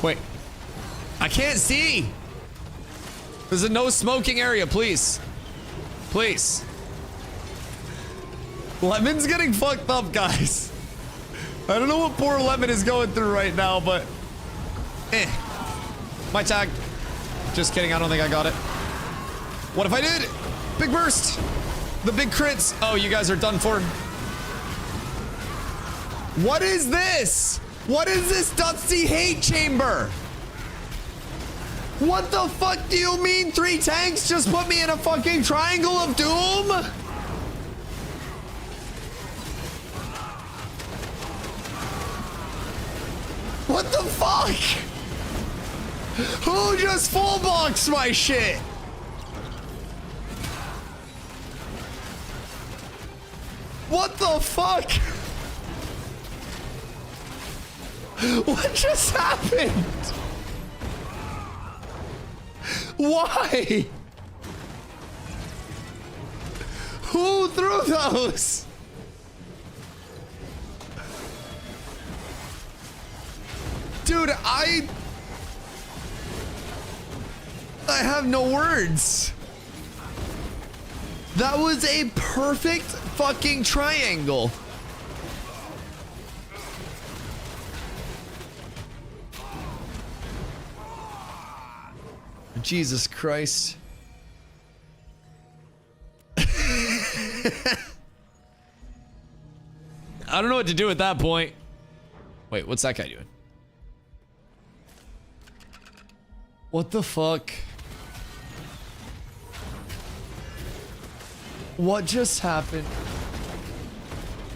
Wait. I can't see. There's a no smoking area, please. Please. Lemon's getting fucked up, guys. I don't know what poor Lemon is going through right now, but my tag. Just kidding, I don't think I got it. What if I did? Big burst. The big crits. Oh, you guys are done for. What is this? What is this Dusty hate chamber? What the fuck do you mean 3 tanks just put me in a fucking triangle of doom? What the fuck? Who just full boxed my shit? What the fuck? What just happened? Why? Who threw those? Dude, I have no words. That was a perfect fucking triangle. Jesus Christ. I don't know what to do at that point. Wait, what's that guy doing? What the fuck? What just happened?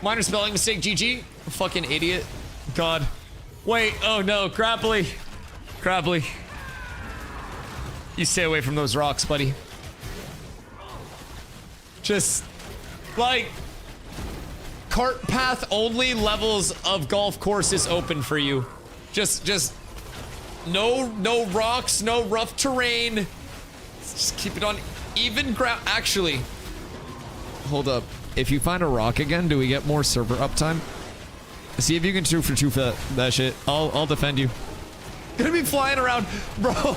Minor spelling mistake, GG. Fucking idiot. God. Wait, oh no, Grapply. Grapply. You stay away from those rocks, buddy. Just, like, cart path only levels of golf courses open for you. Just, no rocks, no rough terrain. Just keep it on even ground. Actually, hold up. If you find a rock again, do we get more server uptime? See if you can 2 for 2 for that shit. I'll defend you. Gonna be flying around, bro.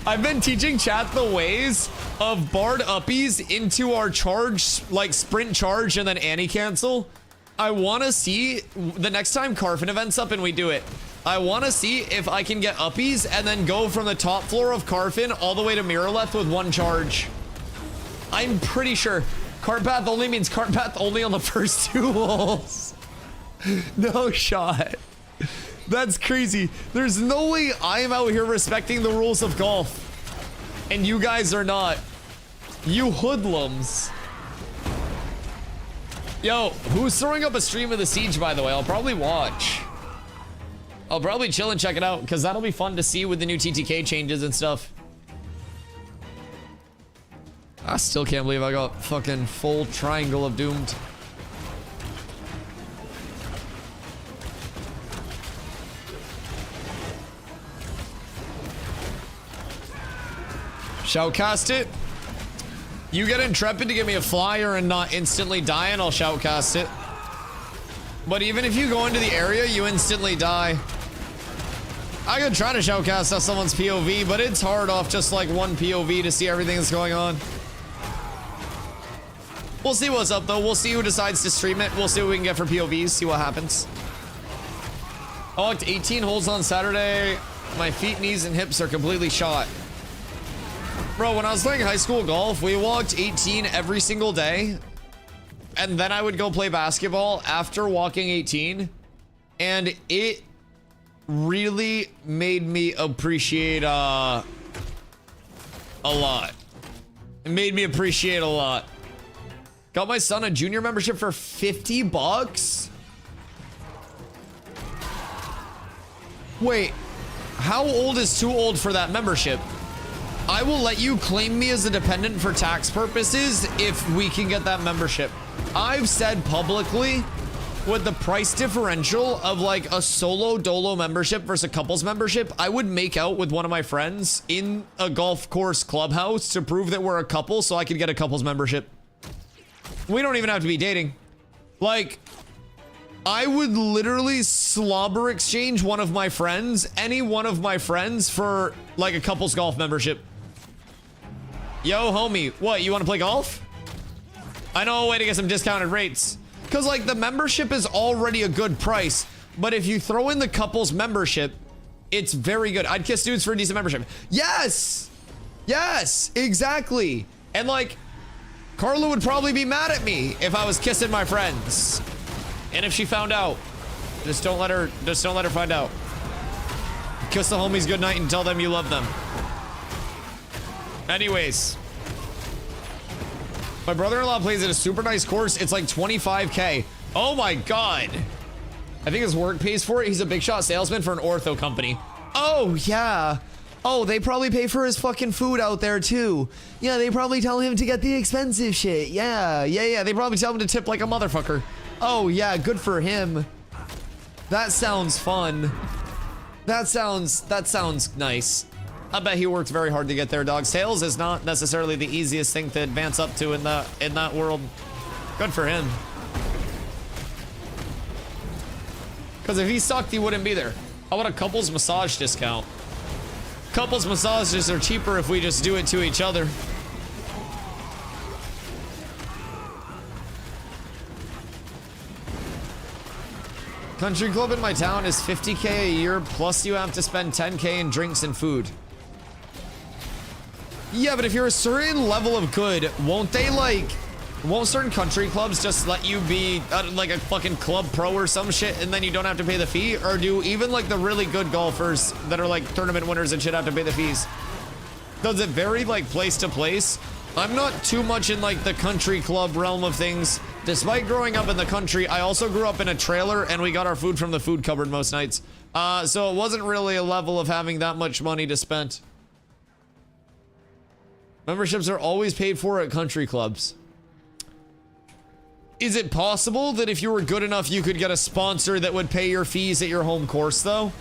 I've been teaching chat the ways of barred uppies into our charge, like sprint charge and then anti-cancel. I want to see the next time Carfin event's up and we do it. I want to see if I can get uppies and then go from the top floor of Carfin all the way to Mirrorleth with 1 charge. I'm pretty sure cart path only means cart path only on the first 2 holes. No shot. That's crazy. There's no way I am out here respecting the rules of golf. And you guys are not. You hoodlums. Yo, who's throwing up a stream of the Siege, by the way? I'll probably watch. I'll probably chill and check it out, because that'll be fun to see with the new TTK changes and stuff. I still can't believe I got fucking full triangle of doomed. Shoutcast it. You get Intrepid to give me a flyer and not instantly die, and I'll shoutcast it. But even if you go into the area, you instantly die. I could try to shoutcast off someone's POV, but it's hard off just like 1 POV to see everything that's going on. We'll see what's up though. We'll see who decides to stream it. We'll see what we can get for POVs, see what happens. I walked 18 holes on Saturday. My feet, knees, and hips are completely shot. Bro, when I was playing high school golf, we walked 18 every single day. And then I would go play basketball after walking 18. And it really made me appreciate a lot. It made me appreciate a lot. Got my son a junior membership for 50 bucks? Wait, how old is too old for that membership? I will let you claim me as a dependent for tax purposes if we can get that membership. I've said publicly, with the price differential of like a solo dolo membership versus a couples membership, I would make out with one of my friends in a golf course clubhouse to prove that we're a couple so I could get a couples membership. We don't even have to be dating. Like, I would literally slobber exchange one of my friends, any one of my friends, for like a couples golf membership. Yo, homie, what, you want to play golf? I know a way to get some discounted rates. Because, like, the membership is already a good price. But if you throw in the couples membership, it's very good. I'd kiss dudes for a decent membership. Yes! Yes, exactly. And, like, Carla would probably be mad at me if I was kissing my friends. And if she found out, just don't let her find out. Kiss the homies goodnight and tell them you love them. Anyways, my brother-in-law plays at a super nice course. It's like 25K. Oh my God. I think his work pays for it. He's a big shot salesman for an ortho company. Oh yeah. Oh, they probably pay for his fucking food out there too. Yeah, they probably tell him to get the expensive shit. Yeah. They probably tell him to tip like a motherfucker. Oh yeah, good for him. That sounds fun. That sounds nice. I bet he worked very hard to get there, dog. Sales is not necessarily the easiest thing to advance up to in that world. Good for him. Because if he sucked, he wouldn't be there. How about a couples massage discount? Couples massages are cheaper if we just do it to each other. Country club in my town is $50K a year, plus you have to spend $10K in drinks and food. Yeah, but if you're a certain level of good, won't certain country clubs just let you be like a fucking club pro or some shit and then you don't have to pay the fee? Or do even like the really good golfers that are like tournament winners and shit have to pay the fees? Does it vary like place to place? I'm not too much in like the country club realm of things. Despite growing up in the country, I also grew up in a trailer and we got our food from the food cupboard most nights. So it wasn't really a level of having that much money to spend. Memberships are always paid for at country clubs. Is it possible that if you were good enough, you could get a sponsor that would pay your fees at your home course though?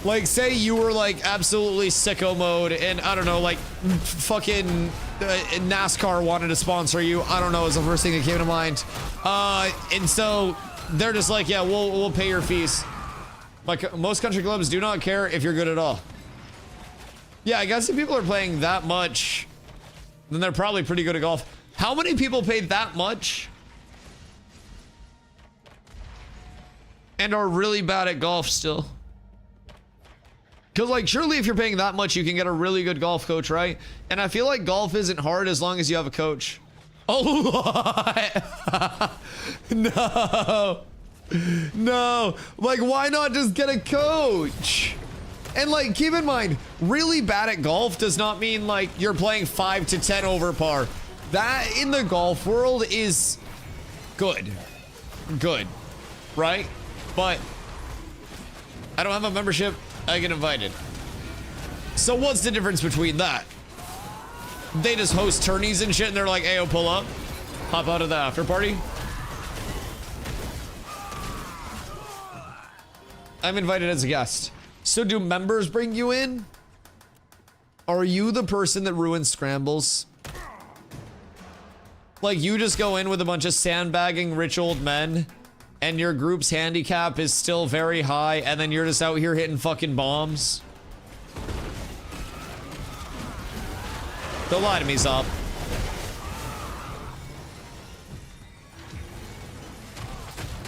Like, say you were like absolutely sicko mode and I don't know, like fucking NASCAR wanted to sponsor you. I don't know, is the first thing that came to mind. And so they're just like, yeah, we'll pay your fees. Like most country clubs do not care if you're good at all. Yeah, I guess if people are playing that much, then they're probably pretty good at golf. How many people paid that much and are really bad at golf still? Because, like, surely if you're paying that much, you can get a really good golf coach, right? And I feel like golf isn't hard as long as you have a coach. Oh, no. No. Like, why not just get a coach? And, like, keep in mind, really bad at golf does not mean, like, you're playing 5 to 10 over par. That, in the golf world, is good. Good. Right? But I don't have a membership. I get invited. So what's the difference between that? They just host tourneys and shit and they're like, ayo, pull up. Hop out of the after party. I'm invited as a guest. So do members bring you in? Are you the person that ruins scrambles? Like you just go in with a bunch of sandbagging rich old men and your group's handicap is still very high, and then you're just out here hitting fucking bombs. Don't lie to me, Zop.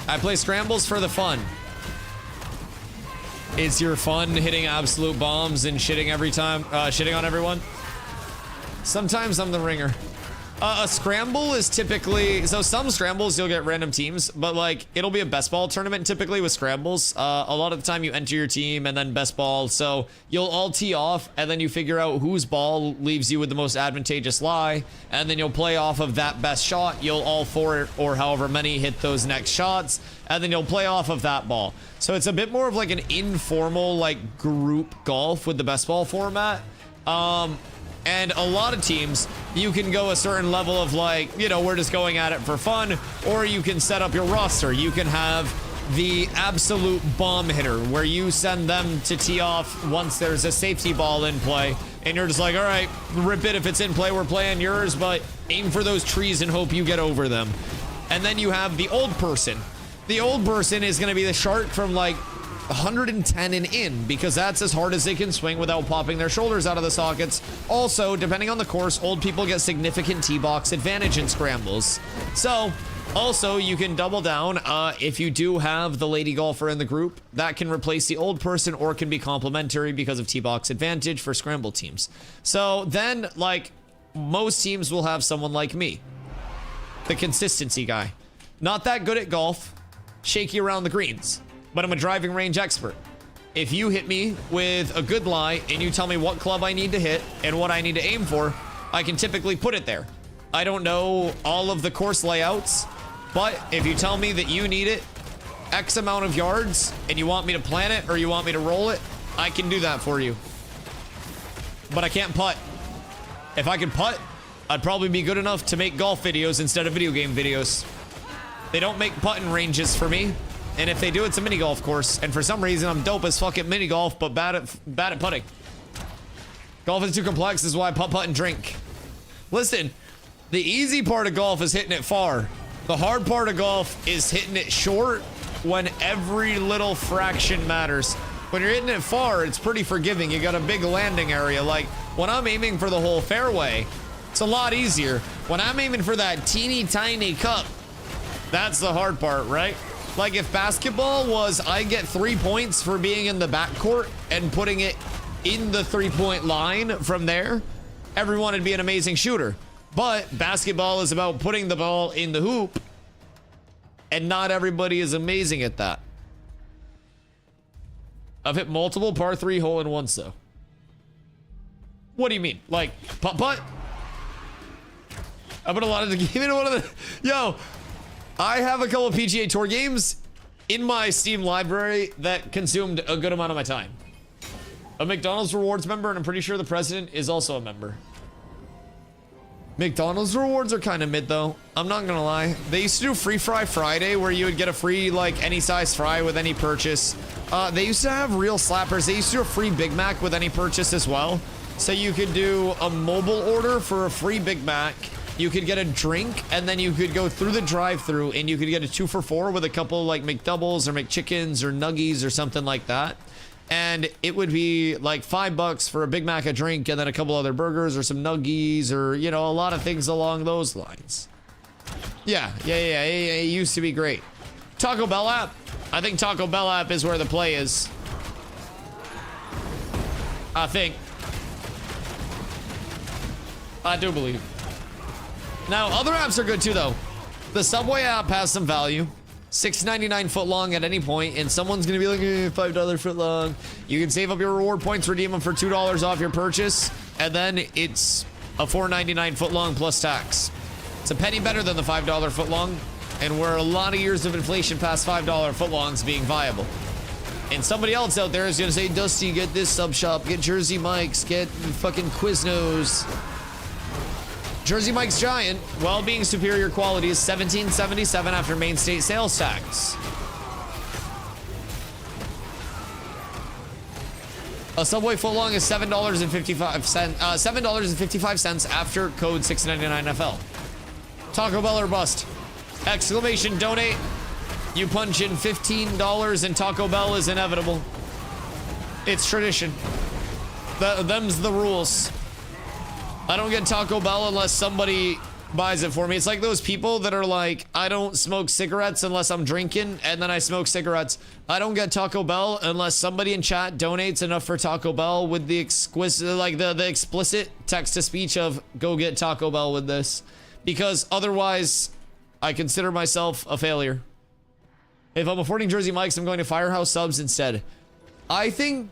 I play scrambles for the fun. Is your fun hitting absolute bombs and shitting every time, shitting on everyone? Sometimes I'm the ringer. A scramble is typically, so some scrambles you'll get random teams, but like it'll be a best ball tournament typically with scrambles. A lot of the time you enter your team and then best ball, so you'll all tee off and then you figure out whose ball leaves you with the most advantageous lie, and then you'll play off of that best shot. You'll all four or however many hit those next shots, and then you'll play off of that ball. So it's a bit more of like an informal like group golf with the best ball format. And a lot of teams, you can go a certain level of like, you know, we're just going at it for fun, or you can set up your roster. You can have the absolute bomb hitter where you send them to tee off once there's a safety ball in play, and you're just like, all right, rip it if it's in play, we're playing yours, but aim for those trees and hope you get over them. And then you have the old person. The old person is going to be the shark from like 110 and in, because that's as hard as they can swing without popping their shoulders out of the sockets. Also, depending on the course, old people get significant tee box advantage in scrambles. So, also, you can double down if you do have the lady golfer in the group. That can replace the old person or can be complementary because of tee box advantage for scramble teams. So then, like, most teams will have someone like me, the consistency guy. Not that good at golf, shaky around the greens, but I'm a driving range expert. If you hit me with a good lie and you tell me what club I need to hit and what I need to aim for, I can typically put it there. I don't know all of the course layouts, but if you tell me that you need it X amount of yards and you want me to plan it or you want me to roll it, I can do that for you. But I can't putt. If I could putt, I'd probably be good enough to make golf videos instead of video game videos. They don't make putting ranges for me. And if they do, it's a mini golf course. And for some reason, I'm dope as fucking mini golf, but bad at putting. Golf is too complex, is why I putt and drink. Listen, the easy part of golf is hitting it far. The hard part of golf is hitting it short when every little fraction matters. When you're hitting it far, it's pretty forgiving. You got a big landing area. Like, when I'm aiming for the whole fairway, it's a lot easier. When I'm aiming for that teeny tiny cup, that's the hard part, right? Like, if basketball was I get 3 points for being in the backcourt and putting it in the 3-point line from there, everyone would be an amazing shooter. But basketball is about putting the ball in the hoop, and not everybody is amazing at that. I've hit multiple par 3 hole-in-ones, though. What do you mean? Like, putt? I put a lot of the game in one of the... Yo, I have a couple of PGA Tour games in my Steam library that consumed a good amount of my time. A McDonald's rewards member, and I'm pretty sure the president is also a member. McDonald's rewards are kind of mid, though. I'm not gonna lie. They used to do Free Fry Friday, where you would get a free, like, any size fry with any purchase. They used to have real slappers. They used to do a free Big Mac with any purchase as well. So you could do a mobile order for a free Big Mac. You could get a drink, and then you could go through the drive-thru, and you could get a 2 for $4 with a couple, like, McDoubles or McChickens or Nuggies or something like that. And it would be like $5 for a Big Mac, a drink, and then a couple other burgers or some nuggies or, you know, a lot of things along those lines. Yeah, it used to be great. Taco Bell app. I think Taco Bell app is where the play is. I think. I do believe. Now, other apps are good too, though. The Subway app has some value. $6.99 foot long at any point, and someone's gonna be like, $5 foot long. You can save up your reward points, redeem them for $2 off your purchase, and then it's a $4.99 foot long plus tax. It's a penny better than the $5 foot long, and we're a lot of years of inflation past $5 foot longs being viable. And somebody else out there is gonna say, Dusty, get this sub shop, get Jersey Mike's, get fucking Quiznos. Jersey Mike's Giant, while being superior quality, is $17.77 after main state sales tax. A Subway footlong is $7.55 after code 699FL. Taco Bell or bust. Exclamation donate. You punch in $15 and Taco Bell is inevitable. It's tradition. Them's the rules. I don't get Taco Bell unless somebody buys it for me. It's like those people that are like, I don't smoke cigarettes unless I'm drinking, and then I smoke cigarettes. I don't get Taco Bell unless somebody in chat donates enough for Taco Bell with the exquisite, like the explicit text-to-speech of, go get Taco Bell with this. Because otherwise, I consider myself a failure. If I'm affording Jersey Mike's, I'm going to Firehouse Subs instead. I think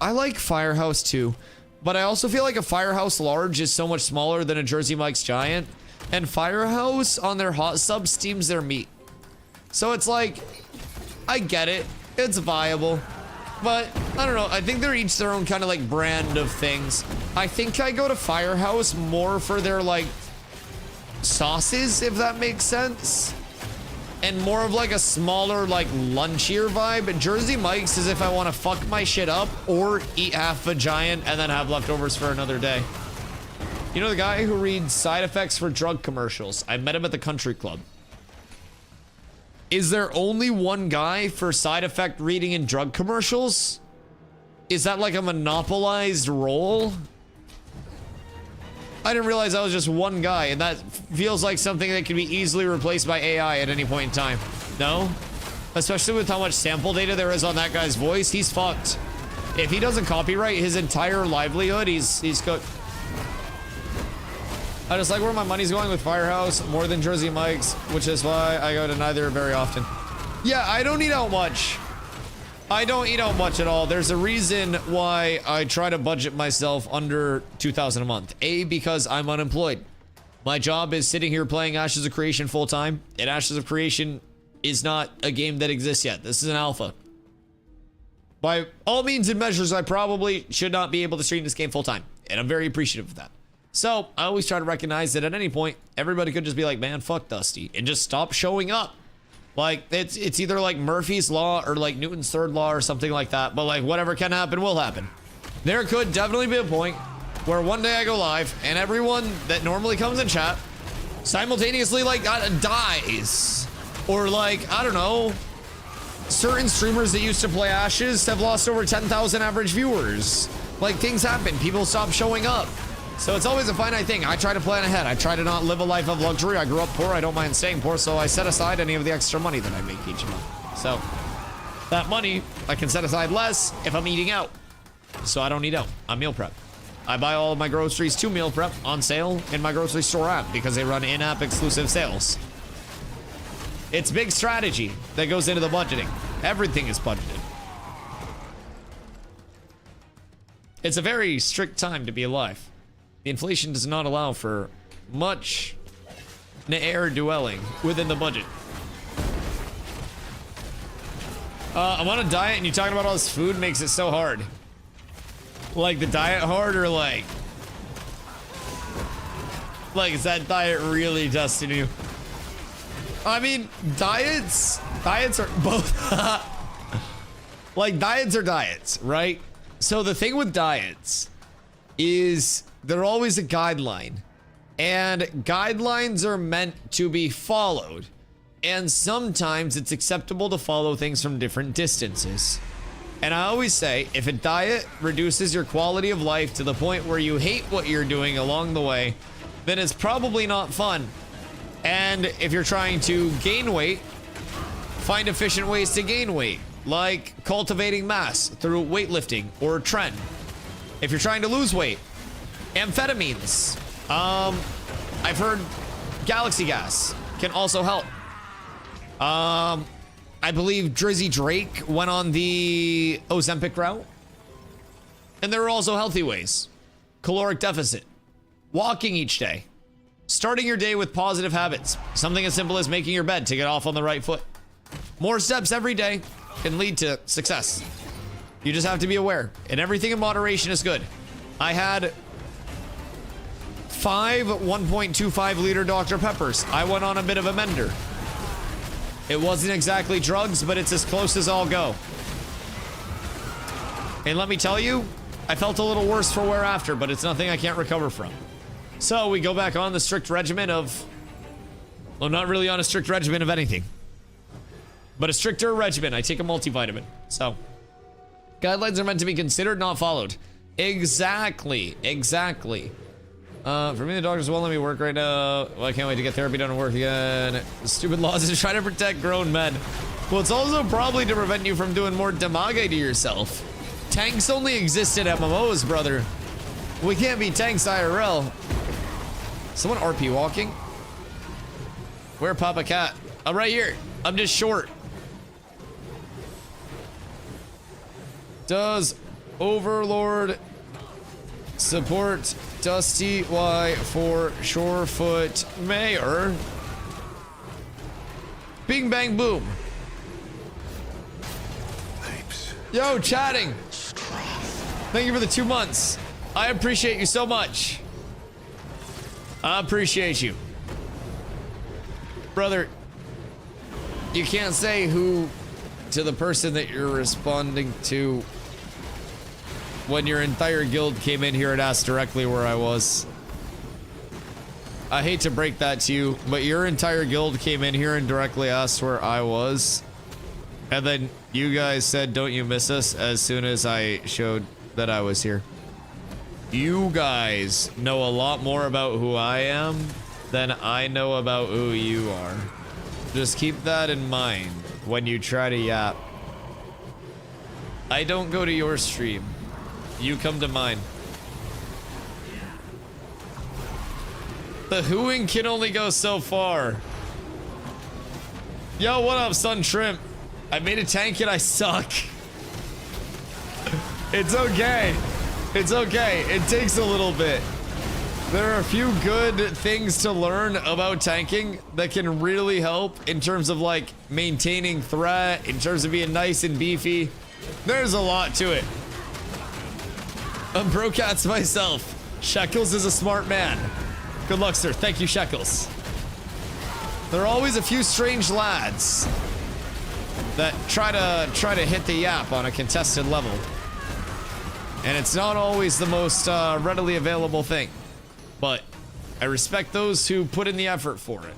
I like Firehouse too. But I also feel like a Firehouse Large is so much smaller than a Jersey Mike's Giant. And Firehouse, on their hot sub, steams their meat. So it's like, I get it. It's viable. But, I don't know. I think they're each their own kind of, like, brand of things. I think I go to Firehouse more for their, like, sauces, if that makes sense. And more of like a smaller, like, lunchier vibe. But Jersey Mike's is if I want to fuck my shit up or eat half a Giant and then have leftovers for another day. You know the guy who reads side effects for drug commercials? I met him at the country club. Is there only one guy for side effect reading in drug commercials? Is that like a monopolized role? I didn't realize I was just one guy, and that feels like something that can be easily replaced by AI at any point in time. No? Especially with how much sample data there is on that guy's voice, he's fucked. If he doesn't copyright his entire livelihood, he's cooked. I just like where my money's going with Firehouse more than Jersey Mike's, which is why I go to neither very often. Yeah, I don't eat out much. I don't eat out much at all. There's a reason why I try to budget myself under $2,000 a month. A, because I'm unemployed. My job is sitting here playing Ashes of Creation full time, and Ashes of Creation is not a game that exists yet. This is an alpha. By all means and measures, I probably should not be able to stream this game full time, and I'm very appreciative of that. So I always try to recognize that at any point, everybody could just be like, man, fuck Dusty, and just stop showing up. Like, it's either like Murphy's Law or like Newton's third law or something like that. But like, whatever can happen will happen. There could definitely be a point where one day I go live and everyone that normally comes in chat simultaneously like dies. Or like, I don't know, certain streamers that used to play Ashes have lost over 10,000 average viewers. Like, things happen, people stop showing up. So it's always a finite thing. I try to plan ahead. I try to not live a life of luxury. I grew up poor. I don't mind staying poor. So I set aside any of the extra money that I make each month. So that money, I can set aside less if I'm eating out. So I don't eat out. I meal prep. I buy all of my groceries to meal prep on sale in my grocery store app because they run in-app exclusive sales. It's big strategy that goes into the budgeting. Everything is budgeted. It's a very strict time to be alive. The inflation does not allow for much ne'er-dwelling within the budget. I'm on a diet and you talking about all this food makes it so hard. Like the diet hard or like is that diet really testing you? I mean, diets are both like diets are diets, right? So the thing with diets is they're always a guideline, and guidelines are meant to be followed, and sometimes it's acceptable to follow things from different distances. And I always say, if a diet reduces your quality of life to the point where you hate what you're doing along the way, then it's probably not fun. And if you're trying to gain weight, find efficient ways to gain weight, like cultivating mass through weightlifting or trend. If you're trying to lose weight, amphetamines. I've heard Galaxy Gas can also help. I believe Drizzy Drake went on the Ozempic route. And there are also healthy ways. Caloric deficit. Walking each day. Starting your day with positive habits. Something as simple as making your bed to get off on the right foot. More steps every day can lead to success. You just have to be aware. And everything in moderation is good. I had 5 1.25 liter Dr. Peppers. I went on a bit of a mender. It wasn't exactly drugs, but it's as close as I'll go. And let me tell you, I felt a little worse for wear after, but it's nothing I can't recover from. So we go back on the strict regimen of, well, not really on a strict regimen of anything, but a stricter regimen. I take a multivitamin. So guidelines are meant to be considered, not followed. Exactly. For me, the doctors won't let me work right now. Well, I can't wait to get therapy done and work again. The stupid laws is trying to protect grown men. Well, it's also probably to prevent you from doing more damage to yourself. Tanks only exist in MMOs, brother. We can't be tanks IRL. Someone RP walking? Where Papa Cat? I'm right here. I'm just short. Does Overlord support DustyWhy for SHOREFOOT Mayor? Bing bang boom. Apes. Yo, chatting. Thank you for the 2 months. I appreciate you so much. I appreciate you. Brother, you can't say who to the person that you're responding to when your entire guild came in here and asked directly where I was. I hate to break that to you, but your entire guild came in here and directly asked where I was. And then you guys said, "Don't you miss us?" as soon as I showed that I was here. You guys know a lot more about who I am than I know about who you are. Just keep that in mind when you try to yap. I don't go to your stream. You come to mine. The hooing can only go so far. Yo, what up, Sun Shrimp? I made a tank and I suck. It's okay. It's okay. It takes a little bit. There are a few good things to learn about tanking that can really help in terms of like maintaining threat, in terms of being nice and beefy. There's a lot to it. I'm Brocats myself. Shekels is a smart man. Good luck, sir. Thank you, Shekels. There are always a few strange lads that try to hit the yap on a contested level. And it's not always the most readily available thing. But I respect those who put in the effort for it.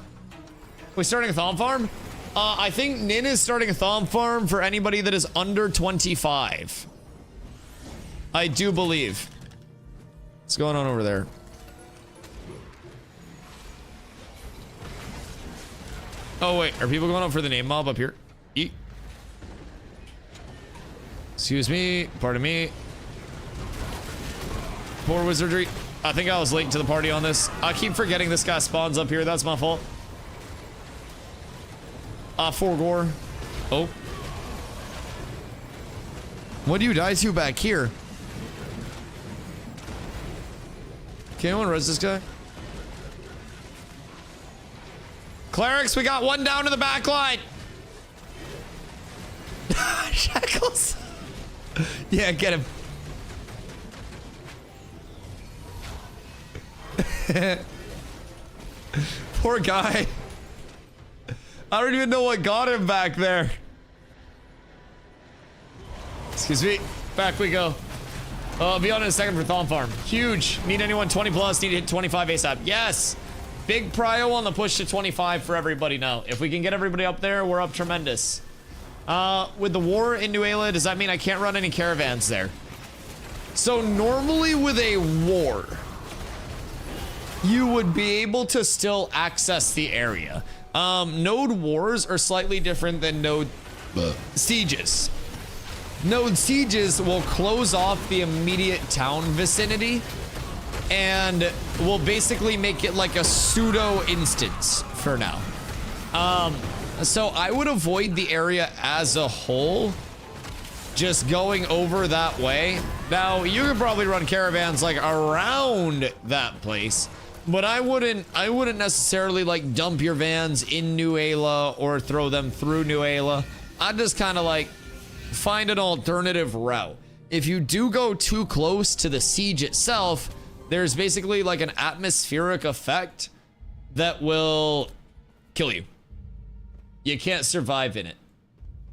We're starting a Thom farm? I think Nin is starting a Thom farm for anybody that is under 25. I do believe. What's going on over there? Oh wait, are people going up for the name mob up here? Eat. Excuse me, pardon me. Poor wizardry. I think I was late to the party on this. I keep forgetting this guy spawns up here. That's my fault. Forgore. Oh. What do you die to back here? Can anyone res this guy? Clerics, we got one down to the back line. Shackles. Yeah, get him. Poor guy. I don't even know what got him back there. Excuse me. Back we go. I'll be on in a second for Thom farm. Huge. Need anyone 20 plus? Need to hit 25 ASAP. Yes. Big prio on the push to 25 for everybody now. If we can get everybody up there, we're up tremendous. With the war in Nuela, does that mean I can't run any caravans there? So normally with a war, you would be able to still access the area. Node wars are slightly different than node sieges. Node sieges will close off the immediate town vicinity and will basically make it like a pseudo instance for now. So I would avoid the area as a whole, just going over that way. Now you could probably run caravans like around that place, but I wouldn't necessarily like dump your vans in Nuela or throw them through Nuela. I'd just kind of like find an alternative route. If you do go too close to the siege itself, there's basically like an atmospheric effect that will kill you. You can't survive in it.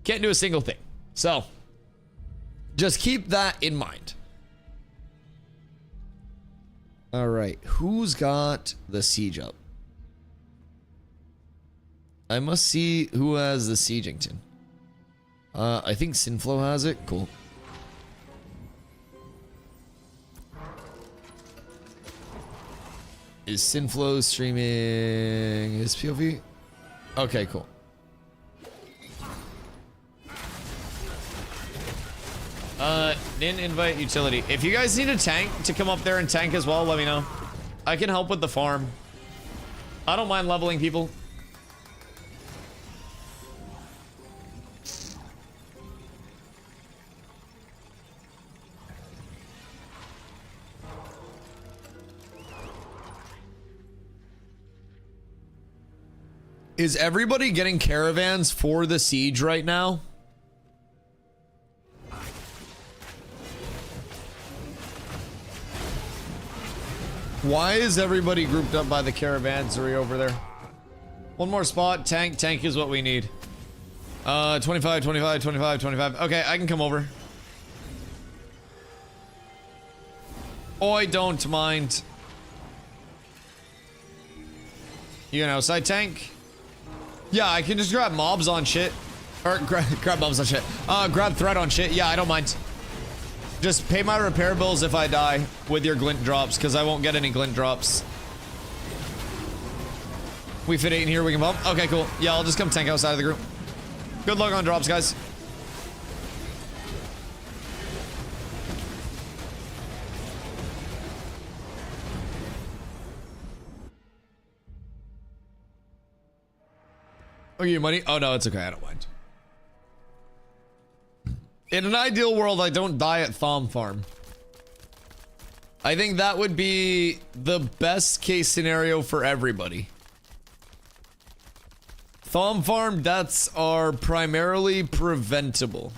Can't do a single thing. So just keep that in mind. All right, who's got the siege up? I must see who has the Siegington. I think Sinflow has it. Cool. Is Sinflow streaming his POV? Okay, cool. Nin invite utility. If you guys need a tank to come up there and tank as well, let me know. I can help with the farm. I don't mind leveling people. Is everybody getting caravans for the siege right now? Why is everybody grouped up by the caravanserai over there? One more spot. Tank. Tank is what we need. 25, 25, 25, 25. Okay, I can come over. Oh, I don't mind. You an outside tank? Yeah, I can just grab mobs on shit. Or grab mobs on shit. Grab threat on shit. Yeah, I don't mind. Just pay my repair bills if I die with your glint drops, because I won't get any glint drops. We fit 8 in here, we can bump. Okay, cool. Yeah, I'll just come tank outside of the group. Good luck on drops, guys. Oh, you money? Oh, no, it's okay. I don't mind. In an ideal world, I don't die at Thom farm. I think that would be the best case scenario for everybody. Thom farm deaths are primarily preventable.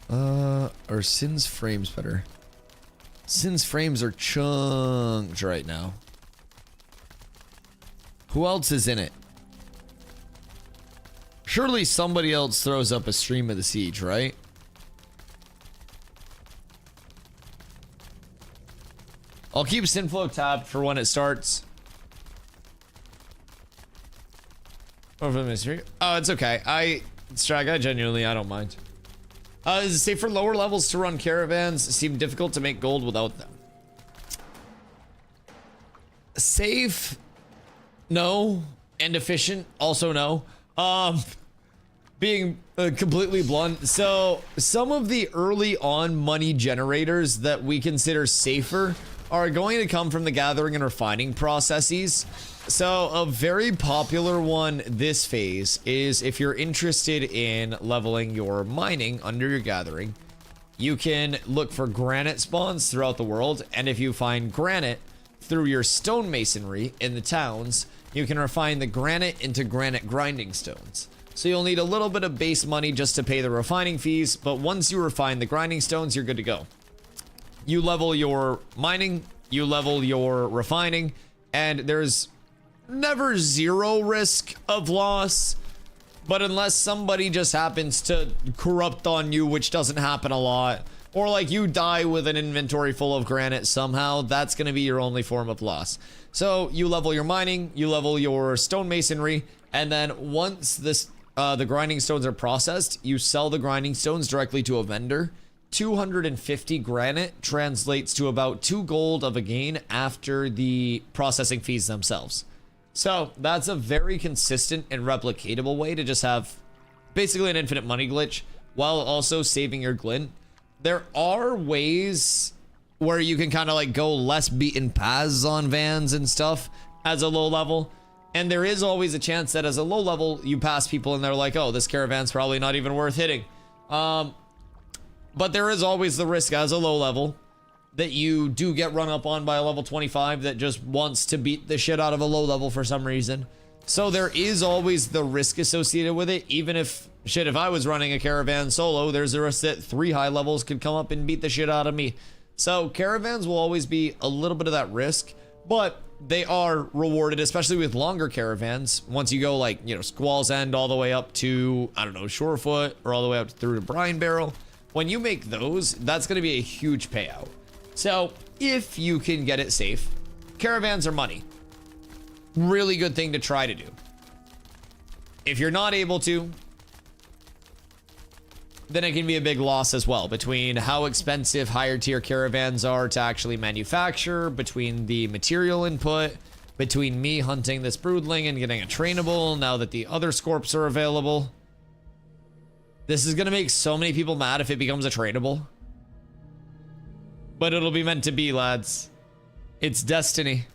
Are Sin's frames better? Sin's frames are chunked right now. Who else is in it? Surely somebody else throws up a stream of the siege, right? I'll keep Sinflow tabbed for when it starts. Over the mystery. Oh, it's okay. Strag, I don't mind. Is it safe for lower levels to run caravans? It seemed difficult to make gold without them. Safe? No. And efficient? Also no. Being completely blunt, so some of the early on money generators that we consider safer are going to come from the gathering and refining processes. So a very popular one this phase is if you're interested in leveling your mining under your gathering, you can look for granite spawns throughout the world, and if you find granite through your stonemasonry in the towns, you can refine the granite into granite grinding stones. So you'll need a little bit of base money just to pay the refining fees, but once you refine the grinding stones, you're good to go. You level your mining, you level your refining, and there's never zero risk of loss, but unless somebody just happens to corrupt on you, which doesn't happen a lot, or like you die with an inventory full of granite somehow, that's going to be your only form of loss. So you level your mining, you level your stonemasonry, and then once the grinding stones are processed, you sell the grinding stones directly to a vendor. 250 granite translates to about 2 gold of a gain after the processing fees themselves. So that's a very consistent and replicatable way to just have basically an infinite money glitch while also saving your glint. There are ways where you can kind of like go less beaten paths on vans and stuff as a low level. And there is always a chance that as a low level, you pass people and they're like, oh, this caravan's probably not even worth hitting. But there is always the risk as a low level that you do get run up on by a level 25 that just wants to beat the shit out of a low level for some reason. So there is always the risk associated with it. Even if, shit, if I was running a caravan solo, there's a risk that 3 high levels could come up and beat the shit out of me. So caravans will always be a little bit of that risk, but they are rewarded, especially with longer caravans. Once you go like, you know, Squall's End all the way up to, I don't know, Shorefoot, or all the way up through to Brine Barrel. When you make those, that's going to be a huge payout. So if you can get it safe, caravans are money. Really good thing to try to do. If you're not able to, then it can be a big loss as well, between how expensive higher tier caravans are to actually manufacture, between the material input, between me hunting this broodling and getting a trainable now that the other scorps are available. This is gonna make so many people mad if it becomes a trainable. But it'll be meant to be, lads. It's destiny.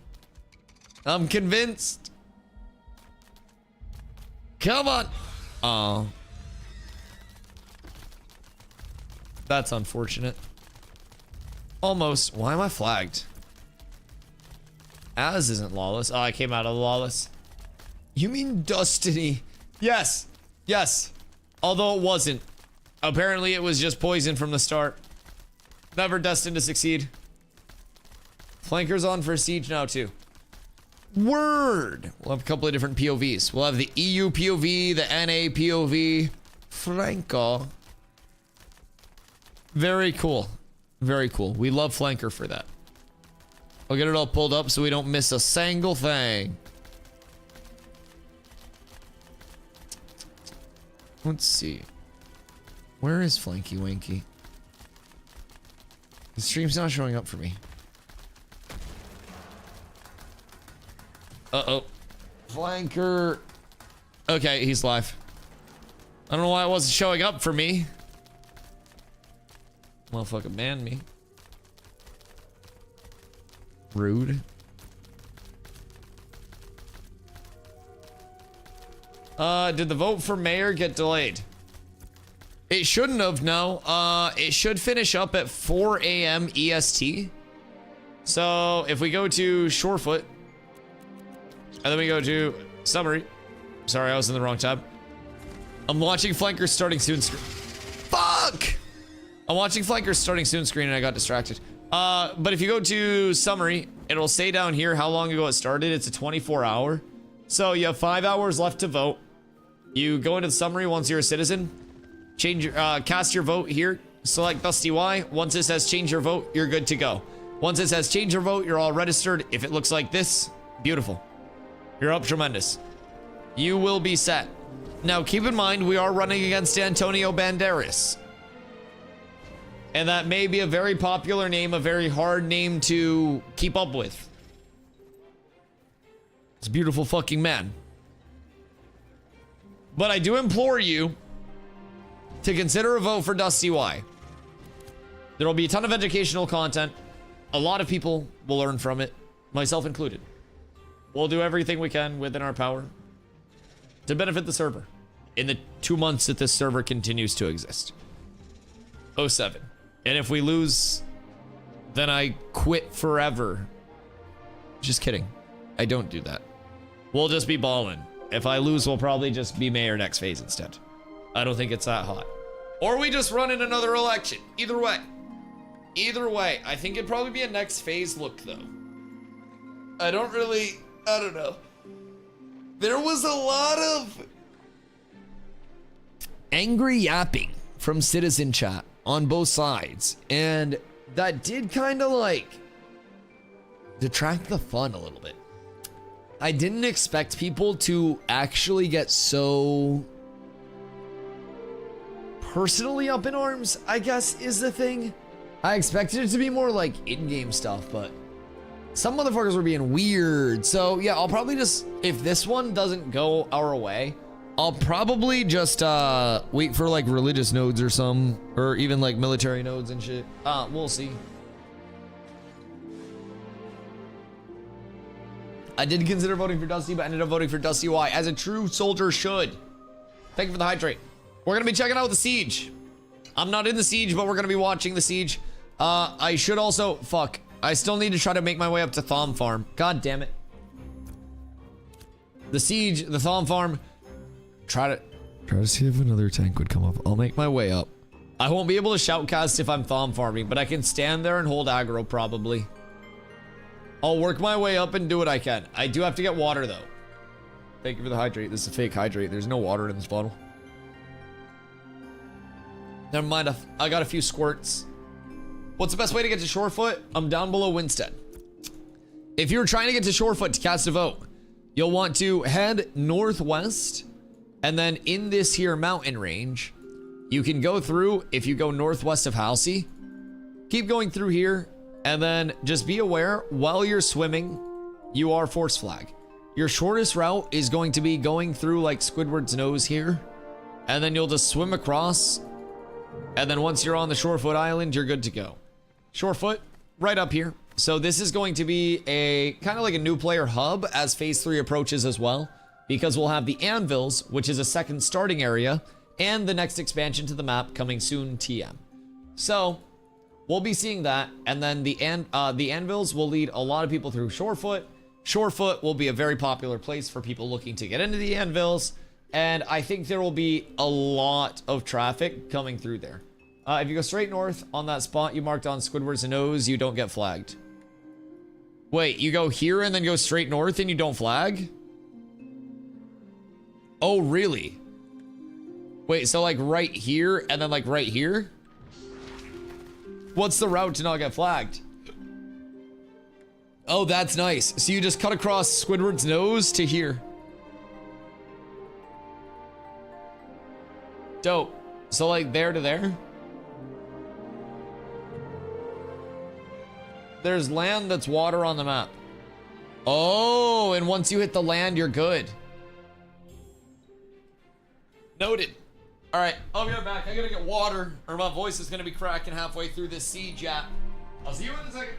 I'm convinced. Come on. Oh. That's unfortunate. Almost. Why am I flagged? Az isn't lawless. Oh, I came out of lawless. You mean Destiny? Yes. Yes. Although it wasn't. Apparently it was just poison from the start. Never destined to succeed. Flankers on for siege now too. Word. We'll have a couple of different POVs. We'll have the EU POV, the NA POV. Flanker. Very cool. Very cool. We love Flanker for that. I'll get it all pulled up so we don't miss a single thing. Let's see. Where is Flanky Wanky? The stream's not showing up for me. Uh-oh. Flanker. Okay, he's live. I don't know why it wasn't showing up for me. Motherfucker banned me. Rude. Did the vote for mayor get delayed? It shouldn't have, no. It should finish up at 4 a.m. EST. So if we go to Shorefoot, and then we go to summary. Sorry, I was in the wrong tab. I'm watching Flankers starting soon. Fuck! I'm watching Flankers starting soon screen and I got distracted. But if you go to summary, it'll say down here how long ago it started. It's a 24-hour. So you have 5 hours left to vote. You go into the summary once you're a citizen. Change your, cast your vote here. Select DustyWhy. Once it says change your vote, you're good to go. Once it says change your vote, you're all registered. If it looks like this, beautiful. You're up tremendous. You will be set. Now keep in mind, we are running against Antonio Banderas. And that may be a very popular name, a very hard name to keep up with. It's a beautiful fucking man. But I do implore you to consider a vote for DustyWhy. There will be a ton of educational content. A lot of people will learn from it, myself included. We'll do everything we can within our power to benefit the server in the 2 months that this server continues to exist. 07. And if we lose, then I quit forever. Just kidding. I don't do that. We'll just be balling. If I lose, we'll probably just be mayor next phase instead. I don't think it's that hot. Or we just run in another election. Either way. Either way. I think it'd probably be a next phase look, though. I don't know. There was a lot of angry yapping from citizen chat on both sides. And that did kind of like detract the fun a little bit. I didn't expect people to actually get so personally up in arms, I guess is the thing. I expected it to be more like in-game stuff, but some motherfuckers were being weird. So yeah, I'll probably just, if this one doesn't go our way, I'll probably just wait for like religious nodes or some, or even like military nodes and shit. We'll see. I did consider voting for Dusty, but ended up voting for DustyWhy, as a true soldier should. Thank you for the hydrate. We're gonna be checking out the siege. I'm not in the siege, but we're gonna be watching the siege. I should also, fuck. I still need to try to make my way up to Thom Farm. God damn it. The siege, the Thom Farm. Try to see if another tank would come up. I'll make my way up. I won't be able to shoutcast if I'm Thom farming, but I can stand there and hold aggro probably. I'll work my way up and do what I can. I do have to get water though. Thank you for the hydrate. This is a fake hydrate. There's no water in this bottle. Never mind, I got a few squirts. What's the best way to get to Shorefoot? I'm down below Winstead. If you're trying to get to Shorefoot to cast a vote, you'll want to head northwest, and then in this here mountain range, you can go through, if you go northwest of Halsey, keep going through here, and then just be aware, while you're swimming, you are force flag. Your shortest route is going to be going through like Squidward's nose here, and then you'll just swim across, and then once you're on the Shorefoot Island, you're good to go. Shorefoot, right up here. So this is going to be a kind of like a new player hub as phase 3 approaches as well, because we'll have the anvils, which is a second starting area, and the next expansion to the map coming soon, TM. So we'll be seeing that, and then the anvils will lead a lot of people through Shorefoot. Shorefoot will be a very popular place for people looking to get into the anvils, and I think there will be a lot of traffic coming through there. If you go straight north on that spot you marked on Squidward's nose, you don't get flagged. Wait, you go here and then go straight north and you don't flag? Oh, really? Wait, so like right here and then like right here? What's the route to not get flagged? Oh, that's nice. So you just cut across Squidward's nose to here. Dope. So like there to there? There's land that's water on the map. Oh, and once you hit the land, you're good. Noted. All right, I'll be right back. I gotta get water, or my voice is gonna be cracking halfway through this siege app. I'll see you in a second.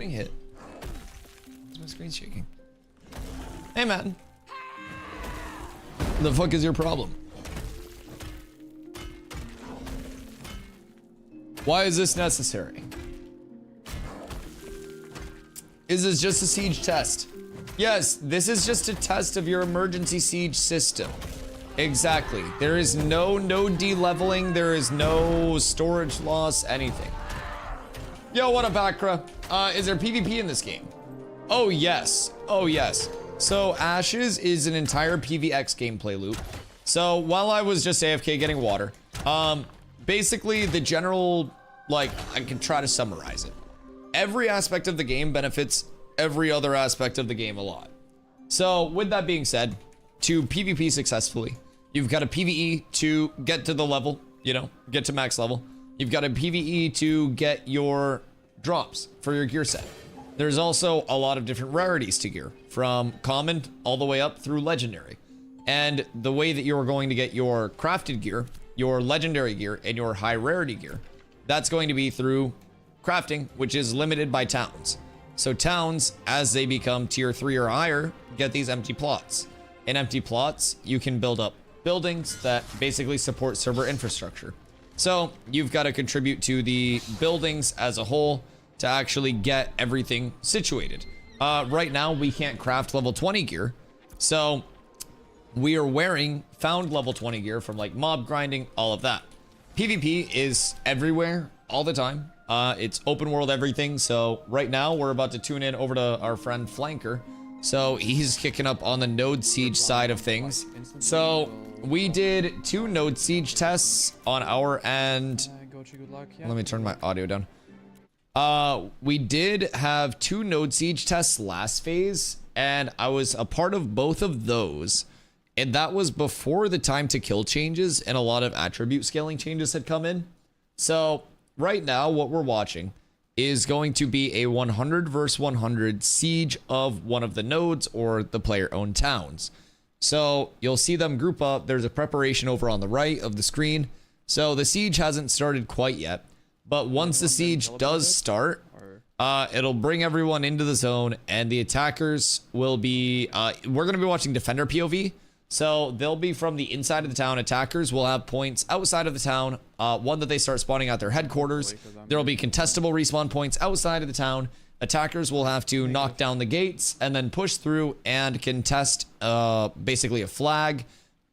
getting hit. My screen's shaking. Hey, man. The fuck is your problem? Why is this necessary? Is this just a siege test? Yes, this is just a test of your emergency siege system. Exactly. There is no node de-leveling. There is no storage loss, anything. Yo, what up, Akra? Is there PvP in this game? Oh, yes. Oh, yes. So, Ashes is an entire PvX gameplay loop. So, while I was just AFK getting water, basically the general, like, I can try to summarize it. Every aspect of the game benefits every other aspect of the game a lot. So, with that being said, to PvP successfully, you've got a PvE to get to the level, you know, get to max level. You've got a PvE to get your drops for your gear set. There's also a lot of different rarities to gear, from common all the way up through legendary. And the way that you're going to get your crafted gear, your legendary gear, and your high rarity gear, that's going to be through crafting, which is limited by towns. So towns, as they become tier 3 or higher, get these empty plots. In empty plots, you can build up buildings that basically support server infrastructure. So you've got to contribute to the buildings as a whole to actually get everything situated. Right now, we can't craft level 20 gear. So we are wearing found level 20 gear from like mob grinding, all of that. PvP is everywhere, all the time. It's open world everything. So right now, we're about to tune in over to our friend Flanker. So he's kicking up on the node siege side of things. So we did 2 node siege tests on our end. Let me turn my audio down. We did have 2 node siege tests last phase, and I was a part of both of those. And that was before the time to kill changes and a lot of attribute scaling changes had come in. So right now, what we're watching is going to be a 100 versus 100 siege of one of the nodes or the player-owned towns. So you'll see them group up. There's a preparation over on the right of the screen. So the siege hasn't started quite yet. But once the siege does start, it'll bring everyone into the zone, and the attackers will be... we're going to be watching Defender POV. So they'll be from the inside of the town. Attackers will have points outside of the town. One that they start spawning at their headquarters. There will be contestable respawn points outside of the town. Attackers will have to knock down the gates and then push through and contest basically a flag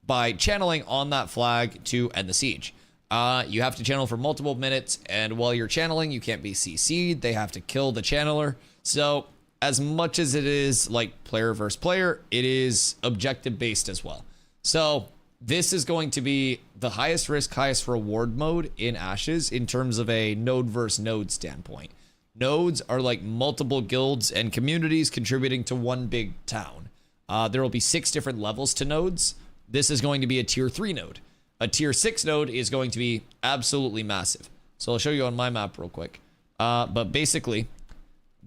by channeling on that flag to end the siege. You have to channel for multiple minutes, and while you're channeling, you can't be CC'd. They have to kill the channeler. So as much as it is like player versus player, it is objective based as well. So this is going to be the highest risk, highest reward mode in Ashes in terms of a node versus node standpoint. Nodes are like multiple guilds and communities contributing to one big town. There will be 6 different levels to nodes. This is going to be a tier 3 node. A tier 6 node is going to be absolutely massive. So I'll show you on my map real quick. But basically,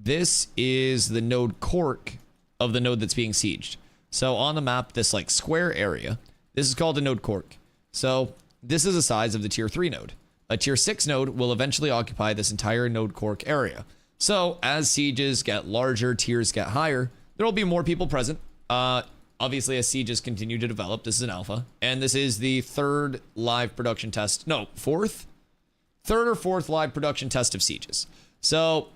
this is the node cork of the node that's being sieged. So on the map, this like square area, this is called a node cork. So this is the size of the tier 3 node. A tier 6 node will eventually occupy this entire node cork area. So as sieges get larger, tiers get higher, there will be more people present. Obviously, as sieges continue to develop, this is an alpha, and this is the 3rd live production test. No, 4th? 3rd or 4th live production test of sieges. So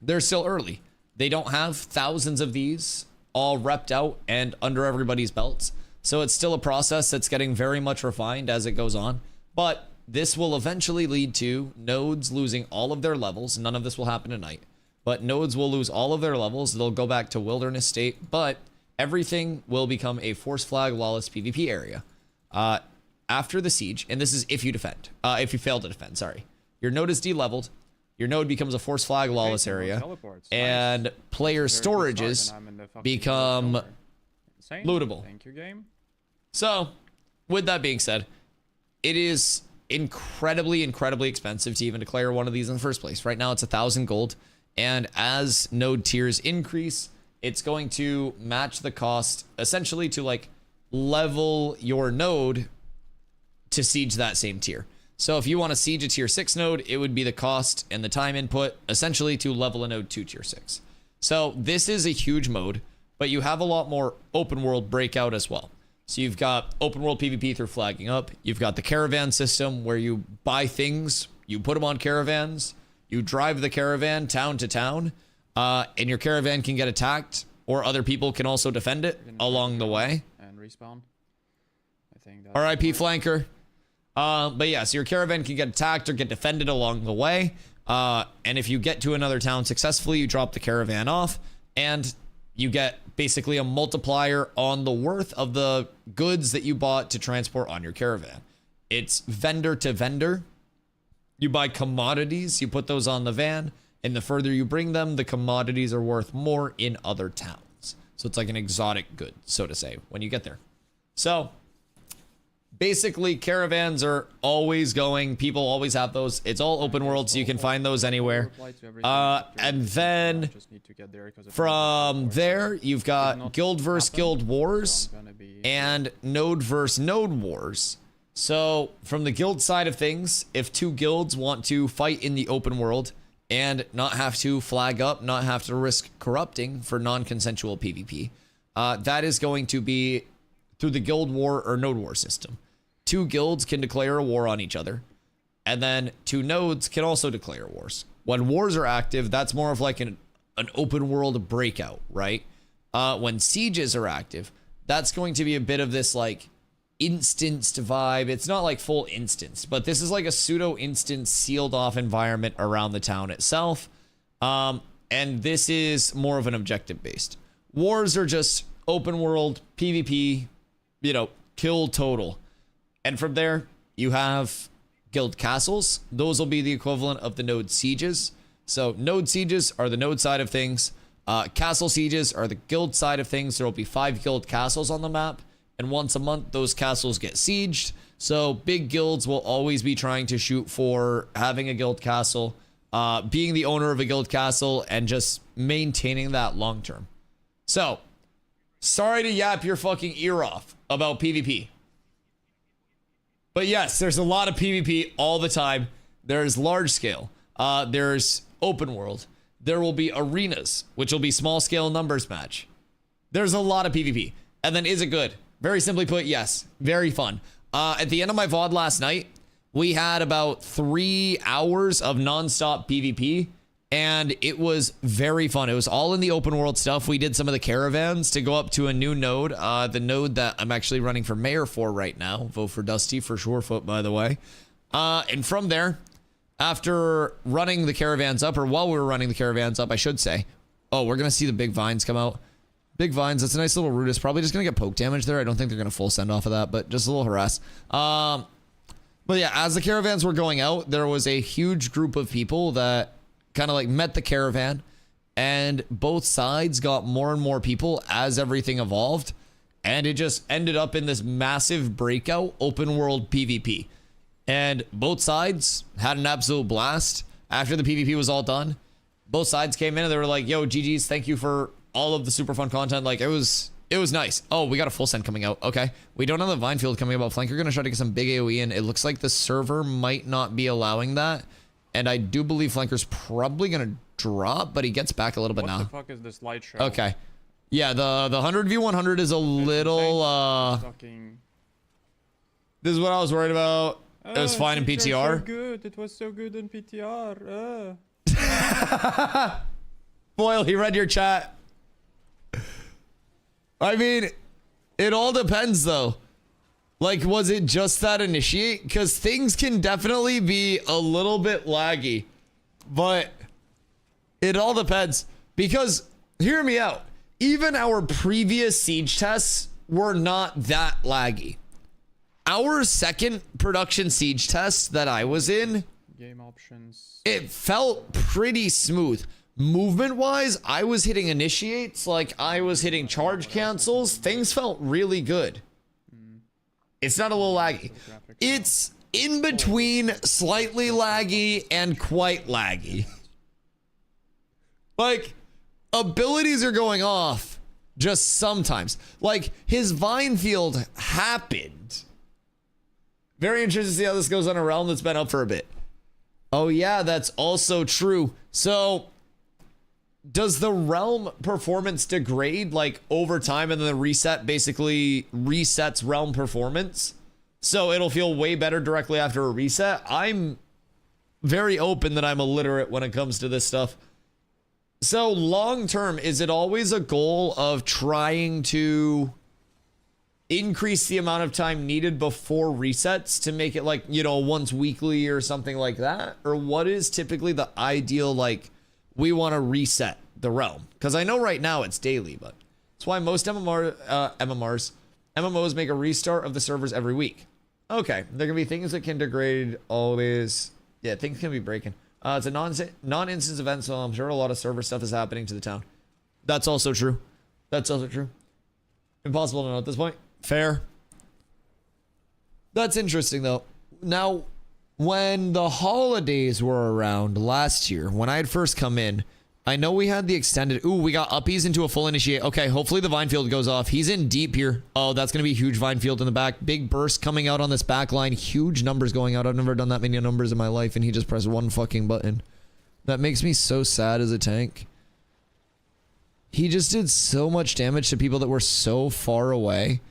they're still early. They don't have thousands of these all repped out and under everybody's belts. So it's still a process that's getting very much refined as it goes on. But this will eventually lead to nodes losing all of their levels. None of this will happen tonight. But nodes will lose all of their levels. They'll go back to wilderness state. But everything will become a force flag lawless PvP area. After the siege, and this is if you defend. If you fail to defend, sorry. Your node is de-leveled. Your node becomes a force flag lawless area. And player storages become lootable. Thank you, game. So, with that being said, it is incredibly expensive to even declare one of these in the first place. Right now, it's 1,000 gold. And as node tiers increase, it's going to match the cost essentially to like level your node to siege that same tier. So if you want to siege a tier 6 node, it would be the cost and the time input essentially to level a node to tier 6. So this is a huge mode, but you have a lot more open world breakout as well. So you've got open world PvP through flagging up. You've got the caravan system where you buy things, you put them on caravans, you drive the caravan town to town, and your caravan can get attacked, or other people can also defend it along the way. And respawn. I think that's RIP flanker. But yeah, so your caravan can get attacked or get defended along the way. And if you get to another town successfully, you drop the caravan off, and you get basically a multiplier on the worth of the goods that you bought to transport on your caravan. It's vendor to vendor. You buy commodities, you put those on the van, and the further you bring them, the commodities are worth more in other towns. So it's like an exotic good, so to say, when you get there. So basically, caravans are always going. People always have those. It's all open world, so you can find those anywhere. And then from there, you've got guild versus guild wars and node versus node wars. So from the guild side of things, if two guilds want to fight in the open world and not have to flag up, not have to risk corrupting for non-consensual PvP, that is going to be through the guild war or node war system. Two guilds can declare a war on each other, and then two nodes can also declare wars. When wars are active, that's more of like an open world breakout, right? When sieges are active, that's going to be a bit of this like instanced vibe. It's not like full instance, but this is like a pseudo instance sealed off environment around the town itself. And this is more of an objective based. Wars are just open world PvP, you know, kill total. And from there, you have guild castles. Those will be the equivalent of the node sieges. So node sieges are the node side of things. Castle sieges are the guild side of things. There will be 5 guild castles on the map. And once a month, those castles get sieged. So big guilds will always be trying to shoot for having a guild castle, being the owner of a guild castle, and just maintaining that long term. So, sorry to yap your fucking ear off about PvP. But yes, there's a lot of PvP all the time. There's large scale. There's open world. There will be arenas, which will be small scale numbers match. There's a lot of PvP. And then is it good? Very simply put, yes. Very fun. At the end of my VOD last night, we had about 3 hours of nonstop PvP. And it was very fun. It was all in the open world stuff. We did some of the caravans to go up to a new node. The node that I'm actually running for mayor for right now. Vote for Dusty for SHOREFOOT, by the way. And from there, after running the caravans up, or while we were running the caravans up, I should say. Oh, we're going to see the big vines come out. Big vines. That's a nice little root. It's probably just going to get poke damage there. I don't think they're going to full send off of that, but just a little harass. But yeah, as the caravans were going out, there was a huge group of people that kind of like met the caravan, and both sides got more and more people as everything evolved, and it just ended up in this massive breakout open world PvP. And both sides had an absolute blast. After the PvP was all done, both sides came in and they were like, yo, GG's, thank you for all of the super fun content. Like, it was nice. Oh, we got a full send coming out. Okay, we don't have the vine field coming up. Flanker gonna try to get some big AoE in. It looks like the server might not be allowing that. And I do believe Flanker's probably going to drop, but he gets back a little bit now. What the fuck is this light show? Okay. Yeah, the 100v100 is a little, This is what I was worried about. It was fine in PTR. So good. It was so good in PTR. Boyle, he read your chat. I mean, it all depends, though. Like, was it just that initiate? Because things can definitely be a little bit laggy. But it all depends. Because, hear me out. Even our previous siege tests were not that laggy. Our second production siege test that I was in, game options, it felt pretty smooth. Movement-wise, I was hitting initiates, like I was hitting charge cancels. Things felt really good. It's not a little laggy. It's in between slightly laggy and quite laggy. Like, abilities are going off just sometimes. Like, his vine field happened. Very interested to see how this goes on a realm that's been up for a bit. Oh yeah, that's also true. So does the realm performance degrade like over time, and then the reset basically resets realm performance? So it'll feel way better directly after a reset. I'm very open that I'm illiterate when it comes to this stuff. So long term, is it always a goal of trying to increase the amount of time needed before resets to make it like, you know, once weekly or something like that? Or what is typically the ideal, like, we want to reset the realm? Because I know right now it's daily, but that's why most MMOs make a restart of the servers every week. Okay, there can be things that can degrade always. Yeah, things can be breaking. It's a non-instance event, so I'm sure a lot of server stuff is happening to the town. That's also true. That's also true. Impossible to know at this point. Fair. That's interesting, though. Now, when the holidays were around last year, when I had first come in, I know we had the extended... Ooh, we got uppies into a full initiate. Okay, hopefully the vine field goes off. He's in deep here. Oh, that's going to be a huge vine field in the back. Big burst coming out on this back line. Huge numbers going out. I've never done that many numbers in my life, and he just pressed one fucking button. That makes me so sad as a tank. He just did so much damage to people that were so far away.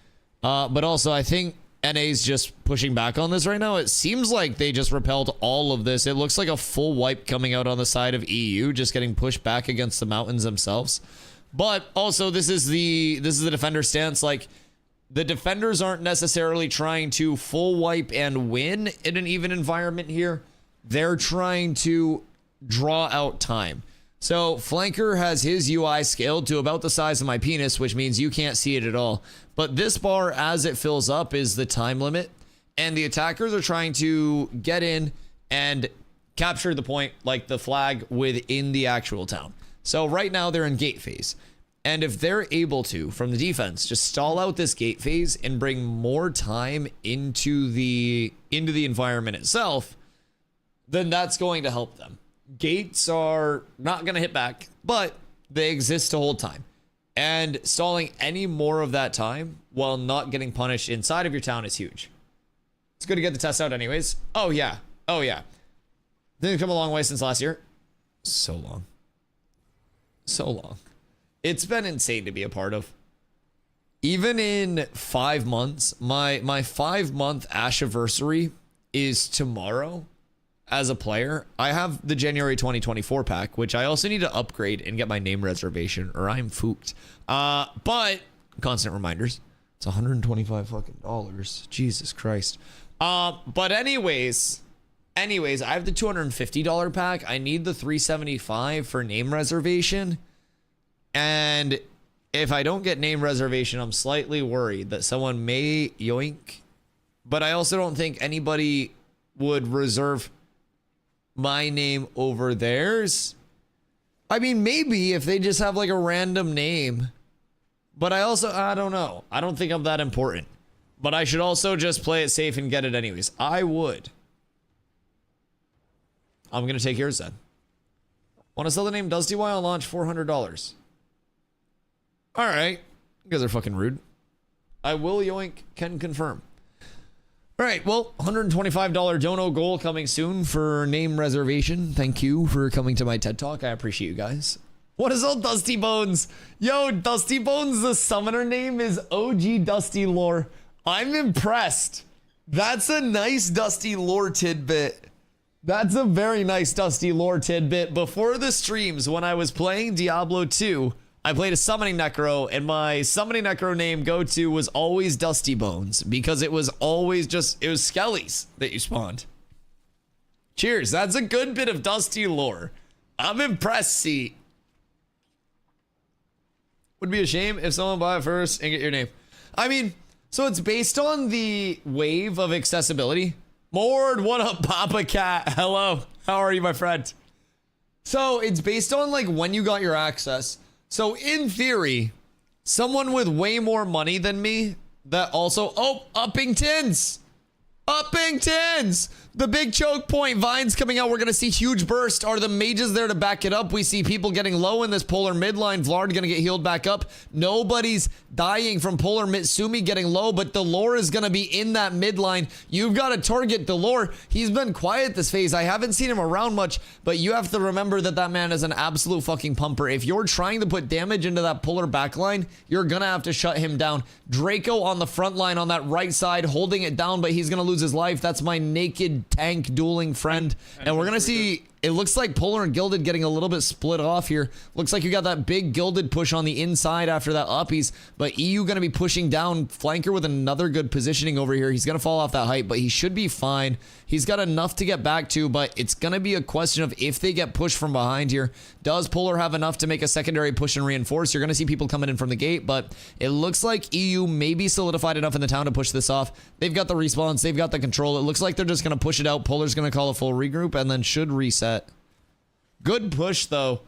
But also, I think NA's just pushing back on this right now. It seems like they just repelled all of this. It looks like a full wipe coming out on the side of EU, just getting pushed back against the mountains themselves. But also, this is the defender stance. Like, the defenders aren't necessarily trying to full wipe and win in an even environment here. They're trying to draw out time. So Flanker has his UI scaled to about the size of my penis, which means you can't see it at all. But this bar, as it fills up, is the time limit. And the attackers are trying to get in and capture the point, like the flag, within the actual town. So right now they're in gate phase. And if they're able to, from the defense, just stall out this gate phase and bring more time into the environment itself, then that's going to help them. Gates are not going to hit back, but they exist to hold time. And stalling any more of that time while not getting punished inside of your town is huge. It's good to get the test out anyways. Oh, yeah. Oh, yeah. Things come a long way since last year. So long. So long. It's been insane to be a part of. Even in 5 months, my 5-month Ashiversary is tomorrow. As a player, I have the January 2024 pack, which I also need to upgrade and get my name reservation, or I'm fooked. But constant reminders. It's $125 fucking dollars. Jesus Christ. But anyways, I have the $250 pack. I need the $375 for name reservation. And if I don't get name reservation, I'm slightly worried that someone may yoink. But I also don't think anybody would reserve my name over theirs. I mean, maybe if they just have like a random name. But I don't know. I don't think I'm that important. But I should also just play it safe and get it anyways. I would. I'm going to take yours then. Want to sell the name DustyWhy on launch? $400. All right. You guys are fucking rude. I will yoink, can confirm. All right, well, $125 dono goal coming soon for name reservation. Thank you for coming to my TED Talk. I appreciate you guys. What is all Dusty Bones? Yo, Dusty Bones, the summoner name is OG Dusty Lore. I'm impressed. That's a nice Dusty Lore tidbit. That's a very nice Dusty Lore tidbit. Before the streams, when I was playing Diablo 2, I played a Summoning Necro, and my Summoning Necro name go-to was always Dusty Bones, because it was always it was Skellies that you spawned. Cheers, that's a good bit of Dusty lore. I'm impressed, see. Would be a shame if someone buy it first and get your name. I mean, so it's based on the wave of accessibility. Mord, what up, Papa Cat? Hello, how are you, my friend? So it's based on like when you got your access. So in theory, someone with way more money than me that also, oh, Uppingtons. Uppingtons! The big choke point. Vines coming out. We're going to see huge burst. Are the mages there to back it up? We see people getting low in this polar midline. Vlad going to get healed back up. Nobody's dying from polar Mitsumi getting low, but Delore is going to be in that midline. You've got to target Delore. He's been quiet this phase. I haven't seen him around much, but you have to remember that that man is an absolute fucking pumper. If you're trying to put damage into that polar backline, you're going to have to shut him down. Draco on the front line on that right side holding it down, but he's going to lose his life. That's my naked tank dueling friend. And we're going to see, it looks like Polar and Gilded getting a little bit split off here. Looks like you got that big Gilded push on the inside after that uppies, but EU going to be pushing down. Flanker with another good positioning over here. He's going to fall off that height, but he should be fine. He's got enough to get back to, but it's going to be a question of if they get pushed from behind here. Does Polar have enough to make a secondary push and reinforce? You're going to see people coming in from the gate, but it looks like EU maybe solidified enough in the town to push this off. They've got the respawns. They've got the control. It looks like they're just going to push it out. Polar's going to call a full regroup and then should reset. Good push, though.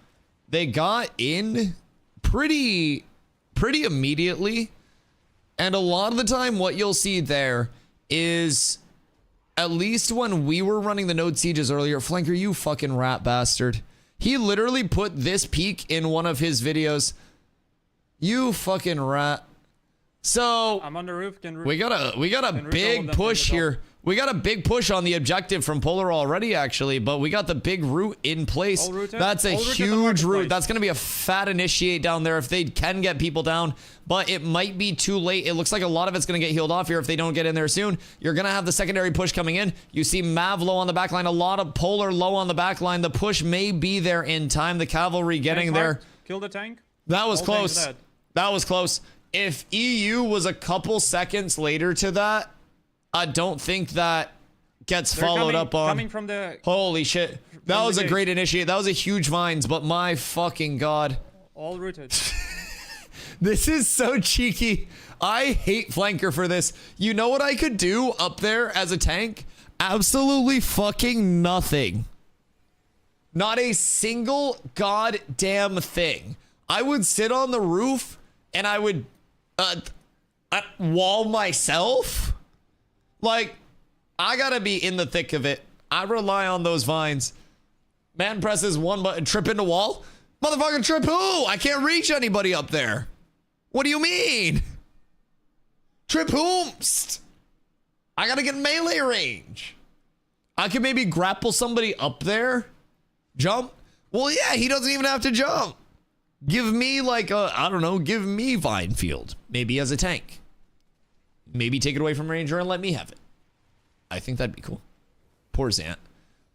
They got in pretty immediately. And a lot of the time, what you'll see there is, at least when we were running the node sieges earlier, Flanker, you fucking rat bastard. He literally put this peak in one of his videos. You fucking rat. So I'm on the roof. we got a big push here. We got a big push on the objective from Polar already, actually, but we got the big root in place. That's a huge root. That's going to be a fat initiate down there if they can get people down, but it might be too late. It looks like a lot of it's going to get healed off here if they don't get in there soon. You're going to have the secondary push coming in. You see Mav low on the back line, a lot of Polar low on the back line. The push may be there in time. The cavalry getting there. Kill the tank. That was close. That was close. If EU was a couple seconds later to that, I don't think that gets followed up on. Coming from the... Holy shit. That was a great initiate. That was a huge vines, but my fucking god. All rooted. This is so cheeky. I hate Flanker for this. You know what I could do up there as a tank? Absolutely fucking nothing. Not a single goddamn thing. I would sit on the roof and I would wall myself. Like, I gotta be in the thick of it. I rely on those vines. Man presses one button, trip into wall. Motherfucking trip who? I can't reach anybody up there. What do you mean? Trip whomst? I gotta get melee range. I could maybe grapple somebody up there. Jump? Well, yeah, he doesn't even have to jump. Give me like a, I don't know, give me Vine Field. Maybe as a tank. Maybe take it away from Ranger and let me have it. I think that'd be cool. Poor Zant.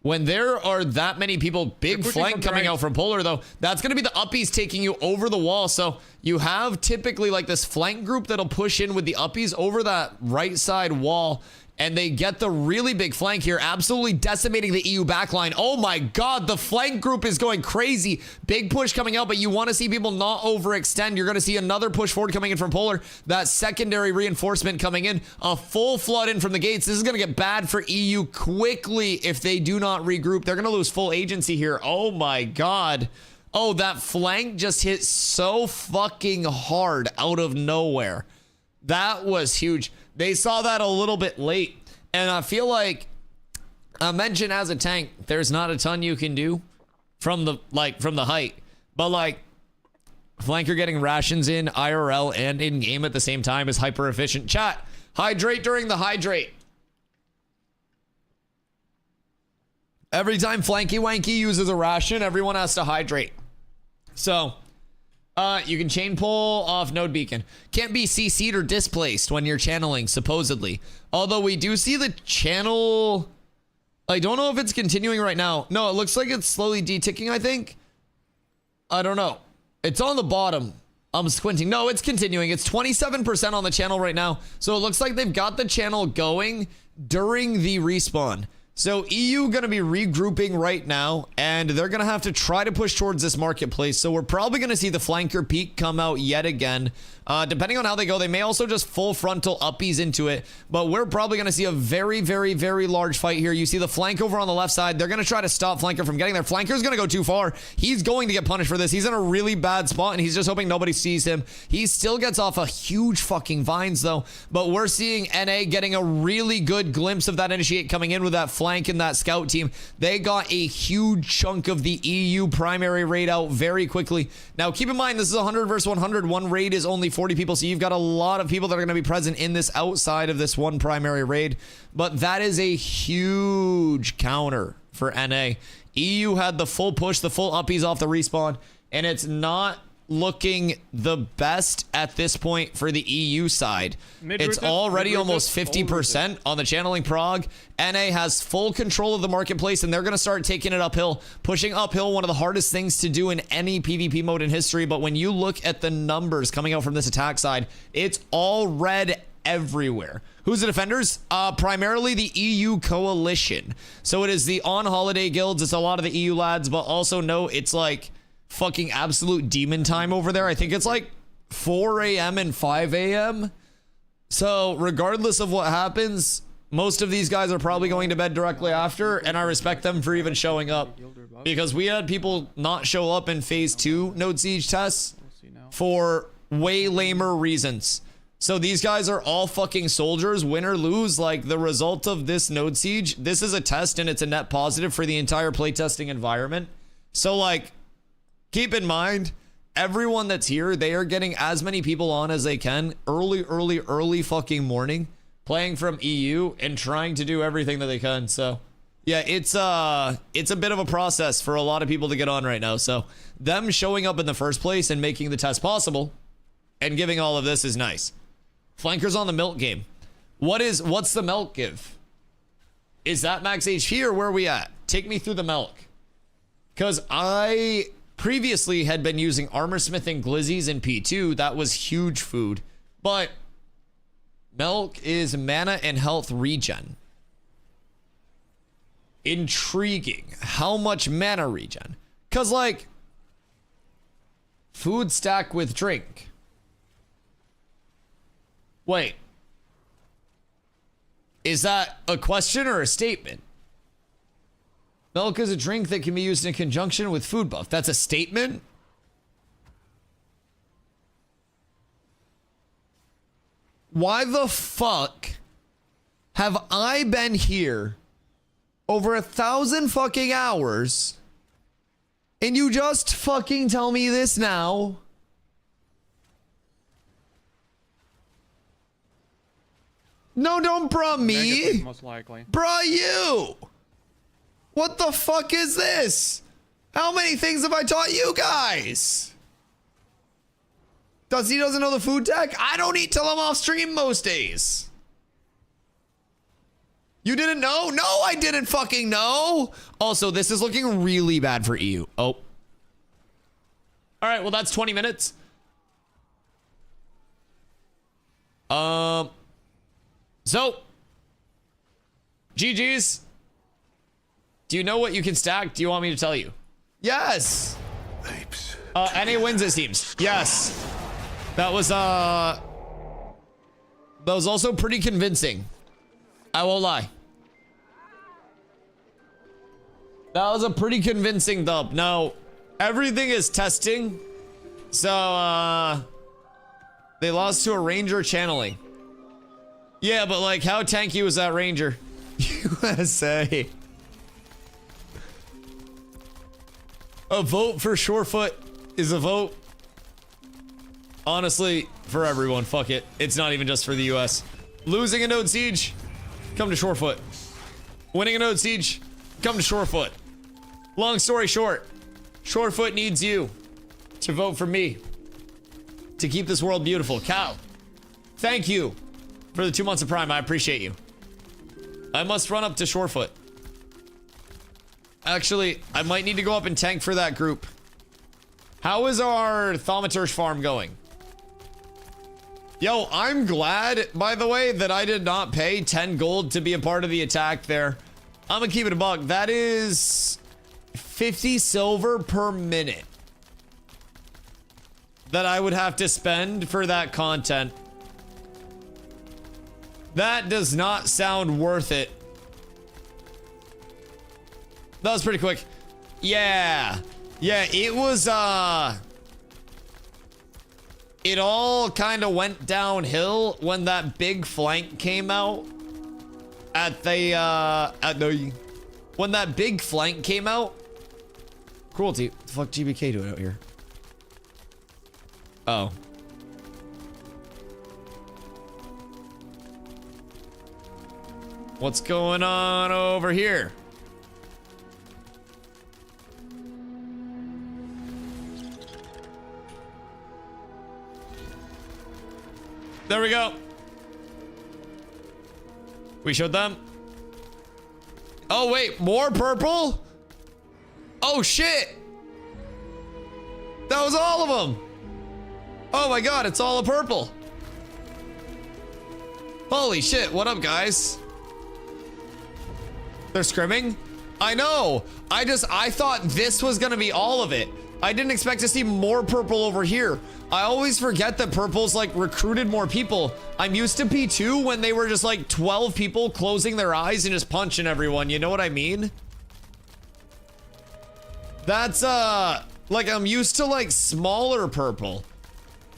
When there are that many people, big flank coming out from Polar, though, that's going to be the uppies taking you over the wall. So you have typically like this flank group that'll push in with the uppies over that right side wall. And they get the really big flank here, absolutely decimating the EU backline. Oh my god, the flank group is going crazy. Big push coming out, but you want to see people not overextend. You're going to see another push forward coming in from Polar. That secondary reinforcement coming in. A full flood in from the gates. This is going to get bad for EU quickly if they do not regroup. They're going to lose full agency here. Oh my god. Oh, that flank just hit so fucking hard out of nowhere. That was huge. They saw that a little bit late, and I feel like I mentioned as a tank, there's not a ton you can do from the height, but like flanker getting rations in IRL and in game at the same time is hyper efficient. Chat, hydrate during the hydrate. Every time Flanky Wanky uses a ration, everyone has to hydrate. So you can chain pull off node beacon. Can't be CC'd or displaced when you're channeling, supposedly. Although we do see the channel. I don't know if it's continuing right now. No, it looks like it's slowly deticking, I think. I don't know. It's on the bottom. I'm squinting. No, it's continuing. It's 27% on the channel right now. So it looks like they've got the channel going during the respawn. So EU going to be regrouping right now, and they're going to have to try to push towards this marketplace. So we're probably going to see the flanker peak come out yet again. Depending on how they go, they may also just full frontal uppies into it, but we're probably going to see a very, very, very large fight here. You see the flank over on the left side. They're going to try to stop Flanker from getting there. Flanker's going to go too far. He's going to get punished for this. He's in a really bad spot, and he's just hoping nobody sees him. He still gets off a huge fucking vines, though, but we're seeing NA getting a really good glimpse of that initiate coming in with that flank and that scout team. They got a huge chunk of the EU primary raid out very quickly. Now, keep in mind, this is 100 versus 100. One raid is only 40 people, so you've got a lot of people that are going to be present in this outside of this one primary raid, but that is a huge counter for NA. EU had the full push, the full uppies off the respawn, and it's not looking the best at this point for the EU side. It's already almost 50% on the channeling prog. NA has full control of the marketplace, and they're going to start taking it uphill, pushing uphill, one of the hardest things to do in any PvP mode in history. But when you look at the numbers coming out from this attack side, it's all red everywhere. Who's the defenders? Primarily the EU coalition. So it is the on holiday guilds. It's a lot of the EU lads, but also no, it's like fucking absolute demon time over there. I think it's like 4 a.m. and 5 a.m. So regardless of what happens, most of these guys are probably going to bed directly after, and I respect them for even showing up, because we had people not show up in phase 2 node siege tests for way lamer reasons. So these guys are all fucking soldiers, win or lose. Like, the result of this node siege, this is a test and it's a net positive for the entire playtesting environment. So like, keep in mind, everyone that's here, they are getting as many people on as they can early fucking morning, playing from EU and trying to do everything that they can. So yeah, it's a bit of a process for a lot of people to get on right now. So them showing up in the first place and making the test possible and giving all of this is nice. Flankers on the milk game. What's the milk give? Is that max HP or where are we at? Take me through the milk. Because I previously had been using armor smithing glizzies in P2. That was huge food. But milk is mana and health regen. Intriguing. How much mana regen? Because like, food stack with drink. Wait. Is that a question or a statement? Milk is a drink that can be used in conjunction with food buff. That's a statement? Why the fuck have I been here over 1,000 fucking hours and you just fucking tell me this now? No, don't bruh me. Negative, most likely. Bruh you. What the fuck is this? How many things have I taught you guys? He doesn't know the food tech? I don't eat till I'm off stream most days. You didn't know? No, I didn't fucking know. Also, this is looking really bad for EU. Oh. All right, well, that's 20 minutes. So, GG's. Do you know what you can stack? Do you want me to tell you? Yes. Apes. NA wins, it seems. Yes. That was also pretty convincing. I won't lie. That was a pretty convincing dub. Now, everything is testing. So, they lost to a Ranger channeling. Yeah, but like, how tanky was that Ranger? USA. A vote for SHOREFOOT is a vote, honestly, for everyone. Fuck it. It's not even just for the US. Losing a node siege, come to SHOREFOOT. Winning a node siege, come to SHOREFOOT. Long story short, SHOREFOOT needs you to vote for me to keep this world beautiful. Cow, thank you for the 2 months of Prime. I appreciate you. I must run up to SHOREFOOT. Actually, I might need to go up and tank for that group. How is our Thaumaturge farm going? Yo, I'm glad, by the way, that I did not pay 10 gold to be a part of the attack there. I'm gonna keep it a buck. That is 50 silver per minute. that I would have to spend for that content. That does not sound worth it. That was pretty quick. Yeah. Yeah, it was, it all kind of went downhill when that big flank came out when that big flank came out. Cruelty. What the fuck GBK doing out here? Oh. What's going on over here? There we go. We showed them. Oh, wait, more purple? Oh, shit. That was all of them. Oh my God, it's all a purple. Holy shit, what up, guys? They're scrimming? I know. I thought this was gonna be all of it. I didn't expect to see more purple over here. I always forget that purple's like recruited more people. I'm used to P2 when they were just like 12 people closing their eyes and just punching everyone. You know what I mean? That's like I'm used to like smaller purple.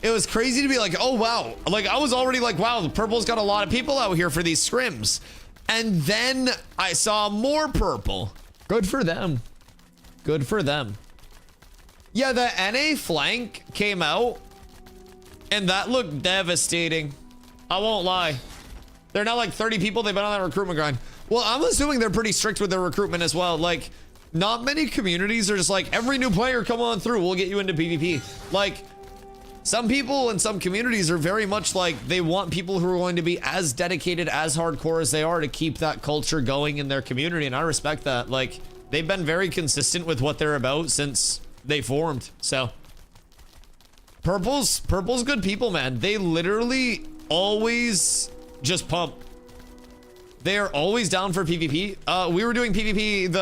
It was crazy to be like, oh wow. Like I was already like, wow, the purple's got a lot of people out here for these scrims. And then I saw more purple. Good for them. Good for them. Yeah, the NA flank came out, and that looked devastating. I won't lie. They're now like 30 people. They've been on that recruitment grind. Well, I'm assuming they're pretty strict with their recruitment as well. Like, not many communities are just like, every new player come on through, we'll get you into PvP. Like, some people in some communities are very much like, they want people who are going to be as dedicated, as hardcore as they are to keep that culture going in their community, and I respect that. Like, they've been very consistent with what they're about since they formed. So Purple's good people, man. They literally always just pump. They are always down for PvP. We were doing PvP,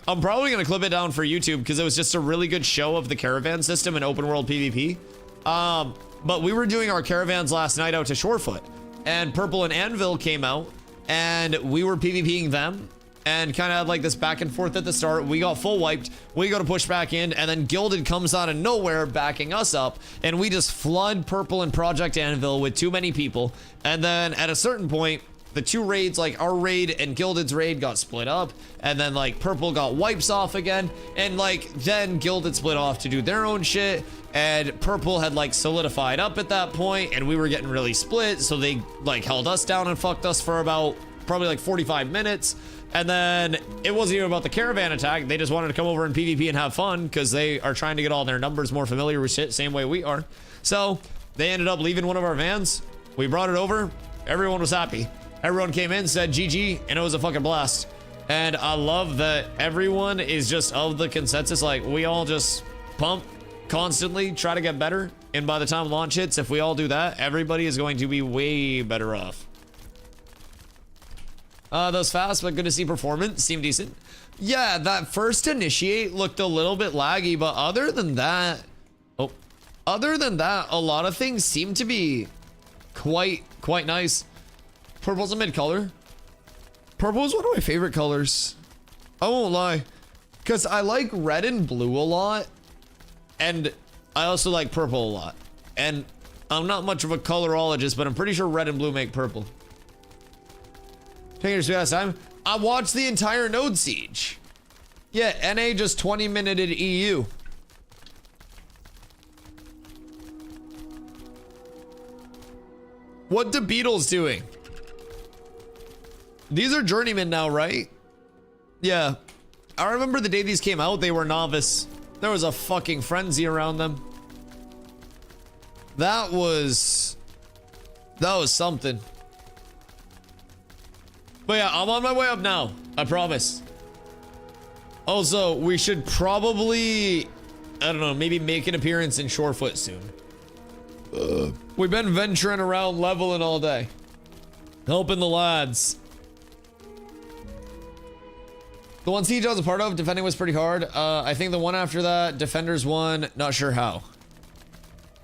I'm probably gonna clip it down for YouTube because it was just a really good show of the caravan system and open world PvP. But we were doing our caravans last night out to Shorefoot, and Purple and Anvil came out, and we were PvPing them. And kind of had like this back and forth at the start. We got full wiped. We go to push back in, and then Gilded comes out of nowhere backing us up, and we just flood Purple and Project Anvil with too many people. And then at a certain point, the two raids, like our raid and Gilded's raid, got split up, and then like Purple got wipes off again, and like then Gilded split off to do their own shit, and Purple had like solidified up at that point, and we were getting really split, so they like held us down and fucked us for about probably like 45 minutes. And then it wasn't even about the caravan attack. They just wanted to come over and PvP and have fun because they are trying to get all their numbers more familiar with shit, same way we are. So they ended up leaving one of our vans. We brought it over. Everyone was happy. Everyone came in, said GG, and it was a fucking blast. And I love that everyone is just of the consensus, like we all just pump constantly, try to get better. And by the time launch hits, if we all do that, everybody is going to be way better off. That was fast, but good to see performance. Seemed decent. Yeah, that first initiate looked a little bit laggy, but other than that, a lot of things seem to be quite nice. Purple's a mid color. Purple is one of my favorite colors. I won't lie, because I like red and blue a lot, and I also like purple a lot. And I'm not much of a colorologist, but I'm pretty sure red and blue make purple. Taking your sweet ass time. I watched the entire Node Siege. Yeah, NA just 20-minuted EU. What the Beatles doing? These are journeymen now, right? Yeah. I remember the day these came out, they were novice. There was a fucking frenzy around them. That was something. But yeah, I'm on my way up now. I promise. Also, we should probably, I don't know, maybe make an appearance in Shorefoot soon. We've been venturing around leveling all day. Helping the lads. The one Siege I was a part of, defending was pretty hard. I think the one after that, Defenders won, not sure how.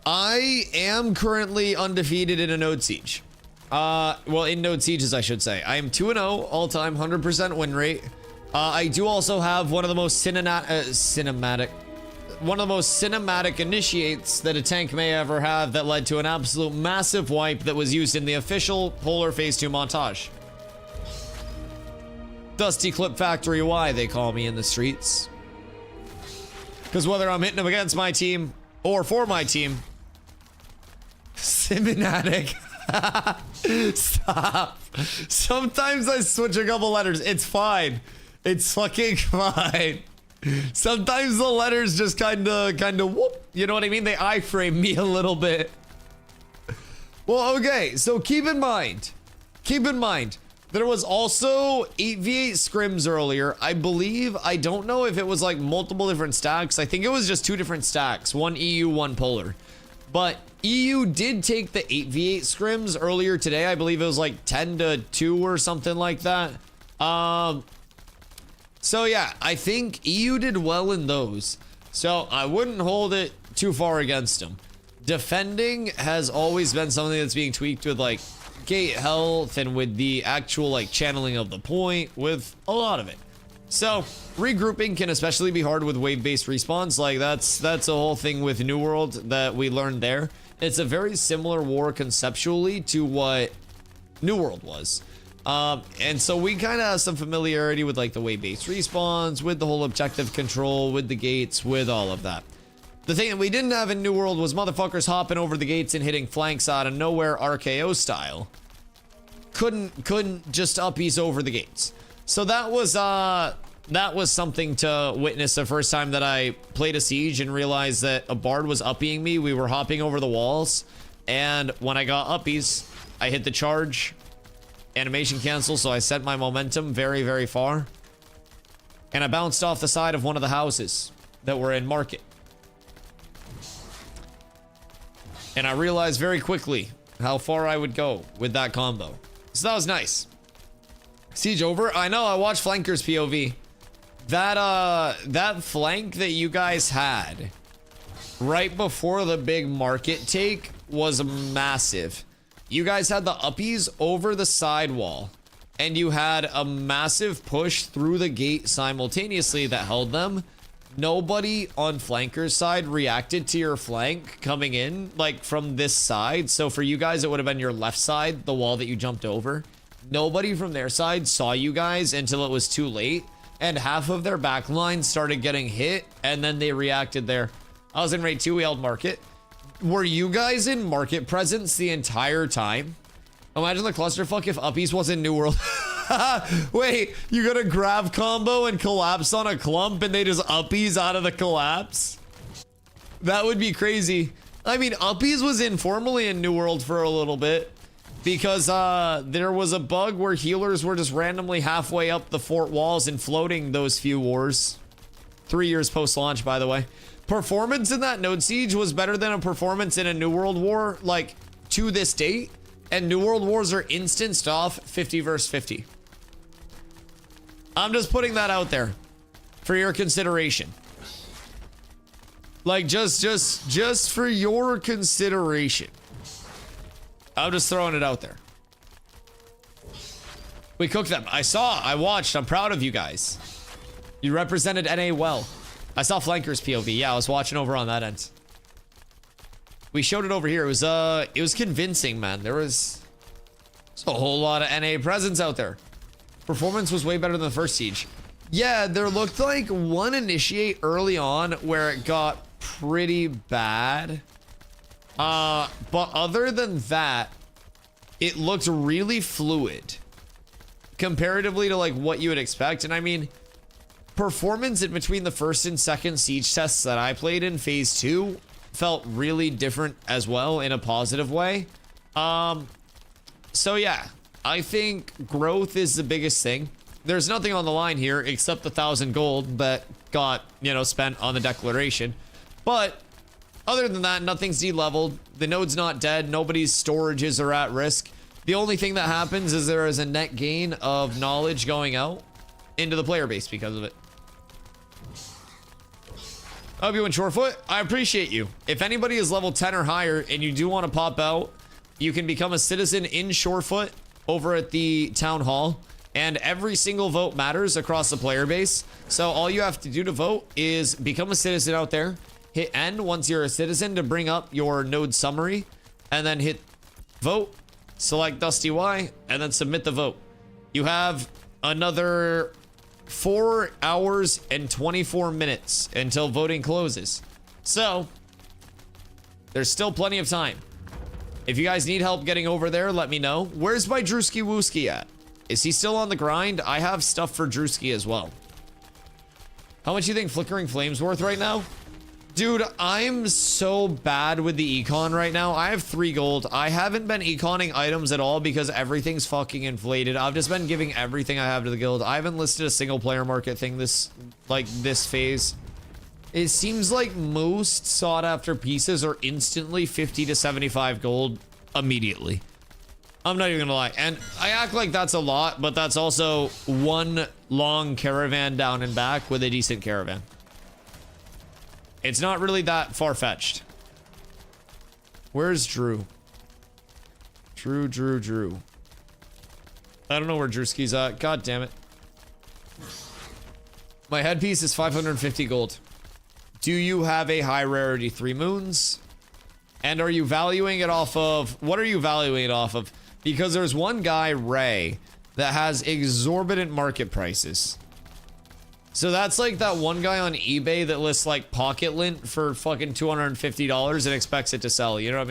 I am currently undefeated in a node siege. Well, in node sieges, I should say. I am 2-0 all-time, 100% win rate. I do also have one of the most cinematic initiates that a tank may ever have that led to an absolute massive wipe that was used in the official Polar Phase 2 montage. Dusty Clip Factory Y, they call me in the streets. Because whether I'm hitting them against my team or for my team, Cinematic. Stop. Sometimes I switch a couple letters. It's fine. It's fucking fine. Sometimes the letters just kind of whoop. You know what I mean? They iframe me a little bit. Well, okay. So keep in mind, there was also 8v8 scrims earlier. I believe, I don't know if it was like multiple different stacks. I think it was just 2 different stacks. One EU, one Polar. But EU did take the 8v8 scrims earlier today. I believe it was like 10-2 or something like that. So yeah, I think EU did well in those. So I wouldn't hold it too far against them. Defending has always been something that's being tweaked with like gate health and with the actual like channeling of the point, with a lot of it. So regrouping can especially be hard with wave-based respawns. Like that's a whole thing with New World that we learned there. It's a very similar war conceptually to what New World was. And so we kind of have some familiarity with like the wave-based respawns, with the whole objective control, with the gates, with all of that. The thing that we didn't have in New World was motherfuckers hopping over the gates and hitting flanks out of nowhere RKO style. Couldn't just uppies over the gates. So that was something to witness the first time that I played a siege and realized that a bard was upping me. We were hopping over the walls, and when I got uppies, I hit the charge, animation cancel, so I sent my momentum very, very far, and I bounced off the side of one of the houses that were in market. And I realized very quickly how far I would go with that combo. So that was nice. Siege over. I know, I watched Flankers POV. That flank that you guys had right before the big market take was massive. You guys had the uppies over the sidewall, and you had a massive push through the gate simultaneously that held them. Nobody on flanker's side reacted to your flank coming in, like from this side. So for you guys, it would have been your left side, the wall that you jumped over. Nobody from their side saw you guys until it was too late, and half of their back line started getting hit, and then they reacted there. I was in raid 2, we held market. Were you guys in market presence the entire time? Imagine the clusterfuck if uppies was in New World. Wait, you got a grab combo and collapse on a clump and they just uppies out of the collapse? That would be crazy. I mean, uppies was informally in New World for a little bit, because there was a bug where healers were just randomly halfway up the fort walls and floating those few wars. 3 years post-launch, by the way. Performance in that node siege was better than a performance in a New World war, like, to this date. And New World wars are instanced off 50 versus 50. I'm just putting that out there for your consideration. Like, just for your consideration. I'm just throwing it out there. We cooked them. I watched. I'm proud of you guys. You represented NA well. I saw Flankers POV. Yeah, I was watching over on that end. We showed it over here. It was convincing, man. There was a whole lot of NA presence out there. Performance was way better than the first siege. Yeah, there looked like one initiate early on where it got pretty bad. But other than that, it looked really fluid comparatively to like what you would expect. And I mean, performance in between the first and second siege tests that I played in phase 2 felt really different as well in a positive way. So yeah, I think growth is the biggest thing. There's nothing on the line here except the 1,000 gold that got, you know, spent on the declaration. But other than that, nothing's de-leveled. The node's not dead. Nobody's storages are at risk. The only thing that happens is there is a net gain of knowledge going out into the player base because of it. I hope you win Shorefoot. I appreciate you. If anybody is level 10 or higher and you do want to pop out, you can become a citizen in Shorefoot over at the town hall. And every single vote matters across the player base. So all you have to do to vote is become a citizen out there. Hit N once you're a citizen to bring up your node summary. And then hit vote. Select DustyWhy. And then submit the vote. You have another 4 hours and 24 minutes until voting closes. So, there's still plenty of time. If you guys need help getting over there, let me know. Where's my Drewski Wooski at? Is he still on the grind? I have stuff for Drewski as well. How much do you think Flickering Flame's worth right now? Dude, I'm so bad with the econ right now. I have 3 gold. I haven't been econing items at all because everything's fucking inflated. I've just been giving everything I have to the guild. I haven't listed a single player market thing this phase. It seems like most sought after pieces are instantly 50 to 75 gold immediately. I'm not even gonna lie. And I act like that's a lot, but that's also one long caravan down and back with a decent caravan. It's not really that far-fetched. Where's Drew? Drew. I don't know where Drewski's at. God damn it. My headpiece is 550 gold. Do you have a high rarity 3 moons? And are you valuing it off of... What are you valuing it off of? Because there's one guy, Ray, that has exorbitant market prices. So that's like that one guy on eBay that lists like pocket lint for fucking $250 and expects it to sell. You know what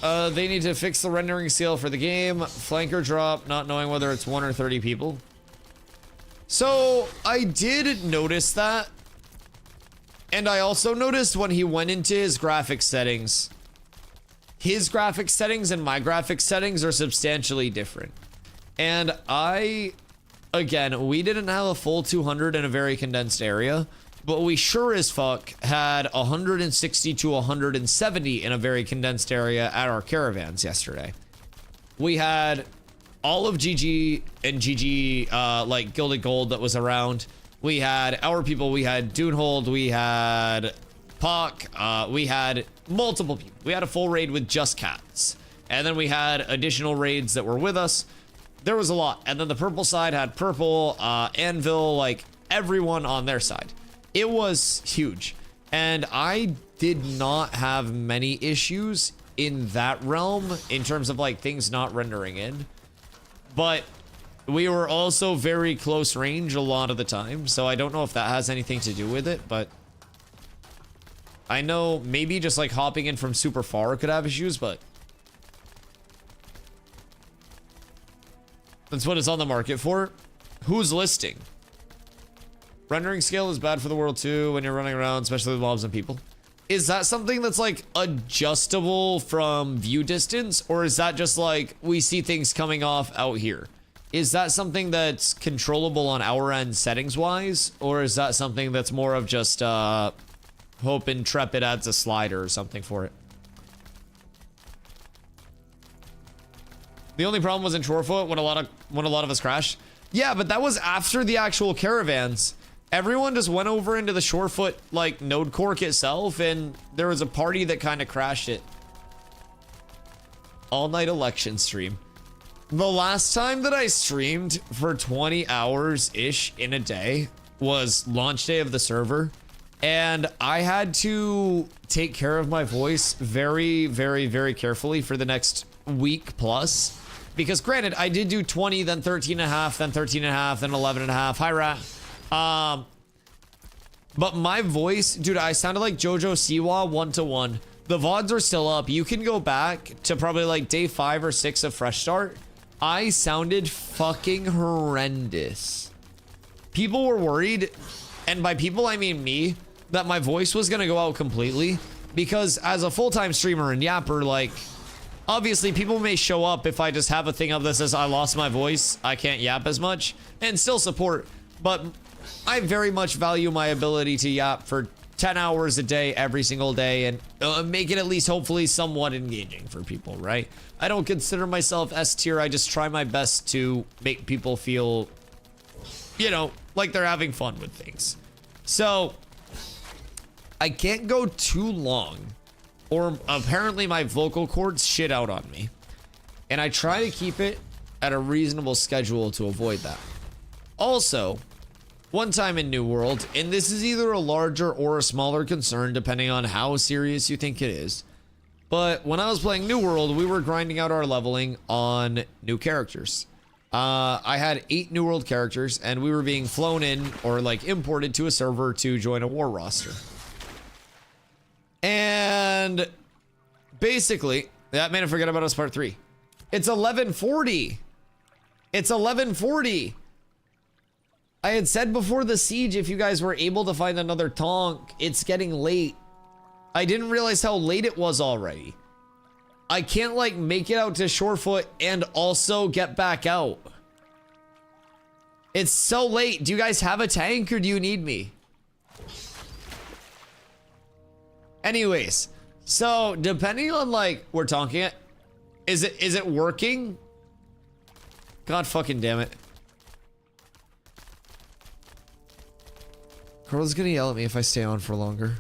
I mean? They need to fix the rendering scale for the game. Flanker drop, not knowing whether it's 1 or 30 people. So I did notice that. And I also noticed when he went into his graphics settings, his graphics settings and my graphics settings are substantially different. And again, we didn't have a full 200 in a very condensed area, but we sure as fuck had 160 to 170 in a very condensed area at our caravans yesterday. We had all of GG and GG, like Gilded Gold that was around. We had our people, we had Dunehold, we had Pock, we had multiple people. We had a full raid with just cats. And then we had additional raids that were with us. There was a lot. And then the purple side had purple, Anvil, like everyone on their side. It was huge. And I did not have many issues in that realm in terms of like things not rendering in. But we were also very close range a lot of the time. So I don't know if that has anything to do with it, but I know maybe just like hopping in from super far could have issues, but that's what it's on the market for. Who's listing? Rendering scale is bad for the world too when you're running around, especially with mobs and people. Is that something that's like adjustable from view distance, or is that just like we see things coming off out here? Is that something that's controllable on our end settings wise, or is that something that's more of just hope Intrepid adds a slider or something for it? The only problem was in Shorefoot when a lot of us crashed. Yeah, but that was after the actual caravans. Everyone just went over into the Shorefoot like node cork itself, and there was a party that kind of crashed it. All night election stream. The last time that I streamed for 20 hours ish in a day was launch day of the server, and I had to take care of my voice very, very, very carefully for the next week plus. Because granted, I did do 20, then 13 and a half, then 13 and a half, then 11 and a half. Hi, Rat. But my voice, dude, I sounded like Jojo Siwa 1-to-1. The VODs are still up. You can go back to probably like day 5 or 6 of Fresh Start. I sounded fucking horrendous. People were worried, and by people I mean me, that my voice was gonna go out completely. Because as a full-time streamer and yapper, like, obviously people may show up if I just have a thing up that says I lost my voice, I can't yap as much, and still support. But I very much value my ability to yap for 10 hours a day, every single day, and make it at least hopefully somewhat engaging for people, right? I don't consider myself S tier. I just try my best to make people feel, you know, like they're having fun with things. So I can't go too long, or apparently my vocal cords shit out on me. And I try to keep it at a reasonable schedule to avoid that. Also, one time in New World, and this is either a larger or a smaller concern depending on how serious you think it is, but when I was playing New World, we were grinding out our leveling on new characters. I had 8 New World characters, and we were being flown in or like imported to a server to join a war roster. And basically, that made I forget about us part 3. It's 11:40. It's 11:40. I had said before the siege, if you guys were able to find another tonk, it's getting late. I didn't realize how late it was already. I can't like make it out to Shorefoot and also get back out. It's so late. Do you guys have a tank or do you need me? Anyways, so depending on like we're tonking it, is it working? God fucking damn it. Carla's gonna yell at me if I stay on for longer.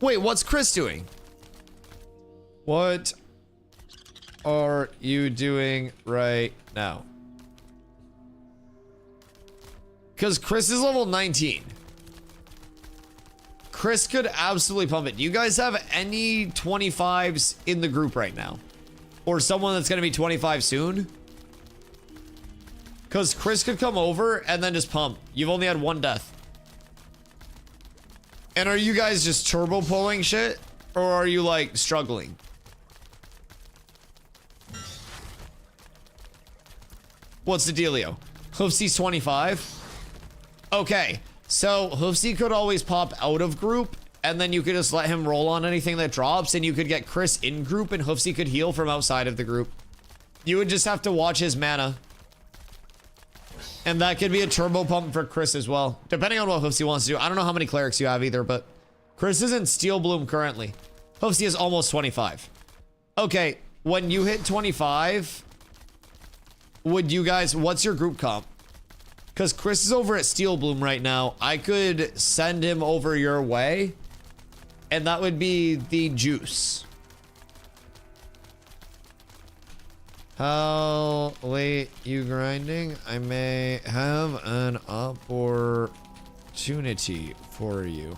Wait, what's Chris doing? What are you doing right now? Because Chris is level 19. Chris could absolutely pump it. Do you guys have any 25s in the group right now? Or someone that's going to be 25 soon? Because Chris could come over and then just pump. You've only had 1 death. And are you guys just turbo pulling shit? Or are you like struggling? What's the dealio? Hoofsy's 25? Okay, so Hoofsy could always pop out of group, and then you could just let him roll on anything that drops, and you could get Chris in group, and Hoofsy could heal from outside of the group. You would just have to watch his mana. And that could be a turbo pump for Chris as well, depending on what Hoofsy wants to do. I don't know how many clerics you have either, but Chris is in Steel Bloom currently. Hoofsy is almost 25. Okay, when you hit 25, would you guys, what's your group comp? Because Chris is over at Steel Bloom right now. I could send him over your way, and that would be the juice. How late you grinding? I may have an opportunity for you.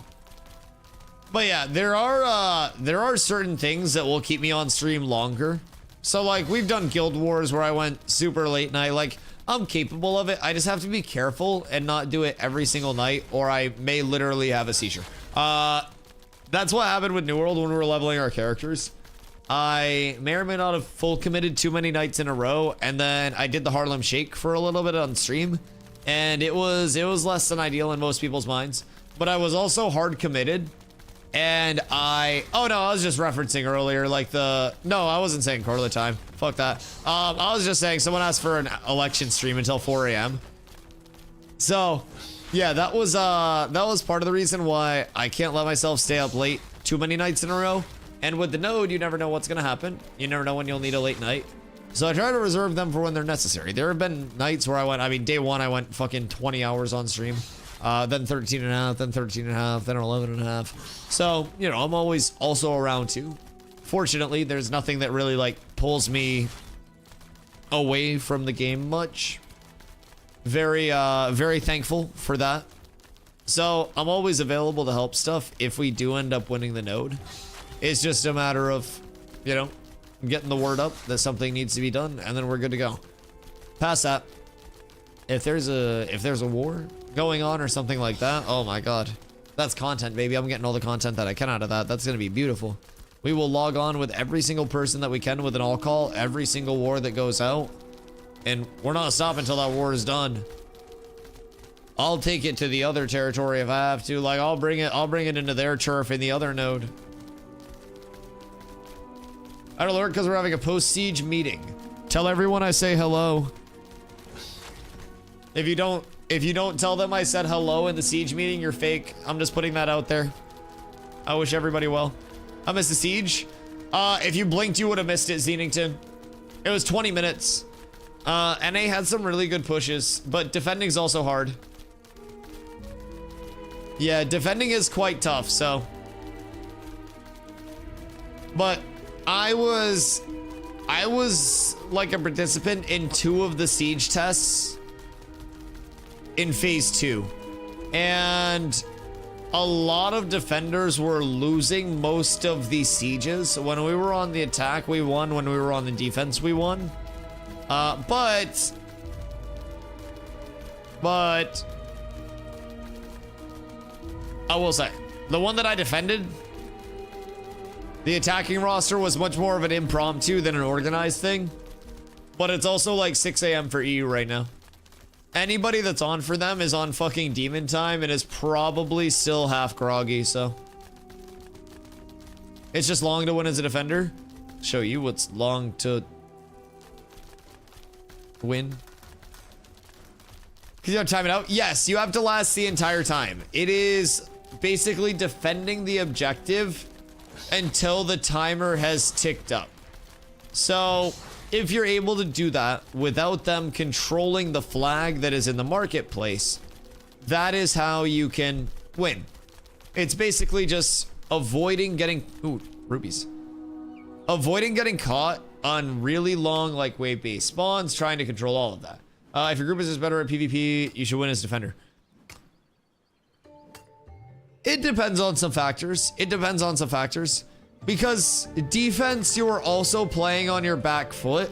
But yeah, there are certain things that will keep me on stream longer. So like we've done Guild Wars where I went super late night. Like I'm capable of it. I just have to be careful and not do it every single night, or I may literally have a seizure. That's what happened with New World when we were leveling our characters. I may or may not have full committed too many nights in a row, and then I did the Harlem Shake for a little bit on stream, and it was less than ideal in most people's minds. But I was also hard committed, and oh no, I was just referencing earlier, like no, I wasn't saying Corla time. Fuck that. I was just saying someone asked for an election stream until 4 a.m. So yeah, that was part of the reason why I can't let myself stay up late too many nights in a row. And with the node, you never know what's gonna happen. You never know when you'll need a late night. So I try to reserve them for when they're necessary. There have been nights where I mean, day 1, I went fucking 20 hours on stream. Then 13 and a half, then 13 and a half, then 11 and a half. So, you know, I'm always also around too. Fortunately, there's nothing that really like pulls me away from the game much. Very thankful for that. So I'm always available to help stuff if we do end up winning the node. It's just a matter of, you know, getting the word up that something needs to be done, and then we're good to go. Past that, if there's a war going on or something like that, oh my god, that's content, baby. I'm getting all the content that I can out of that. That's gonna be beautiful. We will log on with every single person that we can with an all call, every single war that goes out, and we're not stopping until that war is done. I'll take it to the other territory if I have to. Like I'll bring it into their turf in the other node. I'd alert because we're having a post-siege meeting. Tell everyone I say hello. If you don't tell them I said hello in the siege meeting, you're fake. I'm just putting that out there. I wish everybody well. I missed the siege. If you blinked, you would have missed it, Zenington. It was 20 minutes. NA had some really good pushes, but defending's also hard. Yeah, defending is quite tough, so. But I was like a participant in 2 of the siege tests in phase 2. And a lot of defenders were losing most of these sieges. When we were on the attack, we won. When we were on the defense, we won. But I will say, the one that I defended, the attacking roster was much more of an impromptu than an organized thing. But it's also like 6 a.m. for EU right now. Anybody that's on for them is on fucking demon time and is probably still half groggy, so. It's just long to win as a defender. Show you what's long to win. Can you time it out? Yes, you have to last the entire time. It is basically defending the objective until the timer has ticked up. So if you're able to do that without them controlling the flag that is in the marketplace, that is how you can win. It's basically just avoiding getting, ooh, rubies. Avoiding getting caught on really long like wave-based spawns, trying to control all of that. If your group is better at PvP, you should win as defender. It depends on some factors. It depends on some factors. Because defense, you are also playing on your back foot.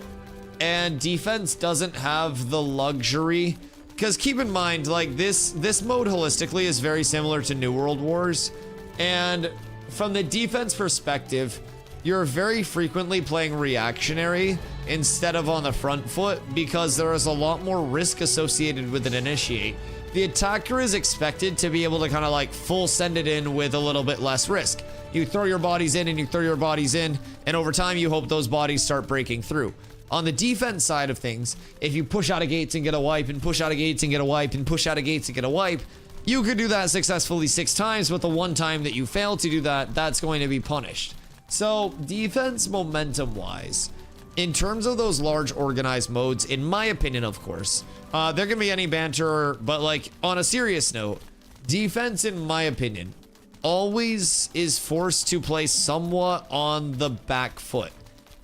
And defense doesn't have the luxury. Because keep in mind, like this mode holistically is very similar to New World Wars. And from the defense perspective, you're very frequently playing reactionary instead of on the front foot because there is a lot more risk associated with an initiate. The attacker is expected to be able to kind of like full send it in with a little bit less risk. You throw your bodies in and you throw your bodies in, and over time you hope those bodies start breaking through. On the defense side of things, if you push out of gates and get a wipe and push out of gates and get a wipe and push out of gates and get a wipe, you could do that successfully 6 times, but the one time that you fail to do that, that's going to be punished. So defense momentum wise, in terms of those large organized modes, in my opinion, of course, there can be any banter, but like on a serious note, defense, in my opinion, always is forced to play somewhat on the back foot.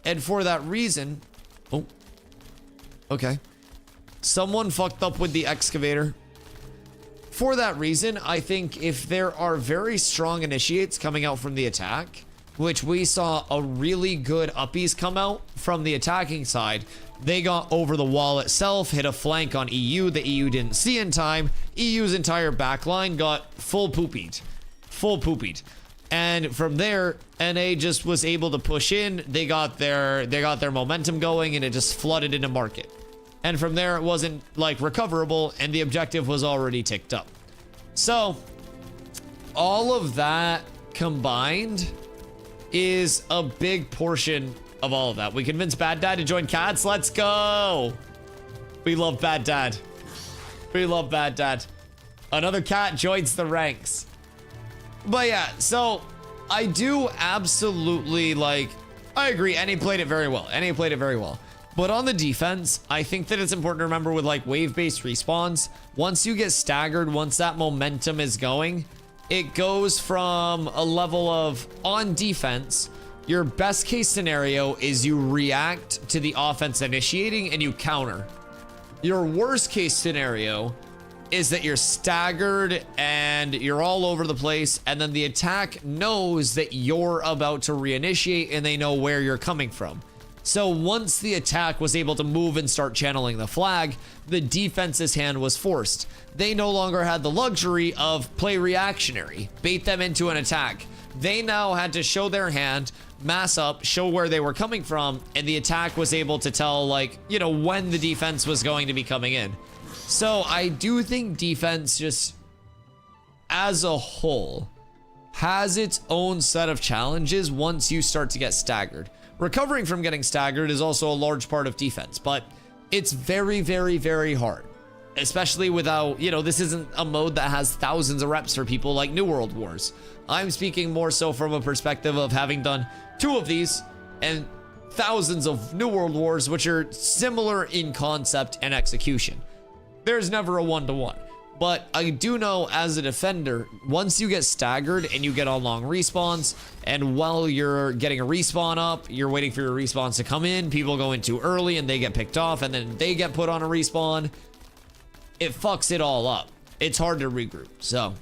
And for that reason, oh, okay. Someone fucked up with the excavator. For that reason, I think if there are very strong initiates coming out from the attack, which we saw a really good uppies come out from the attacking side. They got over the wall itself, hit a flank on EU that EU didn't see in time. EU's entire backline got full poopied. Full poopied. And from there, NA just was able to push in. They got their momentum going and it just flooded into market. And from there, it wasn't like recoverable and the objective was already ticked up. So all of that combined is a big portion of all of that. We convinced Bad Dad to join Cats. Let's go. We love Bad Dad. We love Bad Dad. Another cat joins the ranks. But yeah, so I do absolutely like, I agree. NA played it very well. NA played it very well. But on the defense, I think that it's important to remember with like wave-based respawns, once you get staggered, once that momentum is going, it goes from a level of on defense, your best case scenario is you react to the offense initiating and you counter. Your worst case scenario is that you're staggered and you're all over the place, and then the attack knows that you're about to reinitiate and they know where you're coming from. So once the attack was able to move and start channeling the flag, the defense's hand was forced. They no longer had the luxury of play reactionary, bait them into an attack. They now had to show their hand, mass up, show where they were coming from, and the attack was able to tell, like, you know, when the defense was going to be coming in. So I do think defense just as a whole has its own set of challenges once you start to get staggered. Recovering from getting staggered is also a large part of defense, but it's very, very, very hard. Especially without, you know, this isn't a mode that has thousands of reps for people like New World Wars. I'm speaking more so from a perspective of having done 2 of these and thousands of New World Wars, which are similar in concept and execution. There's never a one-to-one. But I do know as a defender, once you get staggered and you get on long respawns, and while you're getting a respawn up, you're waiting for your respawns to come in, people go in too early and they get picked off and then they get put on a respawn. It fucks it all up. It's hard to regroup, so.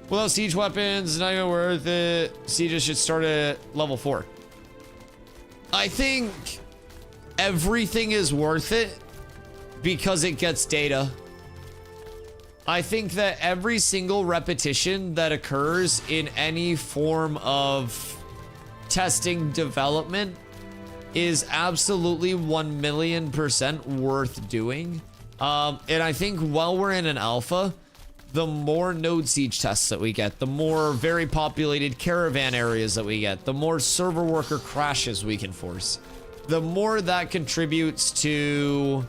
Without siege weapons, not even worth it. Sieges should start at level 4. I think everything is worth it because it gets data. I think that every single repetition that occurs in any form of testing development is absolutely 1,000,000% worth doing. And I think while we're in an alpha, the more node siege tests that we get, the more very populated caravan areas that we get, the more server worker crashes we can force, the more that contributes to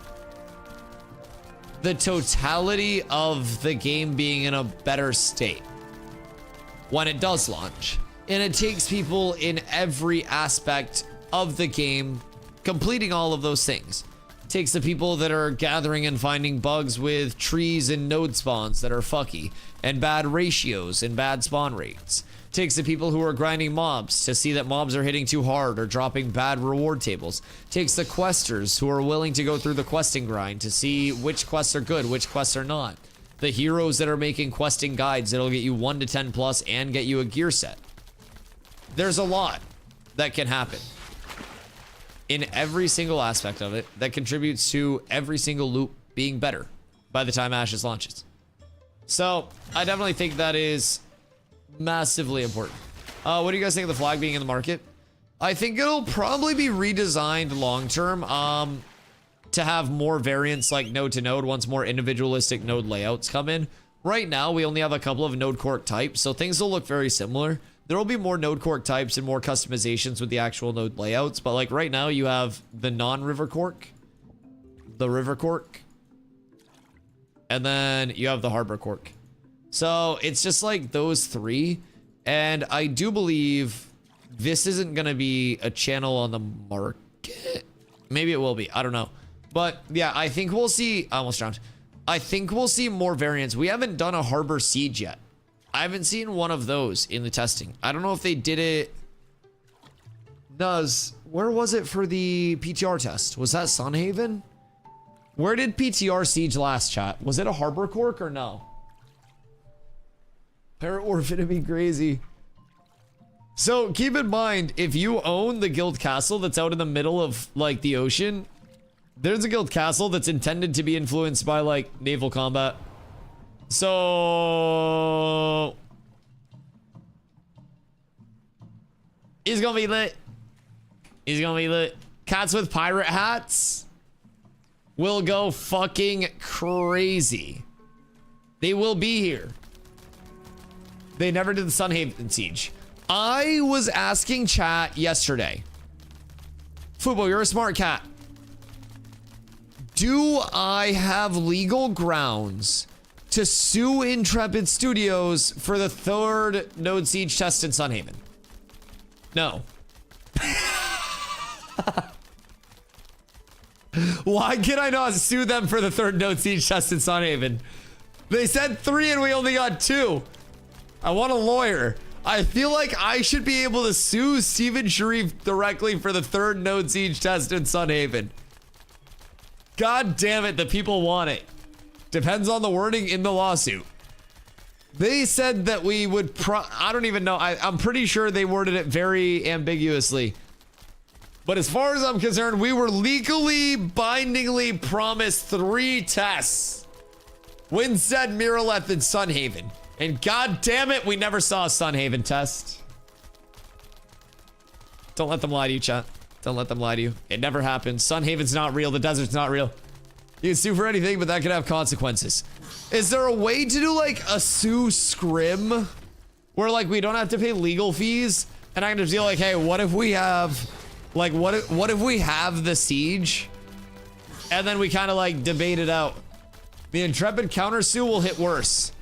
the totality of the game being in a better state when it does launch. And it takes people in every aspect of the game completing all of those things. It takes the people that are gathering and finding bugs with trees and node spawns that are fucky and bad ratios and bad spawn rates. It takes the people who are grinding mobs to see that mobs are hitting too hard or dropping bad reward tables. It takes the questers who are willing to go through the questing grind to see which quests are good, which quests are not. The heroes that are making questing guides that'll get you 1 to 10 plus and get you a gear set. There's a lot that can happen in every single aspect of it that contributes to every single loop being better by the time Ashes launches. So I definitely think that is massively important. What do you guys think of the flag being in the market? I think it'll probably be redesigned long term to have more variants like node to node once more individualistic node layouts come in. Right now we only have a couple of node cork types, so things will look very similar. There will be more node cork types and more customizations with the actual node layouts, but like right now you have the non-river cork, the river cork, and then you have the harbor cork. So it's just like those three, and I do believe this isn't gonna be a channel on the market. Maybe it will be, I don't know. But yeah, I think we'll see, I almost drowned. I think we'll see more variants. We haven't done a harbor siege yet. I haven't seen one of those in the testing. I don't know if they did it. Where was it for the PTR test? Was that Sunhaven? Where did PTR siege last, chat? Was it a harbor cork or no? Parrot Orphan would be crazy. So keep in mind, if you own the guild castle that's out in the middle of like the ocean, there's a guild castle that's intended to be influenced by like naval combat. So he's gonna be lit. He's gonna be lit. Cats with pirate hats will go fucking crazy. They will be here. They never did the Sunhaven siege. I was asking chat yesterday. Fubo, you're a smart cat. Do I have legal grounds to sue Intrepid Studios for the 3rd node siege test in Sunhaven? No. Why can I not sue them for the 3rd node siege test in Sunhaven? They said 3 and we only got 2. I want a lawyer. I feel like I should be able to sue Steven Sharif directly for the 3rd node siege test in Sunhaven. God damn it, the people want it. Depends on the wording in the lawsuit. They said that we would I don't even know. I'm pretty sure they worded it very ambiguously. But as far as I'm concerned, we were legally, bindingly promised 3 tests. Winstead, Miraleth, and Sunhaven. And god damn it, we never saw a Sunhaven test. Don't let them lie to you, chat. Don't let them lie to you. It never happened. Sunhaven's not real. The desert's not real. You can sue for anything, but that could have consequences. Is there a way to do like a sue scrim where like we don't have to pay legal fees and I can just be like, hey, what if we have like what if we have the siege and then we kind of like debate it out? The Intrepid counter sue will hit worse.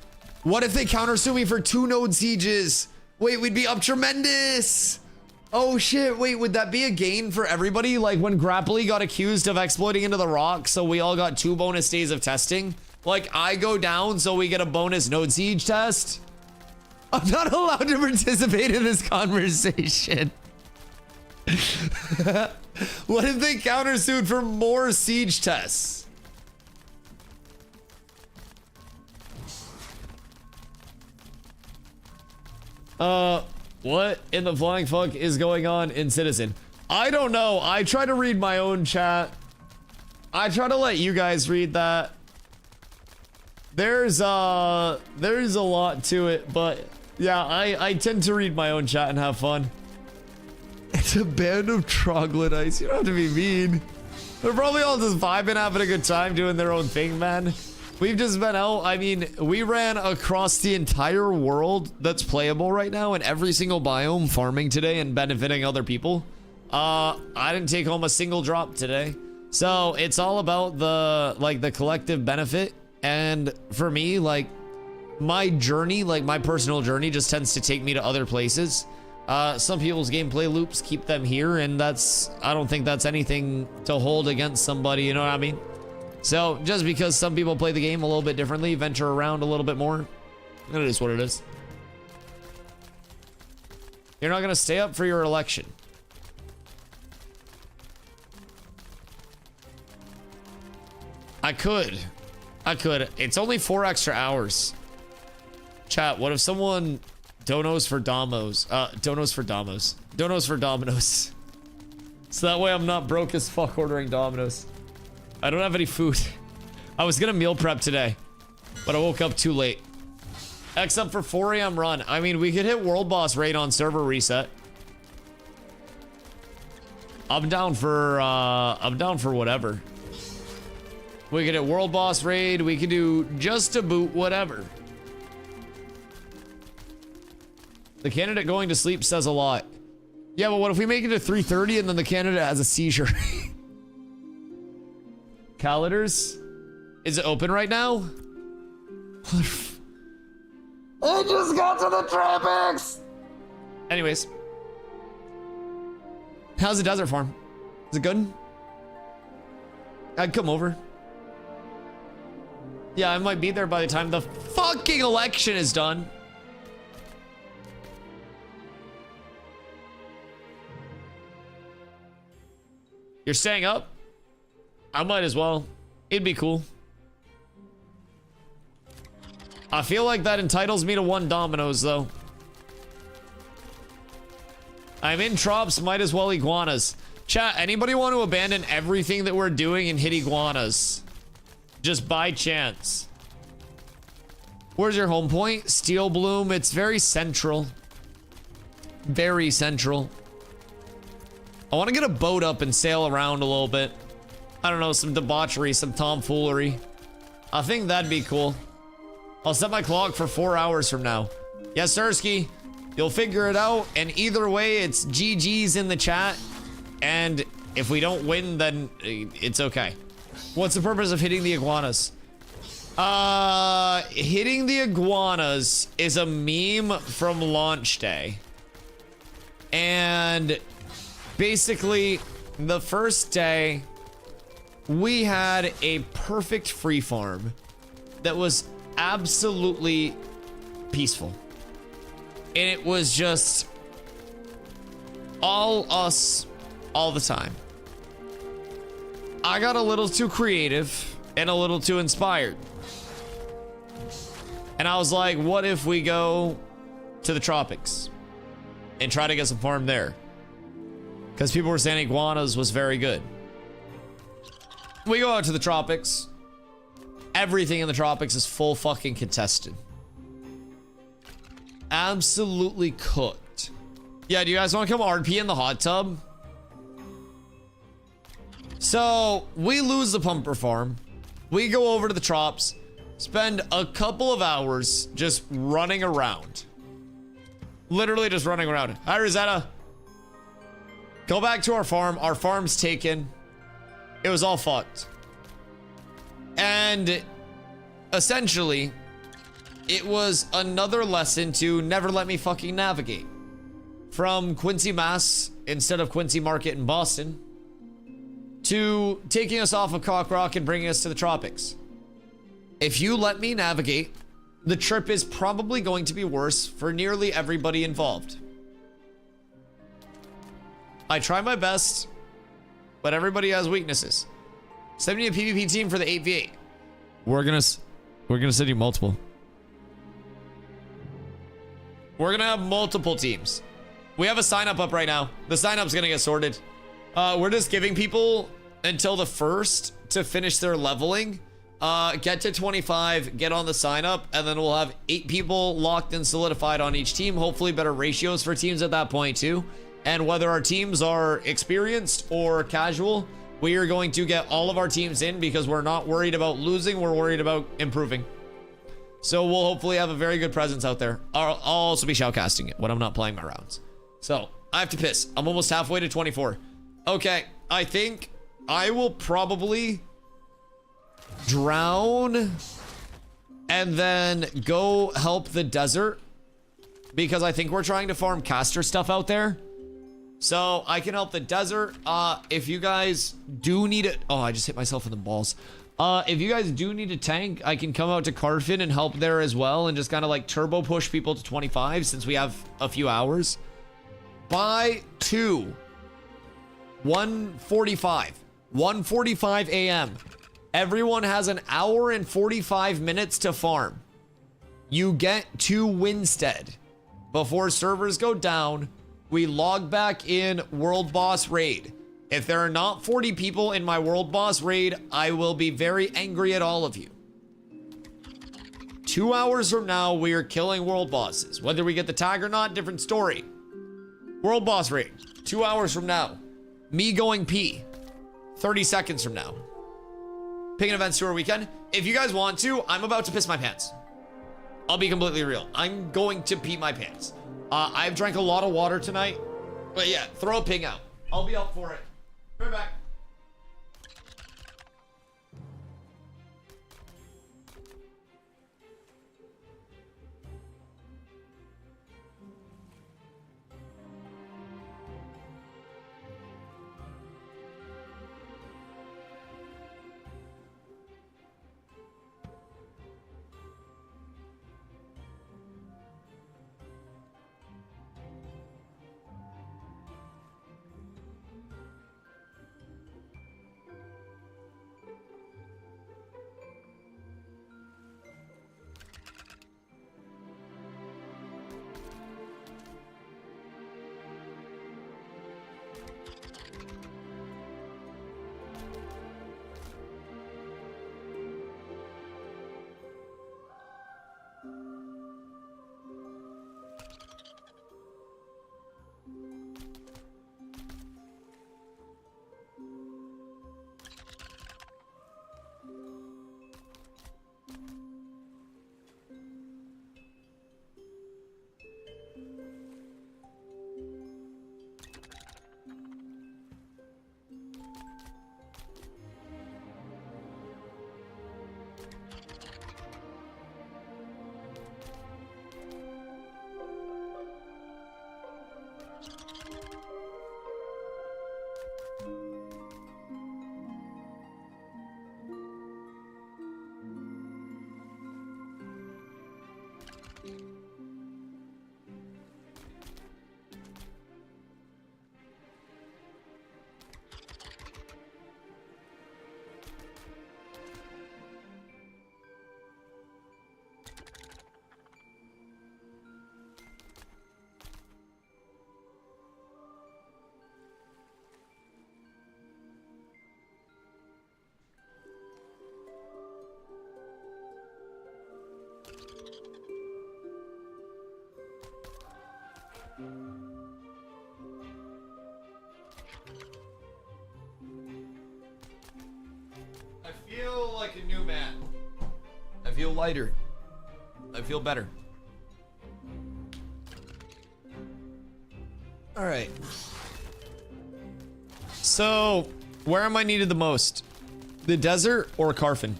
What if they counter sue me for 2 node sieges? Wait, we'd be up tremendous. Oh shit, wait, would that be a gain for everybody? Like when Grapply got accused of exploiting into the rock, so we all got 2 bonus days of testing? Like, I go down so we get a bonus node siege test. I'm not allowed to participate in this conversation. What if they countersued for more siege tests? What in the flying fuck is going on in Citizen? I don't know. I try to read my own chat. I try to let you guys read that. There's a lot to it, but yeah, I tend to read my own chat and have fun. It's a band of troglodytes. You don't have to be mean. They're probably all just vibing, having a good time, doing their own thing, man. We've just been out. I mean, we ran across the entire world that's playable right now in every single biome, farming today and benefiting other people. I didn't take home a single drop today. So it's all about the collective benefit. And for me, like, my journey, like my personal journey, just tends to take me to other places. Some people's gameplay loops keep them here, and I don't think that's anything to hold against somebody, you know what I mean? So just because some people play the game a little bit differently, venture around a little bit more, it is what it is. You're not gonna stay up for your election. I could. It's only 4 extra hours. Chat, what if someone donos for Domos? Donos for Dominoes. So that way I'm not broke as fuck ordering Dominoes. I don't have any food. I was gonna meal prep today, but I woke up too late. X up for 4 a.m. run. I mean, we could hit world boss raid on server reset. I'm down for whatever. We could hit world boss raid. We could do just to boot whatever. The candidate going to sleep says a lot. Yeah, but what if we make it to 3:30 and then the candidate has a seizure? Calendars? Is it open right now? I just got to the tropics! Anyways. How's the desert farm? Is it good? I'd come over. Yeah, I might be there by the time the fucking election is done. You're staying up? I might as well. It'd be cool. I feel like that entitles me to 1 Dominoes, though. I'm in Trops, might as well iguanas. Chat, anybody want to abandon everything that we're doing and hit iguanas? Just by chance. Where's your home point? Steel Bloom. It's very central. Very central. I want to get a boat up and sail around a little bit. I don't know, some debauchery, some tomfoolery. I think that'd be cool. I'll set my clock for 4 hours from now. Yes, Sirski. You'll figure it out. And either way, it's GG's in the chat. And if we don't win, then it's okay. What's the purpose of hitting the iguanas? Hitting the iguanas is a meme from launch day. And basically, the first day, we had a perfect free farm that was absolutely peaceful. And it was just all us all the time. I got a little too creative and a little too inspired. And I was like, what if we go to the tropics and try to get some farm there? Because people were saying iguanas was very good. We go out to the tropics. Everything in the tropics is full fucking contested. Absolutely cooked. Yeah, do you guys want to come RP in the hot tub? So, we lose the pumper farm. We go over to the trops, spend a couple of hours just running around. Literally just running around. Hi, Rosetta. Go back to our farm. Our farm's taken. It was all fucked. And essentially, it was another lesson to never let me fucking navigate. From Quincy, Mass, instead of Quincy Market in Boston, to taking us off of Cock Rock and bringing us to the tropics. If you let me navigate, the trip is probably going to be worse for nearly everybody involved. I try my best, but everybody has weaknesses. Send me a PvP team for the 8v8. We're gonna send you multiple. We're gonna have multiple teams. We have a sign up right now. The sign up's gonna get sorted. We're just giving people until the 1st to finish their leveling. Get to 25, get on the sign up, and then we'll have 8 people locked and solidified on each team. Hopefully better ratios for teams at that point too. And whether our teams are experienced or casual, we are going to get all of our teams in because we're not worried about losing. We're worried about improving. So we'll hopefully have a very good presence out there. I'll also be shoutcasting it when I'm not playing my rounds. So I have to piss. I'm almost halfway to 24. Okay, I think I will probably drown and then go help the desert because I think we're trying to farm caster stuff out there. So I can help the desert. If you guys do need it, oh, I just hit myself in the balls. If you guys do need a tank, I can come out to Carfin and help there as well and just kind of like turbo push people to 25 since we have a few hours. By 1:45 a.m. Everyone has an hour and 45 minutes to farm. You get to Winstead. Before servers go down, we log back in World Boss Raid. If there are not 40 people in my World Boss Raid, I will be very angry at all of you. 2 hours from now, we are killing World Bosses. Whether we get the tag or not, different story. World Boss Raid, 2 hours from now. Me going pee, 30 seconds from now. Pick an events tour weekend. If you guys want to, I'm about to piss my pants. I'll be completely real. I'm going to pee my pants. I've drank a lot of water tonight. But yeah, throw a ping out. I'll be up for it. Right back. I feel like a new man. I feel lighter. I feel better. All right. So, where am I needed the most? The desert or Carfin?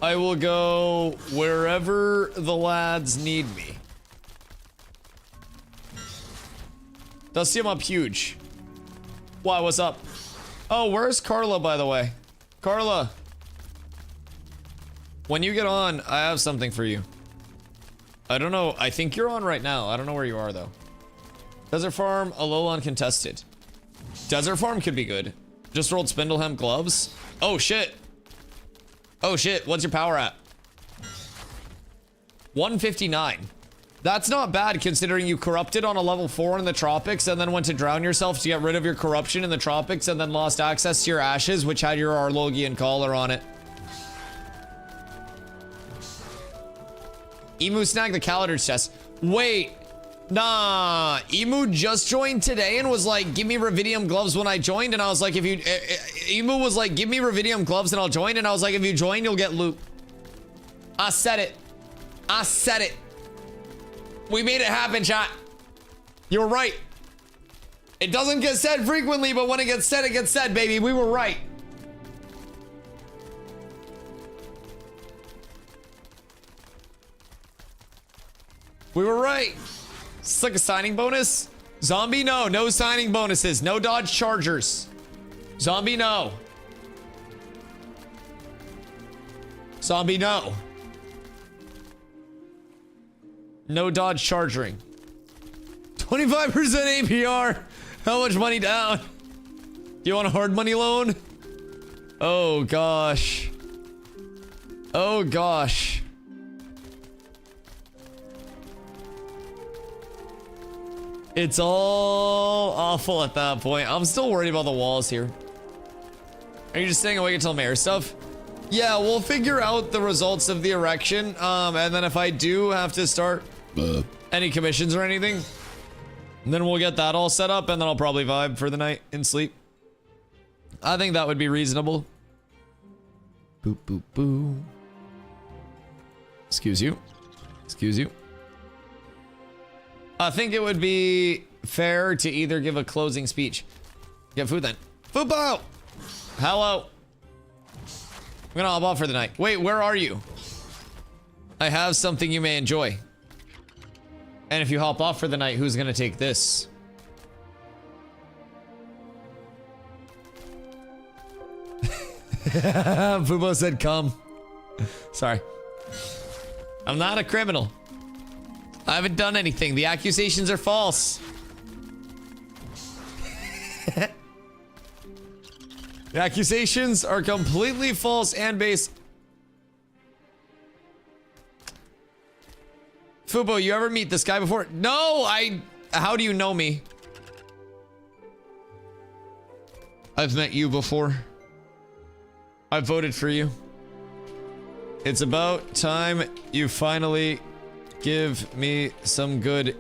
I will go wherever the lads need me. Dusty, I'm up huge. Why, what's up? Oh, where's Carla, by the way? Carla. When you get on, I have something for you. I don't know. I think you're on right now. I don't know where you are, though. Desert Farm, Alola uncontested. Desert Farm could be good. Just rolled Spindlehem gloves. Oh, shit. Oh, shit. What's your power at? 159. That's not bad considering you corrupted on a level 4 in the tropics and then went to drown yourself to get rid of your corruption in the tropics and then lost access to your ashes, which had your Arlogian collar on it. Emu snagged the Caledor's chest. Wait. Nah. Emu just joined today and was like, give me Ruvidium gloves when I joined. And I was like, if you... Emu was like, give me Ruvidium gloves and I'll join. And I was like, if you join, you'll get loot. I said it. I said it. We made it happen, chat. You were right. It doesn't get said frequently, but when it gets said, baby. We were right. We were right. It's like a signing bonus. Zombie, no. No signing bonuses. No dodge chargers. Zombie, no. Zombie, no. No dodge charging. 25% APR. How much money down? Do you want a hard money loan? Oh, gosh. Oh, gosh. It's all awful at that point. I'm still worried about the walls here. Are you just staying awake until mayor stuff? Yeah, we'll figure out the results of the erection. And then if I do have to start any commissions or anything, then we'll get that all set up and then I'll probably vibe for the night and sleep. I think that would be reasonable. Boop, boop, boo. Excuse you. Excuse you. I think it would be fair to either give a closing speech. Get food then. Fubo! Hello. I'm gonna hop off for the night. Wait, where are you? I have something you may enjoy. And if you hop off for the night, who's gonna take this? Fubo said come. Sorry. I'm not a criminal. I haven't done anything. The accusations are false. The accusations are completely false and based. Fubo, you ever meet this guy before? No, how do you know me? I've met you before. I voted for you. It's about time you finally give me some good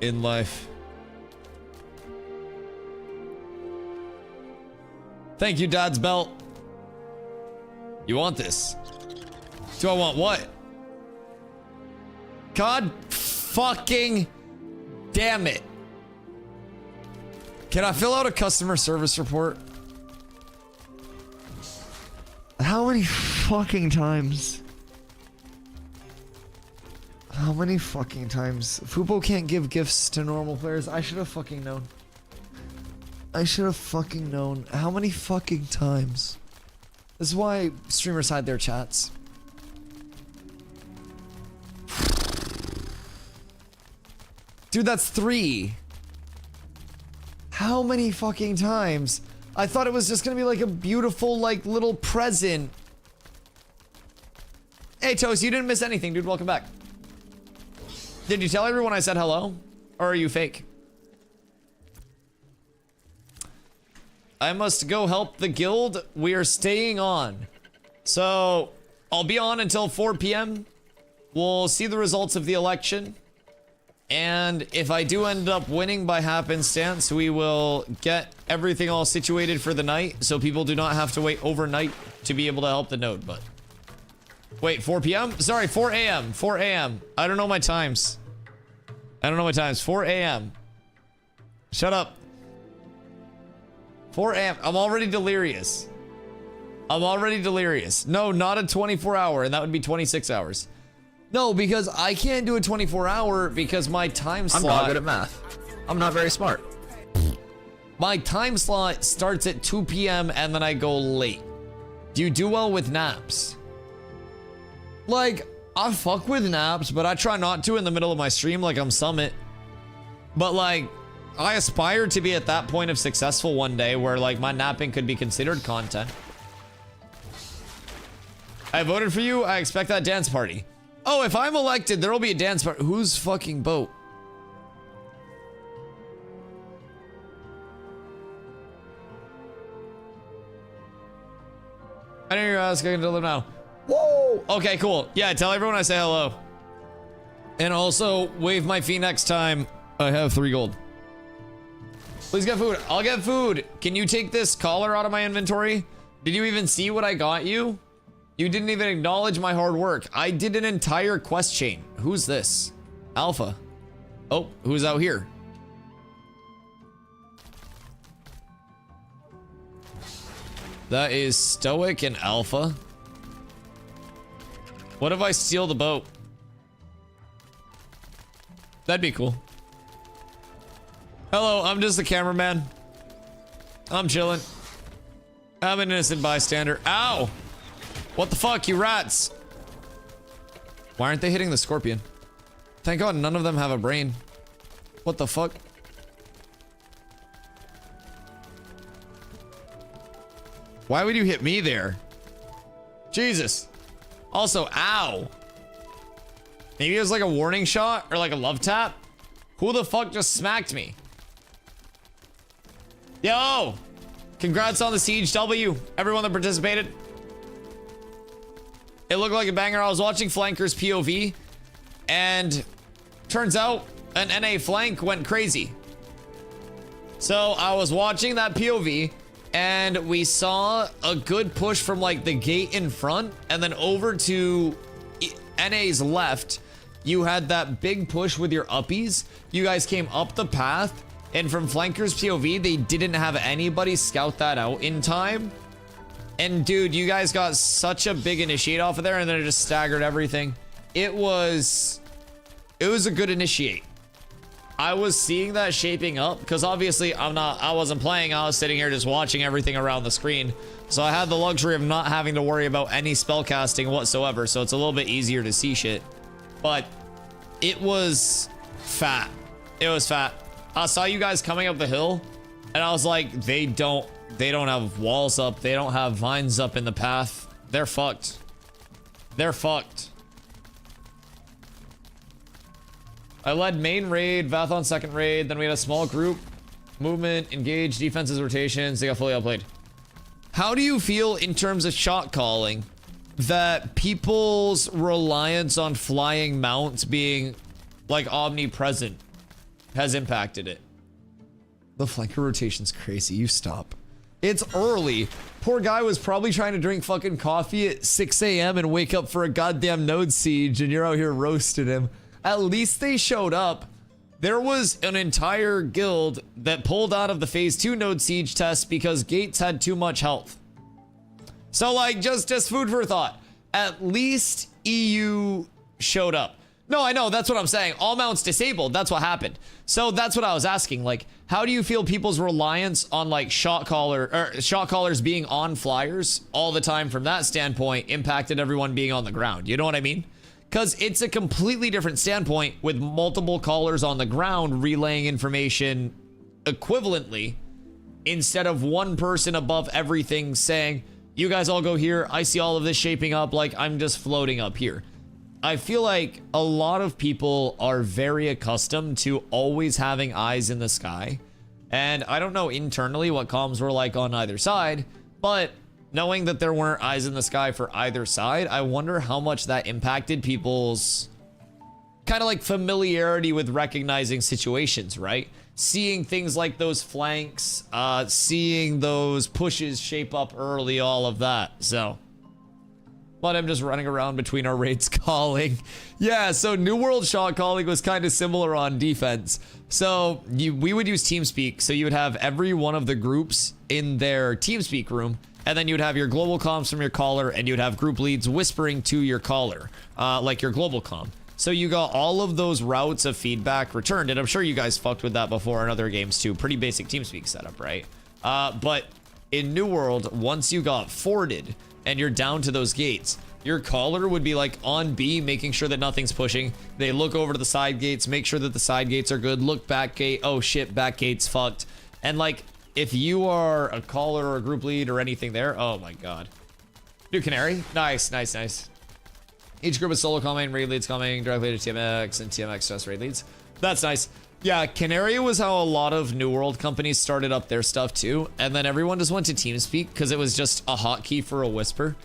in life. Thank you, Dad's belt. You want this? Do I want what? God fucking damn it. Can I fill out a customer service report? How many fucking times? How many fucking times? Fubo can't give gifts to normal players. I should have fucking known. I should have fucking known. How many fucking times? This is why streamers hide their chats. Dude, that's 3. How many fucking times? I thought it was just gonna be like a beautiful, like, little present. Hey, Toast, you didn't miss anything, dude. Welcome back. Did you tell everyone I said hello? Or are you fake? I must go help the guild. We are staying on. So, I'll be on until 4 p.m. We'll see the results of the election. And if I do end up winning by happenstance, we will get everything all situated for the night. So people do not have to wait overnight to be able to help the node. But wait, 4 p.m.? Sorry, 4 a.m. 4 a.m. I don't know my times. I don't know my times. 4 a.m. Shut up. 4 a.m. I'm already delirious. I'm already delirious. No, not a 24 hour, and that would be 26 hours. No, because I can't do a 24 hour because my time slot... I'm not good at math. I'm not very smart. My time slot starts at 2 p.m. and then I go late. Do you do well with naps? Like, I fuck with naps, but I try not to in the middle of my stream like I'm Summit. But like, I aspire to be at that point of successful one day where like my napping could be considered content. I voted for you. I expect that dance party. Oh, if I'm elected, there will be a dance party. Whose fucking boat? I didn't hear you ask. I can deliver now. Whoa. Okay, cool. Yeah, tell everyone I say hello. And also, wave my fee next time I have 3 gold. Please get food. I'll get food. Can you take this collar out of my inventory? Did you even see what I got you? You didn't even acknowledge my hard work. I did an entire quest chain. Who's this? Alpha. Oh, who's out here? That is Stoic and Alpha. What if I steal the boat? That'd be cool. Hello, I'm just the cameraman. I'm chilling. I'm an innocent bystander. Ow! What the fuck, you rats? Why aren't they hitting the scorpion? Thank God none of them have a brain. What the fuck? Why would you hit me there? Jesus. Also, ow. Maybe it was like a warning shot or like a love tap. Who the fuck just smacked me? Yo! Congrats on the Siege W, everyone that participated. It looked like a banger. I was watching Flanker's POV, and turns out an NA flank went crazy. So I was watching that POV, and we saw a good push from like the gate in front, and then over to NA's left, you had that big push with your uppies. You guys came up the path, and from Flanker's POV, they didn't have anybody scout that out in time. And dude, you guys got such a big initiate off of there, and then it just staggered everything. It was a good initiate. I was seeing that shaping up because obviously I wasn't playing. I was sitting here just watching everything around the screen. So I had the luxury of not having to worry about any spell casting whatsoever. So it's a little bit easier to see shit. But it was fat. It was fat. I saw you guys coming up the hill, and I was like, they don't have walls up. They don't have vines up in the path. They're fucked. They're fucked. I led main raid, Vathon second raid, then we had a small group. Movement, engage, defenses, rotations. They got fully outplayed. How do you feel in terms of shot calling that people's reliance on flying mounts being like omnipresent has impacted it? The flanker rotation's crazy. You stop. It's early. Poor guy was probably trying to drink fucking coffee at 6 a.m. and wake up for a goddamn node siege, and you're out here roasting him. At least they showed up. There was an entire guild that pulled out of the phase 2 node siege test because gates had too much health. So like, just food for thought. At least EU showed up. No, I know, that's what I'm saying. All mounts disabled, that's what happened. So that's what I was asking. Like, how do you feel people's reliance on like shot callers being on flyers all the time from that standpoint impacted everyone being on the ground? You know what I mean? Because it's a completely different standpoint with multiple callers on the ground relaying information equivalently instead of one person above everything saying, you guys all go here, I see all of this shaping up, like I'm just floating up here. I feel like a lot of people are very accustomed to always having eyes in the sky. And I don't know internally what comms were like on either side, but knowing that there weren't eyes in the sky for either side, I wonder how much that impacted people's kind of like familiarity with recognizing situations, right? Seeing things like those flanks, seeing those pushes shape up early, all of that. So, but I'm just running around between our raids calling. Yeah, so New World shot calling was kind of similar on defense. So we would use TeamSpeak. So you would have every one of the groups in their TeamSpeak room, and then you'd have your global comms from your caller, and you'd have group leads whispering to your caller, like your global comm. So you got all of those routes of feedback returned, and I'm sure you guys fucked with that before in other games too. Pretty basic TeamSpeak setup, right? But in New World, once you got forwarded and you're down to those gates, your caller would be like on B, making sure that nothing's pushing. They look over to the side gates, make sure that the side gates are good. Look back gate. Oh shit, back gate's fucked. And like, if you are a caller or a group lead or anything there, oh my god. Dude, Canary, nice, nice, nice. Each group is solo coming, raid leads coming directly to TMX, and TMX just raid leads. That's nice. Yeah, Canary was how a lot of New World companies started up their stuff too, and then everyone just went to TeamSpeak because it was just a hotkey for a whisper.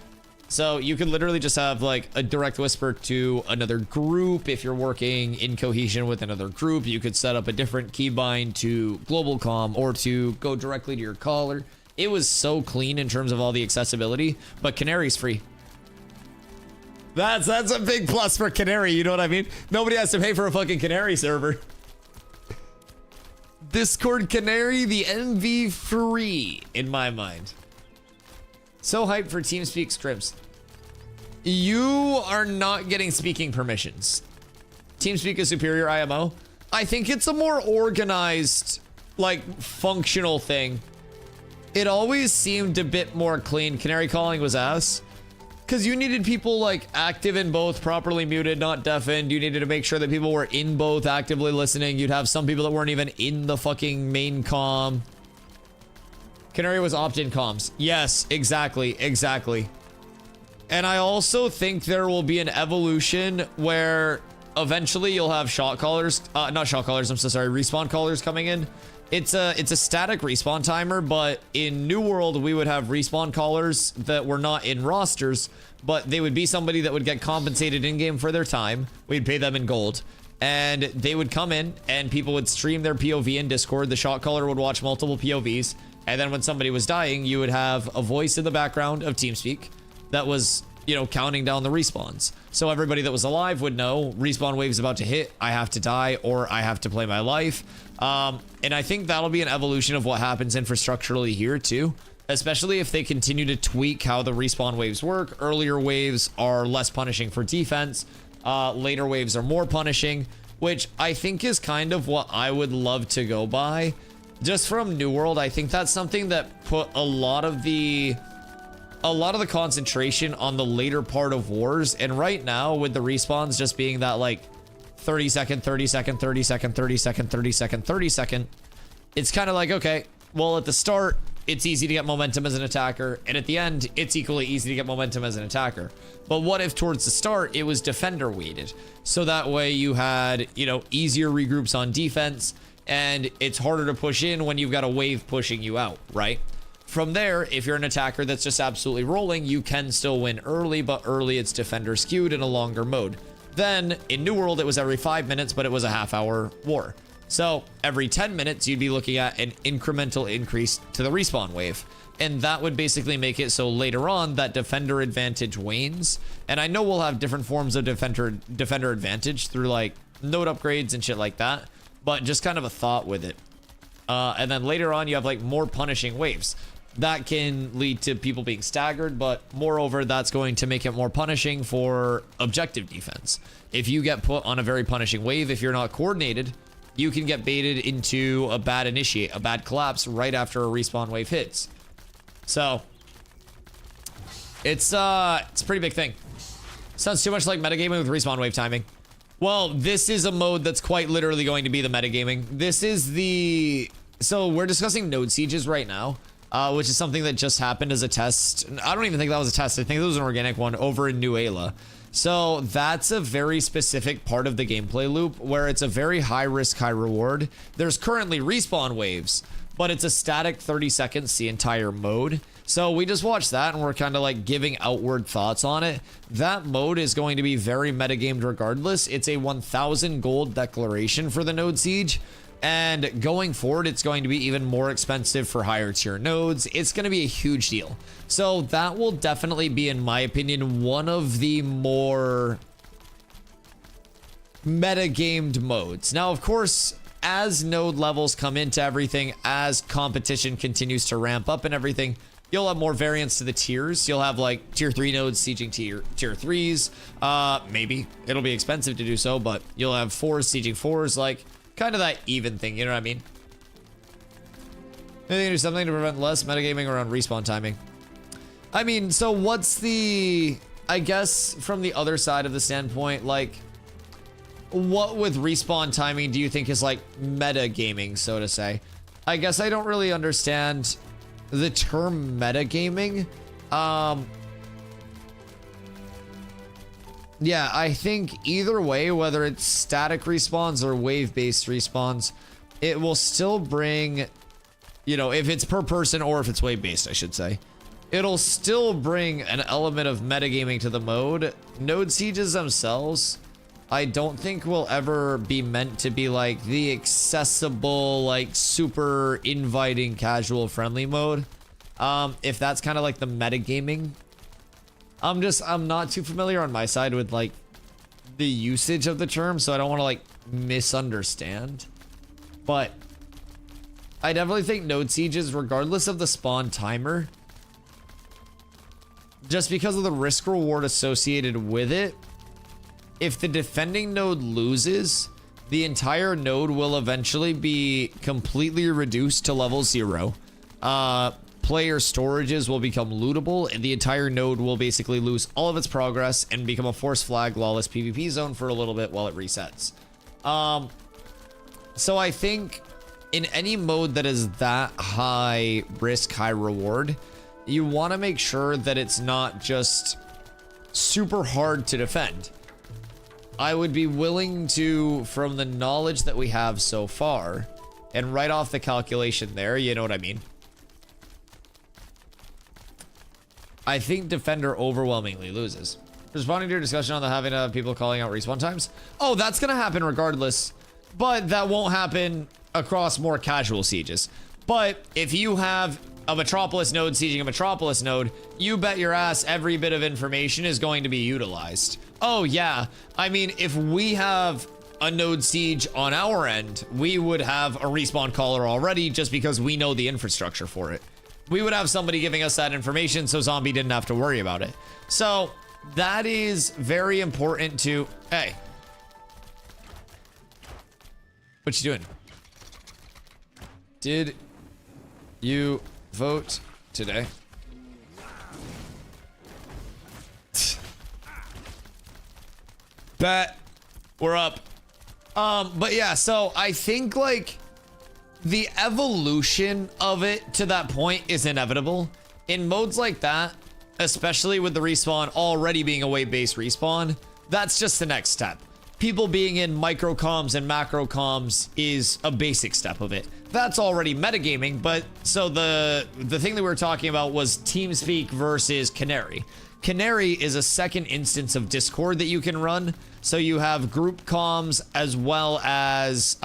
So you could literally just have like a direct whisper to another group. If you're working in cohesion with another group, you could set up a different keybind to global comm or to go directly to your caller. It was so clean in terms of all the accessibility, but Canary's free. That's a big plus for Canary, you know what I mean? Nobody has to pay for a fucking Canary server. Discord Canary, the MV free in my mind. So hyped for TeamSpeak scripts. You are not getting speaking permissions. TeamSpeak is superior IMO. I think it's a more organized, like, functional thing. It always seemed a bit more clean. Canary calling was ass. Because you needed people, like, active in both, properly muted, not deafened. You needed to make sure that people were in both, actively listening. You'd have some people that weren't even in the fucking main comm. Canary was opt-in comms. Yes, exactly, exactly. And I also think there will be an evolution where eventually you'll have shot callers, not shot callers, I'm so sorry, respawn callers coming in. It's a static respawn timer, but in New World we would have respawn callers that were not in rosters, but they would be somebody that would get compensated in-game for their time. We'd pay them in gold. And they would come in and people would stream their POV in Discord. The shot caller would watch multiple POVs. And then when somebody was dying, you would have a voice in the background of TeamSpeak that was, you know, counting down the respawns. So everybody that was alive would know respawn wave's about to hit, I have to die, or I have to play my life. And I think that'll be an evolution of what happens infrastructurally here too, especially if they continue to tweak how the respawn waves work. Earlier waves are less punishing for defense. Later waves are more punishing, which I think is kind of what I would love to go by. Just from New World, I think that's something that put a lot of the concentration on the later part of wars. And right now with the respawns just being that like 30 second, 30 second, 30 second, 30 second, 30 second, 30 second, it's kind of like, okay, well at the start, it's easy to get momentum as an attacker. And at the end, it's equally easy to get momentum as an attacker. But what if towards the start, it was defender weighted? So that way you had, you know, easier regroups on defense. And it's harder to push in when you've got a wave pushing you out, right? From there, if you're an attacker that's just absolutely rolling, you can still win early, but early it's defender skewed in a longer mode. Then in New World, it was every 5 minutes, but it was a half-hour war. So every 10 minutes, you'd be looking at an incremental increase to the respawn wave. And that would basically make it so later on that defender advantage wanes. And I know we'll have different forms of defender advantage through like node upgrades and shit like that. But just kind of a thought with it. And then later on, you have like more punishing waves. That can lead to people being staggered, but moreover, that's going to make it more punishing for objective defense. If you get put on a very punishing wave, if you're not coordinated, you can get baited into a bad initiate, a bad collapse right after a respawn wave hits. So it's a pretty big thing. Sounds too much like metagaming with respawn wave timing. Well, this is a mode that's quite literally going to be the metagaming. This is the... So we're discussing node sieges right now, which is something that just happened as a test. I don't even think that was a test. I think it was an organic one over in New Ayla. So that's a very specific part of the gameplay loop where it's a very high risk, high reward. There's currently respawn waves, but it's a static 30 seconds the entire mode. So we just watched that and we're kind of like giving outward thoughts on it. That mode is going to be very metagamed regardless. It's a 1,000 gold declaration for the node siege. And going forward, it's going to be even more expensive for higher tier nodes. It's going to be a huge deal. So that will definitely be, in my opinion, one of the more metagamed modes. Now, of course, as node levels come into everything, as competition continues to ramp up and everything, you'll have more variance to the tiers. You'll have like tier 3 nodes sieging tier 3s. Maybe it'll be expensive to do so, but you'll have 4s sieging 4s, like kind of that even thing, you know what I mean? Maybe they can do something to prevent less metagaming around respawn timing. I mean, so what's the, I guess from the other side of the standpoint, like what with respawn timing do you think is like metagaming, so to say? I guess I don't really understand the term metagaming. Yeah, I think either way, whether it's static respawns or wave-based respawns, it will still bring, you know, if it's per person or if it's wave-based, I should say, it'll still bring an element of metagaming to the mode. Node sieges themselves, I don't think will ever be meant to be like the accessible, like super inviting, casual, friendly mode. If that's kind of like the metagaming. I'm not too familiar on my side with like the usage of the term, so I don't want to like misunderstand. But I definitely think node sieges, regardless of the spawn timer, just because of the risk reward associated with it, if the defending node loses, the entire node will eventually be completely reduced to level 0. Player storages will become lootable, and the entire node will basically lose all of its progress and become a force flag lawless PvP zone for a little bit while it resets. So I think in any mode that is that high risk, high reward, you want to make sure that it's not just super hard to defend. I would be willing to, from the knowledge that we have so far, and right off the calculation there, you know what I mean? I think Defender overwhelmingly loses. Responding to your discussion on the having of people calling out respawn times. Oh, that's gonna happen regardless, but that won't happen across more casual sieges. But if you have a Metropolis node sieging a Metropolis node, you bet your ass every bit of information is going to be utilized. Oh yeah, I mean, if we have a node siege on our end, we would have a respawn caller already just because we know the infrastructure for it. We would have somebody giving us that information so Zombie didn't have to worry about it. So that is very important to, hey, what you doing? Did you vote today? Bet we're up. But yeah, so I think like the evolution of it to that point is inevitable. In modes like that, especially with the respawn already being a wave-based respawn, that's just the next step. People being in micro comms and macro comms is a basic step of it. That's already metagaming, but so the thing that we were talking about was TeamSpeak versus Canary. Canary is a second instance of Discord that you can run. So you have group comms as well as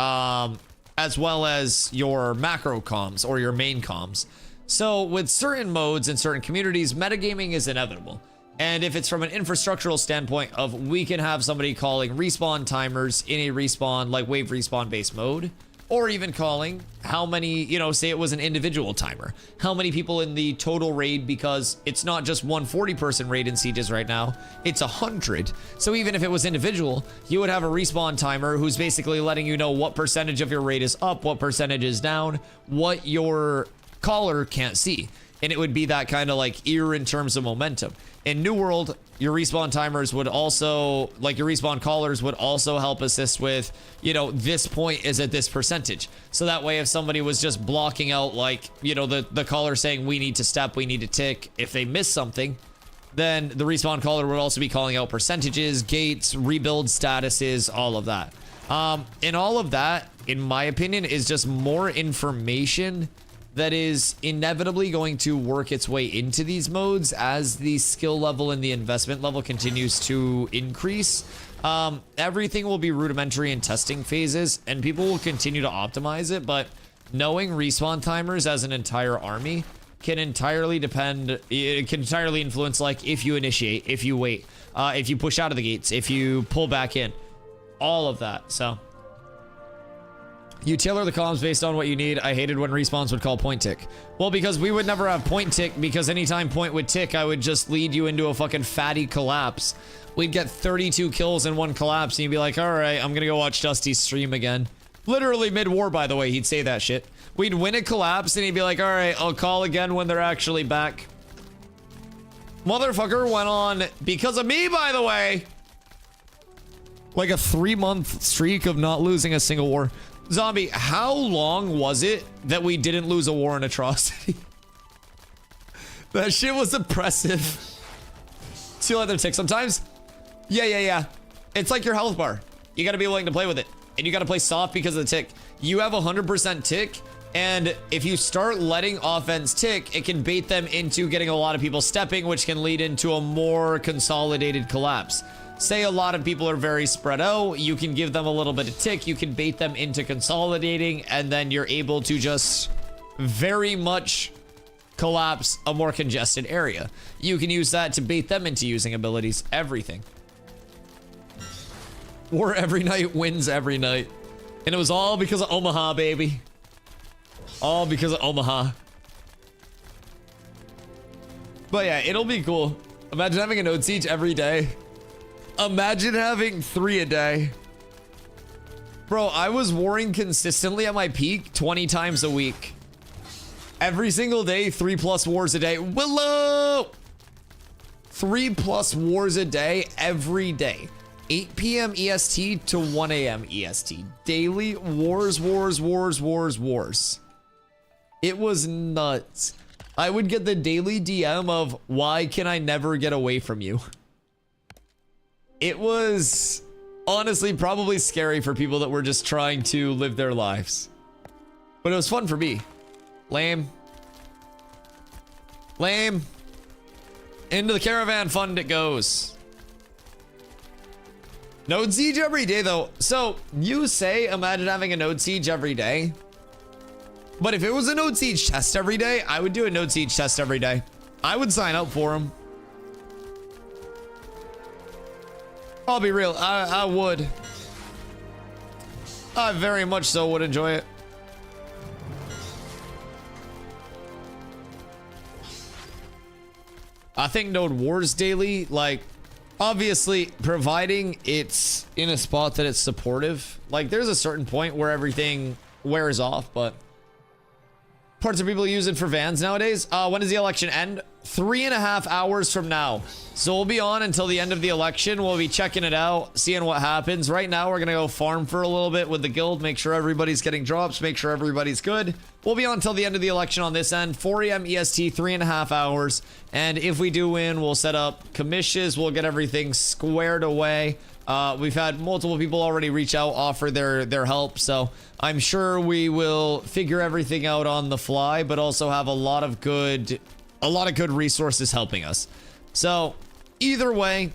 your macro comms or your main comms. So with certain modes and certain communities, metagaming is inevitable. And if it's from an infrastructural standpoint of we can have somebody calling respawn timers in a respawn, like wave respawn based mode, or even calling how many, you know, say it was an individual timer, how many people in the total raid, because it's not just one 40-person raid in sieges right now, it's 100. So even if it was individual, you would have a respawn timer who's basically letting you know what percentage of your raid is up, what percentage is down, what your caller can't see. And it would be that kind of like ear in terms of momentum. In New World, your respawn timers would also, like your respawn callers would also help assist with, you know, this point is at this percentage. So that way, if somebody was just blocking out, like, you know, the caller saying we need to step, we need to tick, if they miss something, then the respawn caller would also be calling out percentages, gates, rebuild statuses, all of that. And all of that, in my opinion, is just more information that is inevitably going to work its way into these modes as the skill level and the investment level continues to increase. Everything will be rudimentary in testing phases and people will continue to optimize it, but knowing respawn timers as an entire army can entirely depend, it can entirely influence like if you initiate, if you wait, if you push out of the gates, if you pull back in, all of that. So You tailor the comms based on what you need. I hated when respawns would call point tick. Well, because we would never have point tick, because anytime point would tick, I would just lead you into a fucking fatty collapse. We'd get 32 kills in one collapse, and you'd be like, all right, I'm gonna go watch Dusty's stream again. Literally mid-war, by the way, he'd say that shit. We'd win a collapse, and he'd be like, all right, I'll call again when they're actually back. Motherfucker went on, because of me, by the way, like a 3-month streak of not losing a single war. Zombie, how long was it that we didn't lose a war in Atrocity? That shit was oppressive. See, let them tick sometimes. Yeah. It's like your health bar. You gotta be willing to play with it. And you gotta play soft because of the tick. You have 100% tick, and if you start letting offense tick, it can bait them into getting a lot of people stepping, which can lead into a more consolidated collapse. Say a lot of people are very spread out, you can give them a little bit of tick, you can bait them into consolidating, and then you're able to just very much collapse a more congested area. You can use that to bait them into using abilities, everything. War every night wins every night. And it was all because of Omaha, baby. All because of Omaha. But yeah, it'll be cool. Imagine having a node siege every day. Imagine having 3 a day. Bro, I was warring consistently at my peak 20 times a week. Every single day, 3+ wars a day. Willow! 3+ wars a day every day. 8 p.m. EST to 1 a.m. EST. Daily wars. It was nuts. I would get the daily DM of, why can I never get away from you? It was honestly probably scary for people that were just trying to live their lives. But it was fun for me. Lame. Lame. Into the caravan fund it goes. Node siege every day though. So you say imagine having a node siege every day. But if it was a node siege test every day, I would do a node siege test every day. I would sign up for them. I'll be real, I would. I very much so would enjoy it. I think Node Wars daily, like, obviously, providing it's in a spot that it's supportive. Like, there's a certain point where everything wears off, but parts of people use it for vans nowadays. When does the election end? 3.5 hours from now. So we'll be on until the end of the election. We'll be checking it out, seeing what happens. Right now, we're gonna go farm for a little bit with the guild, make sure everybody's getting drops, make sure everybody's good. We'll be on until the end of the election on this end. 4 a.m. EST, 3.5 hours. And if we do win, we'll set up commissions. We'll get everything squared away. We've had multiple people already reach out, offer their help. So I'm sure we will figure everything out on the fly, but also have a lot of good resources helping us. So either way,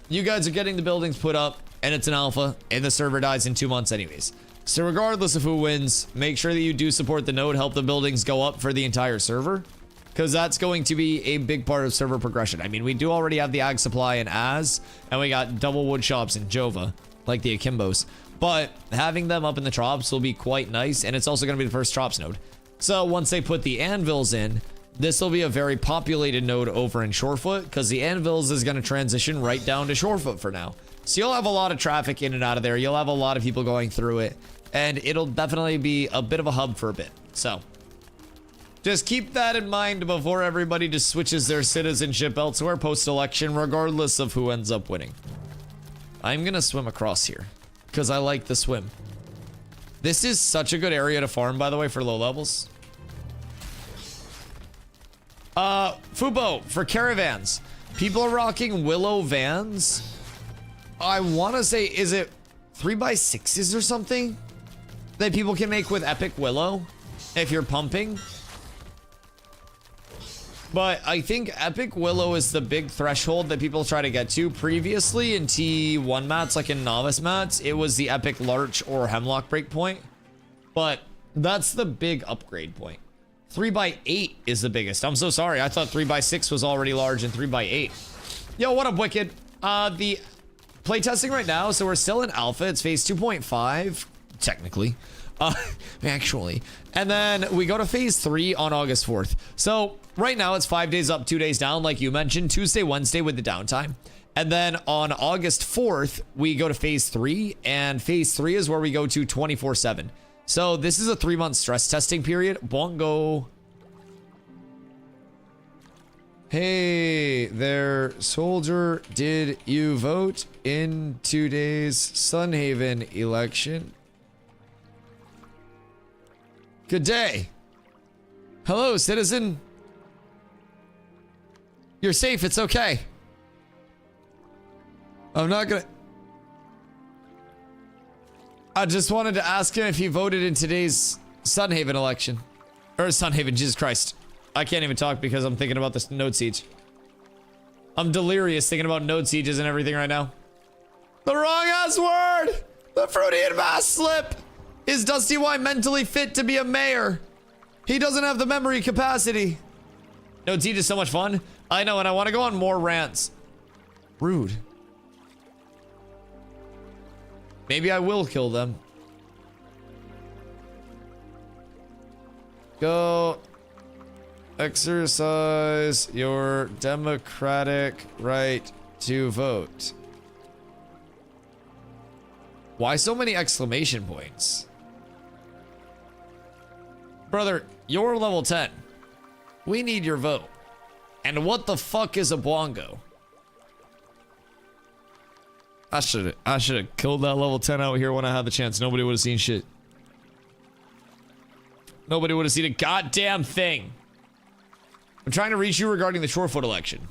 you guys are getting the buildings put up, and it's an alpha, and the server dies in 2 months anyways. So regardless of who wins, make sure that you do support the node, help the buildings go up for the entire server, because that's going to be a big part of server progression. I mean, we do already have the ag supply in Az, and we got double wood shops in Jova, like the Akimbos. But having them up in the Trops will be quite nice, and it's also going to be the first Trops node. So once they put the anvils in, this will be a very populated node over in Shorefoot, because the anvils is going to transition right down to Shorefoot for now. So you'll have a lot of traffic in and out of there. You'll have a lot of people going through it, and it'll definitely be a bit of a hub for a bit. So just keep that in mind before everybody just switches their citizenship elsewhere post-election, regardless of who ends up winning. I'm going to swim across here, because I like the swim. This is such a good area to farm, by the way, for low levels. Fubo, for caravans. People are rocking Willow vans. I want to say, is it 3x6s or something that people can make with Epic Willow if you're pumping? But I think Epic Willow is the big threshold that people try to get to. Previously in T1 mats, like in Novice mats, it was the Epic Larch or Hemlock breakpoint. But that's the big upgrade point. 3x8 is the biggest. I'm so sorry. I thought 3x6 was already large and 3x8. Yo, what up, Wicked? The playtesting right now, so we're still in alpha. It's phase 2.5, technically. Actually. And then we go to phase 3 on August 4th. So right now it's 5 days up, 2 days down, like you mentioned, Tuesday, Wednesday with the downtime. And then on August 4th, we go to phase 3, and phase 3 is where we go to 24/7. So this is a 3-month stress testing period. Bongo. Hey there, soldier. Did you vote in today's Sunhaven election? Good day. Hello, citizen. You're safe. It's okay. I'm not gonna... I just wanted to ask him if he voted in today's Sunhaven election. Or Sunhaven, Jesus Christ. I can't even talk because I'm thinking about this node siege. I'm delirious thinking about node sieges and everything right now. The wrong ass word! The Freudian mass slip! Is DustyWhy mentally fit to be a mayor? He doesn't have the memory capacity. Node siege is so much fun. I know, and I want to go on more rants. Rude. Maybe I will kill them. Go exercise your democratic right to vote. Why so many exclamation points? Brother, you're level 10. We need your vote. And what the fuck is a bongo? I should have killed that level 10 out here when I had the chance. Nobody would have seen shit. Nobody would have seen a goddamn thing. I'm trying to reach you regarding the Shorefoot election.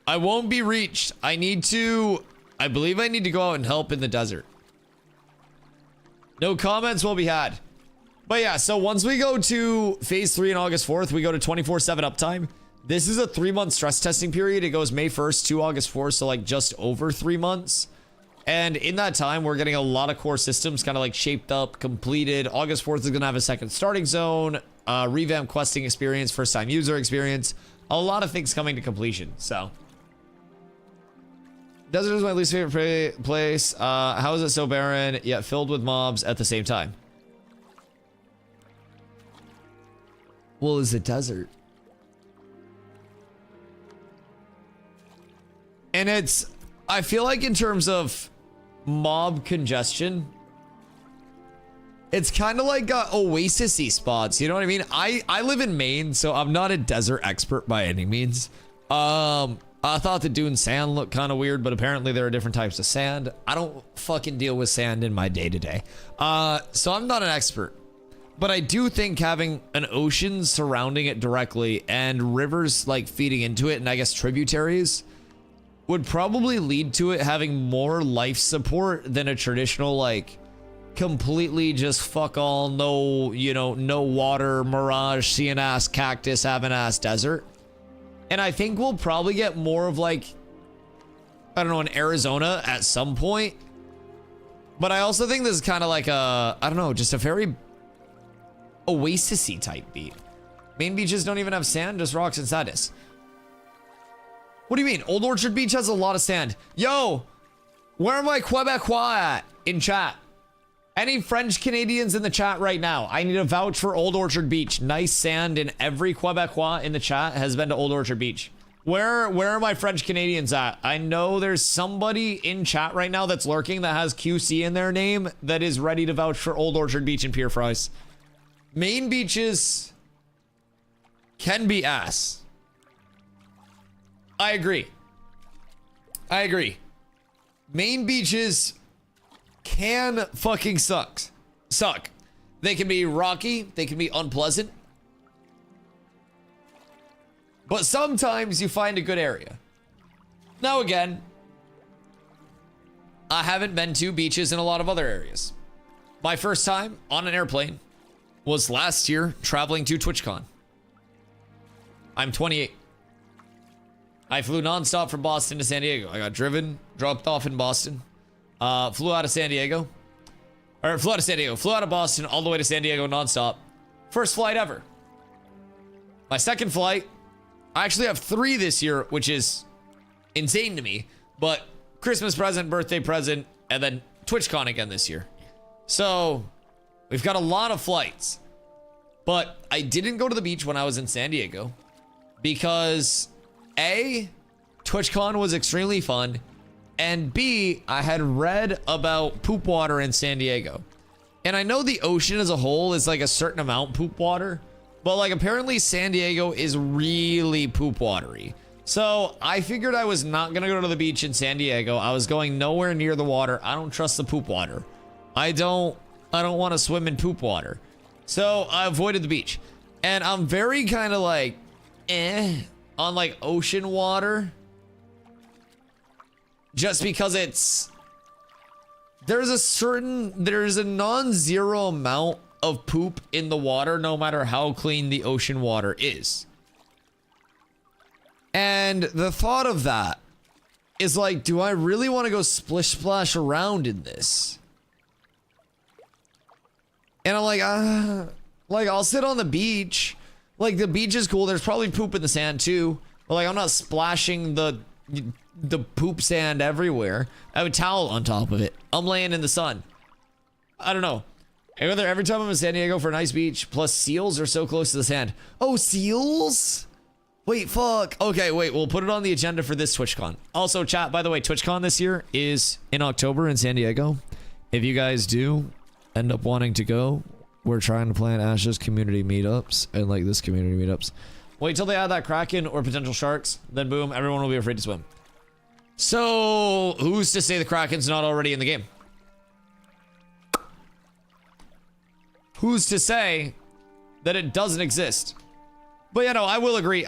I won't be reached. I believe I need to go out and help in the desert. No comments will be had. But yeah, so once we go to phase 3 on August 4th, we go to 24/7 uptime. This is a 3-month stress testing period. It goes May 1st to August 4th, so like just over 3 months. And in that time, we're getting a lot of core systems kind of like shaped up, completed. August 4th is going to have a second starting zone, revamped questing experience, first time user experience, a lot of things coming to completion. So desert is my least favorite place. How is it so barren yet filled with mobs at the same time? Well, it's a desert. And I feel like in terms of mob congestion, it's kind of like oasis-y spots, you know what I mean? I live in Maine, so I'm not a desert expert by any means. I thought the dune sand looked kind of weird, but apparently there are different types of sand. I don't fucking deal with sand in my day-to-day. So I'm not an expert. But I do think having an ocean surrounding it directly and rivers like feeding into it, and I guess tributaries, would probably lead to it having more life support than a traditional like completely just fuck all, no, you know, no water, mirage, seeing ass, cactus, having ass desert. And I think we'll probably get more of like, I don't know, in Arizona at some point. But I also think this is kind of like a, I don't know, just a very oasis-y type beat. Main beaches don't even have sand, just rocks and sadness. What do you mean? Old Orchard Beach has a lot of sand. Yo, where are my Quebecois at in chat? Any French Canadians in the chat right now? I need a vouch for Old Orchard Beach. Nice sand, and every Quebecois in the chat has been to Old Orchard Beach. Where are my French Canadians at? I know there's somebody in chat right now that's lurking that has QC in their name that is ready to vouch for Old Orchard Beach and Pier Fries. Main beaches can be ass. I agree. Main beaches can fucking suck. They can be rocky, they can be unpleasant. But sometimes you find a good area. Now again, I haven't been to beaches in a lot of other areas. My first time on an airplane was last year traveling to TwitchCon. I'm 28. I flew nonstop from Boston to San Diego. I got driven, dropped off in Boston, flew out of San Diego, flew out of Boston all the way to San Diego nonstop. First flight ever. My second flight, I actually have 3 this year, which is insane to me, but Christmas present, birthday present, and then TwitchCon again this year. So We've got a lot of flights. But I didn't go to the beach when I was in San Diego because A, TwitchCon was extremely fun, and B, I had read about poop water in San Diego. And I know the ocean as a whole is like a certain amount poop water, but like apparently San Diego is really poop watery. So I figured I was not gonna go to the beach in San Diego. I was going nowhere near the water. I don't trust the poop water. I don't want to swim in poop water. So I avoided the beach. And I'm very kind of like, on like ocean water. Just because there's a non-zero amount of poop in the water, no matter how clean the ocean water is. And the thought of that is like, do I really want to go splish splash around in this? And I'm like, I'll sit on the beach. Like, the beach is cool. There's probably poop in the sand too. But like, I'm not splashing the poop sand everywhere. I have a towel on top of it. I'm laying in the sun. I don't know. Every time I'm in San Diego for a nice beach, plus seals are so close to the sand. Oh, seals? Wait, fuck. Okay, wait, we'll put it on the agenda for this TwitchCon. Also, chat, by the way, TwitchCon this year is in October in San Diego. If you guys do end up wanting to go, we're trying to plan Ash's community meetups and like this community meetups. Wait till they add that Kraken or potential sharks, then boom, everyone will be afraid to swim. So, who's to say the Kraken's not already in the game? Who's to say that it doesn't exist? But yeah, no, I will agree.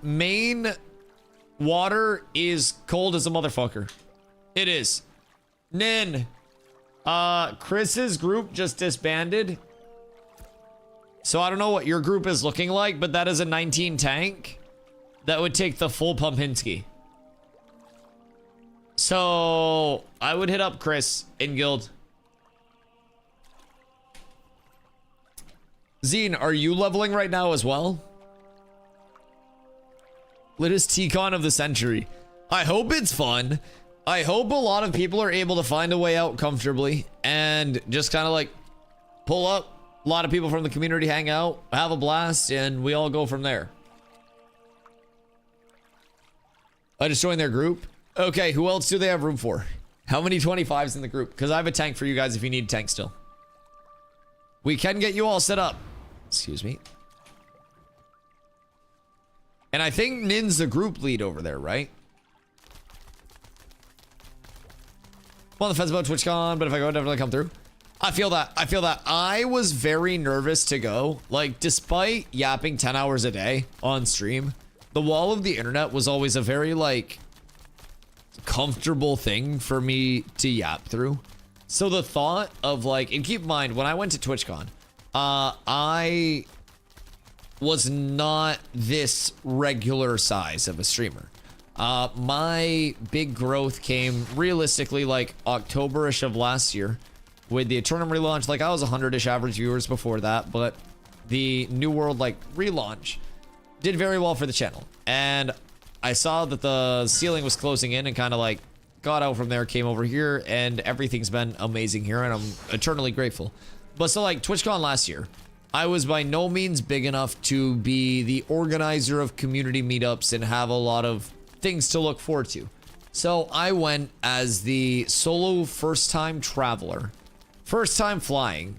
Main water is cold as a motherfucker. It is. Nin. Chris's group just disbanded. So I don't know what your group is looking like, but that is a 19 tank. That would take the full Pumpinski. So I would hit up Chris in guild. Zine, are you leveling right now as well? Latest TCon of the century. I hope it's fun. I hope a lot of people are able to find a way out comfortably and just kind of like pull up. A lot of people from the community hang out, have a blast, and we all go from there. I just joined their group. Okay, who else do they have room for? How many 25s in the group? Because I have a tank for you guys if you need a tank still. We can get you all set up. Excuse me. And I think Nin's the group lead over there, right? I'm on the fence about TwitchCon, but if I go, I'll definitely come through. I feel that. I was very nervous to go. Like, despite yapping 10 hours a day on stream, the wall of the internet was always a very, like, comfortable thing for me to yap through. So the thought of, like, and keep in mind, when I went to TwitchCon, I was not this regular size of a streamer. My big growth came realistically like October-ish of last year with the tournament relaunch. Like I was 100-ish average viewers before that, but the New World like relaunch did very well for the channel. And I saw that the ceiling was closing in and kind of like got out from there, came over here, and everything's been amazing here, and I'm eternally grateful. But so like TwitchCon last year, I was by no means big enough to be the organizer of community meetups and have a lot of things to look forward to. So I went as the solo first-time traveler, first-time flying.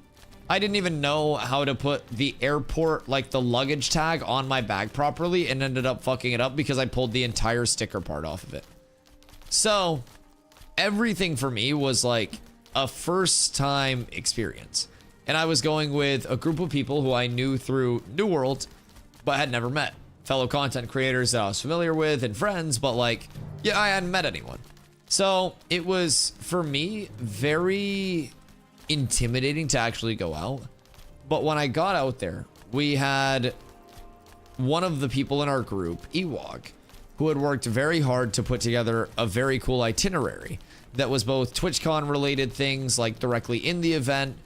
I didn't even know how to put the airport, like the luggage tag on my bag properly, and ended up fucking it up because I pulled the entire sticker part off of it. So everything for me was like a first-time experience. And I was going with a group of people who I knew through New World, but had never met. Fellow content creators that I was familiar with and friends, but like, yeah, I hadn't met anyone. So it was, for me, very intimidating to actually go out. But when I got out there, we had one of the people in our group, Ewok, who had worked very hard to put together a very cool itinerary that was both TwitchCon related things like directly in the event,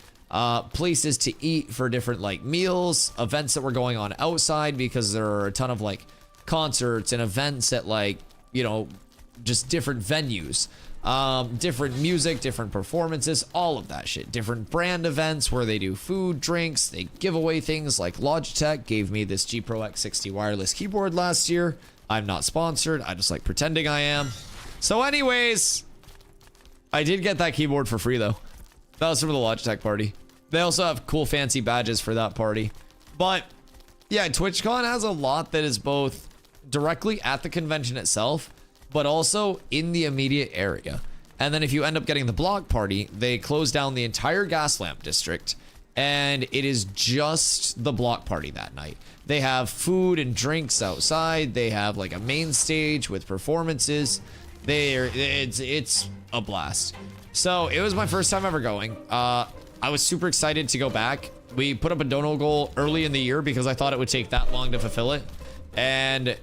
places to eat for different like meals, events that were going on outside because there are a ton of like concerts and events at like, you know, just different venues. different music, different performances, all of that shit. Different brand events where they do food, drinks, they give away things like Logitech gave me this G Pro X60 wireless keyboard last year. I'm not sponsored. I just like pretending I am. So anyways, I did get that keyboard for free though. That was from the Logitech party. They also have cool fancy badges for that party. But yeah, TwitchCon has a lot that is both directly at the convention itself, but also in the immediate area. And then if you end up getting the block party, they close down the entire gas lamp district, and it is just the block party that night. They have food and drinks outside. They have like a main stage with performances. It's a blast. So it was my first time ever going. I was super excited to go back. We put up a dono goal early in the year because I thought it would take that long to fulfill it. And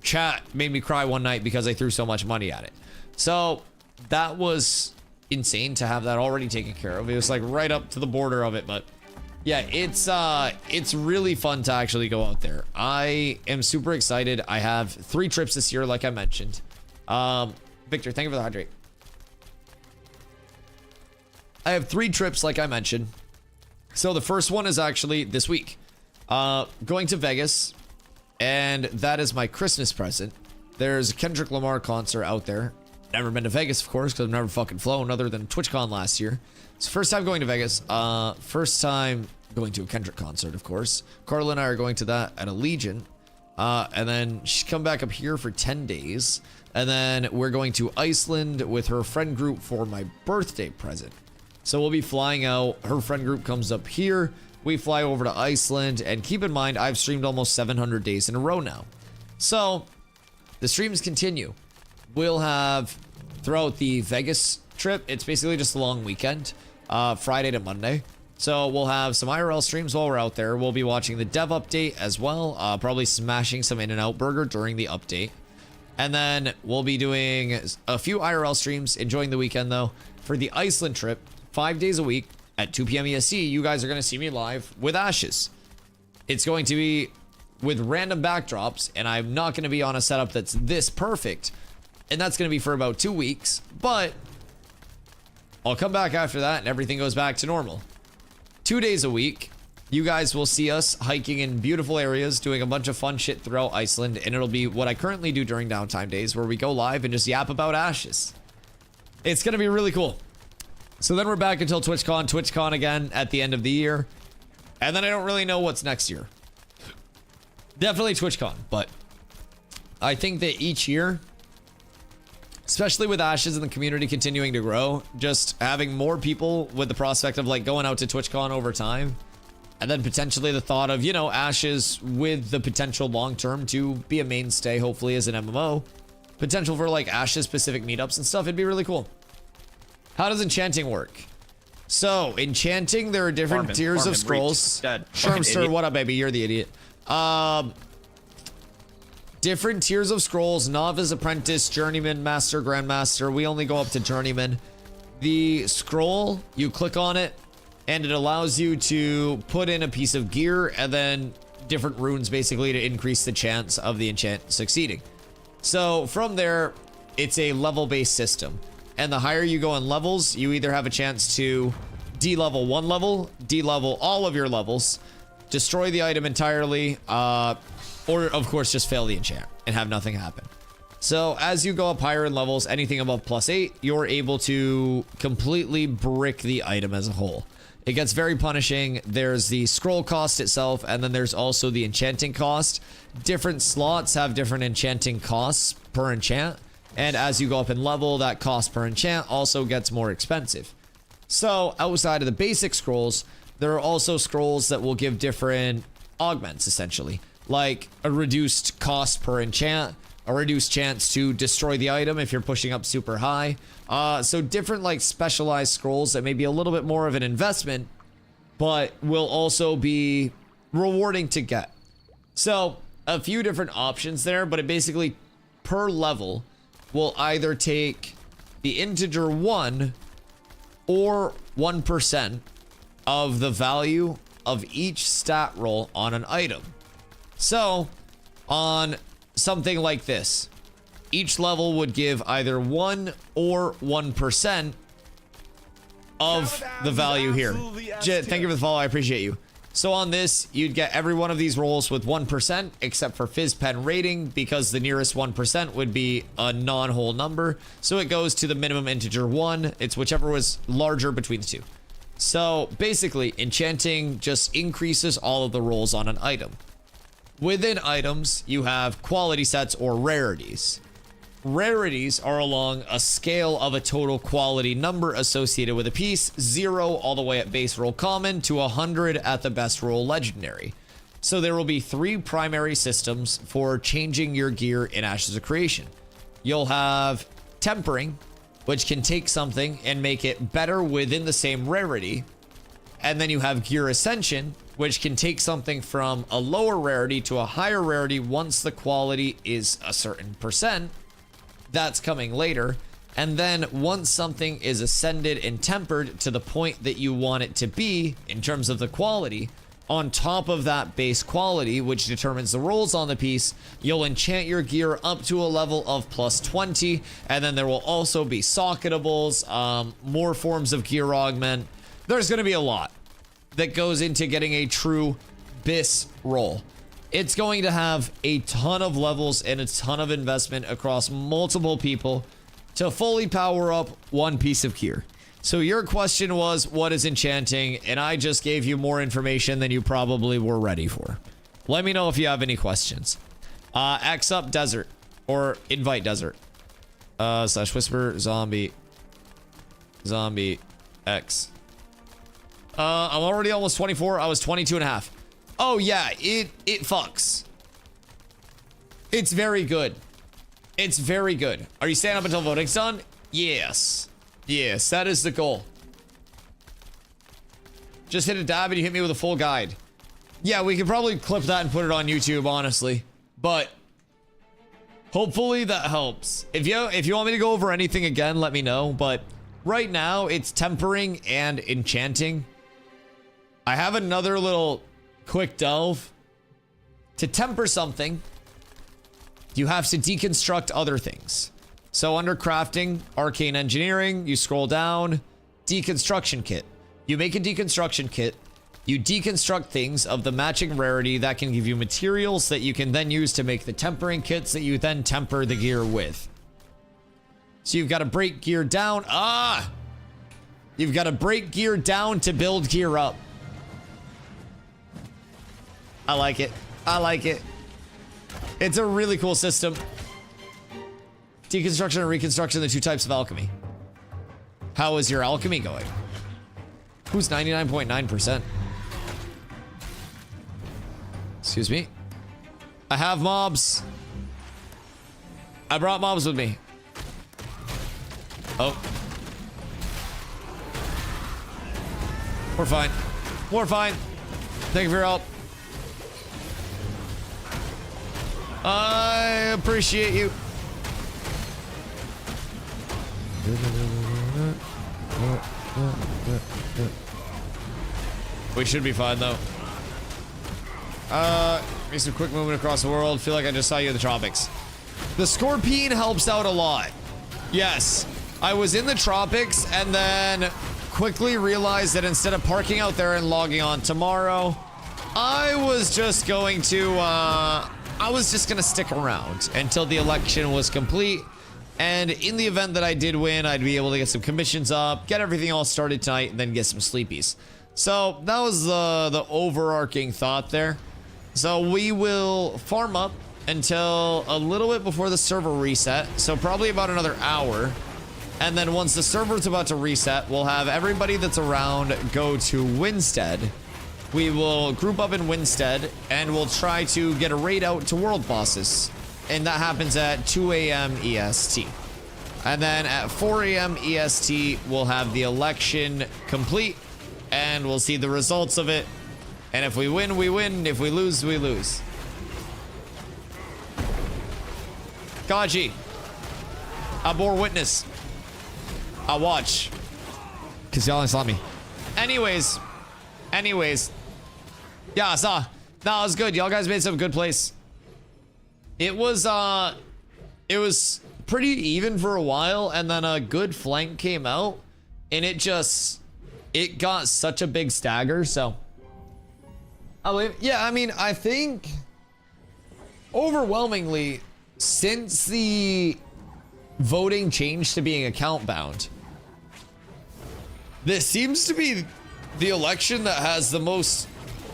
chat made me cry one night because I threw so much money at it. So that was insane to have that already taken care of. It was like right up to the border of it, but yeah, it's really fun to actually go out there. I am super excited. I have 3 trips this year, like I mentioned. Victor, thank you for the hydrate. I have 3 trips, like I mentioned. So the first one is actually this week. Going to Vegas, and that is my Christmas present. There's a Kendrick Lamar concert out there. Never been to Vegas, of course, because I've never fucking flown other than TwitchCon last year. It's first time going to Vegas. First time going to a Kendrick concert, of course. Carla and I are going to that at Allegiant. And then she's come back up here for 10 days. And then we're going to Iceland with her friend group for my birthday present. So we'll be flying out. Her friend group comes up here. We fly over to Iceland. And keep in mind, I've streamed almost 700 days in a row now. So the streams continue. We'll have, throughout the Vegas trip, it's basically just a long weekend, Friday to Monday. So we'll have some IRL streams while we're out there. We'll be watching the dev update as well, probably smashing some In-N-Out Burger during the update. And then we'll be doing a few IRL streams, enjoying the weekend though. For the Iceland trip, 5 days a week at 2 p.m. EST, you guys are going to see me live with Ashes. It's going to be with random backdrops, and I'm not going to be on a setup that's this perfect. And that's going to be for about 2 weeks, but I'll come back after that and everything goes back to normal. 2 days a week, you guys will see us hiking in beautiful areas, doing a bunch of fun shit throughout Iceland, and it'll be what I currently do during downtime days, where we go live and just yap about Ashes. It's going to be really cool. So then we're back until TwitchCon again at the end of the year, and then I don't really know what's next year. Definitely TwitchCon, but I think that each year, especially with Ashes and the community continuing to grow, just having more people with the prospect of like going out to TwitchCon over time, and then potentially the thought of, you know, Ashes with the potential long-term to be a mainstay, hopefully as an MMO, potential for like Ashes specific meetups and stuff, it'd be really cool. How does enchanting work? So enchanting, there are different tiers of scrolls. Shermster, what up, baby? You're the idiot. Different tiers of scrolls: novice, apprentice, journeyman, master, grandmaster. We only go up to journeyman. The scroll, you click on it and it allows you to put in a piece of gear and then different runes basically to increase the chance of the enchant succeeding. So from there, it's a level based system, and the higher you go in levels, you either have a chance to de-level 1 level, de-level all of your levels, destroy the item entirely, or of course just fail the enchant and have nothing happen. So as you go up higher in levels, anything above +8, you're able to completely brick the item as a whole. It gets very punishing. There's the scroll cost itself, and then there's also the enchanting cost. Different slots have different enchanting costs per enchant, and as you go up in level, that cost per enchant also gets more expensive. So outside of the basic scrolls, there are also scrolls that will give different augments, essentially, like a reduced cost per enchant, a reduced chance to destroy the item if you're pushing up super high. So different like specialized scrolls that may be a little bit more of an investment, but will also be rewarding to get. So a few different options there, but it basically per level will either take the integer 1 or 1% of the value of each stat roll on an item. So on something like this, each level would give either 1 or 1% of the value here. Jet, thank you for the follow. I appreciate you. So on this, you'd get every one of these rolls with 1%, except for Fizz Pen rating, because the nearest 1% would be a non-whole number. So it goes to the minimum integer 1. It's whichever was larger between the two. So basically, enchanting just increases all of the rolls on an item. Within items, you have quality sets or rarities. Rarities are along a scale of a total quality number associated with a piece, 0 all the way at base roll common to 100 at the best roll legendary. So there will be 3 primary systems for changing your gear in Ashes of Creation. You'll have tempering, which can take something and make it better within the same rarity. And then you have gear ascension, which can take something from a lower rarity to a higher rarity once the quality is a certain percent. That's coming later. And then once something is ascended and tempered to the point that you want it to be in terms of the quality, on top of that base quality, which determines the rolls on the piece, you'll enchant your gear up to a level of plus 20. And then there will also be socketables, more forms of gear augment. There's going to be a lot that goes into getting a true BIS roll. It's going to have a ton of levels and a ton of investment across multiple people to fully power up one piece of gear. So your question was, what is enchanting? And I just gave you more information than you probably were ready for. Let me know if you have any questions. X up desert or invite desert. Slash whisper zombie X. I'm already almost 24. I was 22 and a half. Oh yeah, it fucks. It's very good. It's very good. Are you staying up until voting's done? Yes. Yes, that is the goal. Just hit a dab and you hit me with a full guide. Yeah, we could probably clip that and put it on YouTube, honestly. But hopefully that helps. If you want me to go over anything again, let me know. But right now, it's tempering and enchanting. I have another little quick delve. To temper something, you have to deconstruct other things. So under crafting, arcane engineering, you scroll down, deconstruction kit. You make a deconstruction kit, you deconstruct things of the matching rarity that can give you materials that you can then use to make the tempering kits that you then temper the gear with. So you've got to break gear down. You've got to break gear down to build gear up. I like it. I like it. It's a really cool system. Deconstruction and reconstruction, the 2 types of alchemy. How is your alchemy going? Who's 99.9%? Excuse me. I have mobs. I brought mobs with me. Oh. We're fine. We're fine. Thank you for your help. I appreciate you. We should be fine though. Make some quick movement across the world. Feel like I just saw you in the tropics. The Scorpion helps out a lot. Yes, I was in the tropics and then quickly realized that instead of parking out there and logging on tomorrow, I was just going to stick around until the election was complete. And in the event that I did win, I'd be able to get some commissions up, get everything all started tonight, and then get some sleepies. So that was the overarching thought there. So we will farm up until a little bit before the server reset. So probably about another hour. And then once the server's about to reset, we'll have everybody that's around go to Winstead. We will group up in Winstead and we'll try to get a raid out to world bosses. And that happens at 2 a.m. EST. And then at 4 a.m. EST, we'll have the election complete and we'll see the results of it. And if we win, we win. If we lose, we lose. Kaji, I bore witness. I watch. Cause y'all saw me. Anyways. Yeah, I saw. No, it was good. Y'all guys made some good plays. It was it was pretty even for a while, and then a good flank came out, and it got such a big stagger. So yeah, I mean, I think overwhelmingly, since the voting changed to being account bound, this seems to be the election that has the most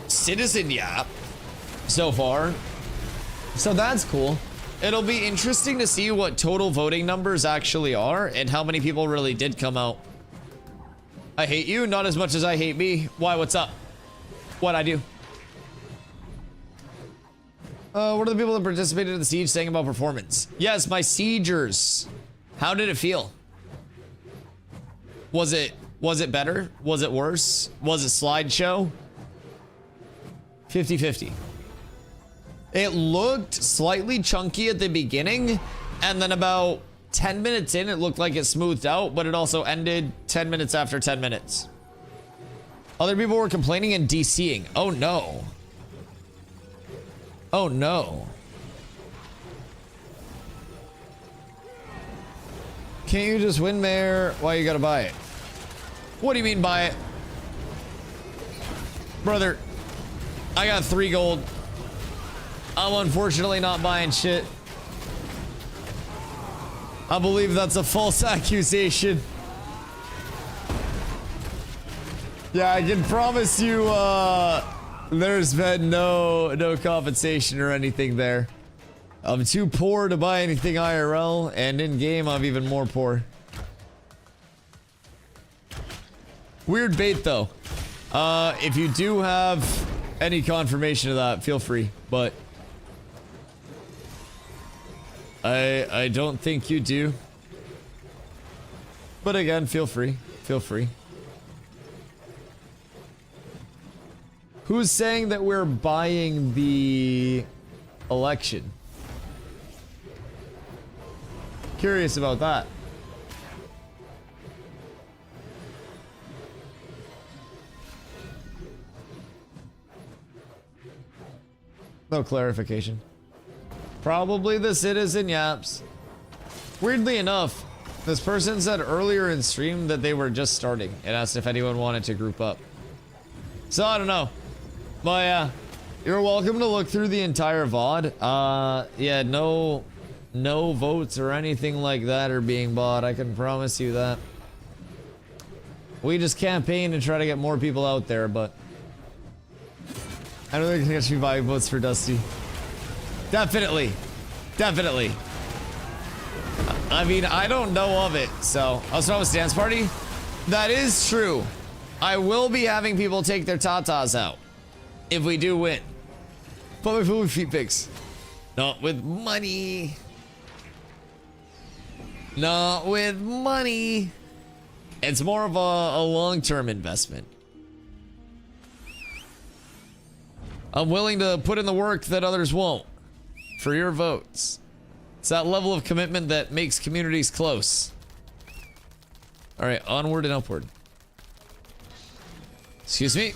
citizen yap so far. So that's cool. It'll be interesting to see what total voting numbers actually are and how many people really did come out. I hate you, not as much as I hate me. Why, what's up? What'd I do? What are the people that participated in the siege saying about performance? Yes, my siegers. How did it feel? Was it better? Was it worse? Was it slideshow? 50-50. It looked slightly chunky at the beginning, and then about 10 minutes in, it looked like it smoothed out, but it also ended 10 minutes after 10 minutes. Other people were complaining and DCing. Oh no. Oh no. Can't you just win, Mayor? Why you gotta buy it? What do you mean buy it? Brother, I got 3 gold. I'm unfortunately not buying shit. I believe that's a false accusation. Yeah, I can promise you, there's been no compensation or anything there. I'm too poor to buy anything IRL, and in game I'm even more poor. Weird bait though. If you do have any confirmation of that, feel free, but I don't think you do. But again, feel free. Feel free. Who's saying that we're buying the election? Curious about that. No clarification. Probably the citizen yaps. Weirdly enough, this person said earlier in stream that they were just starting and asked if anyone wanted to group up. So I don't know. But yeah, you're welcome to look through the entire VOD. Yeah, no votes or anything like that are being bought. I can promise you that. We just campaign to try to get more people out there, but I don't think I should be buying votes for Dusty. Definitely. Definitely. I mean, I don't know of it, so. I was talking about dance party. That is true. I will be having people take their tatas out if we do win. Put my food with feet pics. Not with money. Not with money. It's more of a long-term investment. I'm willing to put in the work that others won't for your votes. It's that level of commitment that makes communities close. All right, onward and upward. Excuse me.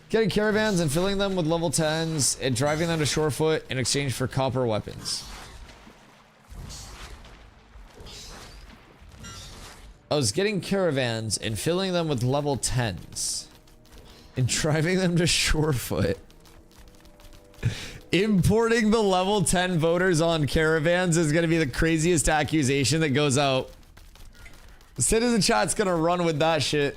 Getting caravans and filling them with level 10s and driving them to Shorefoot in exchange for copper weapons. I was getting caravans and filling them with level 10s and driving them to Shorefoot. Importing the level 10 voters on caravans is going to be the craziest accusation that goes out. Citizen chat's going to run with that shit.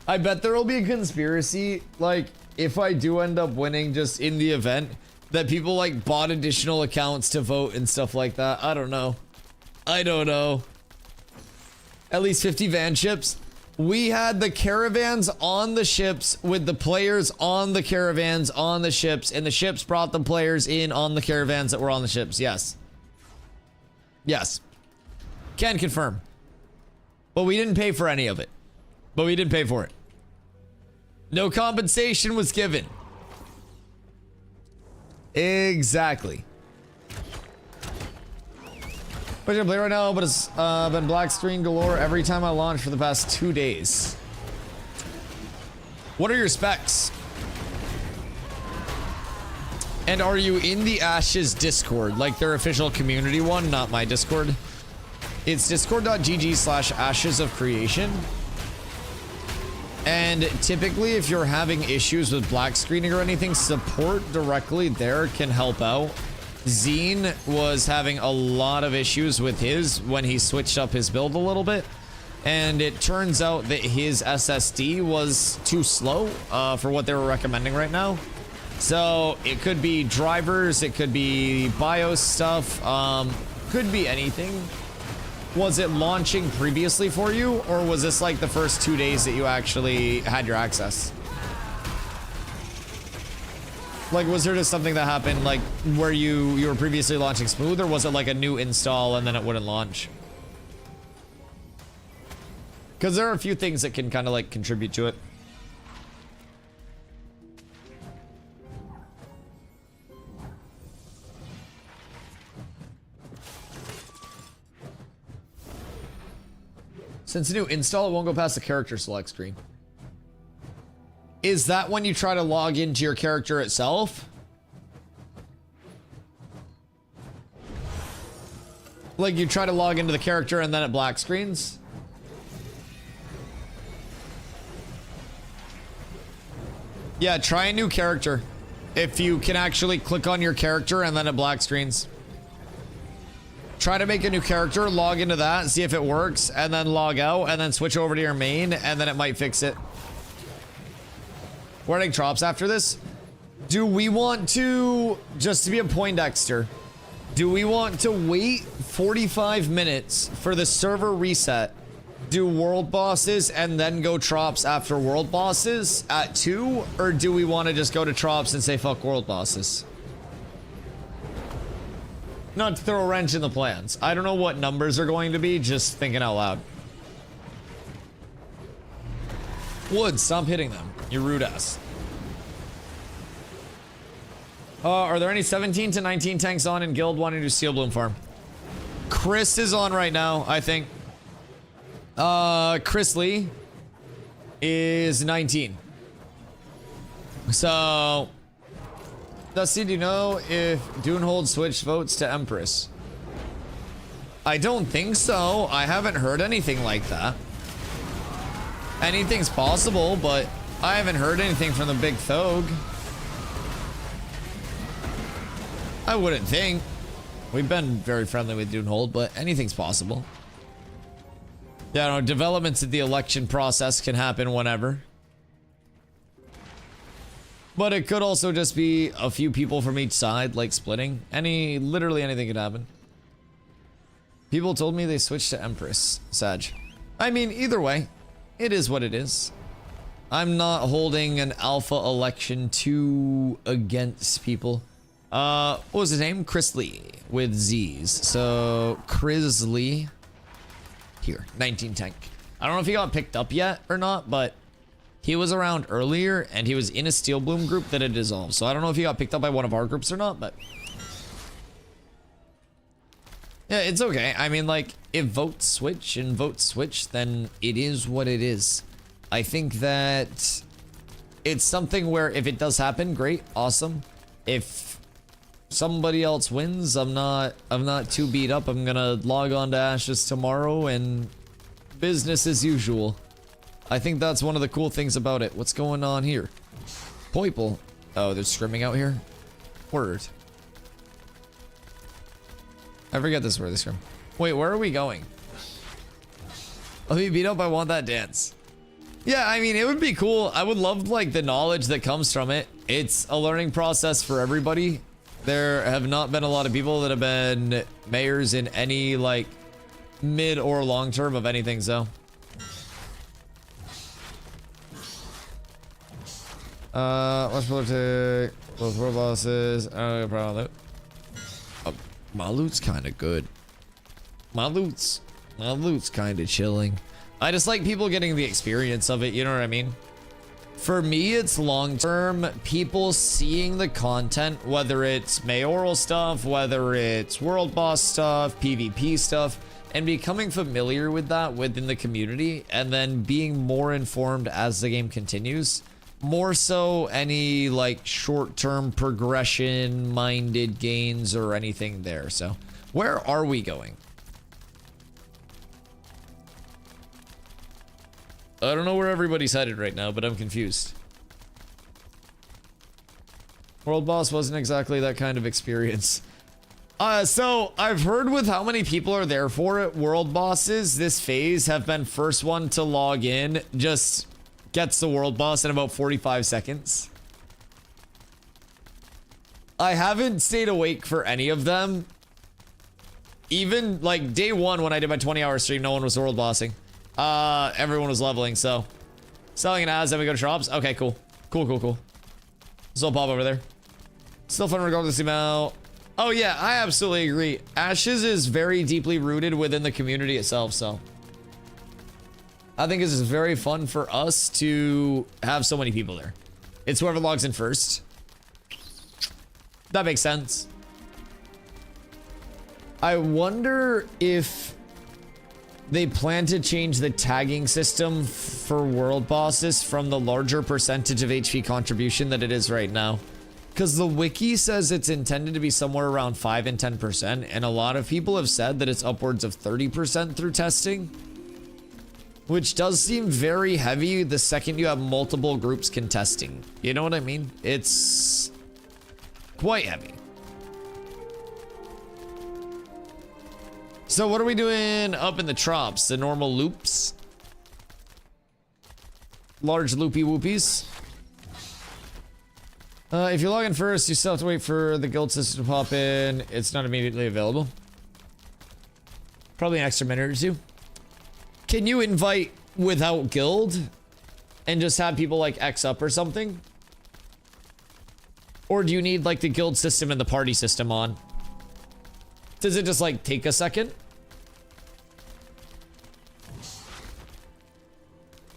I bet there will be a conspiracy, like, if I do end up winning just in the event, that people, like, bought additional accounts to vote and stuff like that. I don't know. I don't know. At least 50 van ships. We had the caravans on the ships with the players on the caravans on the ships, and the ships brought the players in on the caravans that were on the ships. Yes. Yes. Can confirm. But we didn't pay for any of it. But we did pay for it. No compensation was given. Exactly. But I play right now, but it's been black screen galore every time I launch for the past 2 days. What are your specs? And are you in the Ashes Discord? Like their official community one, not my Discord. It's discord.gg/ashes of creation. And typically if you're having issues with black screening or anything, support directly there can help out. Zine was having a lot of issues with his when he switched up his build a little bit. And it turns out that his SSD was too slow for what they were recommending right now. So it could be drivers, it could be BIOS stuff, could be anything. Was it launching previously for you, or was this like the first 2 days that you actually had your access? Like, was there just something that happened like where you were previously launching smooth, or was it like a new install and then it wouldn't launch? Because there are a few things that can kind of like contribute to it. Since a new install, it won't go past the character select screen. Is that when you try to log into your character itself? Like you try to log into the character and then it black screens? Yeah, try a new character. If you can actually click on your character and then it black screens. Try to make a new character, log into that, see if it works, and then log out, and then switch over to your main, and then it might fix it. We're getting drops after this. Do we want to, just to be a Poindexter, do we want to wait 45 minutes for the server reset, do world bosses, and then go Trops after world bosses at 2? Or do we want to just go to Trops and say fuck world bosses? Not to throw a wrench in the plans. I don't know what numbers are going to be, just thinking out loud. Wood, stop hitting them. You rude ass. Are there any 17 to 19 tanks on in guild wanting to Steel Bloom farm? Chris is on right now, I think. Chris Lee is 19. So... Dusty, do you know if Dunehold switched votes to Empress? I don't think so. I haven't heard anything like that. Anything's possible, but I haven't heard anything from the big Thog. I wouldn't think. We've been very friendly with Dunehold, but anything's possible. Yeah, no, developments in the election process can happen whenever. But it could also just be a few people from each side, like splitting. Literally anything could happen. People told me they switched to Empress, Sag. I mean, either way, it is what it is. I'm not holding an alpha election too against people. What was his name? Chris Lee with Z's. So, Chris Lee. Here, 19 tank. I don't know if he got picked up yet or not, but he was around earlier and he was in a Steel Bloom group that had dissolved. So I don't know if he got picked up by one of our groups or not, but yeah, it's okay. I mean, like, if votes switch, then it is what it is. I think that it's something where if it does happen, great, awesome. If somebody else wins, I'm not too beat up. I'm gonna log on to Ashes tomorrow and business as usual. I think that's one of the cool things about it. What's going on here? Poiple. Oh, they're scrimming out here? Word. I forget this where they scrim. Wait, where are we going? I'll be beat up. I want that dance. Yeah, I mean, it would be cool. I would love, like, the knowledge that comes from it. It's a learning process for everybody. There have not been a lot of people that have been mayors in any, like, mid or long term of anything, so. Watch politic, both world bosses. I don't have a problem with it. My loot's kind of good. My loot's kind of chilling. I just like people getting the experience of it, you know what I mean? For me, it's long term. People seeing the content, whether it's mayoral stuff, whether it's world boss stuff, PvP stuff, and becoming familiar with that within the community, and then being more informed as the game continues. More so any like short-term progression minded gains or anything there. So where are we going? I don't know where everybody's headed right now, but I'm confused. World boss wasn't exactly that kind of experience. So I've heard with how many people are there for it, world bosses this phase have been first one to log in just gets the world boss in about 45 seconds. I haven't stayed awake for any of them. Even like day one when I did my 20-hour stream, no one was world bossing. Everyone was leveling, so selling an as, then we go to shops. Okay, cool. Cool. So pop over there. Still fun regardless of the amount. Oh yeah, I absolutely agree. Ashes is very deeply rooted within the community itself, so I think this is very fun for us to have so many people there. It's whoever logs in first. That makes sense. I wonder if they plan to change the tagging system for world bosses from the larger percentage of HP contribution that it is right now. Because the wiki says it's intended to be somewhere around 5 and 10%, and a lot of people have said that it's upwards of 30% through testing. Which does seem very heavy the second you have multiple groups contesting. You know what I mean? It's quite heavy. So what are we doing up in the Trops? The normal loops? Large loopy whoopies? If you log in first, you still have to wait for the guild system to pop in. It's not immediately available. Probably an extra minute or two. Can you invite without guild and just have people like X up or something? Or do you need like the guild system and the party system on? Does it just like take a second?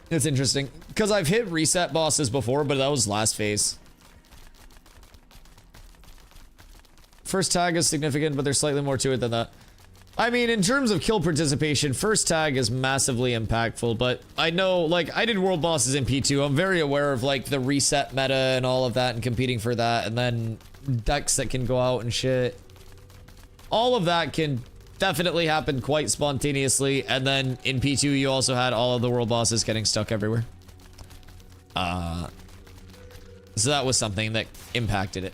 It's interesting because I've hit reset bosses before, but that was last phase. First tag is significant, but there's slightly more to it than that. I mean, in terms of kill participation, first tag is massively impactful, but I know, like, I did world bosses in P2. I'm very aware of, like, the reset meta and all of that and competing for that, and then decks that can go out and shit. All of that can definitely happen quite spontaneously, and then in P2, you also had all of the world bosses getting stuck everywhere. So that was something that impacted it.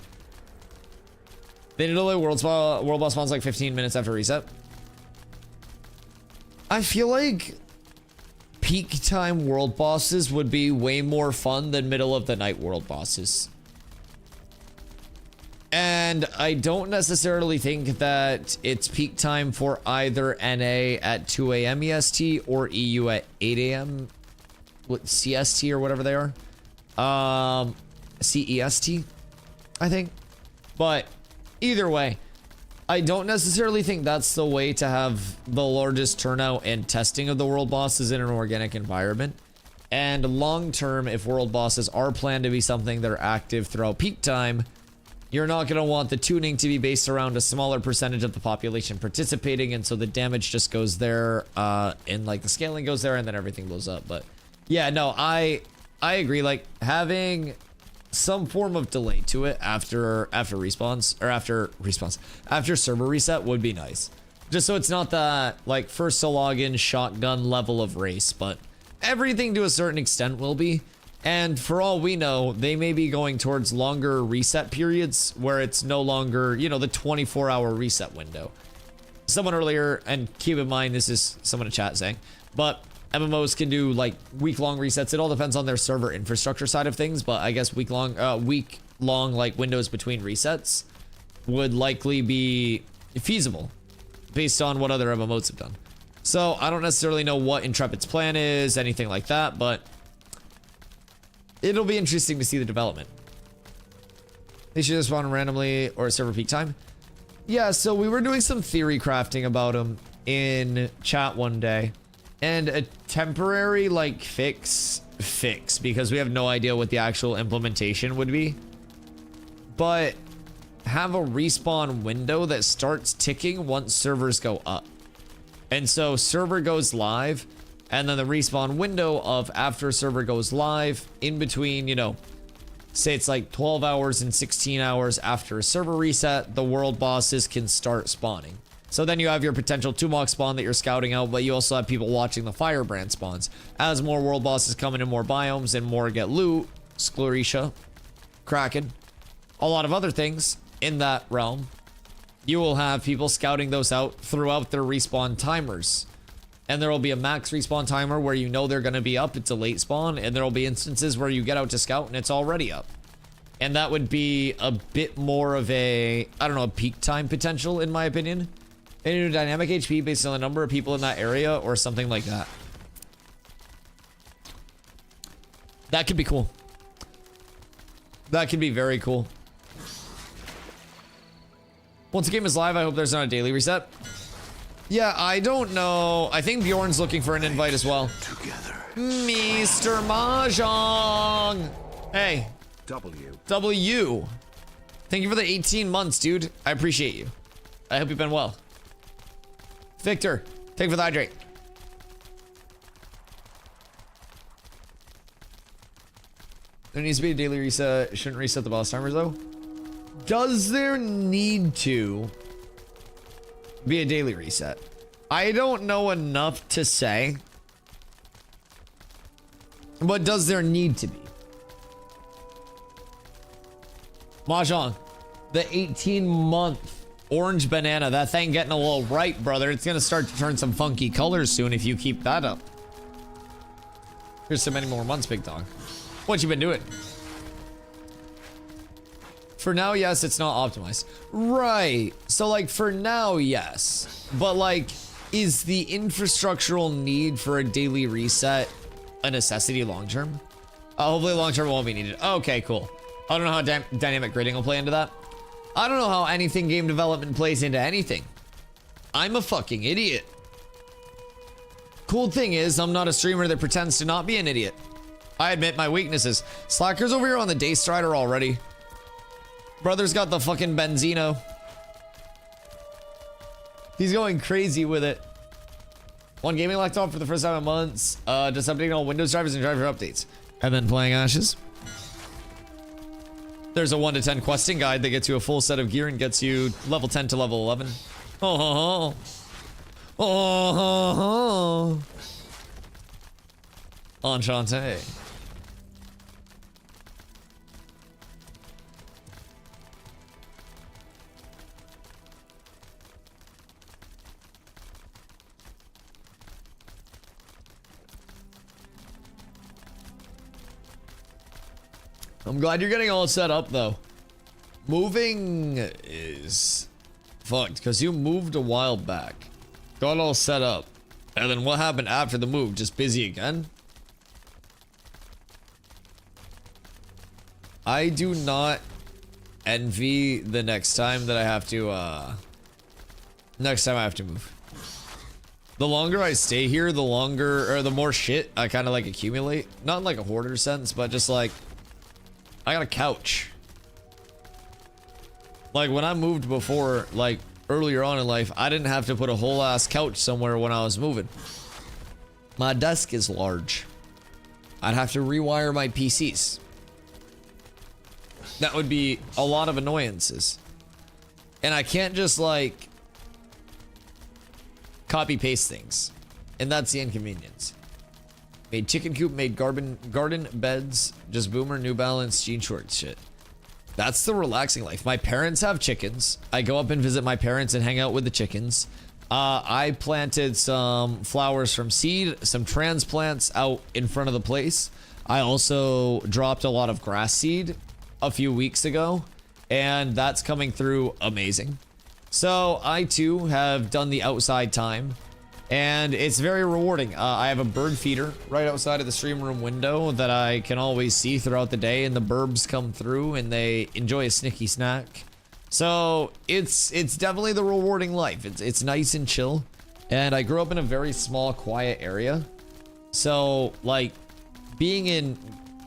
They did only world boss spawns like 15 minutes after reset. I feel like peak time world bosses would be way more fun than middle of the night world bosses. And I don't necessarily think that it's peak time for either NA at 2 a.m. EST or EU at 8 a.m. CST or whatever they are. CEST, I think. But either way, I don't necessarily think that's the way to have the largest turnout and testing of the world bosses in an organic environment. And long term, if world bosses are planned to be something that are active throughout peak time, you're not going to want the tuning to be based around a smaller percentage of the population participating, and so the damage just goes there, and like the scaling goes there, and then everything blows up. But yeah, no, I agree. Like having some form of delay to it after respawns or after server reset would be nice, just so it's not that like first to log in shotgun level of race, but everything to a certain extent will be. And for all we know, they may be going towards longer reset periods where it's no longer, you know, the 24-hour reset window. Someone earlier, and keep in mind this is someone in chat saying, but MMOs can do like week-long resets. It all depends on their server infrastructure side of things, but I guess week-long like windows between resets would likely be feasible based on what other MMOs have done. So I don't necessarily know what Intrepid's plan is, anything like that, but it'll be interesting to see the development. They should just spawn randomly or server peak time. Yeah, so we were doing some theory crafting about them in chat one day. And a temporary like fix because we have no idea what the actual implementation would be, but have a respawn window that starts ticking once servers go up. And so server goes live, And then the respawn window of after a server goes live, in between, you know, say it's like 12 hours and 16 hours after a server reset, the world bosses can start spawning. So then you have your potential Tumok spawn that you're scouting out, but you also have people watching the Firebrand spawns. As more world bosses come into more biomes and more get loot, Sclerisha, Kraken, a lot of other things in that realm, you will have people scouting those out throughout their respawn timers. And there will be a max respawn timer where you know they're going to be up. It's a late spawn. And there will be instances where you get out to scout and it's already up. And that would be a bit more of a, I don't know, a peak time potential in my opinion. And you do dynamic HP based on the number of people in that area or something like that. That could be cool. That could be very cool. Once the game is live, I hope there's not a daily reset. Yeah, I don't know. I think Bjorn's looking for an invite as well. Together. Mr. Mahjong. Hey. W. Thank you for the 18 months, dude. I appreciate you. I hope you've been well. Victor, thank you for the hydrate. There needs to be a daily reset. Shouldn't reset the boss timers though. Does there need to be a daily reset? I don't know enough to say. But does there need to be? Mahjong, the 18-month orange banana. That thing getting a little ripe, brother. It's gonna start to turn some funky colors soon if you keep that up. Here's so many more months, big dog. What you been doing? For now, yes, it's not optimized. Right. So, like, for now, yes. But, like, is the infrastructural need for a daily reset a necessity long-term? Hopefully long-term won't be needed. Okay, cool. I don't know how dynamic grading will play into that. I don't know how anything game development plays into anything. I'm a fucking idiot. Cool thing is, I'm not a streamer that pretends to not be an idiot. I admit my weaknesses. Slackers over here on the Day Strider already. Brother's got the fucking Benzino. He's going crazy with it. One gaming laptop for the first time in months. Just updating all Windows drivers and driver updates. And then playing Ashes. There's a 1 to 10 questing guide that gets you a full set of gear and gets you level 10 to level 11. Oh, oh, oh. Enchanté. I'm glad you're getting all set up though. Moving is fucked because you moved a while back, got all set up, and then what happened after the move? Just busy again? I do not envy the next time that I have to move. The longer I stay here, the longer or the more shit I kind of like accumulate. Not in like a hoarder sense, but just like I got a couch. Like when I moved before, like earlier on in life, I didn't have to put a whole ass couch somewhere when I was moving. My desk is large. I'd have to rewire my PCs. That would be a lot of annoyances. And I can't just like copy paste things. And that's the inconvenience. Made chicken coop, made garden beds, just boomer, New Balance, jean shorts shit. That's the relaxing life. My parents have chickens. I go up and visit my parents and hang out with the chickens. I planted some flowers from seed, some transplants out in front of the place. I also dropped a lot of grass seed a few weeks ago, and that's coming through amazing. So I too have done the outside time. And it's very rewarding. I have a bird feeder right outside of the stream room window that I can always see throughout the day, and the burbs come through and they enjoy a snicky snack. So it's definitely the rewarding life. It's nice and chill. And I grew up in a very small, quiet area. So like being in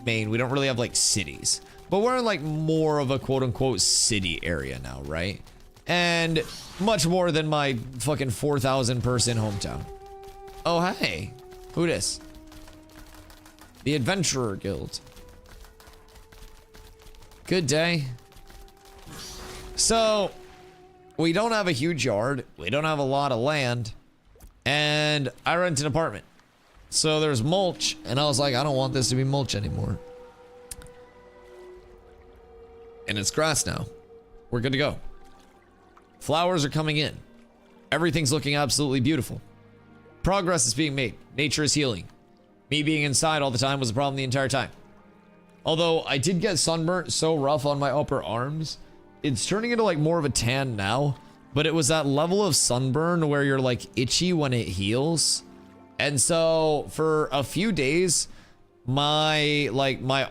Maine, we don't really have like cities, but we're in like more of a quote unquote city area now, right? And much more than my fucking 4,000 person hometown. Oh, hey. Who dis? The Adventurer Guild. Good day. So, we don't have a huge yard. We don't have a lot of land. And I rent an apartment. So there's mulch. And I was like, I don't want this to be mulch anymore. And it's grass now. We're good to go. Flowers are coming in. Everything's looking absolutely beautiful. Progress is being made. Nature is healing. Me being inside all the time was a problem the entire time. Although I did get sunburnt so rough on my upper arms, it's turning into like more of a tan now. But it was that level of sunburn where you're like itchy when it heals. And so for a few days, my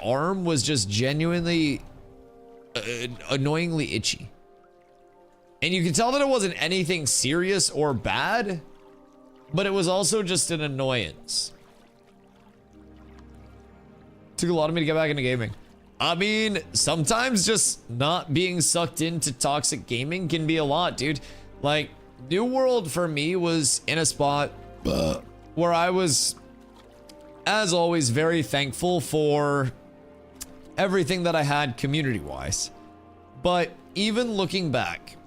arm was just genuinely annoyingly itchy. And you can tell that it wasn't anything serious or bad, but it was also just an annoyance. Took a lot of me to get back into gaming. I mean, sometimes just not being sucked into toxic gaming can be a lot, dude. Like, New World for me was in a spot where I was, as always, very thankful for everything that I had community-wise. But even looking back,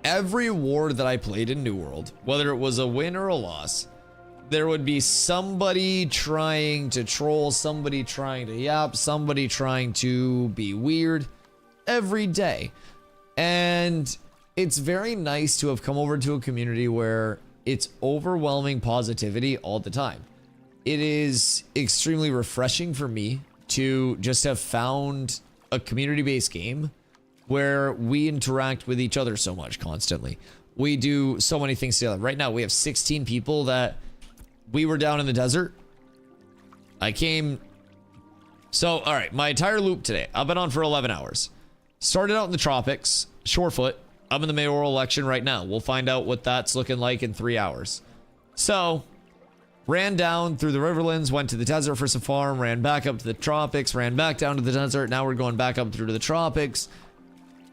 every war that I played in New World, whether it was a win or a loss, there would be somebody trying to troll, somebody trying to yap, somebody trying to be weird every day. And it's very nice to have come over to a community where it's overwhelming positivity all the time. It is extremely refreshing for me to just have found a community-based game where we interact with each other so much constantly. We do so many things together. Right now, we have 16 people that we were down in the desert. I came. So, all right, my entire loop today, I've been on for 11 hours. Started out in the tropics, Shorefoot. I'm in the mayoral election right now. We'll find out what that's looking like in 3 hours. So, ran down through the Riverlands, went to the desert for some farm, ran back up to the tropics, ran back down to the desert. Now we're going back up through to the tropics.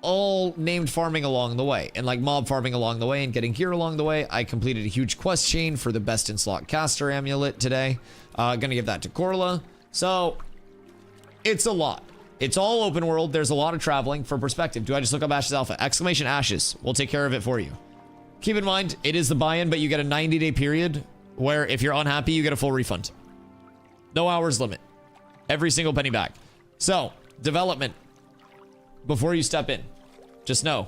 All named farming along the way, and like mob farming along the way and getting gear along the way. I completed a huge quest chain for the best in slot caster amulet today. Gonna give that to Corla. So it's a lot. It's all open world. There's a lot of traveling. For perspective, do I just look up Ashes Alpha? Exclamation Ashes. We'll take care of it for you. Keep in mind, it is the buy-in, but you get a 90-day period where if you're unhappy, you get a full refund. No hours limit. Every single penny back. So, development. Before you step in, just know,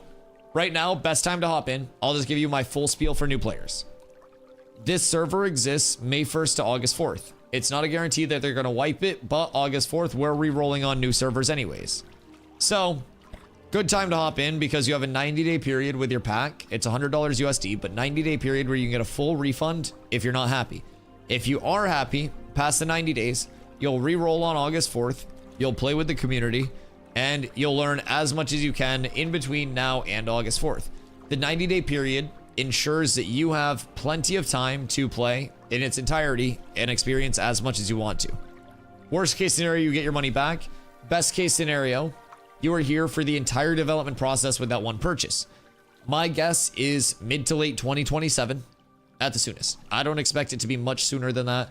right now, best time to hop in. I'll just give you my full spiel for new players. This server exists May 1st to August 4th. It's not a guarantee that they're going to wipe it, but August 4th, we're re-rolling on new servers anyways. So, good time to hop in because you have a 90-day period with your pack. It's $100 USD, but 90-day period where you can get a full refund if you're not happy. If you are happy, past the 90 days, you'll re-roll on August 4th. You'll play with the community. And you'll learn as much as you can in between now and August 4th. The 90-day period ensures that you have plenty of time to play in its entirety and experience as much as you want to. Worst case scenario, you get your money back. Best case scenario, you are here for the entire development process with that one purchase. My guess is mid to late 2027 at the soonest. I don't expect it to be much sooner than that.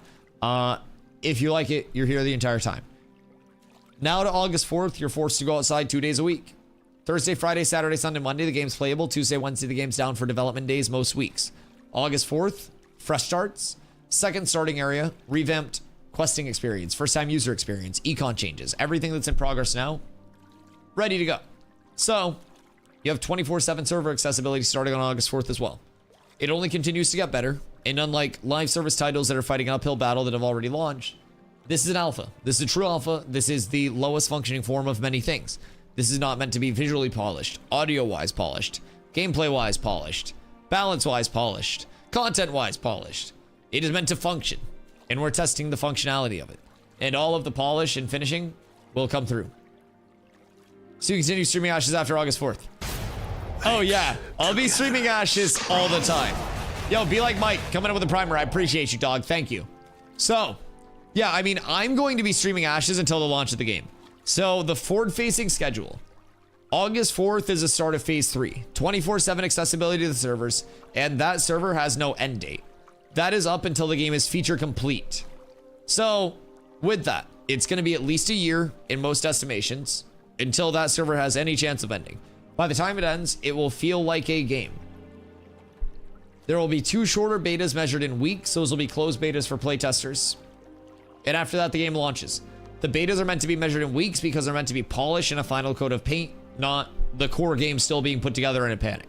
If you like it, you're here the entire time. Now to August 4th, you're forced to go outside 2 days a week. Thursday, Friday, Saturday, Sunday, Monday, the game's playable. Tuesday, Wednesday, the game's down for development days most weeks. August 4th, fresh starts. Second starting area, revamped questing experience, first time user experience, econ changes, everything that's in progress now, ready to go. So, you have 24/7 server accessibility starting on August 4th as well. It only continues to get better, and unlike live service titles that are fighting an uphill battle that have already launched, this is an alpha. This is a true alpha. This is the lowest functioning form of many things. This is not meant to be visually polished, audio-wise polished, gameplay-wise polished, balance-wise polished, content-wise polished. It is meant to function, and we're testing the functionality of it. And all of the polish and finishing will come through. So you continue streaming Ashes after August 4th. Oh yeah, I'll be streaming Ashes all the time. Yo, be like Mike, coming up with a primer. I appreciate you, dog. Thank you. So, yeah, I mean, I'm going to be streaming Ashes until the launch of the game. So, the forward-facing schedule. August 4th is the start of Phase 3. 24/7 accessibility to the servers, and that server has no end date. That is up until the game is feature complete. So with that, it's going to be at least a year in most estimations until that server has any chance of ending. By the time it ends, it will feel like a game. There will be 2 shorter betas measured in weeks. Those will be closed betas for playtesters. And after that, the game launches. The betas are meant to be measured in weeks because they're meant to be polished in a final coat of paint, not the core game still being put together in a panic.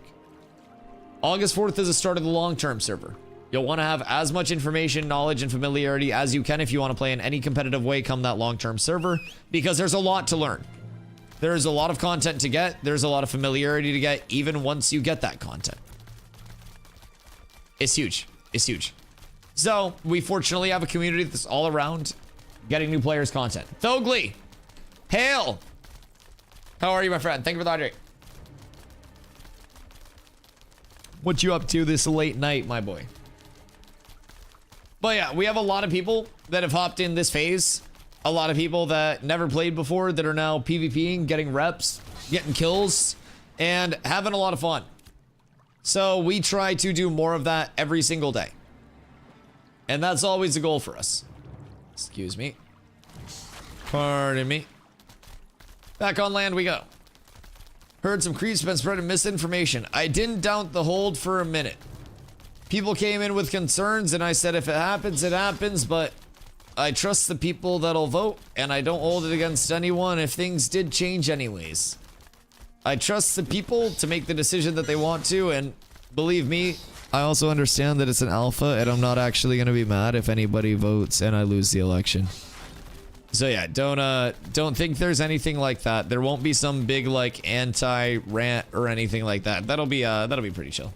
August 4th is the start of the long-term server. You'll want to have as much information, knowledge, and familiarity as you can if you want to play in any competitive way come that long-term server, because there's a lot to learn. There's a lot of content to get. There's a lot of familiarity to get, even once you get that content. It's huge. It's huge. So, we fortunately have a community that's all around getting new players content. Thogly! Hail! How are you, my friend? Thank you for the hydrate. What you up to this late night, my boy? But yeah, we have a lot of people that have hopped in this phase. A lot of people that never played before that are now PvPing, getting reps, getting kills, and having a lot of fun. So we try to do more of that every single day. And that's always the goal for us. Excuse me. Pardon me. Back on land we go. Heard some creeps been spreading misinformation. I didn't doubt the hold for a minute. People came in with concerns and I said if it happens, it happens, but I trust the people that'll vote and I don't hold it against anyone if things did change anyways. I trust the people to make the decision that they want to, and believe me, I also understand that it's an alpha and I'm not actually going to be mad if anybody votes and I lose the election. So yeah, don't think there's anything like that. There won't be some big like anti-rant or anything like that. That'll be pretty chill.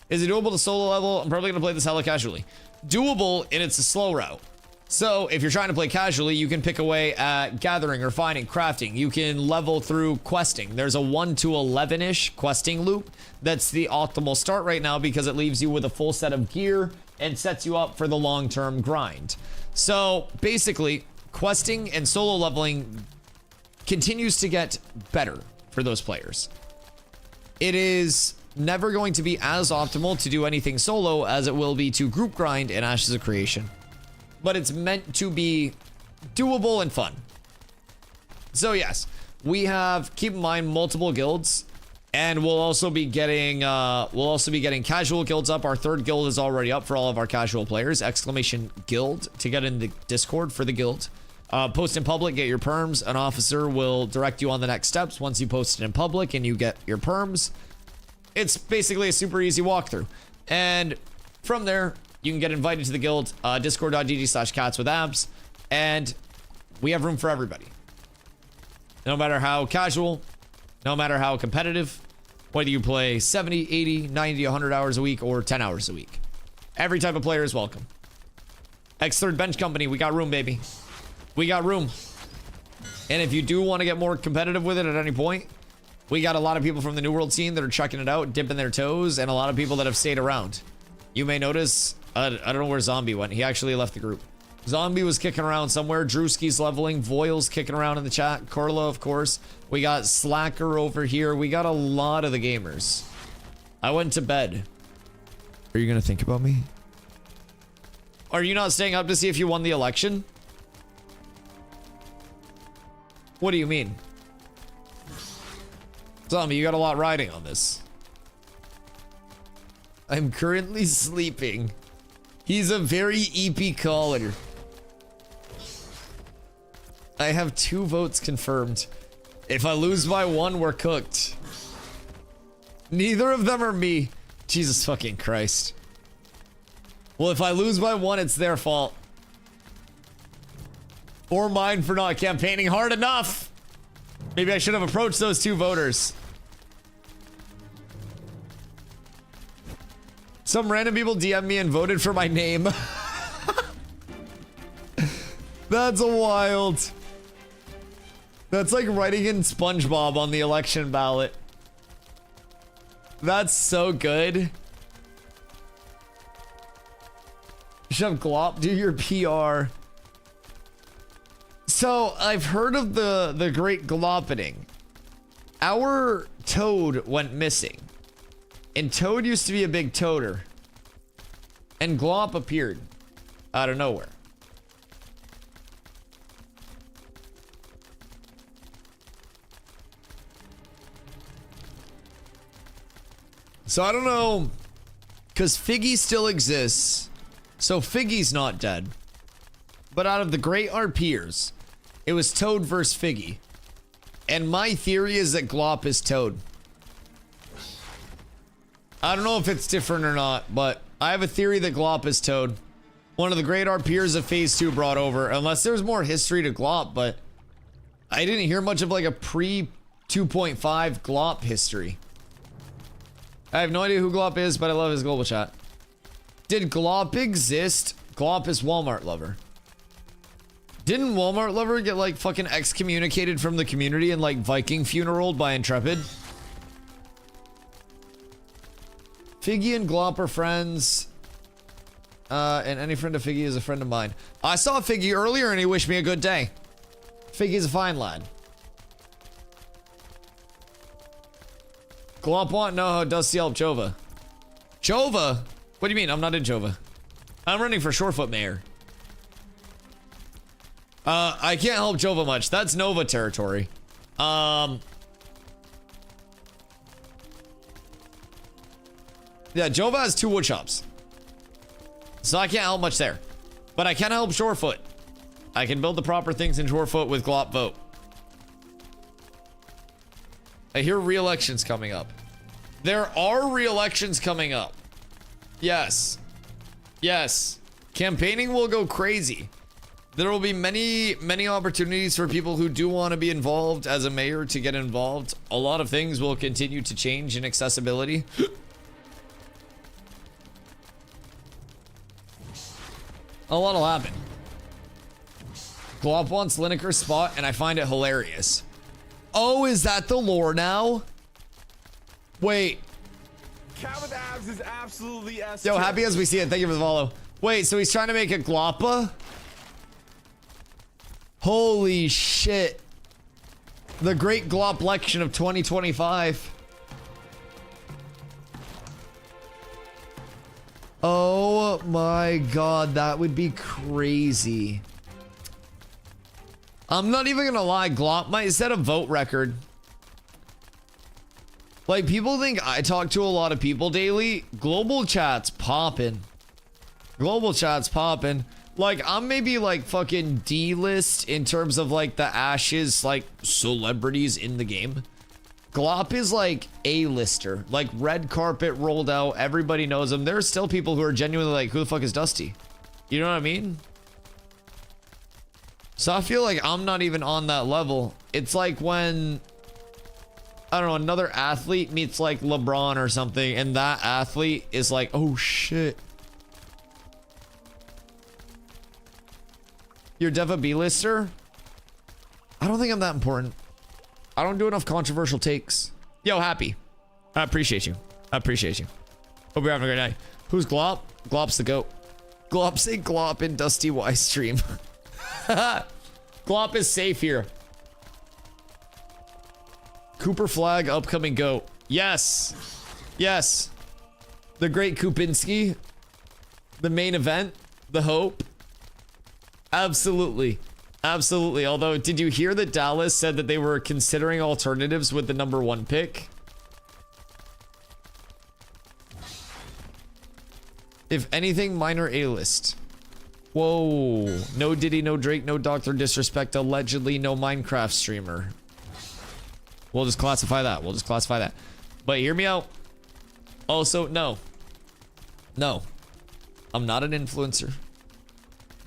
Is it doable to solo level? I'm probably going to play this hella casually. Doable, and it's a slow route. So if you're trying to play casually, you can pick away at gathering, refining, crafting. You can level through questing. There's a 1 to 11-ish questing loop. That's the optimal start right now because it leaves you with a full set of gear and sets you up for the long-term grind. So basically, questing and solo leveling continues to get better for those players. It is never going to be as optimal to do anything solo as it will be to group grind in Ashes of Creation. But it's meant to be doable and fun. So yes, we have, keep in mind, multiple guilds, and we'll also be getting casual guilds up. Our 3rd guild is already up for all of our casual players. Exclamation guild to get in the Discord for the guild. Post in public, get your perms. An officer will direct you on the next steps once you post it in public and you get your perms. It's basically a super easy walkthrough. And from there, you can get invited to the guild, discord.gg/catswithabs, and we have room for everybody. No matter how casual, no matter how competitive, whether you play 70, 80, 90, 100 hours a week, or 10 hours a week. Every type of player is welcome. X3rd Bench Company, we got room, baby. We got room. And if you do want to get more competitive with it at any point, we got a lot of people from the New World scene that are checking it out, dipping their toes, and a lot of people that have stayed around. You may notice, I don't know where Zombie went. He actually left the group. Zombie was kicking around somewhere. Drewski's leveling. Voil's kicking around in the chat. Corla, of course. We got Slacker over here. We got a lot of the gamers. I went to bed. Are you going to think about me? Are you not staying up to see if you won the election? What do you mean? Zombie, you got a lot riding on this. I'm currently sleeping. He's a very EP caller. I have 2 votes confirmed. If I lose by 1, we're cooked. Neither of them are me. Jesus fucking Christ. Well, if I lose by 1, it's their fault. Or mine for not campaigning hard enough. Maybe I should have approached those 2 voters. Some random people DM me and voted for my name. That's wild. That's like writing in SpongeBob on the election ballot. That's so good. Shove Glop, do your PR. So I've heard of the great gloppening. Our Toad went missing. And Toad used to be a big toader. And Glop appeared out of nowhere. So I don't know, because Figgy still exists, so Figgy's not dead. But out of the great RPers, it was Toad versus Figgy. And my theory is that Glop is Toad. I don't know if it's different or not, but I have a theory that Glop is Toad. One of the great RPers of Phase 2 brought over, unless there's more history to Glop, but I didn't hear much of like a pre 2.5 Glop history. I have no idea who Glop is, but I love his global chat. Did Glop exist? Glop is Walmart Lover. Didn't Walmart Lover get like fucking excommunicated from the community and like Viking funeraled by Intrepid? Figgy and Glop are friends. And any friend of Figgy is a friend of mine. I saw Figgy earlier and he wished me a good day. Figgy's a fine lad. Glop want know how Dusty help Jova. Jova? What do you mean? I'm not in Jova. I'm running for Shorefoot mayor. I can't help Jova much. That's Nova territory. Yeah, Jova has 2 wood shops. So I can't help much there. But I can help Shorefoot. I can build the proper things in Shorefoot with Glop vote. I hear re-elections coming up. There are re-elections coming up. Yes. Yes. Campaigning will go crazy. There will be many opportunities for people who do want to be involved as a mayor to get involved. A lot of things will continue to change in accessibility. A lot will happen. Glop wants Lineker's spot, and I find it hilarious. Oh, is that the lore now? Wait. Cat with abs is absolutely S. Yo, happy as we see it. Thank you for the follow. Wait, so he's trying to make a Gloppa? Holy shit. The great Glop lection of 2025. Oh my god, that would be crazy. I'm not even gonna lie, Glop might set a vote record. Like, people think I talk to a lot of people daily. Global chat's poppin'. Global chat's poppin'. Like, I'm maybe like fucking D-list in terms of like the Ashes, like celebrities in the game. Glop is like A-lister. Like, red carpet rolled out. Everybody knows him. There are still people who are genuinely like, who the fuck is Dusty? You know what I mean? So I feel like I'm not even on that level. It's like when, I don't know, another athlete meets like LeBron or something, and that athlete is like, oh shit. You're Deva B-lister? I don't think I'm that important. I don't do enough controversial takes. Yo, Happy. I appreciate you. I appreciate you. Hope you're having a great night. Who's Glop? Glop's the goat. Glop, say Glop in DustyWhy stream. Glop is safe here. Cooper Flag, upcoming goat. Yes. Yes. The great Kupinski. The main event. The hope. Absolutely. Absolutely. Although, did you hear that Dallas said that they were considering alternatives with the #1 pick? If anything, minor A-list. Whoa. No Diddy, no Drake, no Dr. Disrespect, allegedly no Minecraft streamer. We'll just classify that. We'll just classify that. But hear me out. Also, no. No. I'm not an influencer.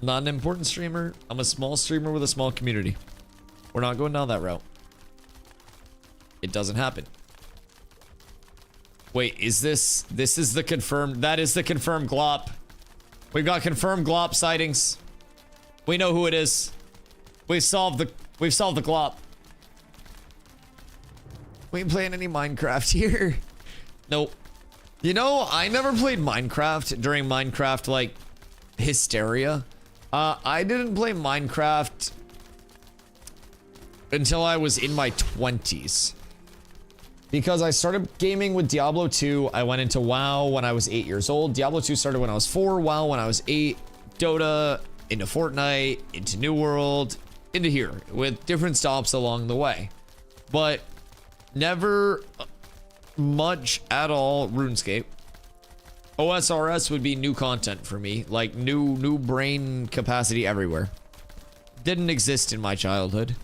Not an important streamer. I'm a small streamer with a small community. We're not going down that route. It doesn't happen. Wait, is this is the confirmed, that is the confirmed Glop. We've got confirmed Glop sightings. We know who it is. We've solved the Glop. We ain't playing any Minecraft here. Nope. You know, I never played Minecraft during Minecraft like hysteria. I didn't play Minecraft until I was in my 20s. Because I started gaming with Diablo 2. I went into WoW when I was 8 years old. Diablo 2 started when I was 4. WoW when I was 8. Dota, into Fortnite, into New World, into here, with different stops along the way. But never much at all RuneScape. OSRS would be new content for me, like new brain capacity everywhere. Didn't exist in my childhood.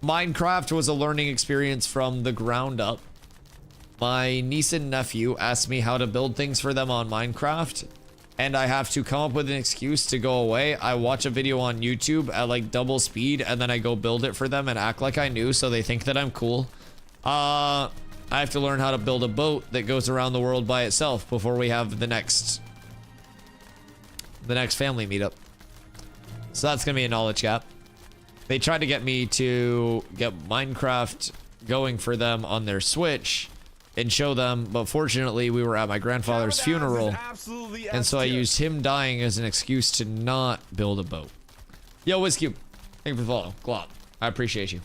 Minecraft was a learning experience from the ground up. My niece and nephew asked me how to build things for them on Minecraft, and I have to come up with an excuse to go away. I watch a video on YouTube at like double speed, and then I go build it for them and act like I knew, so they think that I'm cool. I have to learn how to build a boat that goes around the world by itself before we have the next family meetup. So that's gonna be a knowledge gap. They tried to get me to get Minecraft going for them on their Switch and show them, but fortunately we were at my grandfather's funeral, and so I used him dying as an excuse to not build a boat. Yo, WizCube, thank you for the follow. Glop, I appreciate you.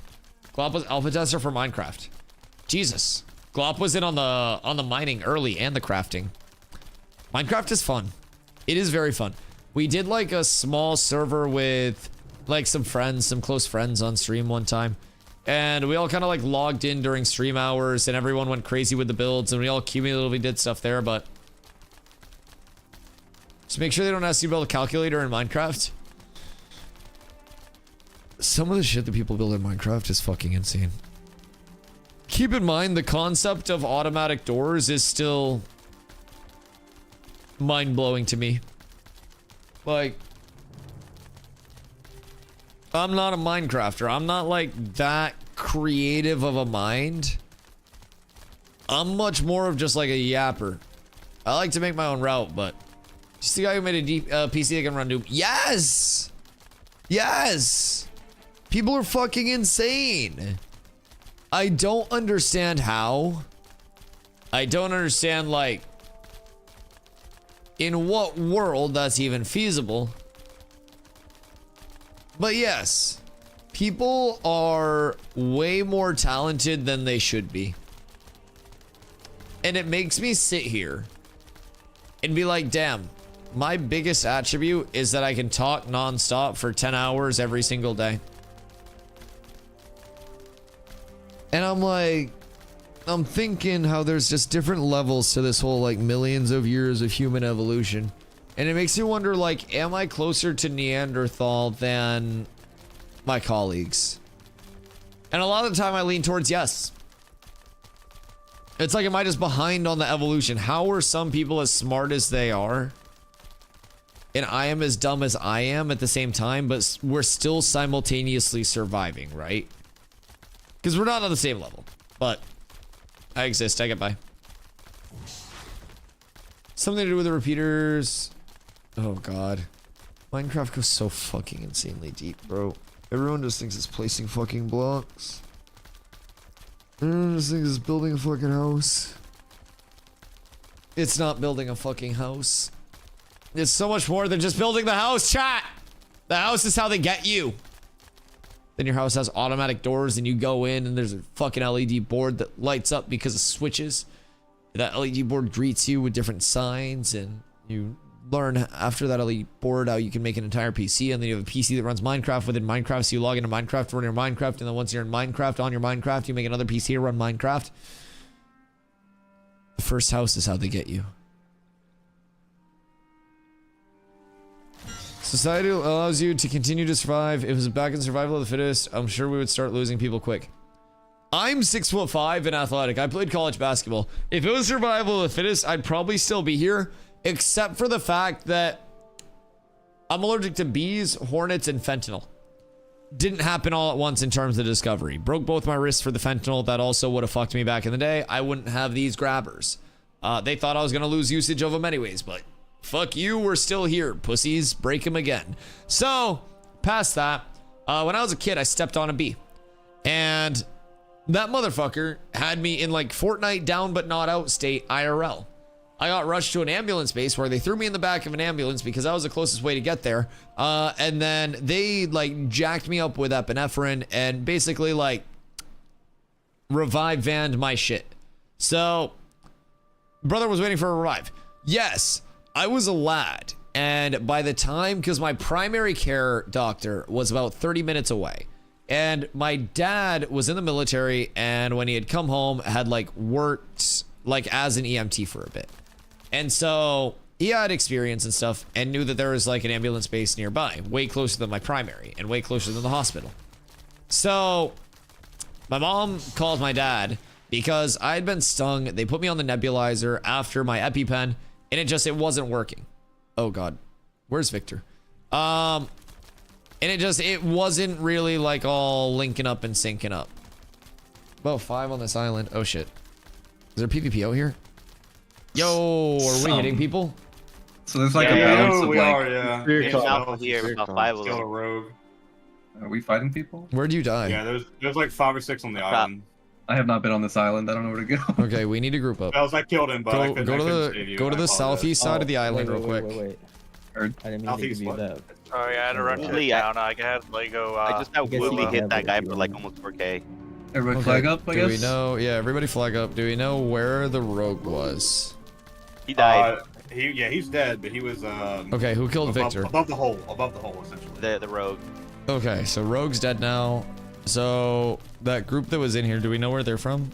Glop was alpha tester for Minecraft. Jesus, Glop was in on the mining early and the crafting. Minecraft is fun. It is very fun. We did like a small server with like some friends, some close friends on stream one time. And we all kind of like logged in during stream hours, and everyone went crazy with the builds, and we all cumulatively did stuff there, but just make sure they don't ask you to build a calculator in Minecraft. Some of the shit that people build in Minecraft is fucking insane. Keep in mind, the concept of automatic doors is still mind-blowing to me. Like, I'm not a Minecrafter. I'm not like that creative of a mind. I'm much more of just like a yapper. I like to make my own route, but just the guy who made a deep PC that can run Doom. Yes! Yes! People are fucking insane. I don't understand how. I don't understand, like, in what world that's even feasible. But yes, people are way more talented than they should be. And it makes me sit here and be like, damn, my biggest attribute is that I can talk nonstop for 10 hours every single day. And I'm like, I'm thinking how there's just different levels to this whole like millions of years of human evolution. And it makes me wonder, like, am I closer to Neanderthal than my colleagues? And a lot of the time I lean towards yes. It's like, am I just behind on the evolution? How are some people as smart as they are, and I am as dumb as I am at the same time, but we're still simultaneously surviving, right? Because we're not on the same level, but I exist, I get by. Something to do with the repeaters. Oh god. Minecraft goes so fucking insanely deep, bro. Everyone just thinks it's placing fucking blocks. Everyone just thinks it's building a fucking house. It's not building a fucking house. It's so much more than just building the house, chat! The house is how they get you. Then your house has automatic doors, and you go in and there's a fucking LED board that lights up because of switches. That LED board greets you with different signs, and you learn after that LED board how you can make an entire PC, and then you have a PC that runs Minecraft within Minecraft, so you log into Minecraft, run your Minecraft, and then once you're in Minecraft, on your Minecraft, you make another PC to run Minecraft. The first house is how they get you. Society allows you to continue to survive. If it was back in survival of the fittest, I'm sure we would start losing people quick. I'm 6'5" and athletic. I played college basketball. If it was survival of the fittest, I'd probably still be here, except for the fact that I'm allergic to bees, hornets, and fentanyl. Didn't happen all at once in terms of discovery. Broke both my wrists for the fentanyl. That also would have fucked me back in the day. I wouldn't have these grabbers. They thought I was going to lose usage of them anyways, but fuck you, we're still here, pussies. Break them again. So, past that, when I was a kid, I stepped on a bee. And that motherfucker had me in like Fortnite down but not out state IRL. I got rushed to an ambulance base where they threw me in the back of an ambulance because that was the closest way to get there. And then they like jacked me up with epinephrine and basically like revive vanned my shit. So, brother was waiting for a revive. Yes, I was a lad. And by the time, because my primary care doctor was about 30 minutes away. And my dad was in the military, and when he had come home, had like worked like as an EMT for a bit. And so he had experience and stuff and knew that there was like an ambulance base nearby, way closer than my primary and way closer than the hospital. So my mom called my dad because I had been stung. They put me on the nebulizer after my EpiPen, and it wasn't working. Oh God, where's Victor? And it wasn't really like all linking up and syncing up. About 5 on this island. Oh shit. Is there PvPO here? Yo, are we hitting people? So there's like a balance of we like, are, yeah. There's alpha here, about 5 of Killed a them. rogue. are we fighting people? Where'd you die? Yeah, there's like 5 or 6 on the island. I have not been on this island. I don't know where to go. Okay, we need to group up. I killed him, but I couldn't save you. Go to I the apologize. southeast side of the island real quick. Wait. Heard. I didn't mean to Southeast give you what? that. Sorry, I had to run to the Woodley, town. I had Lego. I just got guess Woodley you hit have that it guy if you for like want. almost 4K. Everybody flag up, I Do guess. we know? Yeah, everybody flag up. Do we know where the rogue was? He died. He's dead, but he was Okay, who killed Victor? above the hole, essentially. The rogue. Okay, so rogue's dead now. So that group that was in here, do we know where they're from?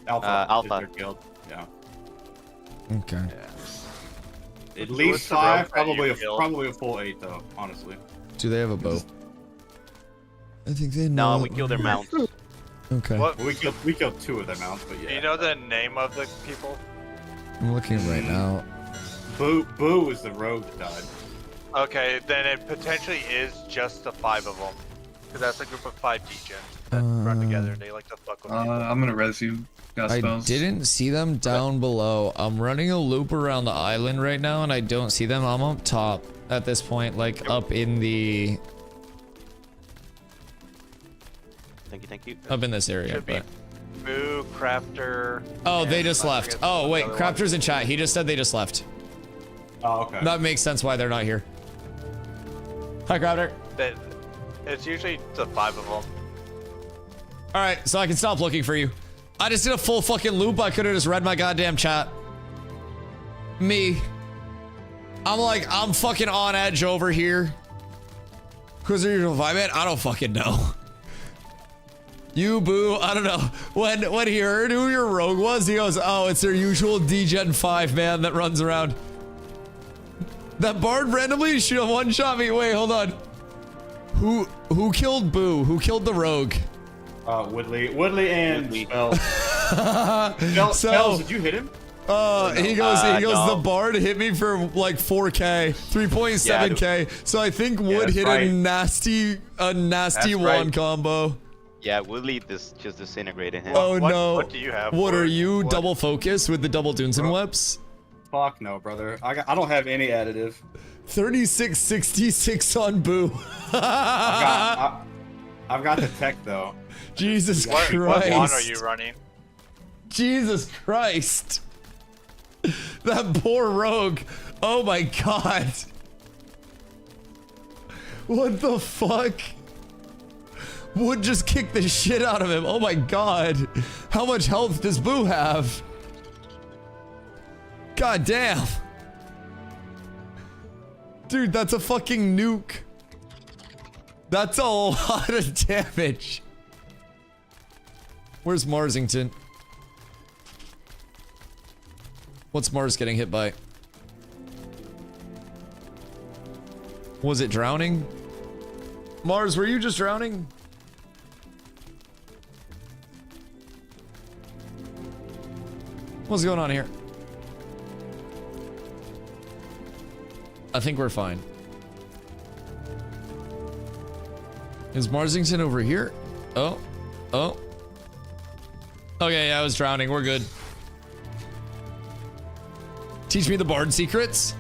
Alpha. They're killed. Yeah. Okay. At What's least the rogue 5, that probably you a killed? probably a full 8 though, honestly. Do they have a bow? I think they No, know. we killed their mounts. Okay. What? We killed 2 of their mounts, but Do yeah. you know the name of the people? I'm looking right now. Boo was the rogue that died. Okay, then it potentially is just the 5 of them. Because that's a group of 5 degens that run together. They like to fuck with people. I'm gonna res you. Got I spells. didn't see them down below. I'm running a loop around the island right now, and I don't see them. I'm up top at this point, like up in the Thank you. up in this area. Should be But Boo, Crafter. oh, they and just I left. forget Oh the wait, other one. Crafter's in chat. He just said they just left. Oh, okay. That makes sense why they're not here. Hi, Crafter. It's usually the 5 of them. All right, so I can stop looking for you. I just did a full fucking loop. I could have just read my goddamn chat. Me. I'm fucking on edge over here. Who's the usual vibe, man? I don't fucking know. You, Boo, I don't know. When he heard who your rogue was, he goes, oh, it's their usual D-Gen 5 man that runs around. That bard randomly shoot a one-shot me. Wait, hold on. Who killed Boo? Who killed the rogue? Woodley and Woodley. Spells. So- Spells, did you hit him? He goes, no. the bard hit me for like 4K, 3.7K. So I think Wood that's hit right. a nasty That's wand right. combo. Yeah, Woodley just disintegrated him. Oh no. What do you have? What for are it? you What? double focus with the double Dunson Bro. whips? Fuck no, brother. I don't have any additive. 3666 on Boo. I've got the tech though. Jesus What Christ. one are you running? Jesus Christ. That poor rogue. Oh my god. What the fuck? Wood just kicked the shit out of him. Oh my god. How much health does Boo have? God damn. Dude, that's a fucking nuke. That's a lot of damage. Where's Marsington? What's Mars getting hit by? Was it drowning? Mars, were you just drowning? What's going on here? I think we're fine. Is Marsington over here? Oh. Oh. Okay, yeah, I was drowning. We're good. Teach me the bard secrets.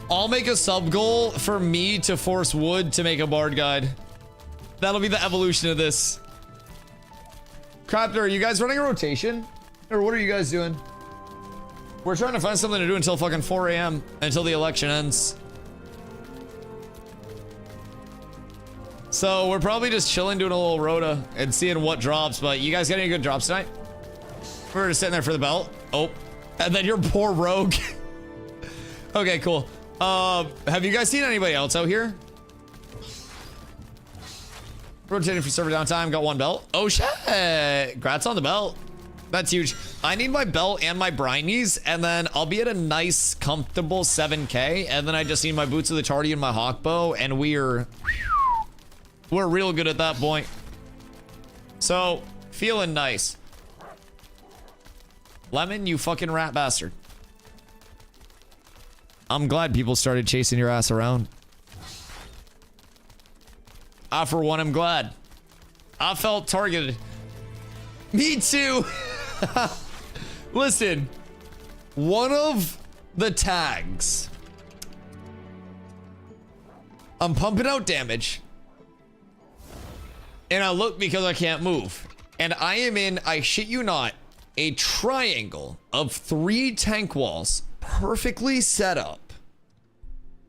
I'll make a sub goal for me to force Wood to make a bard guide. That'll be the evolution of this. Crapter, are you guys running a rotation? Or what are you guys doing? We're trying to find something to do until fucking 4 a.m. until the election ends. So we're probably just chilling, doing a little rota and seeing what drops. But you guys got any good drops tonight? We're just sitting there for the belt. Oh, and then your poor rogue. Okay, cool. Have you guys seen anybody else out here? Rotating for server downtime. Got 1 belt. Oh shit! Congrats on the belt. That's huge. I need my belt and my brinies, and then I'll be at a nice, comfortable 7K. And then I just need my boots of the tardy and my hawk bow, and we're real good at that point. So feeling nice. Lemon, you fucking rat bastard. I'm glad people started chasing your ass around. I, for one, am glad. I felt targeted. Me too. Listen, one of the tags. I'm pumping out damage. And I look because I can't move. And I am in, I shit you not, a triangle of 3 tank walls perfectly set up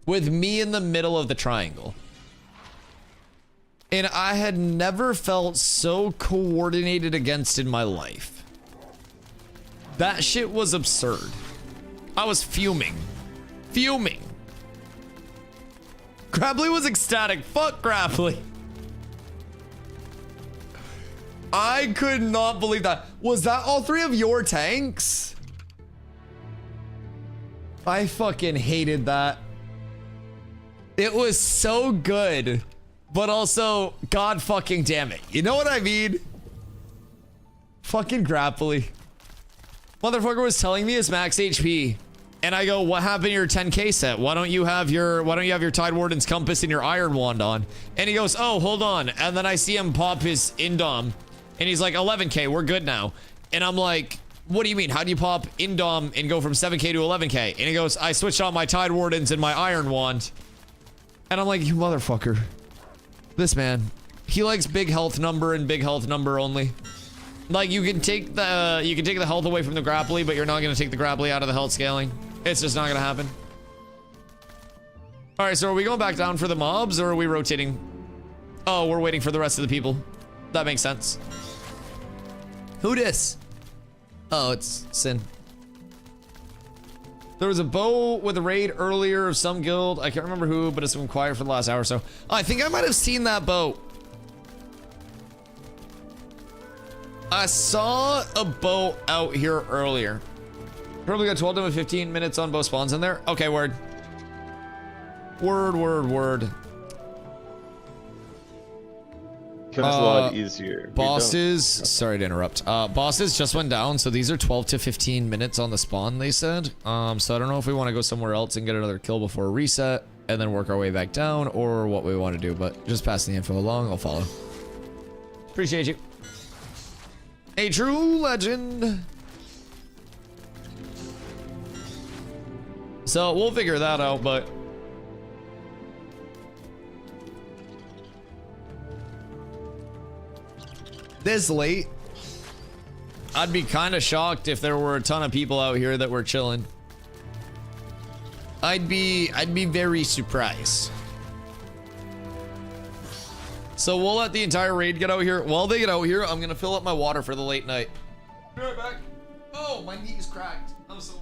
with me in the middle of the triangle. And I had never felt so coordinated against in my life. That shit was absurd. I was fuming. Fuming. Grapply was ecstatic. Fuck Grapply. I could not believe that. Was that all 3 of your tanks? I fucking hated that. It was so good, but also, god fucking damn it. You know what I mean? Fucking Grapply. Motherfucker was telling me his max HP. And I go, what happened to your 10K set? Why don't you have your Tide Warden's Compass and your Iron Wand on? And he goes, oh, hold on. And then I see him pop his Indom. And he's like, 11K, we're good now. And I'm like, what do you mean? How do you pop Indom and go from 7K to 11K? And he goes, I switched on my Tide Wardens and my Iron Wand. And I'm like, you motherfucker. This man. He likes big health number and big health number only. Like, you can take the health away from the Grapply, but you're not gonna take the Grapply out of the health scaling. It's just not gonna happen. Alright, so are we going back down for the mobs, or are we rotating? Oh, we're waiting for the rest of the people. That makes sense. Who dis? Oh, it's Sin. There was a bow with a raid earlier of some guild. I can't remember who, but it's been quiet for the last hour or so. Oh, I think I might have seen that bow. I saw a bow out here earlier. Probably got 12 to 15 minutes on both spawns in there. Okay, word. Word. Becomes a lot easier. Bosses, sorry to interrupt. Bosses just went down, so these are 12 to 15 minutes on the spawn, they said. So I don't know if we want to go somewhere else and get another kill before reset, and then work our way back down, or what we want to do, but just passing the info along, I'll follow. Appreciate you. A true legend. So we'll figure that out, but this late, I'd be kind of shocked if there were a ton of people out here that were chilling. I'd be very surprised. So we'll let the entire raid get out here. While they get out here, I'm gonna fill up my water for the late night. Be right back. Oh, my knee is cracked. I'm so old.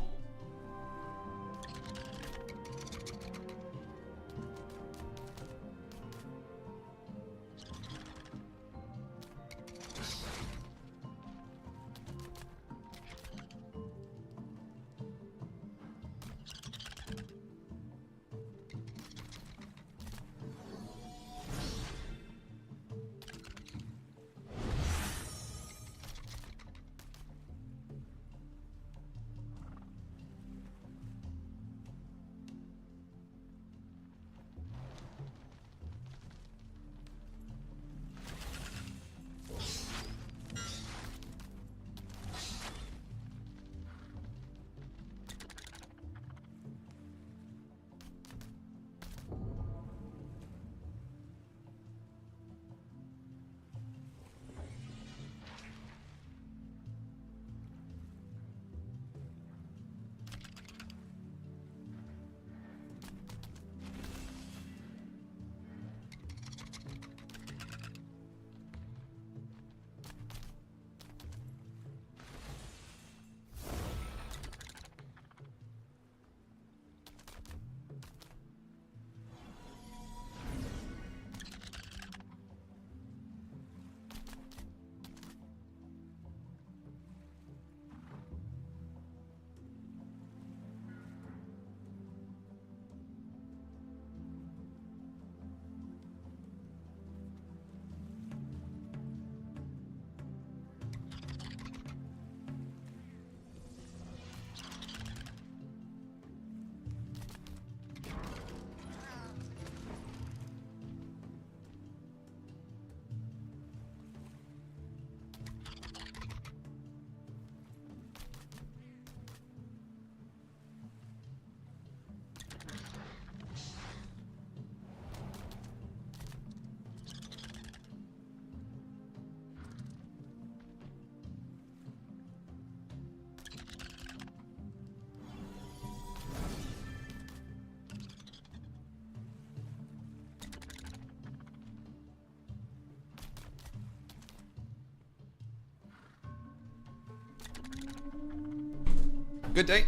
Good day.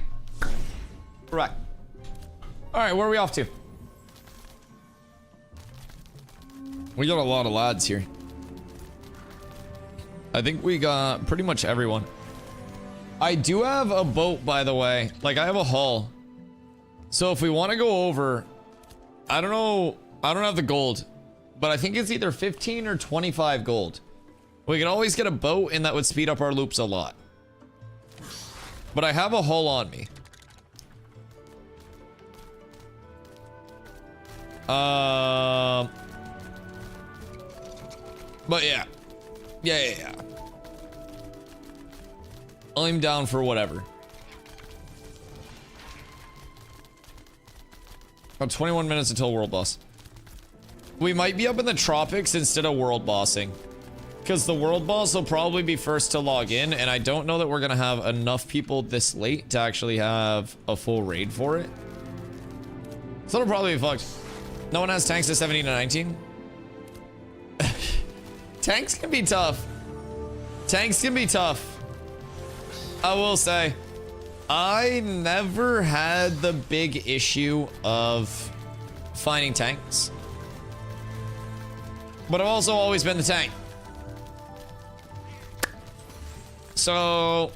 We're back. All right, where are we off to? We got a lot of lads here. I think we got pretty much everyone. I do have a boat, by the way. Like, I have a hull. So if we want to go over, I don't know. I don't have the gold, but I think it's either 15 or 25 gold. We could always get a boat, and that would speed up our loops a lot. But I have a hull on me. But yeah. Yeah. I'm down for whatever. About 21 minutes until world boss. We might be up in the tropics instead of world bossing. Because the world boss will probably be first to log in, and I don't know that we're going to have enough people this late to actually have a full raid for it. So it'll probably be fucked. No one has tanks to 17 to 19? Tanks can be tough. Tanks can be tough. I will say, I never had the big issue of finding tanks. But I've also always been the tank. So,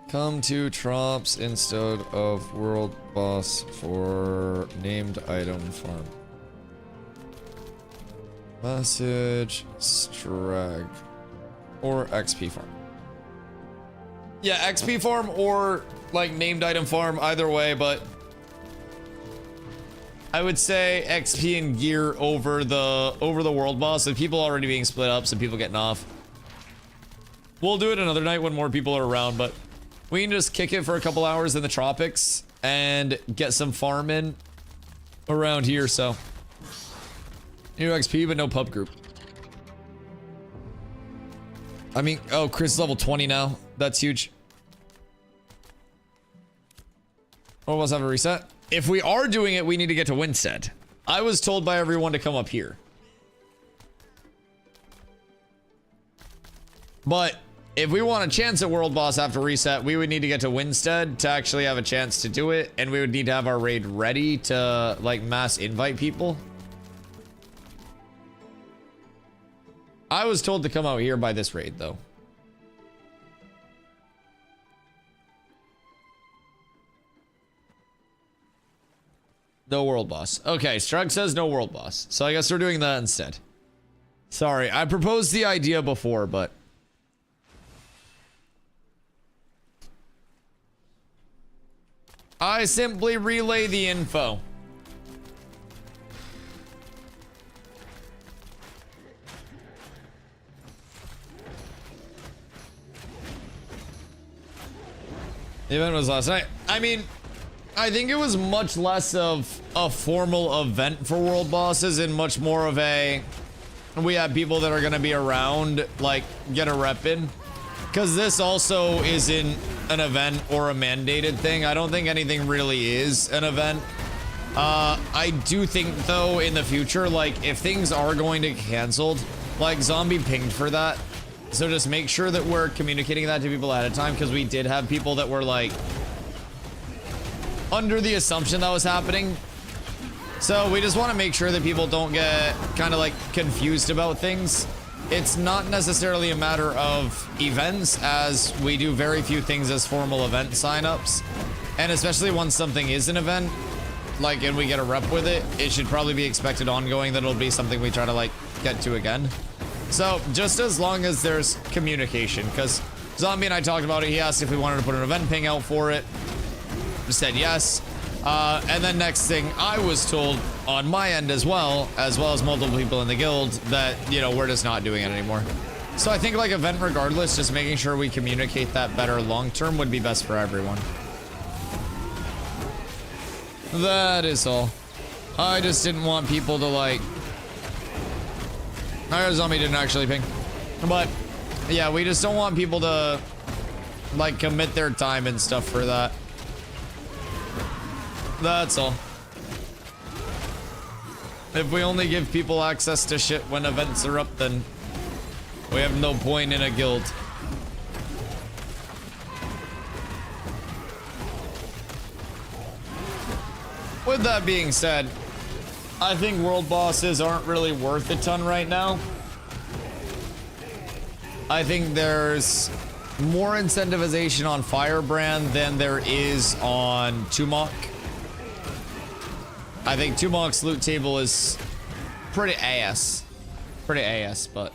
come to Trops instead of world boss for named item farm. Message strag or XP farm. Yeah, XP farm or like named item farm, either way, but I would say XP and gear over the world boss. With people already being split up, some people getting off. We'll do it another night when more people are around, but we can just kick it for a couple hours in the tropics and get some farm in around here. So new XP, but no pub group. I mean, oh, Chris is level 20 now. That's huge. What was have a reset? If we are doing it, we need to get to Winstead. I was told by everyone to come up here. But if we want a chance at World Boss after reset, we would need to get to Winstead to actually have a chance to do it. And we would need to have our raid ready to like mass invite people. I was told to come out here by this raid though. No world boss. Okay, Strug says no world boss. So I guess we're doing that instead. Sorry, I proposed the idea before, but... I simply relay the info. The event was last night. I mean... I think it was much less of a formal event for world bosses and much more of a, we have people that are going to be around, like, get a rep in. Because this also isn't an event or a mandated thing. I don't think anything really is an event. I do think, though, in the future, like, if things are going to get canceled, like, Zombie pinged for that. So just make sure that we're communicating that to people ahead of time, because we did have people that were, like, under the assumption that was happening. So we just want to make sure that people don't get kind of like confused about things. It's not necessarily a matter of events, as we do very few things as formal event signups. And especially once something is an event, like, and we get a rep with it, it should probably be expected ongoing that it'll be something we try to like get to again. So just as long as there's communication, because Zombie and I talked about it. He asked if we wanted to put an event ping out for it. Said yes. And then next thing, I was told on my end as well as multiple people in the guild that, you know, we're just not doing it anymore. So I think like event regardless, just making sure we communicate that better long term would be best for everyone. That is all. I just didn't want people to like... Our Zombie didn't actually ping. But yeah, we just don't want people to like commit their time and stuff for that. That's all. If we only give people access to shit when events are up, then we have no point in a guild. With that being said, I think world bosses aren't really worth a ton right now. I think there's more incentivization on Firebrand than there is on Tumok. I think Tumok's loot table is pretty ass. Pretty ass, but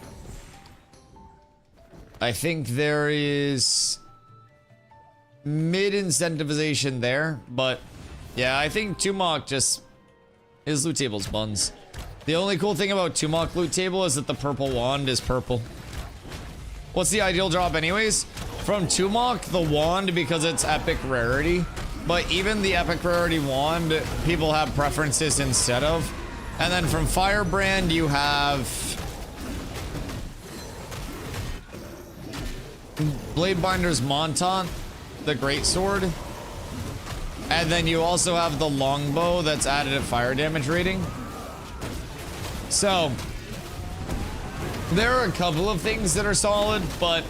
I think there is mid incentivization there, but yeah, I think Tumok just, his loot table's buns. The only cool thing about Tumok loot table is that the purple wand is purple. What's the ideal drop anyways? From Tumok, the wand, because it's epic rarity, but even the epic rarity wand, people have preferences instead of. And then from Firebrand, you have Bladebinder's Montant, the greatsword. And then you also have the longbow that's added at fire damage rating. So there are a couple of things that are solid, but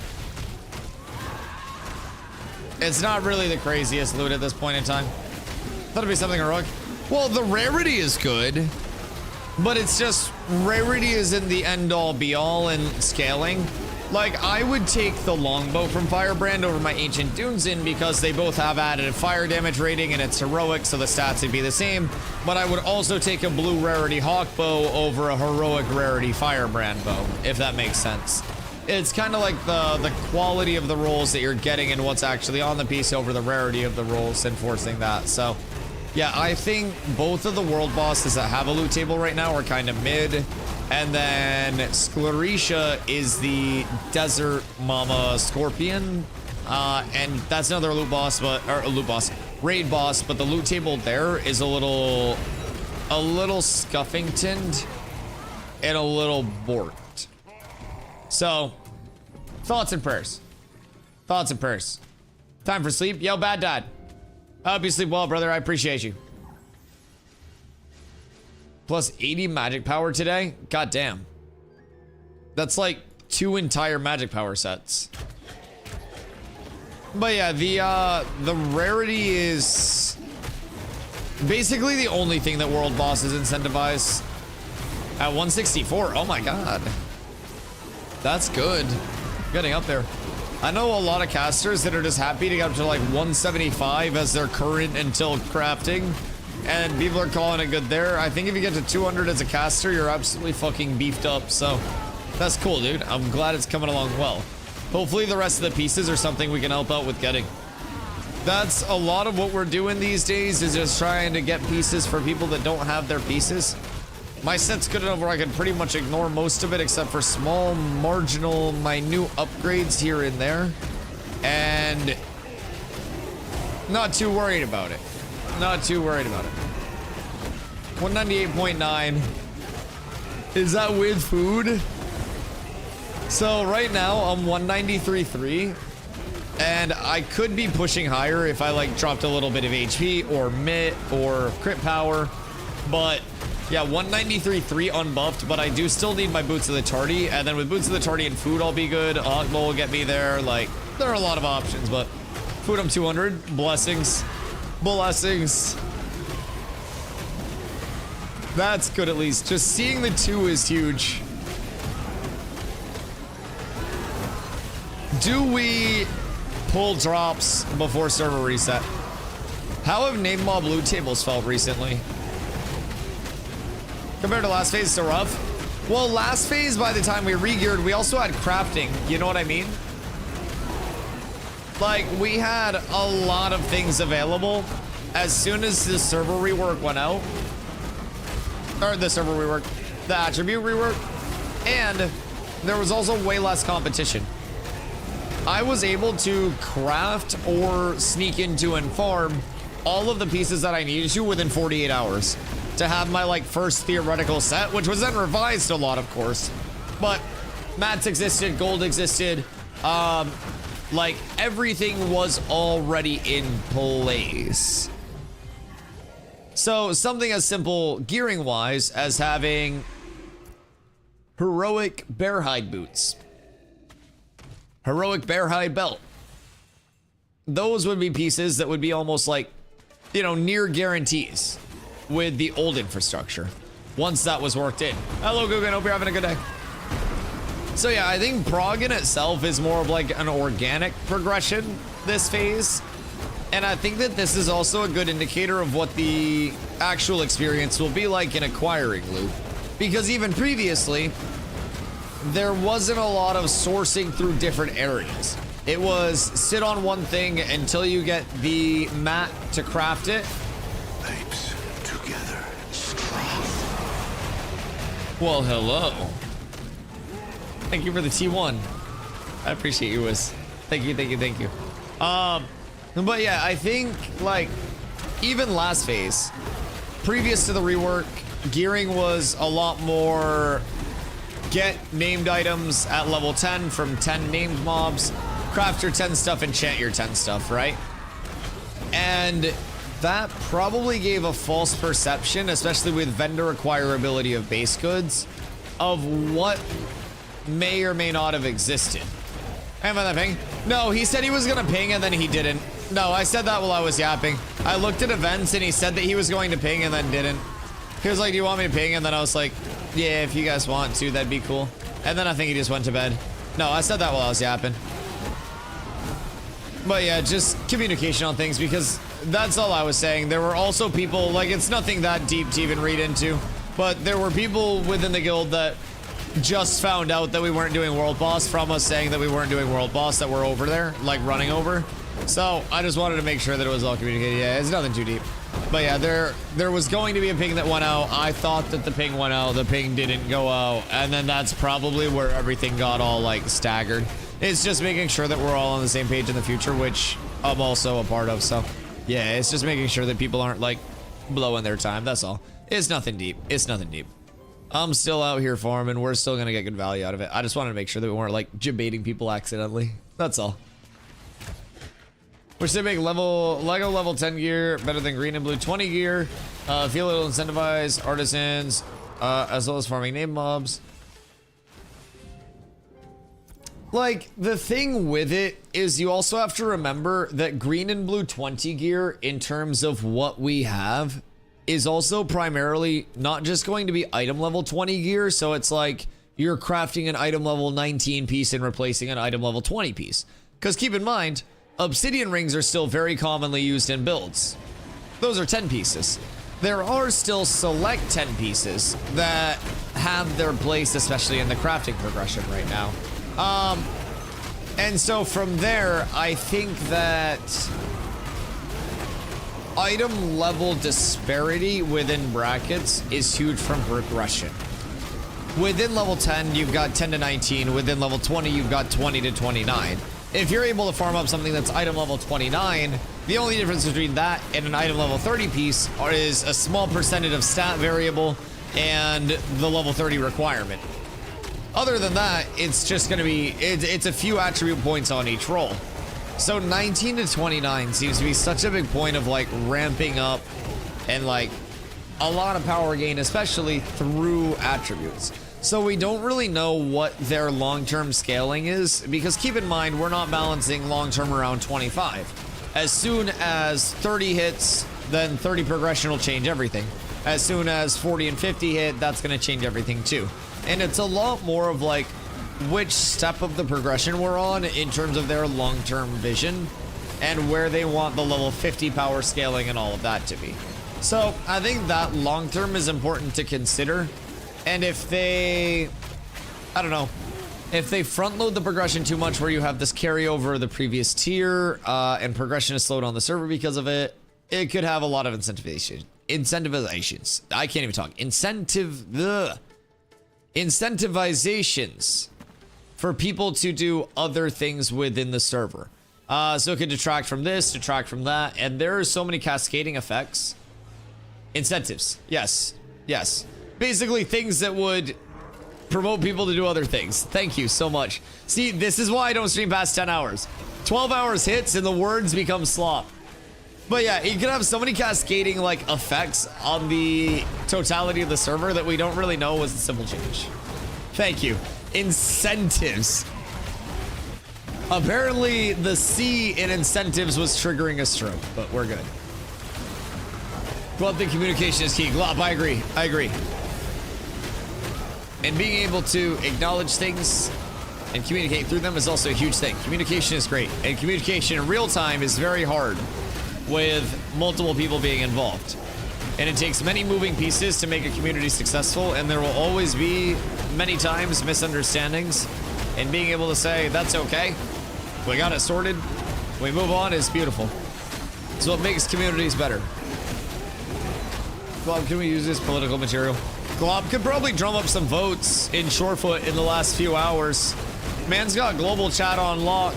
it's not really the craziest loot at this point in time. That'll be something heroic. Well, the rarity is good, but it's just rarity isn't the end all be all in scaling. Like, I would take the longbow from Firebrand over my Ancient Dunezin because they both have added fire damage rating and it's heroic, so the stats would be the same. But I would also take a blue rarity Hawkbow over a heroic rarity Firebrand bow, if that makes sense. It's kind of like the quality of the rolls that you're getting and what's actually on the piece over the rarity of the rolls, enforcing that. So, yeah, I think both of the world bosses that have a loot table right now are kind of mid. And then Sclerisha is the Desert Mama Scorpion. And that's another loot boss, raid boss, but the loot table there is a little Scuffingtoned and a little borked. So, thoughts and prayers. Thoughts and prayers. Time for sleep. Yo, Bad Dad. I hope you sleep well, brother. I appreciate you. Plus 80 magic power today? God damn. That's like 2 entire magic power sets. But yeah, the rarity is basically the only thing that world bosses incentivize. At 164, oh my god. That's good. Getting up there. I know a lot of casters that are just happy to get up to like 175 as their current until crafting. And people are calling it good there. I think if you get to 200 as a caster, you're absolutely fucking beefed up. So that's cool, dude. I'm glad it's coming along well. Hopefully the rest of the pieces are something we can help out with getting. That's a lot of what we're doing these days, is just trying to get pieces for people that don't have their pieces. My set's good enough where I can pretty much ignore most of it except for small, marginal, minute upgrades here and there. And not too worried about it. Not too worried about it. 198.9. Is that with food? So right now I'm 193.3, and I could be pushing higher if I like dropped a little bit of HP or MIT or crit power, but yeah, 193.3 unbuffed, but I do still need my Boots of the Tardy, and then with Boots of the Tardy and food I'll be good. Hawkbow will get me there. Like, there are a lot of options, but food I'm 200. Blessings. Blessings. That's good at least. Just seeing the 2 is huge. Do we pull drops before server reset? How have name mob loot tables felt recently? Compared to last phase, so rough? Well, last phase, by the time we re-geared, we also had crafting. You know what I mean? Like, we had a lot of things available as soon as the server rework went out. Or the server rework, the attribute rework. And there was also way less competition. I was able to craft or sneak into and farm all of the pieces that I needed to within 48 hours to have my like first theoretical set, which was then revised a lot, of course. But mats existed, gold existed, like everything was already in place. So something as simple gearing wise as having heroic bear hide boots, heroic bear hide belt. Those would be pieces that would be almost like, you know, near guarantees. with the old infrastructure once that was worked in. Hello, Guggen. Hope you're having a good day. So yeah, I think prog in itself is more of like an organic progression this phase. And I think that this is also a good indicator of what the actual experience will be like in acquiring loot. Because even previously, there wasn't a lot of sourcing through different areas. It was sit on one thing until you get the mat to craft it. Apes together, strong. Well, hello. Thank you for the T1. I appreciate you, Wiz. Thank you, thank you, thank you. But yeah, I think like even last phase, previous to the rework, gearing was a lot more get named items at level 10 from 10 named mobs, craft your 10 stuff, enchant your 10 stuff, right? And that probably gave a false perception, especially with vendor acquirability of base goods, of what may or may not have existed. Am I that ping? No, he said he was gonna ping and then he didn't. No, I said that while I was yapping. I looked at events and he said that he was going to ping and then didn't. He was like, do you want me to ping? And then I was like, yeah, if you guys want to, that'd be cool. And then I think he just went to bed. No, I said that while I was yapping. But yeah, just communication on things, because that's all I was saying. There were also people, like, it's nothing that deep to even read into, but there were people within the guild that just found out that we weren't doing World Boss from us saying that we weren't doing World Boss, that we're over there, like running over. So I just wanted to make sure that it was all communicated. Yeah, it's nothing too deep. But yeah, there was going to be a ping that went out. I thought that the ping went out. The ping didn't go out. And then that's probably where everything got all like staggered. It's just making sure that we're all on the same page in the future, which I'm also a part of. So yeah, it's just making sure that people aren't like blowing their time. That's all. It's nothing deep. It's nothing deep. I'm still out here farming. We're still going to get good value out of it. I just wanted to make sure that we weren't like debating people accidentally. That's all. Which they make Lego level 10 gear better than green and blue 20 gear. Feel it'll incentivize artisans as well as farming name mobs. Like, the thing with it is you also have to remember that green and blue 20 gear in terms of what we have is also primarily not just going to be item level 20 gear. So it's like you're crafting an item level 19 piece and replacing an item level 20 piece. Because keep in mind, obsidian rings are still very commonly used in builds. Those are 10 pieces. There are still select 10 pieces that have their place, especially in the crafting progression right now. And so from there, I think that item level disparity within brackets is huge from progression. Within level 10, you've got 10 to 19. Within level 20, you've got 20 to 29. If you're able to farm up something that's item level 29, the only difference between that and an item level 30 piece is a small percentage of stat variable and the level 30 requirement. Other than that, it's just going to be, it's a few attribute points on each roll. So 19 to 29 seems to be such a big point of like ramping up and like a lot of power gain, especially through attributes. So we don't really know what their long-term scaling is, because keep in mind, we're not balancing long-term around 25. As soon as 30 hits, then 30 progression will change everything. As soon as 40 and 50 hit, that's going to change everything too. And it's a lot more of like which step of the progression we're on in terms of their long-term vision and where they want the level 50 power scaling and all of that to be. So I think that long-term is important to consider. And if they, I don't know, if they front load the progression too much where you have this carryover of the previous tier and progression is slowed on the server because of it, it could have a lot of incentivizations. I can't even talk. Incentivizations for people to do other things within the server. So it could detract from this, detract from that, and there are so many cascading effects. Incentives, yes, yes. Basically things that would promote people to do other things. Thank you so much. See, this is why I don't stream past 10 hours. 12 hours hits and the words become slop. But yeah, you can have so many cascading like effects on the totality of the server that we don't really know was a simple change. Thank you. Incentives. Apparently the C in incentives was triggering a stroke, but we're good. Glove, the communication is key. Glove, I agree. I agree. And being able to acknowledge things and communicate through them is also a huge thing. Communication is great. And communication in real time is very hard with multiple people being involved. And it takes many moving pieces to make a community successful, and there will always be many times misunderstandings, and being able to say, that's okay, we got it sorted, we move on is beautiful. It's what makes communities better. Glob, can we use this political material? Glob could probably drum up some votes in Shorefoot in the last few hours. Man's got global chat on lock.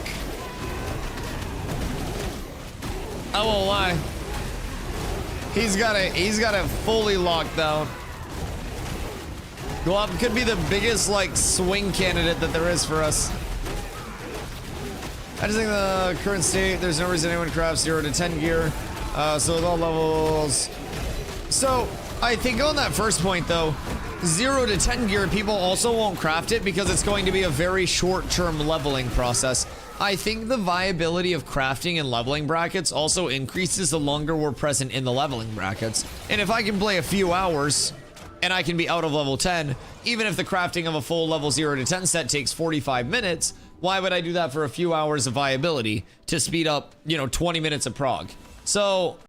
I won't lie. He's got it fully locked down. Glob could be the biggest like swing candidate that there is for us. I just think the current state, there's no reason anyone crafts 0 to 10 gear. So with all levels. So I think on that first point though, 0 to 10 gear, people also won't craft it because it's going to be a very short-term leveling process. I think the viability of crafting and leveling brackets also increases the longer we're present in the leveling brackets. And if I can play a few hours and I can be out of level 10, even if the crafting of a full level 0 to 10 set takes 45 minutes, why would I do that for a few hours of viability to speed up, you know, 20 minutes of prog? So